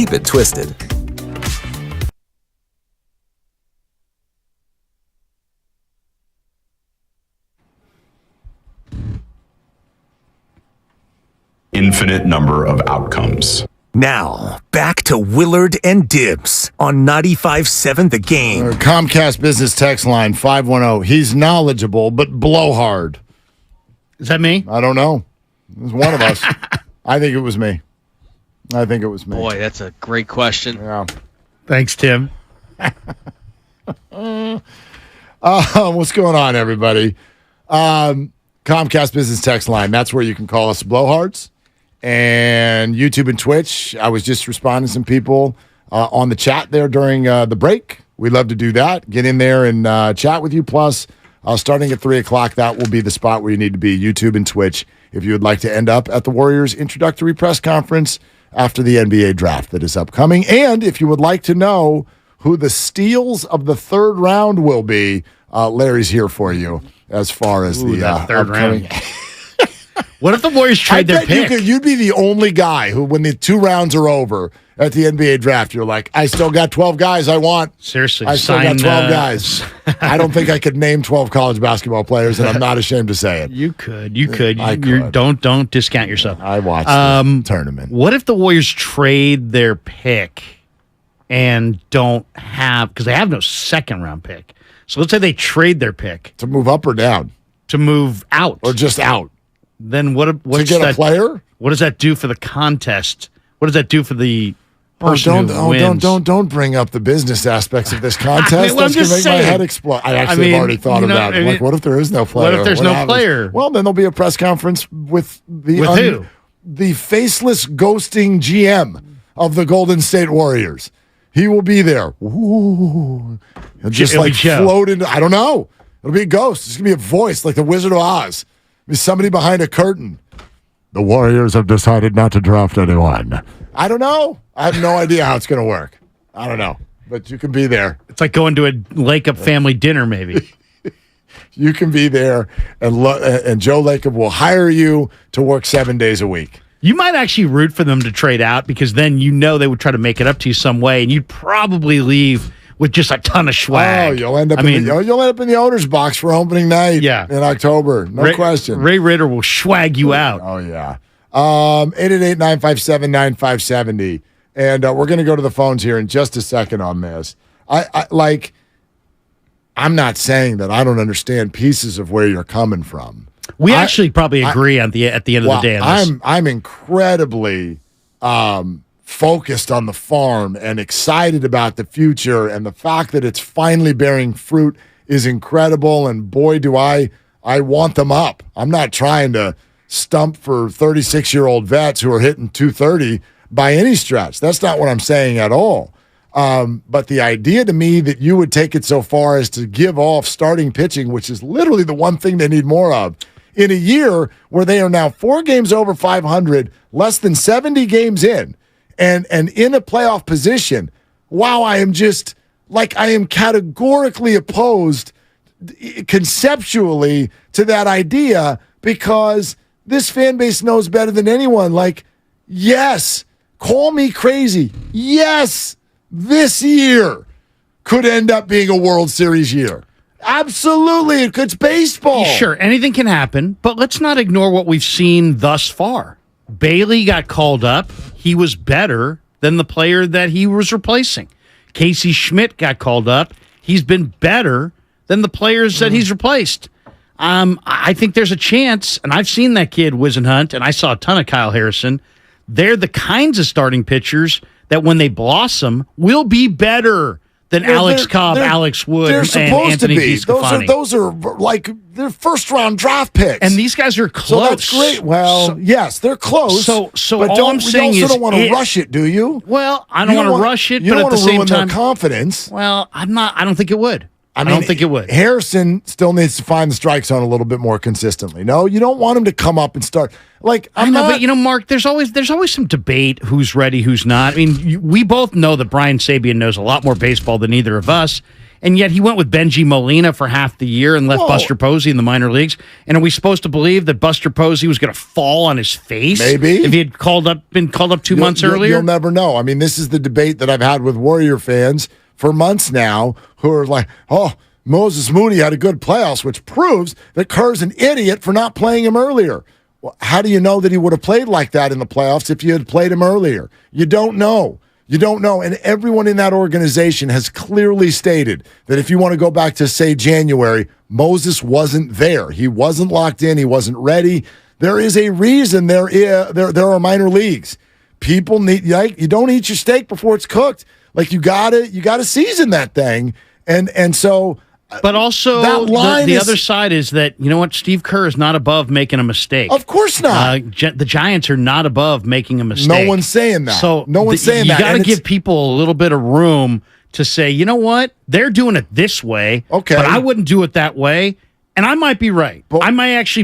keep it twisted. Infinite number of outcomes. Now, back to Willard and Dibs on 95.7 The Game. Comcast Business Text Line 510. He's knowledgeable, but blowhard. Is that me? I don't know. It was one of us. I think it was me. Boy, that's a great question. Yeah. Thanks, Tim. What's going on, everybody? Comcast Business Text Line. That's where you can call us blowhards. And YouTube and Twitch. I was just responding to some people on the chat there during the break. We'd love to do that. Get in there and chat with you. Plus, starting at 3 o'clock, that will be the spot where you need to be, YouTube and Twitch, if you would like to end up at the Warriors introductory press conference after the NBA draft that is upcoming. And if you would like to know who the steals of the third round will be, Larry's here for you as far as the third upcoming round. What if the Warriors trade their pick? You'd be the only guy who, when the 2 rounds are over at the NBA draft, you're like, I still got 12 guys I want. Seriously, I still got 12 guys. I don't think I could name 12 college basketball players, and I'm not ashamed to say it. You could. I could. Don't discount yourself. I watched the tournament. What if the Warriors trade their pick and don't have, because they have no second round pick. So let's say they trade their pick. To move up or down? To move out. Or just out. Then what's to get a player? What does that do for the contest? What does that do for the person who wins? Don't bring up the business aspects of this contest. I'm That's going to make saying. my head explode. I actually have already thought of that. Like, what if there is no player? What if there's no player? Well, then there'll be a press conference with who? The faceless ghosting GM of the Golden State Warriors. He will be there. Ooh. He'll just float into, I don't know. It'll be a ghost. It's going to be a voice like the Wizard of Oz. It'll be somebody behind a curtain. The Warriors have decided not to draft anyone. I don't know. I have no idea how it's going to work. I don't know. But you can be there. It's like going to a Lake Up family dinner, maybe. You can be there, and Joe Lacob will hire you to work 7 days a week. You might actually root for them to trade out because then you know they would try to make it up to you some way, and you'd probably leave with just a ton of swag. Oh, you'll end up in the owner's box for opening night in October. No question. Ray Ritter will swag you out. Oh, yeah. 888-957-9570. And we're going to go to the phones here in just a second on this. I'm not saying that I don't understand pieces of where you're coming from. We actually probably agree at the end of the day on this. I'm incredibly focused on the farm and excited about the future, and the fact that it's finally bearing fruit is incredible, and boy, do I want them up. I'm not trying to stump for 36-year-old vets who are hitting 230 by any stretch. That's not what I'm saying at all. But the idea to me that you would take it so far as to give off starting pitching, which is literally the one thing they need more of, in a year where they are now 4 games over 500, less than 70 games in, and in a playoff position. Wow, I am categorically opposed conceptually to that idea, because this fan base knows better than anyone. Like, yes, call me crazy. Yes, this year could end up being a World Series year. Absolutely. It's baseball. Sure, anything can happen, but let's not ignore what we've seen thus far. Bailey got called up. He was better than the player that he was replacing. Casey Schmidt got called up. He's been better than the players that he's replaced. I think there's a chance, and I've seen that kid Wisenhunt, and I saw a ton of Kyle Harrison. They're the kinds of starting pitchers that when they blossom will be better than Alex Cobb, Alex Wood, and Anthony DeSclafani. Those are like their first-round draft picks. And these guys are close. So that's great. Well, yes, they're close. So but all I'm saying you is also don't want to rush it, do you? Well, I don't want to rush it, but at the same time, their confidence. Well, I don't think it would. I don't think it would. Harrison still needs to find the strike zone a little bit more consistently. No, you don't want him to come up and start. But Mark, there's always some debate who's ready, who's not. I mean, we both know that Brian Sabian knows a lot more baseball than either of us, And yet he went with Benji Molina for half the year and left Buster Posey in the minor leagues. And are we supposed to believe that Buster Posey was going to fall on his face? Maybe. If he had been called up 2 months earlier? You'll never know. I mean, this is the debate that I've had with Warrior fans for months now who are like, Moses Moody had a good playoffs, which proves that Kerr's an idiot for not playing him earlier. Well, how do you know that he would have played like that in the playoffs if you had played him earlier? You don't know. You don't know. And everyone in that organization has clearly stated that if you want to go back to, say, January, Moses wasn't there. He wasn't locked in. He wasn't ready. There is a reason there are minor leagues. People need, you don't eat your steak before it's cooked. Like you gotta season that thing. And so but also the other side is that, you know what, Steve Kerr is not above making a mistake. Of course not. The Giants are not above making a mistake. No one's saying that. So no one's saying that. You got to give people a little bit of room to say, you know what, they're doing it this way, but I wouldn't do it that way. And I might be right. I might actually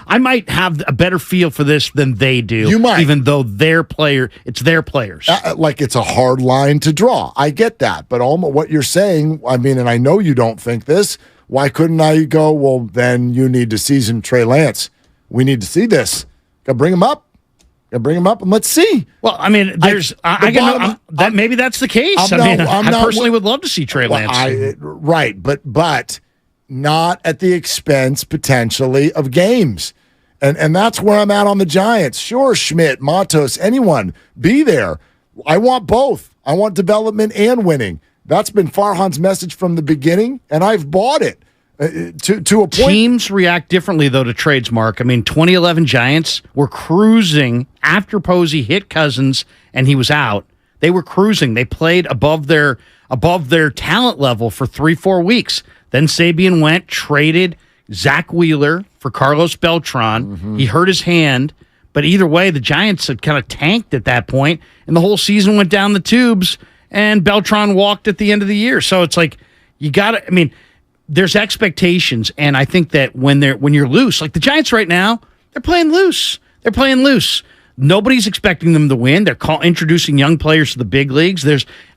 I might have a better feel for this than they do. You might. Even though it's their players. Like it's a hard line to draw. I get that. But what you're saying, I mean, and I know you don't think this, why couldn't I go, well, then you need to season Trey Lance. We need to see this. Got to bring him up. And let's see. Well, I mean, maybe that's the case. I personally would love to see Trey Lance. Right, but not at the expense, potentially, of games. And that's where I'm at on the Giants. Sure, Schmidt, Matos, anyone, be there. I want both. I want development and winning. That's been Farhan's message from the beginning, and I've bought it to a point. Teams react differently, though, to trades, Mark. I mean, 2011 Giants were cruising after Posey hit Cousins and he was out. They were cruising. They played above their talent level for 3-4 weeks. Then Sabian went, traded Zach Wheeler for Carlos Beltran. Mm-hmm. He hurt his hand, but either way, the Giants had kind of tanked at that point, and the whole season went down the tubes, and Beltran walked at the end of the year. So it's like, there's expectations, and I think that when you're loose, like the Giants right now, they're playing loose. Nobody's expecting them to win. They're introducing young players to the big leagues.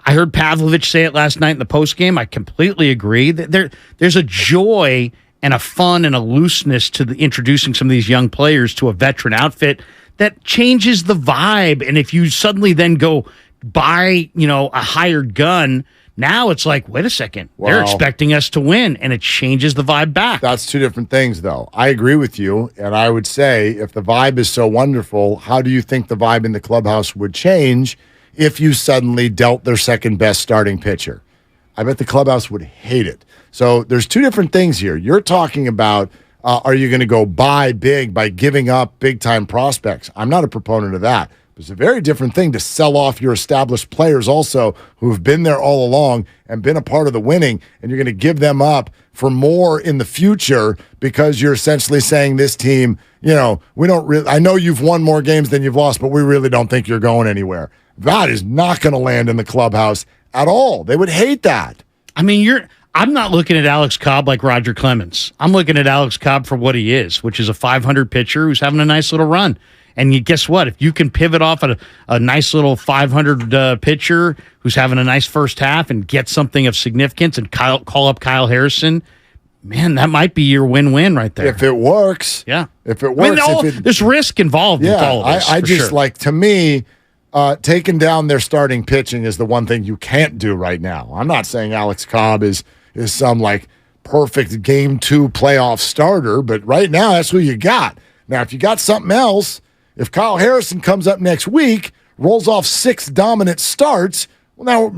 I heard Pavlovich say it last night in the postgame. I completely agree. There's a joy and a fun and a looseness to introducing some of these young players to a veteran outfit that changes the vibe. And if you suddenly then go buy, a hired gun, now it's like, wait a second, they're expecting us to win, and it changes the vibe back. That's two different things, though. I agree with you, and I would say if the vibe is so wonderful, how do you think the vibe in the clubhouse would change if you suddenly dealt their second best starting pitcher? I bet the clubhouse would hate it. So there's two different things here. You're talking about, are you going to go buy big by giving up big-time prospects? I'm not a proponent of that. It's a very different thing to sell off your established players also who've been there all along and been a part of the winning, and you're going to give them up for more in the future because you're essentially saying this team, we don't really, I know you've won more games than you've lost, but we really don't think you're going anywhere. That is not going to land in the clubhouse at all. They would hate that. I mean, I'm not looking at Alex Cobb like Roger Clemens. I'm looking at Alex Cobb for what he is, which is a 500 pitcher who's having a nice little run. And guess what? If you can pivot off a nice little 500 pitcher who's having a nice first half and get something of significance and call up Kyle Harrison, man, that might be your win-win right there. If it works. Yeah. If it works. There's risk involved with all of this. I just like, to me, taking down their starting pitching is the one thing you can't do right now. I'm not saying Alex Cobb is some like perfect game 2 playoff starter, but right now that's who you got. Now, if you got something else, if Kyle Harrison comes up next week, rolls off 6 dominant starts, well,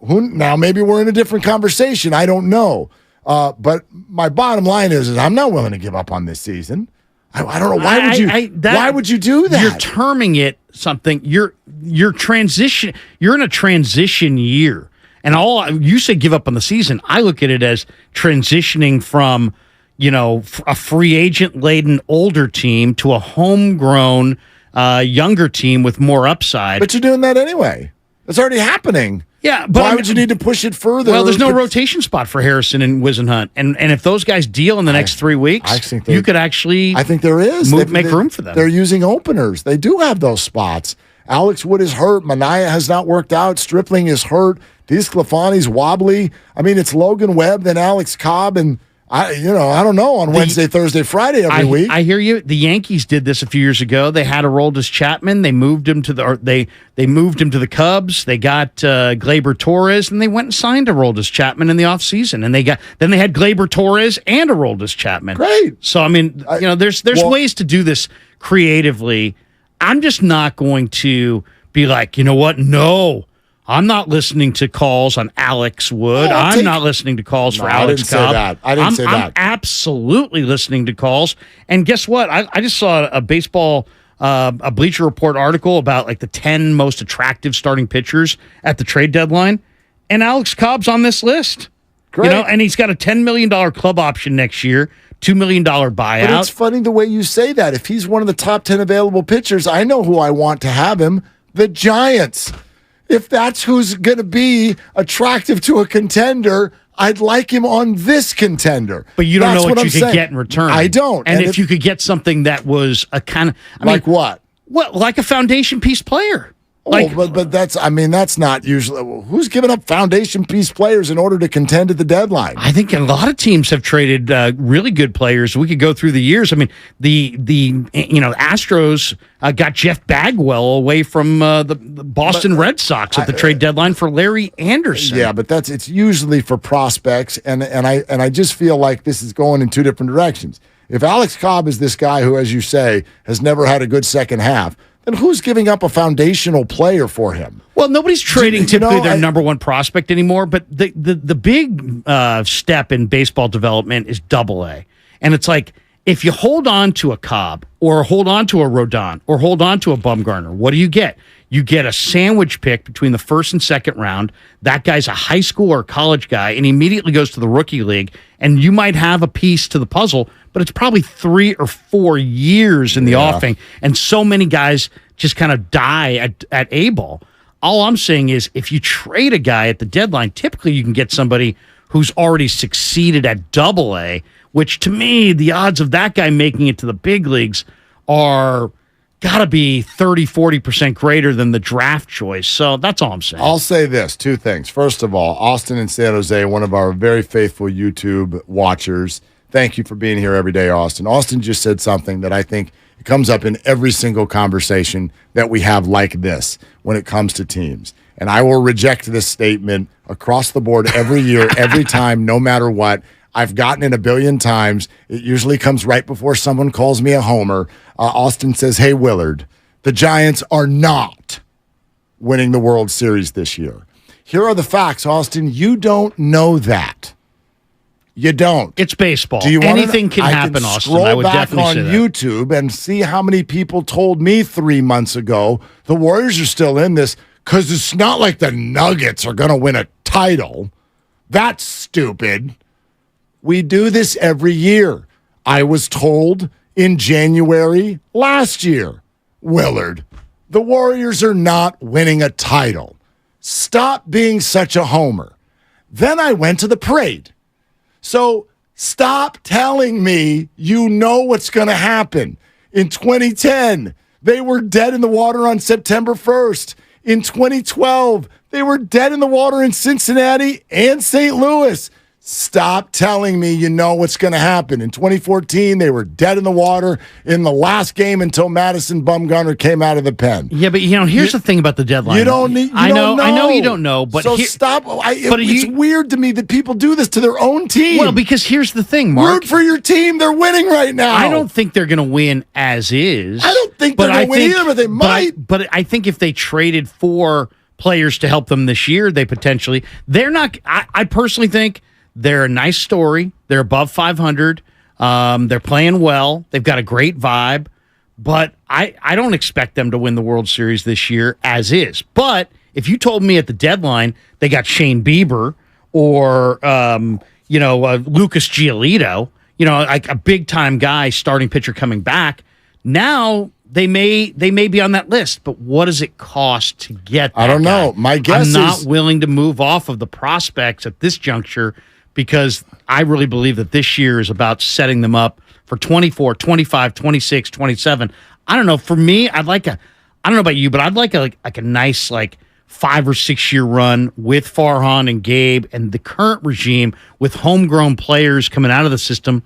now maybe we're in a different conversation. I don't know. But my bottom line is I'm not willing to give up on this season. I don't know. Why would you do that? You're terming it something. You're transition. You're in a transition year. And you say give up on the season. I look at it as transitioning from a free agent-laden older team to a homegrown younger team with more upside. But you're doing that anyway. It's already happening. Yeah, but why would you need to push it further? Well, there's no rotation spot for Harrison and Wisenhunt, and if those guys deal in the next 3 weeks, you could actually. I think there is. Make room for them. They're using openers. They do have those spots, Alex Wood is hurt. Mania has not worked out. Stripling is hurt. DeSclafani's wobbly. I mean, it's Logan Webb, then Alex Cobb, and I don't know, on Wednesday, Thursday, Friday every week. I hear you. The Yankees did this a few years ago. They had Aroldis Chapman. They moved him to they moved him to the Cubs. They got Gleyber Torres, and they went and signed Aroldis Chapman in the offseason. And they had Gleyber Torres and Aroldis Chapman. Great. So I mean, there's ways to do this creatively. I'm just not going to be like, you know what? No. I'm not listening to calls on Alex Wood. I'm not listening to calls for Alex Cobb. I didn't say that. I'm absolutely listening to calls. And guess what? I just saw a baseball, a Bleacher Report article about like the 10 most attractive starting pitchers at the trade deadline. And Alex Cobb's on this list. Great. And he's got a $10 million club option next year, $2 million buyout. But it's funny the way you say that. If he's one of the top 10 available pitchers, I know who I want to have him, the Giants. If that's who's going to be attractive to a contender, I'd like him on this contender. But you don't know what you could get in return. I don't. And if you could get something that was a kind of... what? Well, like a foundation piece player. But that's not usually... Who's giving up foundation piece players in order to contend at the deadline? I think a lot of teams have traded really good players. We could go through the years. I mean, the Astros got Jeff Bagwell away from the Boston Red Sox at the trade deadline for Larry Anderson. Yeah, but it's usually for prospects, and I just feel like this is going in two different directions. If Alex Cobb is this guy who, as you say, has never had a good second half, then who's giving up a foundational player for him? Well, nobody's trading typically their number one prospect anymore, but the big step in baseball development is AA. And it's like, if you hold on to a Cobb or hold on to a Rodon or hold on to a Bumgarner, what do you get? You get a sandwich pick between the first and second round. That guy's a high school or college guy, and he immediately goes to the rookie league, and you might have a piece to the puzzle, but it's probably 3 or 4 years in the offing, and so many guys just kind of die at A-ball. All I'm saying is if you trade a guy at the deadline, typically you can get somebody who's already succeeded at AA, which to me, the odds of that guy making it to the big leagues are got to be 30-40% greater than the draft choice. So that's all I'm saying. I'll say this, 2 things. First of all, Austin in San Jose, one of our very faithful YouTube watchers. Thank you for being here every day, Austin. Austin just said something that I think comes up in every single conversation that we have like this when it comes to teams. And I will reject this statement across the board every year, every time, no matter what. I've gotten it a billion times. It usually comes right before someone calls me a homer. Austin says, hey, Willard, the Giants are not winning the World Series this year. Here are the facts, Austin. You don't know that. You don't. It's baseball. Do you Anything can happen, Austin. I would definitely say that. Scroll back on YouTube and see how many people told me 3 months ago the Warriors are still in this because it's not like the Nuggets are going to win a title. That's stupid. We do this every year. I was told in January last year, Willard, the Warriors are not winning a title. Stop being such a homer. Then I went to the parade. So stop telling me you know what's going to happen. In 2010, they were dead in the water on September 1st. In 2012, they were dead in the water in Cincinnati and St. Louis. Stop telling me you know what's going to happen. In 2014, they were dead in the water in the last game until Madison Bumgarner came out of the pen. Yeah, but here's the thing about the deadline. You don't need. I know you don't know, but stop. It's weird to me that people do this to their own team. Well, because here's the thing, Mark. Root for your team. They're winning right now. I don't think they're going to win as is. I don't think they're going to win either, but they might. But I think if they traded for players to help them this year, they're not. I personally think they're a nice story. They're above 500. They're playing well. They've got a great vibe. But I don't expect them to win the World Series this year as is. But if you told me at the deadline they got Shane Bieber or Lucas Giolito, like a big-time guy, starting pitcher coming back, now they may be on that list. But what does it cost to get that I don't know. guy? My guess I'm not willing to move off of the prospects at this juncture, because I really believe that this year is about setting them up for 24, 25, 26, 27. I don't know. For me, I'd like I don't know about you, but I'd like a nice 5 or 6 year run with Farhan and Gabe and the current regime with homegrown players coming out of the system.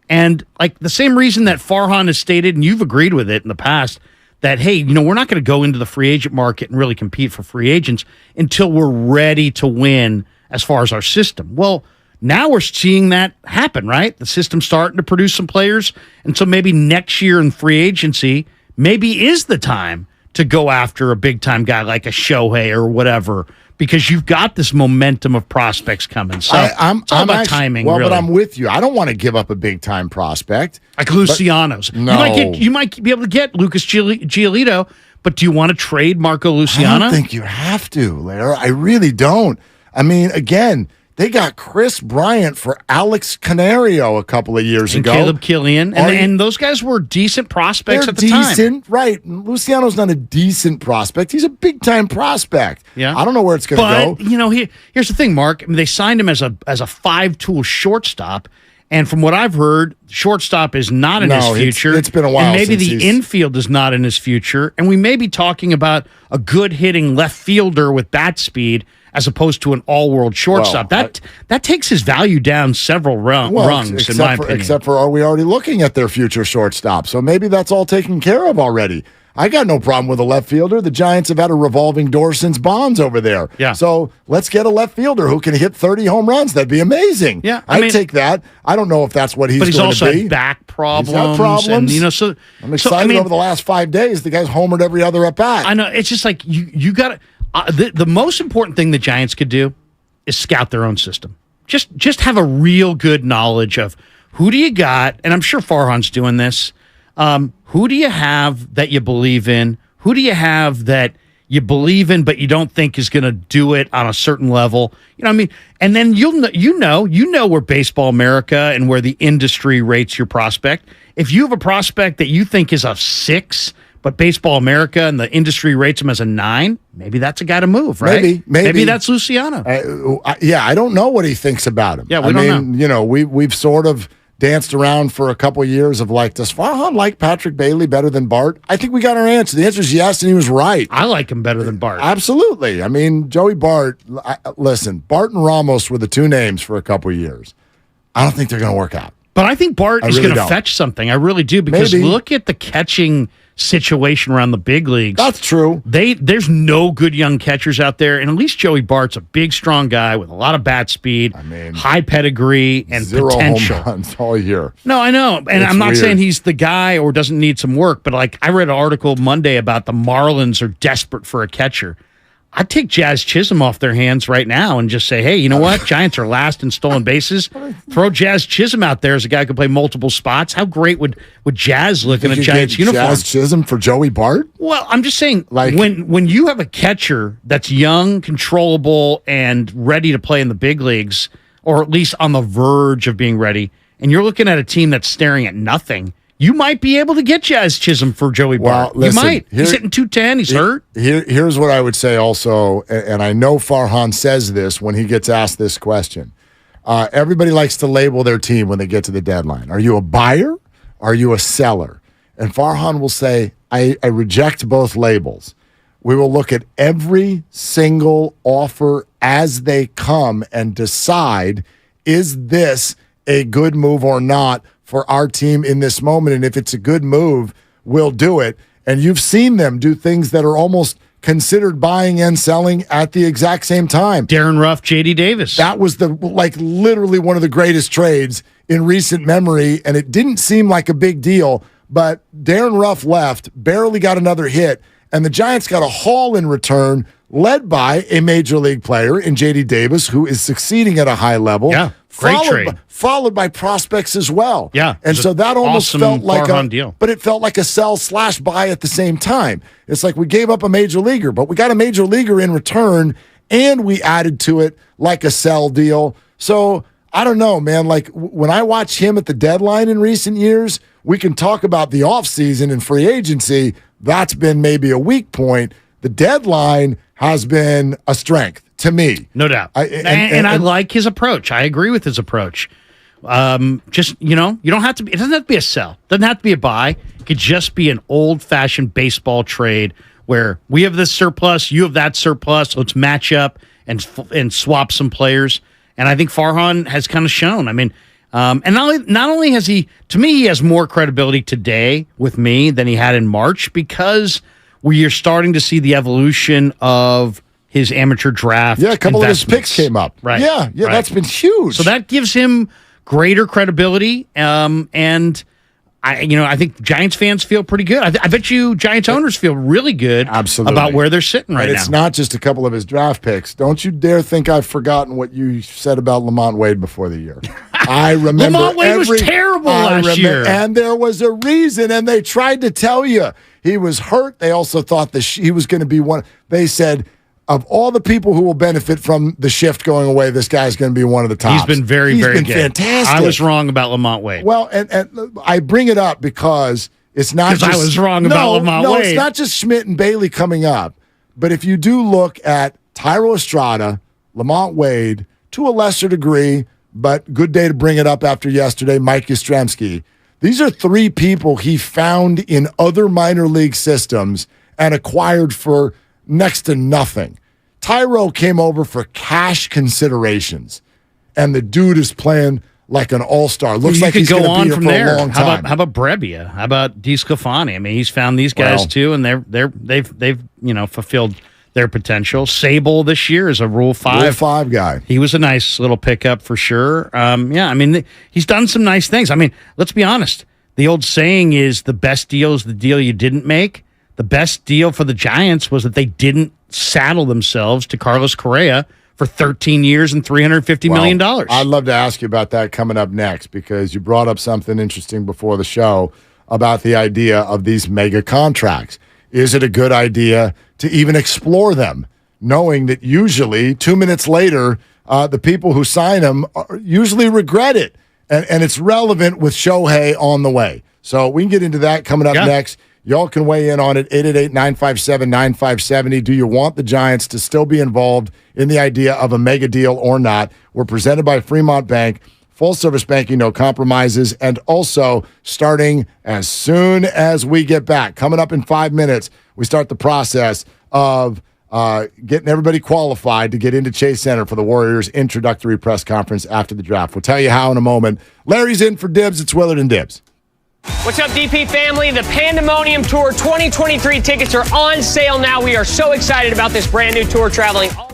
And the same reason that Farhan has stated, and you've agreed with it in the past, that, hey, we're not going to go into the free agent market and really compete for free agents until we're ready to win as far as our system. Well, now we're seeing that happen, right? The system's starting to produce some players. And so maybe next year in free agency maybe is the time to go after a big-time guy like a Shohei or whatever, because you've got this momentum of prospects coming. So it's all about timing, well, really. But I'm with you. I don't want to give up a big-time prospect. Like Luciano's. No. You might be able to get Lucas Giolito, but do you want to trade Marco Luciano? I don't think you have to, Lara. I really don't. I mean, again, they got Chris Bryant for Alex Canario a couple of years ago. Caleb Killian. And those guys were decent prospects at the time. They're decent, right. Luciano's not a decent prospect. He's a big-time prospect. Yeah. I don't know where it's going to go. But, here's the thing, Mark. I mean, they signed him as a five-tool shortstop. And from what I've heard, shortstop is not in his future. It's been a while. And maybe the infield is not in his future. And we may be talking about a good-hitting left fielder with bat speed as opposed to an all-world shortstop. That takes his value down several rungs, in my opinion. Except for, are we already looking at their future shortstop? So maybe that's all taken care of already. I got no problem with a left fielder. The Giants have had a revolving door since Bonds over there. Yeah. So let's get a left fielder who can hit 30 home runs. That'd be amazing. Yeah, I'd take that. I don't know if that's what he's going to be. But he's also had back problems. He's got problems. And, I'm excited over the last 5 days. The guy's homered every other at bat. I know. It's just like you got to. The most important thing the Giants could do is scout their own system. Just have a real good knowledge of who do you got, and I'm sure Farhan's doing this. Who do you have that you believe in? Who do you have that you believe in but you don't think is going to do it on a certain level? You know what I mean? And then you know where Baseball America and where the industry rates your prospect. If you have a prospect that you think is a 6, but Baseball America and the industry rates him as a 9, maybe that's a guy to move, right? Maybe that's Luciano. I don't know what he thinks about him. Yeah, we don't know. We've sort of danced around for a couple of years of does Farhan like Patrick Bailey better than Bart? I think we got our answer. The answer is yes, and he was right. I like him better than Bart. Absolutely. I mean, Joey Bart, listen, Bart and Ramos were the two names for a couple of years. I don't think they're going to work out. But I think Bart is going to fetch something. I really do, because look at the catching situation around the big leagues. That's true. There's no good young catchers out there, and at least Joey Bart's a big, strong guy with a lot of bat speed, high pedigree, and 0 potential. home runs all year. No, I know, and I'm not saying he's the guy or doesn't need some work, but I read an article Monday about the Marlins are desperate for a catcher. I'd take Jazz Chisholm off their hands right now and just say, hey, you know what? Giants are last in stolen bases. Throw Jazz Chisholm out there as a guy who can play multiple spots. How great would Jazz look in a Giants uniform? Jazz Chisholm for Joey Bart? Well, I'm just saying, when you have a catcher that's young, controllable, and ready to play in the big leagues, or at least on the verge of being ready, and you're looking at a team that's staring at nothing, you might be able to get Jazz Chisholm for Joey Bart. You might. He's hitting 210. He's hurt. Here's what I would say also, and I know Farhan says this when he gets asked this question. Everybody likes to label their team when they get to the deadline. Are you a buyer? Are you a seller? And Farhan will say, I reject both labels. We will look at every single offer as they come and decide, is this a good move or not for our team in this moment? And if it's a good move, we'll do it. And you've seen them do things that are almost considered buying and selling at the exact same time. Darren Ruff, J.D. Davis. That was literally one of the greatest trades in recent memory, and it didn't seem like a big deal, but Darren Ruff left, barely got another hit, and the Giants got a haul in return, led by a major league player in J.D. Davis, who is succeeding at a high level. Yeah, great trade. Followed by prospects as well. Yeah. And so that almost felt like a deal. But it felt like a sell/buy at the same time. It's like we gave up a major leaguer, but we got a major leaguer in return, and we added to it like a sell deal. So I don't know, man. When I watch him at the deadline in recent years, we can talk about the offseason and free agency. That's been maybe a weak point. The deadline has been a strength to me. No doubt. I like his approach. I agree with his approach. You don't have to be, it doesn't have to be a sell. It doesn't have to be a buy. It could just be an old-fashioned baseball trade where we have this surplus, you have that surplus. Let's match up and swap some players. And I think Farhan has kind of shown. I mean, and not only has he, to me, he has more credibility today with me than he had in March because we are starting to see the evolution of his amateur draft. Yeah, a couple of his picks came up. Right. Yeah, right. That's been huge. So that gives him greater credibility. And I think Giants fans feel pretty good. I bet you Giants owners feel really good about where they're sitting right now. It's not just a couple of his draft picks. Don't you dare think I've forgotten what you said about Lamont Wade before the year. I remember Lamont Wade was terrible last year. And there was a reason, and they tried to tell you he was hurt. They also thought that he was going to be one. They said, of all the people who will benefit from the shift going away, this guy's going to be one of the tops. He's been very good. Fantastic. I was wrong about Lamont Wade. Well, and I bring it up because it's not just... I was wrong about Lamont Wade. No, it's not just Schmidt and Bailey coming up. But if you do look at Tyro Estrada, Lamont Wade, to a lesser degree, but good day to bring it up after yesterday, Mike Yastrzemski. These are three people he found in other minor league systems and acquired for next to nothing. Tyro came over for cash considerations, and the dude is playing like an all-star. Looks like he's going to be here for a long time. How about Brebbia? How about DeSclafani? I mean, he's found these guys too, and they've fulfilled their potential. Sable this year is a Rule 5. Rule 5 guy. He was a nice little pickup for sure. He's done some nice things. I mean, let's be honest. The old saying is the best deal is the deal you didn't make. The best deal for the Giants was that they didn't saddle themselves to Carlos Correa for 13 years and $350 million. I'd love to ask you about that coming up next because you brought up something interesting before the show about the idea of these mega contracts. Is it a good idea to even explore them, knowing that usually 2 minutes later, the people who sign them usually regret it? And it's relevant with Shohei on the way. So we can get into that coming up next. Y'all can weigh in on it, 888-957-9570. Do you want the Giants to still be involved in the idea of a mega deal or not? We're presented by Fremont Bank, full-service banking, no compromises, and also starting as soon as we get back. Coming up in 5 minutes, we start the process of getting everybody qualified to get into Chase Center for the Warriors' introductory press conference after the draft. We'll tell you how in a moment. Larry's in for Dibs. It's Willard and Dibs. What's up, DP family? The Pandemonium Tour 2023 tickets are on sale now. We are so excited about this brand new tour traveling all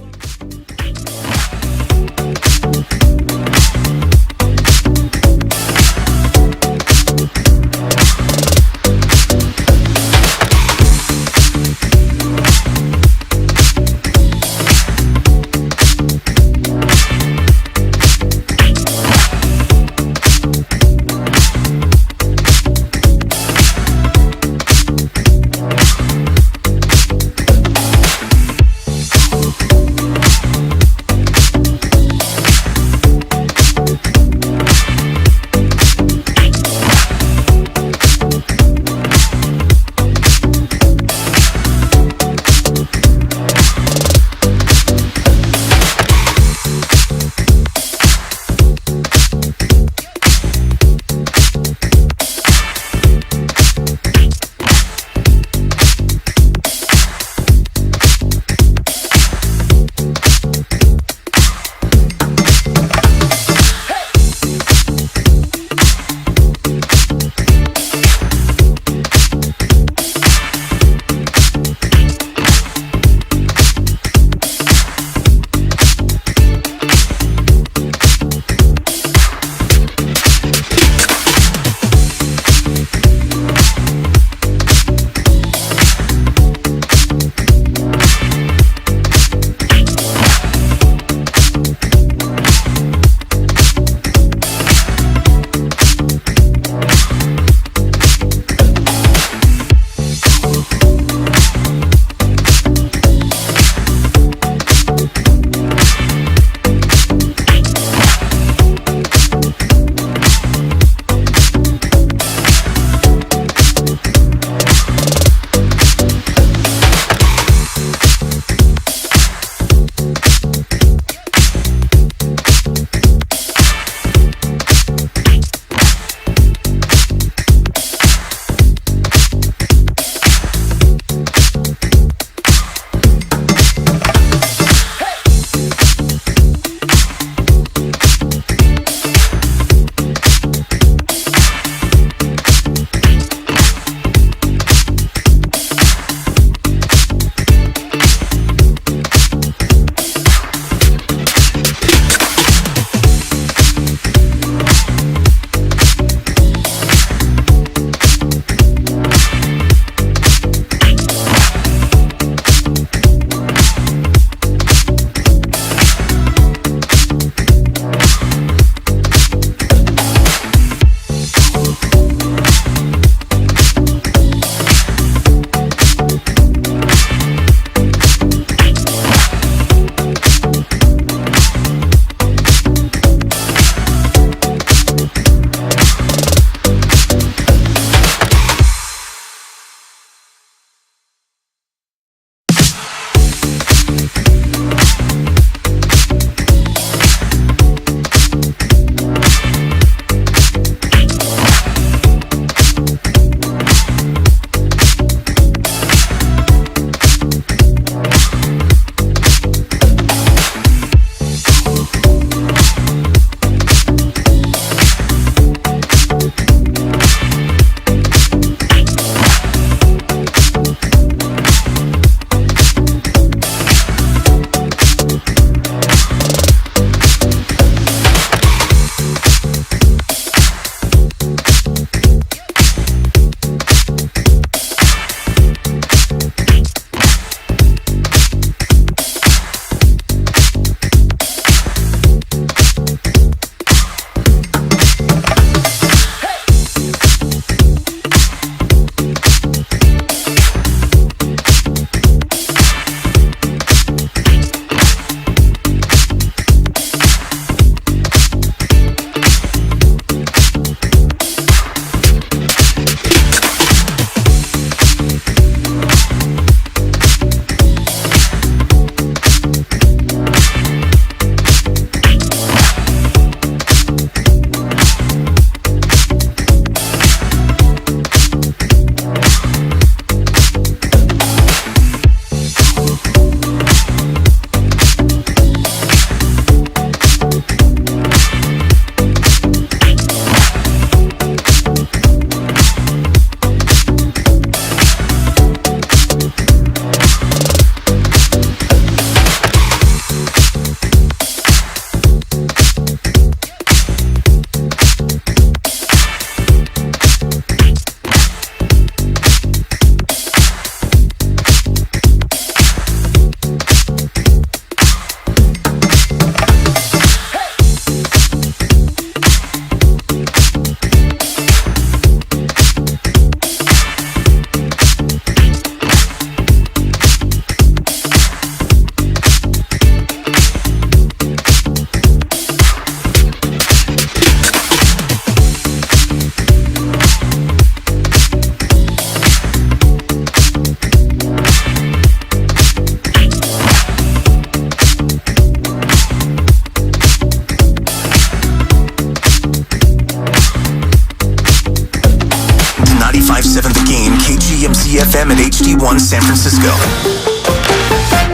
51 San Francisco.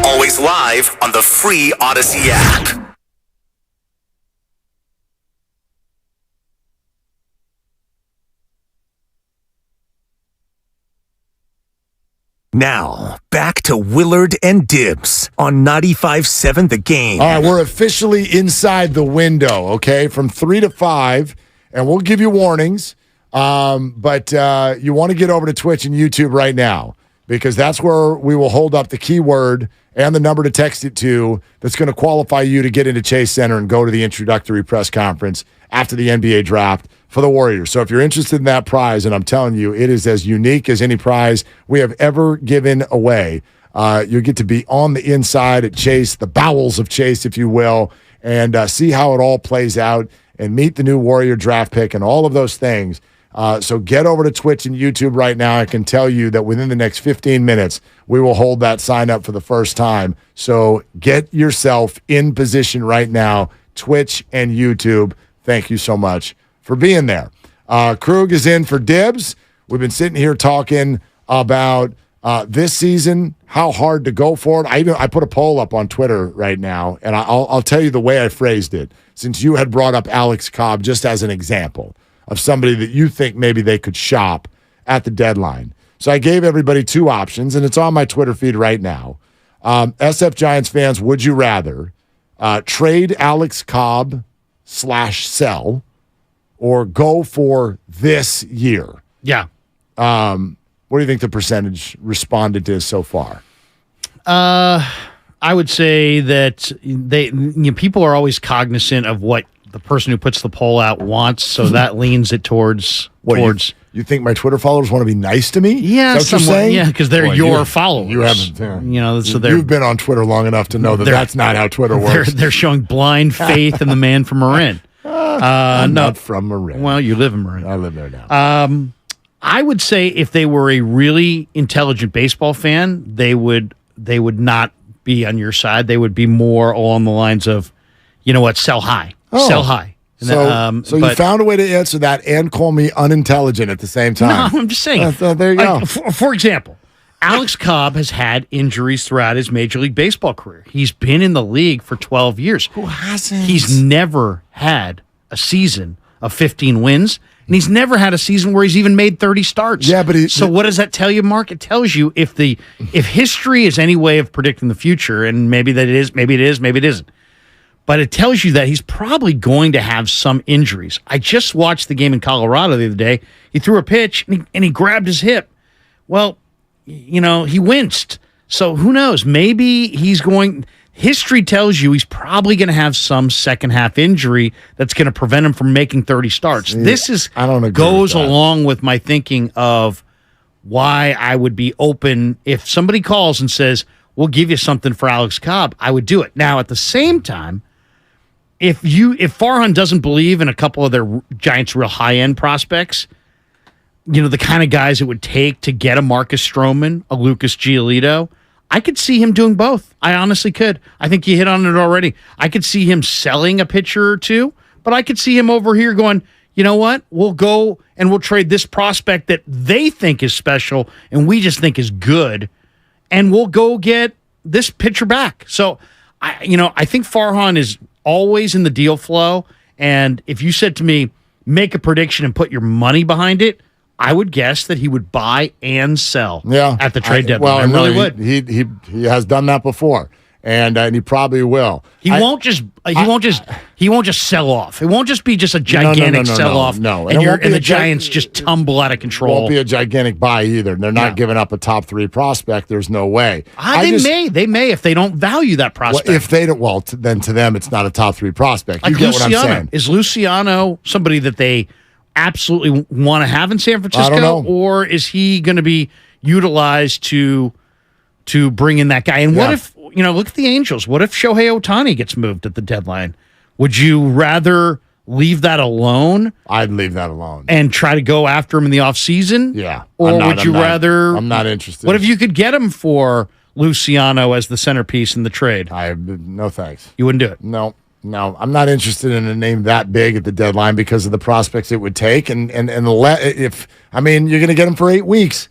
Always live on the free Odyssey app. Now, back to Willard and Dibs on 95.7 The Game. All right, we're officially inside the window, okay, from 3 to 5, and we'll give you warnings, but you want to get over to Twitch and YouTube right now because that's where we will hold up the keyword and the number to text it to that's going to qualify you to get into Chase Center and go to the introductory press conference after the NBA draft for the Warriors. So if you're interested in that prize, and I'm telling you, it is as unique as any prize we have ever given away. You get to be on the inside at Chase, the bowels of Chase, if you will, and see how it all plays out and meet the new Warrior draft pick and all of those things. So get over to Twitch and YouTube right now. I can tell you that within the next 15 minutes, we will hold that sign up for the first time. So get yourself in position right now, Twitch and YouTube. Thank you so much for being there. Krug is in for Dibs. We've been sitting here talking about this season, how hard to go for it. I put a poll up on Twitter right now, and I'll tell you the way I phrased it, since you had brought up Alex Cobb just as an example of somebody that you think maybe they could shop at the deadline. So I gave everybody two options, and it's on my Twitter feed right now. SF Giants fans, would you rather trade Alex Cobb /sell or go for this year? Yeah. What do you think the percentage responded to so far? I would say that people are always cognizant of what the person who puts the poll out wants, so that leans it towards. You think my Twitter followers want to be nice to me? Yeah, is that what you're saying? Yeah, because they're your followers. You haven't. So you've been on Twitter long enough to know that that's not how Twitter works. They're showing blind faith in the man from Marin. I'm not from Marin. Well, you live in Marin. I live there now. I would say if they were a really intelligent baseball fan, they would not be on your side. They would be more along the lines of, you know what, sell high. Sell high. So you found a way to answer that and call me unintelligent at the same time. No, I'm just saying. There you go. For example, Alex Cobb has had injuries throughout his Major League Baseball career. He's been in the league for 12 years. Who hasn't? He's never had a season of 15 wins, and he's never had a season where he's even made 30 starts. Yeah, but so what does that tell you, Mark? It tells you if history is any way of predicting the future, and maybe that it is, maybe it is, maybe it isn't. But it tells you that he's probably going to have some injuries. I just watched the game in Colorado the other day. He threw a pitch, and he grabbed his hip. Well, he winced. So who knows? Maybe he's going... History tells you he's probably going to have some second-half injury that's going to prevent him from making 30 starts. This goes along with my thinking of why I would be open. If somebody calls and says, we'll give you something for Alex Cobb, I would do it. Now, at the same time, if Farhan doesn't believe in a couple of their Giants' real high-end prospects, the kind of guys it would take to get a Marcus Stroman, a Lucas Giolito, I could see him doing both. I honestly could. I think you hit on it already. I could see him selling a pitcher or two, but I could see him over here going, you know what? We'll go and we'll trade this prospect that they think is special and we just think is good, and we'll go get this pitcher back. So, I think Farhan is always in the deal flow, and if you said to me, make a prediction and put your money behind it, I would guess that he would buy and sell at the trade deadline. I really would. He has done that before, and he probably will. He won't just sell off. It won't just be just a gigantic sell off. No, and the Giants just tumble out of control. It won't be a gigantic buy either. They're not giving up a top 3 prospect. There's no way. They may if they don't value that prospect. Well, if they don't, then to them it's not a top 3 prospect. You get Luciano. what I'm saying? Is Luciano somebody that they absolutely want to have in San Francisco, I don't know. or is he going to be utilized to bring in that guy? And what if, look at the Angels. What if Shohei Ohtani gets moved at the deadline? Would you rather leave that alone? I'd leave that alone. And try to go after him in the offseason? Yeah. Or would you rather... I'm not interested. What if you could get him for Luciano as the centerpiece in the trade? No thanks. You wouldn't do it? No, I'm not interested in a name that big at the deadline because of the prospects it would take. And you're going to get him for 8 weeks.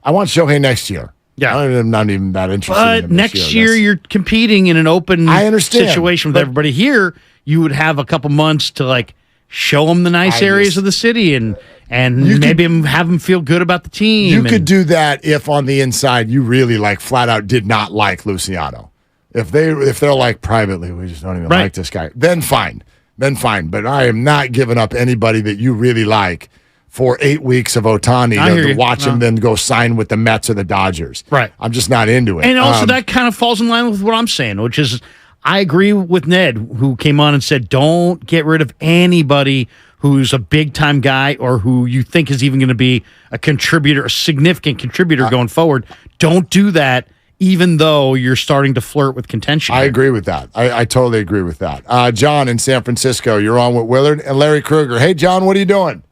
I want Shohei next year. Yeah. I'm not even that interested in But him this next year, you're competing in an open situation with but- everybody. Here, you would have a couple months to like show them the nice areas of the city and maybe have them feel good about the team. You could do that if on the inside you really like flat out did not like Luciano. If they're like privately, we just don't even like this guy, then fine. But I am not giving up anybody that you really like for 8 weeks of Ohtani to watch him then go sign with the Mets or the Dodgers. Right. I'm just not into it. And also that kind of falls in line with what I'm saying, which is I agree with Ned, who came on and said, don't get rid of anybody who's a big-time guy or who you think is even going to be a contributor, a significant contributor going forward. Don't do that, even though you're starting to flirt with contention. I agree with that. I totally agree with that. John in San Francisco, you're on with Willard and Larry Krueger. Hey, John, what are you doing?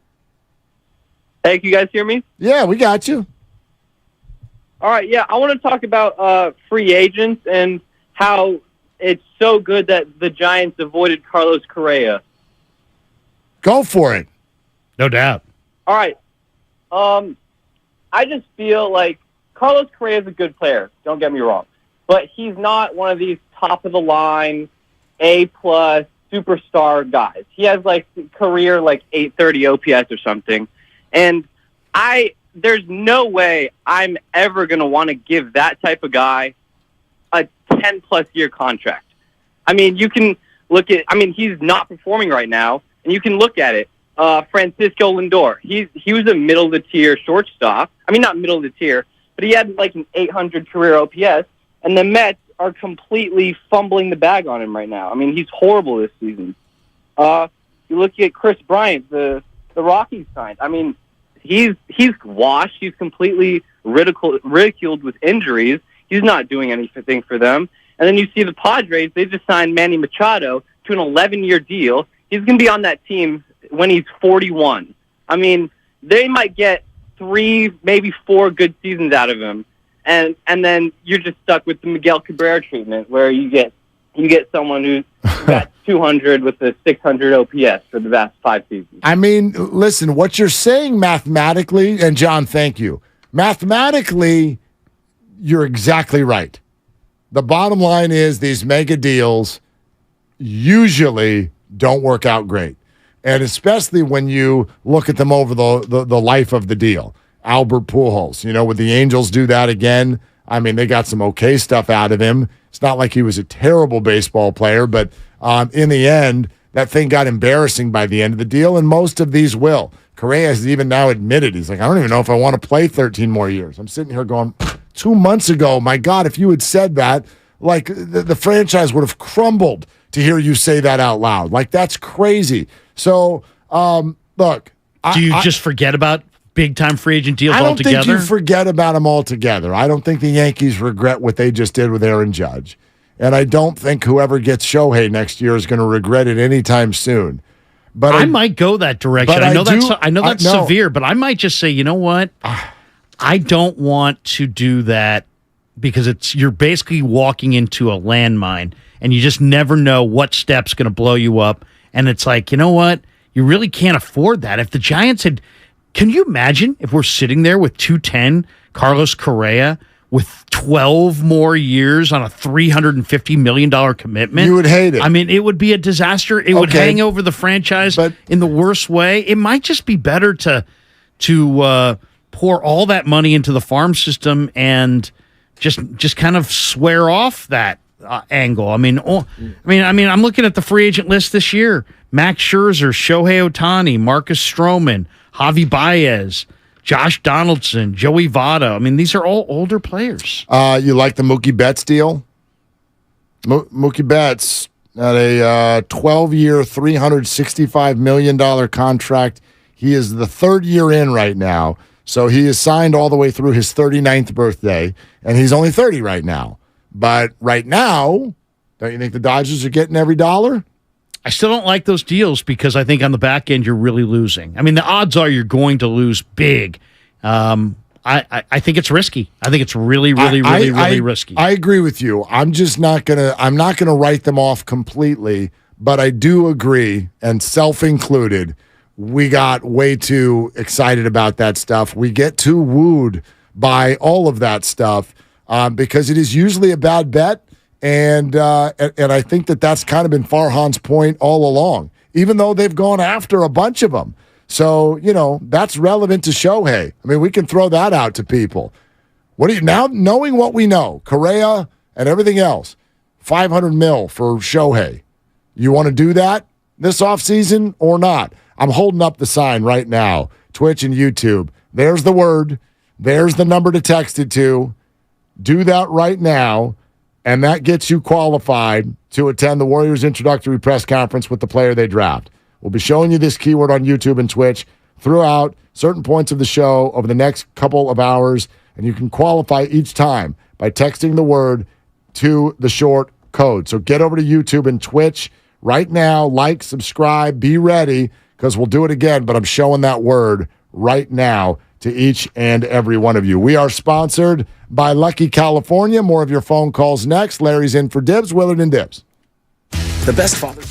Hey, can you guys hear me? Yeah, we got you. All right, yeah, I want to talk about free agents and how it's so good that the Giants avoided Carlos Correa. Go for it. No doubt. All right. I just feel like Carlos Correa is a good player, don't get me wrong, but he's not one of these top-of-the-line, A-plus, superstar guys. He has, like, career, like, 830 OPS or something. And there's no way I'm ever going to want to give that type of guy a 10-plus year contract. I mean, you can look at, he's not performing right now, and you can look at it. Francisco Lindor, he was a middle-of-the-tier shortstop. I mean, not middle-of-the-tier, but he had like an 800 career OPS, and the Mets are completely fumbling the bag on him right now. I mean, he's horrible this season. You look at Chris Bryant, the Rockies signed. I mean, he's washed. He's completely ridiculed with injuries. He's not doing anything for them. And then you see the Padres, they just signed Manny Machado to an 11-year deal. He's going to be on that team when he's 41. I mean, they might get 3, maybe 4 good seasons out of him. And then you're just stuck with the Miguel Cabrera treatment where you get someone who's got 200 with a 600 OPS for the last 5 seasons. I mean, listen, what you're saying mathematically, and John, thank you. Mathematically, you're exactly right. The bottom line is these mega deals usually don't work out great. And especially when you look at them over the life of the deal. Albert Pujols, would the Angels do that again? I mean, they got some okay stuff out of him. It's not like he was a terrible baseball player, but in the end, that thing got embarrassing by the end of the deal, and most of these will. Correa has even now admitted, he's like, I don't even know if I want to play 13 more years. I'm sitting here going, 2 months ago, my God, if you had said that, like the franchise would have crumbled to hear you say that out loud. Like, that's crazy. So, look. Do you just forget about big-time free agent deals altogether? I don't think you forget about them altogether. I don't think the Yankees regret what they just did with Aaron Judge. And I don't think whoever gets Shohei next year is going to regret it anytime soon. But I might go that direction. I know that's severe, but I might just say, you know what? I don't want to do that because you're basically walking into a landmine, and you just never know what step's going to blow you up. And it's like, you know what? You really can't afford that. If the Giants had, can you imagine if we're sitting there with 210, Carlos Correa, with 12 more years on a $350 million commitment? You would hate it. I mean, it would be a disaster. It would hang over the franchise in the worst way. It might just be better to pour all that money into the farm system and just kind of swear off that angle. I mean, I'm looking at the free agent list this year. Max Scherzer, Shohei Ohtani, Marcus Stroman, Javi Baez, Josh Donaldson, Joey Votto. I mean, these are all older players. You like the Mookie Betts deal? Mookie Betts at a 12-year, $365 million contract. He is the 3rd year in right now. So he is signed all the way through his 39th birthday, and he's only 30 right now. But right now, don't you think the Dodgers are getting every dollar? I still don't like those deals because I think on the back end you're really losing. I mean, the odds are you're going to lose big. I think it's risky. I think it's really risky. I agree with you. I'm not gonna write them off completely, but I do agree, and self-included, we got way too excited about that stuff. We get too wooed by all of that stuff because it is usually a bad bet. And I think that's kind of been Farhan's point all along, even though they've gone after a bunch of them. So, that's relevant to Shohei. I mean, we can throw that out to people. Now knowing what we know, Correa and everything else, $500 million for Shohei. You want to do that this offseason or not? I'm holding up the sign right now, Twitch and YouTube. There's the word. There's the number to text it to. Do that right now, and that gets you qualified to attend the Warriors introductory press conference with the player they draft. We'll be showing you this keyword on YouTube and Twitch throughout certain points of the show over the next couple of hours, and you can qualify each time by texting the word to the short code. So get over to YouTube and Twitch right now, like, subscribe, be ready, because we'll do it again, but I'm showing that word right now to each and every one of you. We are sponsored by Lucky California. More of your phone calls next. Larry's in for Dibs, Willard and Dibs. The best father.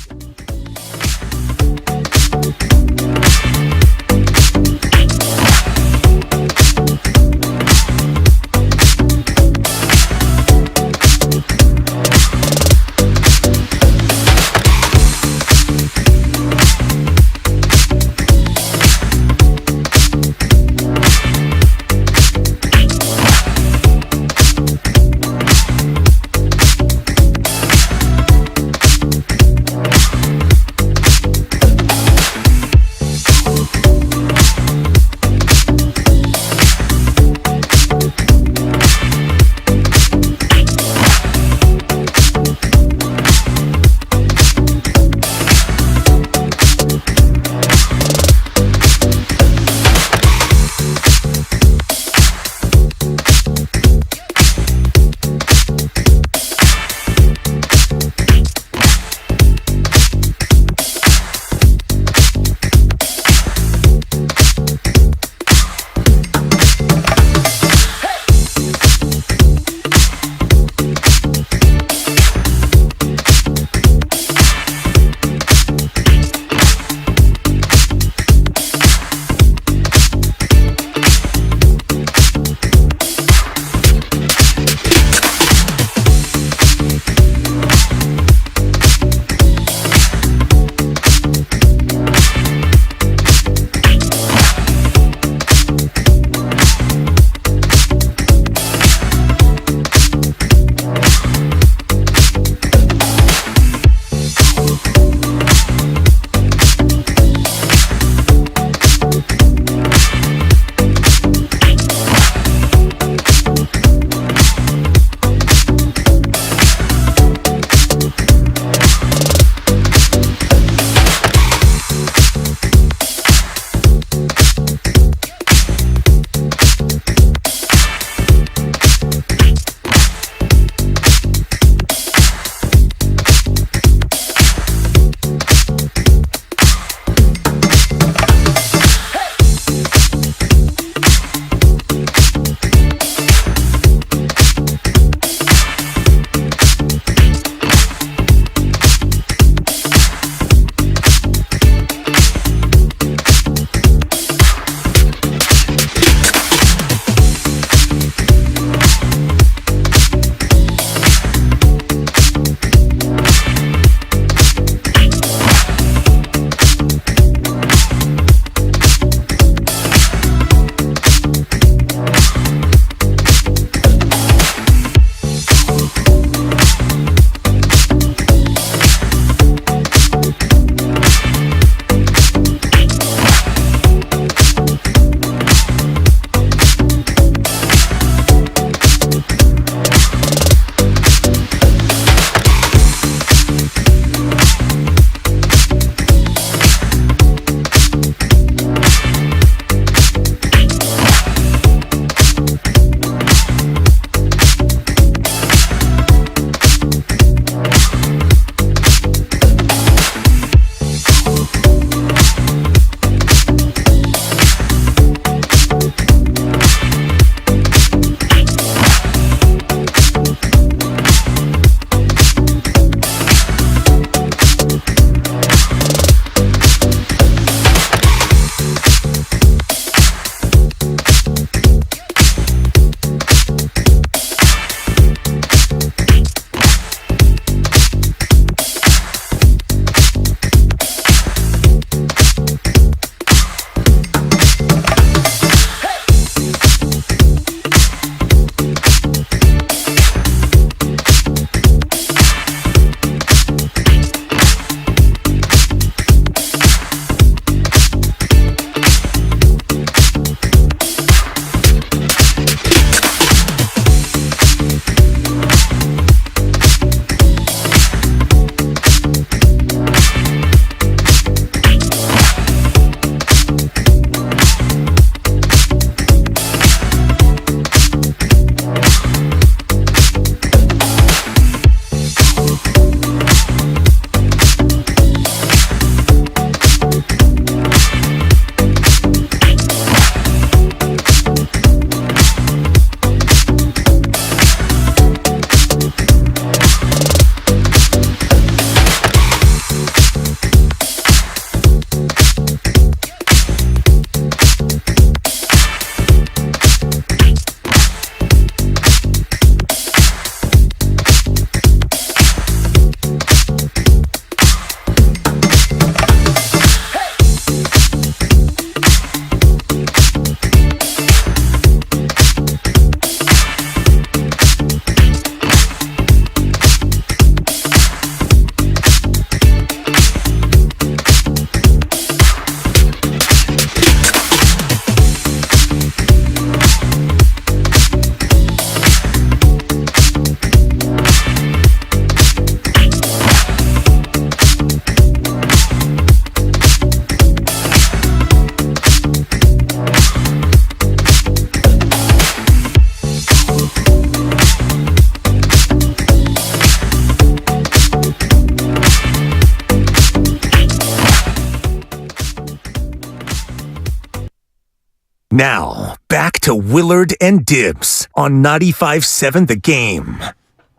Now, back to Willard and Dibs on 95.7 The Game.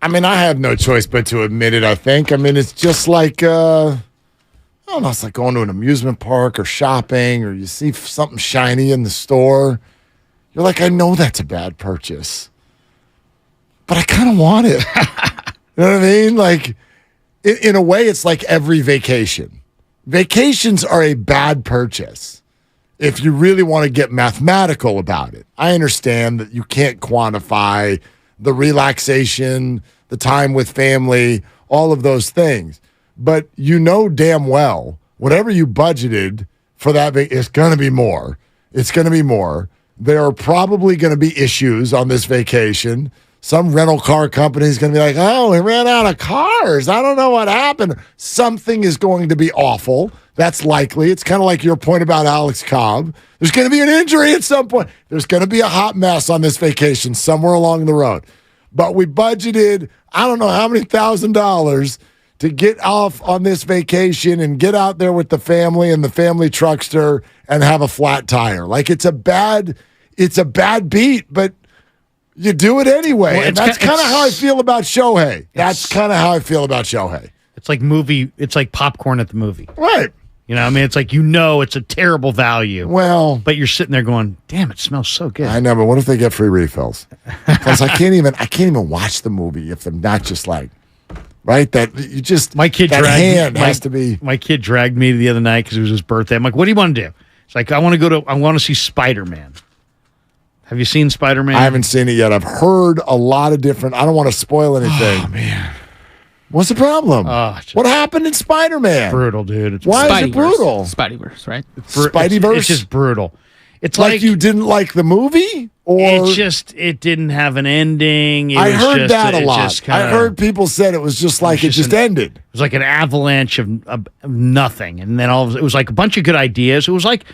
I mean, I have no choice but to admit it, I think. I mean, it's just like, I don't know, it's like going to an amusement park or shopping, or you see something shiny in the store. You're like, I know that's a bad purchase, but I kind of want it. You know what I mean? Like, in a way, it's like every vacation. Vacations are a bad purchase if you really want to get mathematical about it. I understand that you can't quantify the relaxation, the time with family, all of those things. But you know damn well, whatever you budgeted for that, it's going to be more. It's going to be more. There are probably going to be issues on this vacation. Some rental car company is going to be like, oh, we ran out of cars. I don't know what happened. Something is going to be awful. That's likely. It's kind of like your point about Alex Cobb. There's going to be an injury at some point. There's going to be a hot mess on this vacation somewhere along the road. But we budgeted, I don't know how many $1,000s to get off on this vacation and get out there with the family and the family truckster and have a flat tire. Like, it's a bad beat, but you do it anyway. Well, and that's kind of how I feel about Shohei. That's kind of how I feel about Shohei. It's like popcorn at the movie. Right. You know, I mean, it's like, it's a terrible value. Well, but you're sitting there going, damn, it smells so good. I know, but what if they get free refills? Plus, I can't even watch the movie if I'm not just like, right? That you just, my kid has to be. My kid dragged me the other night because it was his birthday. I'm like, what do you want to do? It's like, I want to see Spider-Man. Have you seen Spider-Man? I haven't seen it yet. I've heard a lot of different. I don't want to spoil anything. Oh man, what's the problem? What happened in Spider-Man? Brutal, dude. Why is it brutal? Spideyverse, right? Spideyverse. It's just brutal. It's like you didn't like the movie, or it didn't have an ending. I heard that a lot. I heard people said it was just like it just ended. It was like an avalanche of nothing, and then it was like a bunch of good ideas. It was like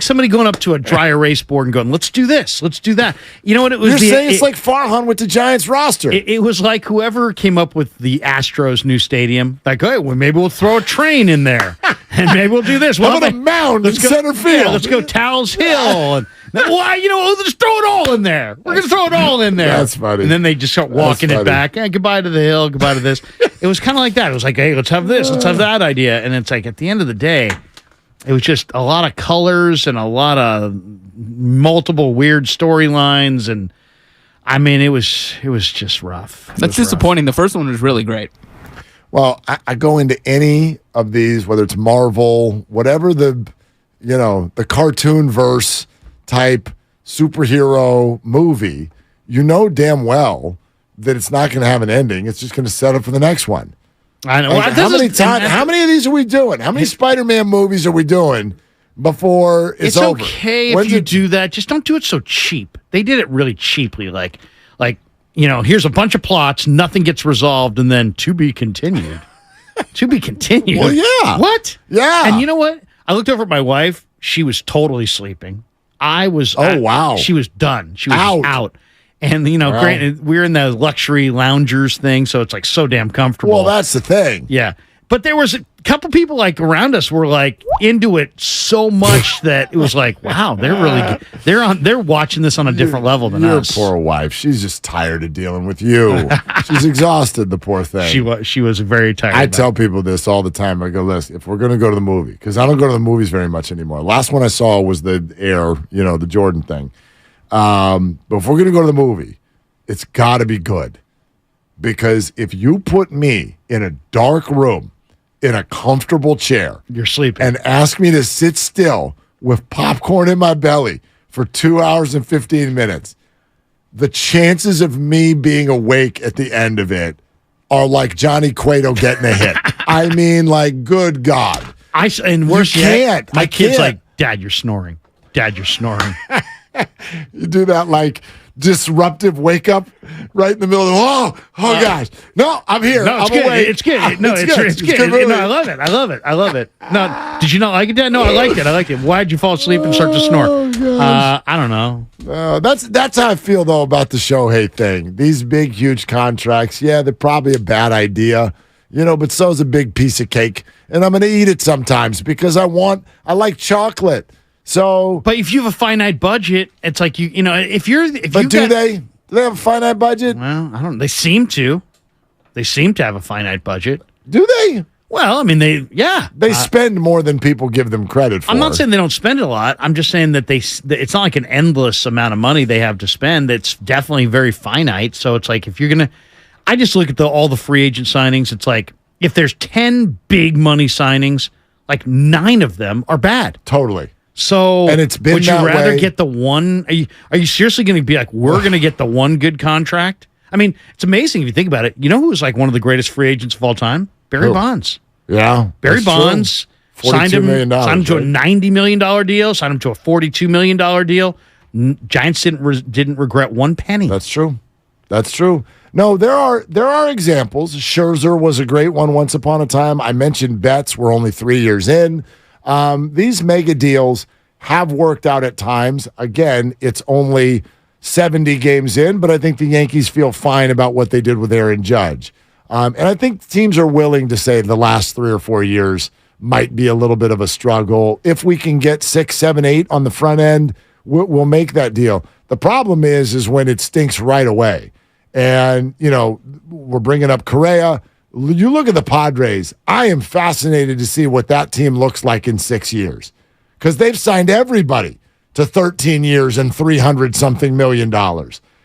somebody going up to a dry erase board and going, "Let's do this, let's do that." You know what it was? You're saying it's like Farhan with the Giants roster. It was like whoever came up with the Astros new stadium. Like, hey, well, maybe we'll throw a train in there, and maybe we'll do this. How about a mound in center field? Yeah, let's go Towels Hill. And why, let's throw it all in there. We're going to throw it all in there. That's funny. And then they just start walking it back. Hey, goodbye to the hill. Goodbye to this. It was kind of like that. It was like, hey, let's have this. Let's have that idea. And it's like, at the end of the day, it was just a lot of colors and a lot of multiple weird storylines. And I mean, it was just rough. That's disappointing. The first one was really great. Well, I go into any of these, whether it's Marvel, whatever the cartoon verse type superhero movie, you know damn well that it's not going to have an ending. It's just going to set up for the next one. I know. Like, how many of these are we doing? How many Spider-Man movies are we doing before it's over? It's okay if you do that. Just don't do it so cheap. They did it really cheaply. Like here's a bunch of plots, nothing gets resolved, and then to be continued. To be continued. Well, yeah. What? Yeah. And you know what? I looked over at my wife. She was totally sleeping. I was. Wow. She was done. She was out. And granted, we're in the luxury loungers thing, so it's like so damn comfortable. Well, that's the thing. Yeah, but there was a couple people like around us were like into it so much that it was like, wow, they're watching this on a different level than us. Your poor wife. She's just tired of dealing with you. She's exhausted, the poor thing. She was very tired. I tell people this all the time. I go, listen, if we're going to go to the movie, because I don't go to the movies very much anymore. Last one I saw was the Air, the Jordan thing. But if we're going to go to the movie, it's got to be good. Because if you put me in a dark room, in a comfortable chair, you're sleeping, and ask me to sit still with popcorn in my belly for 2 hours and 15 minutes, the chances of me being awake at the end of it are like Johnny Cueto getting a hit. I mean, like, good God. And worse yet, my kid's can't. like, Dad, you're snoring. Dad, you're snoring. You do that like disruptive wake up right in the middle of gosh. No, I'm here. No, it's I'm good. awake. It's good. No, it's good. Movie. No, I love it. No, did you not like it, Dad? No, I liked it. Why did you fall asleep and start to snore? I don't know. That's how I feel though about the Shohei thing. These big, huge contracts. Yeah, they're probably a bad idea. But so's a big piece of cake, and I'm going to eat it sometimes because I like chocolate. So, but if you have a finite budget, it's like you know, if do they have a finite budget? Well, I don't. They seem to. They seem to have a finite budget. Do they? Well, I mean, they spend more than people give them credit for. I'm not saying they don't spend a lot. I'm just saying that it's not like an endless amount of money they have to spend. It's definitely very finite. So it's like if you're gonna, I just look at all the free agent signings. It's like if there's 10 big money signings, like 9 of them are bad. Totally. So and it's been would you that rather way. get the one? Are you seriously going to be like, we're going to get the one good contract? I mean, it's amazing if you think about it. You know who was like one of the greatest free agents of all time? Barry Who? Bonds. Yeah, Barry Bonds signed him $42 million, signed him to a right? $90 million deal, signed him to a $42 million deal. Giants didn't regret one penny. That's true. That's true. No, there are examples. Scherzer was a great one once upon a time. I mentioned Betts. We're only 3 years in. These mega deals have worked out at times. Again, it's only 70 games in, but I think the Yankees feel fine about what they did with Aaron Judge. And I think teams are willing to say the last 3 or 4 years might be a little bit of a struggle. If we can get 6, 7, 8 on the front end, we'll make that deal. The problem is when it stinks right away. And, you know, we're bringing up Correa. You look at the Padres. I am fascinated to see what that team looks like in 6 years because they've signed everybody to 13 years and $300-something million.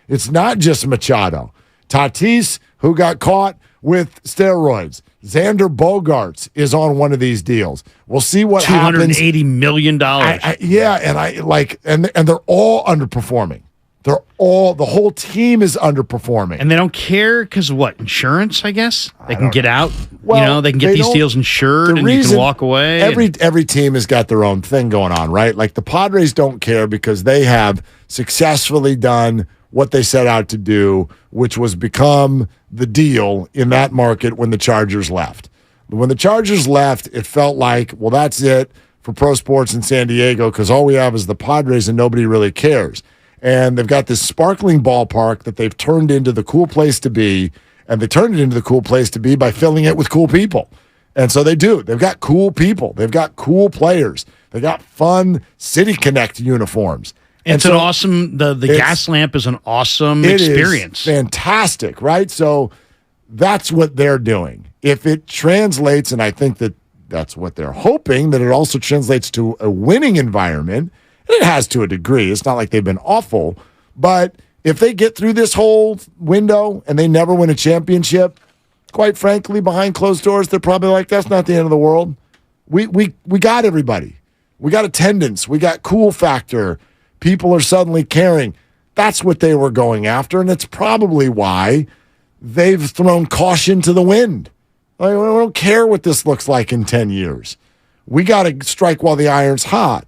It's not just Machado. Tatis, who got caught with steroids. Xander Bogaerts is on one of these deals. We'll see what happens. $280 million. And they're all underperforming. The whole team is underperforming. And they don't care because of what? Insurance, I guess? They can get out. Well, they can get these deals insured and you can walk away. Every team has got their own thing going on, right? Like the Padres don't care because they have successfully done what they set out to do, which was become the deal in that market when the Chargers left. When the Chargers left, it felt like, well, that's it for pro sports in San Diego because all we have is the Padres and nobody really cares. And they've got this sparkling ballpark that they've turned into the cool place to be, and they turned it into the cool place to be by filling it with cool people. And so they do. They've got cool people. They've got cool players. They got fun City Connect uniforms. It's an awesome, the gas lamp is an awesome experience. It is fantastic, right? So that's what they're doing. If it translates, and I think that's what they're hoping, that it also translates to a winning environment, and it has to a degree. It's not like they've been awful, but if they get through this whole window and they never win a championship, quite frankly, behind closed doors, they're probably like, that's not the end of the world. We got everybody. We got attendance. We got cool factor. People are suddenly caring. That's what they were going after, and it's probably why they've thrown caution to the wind. Like, we don't care what this looks like in 10 years. We got to strike while the iron's hot.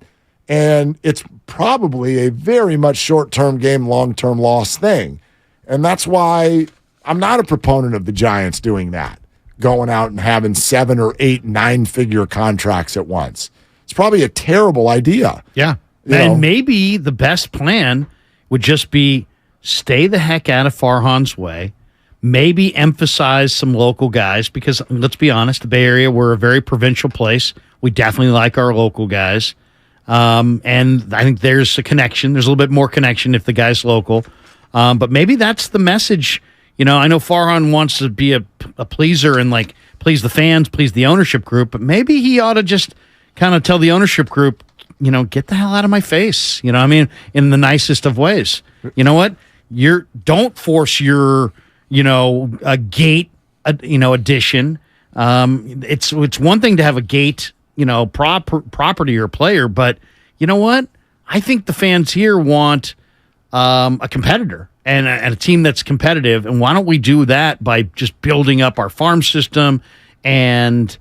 And it's probably a very much short-term game, long-term loss thing. And that's why I'm not a proponent of the Giants doing that, going out and having 7 or 8, 9-figure contracts at once. It's probably a terrible idea. Yeah. And maybe the best plan would just be stay the heck out of Farhan's way, maybe emphasize some local guys, because let's be honest, the Bay Area, we're a very provincial place. We definitely like our local guys. And I think there's a connection. There's a little bit more connection if the guy's local. But maybe that's the message. You know, I know Farhan wants to be a pleaser and like please the fans, please the ownership group, but maybe he ought to just kind of tell the ownership group, you know, get the hell out of my face. You know, I mean, in the nicest of ways. You know what? Don't force your, a gate, addition. It's one thing to have a gate, property or player, but you know what? I think the fans here want a competitor and a team that's competitive. And why don't we do that by just building up our farm system and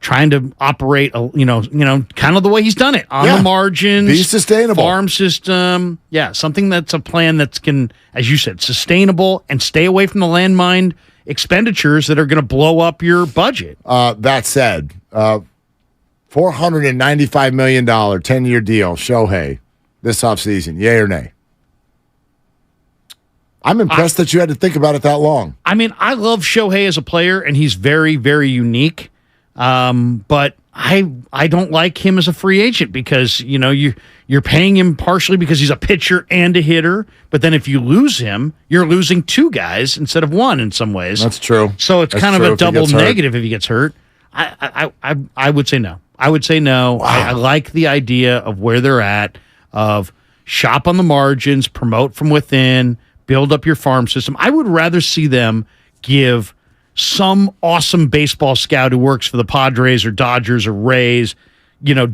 trying to operate, kind of the way he's done it on the margins, be sustainable farm system. Yeah. Something that's a plan that can, as you said, sustainable and stay away from the landmine expenditures that are going to blow up your budget. That said, $495 million 10-year deal, Shohei, this offseason, yay or nay? I'm impressed that you had to think about it that long. I mean, I love Shohei as a player, and he's very, very unique. But I don't like him as a free agent because, you're paying him partially because he's a pitcher and a hitter, but then if you lose him, you're losing two guys instead of one in some ways. That's true. So it's That's kind of true a if he double gets hurt. negative if he gets hurt. I would say no. I would say no. Wow. I like the idea of where they're at, of shop on the margins, promote from within, build up your farm system. I would rather see them give some awesome baseball scout who works for the Padres or Dodgers or Rays,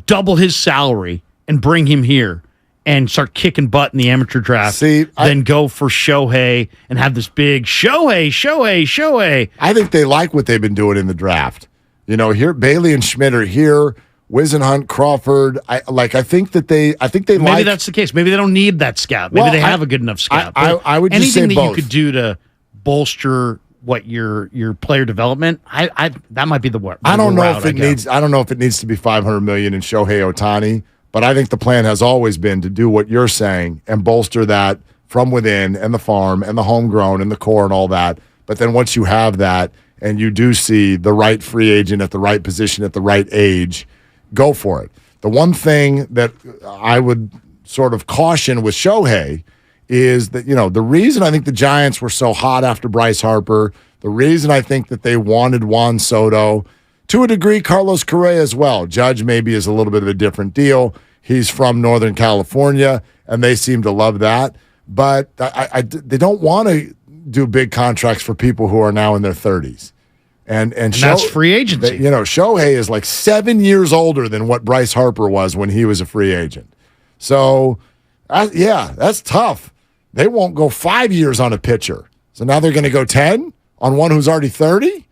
double his salary and bring him here and start kicking butt in the amateur draft. Then go for Shohei and have this big Shohei. I think they like what they've been doing in the draft. Here Bailey and Schmidt are here. Wisenhunt, Crawford. I think they maybe like. that's the case. Maybe they don't need that scout. Maybe they have a good enough scout. I would just say anything that both. you could do to bolster your player development. That might be the word. I don't know if it needs. I don't know if it needs to be $500 million in Shohei Ohtani, but I think the plan has always been to do what you're saying and bolster that from within and the farm and the homegrown and the core and all that. But then once you have that and you do see the right free agent at the right position at the right age, go for it. The one thing that I would sort of caution with Shohei is that, the reason I think the Giants were so hot after Bryce Harper, the reason I think that they wanted Juan Soto, to a degree, Carlos Correa as well. Judge maybe is a little bit of a different deal. He's from Northern California, and they seem to love that. But they don't want to do big contracts for people who are now in their 30s. And that's free agency. Shohei is like 7 years older than what Bryce Harper was when he was a free agent. So, that's tough. They won't go 5 years on a pitcher. So now they're going to go 10 on one who's already 30?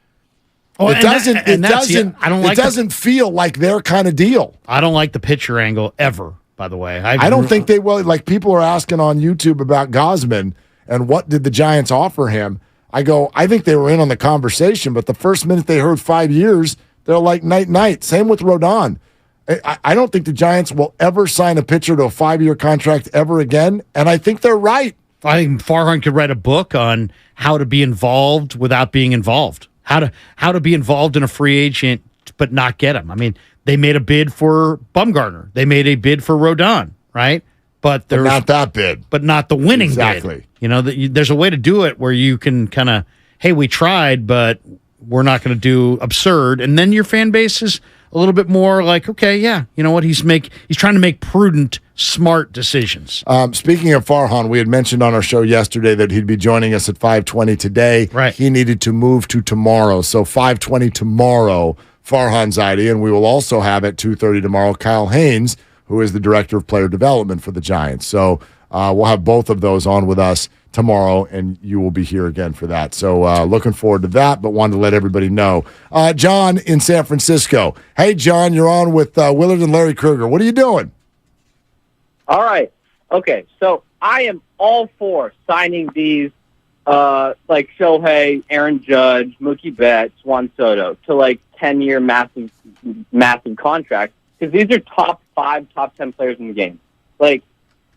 It doesn't feel like their kind of deal. I don't like the pitcher angle ever, by the way. I don't think they will. Like, people are asking on YouTube about Gausman and what did the Giants offer him. I think they were in on the conversation, but the first minute they heard 5 years, they're like, night. Same with Rodon. I don't think the Giants will ever sign a pitcher to a 5-year contract ever again, and I think they're right. I think Farhan could write a book on how to be involved without being involved. How to be involved in a free agent but not get him. I mean, they made a bid for Bumgarner. They made a bid for Rodon, right? But not that bid. But not the winning exactly. bid. There's a way to do it where you can kind of, hey, we tried, but we're not going to do absurd. And then your fan base is a little bit more like, okay, yeah, you know what? He's trying to make prudent, smart decisions. Speaking of Farhan, we had mentioned on our show yesterday that he'd be joining us at 5:20 today. Right. He needed to move to tomorrow. So 5:20 tomorrow, Farhan Zaidi, and we will also have at 2:30 tomorrow Kyle Haynes, who is the director of player development for the Giants. So we'll have both of those on with us tomorrow, and you will be here again for that. So looking forward to that, but wanted to let everybody know. John in San Francisco. Hey, John, you're on with Willard and Larry Krueger. What are you doing? All right. Okay, so I am all for signing these, like Shohei, Aaron Judge, Mookie Betts, Juan Soto, to like 10-year massive contracts, because these are top 5, top 10 players in the game. Like,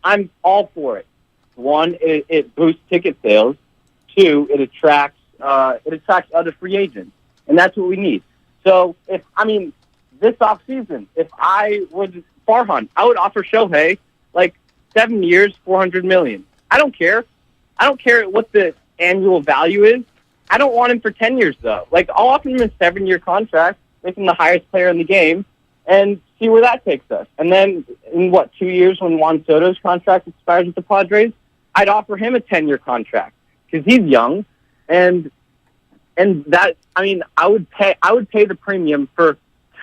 I'm all for it. One, it boosts ticket sales. 2, it attracts other free agents, and that's what we need. So, this offseason, if I was Farhan, I would offer Shohei like 7 years, $400 million. I don't care. I don't care what the annual value is. I don't want him for 10 years though. Like, I'll offer him a 7-year contract, make him the highest player in the game, and see where that takes us. And then in 2 years when Juan Soto's contract expires with the Padres, I'd offer him a 10-year contract because he's young, and that, I would pay the premium for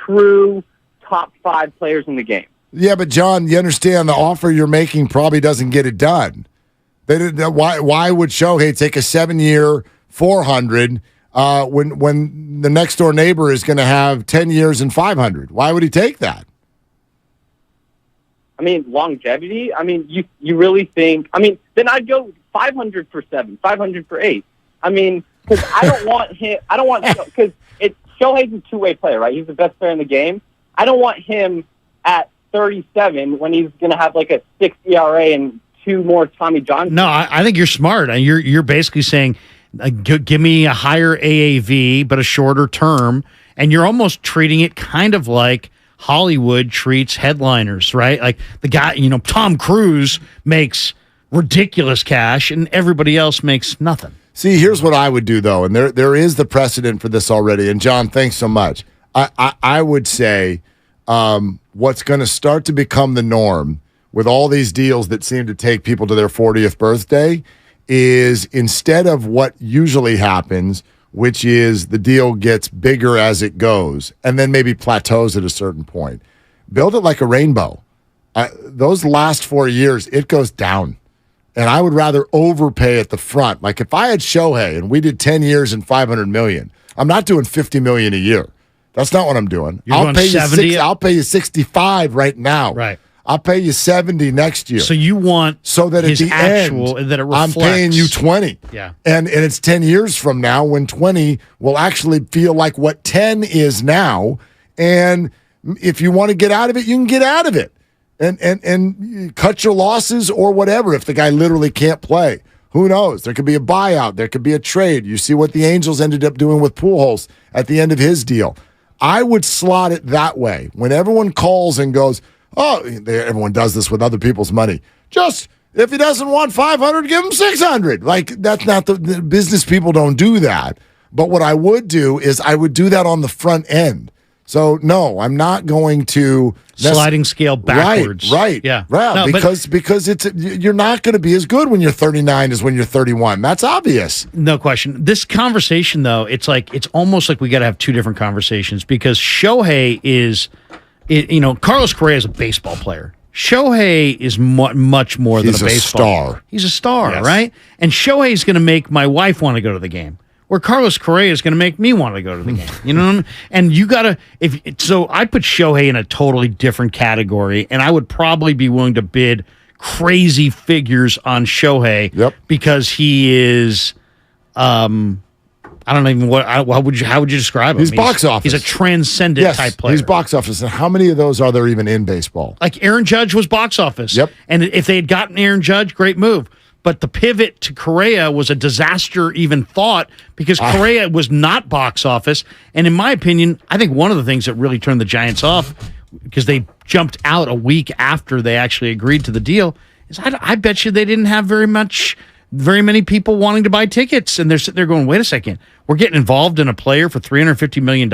true top 5 players in the game. Yeah, but John, you understand the offer you're making probably doesn't get it done. Why would Shohei take a 7-year $400 when the next door neighbor is going to have 10 years and $500? Why would he take that? Longevity. You really think? Then I'd go 500 for 7, 500 for 8. Because I don't want him. I don't want because Shohei's a two-way player, right? He's the best player in the game. I don't want him at 37 when he's going to have like a 6 ERA and 2 more Tommy John. No, I think you're smart. You're basically saying, give me a higher AAV but a shorter term, And you're almost treating it kind of like Hollywood treats headliners, right? Like the guy, Tom Cruise makes ridiculous cash and everybody else makes nothing. See, here's what I would do, though, and there is the precedent for this already. And, John, thanks so much. I would say what's going to start to become the norm with all these deals that seem to take people to their 40th birthday is instead of what usually happens, which is the deal gets bigger as it goes and then maybe plateaus at a certain point, build it like a rainbow. Those last 4 years, it goes down. And I would rather overpay at the front. Like if I had Shohei and we did 10 years and $500 million, I'm not doing $50 million a year. That's not what I'm doing. I'll pay you I'll pay you 65 right now. Right. I'll pay you 70 next year. So you want so that his at the actual end, that it I'm reflects. paying you 20. Yeah. And it's 10 years from now when 20 will actually feel like what 10 is now. And if you want to get out of it, you can get out of it. And cut your losses or whatever if the guy literally can't play. Who knows? There could be a buyout. There could be a trade. You see what the Angels ended up doing with Pujols at the end of his deal. I would slot it that way. When everyone calls and goes, everyone does this with other people's money. Just if he doesn't want 500, give him 600. Like that's not the business people don't do that. But what I would do is I would do that on the front end. So no, I'm not going to sliding scale backwards. Right. Yeah. No, because you're not going to be as good when you're 39 as when you're 31. That's obvious. No question. This conversation though, it's almost like we got to have two different conversations because Shohei is, Carlos Correa is a baseball player. Shohei is much more than a baseball star. He's a star, yes. Right? And Shohei is going to make my wife want to go to the game. Where Carlos Correa is going to make me want to go to the game, you know? And you got to, so I put Shohei in a totally different category, and I would probably be willing to bid crazy figures on Shohei because he is, I don't even, how would you describe him? He's box office. He's a transcendent type player. He's box office. And how many of those are there even in baseball? Like Aaron Judge was box office. Yep. And if they had gotten Aaron Judge, great move. But the pivot to Correa was a disaster even thought because Correa was not box office. And in my opinion, I think one of the things that really turned the Giants off because they jumped out a week after they actually agreed to the deal is I bet you they didn't have very many people wanting to buy tickets. And they're sitting there going, wait a second, we're getting involved in a player for $350 million.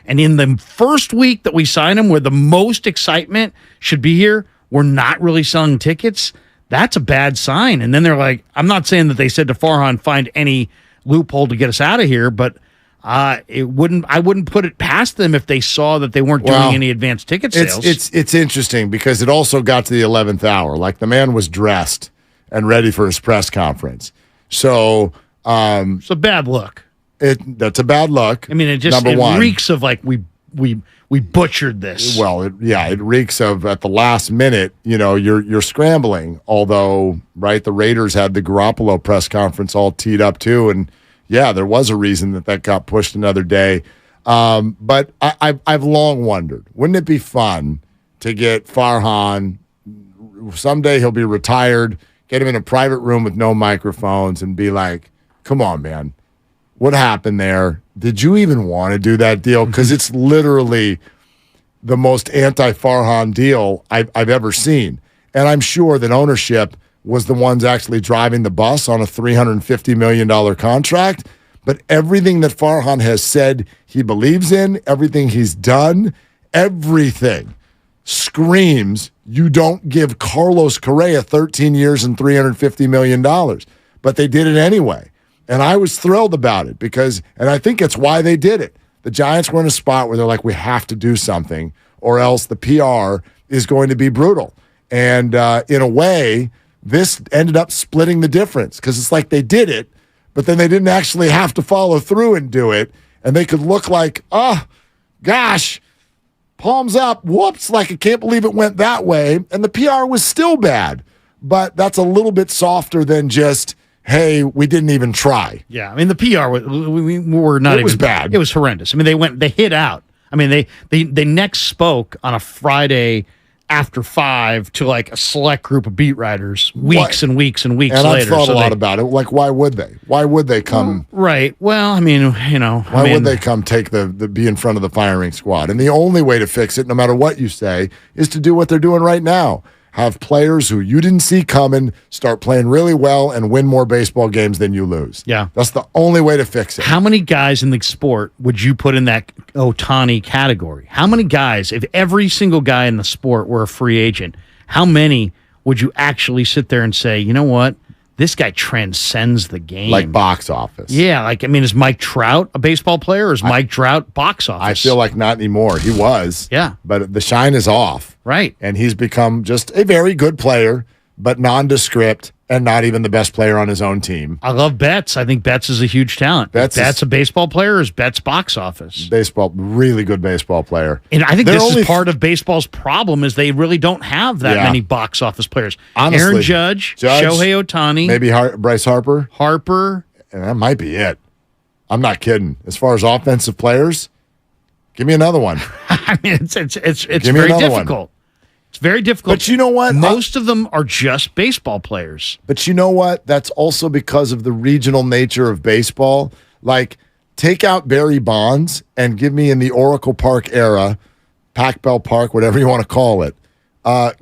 And in the first week that we sign him where the most excitement should be here, we're not really selling tickets. That's a bad sign. And then they're like, I'm not saying that they said to Farhan, find any loophole to get us out of here, but I wouldn't put it past them if they saw that they weren't doing any advanced ticket sales. It's interesting because it also got to the 11th hour. Like the man was dressed and ready for his press conference. So it's a bad look. That's a bad look. I mean, it reeks of like we butchered this. Well, it reeks of at the last minute, you're scrambling. Although, right, the Raiders had the Garoppolo press conference all teed up too, and there was a reason that got pushed another day. But I've long wondered, wouldn't it be fun to get Farhan? Someday he'll be retired. Get him in a private room with no microphones and be like, "Come on, man, what happened there? Did you even want to do that deal?" Because it's literally the most anti-Farhan deal I've ever seen. And I'm sure that ownership was the ones actually driving the bus on a $350 million contract. But everything that Farhan has said he believes in, everything he's done, everything screams you don't give Carlos Correa 13 years and $350 million. But they did it anyway. And I was thrilled about it and I think it's why they did it. The Giants were in a spot where they're like, we have to do something or else the PR is going to be brutal. And in a way, this ended up splitting the difference because it's like they did it, but then they didn't actually have to follow through and do it. And they could look like, oh, gosh, palms up, whoops, like I can't believe it went that way. And the PR was still bad, but that's a little bit softer than just, hey, we didn't even try. Yeah, I mean the PR we were not. It was bad. It was horrendous. I mean they hit out. I mean they next spoke on a Friday after 5 to like a select group of beat writers weeks and weeks and weeks and later. I've thought a lot about it. Like, why would they? Why would they come? Right. Well, I mean, Why would they come take the be in front of the firing squad? And the only way to fix it, no matter what you say, is to do what they're doing right now. Have players who you didn't see coming start playing really well and win more baseball games than you lose. Yeah. That's the only way to fix it. How many guys in the sport would you put in that Ohtani category? How many guys, if every single guy in the sport were a free agent, how many would you actually sit there and say, you know what? This guy transcends the game. Like box office. Yeah, like, I mean, is Mike Trout a baseball player or is Mike Trout box office? I feel like not anymore. He was. Yeah. But the shine is off. Right. And he's become just a very good player, but nondescript and not even the best player on his own team. I love Betts. I think Betts is a huge talent. Betts a baseball player or is Betts box office? Baseball, really good baseball player. And I think this is part of baseball's problem is they really don't have that many box office players. Honestly, Aaron Judge, Shohei Ohtani. Maybe Bryce Harper. And that might be it. I'm not kidding. As far as offensive players, give me another one. I mean, it's very difficult. It's very difficult. But you know what? Most of them are just baseball players. But you know what? That's also because of the regional nature of baseball. Like, take out Barry Bonds and give me in the Oracle Park era, Pac Bell Park, whatever you want to call it,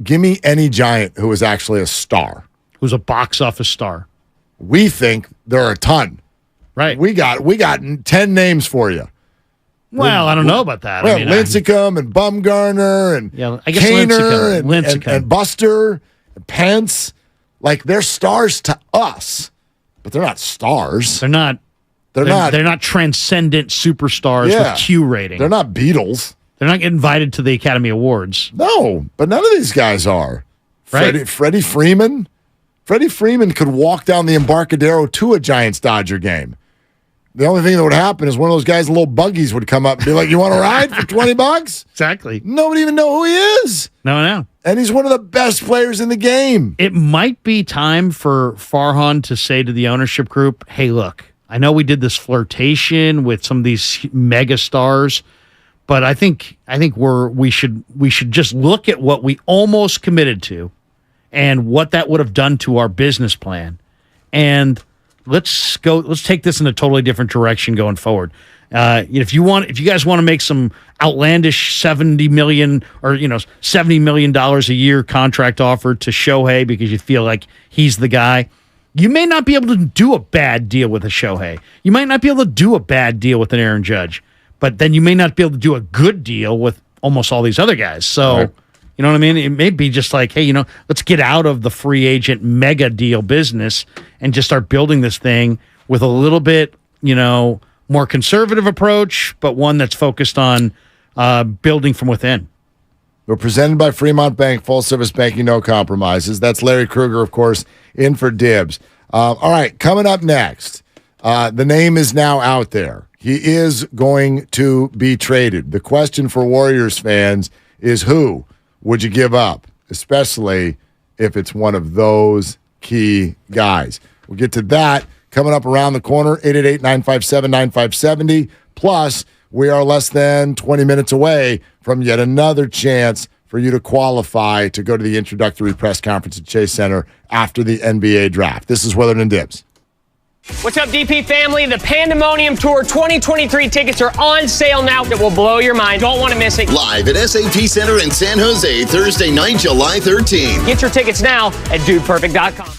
give me any Giant who is actually a star. Who's a box office star. We think there are a ton. Right. We got 10 names for you. Well, I don't know about that. Well, Lincecum and Bumgarner and I guess Kaner and Buster and Pence. Like, they're stars to us, but they're not stars. They're not. They're not transcendent superstars with Q rating. They're not Beatles. They're not getting invited to the Academy Awards. No, but none of these guys are. Right. Freddie Freeman. Freddie Freeman could walk down the Embarcadero to a Giants-Dodger game. The only thing that would happen is one of those guys in little buggies would come up and be like, you want to ride for $20? Exactly. Nobody even know who he is. No. And he's one of the best players in the game. It might be time for Farhan to say to the ownership group, hey, look, I know we did this flirtation with some of these mega stars, but I think we should just look at what we almost committed to and what that would have done to our business plan. And let's take this in a totally different direction going forward. If you guys want to make some outlandish $70 million or $70 million a year contract offer to Shohei because you feel like he's the guy, you may not be able to do a bad deal with a Shohei. You might not be able to do a bad deal with an Aaron Judge, but then you may not be able to do a good deal with almost all these other guys. So. Right. You know what I mean? It may be just like, hey, let's get out of the free agent mega deal business and just start building this thing with a little bit, more conservative approach, but one that's focused on building from within. We're presented by Fremont Bank, full service banking, no compromises. That's Larry Krueger, of course, in for Dibs. All right, coming up next, the name is now out there. He is going to be traded. The question for Warriors fans is who would you give up, especially if it's one of those key guys? We'll get to that coming up around the corner, 888-957-9570. Plus, we are less than 20 minutes away from yet another chance for you to qualify to go to the introductory press conference at Chase Center after the NBA draft. This is Weatherden Dibs. What's up, DP family? The Pandemonium Tour 2023 tickets are on sale now. It will blow your mind. Don't want to miss it. Live at SAP Center in San Jose, Thursday night, July 13th. Get your tickets now at dudeperfect.com.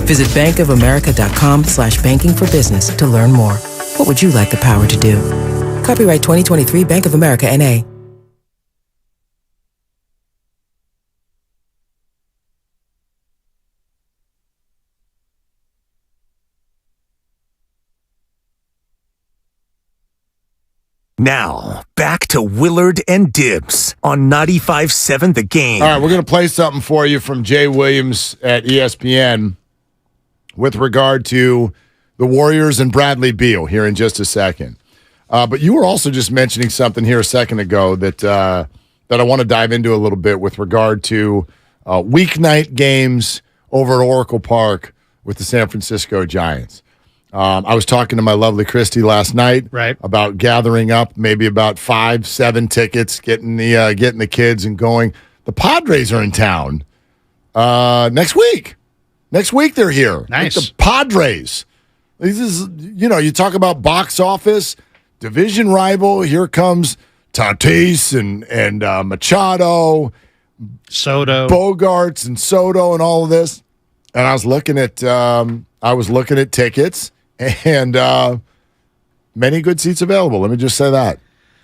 Visit bankofamerica.com/banking for business to learn more. What would you like the power to do? Copyright 2023 Bank of America N.A. Now, back to Willard and Dibs on 95.7 The Game. All right, we're going to play something for you from Jay Williams at ESPN with regard to the Warriors and Bradley Beal here in just a second. But you were also just mentioning something here a second ago that I want to dive into a little bit with regard to weeknight games over at Oracle Park with the San Francisco Giants. I was talking to my lovely Christy last night about gathering up maybe about 5-7 tickets, getting the kids and going. The Padres are in town next week. Next week they're here. Nice. Like the Padres. This is, you talk about box office, division rival. Here comes Tatis and Machado, Soto, Bogarts and Soto and all of this. And I was looking at tickets. And many good seats available. Let me just say that.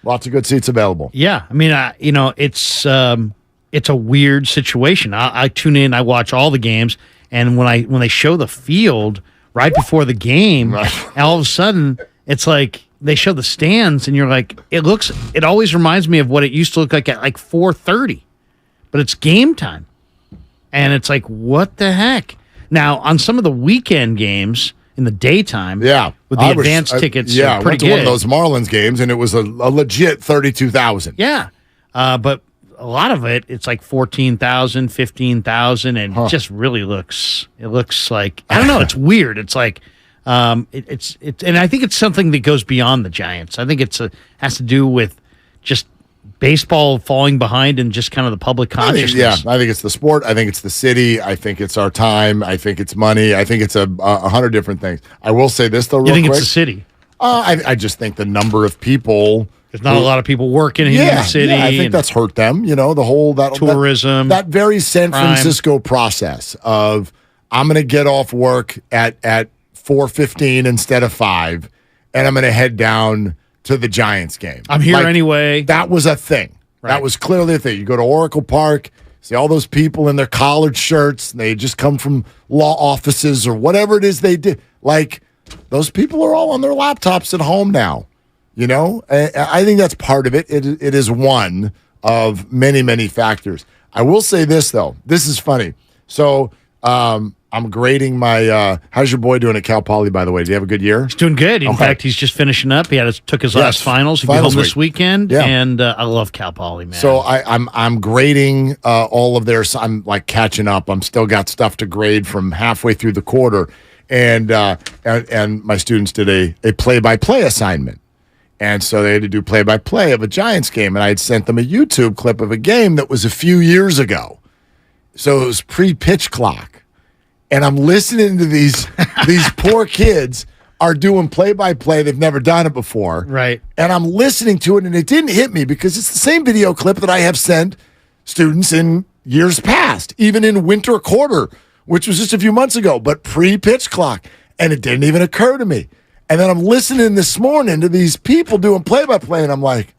Lots of good seats available. Yeah. I mean, it's a weird situation. I tune in, I watch all the games, and when they show the field right before the game, all of a sudden it's like they show the stands, and you're like, it always reminds me of what it used to look like at like 4:30, but it's game time. And it's like, what the heck? Now, on some of the weekend games, in the daytime, with the advanced tickets, I pretty went to good. one of those Marlins games, and it was a legit 32,000. Yeah, but a lot of it's like 14,000, 15,000, and it just really looks. It looks like, I don't know. It's weird. It's like it's and I think it's something that goes beyond the Giants. I think has to do with just baseball falling behind and just kind of the public consciousness. I think it's the sport. I think it's the city. I think it's our time. I think it's money. I think it's a 100 different things. I will say this, though, real quick. You think it's the city? I just think the number of people. There's not a lot of people working in the city. Yeah, I think that's hurt them. The whole tourism. That very San Francisco process of I'm going to get off work at 4:15 instead of 5, and I'm going to head down to the Giants game. I'm here anyway. That was a thing. Right. That was clearly a thing. You go to Oracle Park, see all those people in their collared shirts, and they just come from law offices or whatever it is they did. Like, those people are all on their laptops at home now. I think that's part of it. It is one of many, many factors. I will say this, though. This is funny. So, I'm grading my. How's your boy doing at Cal Poly, by the way? Did he have a good year? He's doing good. In fact, he's just finishing up. He took his last finals. He'll be home this weekend, and I love Cal Poly, man. So I'm grading all of theirs. I'm like catching up. I'm still got stuff to grade from halfway through the quarter, and my students did a play-by-play assignment, and so they had to do play-by-play of a Giants game, and I had sent them a YouTube clip of a game that was a few years ago, so it was pre-pitch clock. And I'm listening to these poor kids are doing play-by-play. They've never done it before. Right. And I'm listening to it, and it didn't hit me because it's the same video clip that I have sent students in years past, even in winter quarter, which was just a few months ago, but pre-pitch clock. And it didn't even occur to me. And then I'm listening this morning to these people doing play-by-play, and I'm like,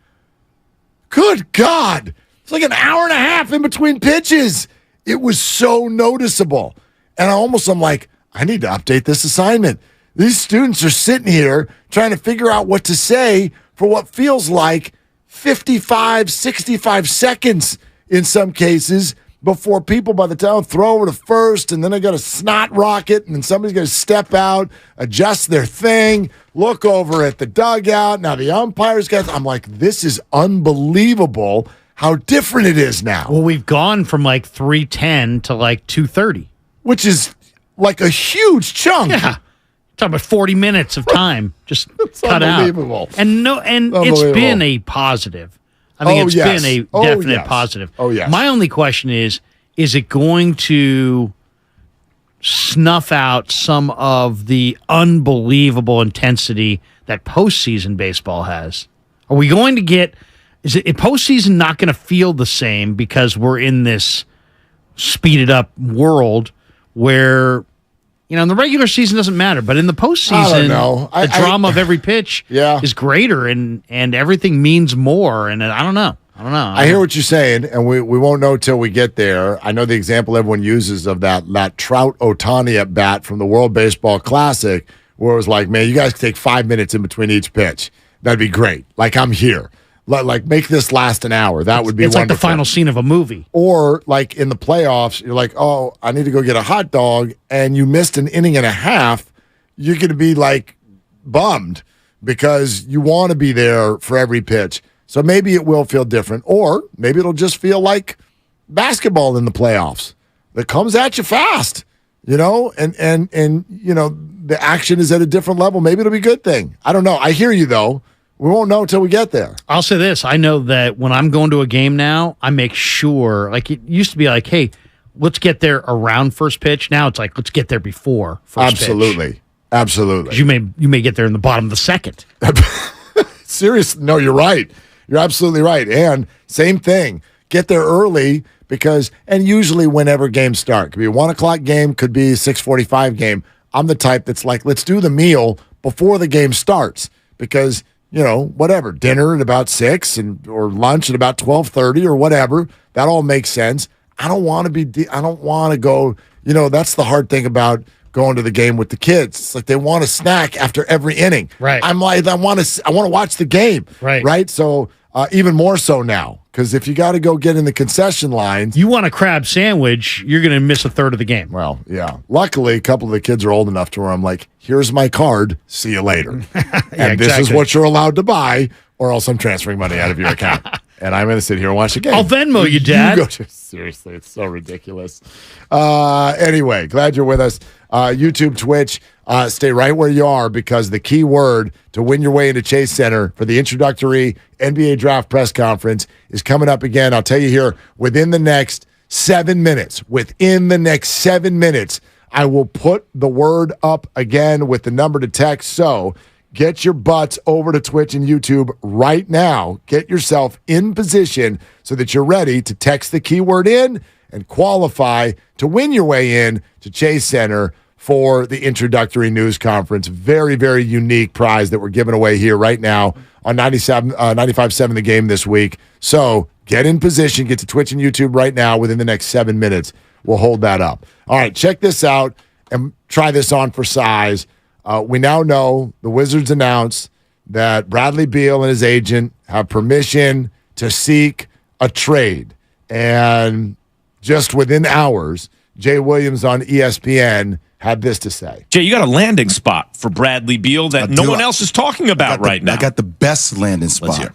good God. It's like an hour and a half in between pitches. It was so noticeable. And I'm like, I need to update this assignment. These students are sitting here trying to figure out what to say for what feels like 55, 65 seconds in some cases before people by the time throw over to first, and then they got to snot rocket, and then somebody's got to step out, adjust their thing, look over at the dugout. Now the umpires I'm like, this is unbelievable how different it is now. Well, we've gone from like 3:10 to like 2:30. Which is like a huge chunk. Yeah. Talking about 40 minutes of time just cut unbelievable. Out. And it's been a positive. I think it's been a definite positive. Oh, yes. My only question is it going to snuff out some of the unbelievable intensity that postseason baseball has? Are we going to get is postseason not going to feel the same because we're in this speeded up world where in the regular season doesn't matter, but in the postseason, I don't know. The drama of every pitch is greater, and everything means more. And I don't know. I hear what you're saying, and we won't know till we get there. I know the example everyone uses of that Trout Ohtani at bat from the World Baseball Classic, where it was like, man, you guys could take 5 minutes in between each pitch. That'd be great. Like, I'm here. Like, make this last an hour. That would be It's wonderful. like the final scene of a movie. Or, like, in the playoffs, you're like, oh, I need to go get a hot dog, and you missed an inning and a half. You're going to be, like, bummed because you want to be there for every pitch. So maybe it will feel different. Or maybe it'll just feel like basketball in the playoffs that comes at you fast, and the action is at a different level. Maybe it'll be a good thing. I don't know. I hear you, though. We won't know until we get there. I'll say this. I know that when I'm going to a game now, I make sure, like it used to be like, hey, let's get there around first pitch. Now it's like, let's get there before first pitch. Absolutely. 'Cause you may get there in the bottom of the second. Seriously. No, you're right. You're absolutely right. And same thing. Get there early and usually whenever games start. Could be a 1 o'clock game, could be a 6:45 game. I'm the type that's like, let's do the meal before the game starts because whatever, dinner at about 6 or lunch at about 12:30 or whatever. That all makes sense. I don't want to go, that's the hard thing about going to the game with the kids. It's like they want a snack after every inning. Right. I'm like, I want to watch the game. Right. So even more so now, because if you got to go get in the concession lines. You want a crab sandwich, you're going to miss a third of the game. Well, yeah. Luckily, a couple of the kids are old enough to where I'm like, here's my card. See you later. This is what you're allowed to buy, or else I'm transferring money out of your account. And I'm going to sit here and watch the game. I'll Venmo you, Dad. Seriously, it's so ridiculous. Anyway, glad you're with us. YouTube, Twitch, stay right where you are because the key word to win your way into Chase Center for the introductory NBA Draft Press Conference is coming up again. I'll tell you here, within the next 7 minutes, I will put the word up again with the number to text. So get your butts over to Twitch and YouTube right now. Get yourself in position so that you're ready to text the keyword in and qualify to win your way in to Chase Center for the introductory news conference. Very, very unique prize that we're giving away here right now on 95.7 The Game this week. So get in position, get to Twitch and YouTube right now within the next 7 minutes. We'll hold that up. All right, check this out and try this on for size. We now know the Wizards announced that Bradley Beal and his agent have permission to seek a trade. And just within hours, Jay Williams on ESPN had this to say. Jay, you got a landing spot for Bradley Beal that no one else is talking about right now. I got the best landing spot.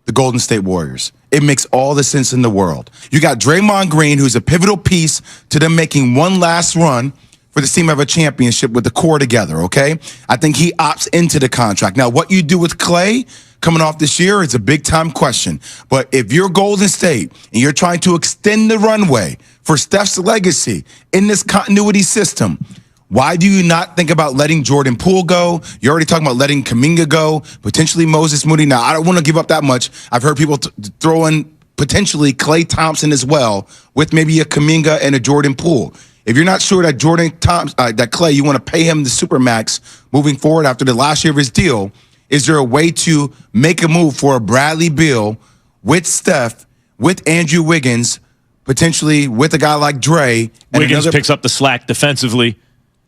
The Golden State Warriors. It makes all the sense in the world. You got Draymond Green, who's a pivotal piece to them making one last run for the team to have a championship with the core together, okay? I think he opts into the contract. Now, what you do with Clay coming off this year is a big-time question. But if you're Golden State and you're trying to extend the runway for Steph's legacy in this continuity system, why do you not think about letting Jordan Poole go? You're already talking about letting Kuminga go, potentially Moses Moody. Now, I don't want to give up that much. I've heard people throw in potentially Klay Thompson as well with maybe a Kuminga and a Jordan Poole. If you're not sure that that Klay, you want to pay him the supermax moving forward after the last year of his deal, is there a way to make a move for a Bradley Beal with Steph, with Andrew Wiggins, potentially with a guy like Dre? And Wiggins picks up the slack defensively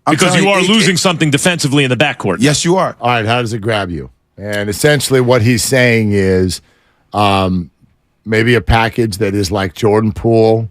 because you are losing something defensively in the backcourt. Yes, you are. All right, how does it grab you? And essentially what he's saying is maybe a package that is like Jordan Poole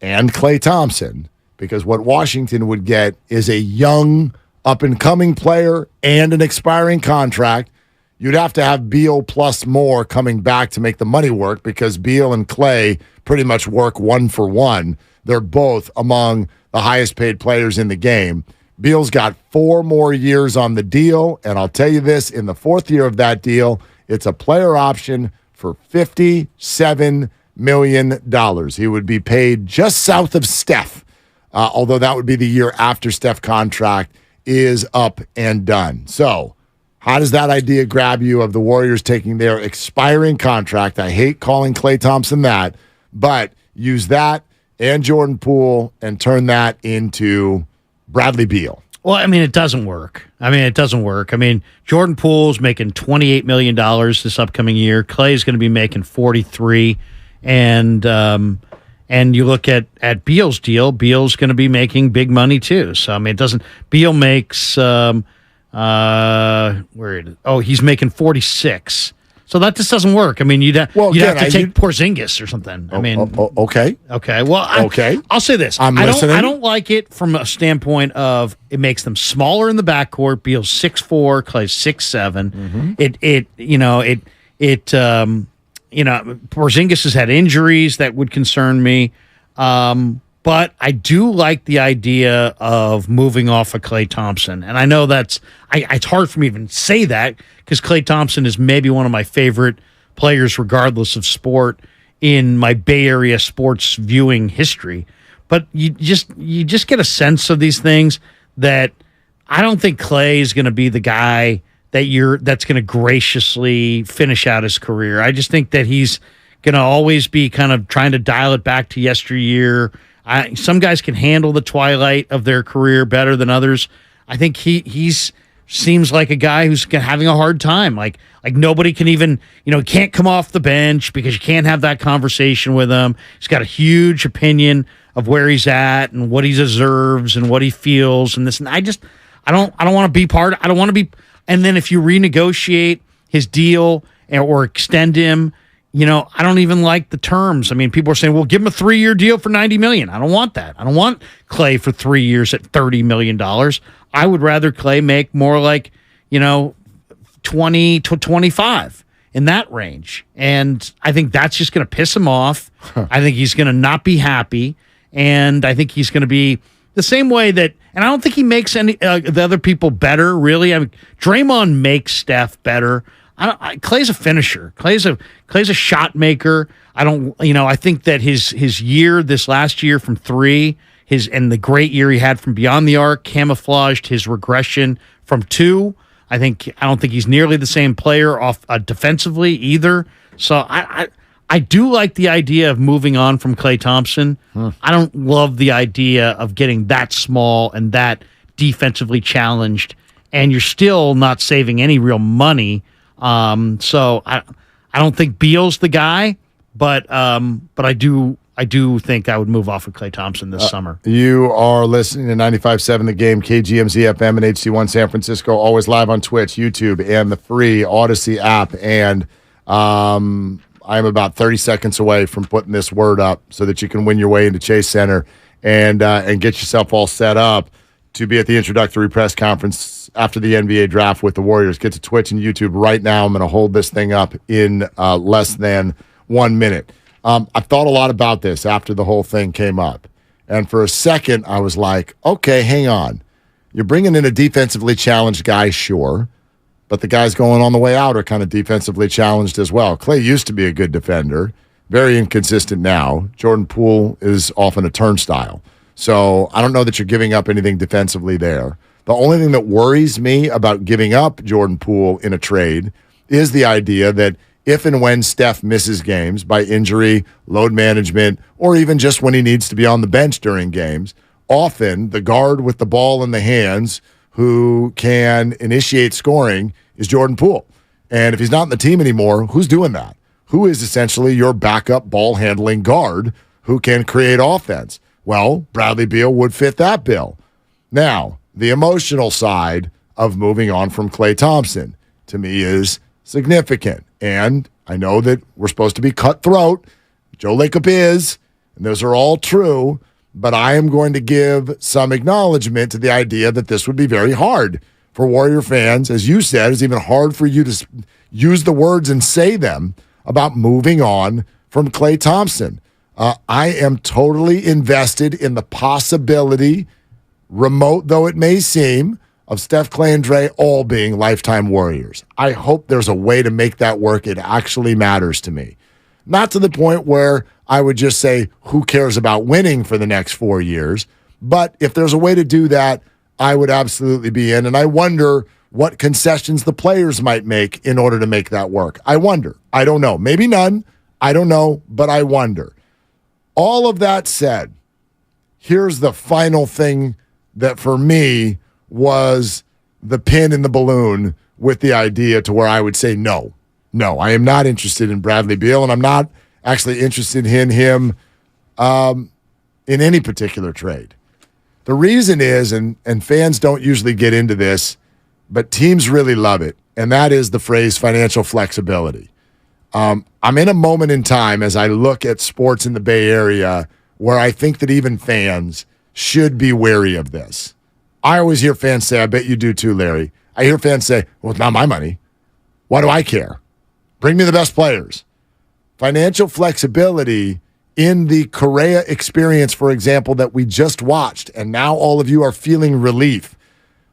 and Klay Thompson, because what Washington would get is a young, up-and-coming player and an expiring contract. You'd have to have Beal plus more coming back to make the money work because Beal and Klay pretty much work one for one. They're both among the highest-paid players in the game. Beal's got 4 more years on the deal, and I'll tell you this, in the 4th year of that deal, it's a player option for $57 million. He would be paid just south of Steph, although that would be the year after Steph's contract is up and done. So how does that idea grab you of the Warriors taking their expiring contract? I hate calling Klay Thompson that, but use that and Jordan Poole and turn that into Bradley Beal. Well, I mean, it doesn't work. Jordan Poole's making $28 million this upcoming year. Clay's going to be making 43, and you look at Beal's deal. Beal's going to be making big money too. So it doesn't. Beal makes he's making 46. So that just doesn't work. You'd have to take Porzingis or something. Okay. Okay. Well, I'll say this. I'm listening. I don't like it from a standpoint of it makes them smaller in the backcourt. Beal's 6'4", Clay's 6'7". Porzingis has had injuries that would concern me. But I do like the idea of moving off of Klay Thompson. And I know it's hard for me to even say that because Klay Thompson is maybe one of my favorite players, regardless of sport, in my Bay Area sports viewing history. But you just get a sense of these things that I don't think Klay is going to be the guy that's going to graciously finish out his career. I just think that he's going to always be kind of trying to dial it back to yesteryear. Some guys can handle the twilight of their career better than others. I think he's seems like a guy who's having a hard time. Like nobody can even, can't come off the bench because you can't have that conversation with him. He's got a huge opinion of where he's at and what he deserves and what he feels and this. And I don't want to be part. I don't want to be. And then if you renegotiate his deal or extend him, I don't even like the terms. People are saying, well, give him a 3-year deal for $90 million. I don't want that. I don't want Klay for 3 years at $30 million. I would rather Klay make more like, 20 to 25 in that range. And I think that's just going to piss him off. I think he's going to not be happy. And I think he's going to be the same way that, and I don't think he makes any the other people better, really. Draymond makes Steph better. Clay's a finisher. Clay's a shot maker. I think that his year this last year from 3, and the great year he had from beyond the arc camouflaged his regression from 2. I don't think he's nearly the same player off defensively either. So I do like the idea of moving on from Klay Thompson. I don't love the idea of getting that small and that defensively challenged, and you're still not saving any real money. So I don't think Beal's the guy, but I do think I would move off of Klay Thompson this summer. You are listening to 95.7 The Game, KGMZ FM and HD1 San Francisco, always live on Twitch, YouTube, and the free Odyssey app. And I'm about 30 seconds away from putting this word up so that you can win your way into Chase Center and get yourself all set up to be at the introductory press conference after the NBA draft with the Warriors. Get to Twitch and YouTube right now. I'm going to hold this thing up in less than 1 minute. I've thought a lot about this after the whole thing came up. And for a second, I was like, okay, hang on. You're bringing in a defensively challenged guy, sure. But the guys going on the way out are kind of defensively challenged as well. Klay used to be a good defender. Very inconsistent now. Jordan Poole is often a turnstile. So I don't know that you're giving up anything defensively there. The only thing that worries me about giving up Jordan Poole in a trade is the idea that if and when Steph misses games by injury, load management, or even just when he needs to be on the bench during games, often the guard with the ball in the hands who can initiate scoring is Jordan Poole. And if he's not in the team anymore, who's doing that? Who is essentially your backup ball-handling guard who can create offense? Well, Bradley Beal would fit that bill. Now, the emotional side of moving on from Klay Thompson, to me, is significant. And I know that we're supposed to be cutthroat. Joe Lacob is, and those are all true. But I am going to give some acknowledgement to the idea that this would be very hard for Warrior fans. As you said, it's even hard for you to use the words and say them about moving on from Klay Thompson. I am totally invested in the possibility, remote though it may seem, of Steph, Klay, and Dre all being lifetime Warriors. I hope there's a way to make that work. It actually matters to me. Not to the point where I would just say, who cares about winning for the next 4 years? But if there's a way to do that, I would absolutely be in. And I wonder what concessions the players might make in order to make that work. I wonder. I don't know. Maybe none. I don't know, but I wonder. All of that said, here's the final thing that for me was the pin in the balloon with the idea to where I would say no, I am not interested in Bradley Beal, and I'm not actually interested in him in any particular trade. The reason is, and fans don't usually get into this, but teams really love it, and that is the phrase financial flexibility. I'm in a moment in time as I look at sports in the Bay Area where I think that even fans should be wary of this. I always hear fans say, I bet you do too, Larry. I hear fans say, well, it's not my money. Why do I care? Bring me the best players. Financial flexibility in the Correa experience, for example, that we just watched, and now all of you are feeling relief.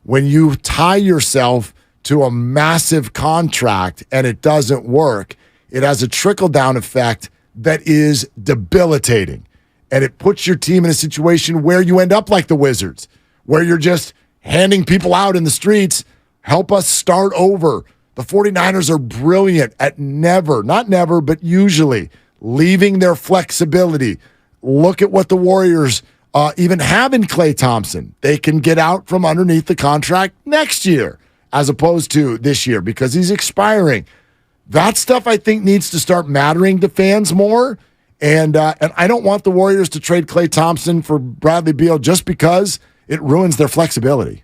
When you tie yourself to a massive contract and it doesn't work, it has a trickle-down effect that is debilitating. And it puts your team in a situation where you end up like the Wizards, where you're just handing people out in the streets, help us start over. The 49ers are brilliant at not never, but usually leaving their flexibility. Look at what the Warriors even have in Klay Thompson. They can get out from underneath the contract next year as opposed to this year because he's expiring. That stuff, I think, needs to start mattering to fans more. And I don't want the Warriors to trade Klay Thompson for Bradley Beal just because it ruins their flexibility.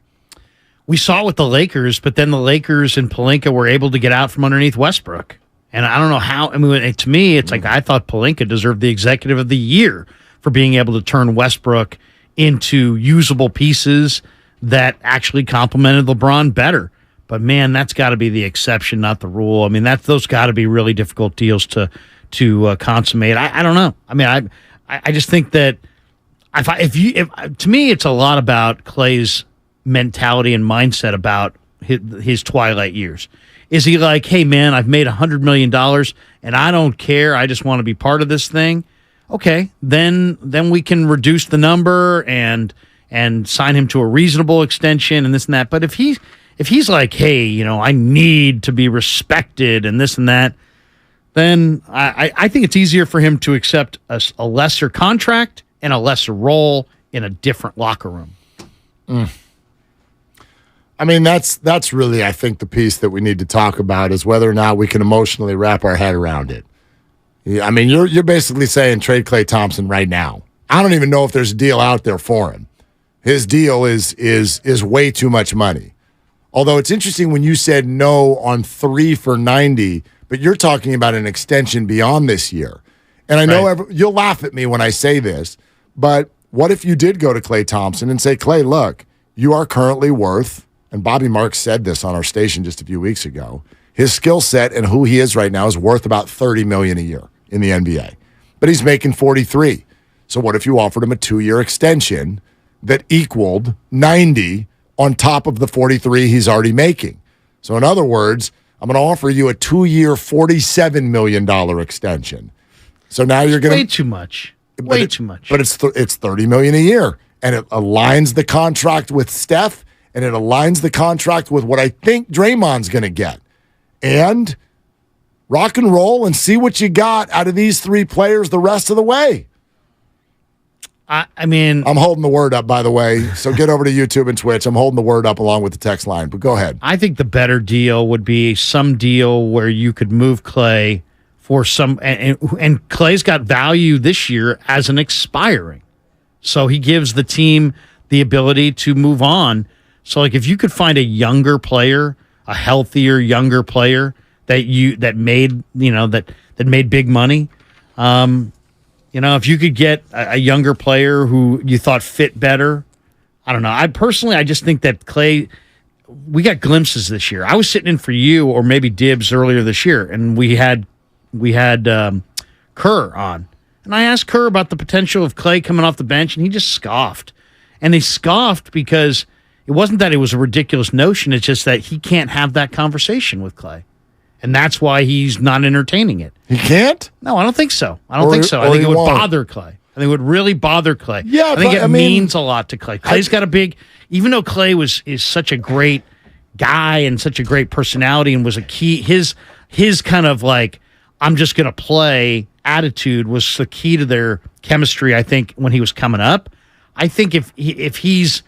We saw it with the Lakers, but then the Lakers and Pelinka were able to get out from underneath Westbrook. And I don't know how. I mean, to me, it's like I thought Pelinka deserved the Executive of the Year for being able to turn Westbrook into usable pieces that actually complemented LeBron better. But, man, that's got to be the exception, not the rule. I mean, those got to be really difficult deals to consummate. I don't know. I mean, I just think that if to me, it's a lot about Klay's mentality and mindset about his twilight years. Is he like, hey, man, I've made $100 million and I don't care. I just want to be part of this thing. Okay, then we can reduce the number and sign him to a reasonable extension and this and that. But if he's like, hey, I need to be respected and this and that, then I think it's easier for him to accept a lesser contract and a lesser role in a different locker room. I mean, that's really, I think, the piece that we need to talk about is whether or not we can emotionally wrap our head around it. I mean, you're basically saying trade Klay Thompson right now. I don't even know if there's a deal out there for him. His deal is way too much money. Although it's interesting when you said no on 3 for $90, but you're talking about an extension beyond this year. And I know you'll laugh at me when I say this, but what if you did go to Klay Thompson and say, Klay, look, you are currently worth, and Bobby Marks said this on our station just a few weeks ago, his skill set and who he is right now is worth about $30 million a year in the NBA. But he's making 43. So what if you offered him a 2-year extension that equaled 90 on top of the 43 he's already making? So in other words, I'm going to offer you a 2-year, $47 million extension. So now you're going to... Way too much. Way too much. But it's $30 million a year. And it aligns the contract with Steph, and it aligns the contract with what I think Draymond's going to get. And rock and roll and see what you got out of these 3 players the rest of the way. I mean... I'm holding the word up, by the way, so get over to YouTube and Twitch. I'm holding the word up along with the text line, but go ahead. I think the better deal would be some deal where you could move Klay for some... And Klay's got value this year as an expiring. So he gives the team the ability to move on. So, like, if you could find a younger player, a healthier younger player that made big money, if you could get a younger player who you thought fit better, I don't know. I just think that Klay, we got glimpses this year. I was sitting in for you or maybe Dibs earlier this year, and we had Kerr on. And I asked Kerr about the potential of Klay coming off the bench, and he just scoffed. And they scoffed because it wasn't that it was a ridiculous notion. It's just that he can't have that conversation with Klay. And that's why he's not entertaining it. He can't? No, I don't think so. I think it would bother Klay. I think it would really bother Klay. Yeah, I think it means a lot to Klay. Klay's got a big, even though Klay is such a great guy and such a great personality and was a key, his kind of like, I'm just going to play attitude was the key to their chemistry, I think, when he was coming up. I think if he's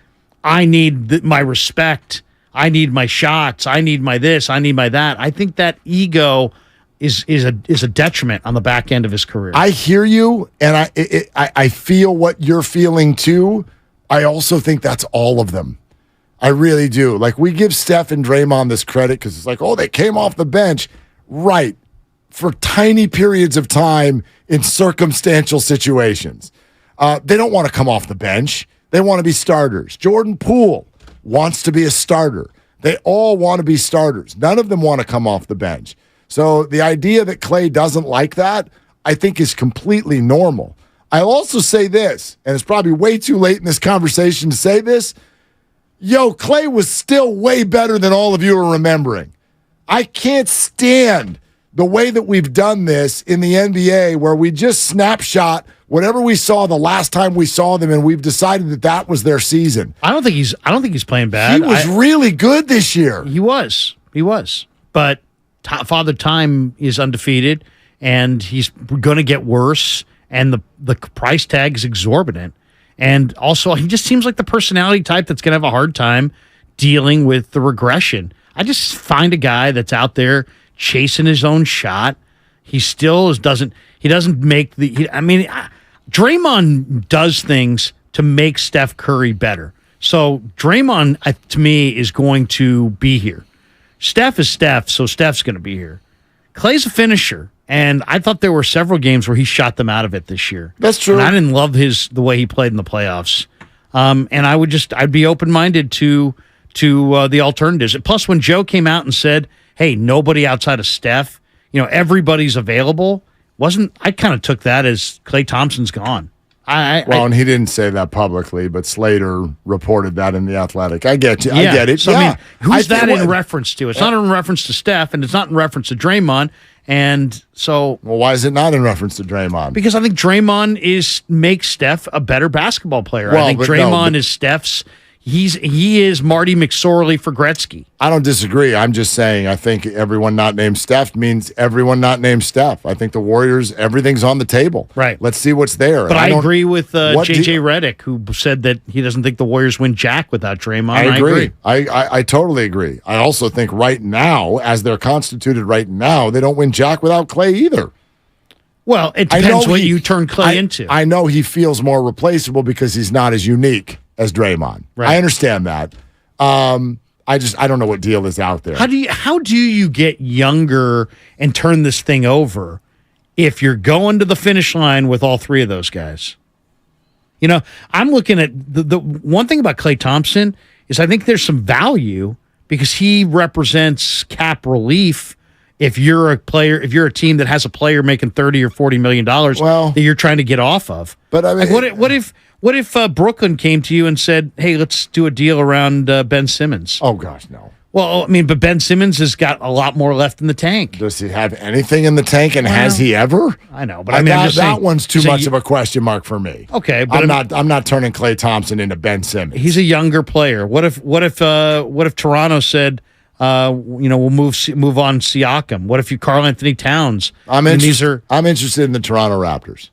I need my respect. I need my shots. I need my this. I need my that. I think that ego is a detriment on the back end of his career. I hear you, and I feel what you're feeling too. I also think that's all of them. I really do. Like, we give Steph and Draymond this credit because it's like, oh, they came off the bench. Right. For tiny periods of time in circumstantial situations. They don't want to come off the bench. They want to be starters. Jordan Poole wants to be a starter. They all want to be starters. None of them want to come off the bench. So the idea that Klay doesn't like that, I think, is completely normal. I'll also say this, and it's probably way too late in this conversation to say this. Klay was still way better than all of you are remembering. I can't stand the way that we've done this in the NBA, where we just snapshot whatever we saw the last time we saw them, and we've decided that was their season. I don't think he's playing bad. He was really good this year. He was. But Father Time is undefeated, and he's going to get worse, and the price tag is exorbitant. And also, he just seems like the personality type that's going to have a hard time dealing with the regression. I just find a guy that's out there chasing his own shot. He still doesn't make Draymond does things to make Steph Curry better. So Draymond, to me, is going to be here. Steph is Steph, so Steph's going to be here. Klay's a finisher, and I thought there were several games where he shot them out of it this year. That's true. And I didn't love the way he played in the playoffs. And I'd be open-minded to the alternatives. Plus, when Joe came out and said, hey, nobody outside of Steph, everybody's available, I kind of took that as Klay Thompson's gone. And he didn't say that publicly, but Slater reported that in The Athletic. I get you. Yeah. I get it. So, yeah. I mean, who's that in reference to? It's not in reference to Steph, and it's not in reference to Draymond. And so... Well, why is it not in reference to Draymond? Because I think Draymond makes Steph a better basketball player. I think Draymond is Steph's... He is Marty McSorley for Gretzky. I don't disagree. I'm just saying I think everyone not named Steph means everyone not named Steph. I think the Warriors, everything's on the table. Right. Let's see what's there. But I agree with J.J. Redick, who said that he doesn't think the Warriors win jack without Draymond. I agree. I totally agree. I also think right now, as they're constituted right now, they don't win jack without Klay either. Well, it depends what you turn Klay into. I know he feels more replaceable because he's not as unique as Draymond. Right. I understand that. I don't know what deal is out there. How do you get younger and turn this thing over if you're going to the finish line with all three of those guys? I'm looking at the one thing about Klay Thompson is I think there's some value because he represents cap relief. If you're a team that has a player making $30 or $40 million that you're trying to get off of. But I mean, what if Brooklyn came to you and said, "Hey, let's do a deal around Ben Simmons"? Oh gosh, no. Well, I mean, but Ben Simmons has got a lot more left in the tank. Does he have anything in the tank, and has he ever? I know, but that one's too much of a question mark for me. Okay, but I'm not turning Klay Thompson into Ben Simmons. He's a younger player. What if Toronto said, we'll move on Siakam? What if you Karl Anthony Towns? I'm interested in the Toronto Raptors.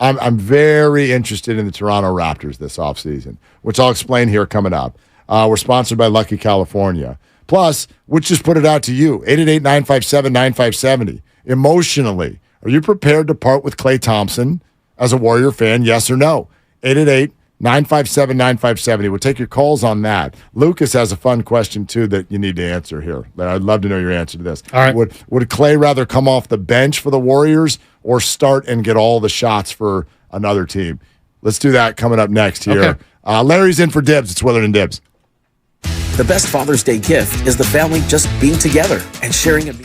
I'm very interested in the Toronto Raptors this offseason, which I'll explain here coming up. We're sponsored by Lucky California. Plus, which just put it out to you, 888-957-9570. Emotionally, are you prepared to part with Klay Thompson as a Warrior fan, yes or no? 888-957-9570. We'll take your calls on that. Lucas has a fun question, too, that you need to answer here. I'd love to know your answer to this. All right. Would Klay rather come off the bench for the Warriors or start and get all the shots for another team? Let's do that coming up next here. Okay. Larry's in for Dibs. It's Willard and Dibs. The best Father's Day gift is the family just being together and sharing a meal.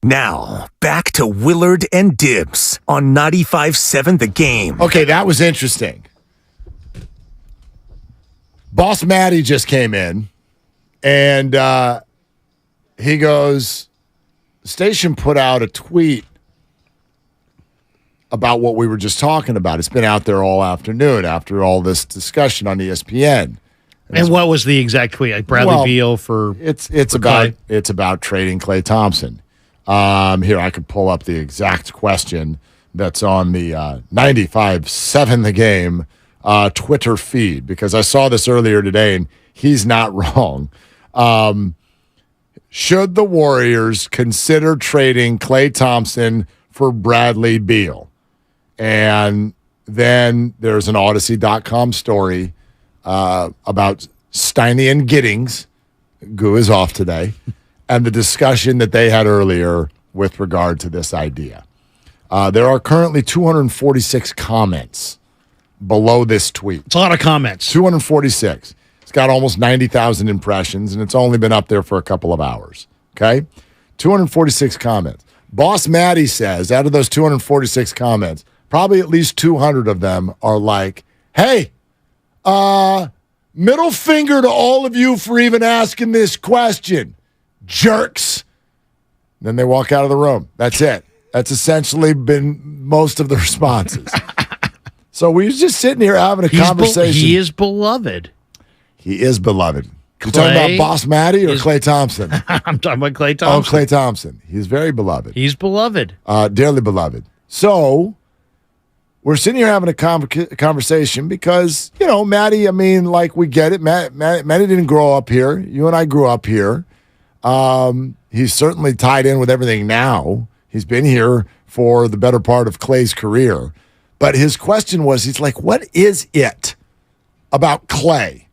Now, back to Willard and Dibs on 95.7 The Game. Okay, that was interesting. Boss Matty just came in, and he goes, the station put out a tweet about what we were just talking about. It's been out there all afternoon after all this discussion on ESPN. And what was the exact tweet? Like Bradley Beal for it's for about Klay? it's about trading Klay Thompson. Here, I could pull up the exact question that's on the 95.7 The Game Twitter feed, because I saw this earlier today, and he's not wrong. Should the Warriors consider trading Klay Thompson for Bradley Beal? And then there's an Odyssey.com story about Steiny and Giddings. Goo is off today. And the discussion that they had earlier with regard to this idea. There are currently 246 comments below this tweet. It's a lot of comments. 246. It's got almost 90,000 impressions, and it's only been up there for a couple of hours. Okay? 246 comments. Boss Matty says, out of those 246 comments, probably at least 200 of them are like, hey, middle finger to all of you for even asking this question. Jerks. Then they walk out of the room. That's it. That's essentially been most of the responses. So we're just sitting here having a conversation. He is beloved. He is beloved. You talking about Boss Matty or Klay Thompson? I'm talking about Klay Thompson. Oh, Klay Thompson. He's very beloved. He's beloved. Dearly beloved. So we're sitting here having a conversation because, you know, Matty, I mean, like, we get it. Matty didn't grow up here. You and I grew up here. He's certainly tied in with everything now. He's been here for the better part of Klay's career. But his question was, he's like, what is it about Klay?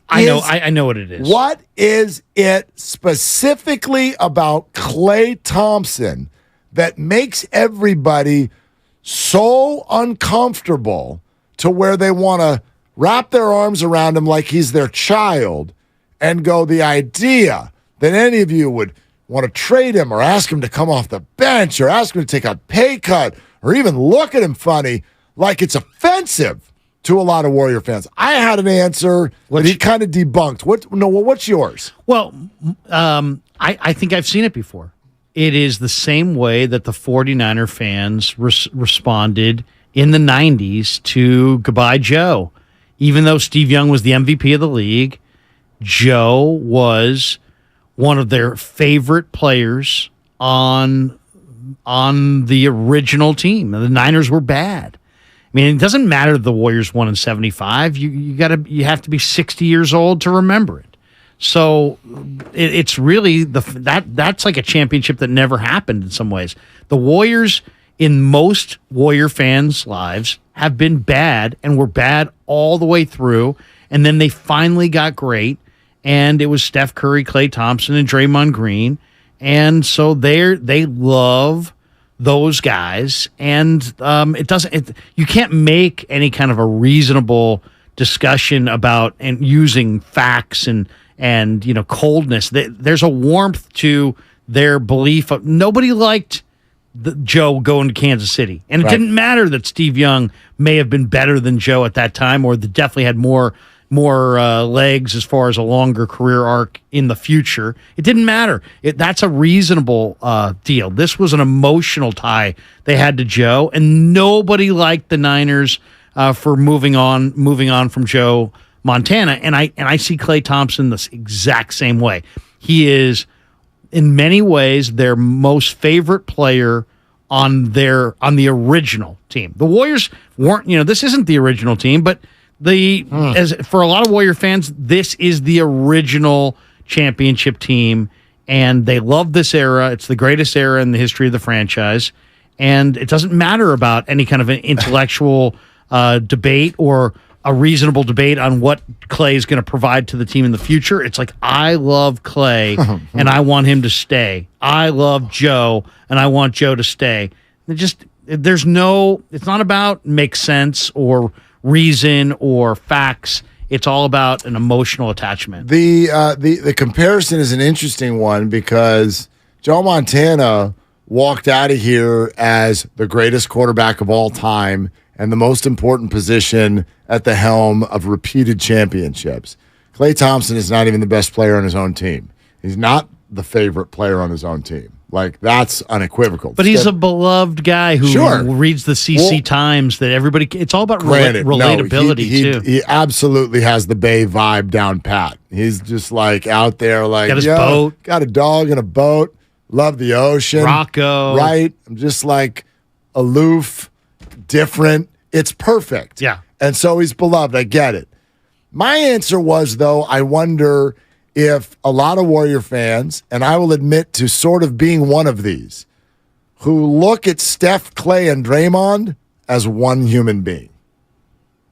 I know what it is. What is it specifically about Klay Thompson that makes everybody so uncomfortable to where they want to wrap their arms around him like he's their child and go, the idea that any of you would want to trade him or ask him to come off the bench or ask him to take a pay cut or even look at him funny, like it's offensive to a lot of Warrior fans. I had an answer that he kind of debunked. What's yours? Well, I think I've seen it before. It is the same way that the 49er fans responded in the 90s to Goodbye Joe. Even though Steve Young was the MVP of the league, Joe was one of their favorite players on the original team. The Niners were bad. I mean, it doesn't matter that the Warriors won in 75. You have to be 60 years old to remember it. So it's really that's like a championship that never happened in some ways. The Warriors, in most Warrior fans' lives, have been bad and were bad all the way through. And then they finally got great. And it was Steph Curry, Klay Thompson, and Draymond Green. And so they love those guys. And you can't make any kind of a reasonable discussion about and using facts and coldness. There's a warmth to their belief of nobody liked Joe going to Kansas City. And it didn't matter that Steve Young may have been better than Joe at that time, or that definitely had more legs as far as a longer career arc in the future. It didn't matter. That's a reasonable deal. This was an emotional tie they had to Joe, and nobody liked the Niners for moving on from Joe Montana. And I see Klay Thompson the exact same way. He is, in many ways, their most favorite player on the original team. The Warriors weren't, this isn't the original team, but as for a lot of Warrior fans, this is the original championship team, and they love this era. It's the greatest era in the history of the franchise, and it doesn't matter about any kind of an intellectual debate or a reasonable debate on what Klay is going to provide to the team in the future. It's like, I love Klay, and I want him to stay. I love Joe, and I want Joe to stay. It's not about make sense or reason or facts. It's all about an emotional attachment. The comparison is an interesting one because Joe Montana walked out of here as the greatest quarterback of all time and the most important position at the helm of repeated championships. Klay Thompson is not even the best player on his own team. He's not the favorite player on his own team. Like, that's unequivocal. But he's a beloved guy who reads the CC Times that everybody, it's all about relatability, too. He absolutely has the Bay vibe down pat. He's just like out there, like, got his boat. Got a dog and a boat, love the ocean. Rocco. Right? I'm just like aloof, different. It's perfect. Yeah. And so he's beloved. I get it. My answer was, though, I wonder if a lot of Warrior fans, and I will admit to sort of being one of these, who look at Steph, Klay, and Draymond as one human being.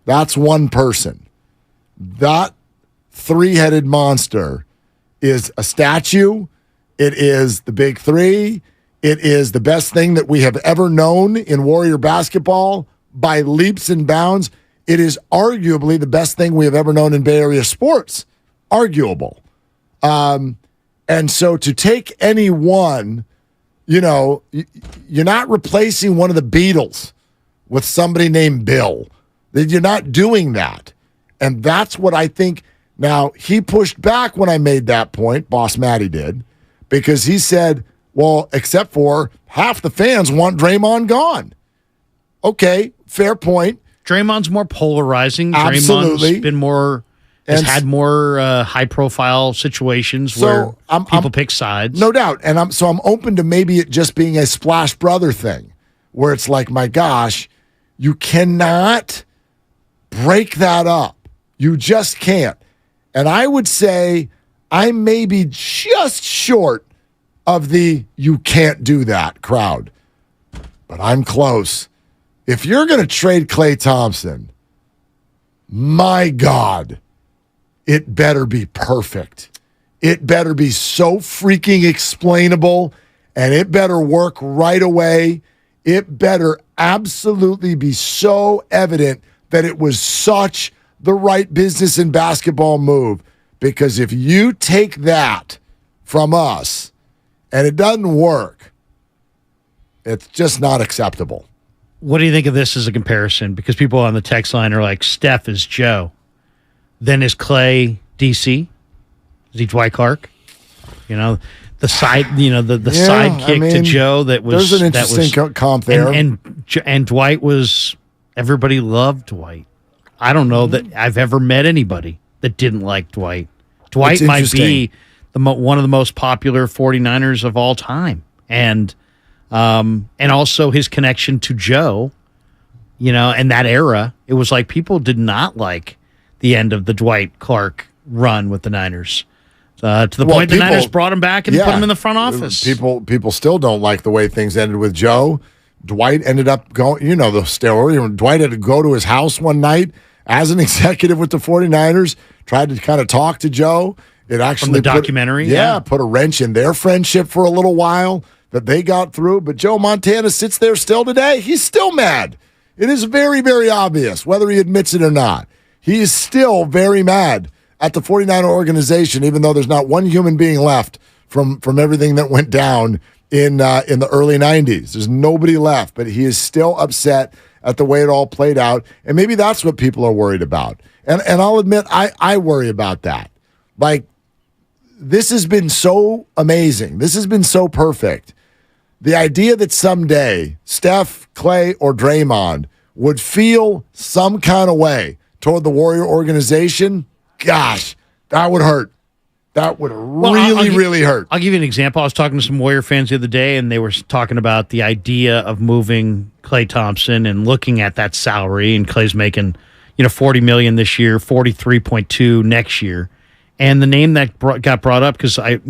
That's one person. That three-headed monster is a statue. It is the big three. It is the best thing that we have ever known in Warrior basketball by leaps and bounds. It is arguably the best thing we have ever known in Bay Area sports. Arguable. And so to take any one, you're not replacing one of the Beatles with somebody named Bill. You're not doing that. And that's what I think. Now, he pushed back when I made that point, Boss Matty did, because he said, well, except for half the fans want Draymond gone. Okay, fair point. Draymond's more polarizing. Absolutely. Draymond's been more... has had more high-profile situations where people pick sides. No doubt. And I'm open to maybe it just being a Splash Brother thing, where it's like, my gosh, you cannot break that up. You just can't. And I would say I may be just short of the you can't do that crowd. But I'm close. If you're going to trade Klay Thompson, my God, it better be perfect. It better be so freaking explainable, and it better work right away. It better absolutely be so evident that it was such the right business and basketball move. Because if you take that from us and it doesn't work, it's just not acceptable. What do you think of this as a comparison? Because people on the text line are like, Steph is Joe. Then is Klay DC? Is he Dwight Clark? The side, the sidekick to Joe that was. There's an interesting comp there. And Dwight was, everybody loved Dwight. I don't know that I've ever met anybody that didn't like Dwight. Dwight might be one of the most popular 49ers of all time. And also his connection to Joe, and that era, it was like people did not like the end of the Dwight Clark run with the Niners. To the point the Niners brought him back and put him in the front office. People still don't like the way things ended with Joe. Dwight ended up going, the story. Dwight had to go to his house one night as an executive with the 49ers, tried to kind of talk to Joe. It actually from the documentary? Put a wrench in their friendship for a little while that they got through. But Joe Montana sits there still today. He's still mad. It is very, very obvious, whether he admits it or not. He is still very mad at the 49er organization, even though there's not one human being left from everything that went down in the early 90s. There's nobody left, but he is still upset at the way it all played out. And maybe that's what people are worried about. And I'll admit, I worry about that. Like, this has been so amazing. This has been so perfect. The idea that someday Steph, Klay, or Draymond would feel some kind of way toward the Warrior organization, gosh, that would hurt. That would really hurt. I'll give you an example. I was talking to some Warrior fans the other day, and they were talking about the idea of moving Klay Thompson and looking at that salary. And Klay's making, $40 million this year, $43.2 next year. And the name that got brought up, because I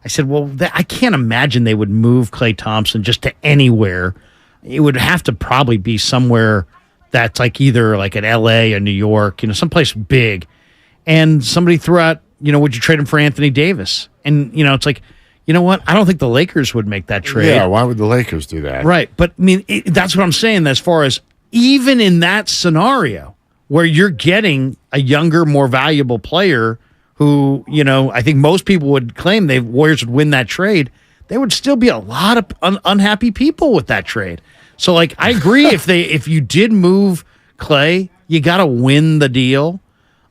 said, well, I can't imagine they would move Klay Thompson just to anywhere. It would have to probably be somewhere that's like either like an LA or New York, someplace big. And somebody threw out, would you trade him for Anthony Davis? And, it's like, you know what? I don't think the Lakers would make that trade. Yeah, why would the Lakers do that? Right. But, that's what I'm saying as far as even in that scenario where you're getting a younger, more valuable player who, I think most people would claim Warriors would win that trade, there would still be a lot of unhappy people with that trade. So, like, I agree if you did move Clay, you got to win the deal.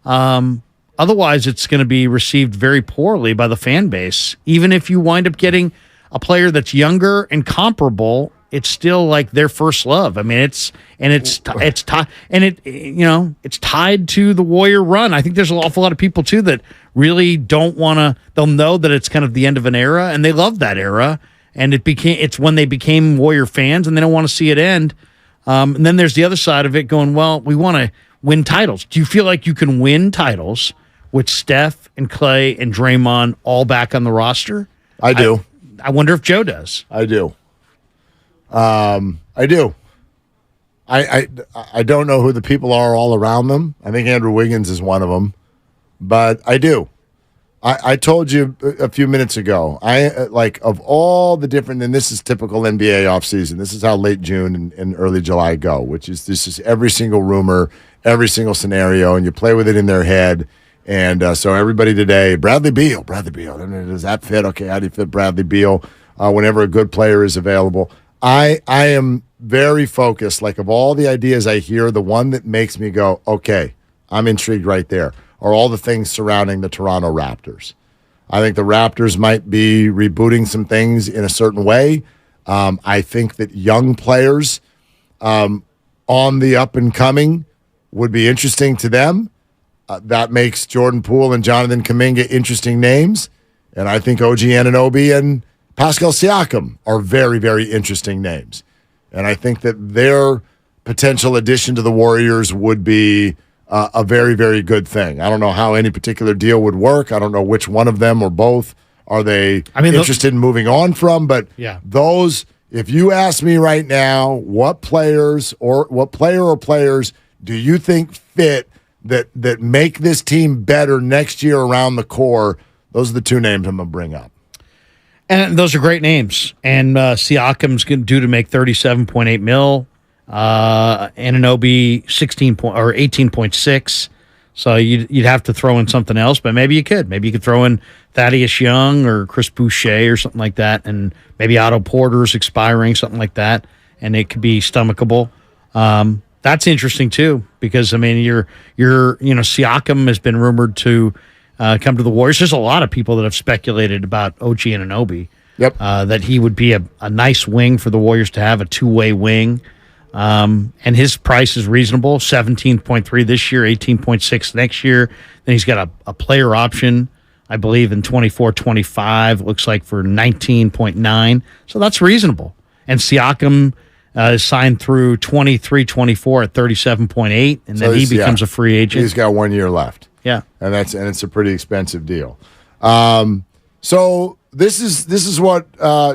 Otherwise, it's going to be received very poorly by the fan base. Even if you wind up getting a player that's younger and comparable, it's still like their first love. I mean, it's tied to the Warrior run. I think there's an awful lot of people too that really don't want to. They'll know that it's kind of the end of an era, and they love that era. And it's when they became Warrior fans, and they don't want to see it end. And then there's the other side of it, going, well, we want to win titles. Do you feel like you can win titles with Steph and Clay and Draymond all back on the roster? I do. I wonder if Joe does. I do. I do. I don't know who the people are all around them. I think Andrew Wiggins is one of them, but I do. I told you a few minutes ago, of all the different, and this is typical NBA offseason, this is how late June and early July go, which is this is every single rumor, every single scenario, and you play with it in their head. And so everybody today, Bradley Beal, does that fit? Okay, how do you fit Bradley Beal whenever a good player is available? I am very focused. Like, of all the ideas I hear, the one that makes me go, okay, I'm intrigued right there, are all the things surrounding the Toronto Raptors. I think the Raptors might be rebooting some things in a certain way. I think that young players on the up and coming would be interesting to them. That makes Jordan Poole and Jonathan Kuminga interesting names. And I think OG Anunoby and Pascal Siakam are very, very interesting names. And I think that their potential addition to the Warriors would be a very, very good thing. I don't know how any particular deal would work. I don't know which one of them or both are they interested in moving on from. But those, if you ask me right now, what player or players do you think fit that make this team better next year around the core, those are the two names I'm going to bring up. And those are great names. And Siakam's due to make $37.8 million. Anunoby 18.6. So you'd have to throw in something else, but maybe you could. Maybe you could throw in Thaddeus Young or Chris Boucher or something like that, and maybe Otto Porter's expiring, something like that, and it could be stomachable. That's interesting too, because I mean, Siakam has been rumored to come to the Warriors. There's a lot of people that have speculated about OG Anunoby. Yep. That he would be a nice wing for the Warriors to have, a two-way wing. And his price is reasonable, 17.3 this year, 18.6 next year. Then he's got a player option, I believe, in 24-25, looks like for 19.9. So that's reasonable. And Siakam is signed through 23-24 at 37.8, and then he becomes a free agent. He's got 1 year left. Yeah. And it's a pretty expensive deal. So this is what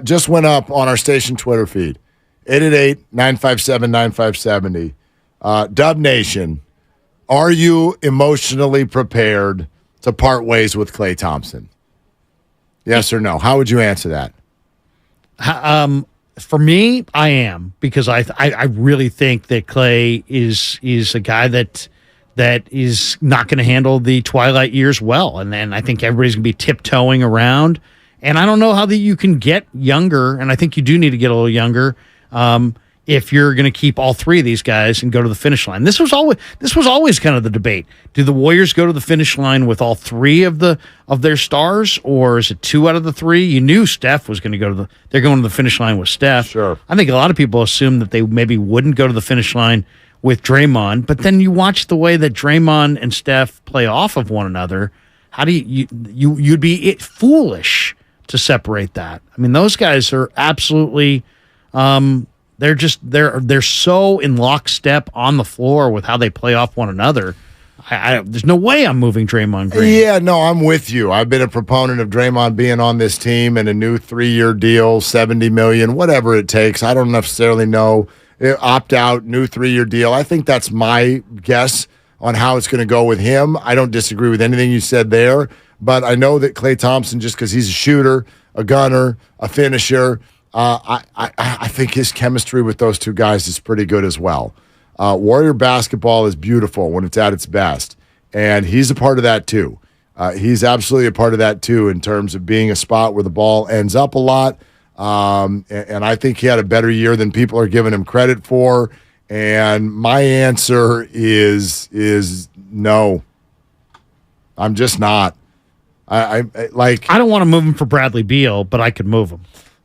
just went up on our station Twitter feed. 888-957-9570. Dub Nation, are you emotionally prepared to part ways with Klay Thompson? Yes or no? How would you answer that? For me, I am, because I really think that Klay is a guy that is not going to handle the twilight years well. And then I think everybody's going to be tiptoeing around. And I don't know how you can get younger, and I think you do need to get a little younger, if you're going to keep all three of these guys and go to the finish line. This was always kind of the debate. Do the Warriors go to the finish line with all three of their stars, or is it two out of the three? You knew Steph was going to go they're going to the finish line with Steph. Sure. I think a lot of people assumed that they maybe wouldn't go to the finish line with Draymond, but then you watch the way that Draymond and Steph play off of one another. How do you'd be foolish to separate that? I mean, those guys are absolutely they're so in lockstep on the floor with how they play off one another. There's no way I'm moving Draymond Green. Yeah, no, I'm with you. I've been a proponent of Draymond being on this team and a new 3-year deal, $70 million, whatever it takes. I don't necessarily know. Opt out, new 3-year deal. I think that's my guess on how it's going to go with him. I don't disagree with anything you said there, but I know that Klay Thompson, just because he's a shooter, a gunner, a finisher, I think his chemistry with those two guys is pretty good as well. Warrior basketball is beautiful when it's at its best, and he's a part of that too. He's absolutely a part of that too in terms of being a spot where the ball ends up a lot. And I think he had a better year than people are giving him credit for. And my answer is no. I'm just not. I don't want to move him for Bradley Beal, but I could move him.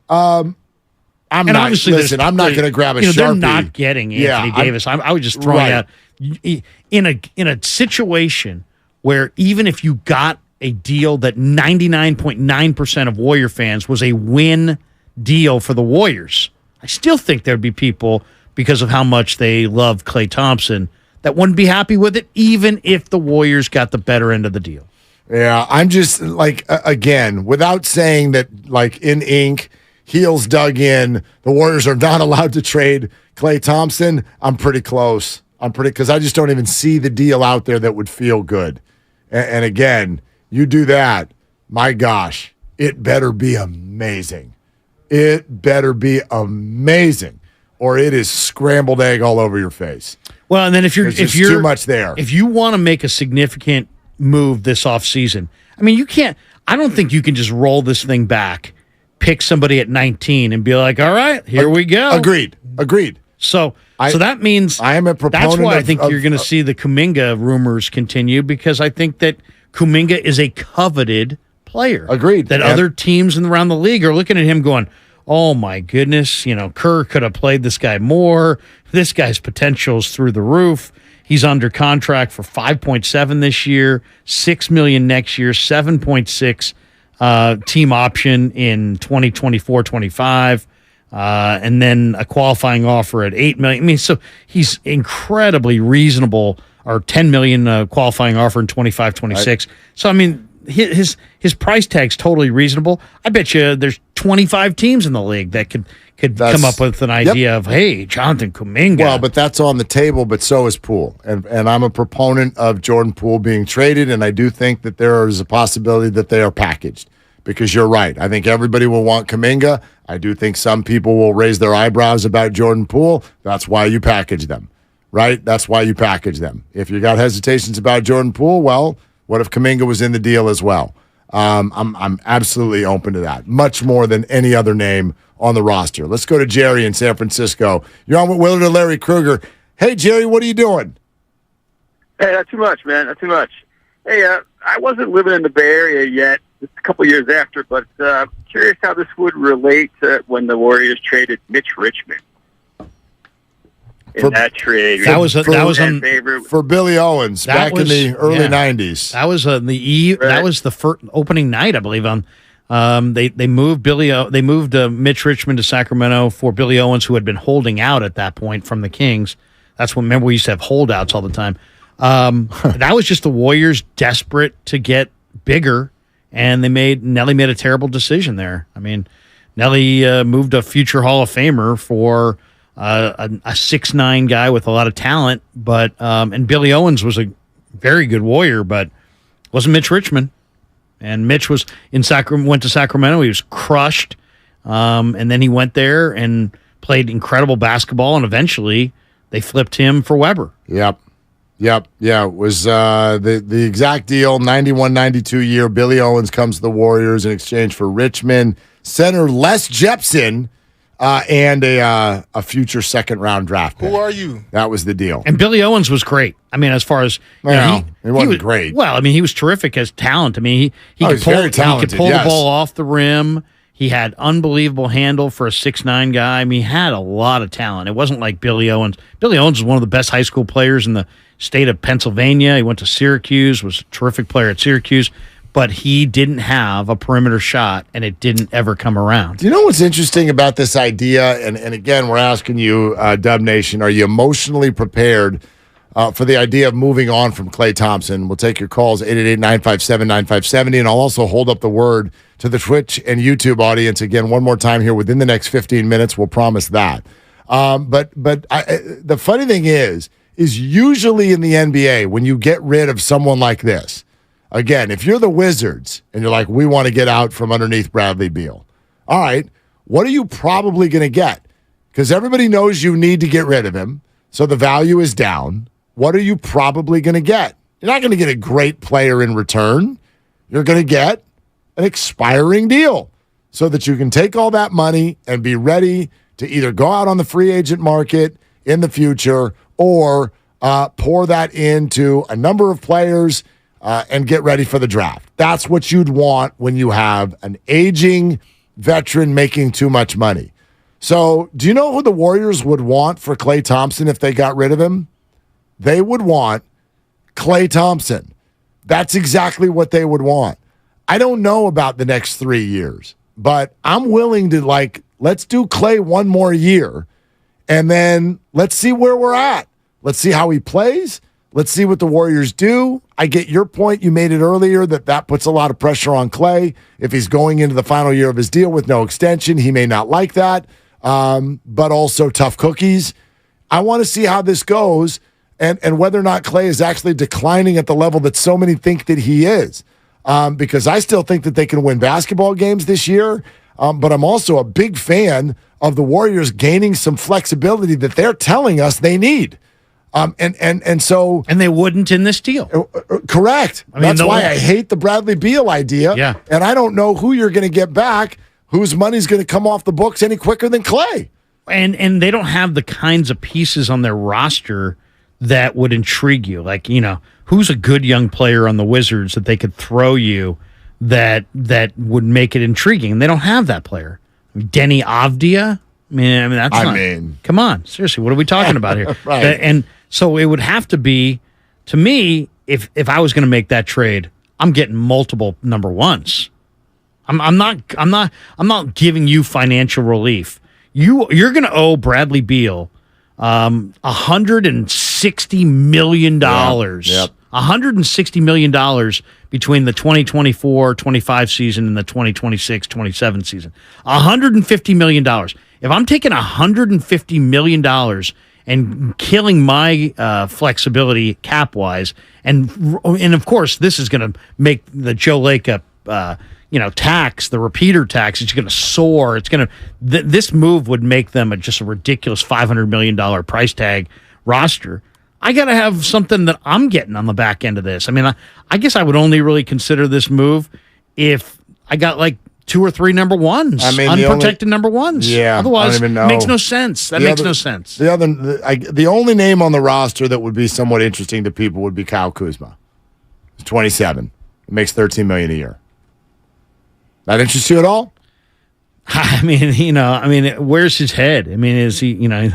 I'm not going to grab a Sharpie. They're not getting Anthony Davis. I would just throw out in a situation where even if you got a deal that 99.9% of Warrior fans was a win deal for the Warriors, I still think there'd be people, because of how much they love Klay Thompson, that wouldn't be happy with it, even if the Warriors got the better end of the deal. Yeah, I'm just again, without saying that, in ink, heels dug in, the Warriors are not allowed to trade Klay Thompson. I'm pretty close. Because I just don't even see the deal out there that would feel good. And again, you do that, my gosh, it better be amazing. It better be amazing, or it is scrambled egg all over your face. Well, and then if you're too much there, if you want to make a significant move this offseason, I mean, I don't think you can just roll this thing back, pick somebody at 19 and be like, all right, here we go. Agreed. So that means I am a proponent. That's why I think you're going to see the Kuminga rumors continue, because I think that Kuminga is a coveted player. Agreed. That other teams around the league are looking at him going, oh my goodness, Kerr could have played this guy more. This guy's potential's through the roof. He's under contract for 5.7 this year, $6 million next year, 7.6 team option in 2024-25. And then a qualifying offer at $8 million. I mean, so he's incredibly reasonable, or $10 million qualifying offer in 25-26. Right. So, I mean, his price tag's totally reasonable. I bet you there's 25 teams in the league that could come up with an idea of, hey, Jonathan Kuminga. Well, but that's on the table, but so is Poole. And I'm a proponent of Jordan Poole being traded, and I do think that there is a possibility that they are packaged. Because you're right. I think everybody will want Kuminga. I do think some people will raise their eyebrows about Jordan Poole. That's why you package them, right? That's why you package them. If you got hesitations about Jordan Poole, well, what if Kuminga was in the deal as well? I'm absolutely open to that, much more than any other name on the roster. Let's go to Jerry in San Francisco. You're on with Willard and Larry Krueger. Hey, Jerry, what are you doing? Hey, not too much, man. Not too much. Hey, I wasn't living in the Bay Area yet, just a couple years after, but curious how this would relate to when the Warriors traded Mitch Richmond in that trade. That was for Billy Owens back in the early 90s. That was the eve. Right. That was the first opening night, I believe. They moved Mitch Richmond to Sacramento for Billy Owens, who had been holding out at that point from the Kings. That's when, remember, we used to have holdouts all the time. That was just the Warriors desperate to get bigger, and Nelly made a terrible decision there. I mean, Nelly moved a future Hall of Famer for a 6'9" guy with a lot of talent, but and Billy Owens was a very good Warrior, but wasn't Mitch Richmond. And Mitch was went to Sacramento. He was crushed, and then he went there and played incredible basketball, and eventually they flipped him for Weber. Yep. Yeah, it was the exact deal, 91-92 year. Billy Owens comes to the Warriors in exchange for Richmond, center Les Jepson, and a future second-round draft pick. Who are you? That was the deal. And Billy Owens was great. I mean, as far as he wasn't great. Well, I mean, he was terrific as talent. I mean, he could pull the ball off the rim. He had unbelievable handle for a 6'9" guy. I mean, he had a lot of talent. It wasn't like Billy Owens. Billy Owens was one of the best high school players in the state of Pennsylvania. He went to Syracuse, was a terrific player at Syracuse, but he didn't have a perimeter shot, and it didn't ever come around. Do you know what's interesting about this idea? And again, we're asking you, Dub Nation, are you emotionally prepared for the idea of moving on from Klay Thompson? We'll take your calls, 888-957-9570, and I'll also hold up the word to the Twitch and YouTube audience again one more time here within the next 15 minutes. We'll promise that. But the funny thing is usually in the NBA, when you get rid of someone like this, again, if you're the Wizards and you're like, we want to get out from underneath Bradley Beal, all right, what are you probably going to get? Because everybody knows you need to get rid of him, so the value is down. What are you probably going to get? You're not going to get a great player in return. You're going to get an expiring deal. so that you can take all that money and be ready to either go out on the free agent market in the future or pour that into a number of players and get ready for the draft. That's what you'd want when you have an aging veteran making too much money. So do you know who the Warriors would want for Klay Thompson if they got rid of him? They would want Klay Thompson. That's exactly what they would want. I don't know about the next 3 years, but I'm willing to, let's do Klay one more year, and then let's see where we're at. Let's see how he plays. Let's see what the Warriors do. I get your point. You made it earlier that puts a lot of pressure on Klay. If he's going into the final year of his deal with no extension, he may not like that, but also tough cookies. I want to see how this goes and whether or not Klay is actually declining at the level that so many think that he is. Because I still think that they can win basketball games this year, but I'm also a big fan of the Warriors gaining some flexibility that they're telling us they need. And they wouldn't in this deal. Correct. That's why I hate the Bradley Beal idea. Yeah. And I don't know who you're going to get back whose money's going to come off the books any quicker than Klay. And they don't have the kinds of pieces on their roster that would intrigue you. Who's a good young player on the Wizards that they could throw you that would make it intriguing? And they don't have that player. Denny Avdia? Come on, seriously, what are we talking about here? Right. And so it would have to be, to me, if I was going to make that trade, I'm getting multiple number ones. I'm not giving you financial relief. You're going to owe Bradley Beal $160 million. Yep. $160 million between the 2024-25 season and the 2026-27 season. $150 million. If I'm taking $150 million and killing my flexibility cap-wise, and of course, this is going to make the Joe Lacob tax, the repeater tax, it's going to soar. It's going to this move would make them just a ridiculous $500 million price tag roster. I got to have something that I'm getting on the back end of this. I guess I would only really consider this move if I got 2 or 3 number ones, unprotected number ones. Yeah, otherwise, I don't even know. It makes no sense. That makes no sense. The only name on the roster that would be somewhat interesting to people would be Kyle Kuzma. He's 27. He makes $13 million a year. That interests you at all? Where's his head? Is he, I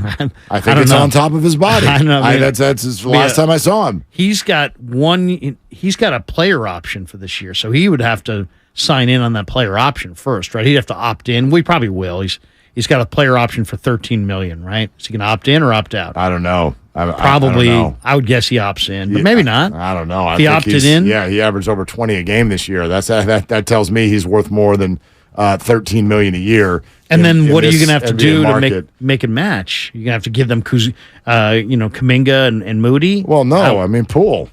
think it's on top of his body. I know. That's the last time I saw him. He's got a player option for this year, so he would have to sign in on that player option first, right? He'd have to opt in. We probably will. He's got a player option for $13 million, right? Is he going to opt in or opt out? I don't know. Probably, I don't know. I would guess he opts in, but maybe not. I don't know. If he opted in? Yeah, he averaged over 20 a game this year. That tells me he's worth more than $13 million a year. And then what are you going to have to do to make it match? You're going to have to give them Kuminga and Moody? Well, no.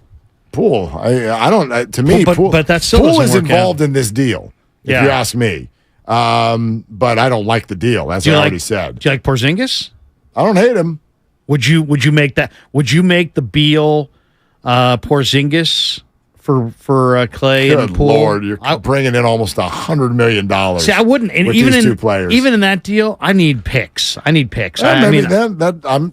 Poole. I don't. To me, Poole. But that still Poole is doesn't work involved out. in this deal. If you ask me, but I don't like the deal. That's what I already said. Do you like Porzingis? I don't hate him. Would you make that? Would you make the Beal Porzingis for Klay Good and Poole? Lord, you're bringing in almost $100 million. See, I wouldn't. And with even these in two players, even in that deal, I need picks. I'm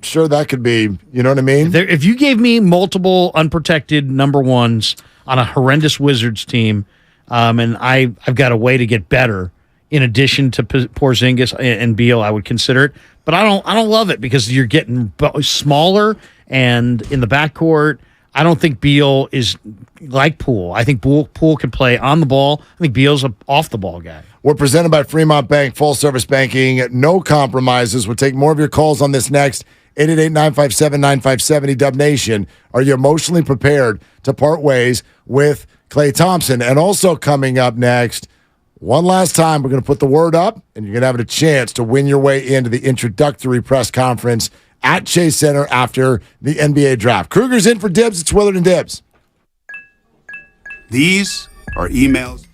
sure that could be. You know what I mean? If you gave me multiple unprotected number ones on a horrendous Wizards team, and I've got a way to get better in addition to Porzingis and Beal, I would consider it. But I don't love it because you're getting smaller and in the backcourt. I don't think Beal is like Poole. I think Poole can play on the ball. I think Beal's an off-the-ball guy. We're presented by Fremont Bank, full-service banking, no compromises. We'll take more of your calls on this next. 888-957-9570, Dub Nation. Are you emotionally prepared to part ways with Klay Thompson? And also coming up next, one last time, we're going to put the word up, and you're going to have a chance to win your way into the introductory press conference at Chase Center after the NBA draft. Kruger's in for Dibs. It's Willard and Dibs. These are emails.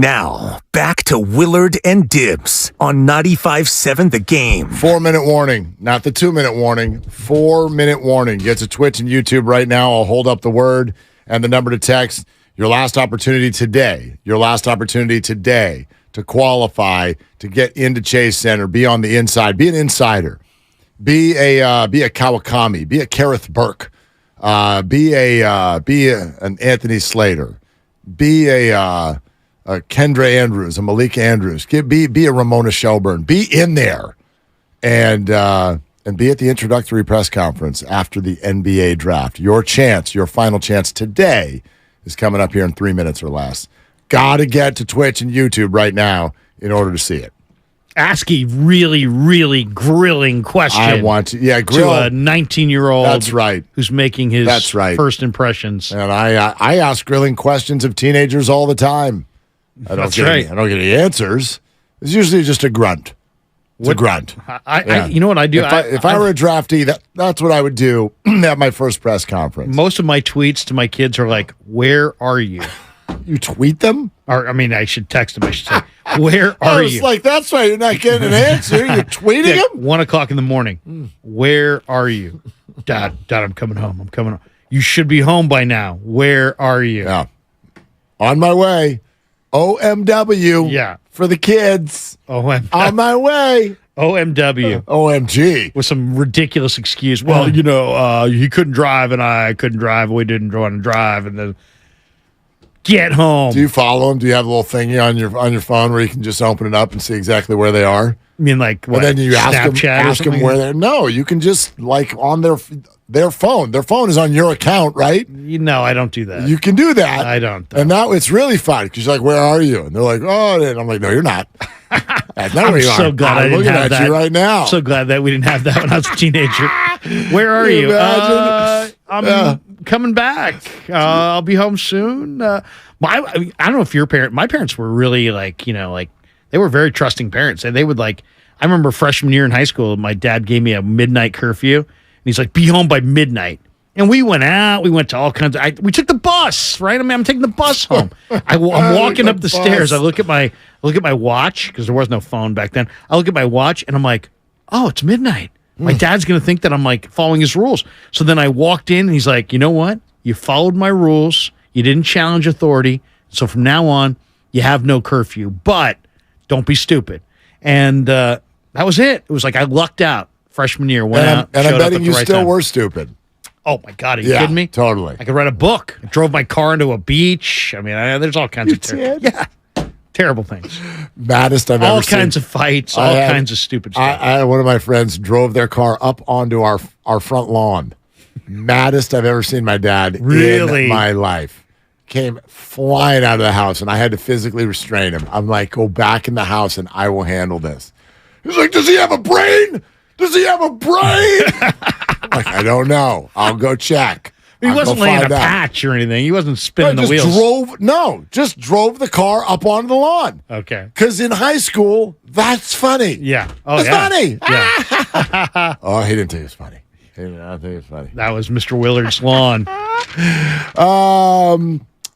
Now, back to Willard and Dibs on 95.7 The Game. 4-minute warning, not the 2-minute warning. 4-minute warning. Get to Twitch and YouTube right now. I'll hold up the word and the number to text. Your last opportunity today. Your last opportunity today to qualify to get into Chase Center. Be on the inside. Be an insider. Be a Kawakami. Be a Kareth Burke. Be an Anthony Slater. Be a Kendra Andrews, a Malika Andrews. Be a Ramona Shelburne. Be in there, and be at the introductory press conference after the NBA draft. Your chance, your final chance today, is coming up here in 3 minutes or less. Got to get to Twitch and YouTube right now in order to see it. Ask a really, really grilling question. I want to, grill to a 19-year-old. That's right. Who's making his first impressions. And I ask grilling questions of teenagers all the time. I don't get any answers. It's usually just a grunt. It's a grunt. You know what I do? If I were a draftee, that's what I would do at my first press conference. Most of my tweets to my kids are like, "Where are you?" You tweet them? Or I should text them. I should say, "Where are you?" It's like, that's why you're not getting an answer. You're tweeting them? 1 o'clock in the morning. Where are you? Dad, I'm coming home. I'm coming home. You should be home by now. Where are you? Yeah. On my way. OMW. Yeah. For the kids. On my way. OMW. OMG. With some ridiculous excuse. Well, he couldn't drive and I couldn't drive. We didn't want to drive. And then get home. Do you follow them? Do you have a little thingy on your phone where you can just open it up and see exactly where they are? I mean, like, what? And then you ask them where they're. No, you can just, like, on their phone. Their phone is on your account, right? No, I don't do that. You can do that. I don't. And now it's really fun because you're like, where are you? And they're like, oh, and I'm like, no, you're not. That's not where you are. I'm so glad I didn't have that. You right now. I'm so glad that we didn't have that when I was a teenager. Where are you? I'm coming back. I'll be home soon. I don't know if your parent. My parents were really they were very trusting parents, and they would I remember freshman year in high school, my dad gave me a midnight curfew, and he's like, "Be home by midnight." And we went out. We went to all kinds of. We took the bus, right? I'm taking the bus home. I'm walking up the stairs. I look at my watch because there was no phone back then. I look at my watch and I'm like, "Oh, it's midnight." My dad's gonna think that I'm following his rules. So then I walked in and he's like, "You know what? You followed my rules. You didn't challenge authority. So from now on, you have no curfew. But don't be stupid." And that was it. It was like I lucked out freshman year. Went out, and I'm betting you still were stupid. Oh, my God. Are you kidding me? Totally. I could write a book. I drove my car into a beach. I mean, there's all kinds of terrible things. Maddest I've ever seen. All kinds of fights, all kinds of stupid stuff. I had one of my friends drove their car up onto our front lawn. Maddest I've ever seen my dad in my life. Came flying out of the house, and I had to physically restrain him. I'm like, go back in the house, and I will handle this. He's like, does he have a brain? Does he have a brain? I'm like, I don't know. I'll go check. He wasn't laying a patch or anything. He wasn't spinning the wheels. Just drove the car up onto the lawn. Okay. Because in high school, that's funny. Yeah. It's funny. Yeah. Oh, he didn't think it was funny. He did not think it was funny. That was Mr. Willard's lawn.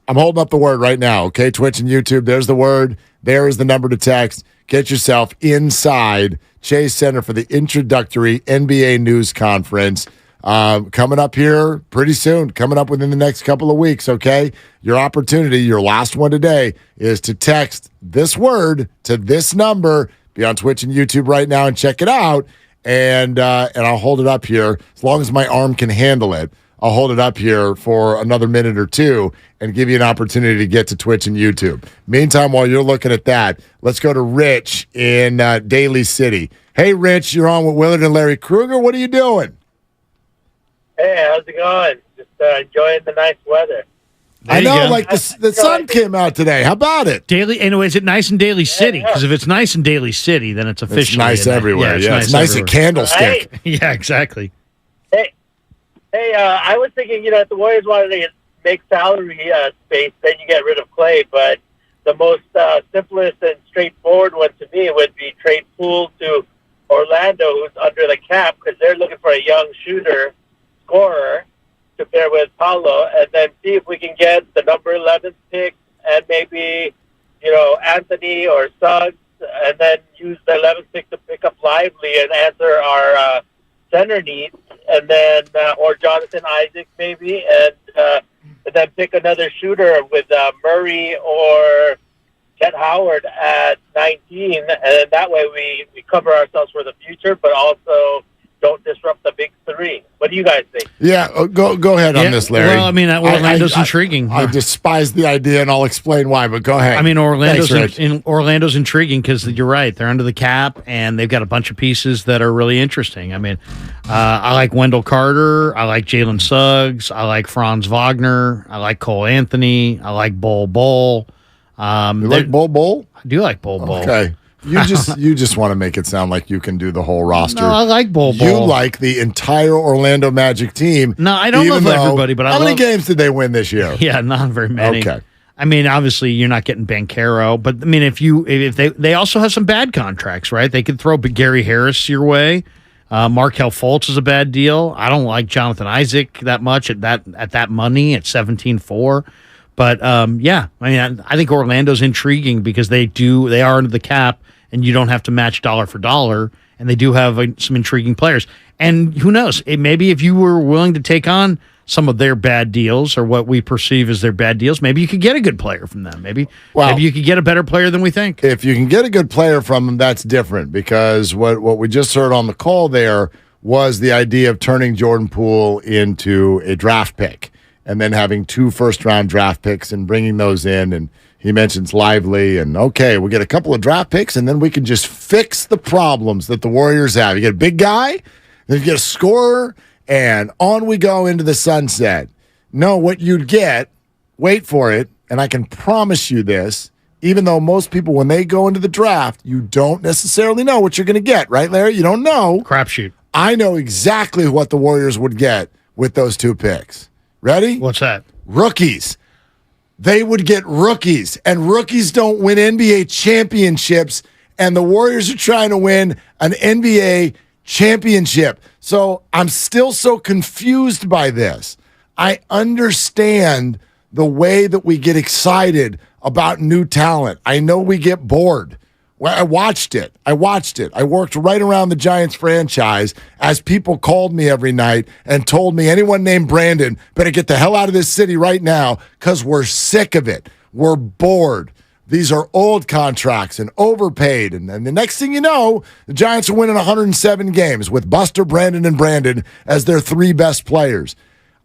I'm holding up the word right now, okay? Twitch and YouTube, there's the word. There is the number to text. Get yourself inside Chase Center for the introductory NBA news conference. Coming up here pretty soon, coming up within the next couple of weeks, okay? Your opportunity, your last one today, is to text this word to this number. Be on Twitch and YouTube right now and check it out. And I'll hold it up here as long as my arm can handle it. I'll hold it up here for another minute or two and give you an opportunity to get to Twitch and YouTube. Meantime, while you're looking at that, let's go to Rich in Daly City. Hey, Rich, you're on with Willard and Larry Krueger. What are you doing? Hey, how's it going? Just enjoying the nice weather. I know, like the sun came out today. How about it? Daily, anyway, is it nice in Daly City? Because if it's nice in Daly City, then it's officially nice everywhere. Yeah, it's nice at Candlestick. Right? Yeah, exactly. Hey, I was thinking, if the Warriors wanted to make salary space, then you get rid of Clay. But the most simplest and straightforward one to me would be trade Poole to Orlando, who's under the cap, because they're looking for a young scorer to pair with Paulo, and then see if we can get the number 11 pick and maybe, Anthony or Suggs, and then use the 11th pick to pick up Lively and answer our center needs, and then or Jonathan Isaac maybe, and then pick another shooter with Murray or Chet Howard at 19, and that way we cover ourselves for the future, but also don't disrupt the big three. What do you guys think? Yeah, go ahead on this, Larry. Well, I mean, Orlando's intriguing. I despise the idea, and I'll explain why, but go ahead. I mean, Thanks, Orlando's intriguing because you're right. They're under the cap, and they've got a bunch of pieces that are really interesting. I mean, I like Wendell Carter. I like Jalen Suggs. I like Franz Wagner. I like Cole Anthony. I like Bol Bol. You like Bol Bol? I do like Bol Bol. Okay. You just want to make it sound like you can do the whole roster. No, I like Bol Bol. You like the entire Orlando Magic team. No, I don't love everybody, but how many games did they win this year? Yeah, not very many. Okay. I mean, obviously, you're not getting Banchero, but I mean, if they also have some bad contracts, right? They could throw Gary Harris your way. Markelle Fultz is a bad deal. I don't like Jonathan Isaac that much at that money at 17.4. But yeah, I mean, I think Orlando's intriguing because they are under the cap, and you don't have to match dollar for dollar, and they do have some intriguing players. And who knows? Maybe if you were willing to take on some of their bad deals or what we perceive as their bad deals, maybe you could get a good player from them. Maybe you could get a better player than we think. If you can get a good player from them, that's different, because what we just heard on the call there was the idea of turning Jordan Poole into a draft pick and then having 2 first-round draft picks and bringing those in. And he mentions Lively, and okay, we'll get a couple of draft picks, and then we can just fix the problems that the Warriors have. You get a big guy, then you get a scorer, and on we go into the sunset. No, what you'd get, wait for it, and I can promise you this, even though most people, when they go into the draft, you don't necessarily know what you're going to get, right, Larry? You don't know. Crapshoot. I know exactly what the Warriors would get with those 2 picks. Ready? What's that? Rookies. They would get rookies, and rookies don't win NBA championships, and the Warriors are trying to win an NBA championship. So I'm still so confused by this. I understand the way that we get excited about new talent. I know we get bored. Well, I watched it. I worked right around the Giants franchise as people called me every night and told me anyone named Brandon better get the hell out of this city right now because we're sick of it. We're bored. These are old contracts and overpaid. And the next thing you know, the Giants are winning 107 games with Buster, Brandon, and Brandon as their 3 best players.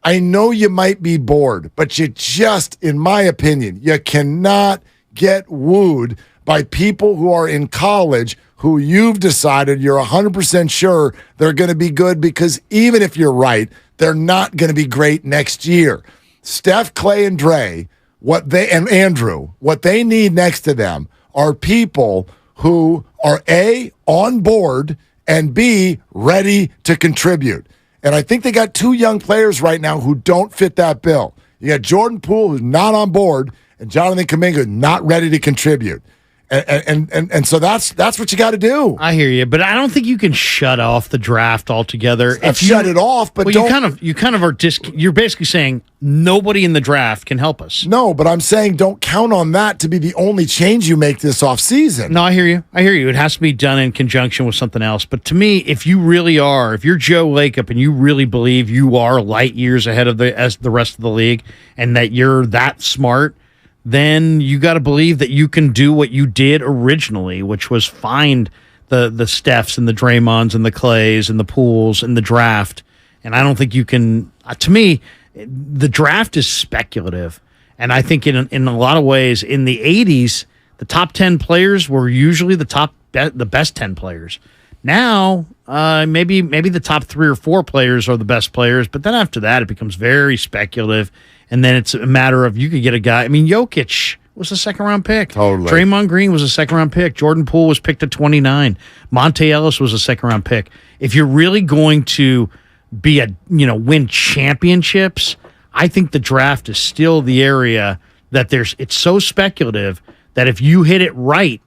I know you might be bored, but you just, in my opinion, you cannot get wooed by people who are in college who you've decided you're 100% sure they're going to be good, because even if you're right, they're not going to be great next year. Steph, Clay, and Dre, and Andrew, what they need next to them are people who are A, on board, and B, ready to contribute. And I think they got 2 young players right now who don't fit that bill. You got Jordan Poole, who's not on board, and Jonathan Kuminga, who's not ready to contribute. And so that's what you got to do. I hear you, but I don't think you can shut off the draft altogether. If you shut it off, but you kind of are you're basically saying nobody in the draft can help us. No, but I'm saying don't count on that to be the only change you make this offseason. No, I hear you. It has to be done in conjunction with something else. But to me, if you're Joe Lacob and you really believe you are light years ahead of the rest of the league and that you're that smart, then you got to believe that you can do what you did originally, which was find the Stephs and the Draymonds and the Clays and the Pools and the draft. And I don't think you can. To me, the draft is speculative, and I think in a lot of ways, in the 80s, the top 10 players were usually the best 10 players. Now, maybe the top 3 or 4 players are the best players, but then after that, it becomes very speculative. And then it's a matter of, you could get a guy. I mean, Jokic was a 2nd-round pick. Totally. Draymond Green was a 2nd-round pick. Jordan Poole was picked at 29. Monte Ellis was a 2nd-round pick. If you're really going to win championships, I think the draft is still the area that it's so speculative that if you hit it right,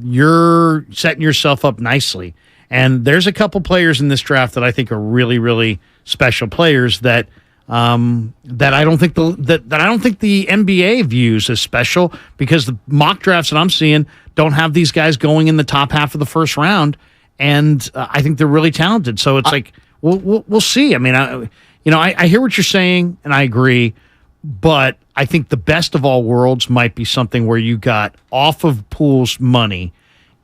you're setting yourself up nicely. And there's a couple players in this draft that I think are really, really special players that that I don't think the NBA views as special, because the mock drafts that I'm seeing don't have these guys going in the top half of the first round, and I think they're really talented. So it's like we'll see. I mean, I hear what you're saying, and I agree, but I think the best of all worlds might be something where you got off of Poole's money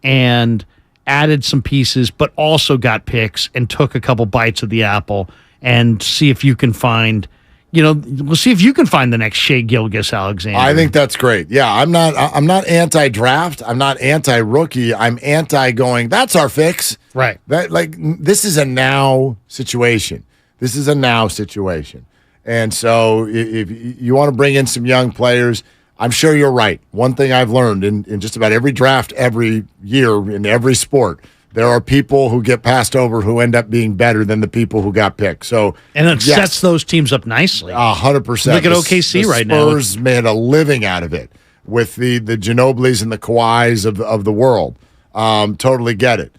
and added some pieces, but also got picks and took a couple bites of the apple, and see if you can find, we'll see if you can find the next Shea Gilgeous-Alexander. I think that's great. Yeah, I'm not anti-draft. I'm not anti-rookie. I'm anti-going, that's our fix. Right. This is a now situation. And so if you want to bring in some young players, I'm sure you're right. One thing I've learned in just about every draft every year in every sport, there are people who get passed over who end up being better than the people who got picked. So, and it sets those teams up nicely. 100%. Look at OKC right now. Spurs made a living out of it with the Ginobilis and the Kawhis of the world. Totally get it.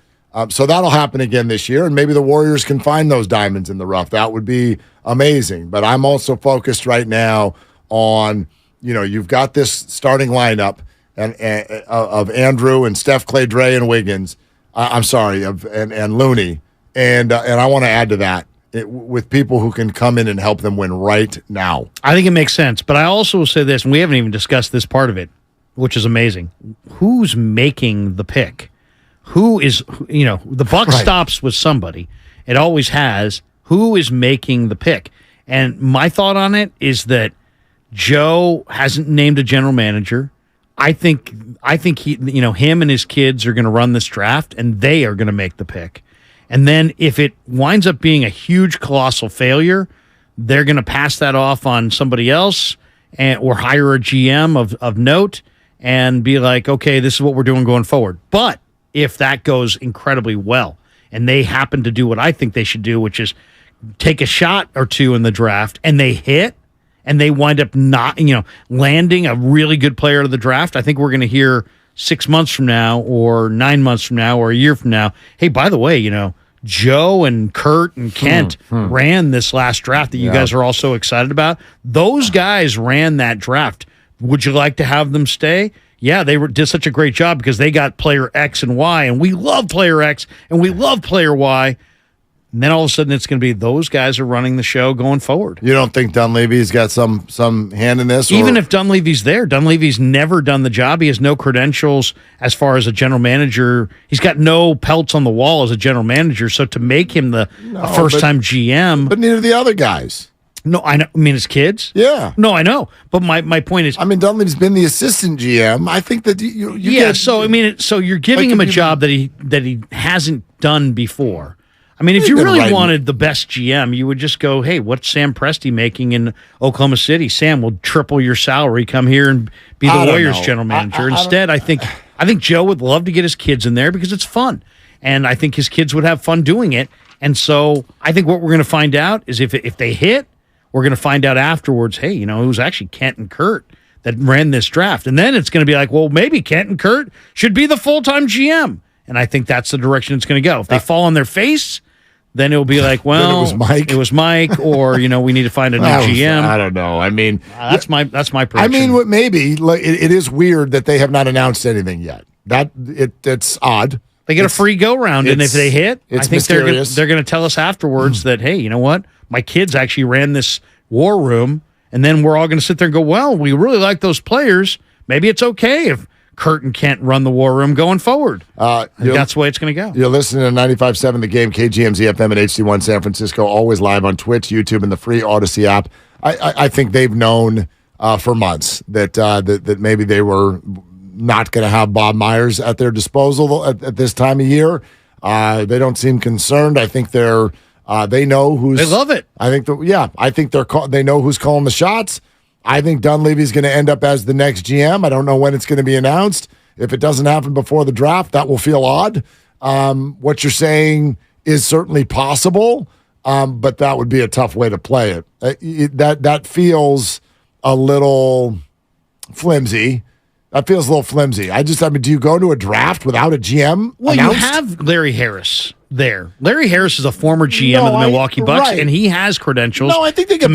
So that'll happen again this year, and maybe the Warriors can find those diamonds in the rough. That would be amazing. But I'm also focused right now on, you've got this starting lineup of Andrew and Steph, Clay, Dre, and Wiggins. And Looney, and I want to add to that with people who can come in and help them win right now. I think it makes sense, but I also will say this, and we haven't even discussed this part of it, which is amazing. Who's making the pick? Who is, the buck stops with somebody. It always has. Who is making the pick? And my thought on it is that Joe hasn't named a general manager. I think he, him and his kids are going to run this draft, and they are going to make the pick. And then if it winds up being a huge, colossal failure, they're going to pass that off on somebody else, or hire a GM of note and be like, okay, this is what we're doing going forward. But if that goes incredibly well, and they happen to do what I think they should do, which is take a shot or two in the draft, and they hit, and they wind up not, landing a really good player of the draft, I think we're going to hear 6 months from now or 9 months from now or a year from now, hey, by the way, Joe and Kurt and Kent ran this last draft that you guys are all so excited about. Those guys ran that draft. Would you like to have them stay? Yeah, they did such a great job because they got player X and Y, and we love player X and we love player Y. And then all of a sudden, it's going to be those guys are running the show going forward. You don't think Dunleavy's got some hand in this? Even if Dunleavy's there, Dunleavy's never done the job. He has no credentials as far as a general manager. He's got no pelts on the wall as a general manager. So to make him a first-time GM. But neither the other guys. No, I know. I mean, his kids? Yeah. No, I know. But my point is, Dunleavy's been the assistant GM. I think that so you're giving him a job that he hasn't done before. I mean, if you really wanted the best GM, you would just go, hey, what's Sam Presti making in Oklahoma City? Sam will triple your salary. Come here and be the Warriors general manager. Instead, I think Joe would love to get his kids in there because it's fun. And I think his kids would have fun doing it. And so I think what we're going to find out is if they hit, we're going to find out afterwards, hey, it was actually Kent and Kurt that ran this draft. And then it's going to be like, well, maybe Kent and Kurt should be the full-time GM. And I think that's the direction it's going to go. If they fall on their face, then it'll be like, well, it was Mike, or we need to find a new GM. I don't know. I mean, that's my prediction. I mean, maybe it is weird that they have not announced anything yet. It's odd. They get a free go round, and if they hit, I think mysterious. they're going to tell us afterwards that, hey, you know what? My kids actually ran this war room, and then we're all going to sit there and go, well, we really like those players. Maybe it's okay if Kurt and Kent run the war room going forward. That's the way it's going to go. You're listening to 95.7 The Game, KGMZ FM and HD1 San Francisco, always live on Twitch, YouTube, and the free Odyssey app. I think they've known for months that maybe they were not going to have Bob Myers at their disposal at this time of year. They don't seem concerned. I think they know who's. They love it. I think they know who's calling the shots. I think Dunleavy's going to end up as the next GM. I don't know when it's going to be announced. If it doesn't happen before the draft, that will feel odd. What you're saying is certainly possible, but that would be a tough way to play it. That feels a little flimsy. That feels a little flimsy. Do you go to a draft without a GM? Well, announced? you have Larry Harris there. Larry Harris is a former GM of the Milwaukee Bucks, and he has credentials. No, I think they got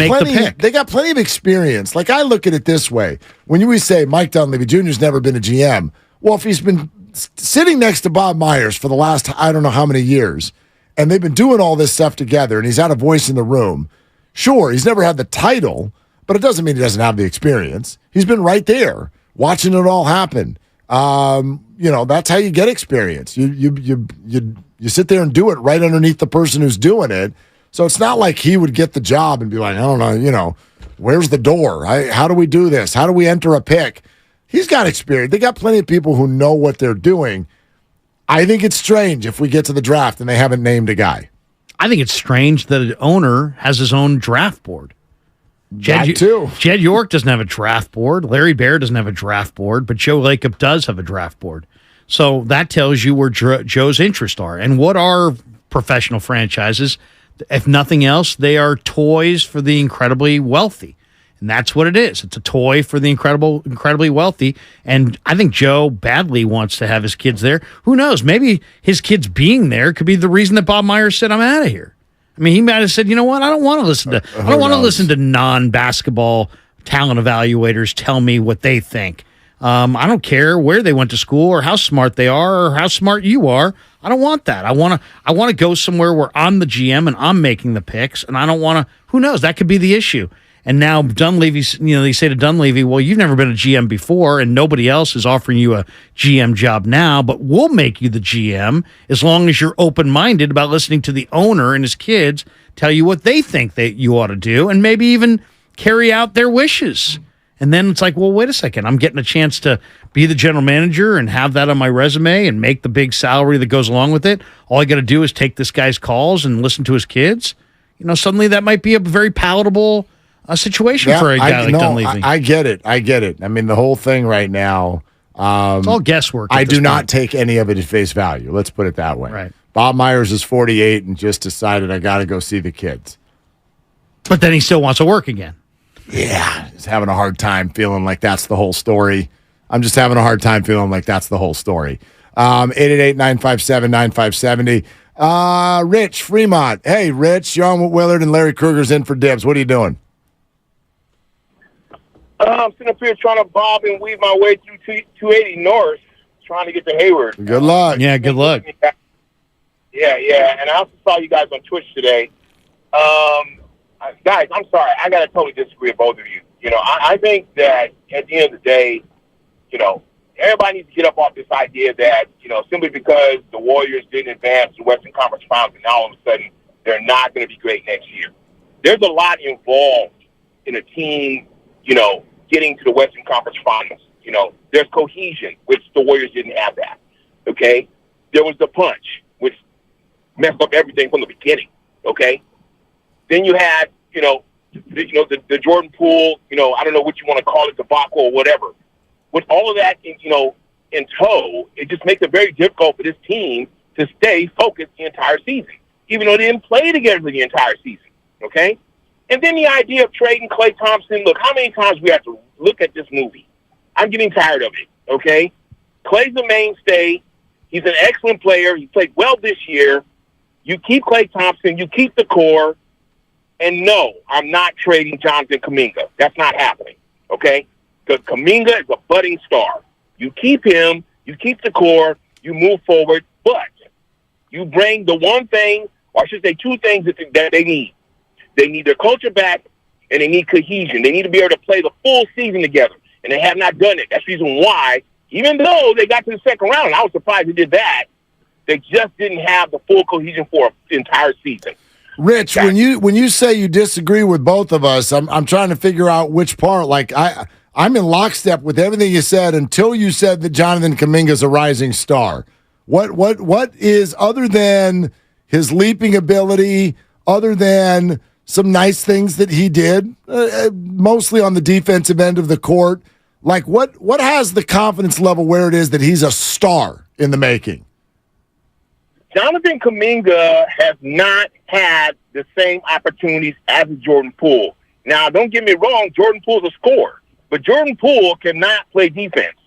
They got plenty of experience. Like, I look at it this way: when we say Mike Dunleavy Jr.'s never been a GM, well, if he's been sitting next to Bob Myers for the last I don't know how many years, and they've been doing all this stuff together, and he's had a voice in the room. Sure, he's never had the title, but it doesn't mean he doesn't have the experience. He's been right there, watching it all happen. That's how you get experience. You sit there and do it right underneath the person who's doing it. So it's not like he would get the job and be like, I don't know, where's the door? How do we do this? How do we enter a pick? He's got experience. They got plenty of people who know what they're doing. I think it's strange if we get to the draft and they haven't named a guy. I think it's strange that an owner has his own draft board. Jed York doesn't have a draft board. Larry Baer doesn't have a draft board, but Joe Lacob does have a draft board. So that tells you where Joe's interests are. And what are professional franchises? If nothing else, they are toys for the incredibly wealthy. And that's what it is. It's a toy for the incredibly wealthy. And I think Joe badly wants to have his kids there. Who knows? Maybe his kids being there could be the reason that Bob Myers said, I'm out of here. I mean, he might have said, you know what? I don't want to listen to non-basketball talent evaluators tell me what they think. I don't care where they went to school or how smart they are or how smart you are. I don't want that. I want to go somewhere where I'm the GM and I'm making the picks, and I don't want to. Who knows? That could be the issue. And now Dunleavy's, they say to Dunleavy, well, you've never been a GM before, and nobody else is offering you a GM job now, but we'll make you the GM as long as you're open-minded about listening to the owner and his kids tell you what they think that you ought to do, and maybe even carry out their wishes. And then it's like, well, wait a second. I'm getting a chance to be the general manager and have that on my resume and make the big salary that goes along with it. All I got to do is take this guy's calls and listen to his kids. Suddenly that might be a very palatable situation for a guy like Dunleavy. I get it. I mean, the whole thing right now. It's all guesswork. I do not take any of it at face value. Let's put it that way. Right. Bob Myers is 48 and just decided I got to go see the kids. But then he still wants to work again. Yeah, he's having a hard time feeling like that's the whole story. I'm just having a hard time feeling like that's the whole story. 888-957-9570. Rich Fremont. Hey, Rich, you're on with Willard and Larry Krueger's in for dibs. What are you doing? I'm sitting up here trying to bob and weave my way through 280 North, trying to get to Hayward. Good luck. Yeah, good luck. Yeah. And I also saw you guys on Twitch today. Guys, I'm sorry. I got to totally disagree with both of you. I think that at the end of the day, everybody needs to get up off this idea that, simply because the Warriors didn't advance to the Western Conference Finals and now all of a sudden they're not going to be great next year. There's a lot involved in a team, getting to the Western Conference Finals. There's cohesion, which the Warriors didn't have that. Okay? There was the punch, which messed up everything from the beginning. Okay? Then you had, the Jordan Poole, I don't know what you want to call it, debacle or whatever. With all of that, in tow, it just makes it very difficult for this team to stay focused the entire season, even though they didn't play together the entire season. Okay? And then the idea of trading Klay Thompson. Look, how many times we have to look at this movie? I'm getting tired of it, okay? Klay's a mainstay. He's an excellent player. He played well this year. You keep Klay Thompson. You keep the core. And no, I'm not trading Jonathan Kuminga. That's not happening, okay? Because Kuminga is a budding star. You keep him. You keep the core. You move forward. But you bring the one thing, or I should say two things that they need. They need their culture back, and they need cohesion. They need to be able to play the full season together, and they have not done it. That's the reason why, even though they got to the second round, and I was surprised they did that, they just didn't have the full cohesion for the entire season. Rich, when you say you disagree with both of us, I'm trying to figure out which part. Like I'm in lockstep with everything you said until you said that Jonathan Kuminga's a rising star. What is, other than his leaping ability, other than some nice things that he did, mostly on the defensive end of the court, like what has the confidence level where it is that he's a star in the making? Jonathan Kuminga has not had the same opportunities as Jordan Poole. Now, don't get me wrong, Jordan Poole's a scorer, but Jordan Poole cannot play defense.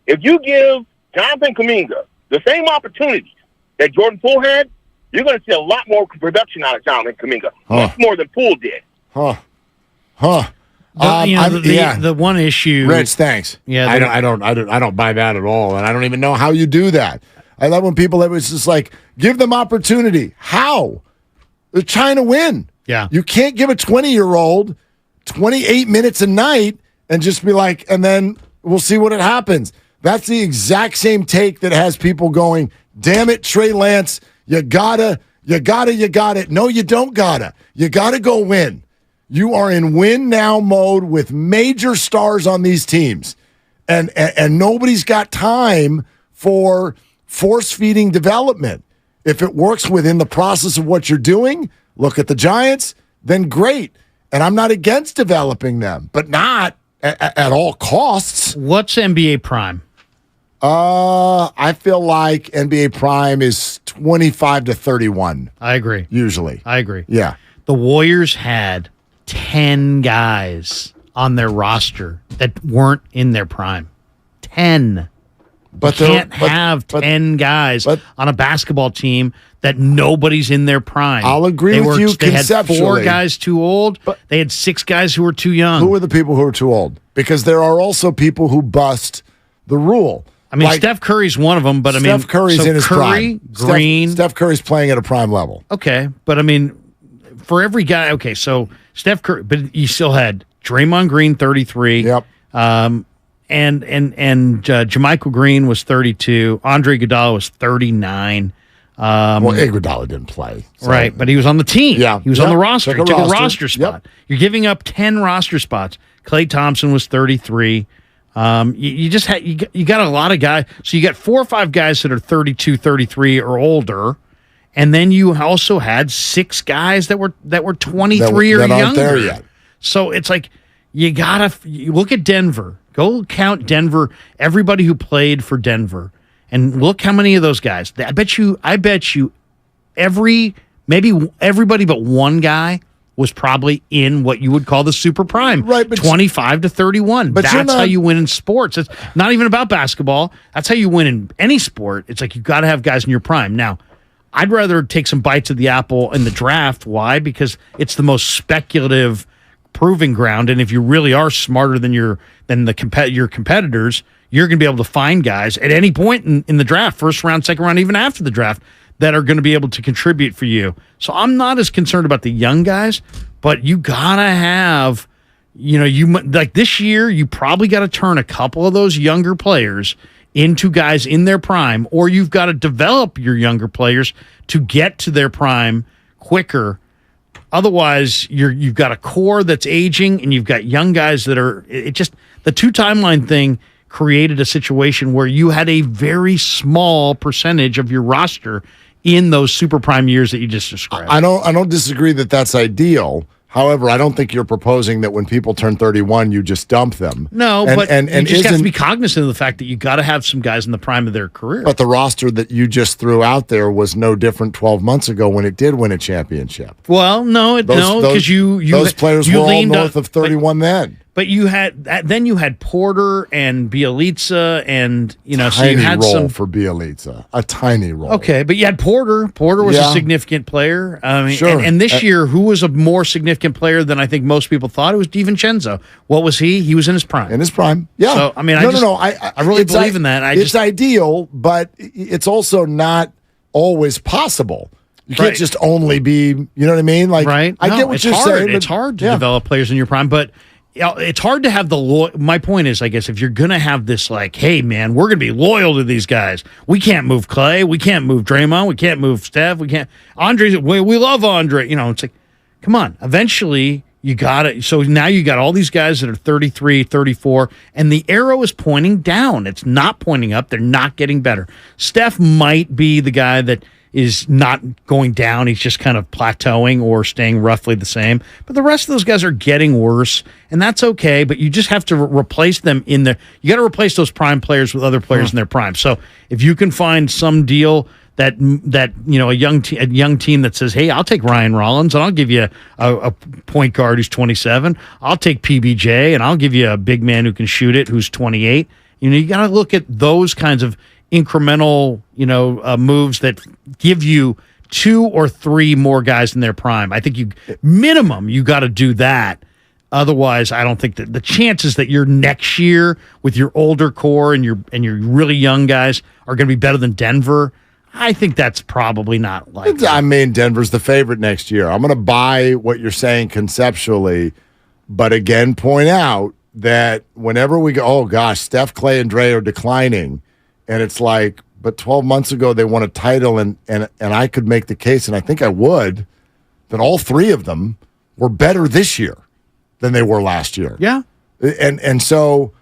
If you give Jonathan Kuminga the same opportunities that Jordan Poole had, you're going to see a lot more production out of Jonathan Kuminga, much more than Poole did. The one issue, Rich, thanks. Yeah, I don't buy that at all, and I don't even know how you do that. I love when people that was just like, give them opportunity. How? They're trying to win. Yeah, you can't give a 20-year-old 28 minutes a night and just be like, and then we'll see what happens. That's the exact same take that has people going, damn it, Trey Lance, you gotta. No, you don't gotta. You gotta go win. You are in win now mode with major stars on these teams. And nobody's got time for force-feeding development. If it works within the process of what you're doing, look at the Giants, then great. And I'm not against developing them, but not at all costs. What's NBA Prime? I feel like NBA Prime is 25 to 31. I agree. Usually. I agree. Yeah. The Warriors had 10 guys on their roster that weren't in their prime. 10. But you can't have 10 guys on a basketball team that nobody's in their prime. I'll agree with you conceptually. They had 4 guys too old. They had 6 guys who were too young. Who are the people who are too old? Because there are also people who bust the rule. I mean, Steph Curry's one of them, but Steph Curry's in his prime. Green. Steph Curry's playing at a prime level. Okay, but I mean, for every guy, okay, so Steph Curry, but you still had Draymond Green, 33. Yep. And JaMychal Green was 32. Andre Iguodala was 39. Iguodala didn't play. So. Right, but he was on the team. Yeah. He was on the roster. He took a roster spot. Yep. You're giving up 10 roster spots. Klay Thompson was 33. You just had you got a lot of guys. So you got 4 or 5 guys that are 32, 33 or older, and then you also had 6 guys that were 23 or that younger. Aren't there yet. So it's like you look at Denver. Go count Denver. Everybody who played for Denver, and look how many of those guys. I bet you maybe everybody but one guy was probably in what you would call the super prime. Right, but 25 to 31. But that's how you win in sports. It's not even about basketball. That's how you win in any sport. It's like you got to have guys in your prime. Now, I'd rather take some bites of the apple in the draft. Why? Because it's the most speculative proving ground, and if you really are smarter than your competitors, you're going to be able to find guys at any point in the draft, first round, second round, even after the draft, that are going to be able to contribute for you. So I'm not as concerned about the young guys, but you gotta have, you like this year, you probably got to turn a couple of those younger players into guys in their prime, or you've got to develop your younger players to get to their prime quicker. Otherwise, you've got a core that's aging, and you've got young guys that are. The 2 timeline thing created a situation where you had a very small percentage of your roster in those super prime years that you just described. I don't disagree that that's ideal. However, I don't think you're proposing that when people turn 31, you just dump them. No, but you just have to be cognizant of the fact that you got to have some guys in the prime of their career. But the roster that you just threw out there was no different 12 months ago when it did win a championship. Well, because those players were all north of 31 then. But you had Porter and Bielitsa, and so you you had role for Bielitsa, a tiny role. Okay, but you had Porter. Porter was a significant player. I mean, sure. And this year, who was a more significant player than I think most people thought? It was DiVincenzo. What was he? He was in his prime. In his prime, yeah. So I mean, I really believe in that. It's ideal, but it's also not always possible. You can't just only be. You know what I mean? Like, right? I get what you're saying. It's hard to develop players in your prime, but. It's hard to have my point is, I guess, if you're going to have this, like, hey, man, we're going to be loyal to these guys. We can't move Clay. We can't move Draymond. We can't move Steph. We can't. Andre's, we love Andre. It's like, come on. Eventually, you got it. So now you got all these guys that are 33, 34, and the arrow is pointing down. It's not pointing up. They're not getting better. Steph might be the guy that is not going down. He's just kind of plateauing or staying roughly the same. But the rest of those guys are getting worse, and that's okay. But you just have to replace them in the. You got to replace those prime players with other players in their prime. So if you can find some deal that a young team that says, hey, I'll take Ryan Rollins and I'll give you a point guard who's 27. I'll take PBJ and I'll give you a big man who can shoot it who's 28. You got to look at those kinds of incremental, moves that give you 2 or 3 more guys in their prime. I think you got to do that. Otherwise, I don't think that the chances that you're next year with your older core and your really young guys are going to be better than Denver. I think that's probably not likely. I mean, Denver's the favorite next year. I'm going to buy what you're saying conceptually, but again, point out that whenever we go, oh gosh, Steph, Clay, and Dre are declining, and it's like, but 12 months ago they won a title, and I could make the case, and I think I would, that all 3 of them were better this year than they were last year. Yeah. And so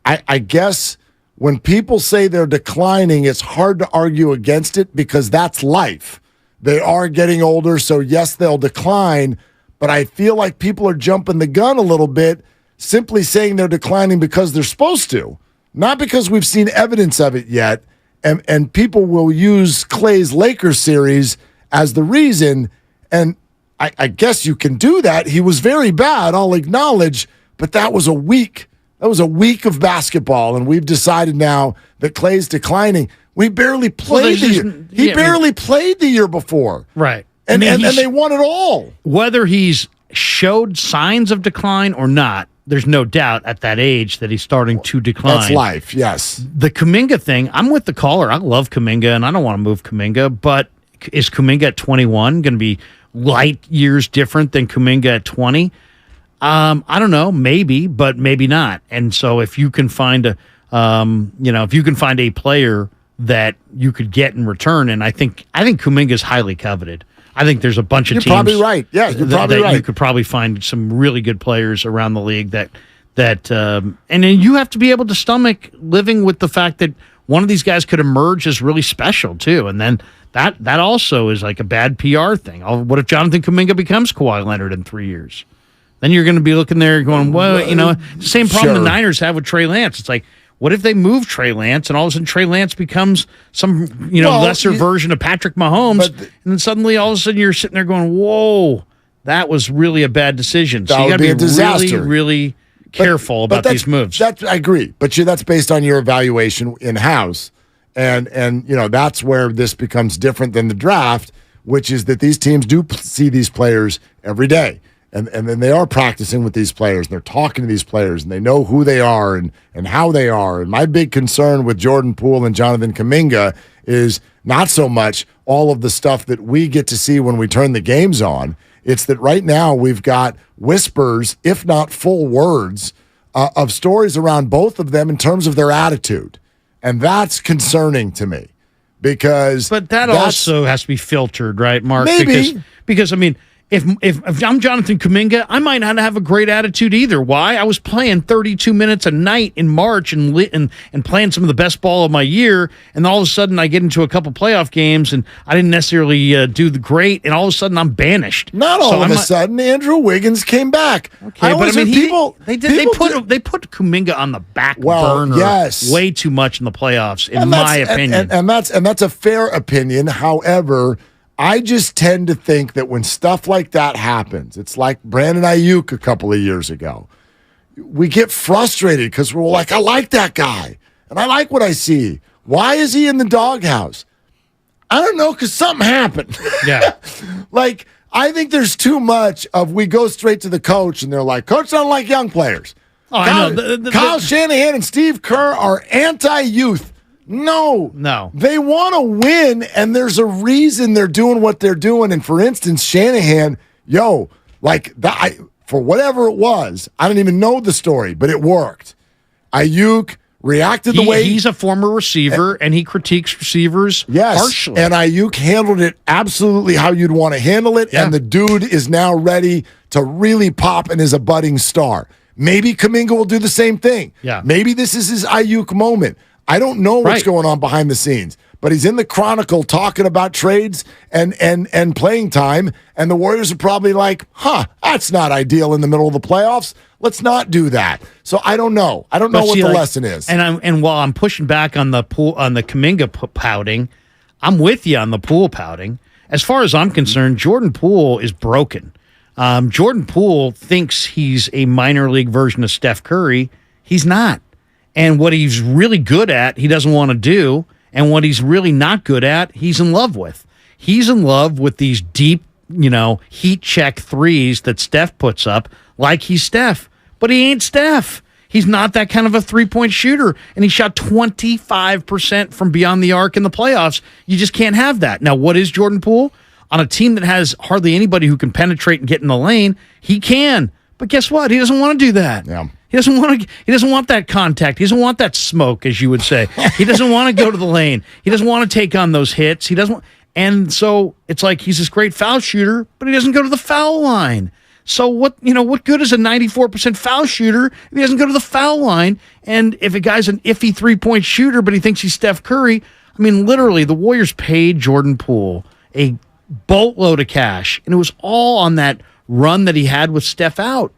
I guess when people say they're declining, it's hard to argue against it because that's life. They are getting older, so yes, they'll decline, but I feel like people are jumping the gun a little bit simply saying they're declining because they're supposed to, not because we've seen evidence of it yet. And people will use Clay's Lakers series as the reason, and I guess you can do that. He was very bad, I'll acknowledge, but that was a week. That was a week of basketball, and we've decided now that Clay's declining. We barely played the year. He barely played the year before. Right. And they won it all. Whether he's showed signs of decline or not, there's no doubt at that age that he's starting to decline. That's life, yes. The Kuminga thing, I'm with the caller. I love Kuminga, and I don't want to move Kuminga, but is Kuminga at 21 going to be light years different than Kuminga at 20? I don't know, maybe, but maybe not. And so if you can find a player that you could get in return, and I think Kuminga is highly coveted. I think there's a bunch of teams. You're probably right. Yeah, you're probably right. You could probably find some really good players around the league that and then you have to be able to stomach living with the fact that one of these guys could emerge as really special too, and then that also is like a bad PR thing. What if Jonathan Kuminga becomes Kawhi Leonard in 3 years? Then you're going to be looking there going, well, same problem the Niners have with Trey Lance. It's like, what if they move Trey Lance and all of a sudden Trey Lance becomes some lesser version of Patrick Mahomes, and then suddenly all of a sudden you're sitting there going, whoa, that was really a bad decision. So you got to be a disaster. really, really careful about these moves. I agree, but that's based on your evaluation in-house, and that's where this becomes different than the draft, which is that these teams do see these players every day. And then they are practicing with these players, and they're talking to these players, and they know who they are and how they are. And my big concern with Jordan Poole and Jonathan Kuminga is not so much all of the stuff that we get to see when we turn the games on. It's that right now we've got whispers, if not full words, of stories around both of them in terms of their attitude. And that's concerning to me because... But that also has to be filtered, right, Mark? Maybe. Because I mean... If I'm Jonathan Kuminga, I might not have a great attitude either. Why? I was playing 32 minutes a night in March and playing some of the best ball of my year, and all of a sudden I get into a couple playoff games and I didn't necessarily do the great, and all of a sudden I'm banished. Not all of a sudden, Andrew Wiggins came back. Okay, but I mean, they put Kuminga on the back burner way too much in the playoffs, in my opinion. And that's a fair opinion. However, I just tend to think that when stuff like that happens, it's like Brandon Ayuk a couple of years ago. We get frustrated because we're like, I like that guy, and I like what I see. Why is he in the doghouse? I don't know, because something happened. Yeah. Like, I think there's too much of we go straight to the coach, and they're like, Coach don't like young players. Kyle Shanahan and Steve Kerr are anti-youth. No. They want to win, and there's a reason they're doing what they're doing. And for instance, Shanahan, for whatever it was, I don't even know the story, but it worked. Ayuk reacted the way he's a former receiver, and he critiques receivers harshly. And Ayuk handled it absolutely how you'd want to handle it, and the dude is now ready to really pop and is a budding star. Maybe Kuminga will do the same thing. Yeah. Maybe this is his Ayuk moment. I don't know what's going on behind the scenes, but he's in the Chronicle talking about trades and playing time, and the Warriors are probably like, that's not ideal in the middle of the playoffs. Let's not do that. So I don't know. I don't know what the lesson is. And while I'm pushing back on the Kuminga pouting, I'm with you on the Poole pouting. As far as I'm concerned, Jordan Poole is broken. Jordan Poole thinks he's a minor league version of Steph Curry. He's not. And what he's really good at, he doesn't want to do. And what he's really not good at, he's in love with. He's in love with these deep, heat check threes that Steph puts up like he's Steph. But he ain't Steph. He's not that kind of a three-point shooter, and he shot 25% from beyond the arc in the playoffs. You just can't have that. Now, what is Jordan Poole? On a team that has hardly anybody who can penetrate and get in the lane, he can. But guess what? He doesn't want to do that. Yeah. He doesn't want that contact. He doesn't want that smoke, as you would say. He doesn't want to go to the lane. He doesn't want to take on those hits. He doesn't. And so it's like he's this great foul shooter, but he doesn't go to the foul line. So what good is a 94% foul shooter if he doesn't go to the foul line? And if a guy's an iffy three-point shooter, but he thinks he's Steph Curry, I mean, literally, the Warriors paid Jordan Poole a boatload of cash, and it was all on that run that he had with Steph out.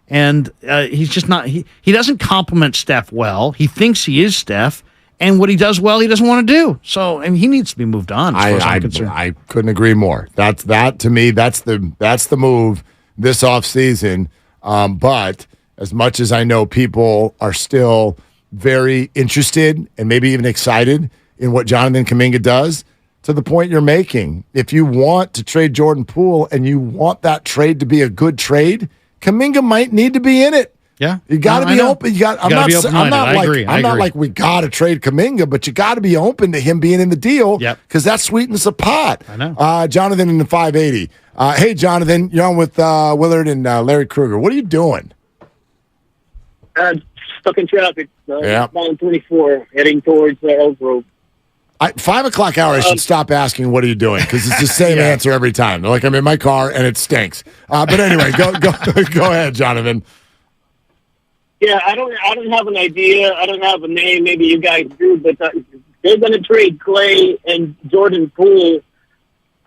And he's just not. He doesn't compliment Steph well. He thinks he is Steph. And what he does well, he doesn't want to do. So, I mean, he needs to be moved on. As far as I'm concerned. I couldn't agree more. That to me, that's the move this offseason. But as much as I know people are still very interested and maybe even excited in what Jonathan Kuminga does, to the point you're making, if you want to trade Jordan Poole and you want that trade to be a good trade, Kuminga might need to be in it. Yeah, you got to be open. I'm not like we got to trade Kuminga, but you got to be open to him being in the deal. Because that sweetens the pot. I know. Jonathan in the 580. Hey, Jonathan, you're on with Willard and Larry Kruger. What are you doing? Stuck in traffic. Yeah. Down 24, heading towards Elk Grove. 5 o'clock hour, I should stop asking, what are you doing? Because it's the same answer every time. They're like, I'm in my car and it stinks. But anyway, go ahead, Jonathan. Yeah, I don't have an idea. I don't have a name. Maybe you guys do, but they're going to trade Clay and Jordan Poole.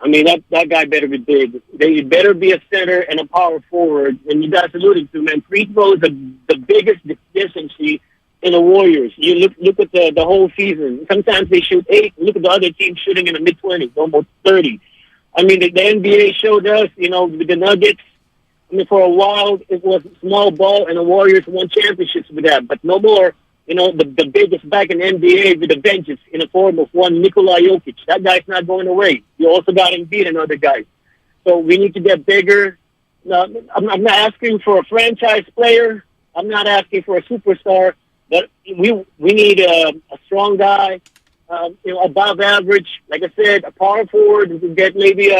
I mean, that guy better be big. They better be a center and a power forward. And you guys alluded to, man, free throws are the biggest deficiency in the Warriors. You look at the whole season. Sometimes they shoot 8. Look at the other team shooting in the mid-20s, almost 30. I mean, the NBA showed us, with the Nuggets. I mean, for a while, it was small ball, and the Warriors won championships with that. But no more, the biggest back in the NBA with the vengeance in the form of one Nikola Jokic. That guy's not going away. You also got Embiid and other guys. So we need to get bigger. I'm not asking for a franchise player. I'm not asking for a superstar. But we need a strong guy, above average. Like I said, a power forward who can get maybe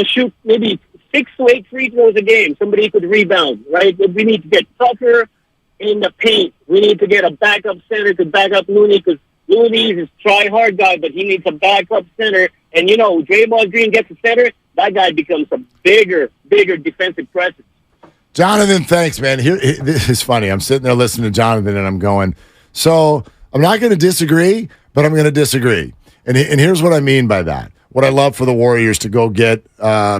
shoot maybe 6 to 8 free throws a game. Somebody who could rebound, right? We need to get tougher in the paint. We need to get a backup center to back up Looney, because Looney is a try-hard guy, but he needs a backup center. And, Draymond Green gets a center, that guy becomes a bigger defensive presence. Jonathan, thanks, man. This is funny. I'm sitting there listening to Jonathan, and I'm going, so I'm not going to disagree, but I'm going to disagree. And here's what I mean by that. Would I love for the Warriors to go get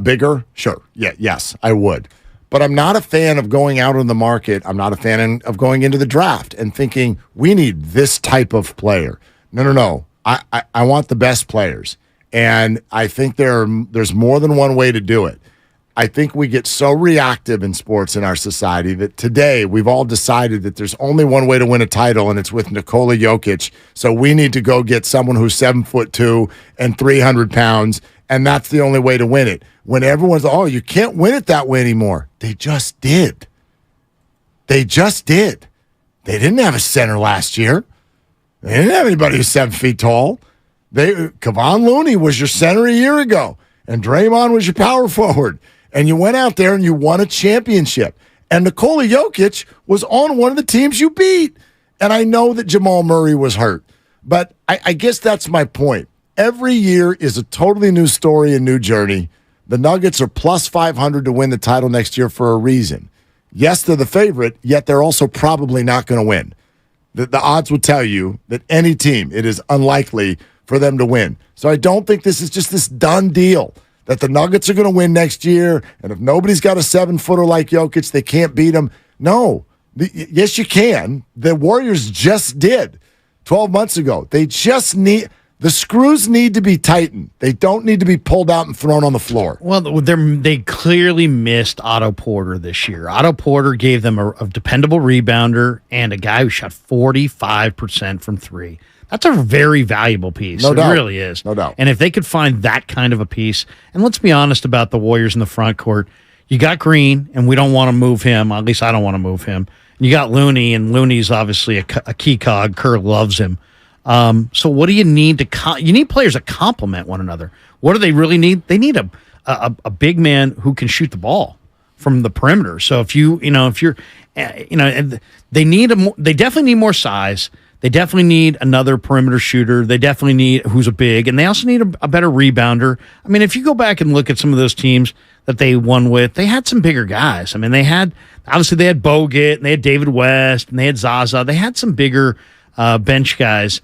bigger? Sure. Yes, I would. But I'm not a fan of going out on the market. I'm not a fan of going into the draft and thinking, we need this type of player. No. I want the best players. And I think there's more than one way to do it. I think we get so reactive in sports in our society that today we've all decided that there's only one way to win a title, and it's with Nikola Jokic. So we need to go get someone who's 7'2" and 300 pounds, and that's the only way to win it. When everyone's, you can't win it that way anymore. They just did. They didn't have a center last year. They didn't have anybody who's 7 feet tall. Kevon Looney was your center a year ago, and Draymond was your power forward. And you went out there and you won a championship. And Nikola Jokic was on one of the teams you beat. And I know that Jamal Murray was hurt. But I guess that's my point. Every year is a totally new story and new journey. The Nuggets are plus 500 to win the title next year for a reason. Yes, they're the favorite, yet they're also probably not going to win. The odds would tell you that any team, it is unlikely for them to win. So I don't think this is just this done deal that the Nuggets are going to win next year, and if nobody's got a 7-footer like Jokic, they can't beat them. No. Yes, you can. The Warriors just did 12 months ago. The screws need to be tightened. They don't need to be pulled out and thrown on the floor. Well, they clearly missed Otto Porter this year. Otto Porter gave them a dependable rebounder and a guy who shot 45% from 3. That's a very valuable piece. No doubt. It really is. No doubt. And if they could find that kind of a piece, and let's be honest about the Warriors in the front court, you got Green, and we don't want to move him. At least I don't want to move him. You got Looney, and Looney's obviously a key cog. Kerr loves him. So what do you need you need players that complement one another. What do they really need? They need a big man who can shoot the ball from the perimeter. So if you're, they definitely need more size. They definitely need another perimeter shooter. They definitely need who's a big, and they also need a better rebounder. I mean, if you go back and look at some of those teams that they won with, they had some bigger guys. I mean, they had Bogut, and they had David West, and they had Zaza. They had some bigger bench guys.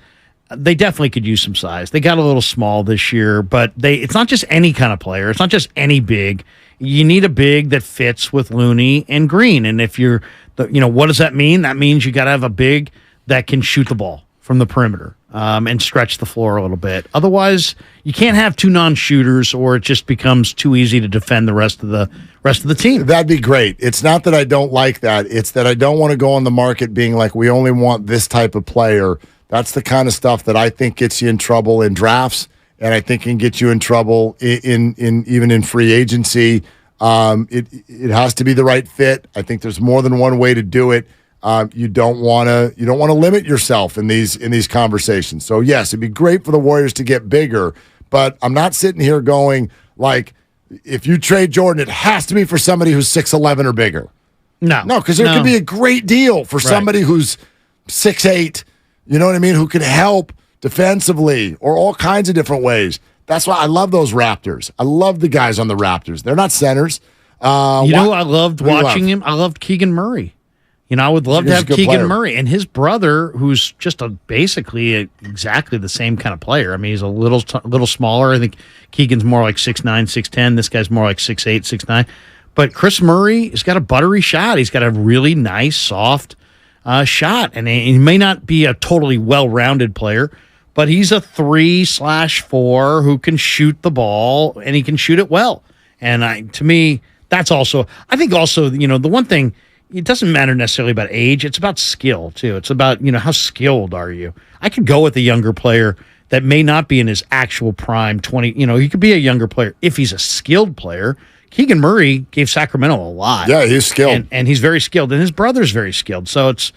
They definitely could use some size. They got a little small this year, but it's not just any kind of player. It's not just any big. You need a big that fits with Looney and Green. And if you're, what does that mean? That means you got to have a big that can shoot the ball from the perimeter and stretch the floor a little bit. Otherwise, you can't have two non-shooters, or it just becomes too easy to defend the rest of the team. That'd be great. It's not that I don't like that. It's that I don't want to go on the market being like, we only want this type of player. That's the kind of stuff that I think gets you in trouble in drafts, and I think can get you in trouble in even in free agency. It has to be the right fit. I think there's more than one way to do it. You don't want to limit yourself in these conversations. So yes, it'd be great for the Warriors to get bigger, but I'm not sitting here going like, if you trade Jordan, it has to be for somebody who's 6'11" or bigger. No, because there could be a great deal for somebody who's 6'8". You know what I mean? Who can help defensively or all kinds of different ways. That's why I love those Raptors. I love the guys on the Raptors. They're not centers. I loved watching him. I loved Keegan Murray. I would love to have Keegan Murray and his brother, who's just basically exactly the same kind of player. I mean, he's a little smaller. I think Keegan's more like 6'9", 6'10". This guy's more like 6'8", 6'9". But Chris Murray has got a buttery shot. He's got a really nice, soft shot. And he may not be a totally well-rounded player, but he's a 3/4 who can shoot the ball, and he can shoot it well. And to me, that's also, I think also, the one thing, it doesn't matter necessarily about age. It's about skill, too. It's about, how skilled are you? I could go with a younger player that may not be in his actual prime 20. He could be a younger player if he's a skilled player. Keegan Murray gave Sacramento a lot. Yeah, he's skilled. And he's very skilled, and his brother's very skilled. So it's,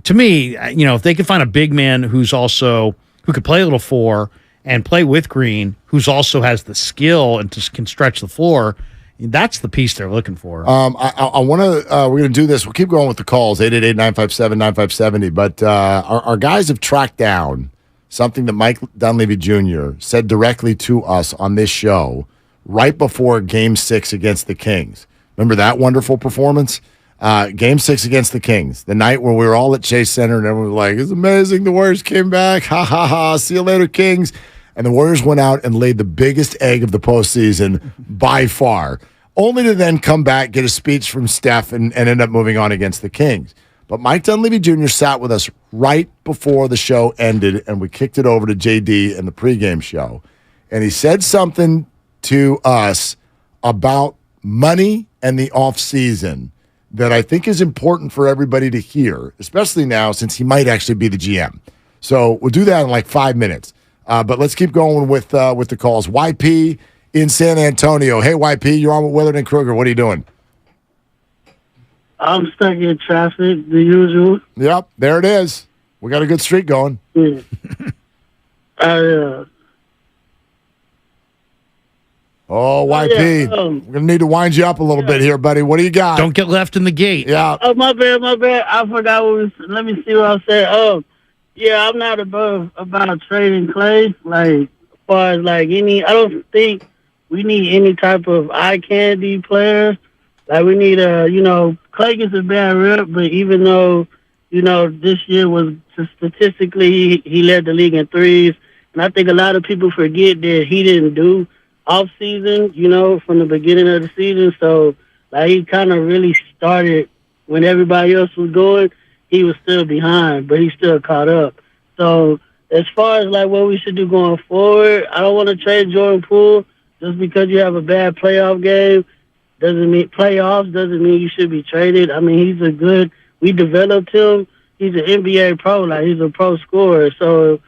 to me, if they could find a big man who could play a little four and play with Green, who's also has the skill and can stretch the floor, that's the piece they're looking for. I want to. We're going to do this. We'll keep going with the calls. 888-957-9570. But our guys have tracked down something that Mike Dunleavy Jr. said directly to us on this show right before Game 6 against the Kings. Remember that wonderful performance? Game 6 against the Kings, the night where we were all at Chase Center and everyone was like, it's amazing. The Warriors came back. Ha, ha, ha. See you later, Kings. And the Warriors went out and laid the biggest egg of the postseason by far, only to then come back, get a speech from Steph, and end up moving on against the Kings. But Mike Dunleavy Jr. sat with us right before the show ended, and we kicked it over to JD in the pregame show. And he said something to us about money and the offseason that I think is important for everybody to hear, especially now since he might actually be the GM. So we'll do that in like 5 minutes. But let's keep going with the calls. YP in San Antonio. Hey, YP, you're on with Willard and Kruger. What are you doing? I'm stuck in traffic, the usual. Yep, there it is. We got a good streak going. Yeah. Oh, YP, we're going to need to wind you up a little bit here, buddy. What do you got? Don't get left in the gate. Yeah. Oh, my bad. I forgot what was. Let me see what I said. Oh, yeah, I'm not about trading Clay. Like, as far as like I don't think we need any type of eye candy player. Like, we need Clay gets a bad rep, but even though, this year was statistically, he led the league in threes. And I think a lot of people forget that he didn't do off season, from the beginning of the season. So, like, he kind of really started when everybody else was going. He was still behind, but he still caught up. So, as far as, like, what we should do going forward, I don't want to trade Jordan Poole just because you have a bad playoff game. Doesn't mean you should be traded. I mean, we developed him. He's an NBA pro, like, he's a pro scorer. So,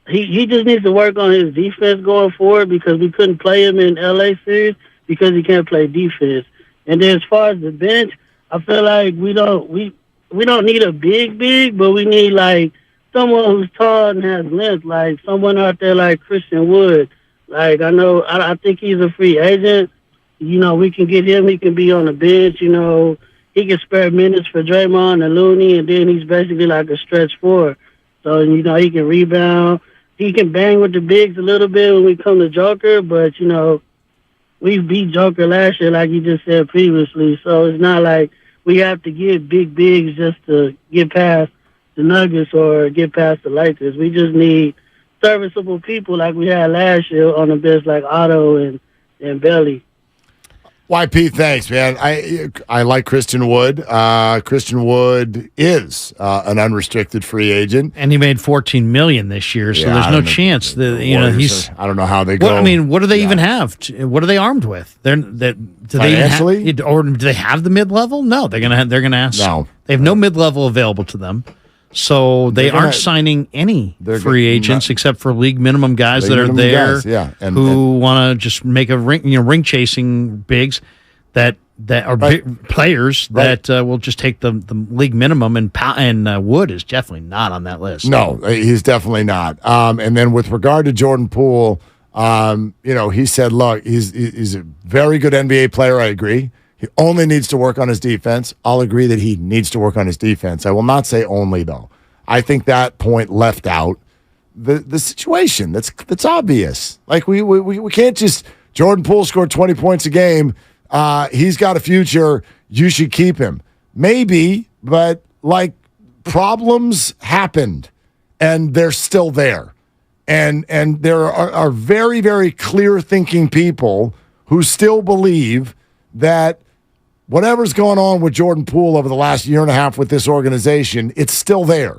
he just needs to work on his defense going forward because we couldn't play him in LA series because he can't play defense. And then as far as the bench, I feel like we don't need a big, but we need like someone who's tall and has length, like someone out there like Christian Wood. Like I think he's a free agent. We can get him. He can be on the bench. He can spare minutes for Draymond and Looney, and then he's basically like a stretch four. So he can rebound. He can bang with the bigs a little bit when we come to Joker, but we beat Joker last year, like you just said previously. So it's not like we have to get big bigs just to get past the Nuggets or get past the Lakers. We just need serviceable people like we had last year on the bench, like Otto and Belly. YP, thanks, man. I like Christian Wood. Christian Wood is an unrestricted free agent, and he made $14 million this year. So there's no chance that he's. I don't know how they go. What do they even have? What are they armed with? Do they or do they have the mid level? No, they're gonna ask. No, they have no mid level available to them. So they aren't signing any free agents except for league minimum guys that are there, who want to just make a ring chasing bigs that are players that will just take the league minimum. And Wood is definitely not on that list. No, he's definitely not. And then with regard to Jordan Poole, he said, look, he's a very good NBA player. I agree. He only needs to work on his defense. I'll agree that he needs to work on his defense. I will not say only, though. I think that point left out the situation. That's obvious. Like we can't just Jordan Poole scored 20 points a game. He's got a future. You should keep him. Maybe, but like problems happened, and they're still there. And there are very, very clear thinking people who still believe that whatever's going on with Jordan Poole over the last year and a half with this organization, it's still there.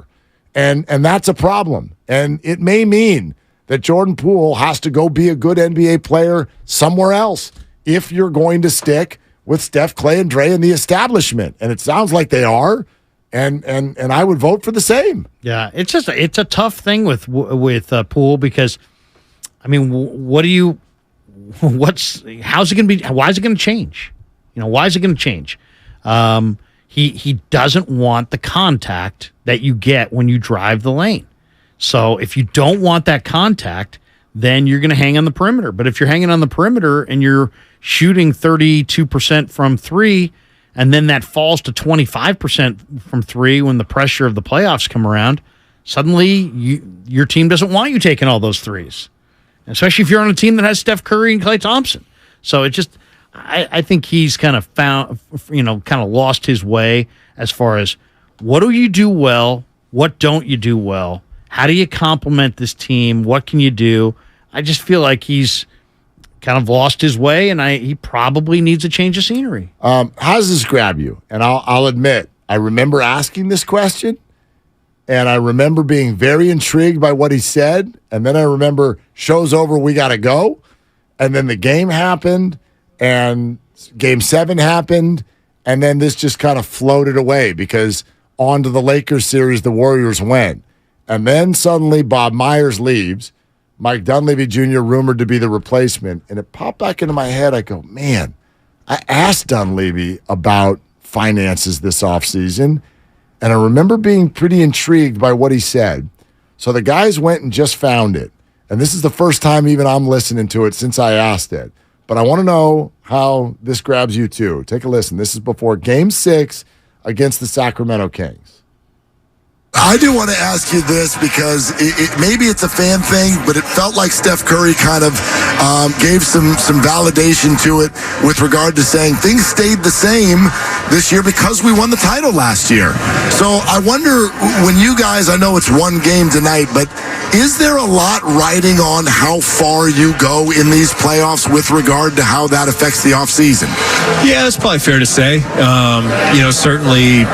And that's a problem. And it may mean that Jordan Poole has to go be a good NBA player somewhere else if you're going to stick with Steph, Clay, and Dre in the establishment. And it sounds like they are. And I would vote for the same. Yeah, it's a tough thing with Poole because, I mean, how's it going to be? Why is it going to change? Why is it going to change? He doesn't want the contact that you get when you drive the lane. So if you don't want that contact, then you're going to hang on the perimeter. But if you're hanging on the perimeter and you're shooting 32% from three, and then that falls to 25% from three when the pressure of the playoffs come around, suddenly your team doesn't want you taking all those threes, especially if you're on a team that has Steph Curry and Klay Thompson. So it just, I think he's kind of lost his way as far as what do you do well, what don't you do well, how do you complement this team, what can you do? I just feel like he's kind of lost his way, and he probably needs a change of scenery. How does this grab you? And I'll admit, I remember asking this question, and I remember being very intrigued by what he said, and then I remember show's over, we got to go, and then the game happened, and Game 7 happened, and then this just kind of floated away because on to the Lakers series the Warriors went. And then suddenly Bob Myers leaves, Mike Dunleavy Jr. rumored to be the replacement, and it popped back into my head. I go, man, I asked Dunleavy about finances this offseason, and I remember being pretty intrigued by what he said. So the guys went and just found it, and this is the first time even I'm listening to it since I asked it. But I want to know how this grabs you too. Take a listen. This is before Game 6 against the Sacramento Kings. I do want to ask you this because maybe it's a fan thing, but it felt like Steph Curry kind of gave some validation to it with regard to saying things stayed the same this year because we won the title last year. So I wonder when you guys, I know it's one game tonight, but is there a lot riding on how far you go in these playoffs with regard to how that affects the offseason? Yeah, it's probably fair to say. Certainly,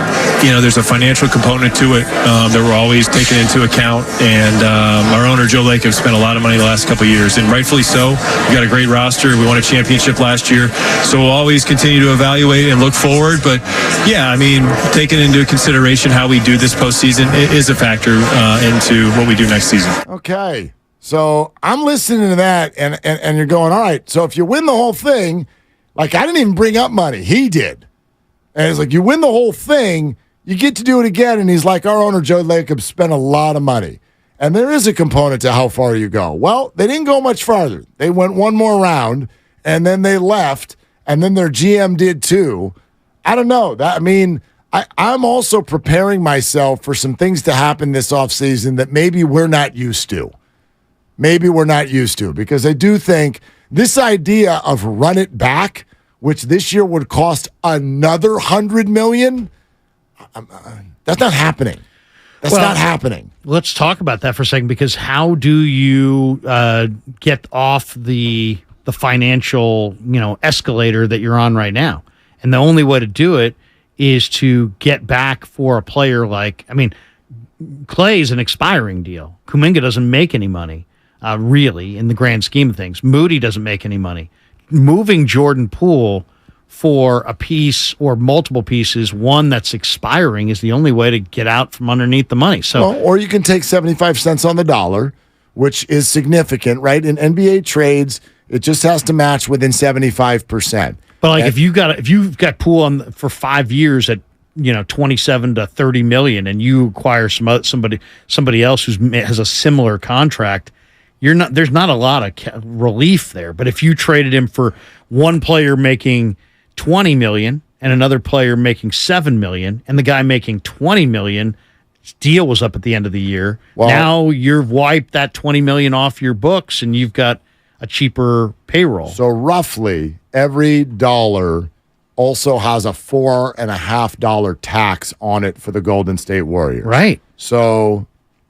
there's a financial component to it that we're always taking into account. And our owner, Joe Lake, has spent a lot of money the last couple of years, and rightfully so. We've got a great roster. We won a championship last year. So we'll always continue to evaluate and look forward. But, yeah, taking into consideration how we do this postseason is a factor into what we do next season. Okay. So I'm listening to that, and you're going, all right, so if you win the whole thing, like I didn't even bring up money. He did. And it's like, you win the whole thing, you get to do it again. And he's like, our owner, Joe Lacob, spent a lot of money. And there is a component to how far you go. Well, they didn't go much farther. They went one more round, and then they left, and then their GM did too. I don't know. I'm also preparing myself for some things to happen this offseason that maybe we're not used to. Because I do think this idea of run it back, which this year would cost another $100 million, that's not happening. That's not happening. Let's talk about that for a second, because how do you get off the financial escalator that you're on right now? And the only way to do it is to get back for a player like, Clay's an expiring deal. Kuminga doesn't make any money. Really, in the grand scheme of things. Moody doesn't make any money. Moving Jordan Poole for a piece or multiple pieces, one that's expiring, is the only way to get out from underneath the money. So, or you can take 75 cents on the dollar, which is significant, right? In NBA trades, it just has to match within 75%. But if you've got Poole for 5 years at 27 to 30 million, and you acquire somebody else who has a similar contract, there's not a lot of relief there. But if you traded him for one player making 20 million and another player making 7 million, and the guy making 20 million, his deal was up at the end of the year. Well, now you've wiped that 20 million off your books, and you've got a cheaper payroll. So roughly every dollar also has a $4.50 tax on it for the Golden State Warriors. Right. So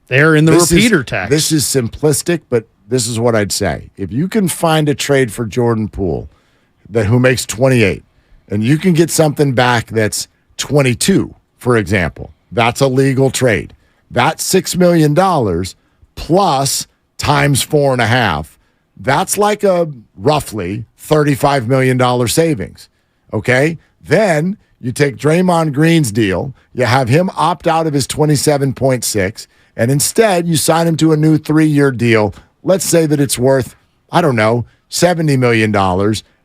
they're in the repeater tax. This is simplistic, but this is what I'd say. If you can find a trade for Jordan Poole who makes 28, and you can get something back that's 22, for example, that's a legal trade. That's $6 million plus times 4.5. That's like a roughly $35 million savings. Okay? Then you take Draymond Green's deal, you have him opt out of his 27.6, and instead you sign him to a new 3-year deal. Let's say that it's worth, $70 million.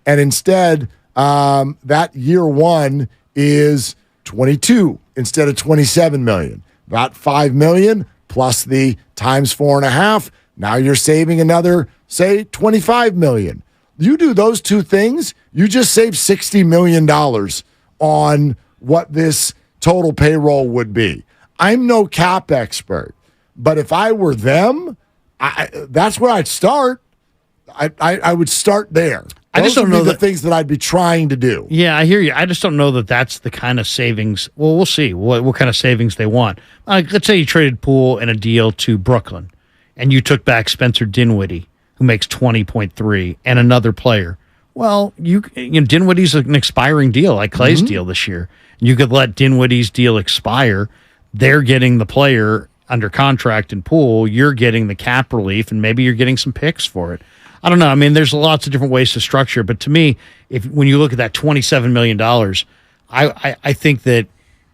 And instead, that year one is 22 instead of 27 million. That $5 million plus the times 4.5. Now you're saving another, say, $25 million. You do those two things, you just save $60 million on what this total payroll would be. I'm no cap expert, but if I were them, that's where I'd start. I would start there. I just don't know the things that I'd be trying to do. Yeah, I hear you. I just don't know that that's the kind of savings. Well, we'll see what kind of savings they want. Let's say you traded Poole in a deal to Brooklyn, and you took back Spencer Dinwiddie, who makes 20.3, and another player. Well, Dinwiddie's an expiring deal, like Clay's deal this year. You could let Dinwiddie's deal expire. They're getting the player under contract in Poole. You're getting the cap relief, and maybe you're getting some picks for it. I don't know. I mean, there's lots of different ways to structure, but to me, when you look at that $27 million, I think that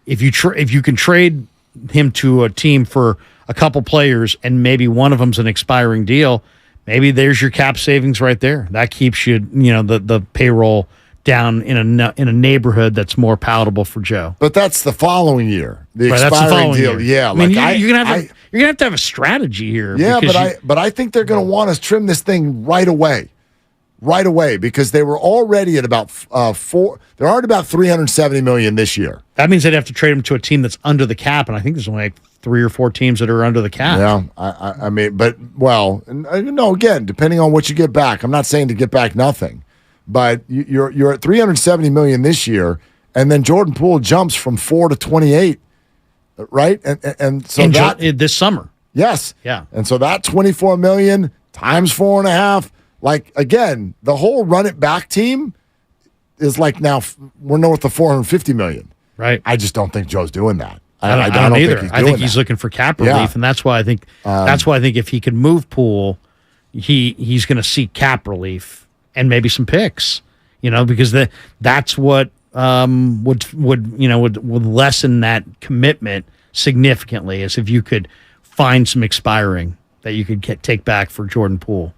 if you can trade him to a team for a couple players and maybe one of them's an expiring deal, maybe there's your cap savings right there. That keeps you, the payroll down in a neighborhood that's more palatable for Joe. But that's the following year. The right, expiring deal. Year. Yeah, I mean, you're gonna have to have a strategy here. Yeah, but I think they're going to want to trim this thing right away, because they were already at about four. They're already about $370 million this year. That means they'd have to trade him to a team that's under the cap, and I think there's only like 3 or 4 teams that are under the cap. Yeah, I mean, no. Again, depending on what you get back, I'm not saying to get back nothing, but you're at $370 million this year, and then Jordan Poole jumps from 4 to 28, right? And so this summer, yes, yeah, and so that $24 million times 4.5. Like, again, the whole run it back team, is like now we're north of $450 million. Right. I just don't think Joe's doing that. I don't either. Think I think he's looking for cap relief, and that's why I think if he could move Poole, he's going to seek cap relief and maybe some picks. Because that's what would lessen that commitment significantly, as if you could find some expiring that you could take back for Jordan Poole.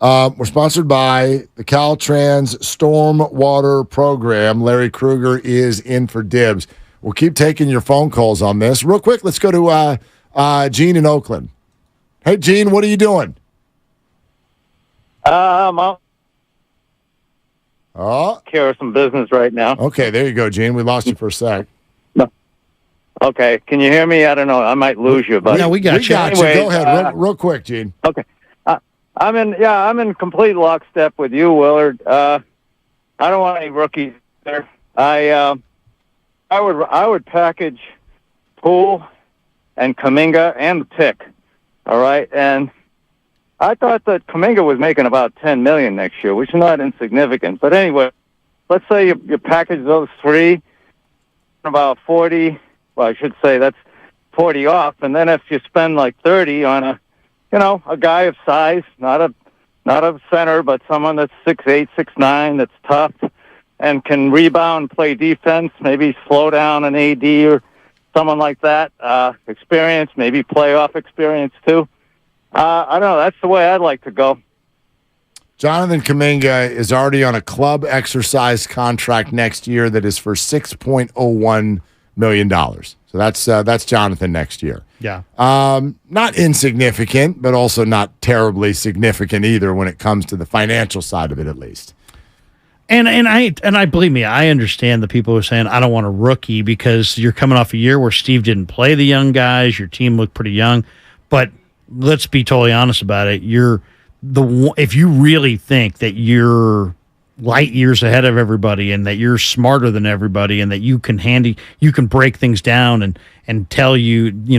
We're sponsored by the Caltrans Stormwater Program. Larry Kruger is in for dibs. We'll keep taking your phone calls on this. Real quick, let's go to Gene in Oakland. Hey, Gene, what are you doing? Care of some business right now. Okay, there you go, Gene. We lost you for a sec. Okay, can you hear me? I don't know. I might lose you, but we got you. Anyway, go ahead, real quick, Gene. Okay, I'm in complete lockstep with you, Willard. I don't want any rookies there. I would package Poole and Kuminga and the pick. All right, and I thought that Kuminga was making about $10 million next year, which is not insignificant. But anyway, let's say you package those three, about 40. Well, I should say that's 40 off, and then if you spend like 30 on a guy of size, not a center, but someone that's 6'8", 6'9", that's tough and can rebound, play defense, maybe slow down an AD or someone like that, experience, maybe playoff experience too. I don't know. That's the way I'd like to go. Jonathan Kuminga is already on a club exercise contract next year that is for $6.01 million. So that's Jonathan next year. Yeah. Not insignificant, but also not terribly significant either when it comes to the financial side of it, at least. And I believe me, I understand the people who are saying I don't want a rookie because you're coming off a year where Steve didn't play the young guys. Your team looked pretty young, but let's be totally honest about it. If you really think that you're light years ahead of everybody and that you're smarter than everybody and that you can break things down and tell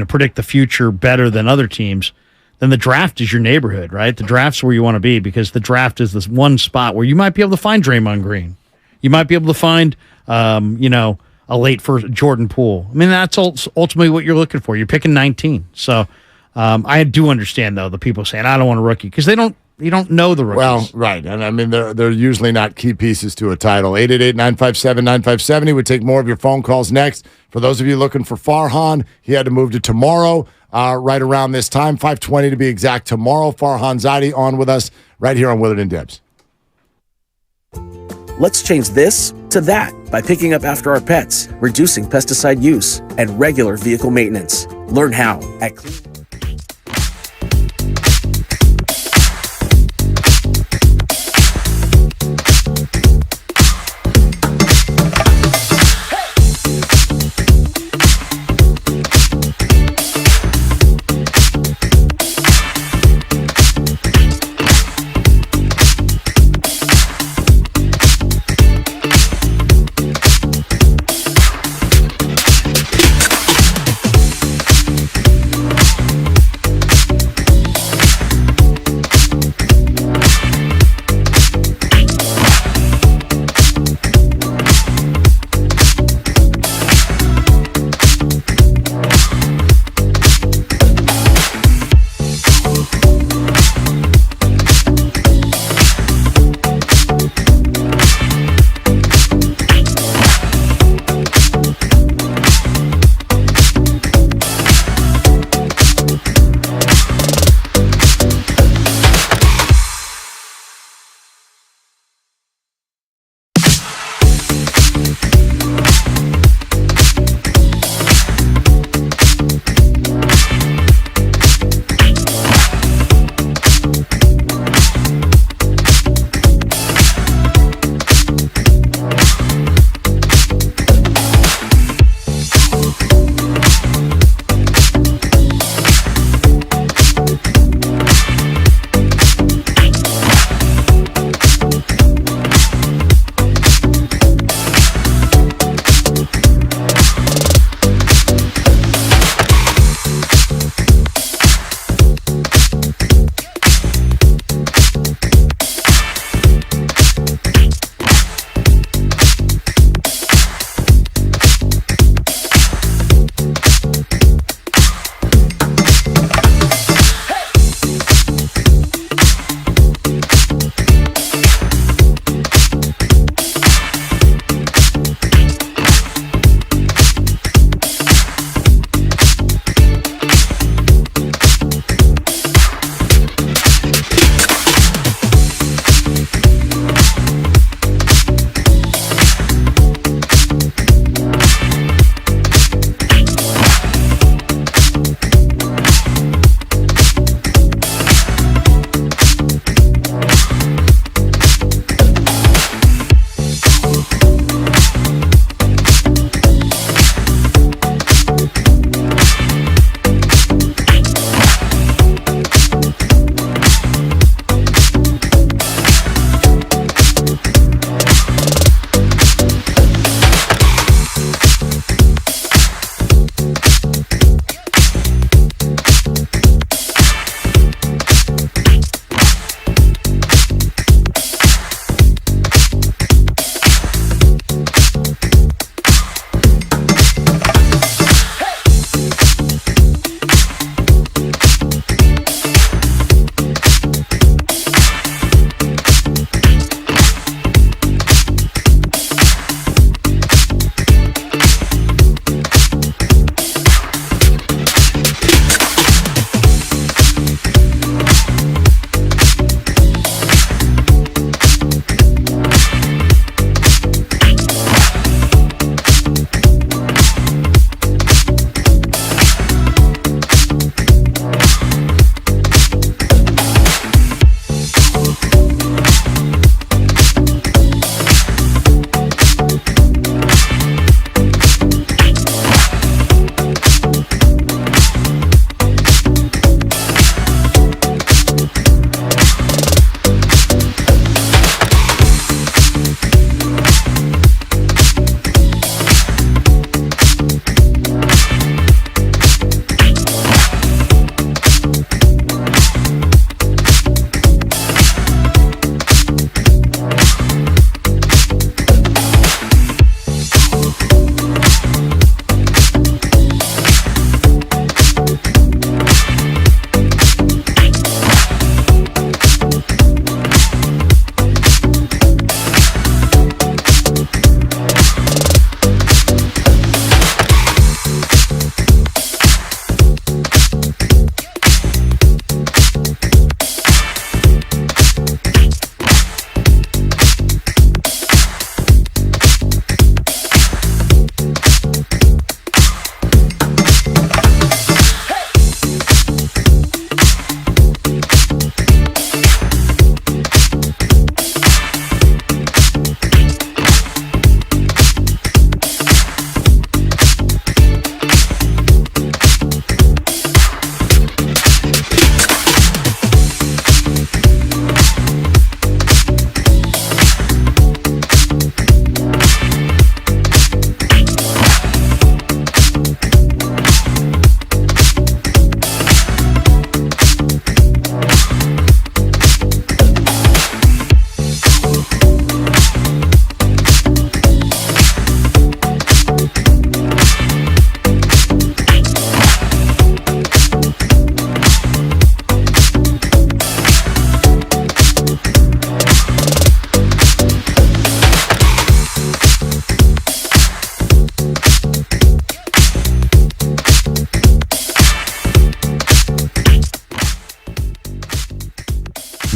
predict the future better than other teams, then the draft is your neighborhood, right? The draft's where you want to be, because the draft is this one spot where you might be able to find Draymond Green. You might be able to find, a late first Jordan Poole. I mean, that's ultimately what you're looking for. You're picking 19. So I do understand, though, the people saying, I don't want a rookie, because you don't know the rookies. Well, right. And I mean, they're usually not key pieces to a title. 888-957-9570. We take more of your phone calls next. For those of you looking for Farhan, he had to move to tomorrow, right around this time, 5:20 to be exact. Tomorrow, Farhan Zaidi on with us right here on Willard and Dibs. Let's change this to that by picking up after our pets, reducing pesticide use, and regular vehicle maintenance. Learn how at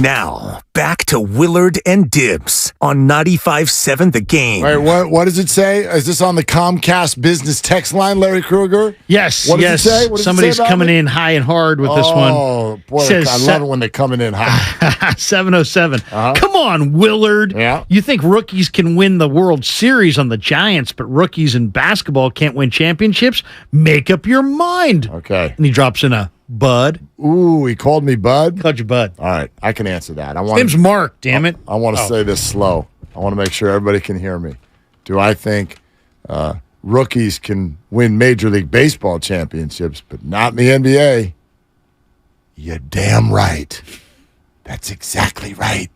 Now, back to Willard and Dibs on 95.7 The Game. Wait, what does it say? Is this on the Comcast business text line, Larry Krueger? Yes, What does yes. it say? What does Somebody's it say about coming me? in high and hard with this one. Oh, boy, Says I love it when they're coming in high. 707. Come on, Willard. Yeah. You think rookies can win the World Series on the Giants, but rookies in basketball can't win championships? Make up your mind. Okay. And he drops in a Bud. Ooh, he called me Bud? Called you Bud. All right, I can answer that. His name's Mark, damn it. I want to say this slow. I want to make sure everybody can hear me. Do I think rookies can win Major League Baseball championships, but not in the NBA? You're damn right. That's exactly right.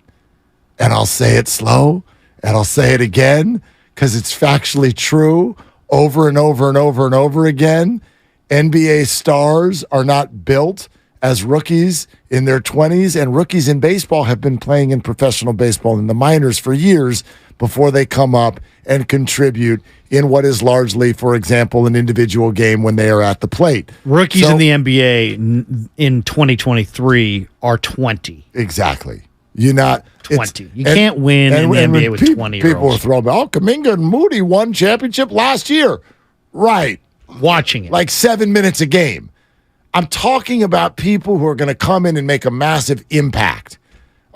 And I'll say it slow, and I'll say it again, because it's factually true over and over and over and over again. NBA stars are not built as rookies in their 20s, and rookies in baseball have been playing in professional baseball in the minors for years before they come up and contribute in what is largely, for example, an individual game when they are at the plate. Rookies in the NBA in 2023 are 20. Exactly. You're not 20. You can't win in the NBA with 20 year People are throwing, Kuminga and Moody won championship last year. Right. Watching it. Like 7 minutes a game. I'm talking about people who are going to come in and make a massive impact.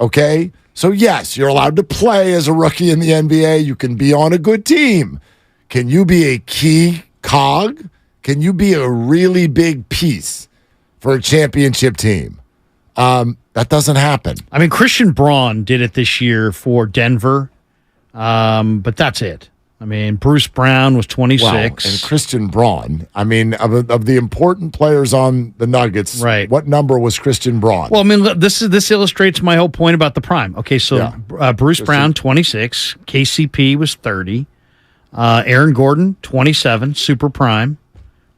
Okay? So, yes, you're allowed to play as a rookie in the NBA. You can be on a good team. Can you be a key cog? Can you be a really big piece for a championship team? That doesn't happen. I mean, Christian Braun did it this year for Denver, but that's it. I mean, Bruce Brown was 26. Well, and Christian Braun, I mean, of the important players on the Nuggets, right? What number was Christian Braun? Well, I mean, this illustrates my whole point about the prime. Okay, so Bruce Brown, 26. KCP was 30. Aaron Gordon, 27, super prime.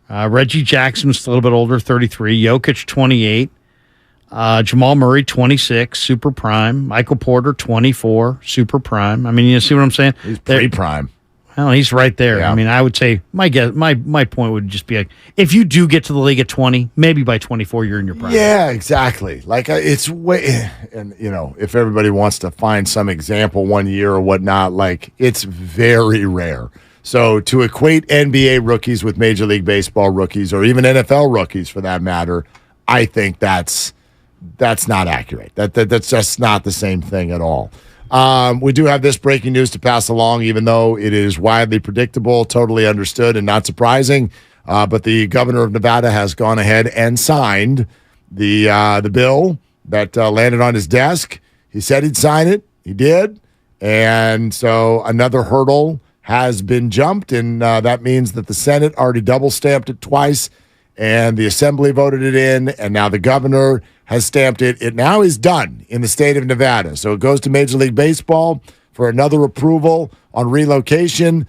Reggie Jackson was a little bit older, 33. Jokic, 28. Jamal Murray, 26, super prime. Michael Porter, 24, super prime. I mean, you see what I'm saying? He's pre-prime. Well, he's right there. Yeah. I mean, I would say my point would just be like, if you do get to the league at 20, maybe by 24 you're in your prime. Yeah, exactly. Like it's way, and if everybody wants to find some example one year or whatnot, like it's very rare. So to equate NBA rookies with Major League Baseball rookies, or even NFL rookies for that matter, I think that's not accurate. That's just not the same thing at all. We do have this breaking news to pass along, even though it is widely predictable, totally understood, and not surprising. But the governor of Nevada has gone ahead and signed the bill that landed on his desk. He said he'd sign it. He did. And so another hurdle has been jumped, and that means that the Senate already double-stamped it twice, and the Assembly voted it in, and now the governor has stamped it. It now is done in the state of Nevada. So it goes to Major League Baseball for another approval on relocation.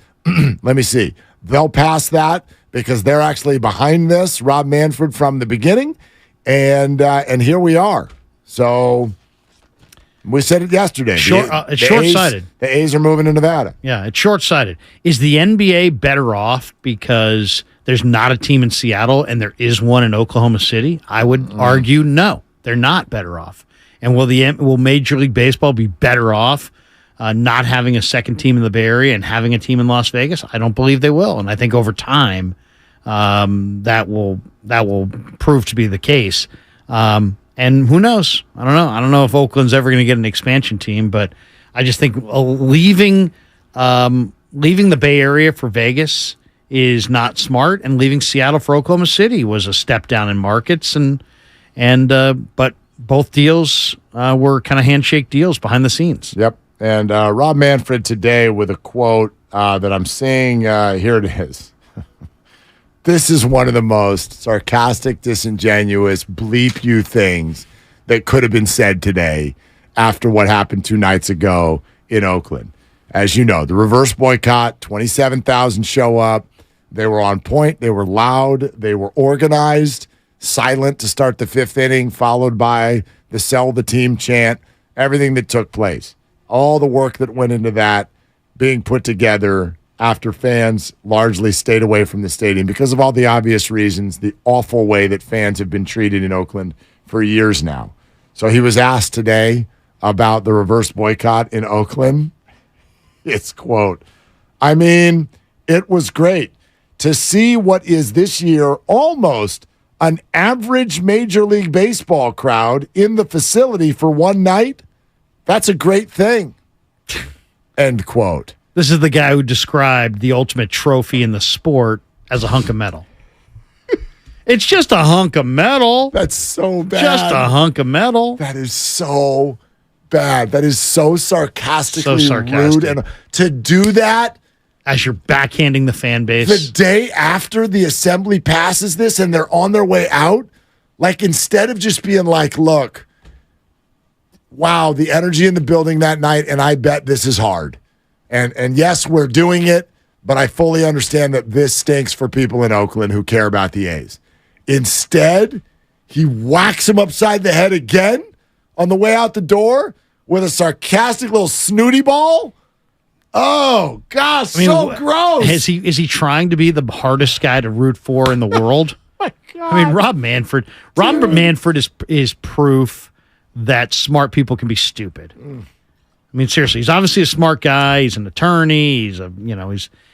Let me see. They'll pass that because they're actually behind this, Rob Manfred, from the beginning. And here we are. So we said it yesterday. It's short-sighted. The A's are moving to Nevada. Yeah, it's short-sighted. Is the NBA better off because there's not a team in Seattle and there is one in Oklahoma City? I would argue no. They're not better off. And will Major League Baseball be better off not having a second team in the Bay Area and having a team in Las Vegas? I don't believe they will. And I think over time that will prove to be the case. And who knows? I don't know. I don't know if Oakland's ever going to get an expansion team, but I just think leaving the Bay Area for Vegas is not smart, and leaving Seattle for Oklahoma City was a step down in markets, but both deals were kind of handshake deals behind the scenes. Yep. And Rob Manfred today with a quote that I'm seeing. Here it is. This is one of the most sarcastic, disingenuous, bleep you things that could have been said today after what happened 2 nights ago in Oakland. As you know, the reverse boycott, 27,000 show up. They were on point. They were loud. They were organized, silent to start the 5th inning, followed by the sell the team chant, everything that took place. All the work that went into that being put together after fans largely stayed away from the stadium because of all the obvious reasons, the awful way that fans have been treated in Oakland for years now. So he was asked today about the reverse boycott in Oakland. It's quote, I mean, it was great to see what is this year almost an average Major League Baseball crowd in the facility for one night. That's a great thing. End quote. This is the guy who described the ultimate trophy in the sport as a hunk of metal. It's just a hunk of metal. That's so bad. Just a hunk of metal. That is so bad. That is so sarcastically rude. And to do that as you're backhanding the fan base the day after the assembly passes this and they're on their way out, like instead of just being like, look, wow, the energy in the building that night, and I bet this is hard. And yes, we're doing it, but I fully understand that this stinks for people in Oakland who care about the A's. Instead, he whacks him upside the head again on the way out the door with a sarcastic little snooty ball. Oh, gosh, so gross. Is he trying to be the hardest guy to root for in the world? Oh my God. I mean, Rob Manfred is proof that smart people can be stupid. I mean, seriously, he's obviously a smart guy. He's an attorney.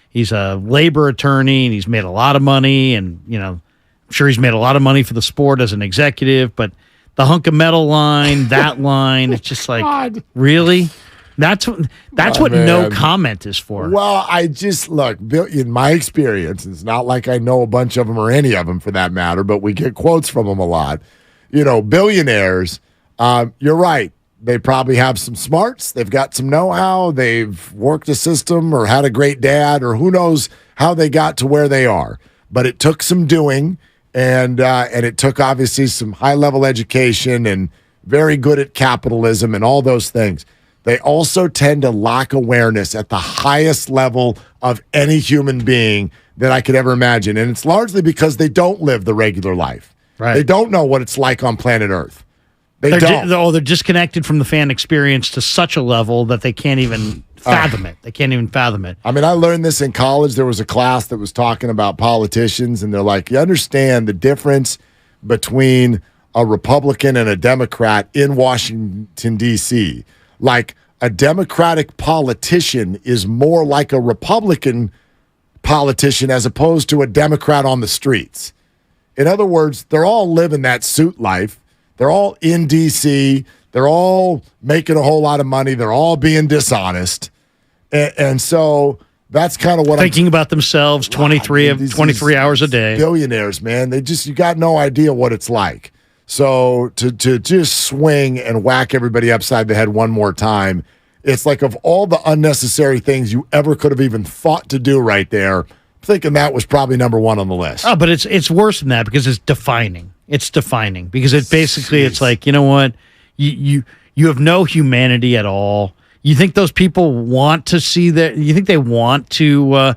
He's a labor attorney, and he's made a lot of money. And I'm sure he's made a lot of money for the sport as an executive. But the hunk of metal line, that line, it's just like, God. Really? That's what no comment is for. Well, I just look, in my experience, it's not like I know a bunch of them or any of them for that matter, but we get quotes from them a lot. Billionaires, you're right. They probably have some smarts. They've got some know-how. They've worked a system or had a great dad or who knows how they got to where they are. But it took some doing, and it took obviously some high-level education and very good at capitalism and all those things. They also tend to lack awareness at the highest level of any human being that I could ever imagine. And it's largely because they don't live the regular life. Right. They don't know what it's like on planet Earth. They're disconnected from the fan experience to such a level that they can't even fathom it. They can't even fathom it. I mean, I learned this in college. There was a class that was talking about politicians, and they're like, you understand the difference between a Republican and a Democrat in Washington, D.C. Like, a Democratic politician is more like a Republican politician as opposed to a Democrat on the streets. In other words, they're all living that suit life. They're all in D.C. They're all making a whole lot of money. They're all being dishonest. And so that's kind of what thinking about themselves 23 hours a day. Billionaires, man. You got no idea what it's like. So to just swing and whack everybody upside the head one more time, it's like of all the unnecessary things you ever could have even thought to do right there, I'm thinking that was probably number one on the list. Oh, but it's worse than that because it's defining. It's defining because it's like, you know what? You have no humanity at all. You think those people want to see that? You think they want to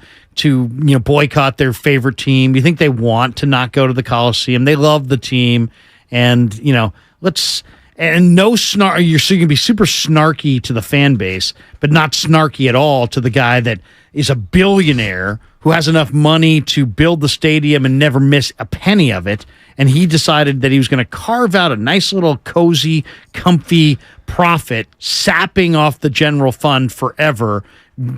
boycott their favorite team? You think they want to not go to the Coliseum? They love the team, and no snark. You can be super snarky to the fan base, but not snarky at all to the guy that is a billionaire who has enough money to build the stadium and never miss a penny of it. And he decided that he was going to carve out a nice little cozy, comfy profit, sapping off the general fund forever,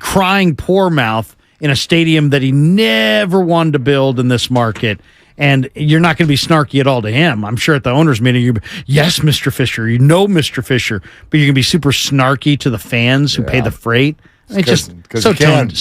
crying poor mouth in a stadium that he never wanted to build in this market. And you're not going to be snarky at all to him. I'm sure at the owners' meeting, yes, Mr. Fisher, Mr. Fisher, but you're going to be super snarky to the fans who pay the freight. It's just so toned.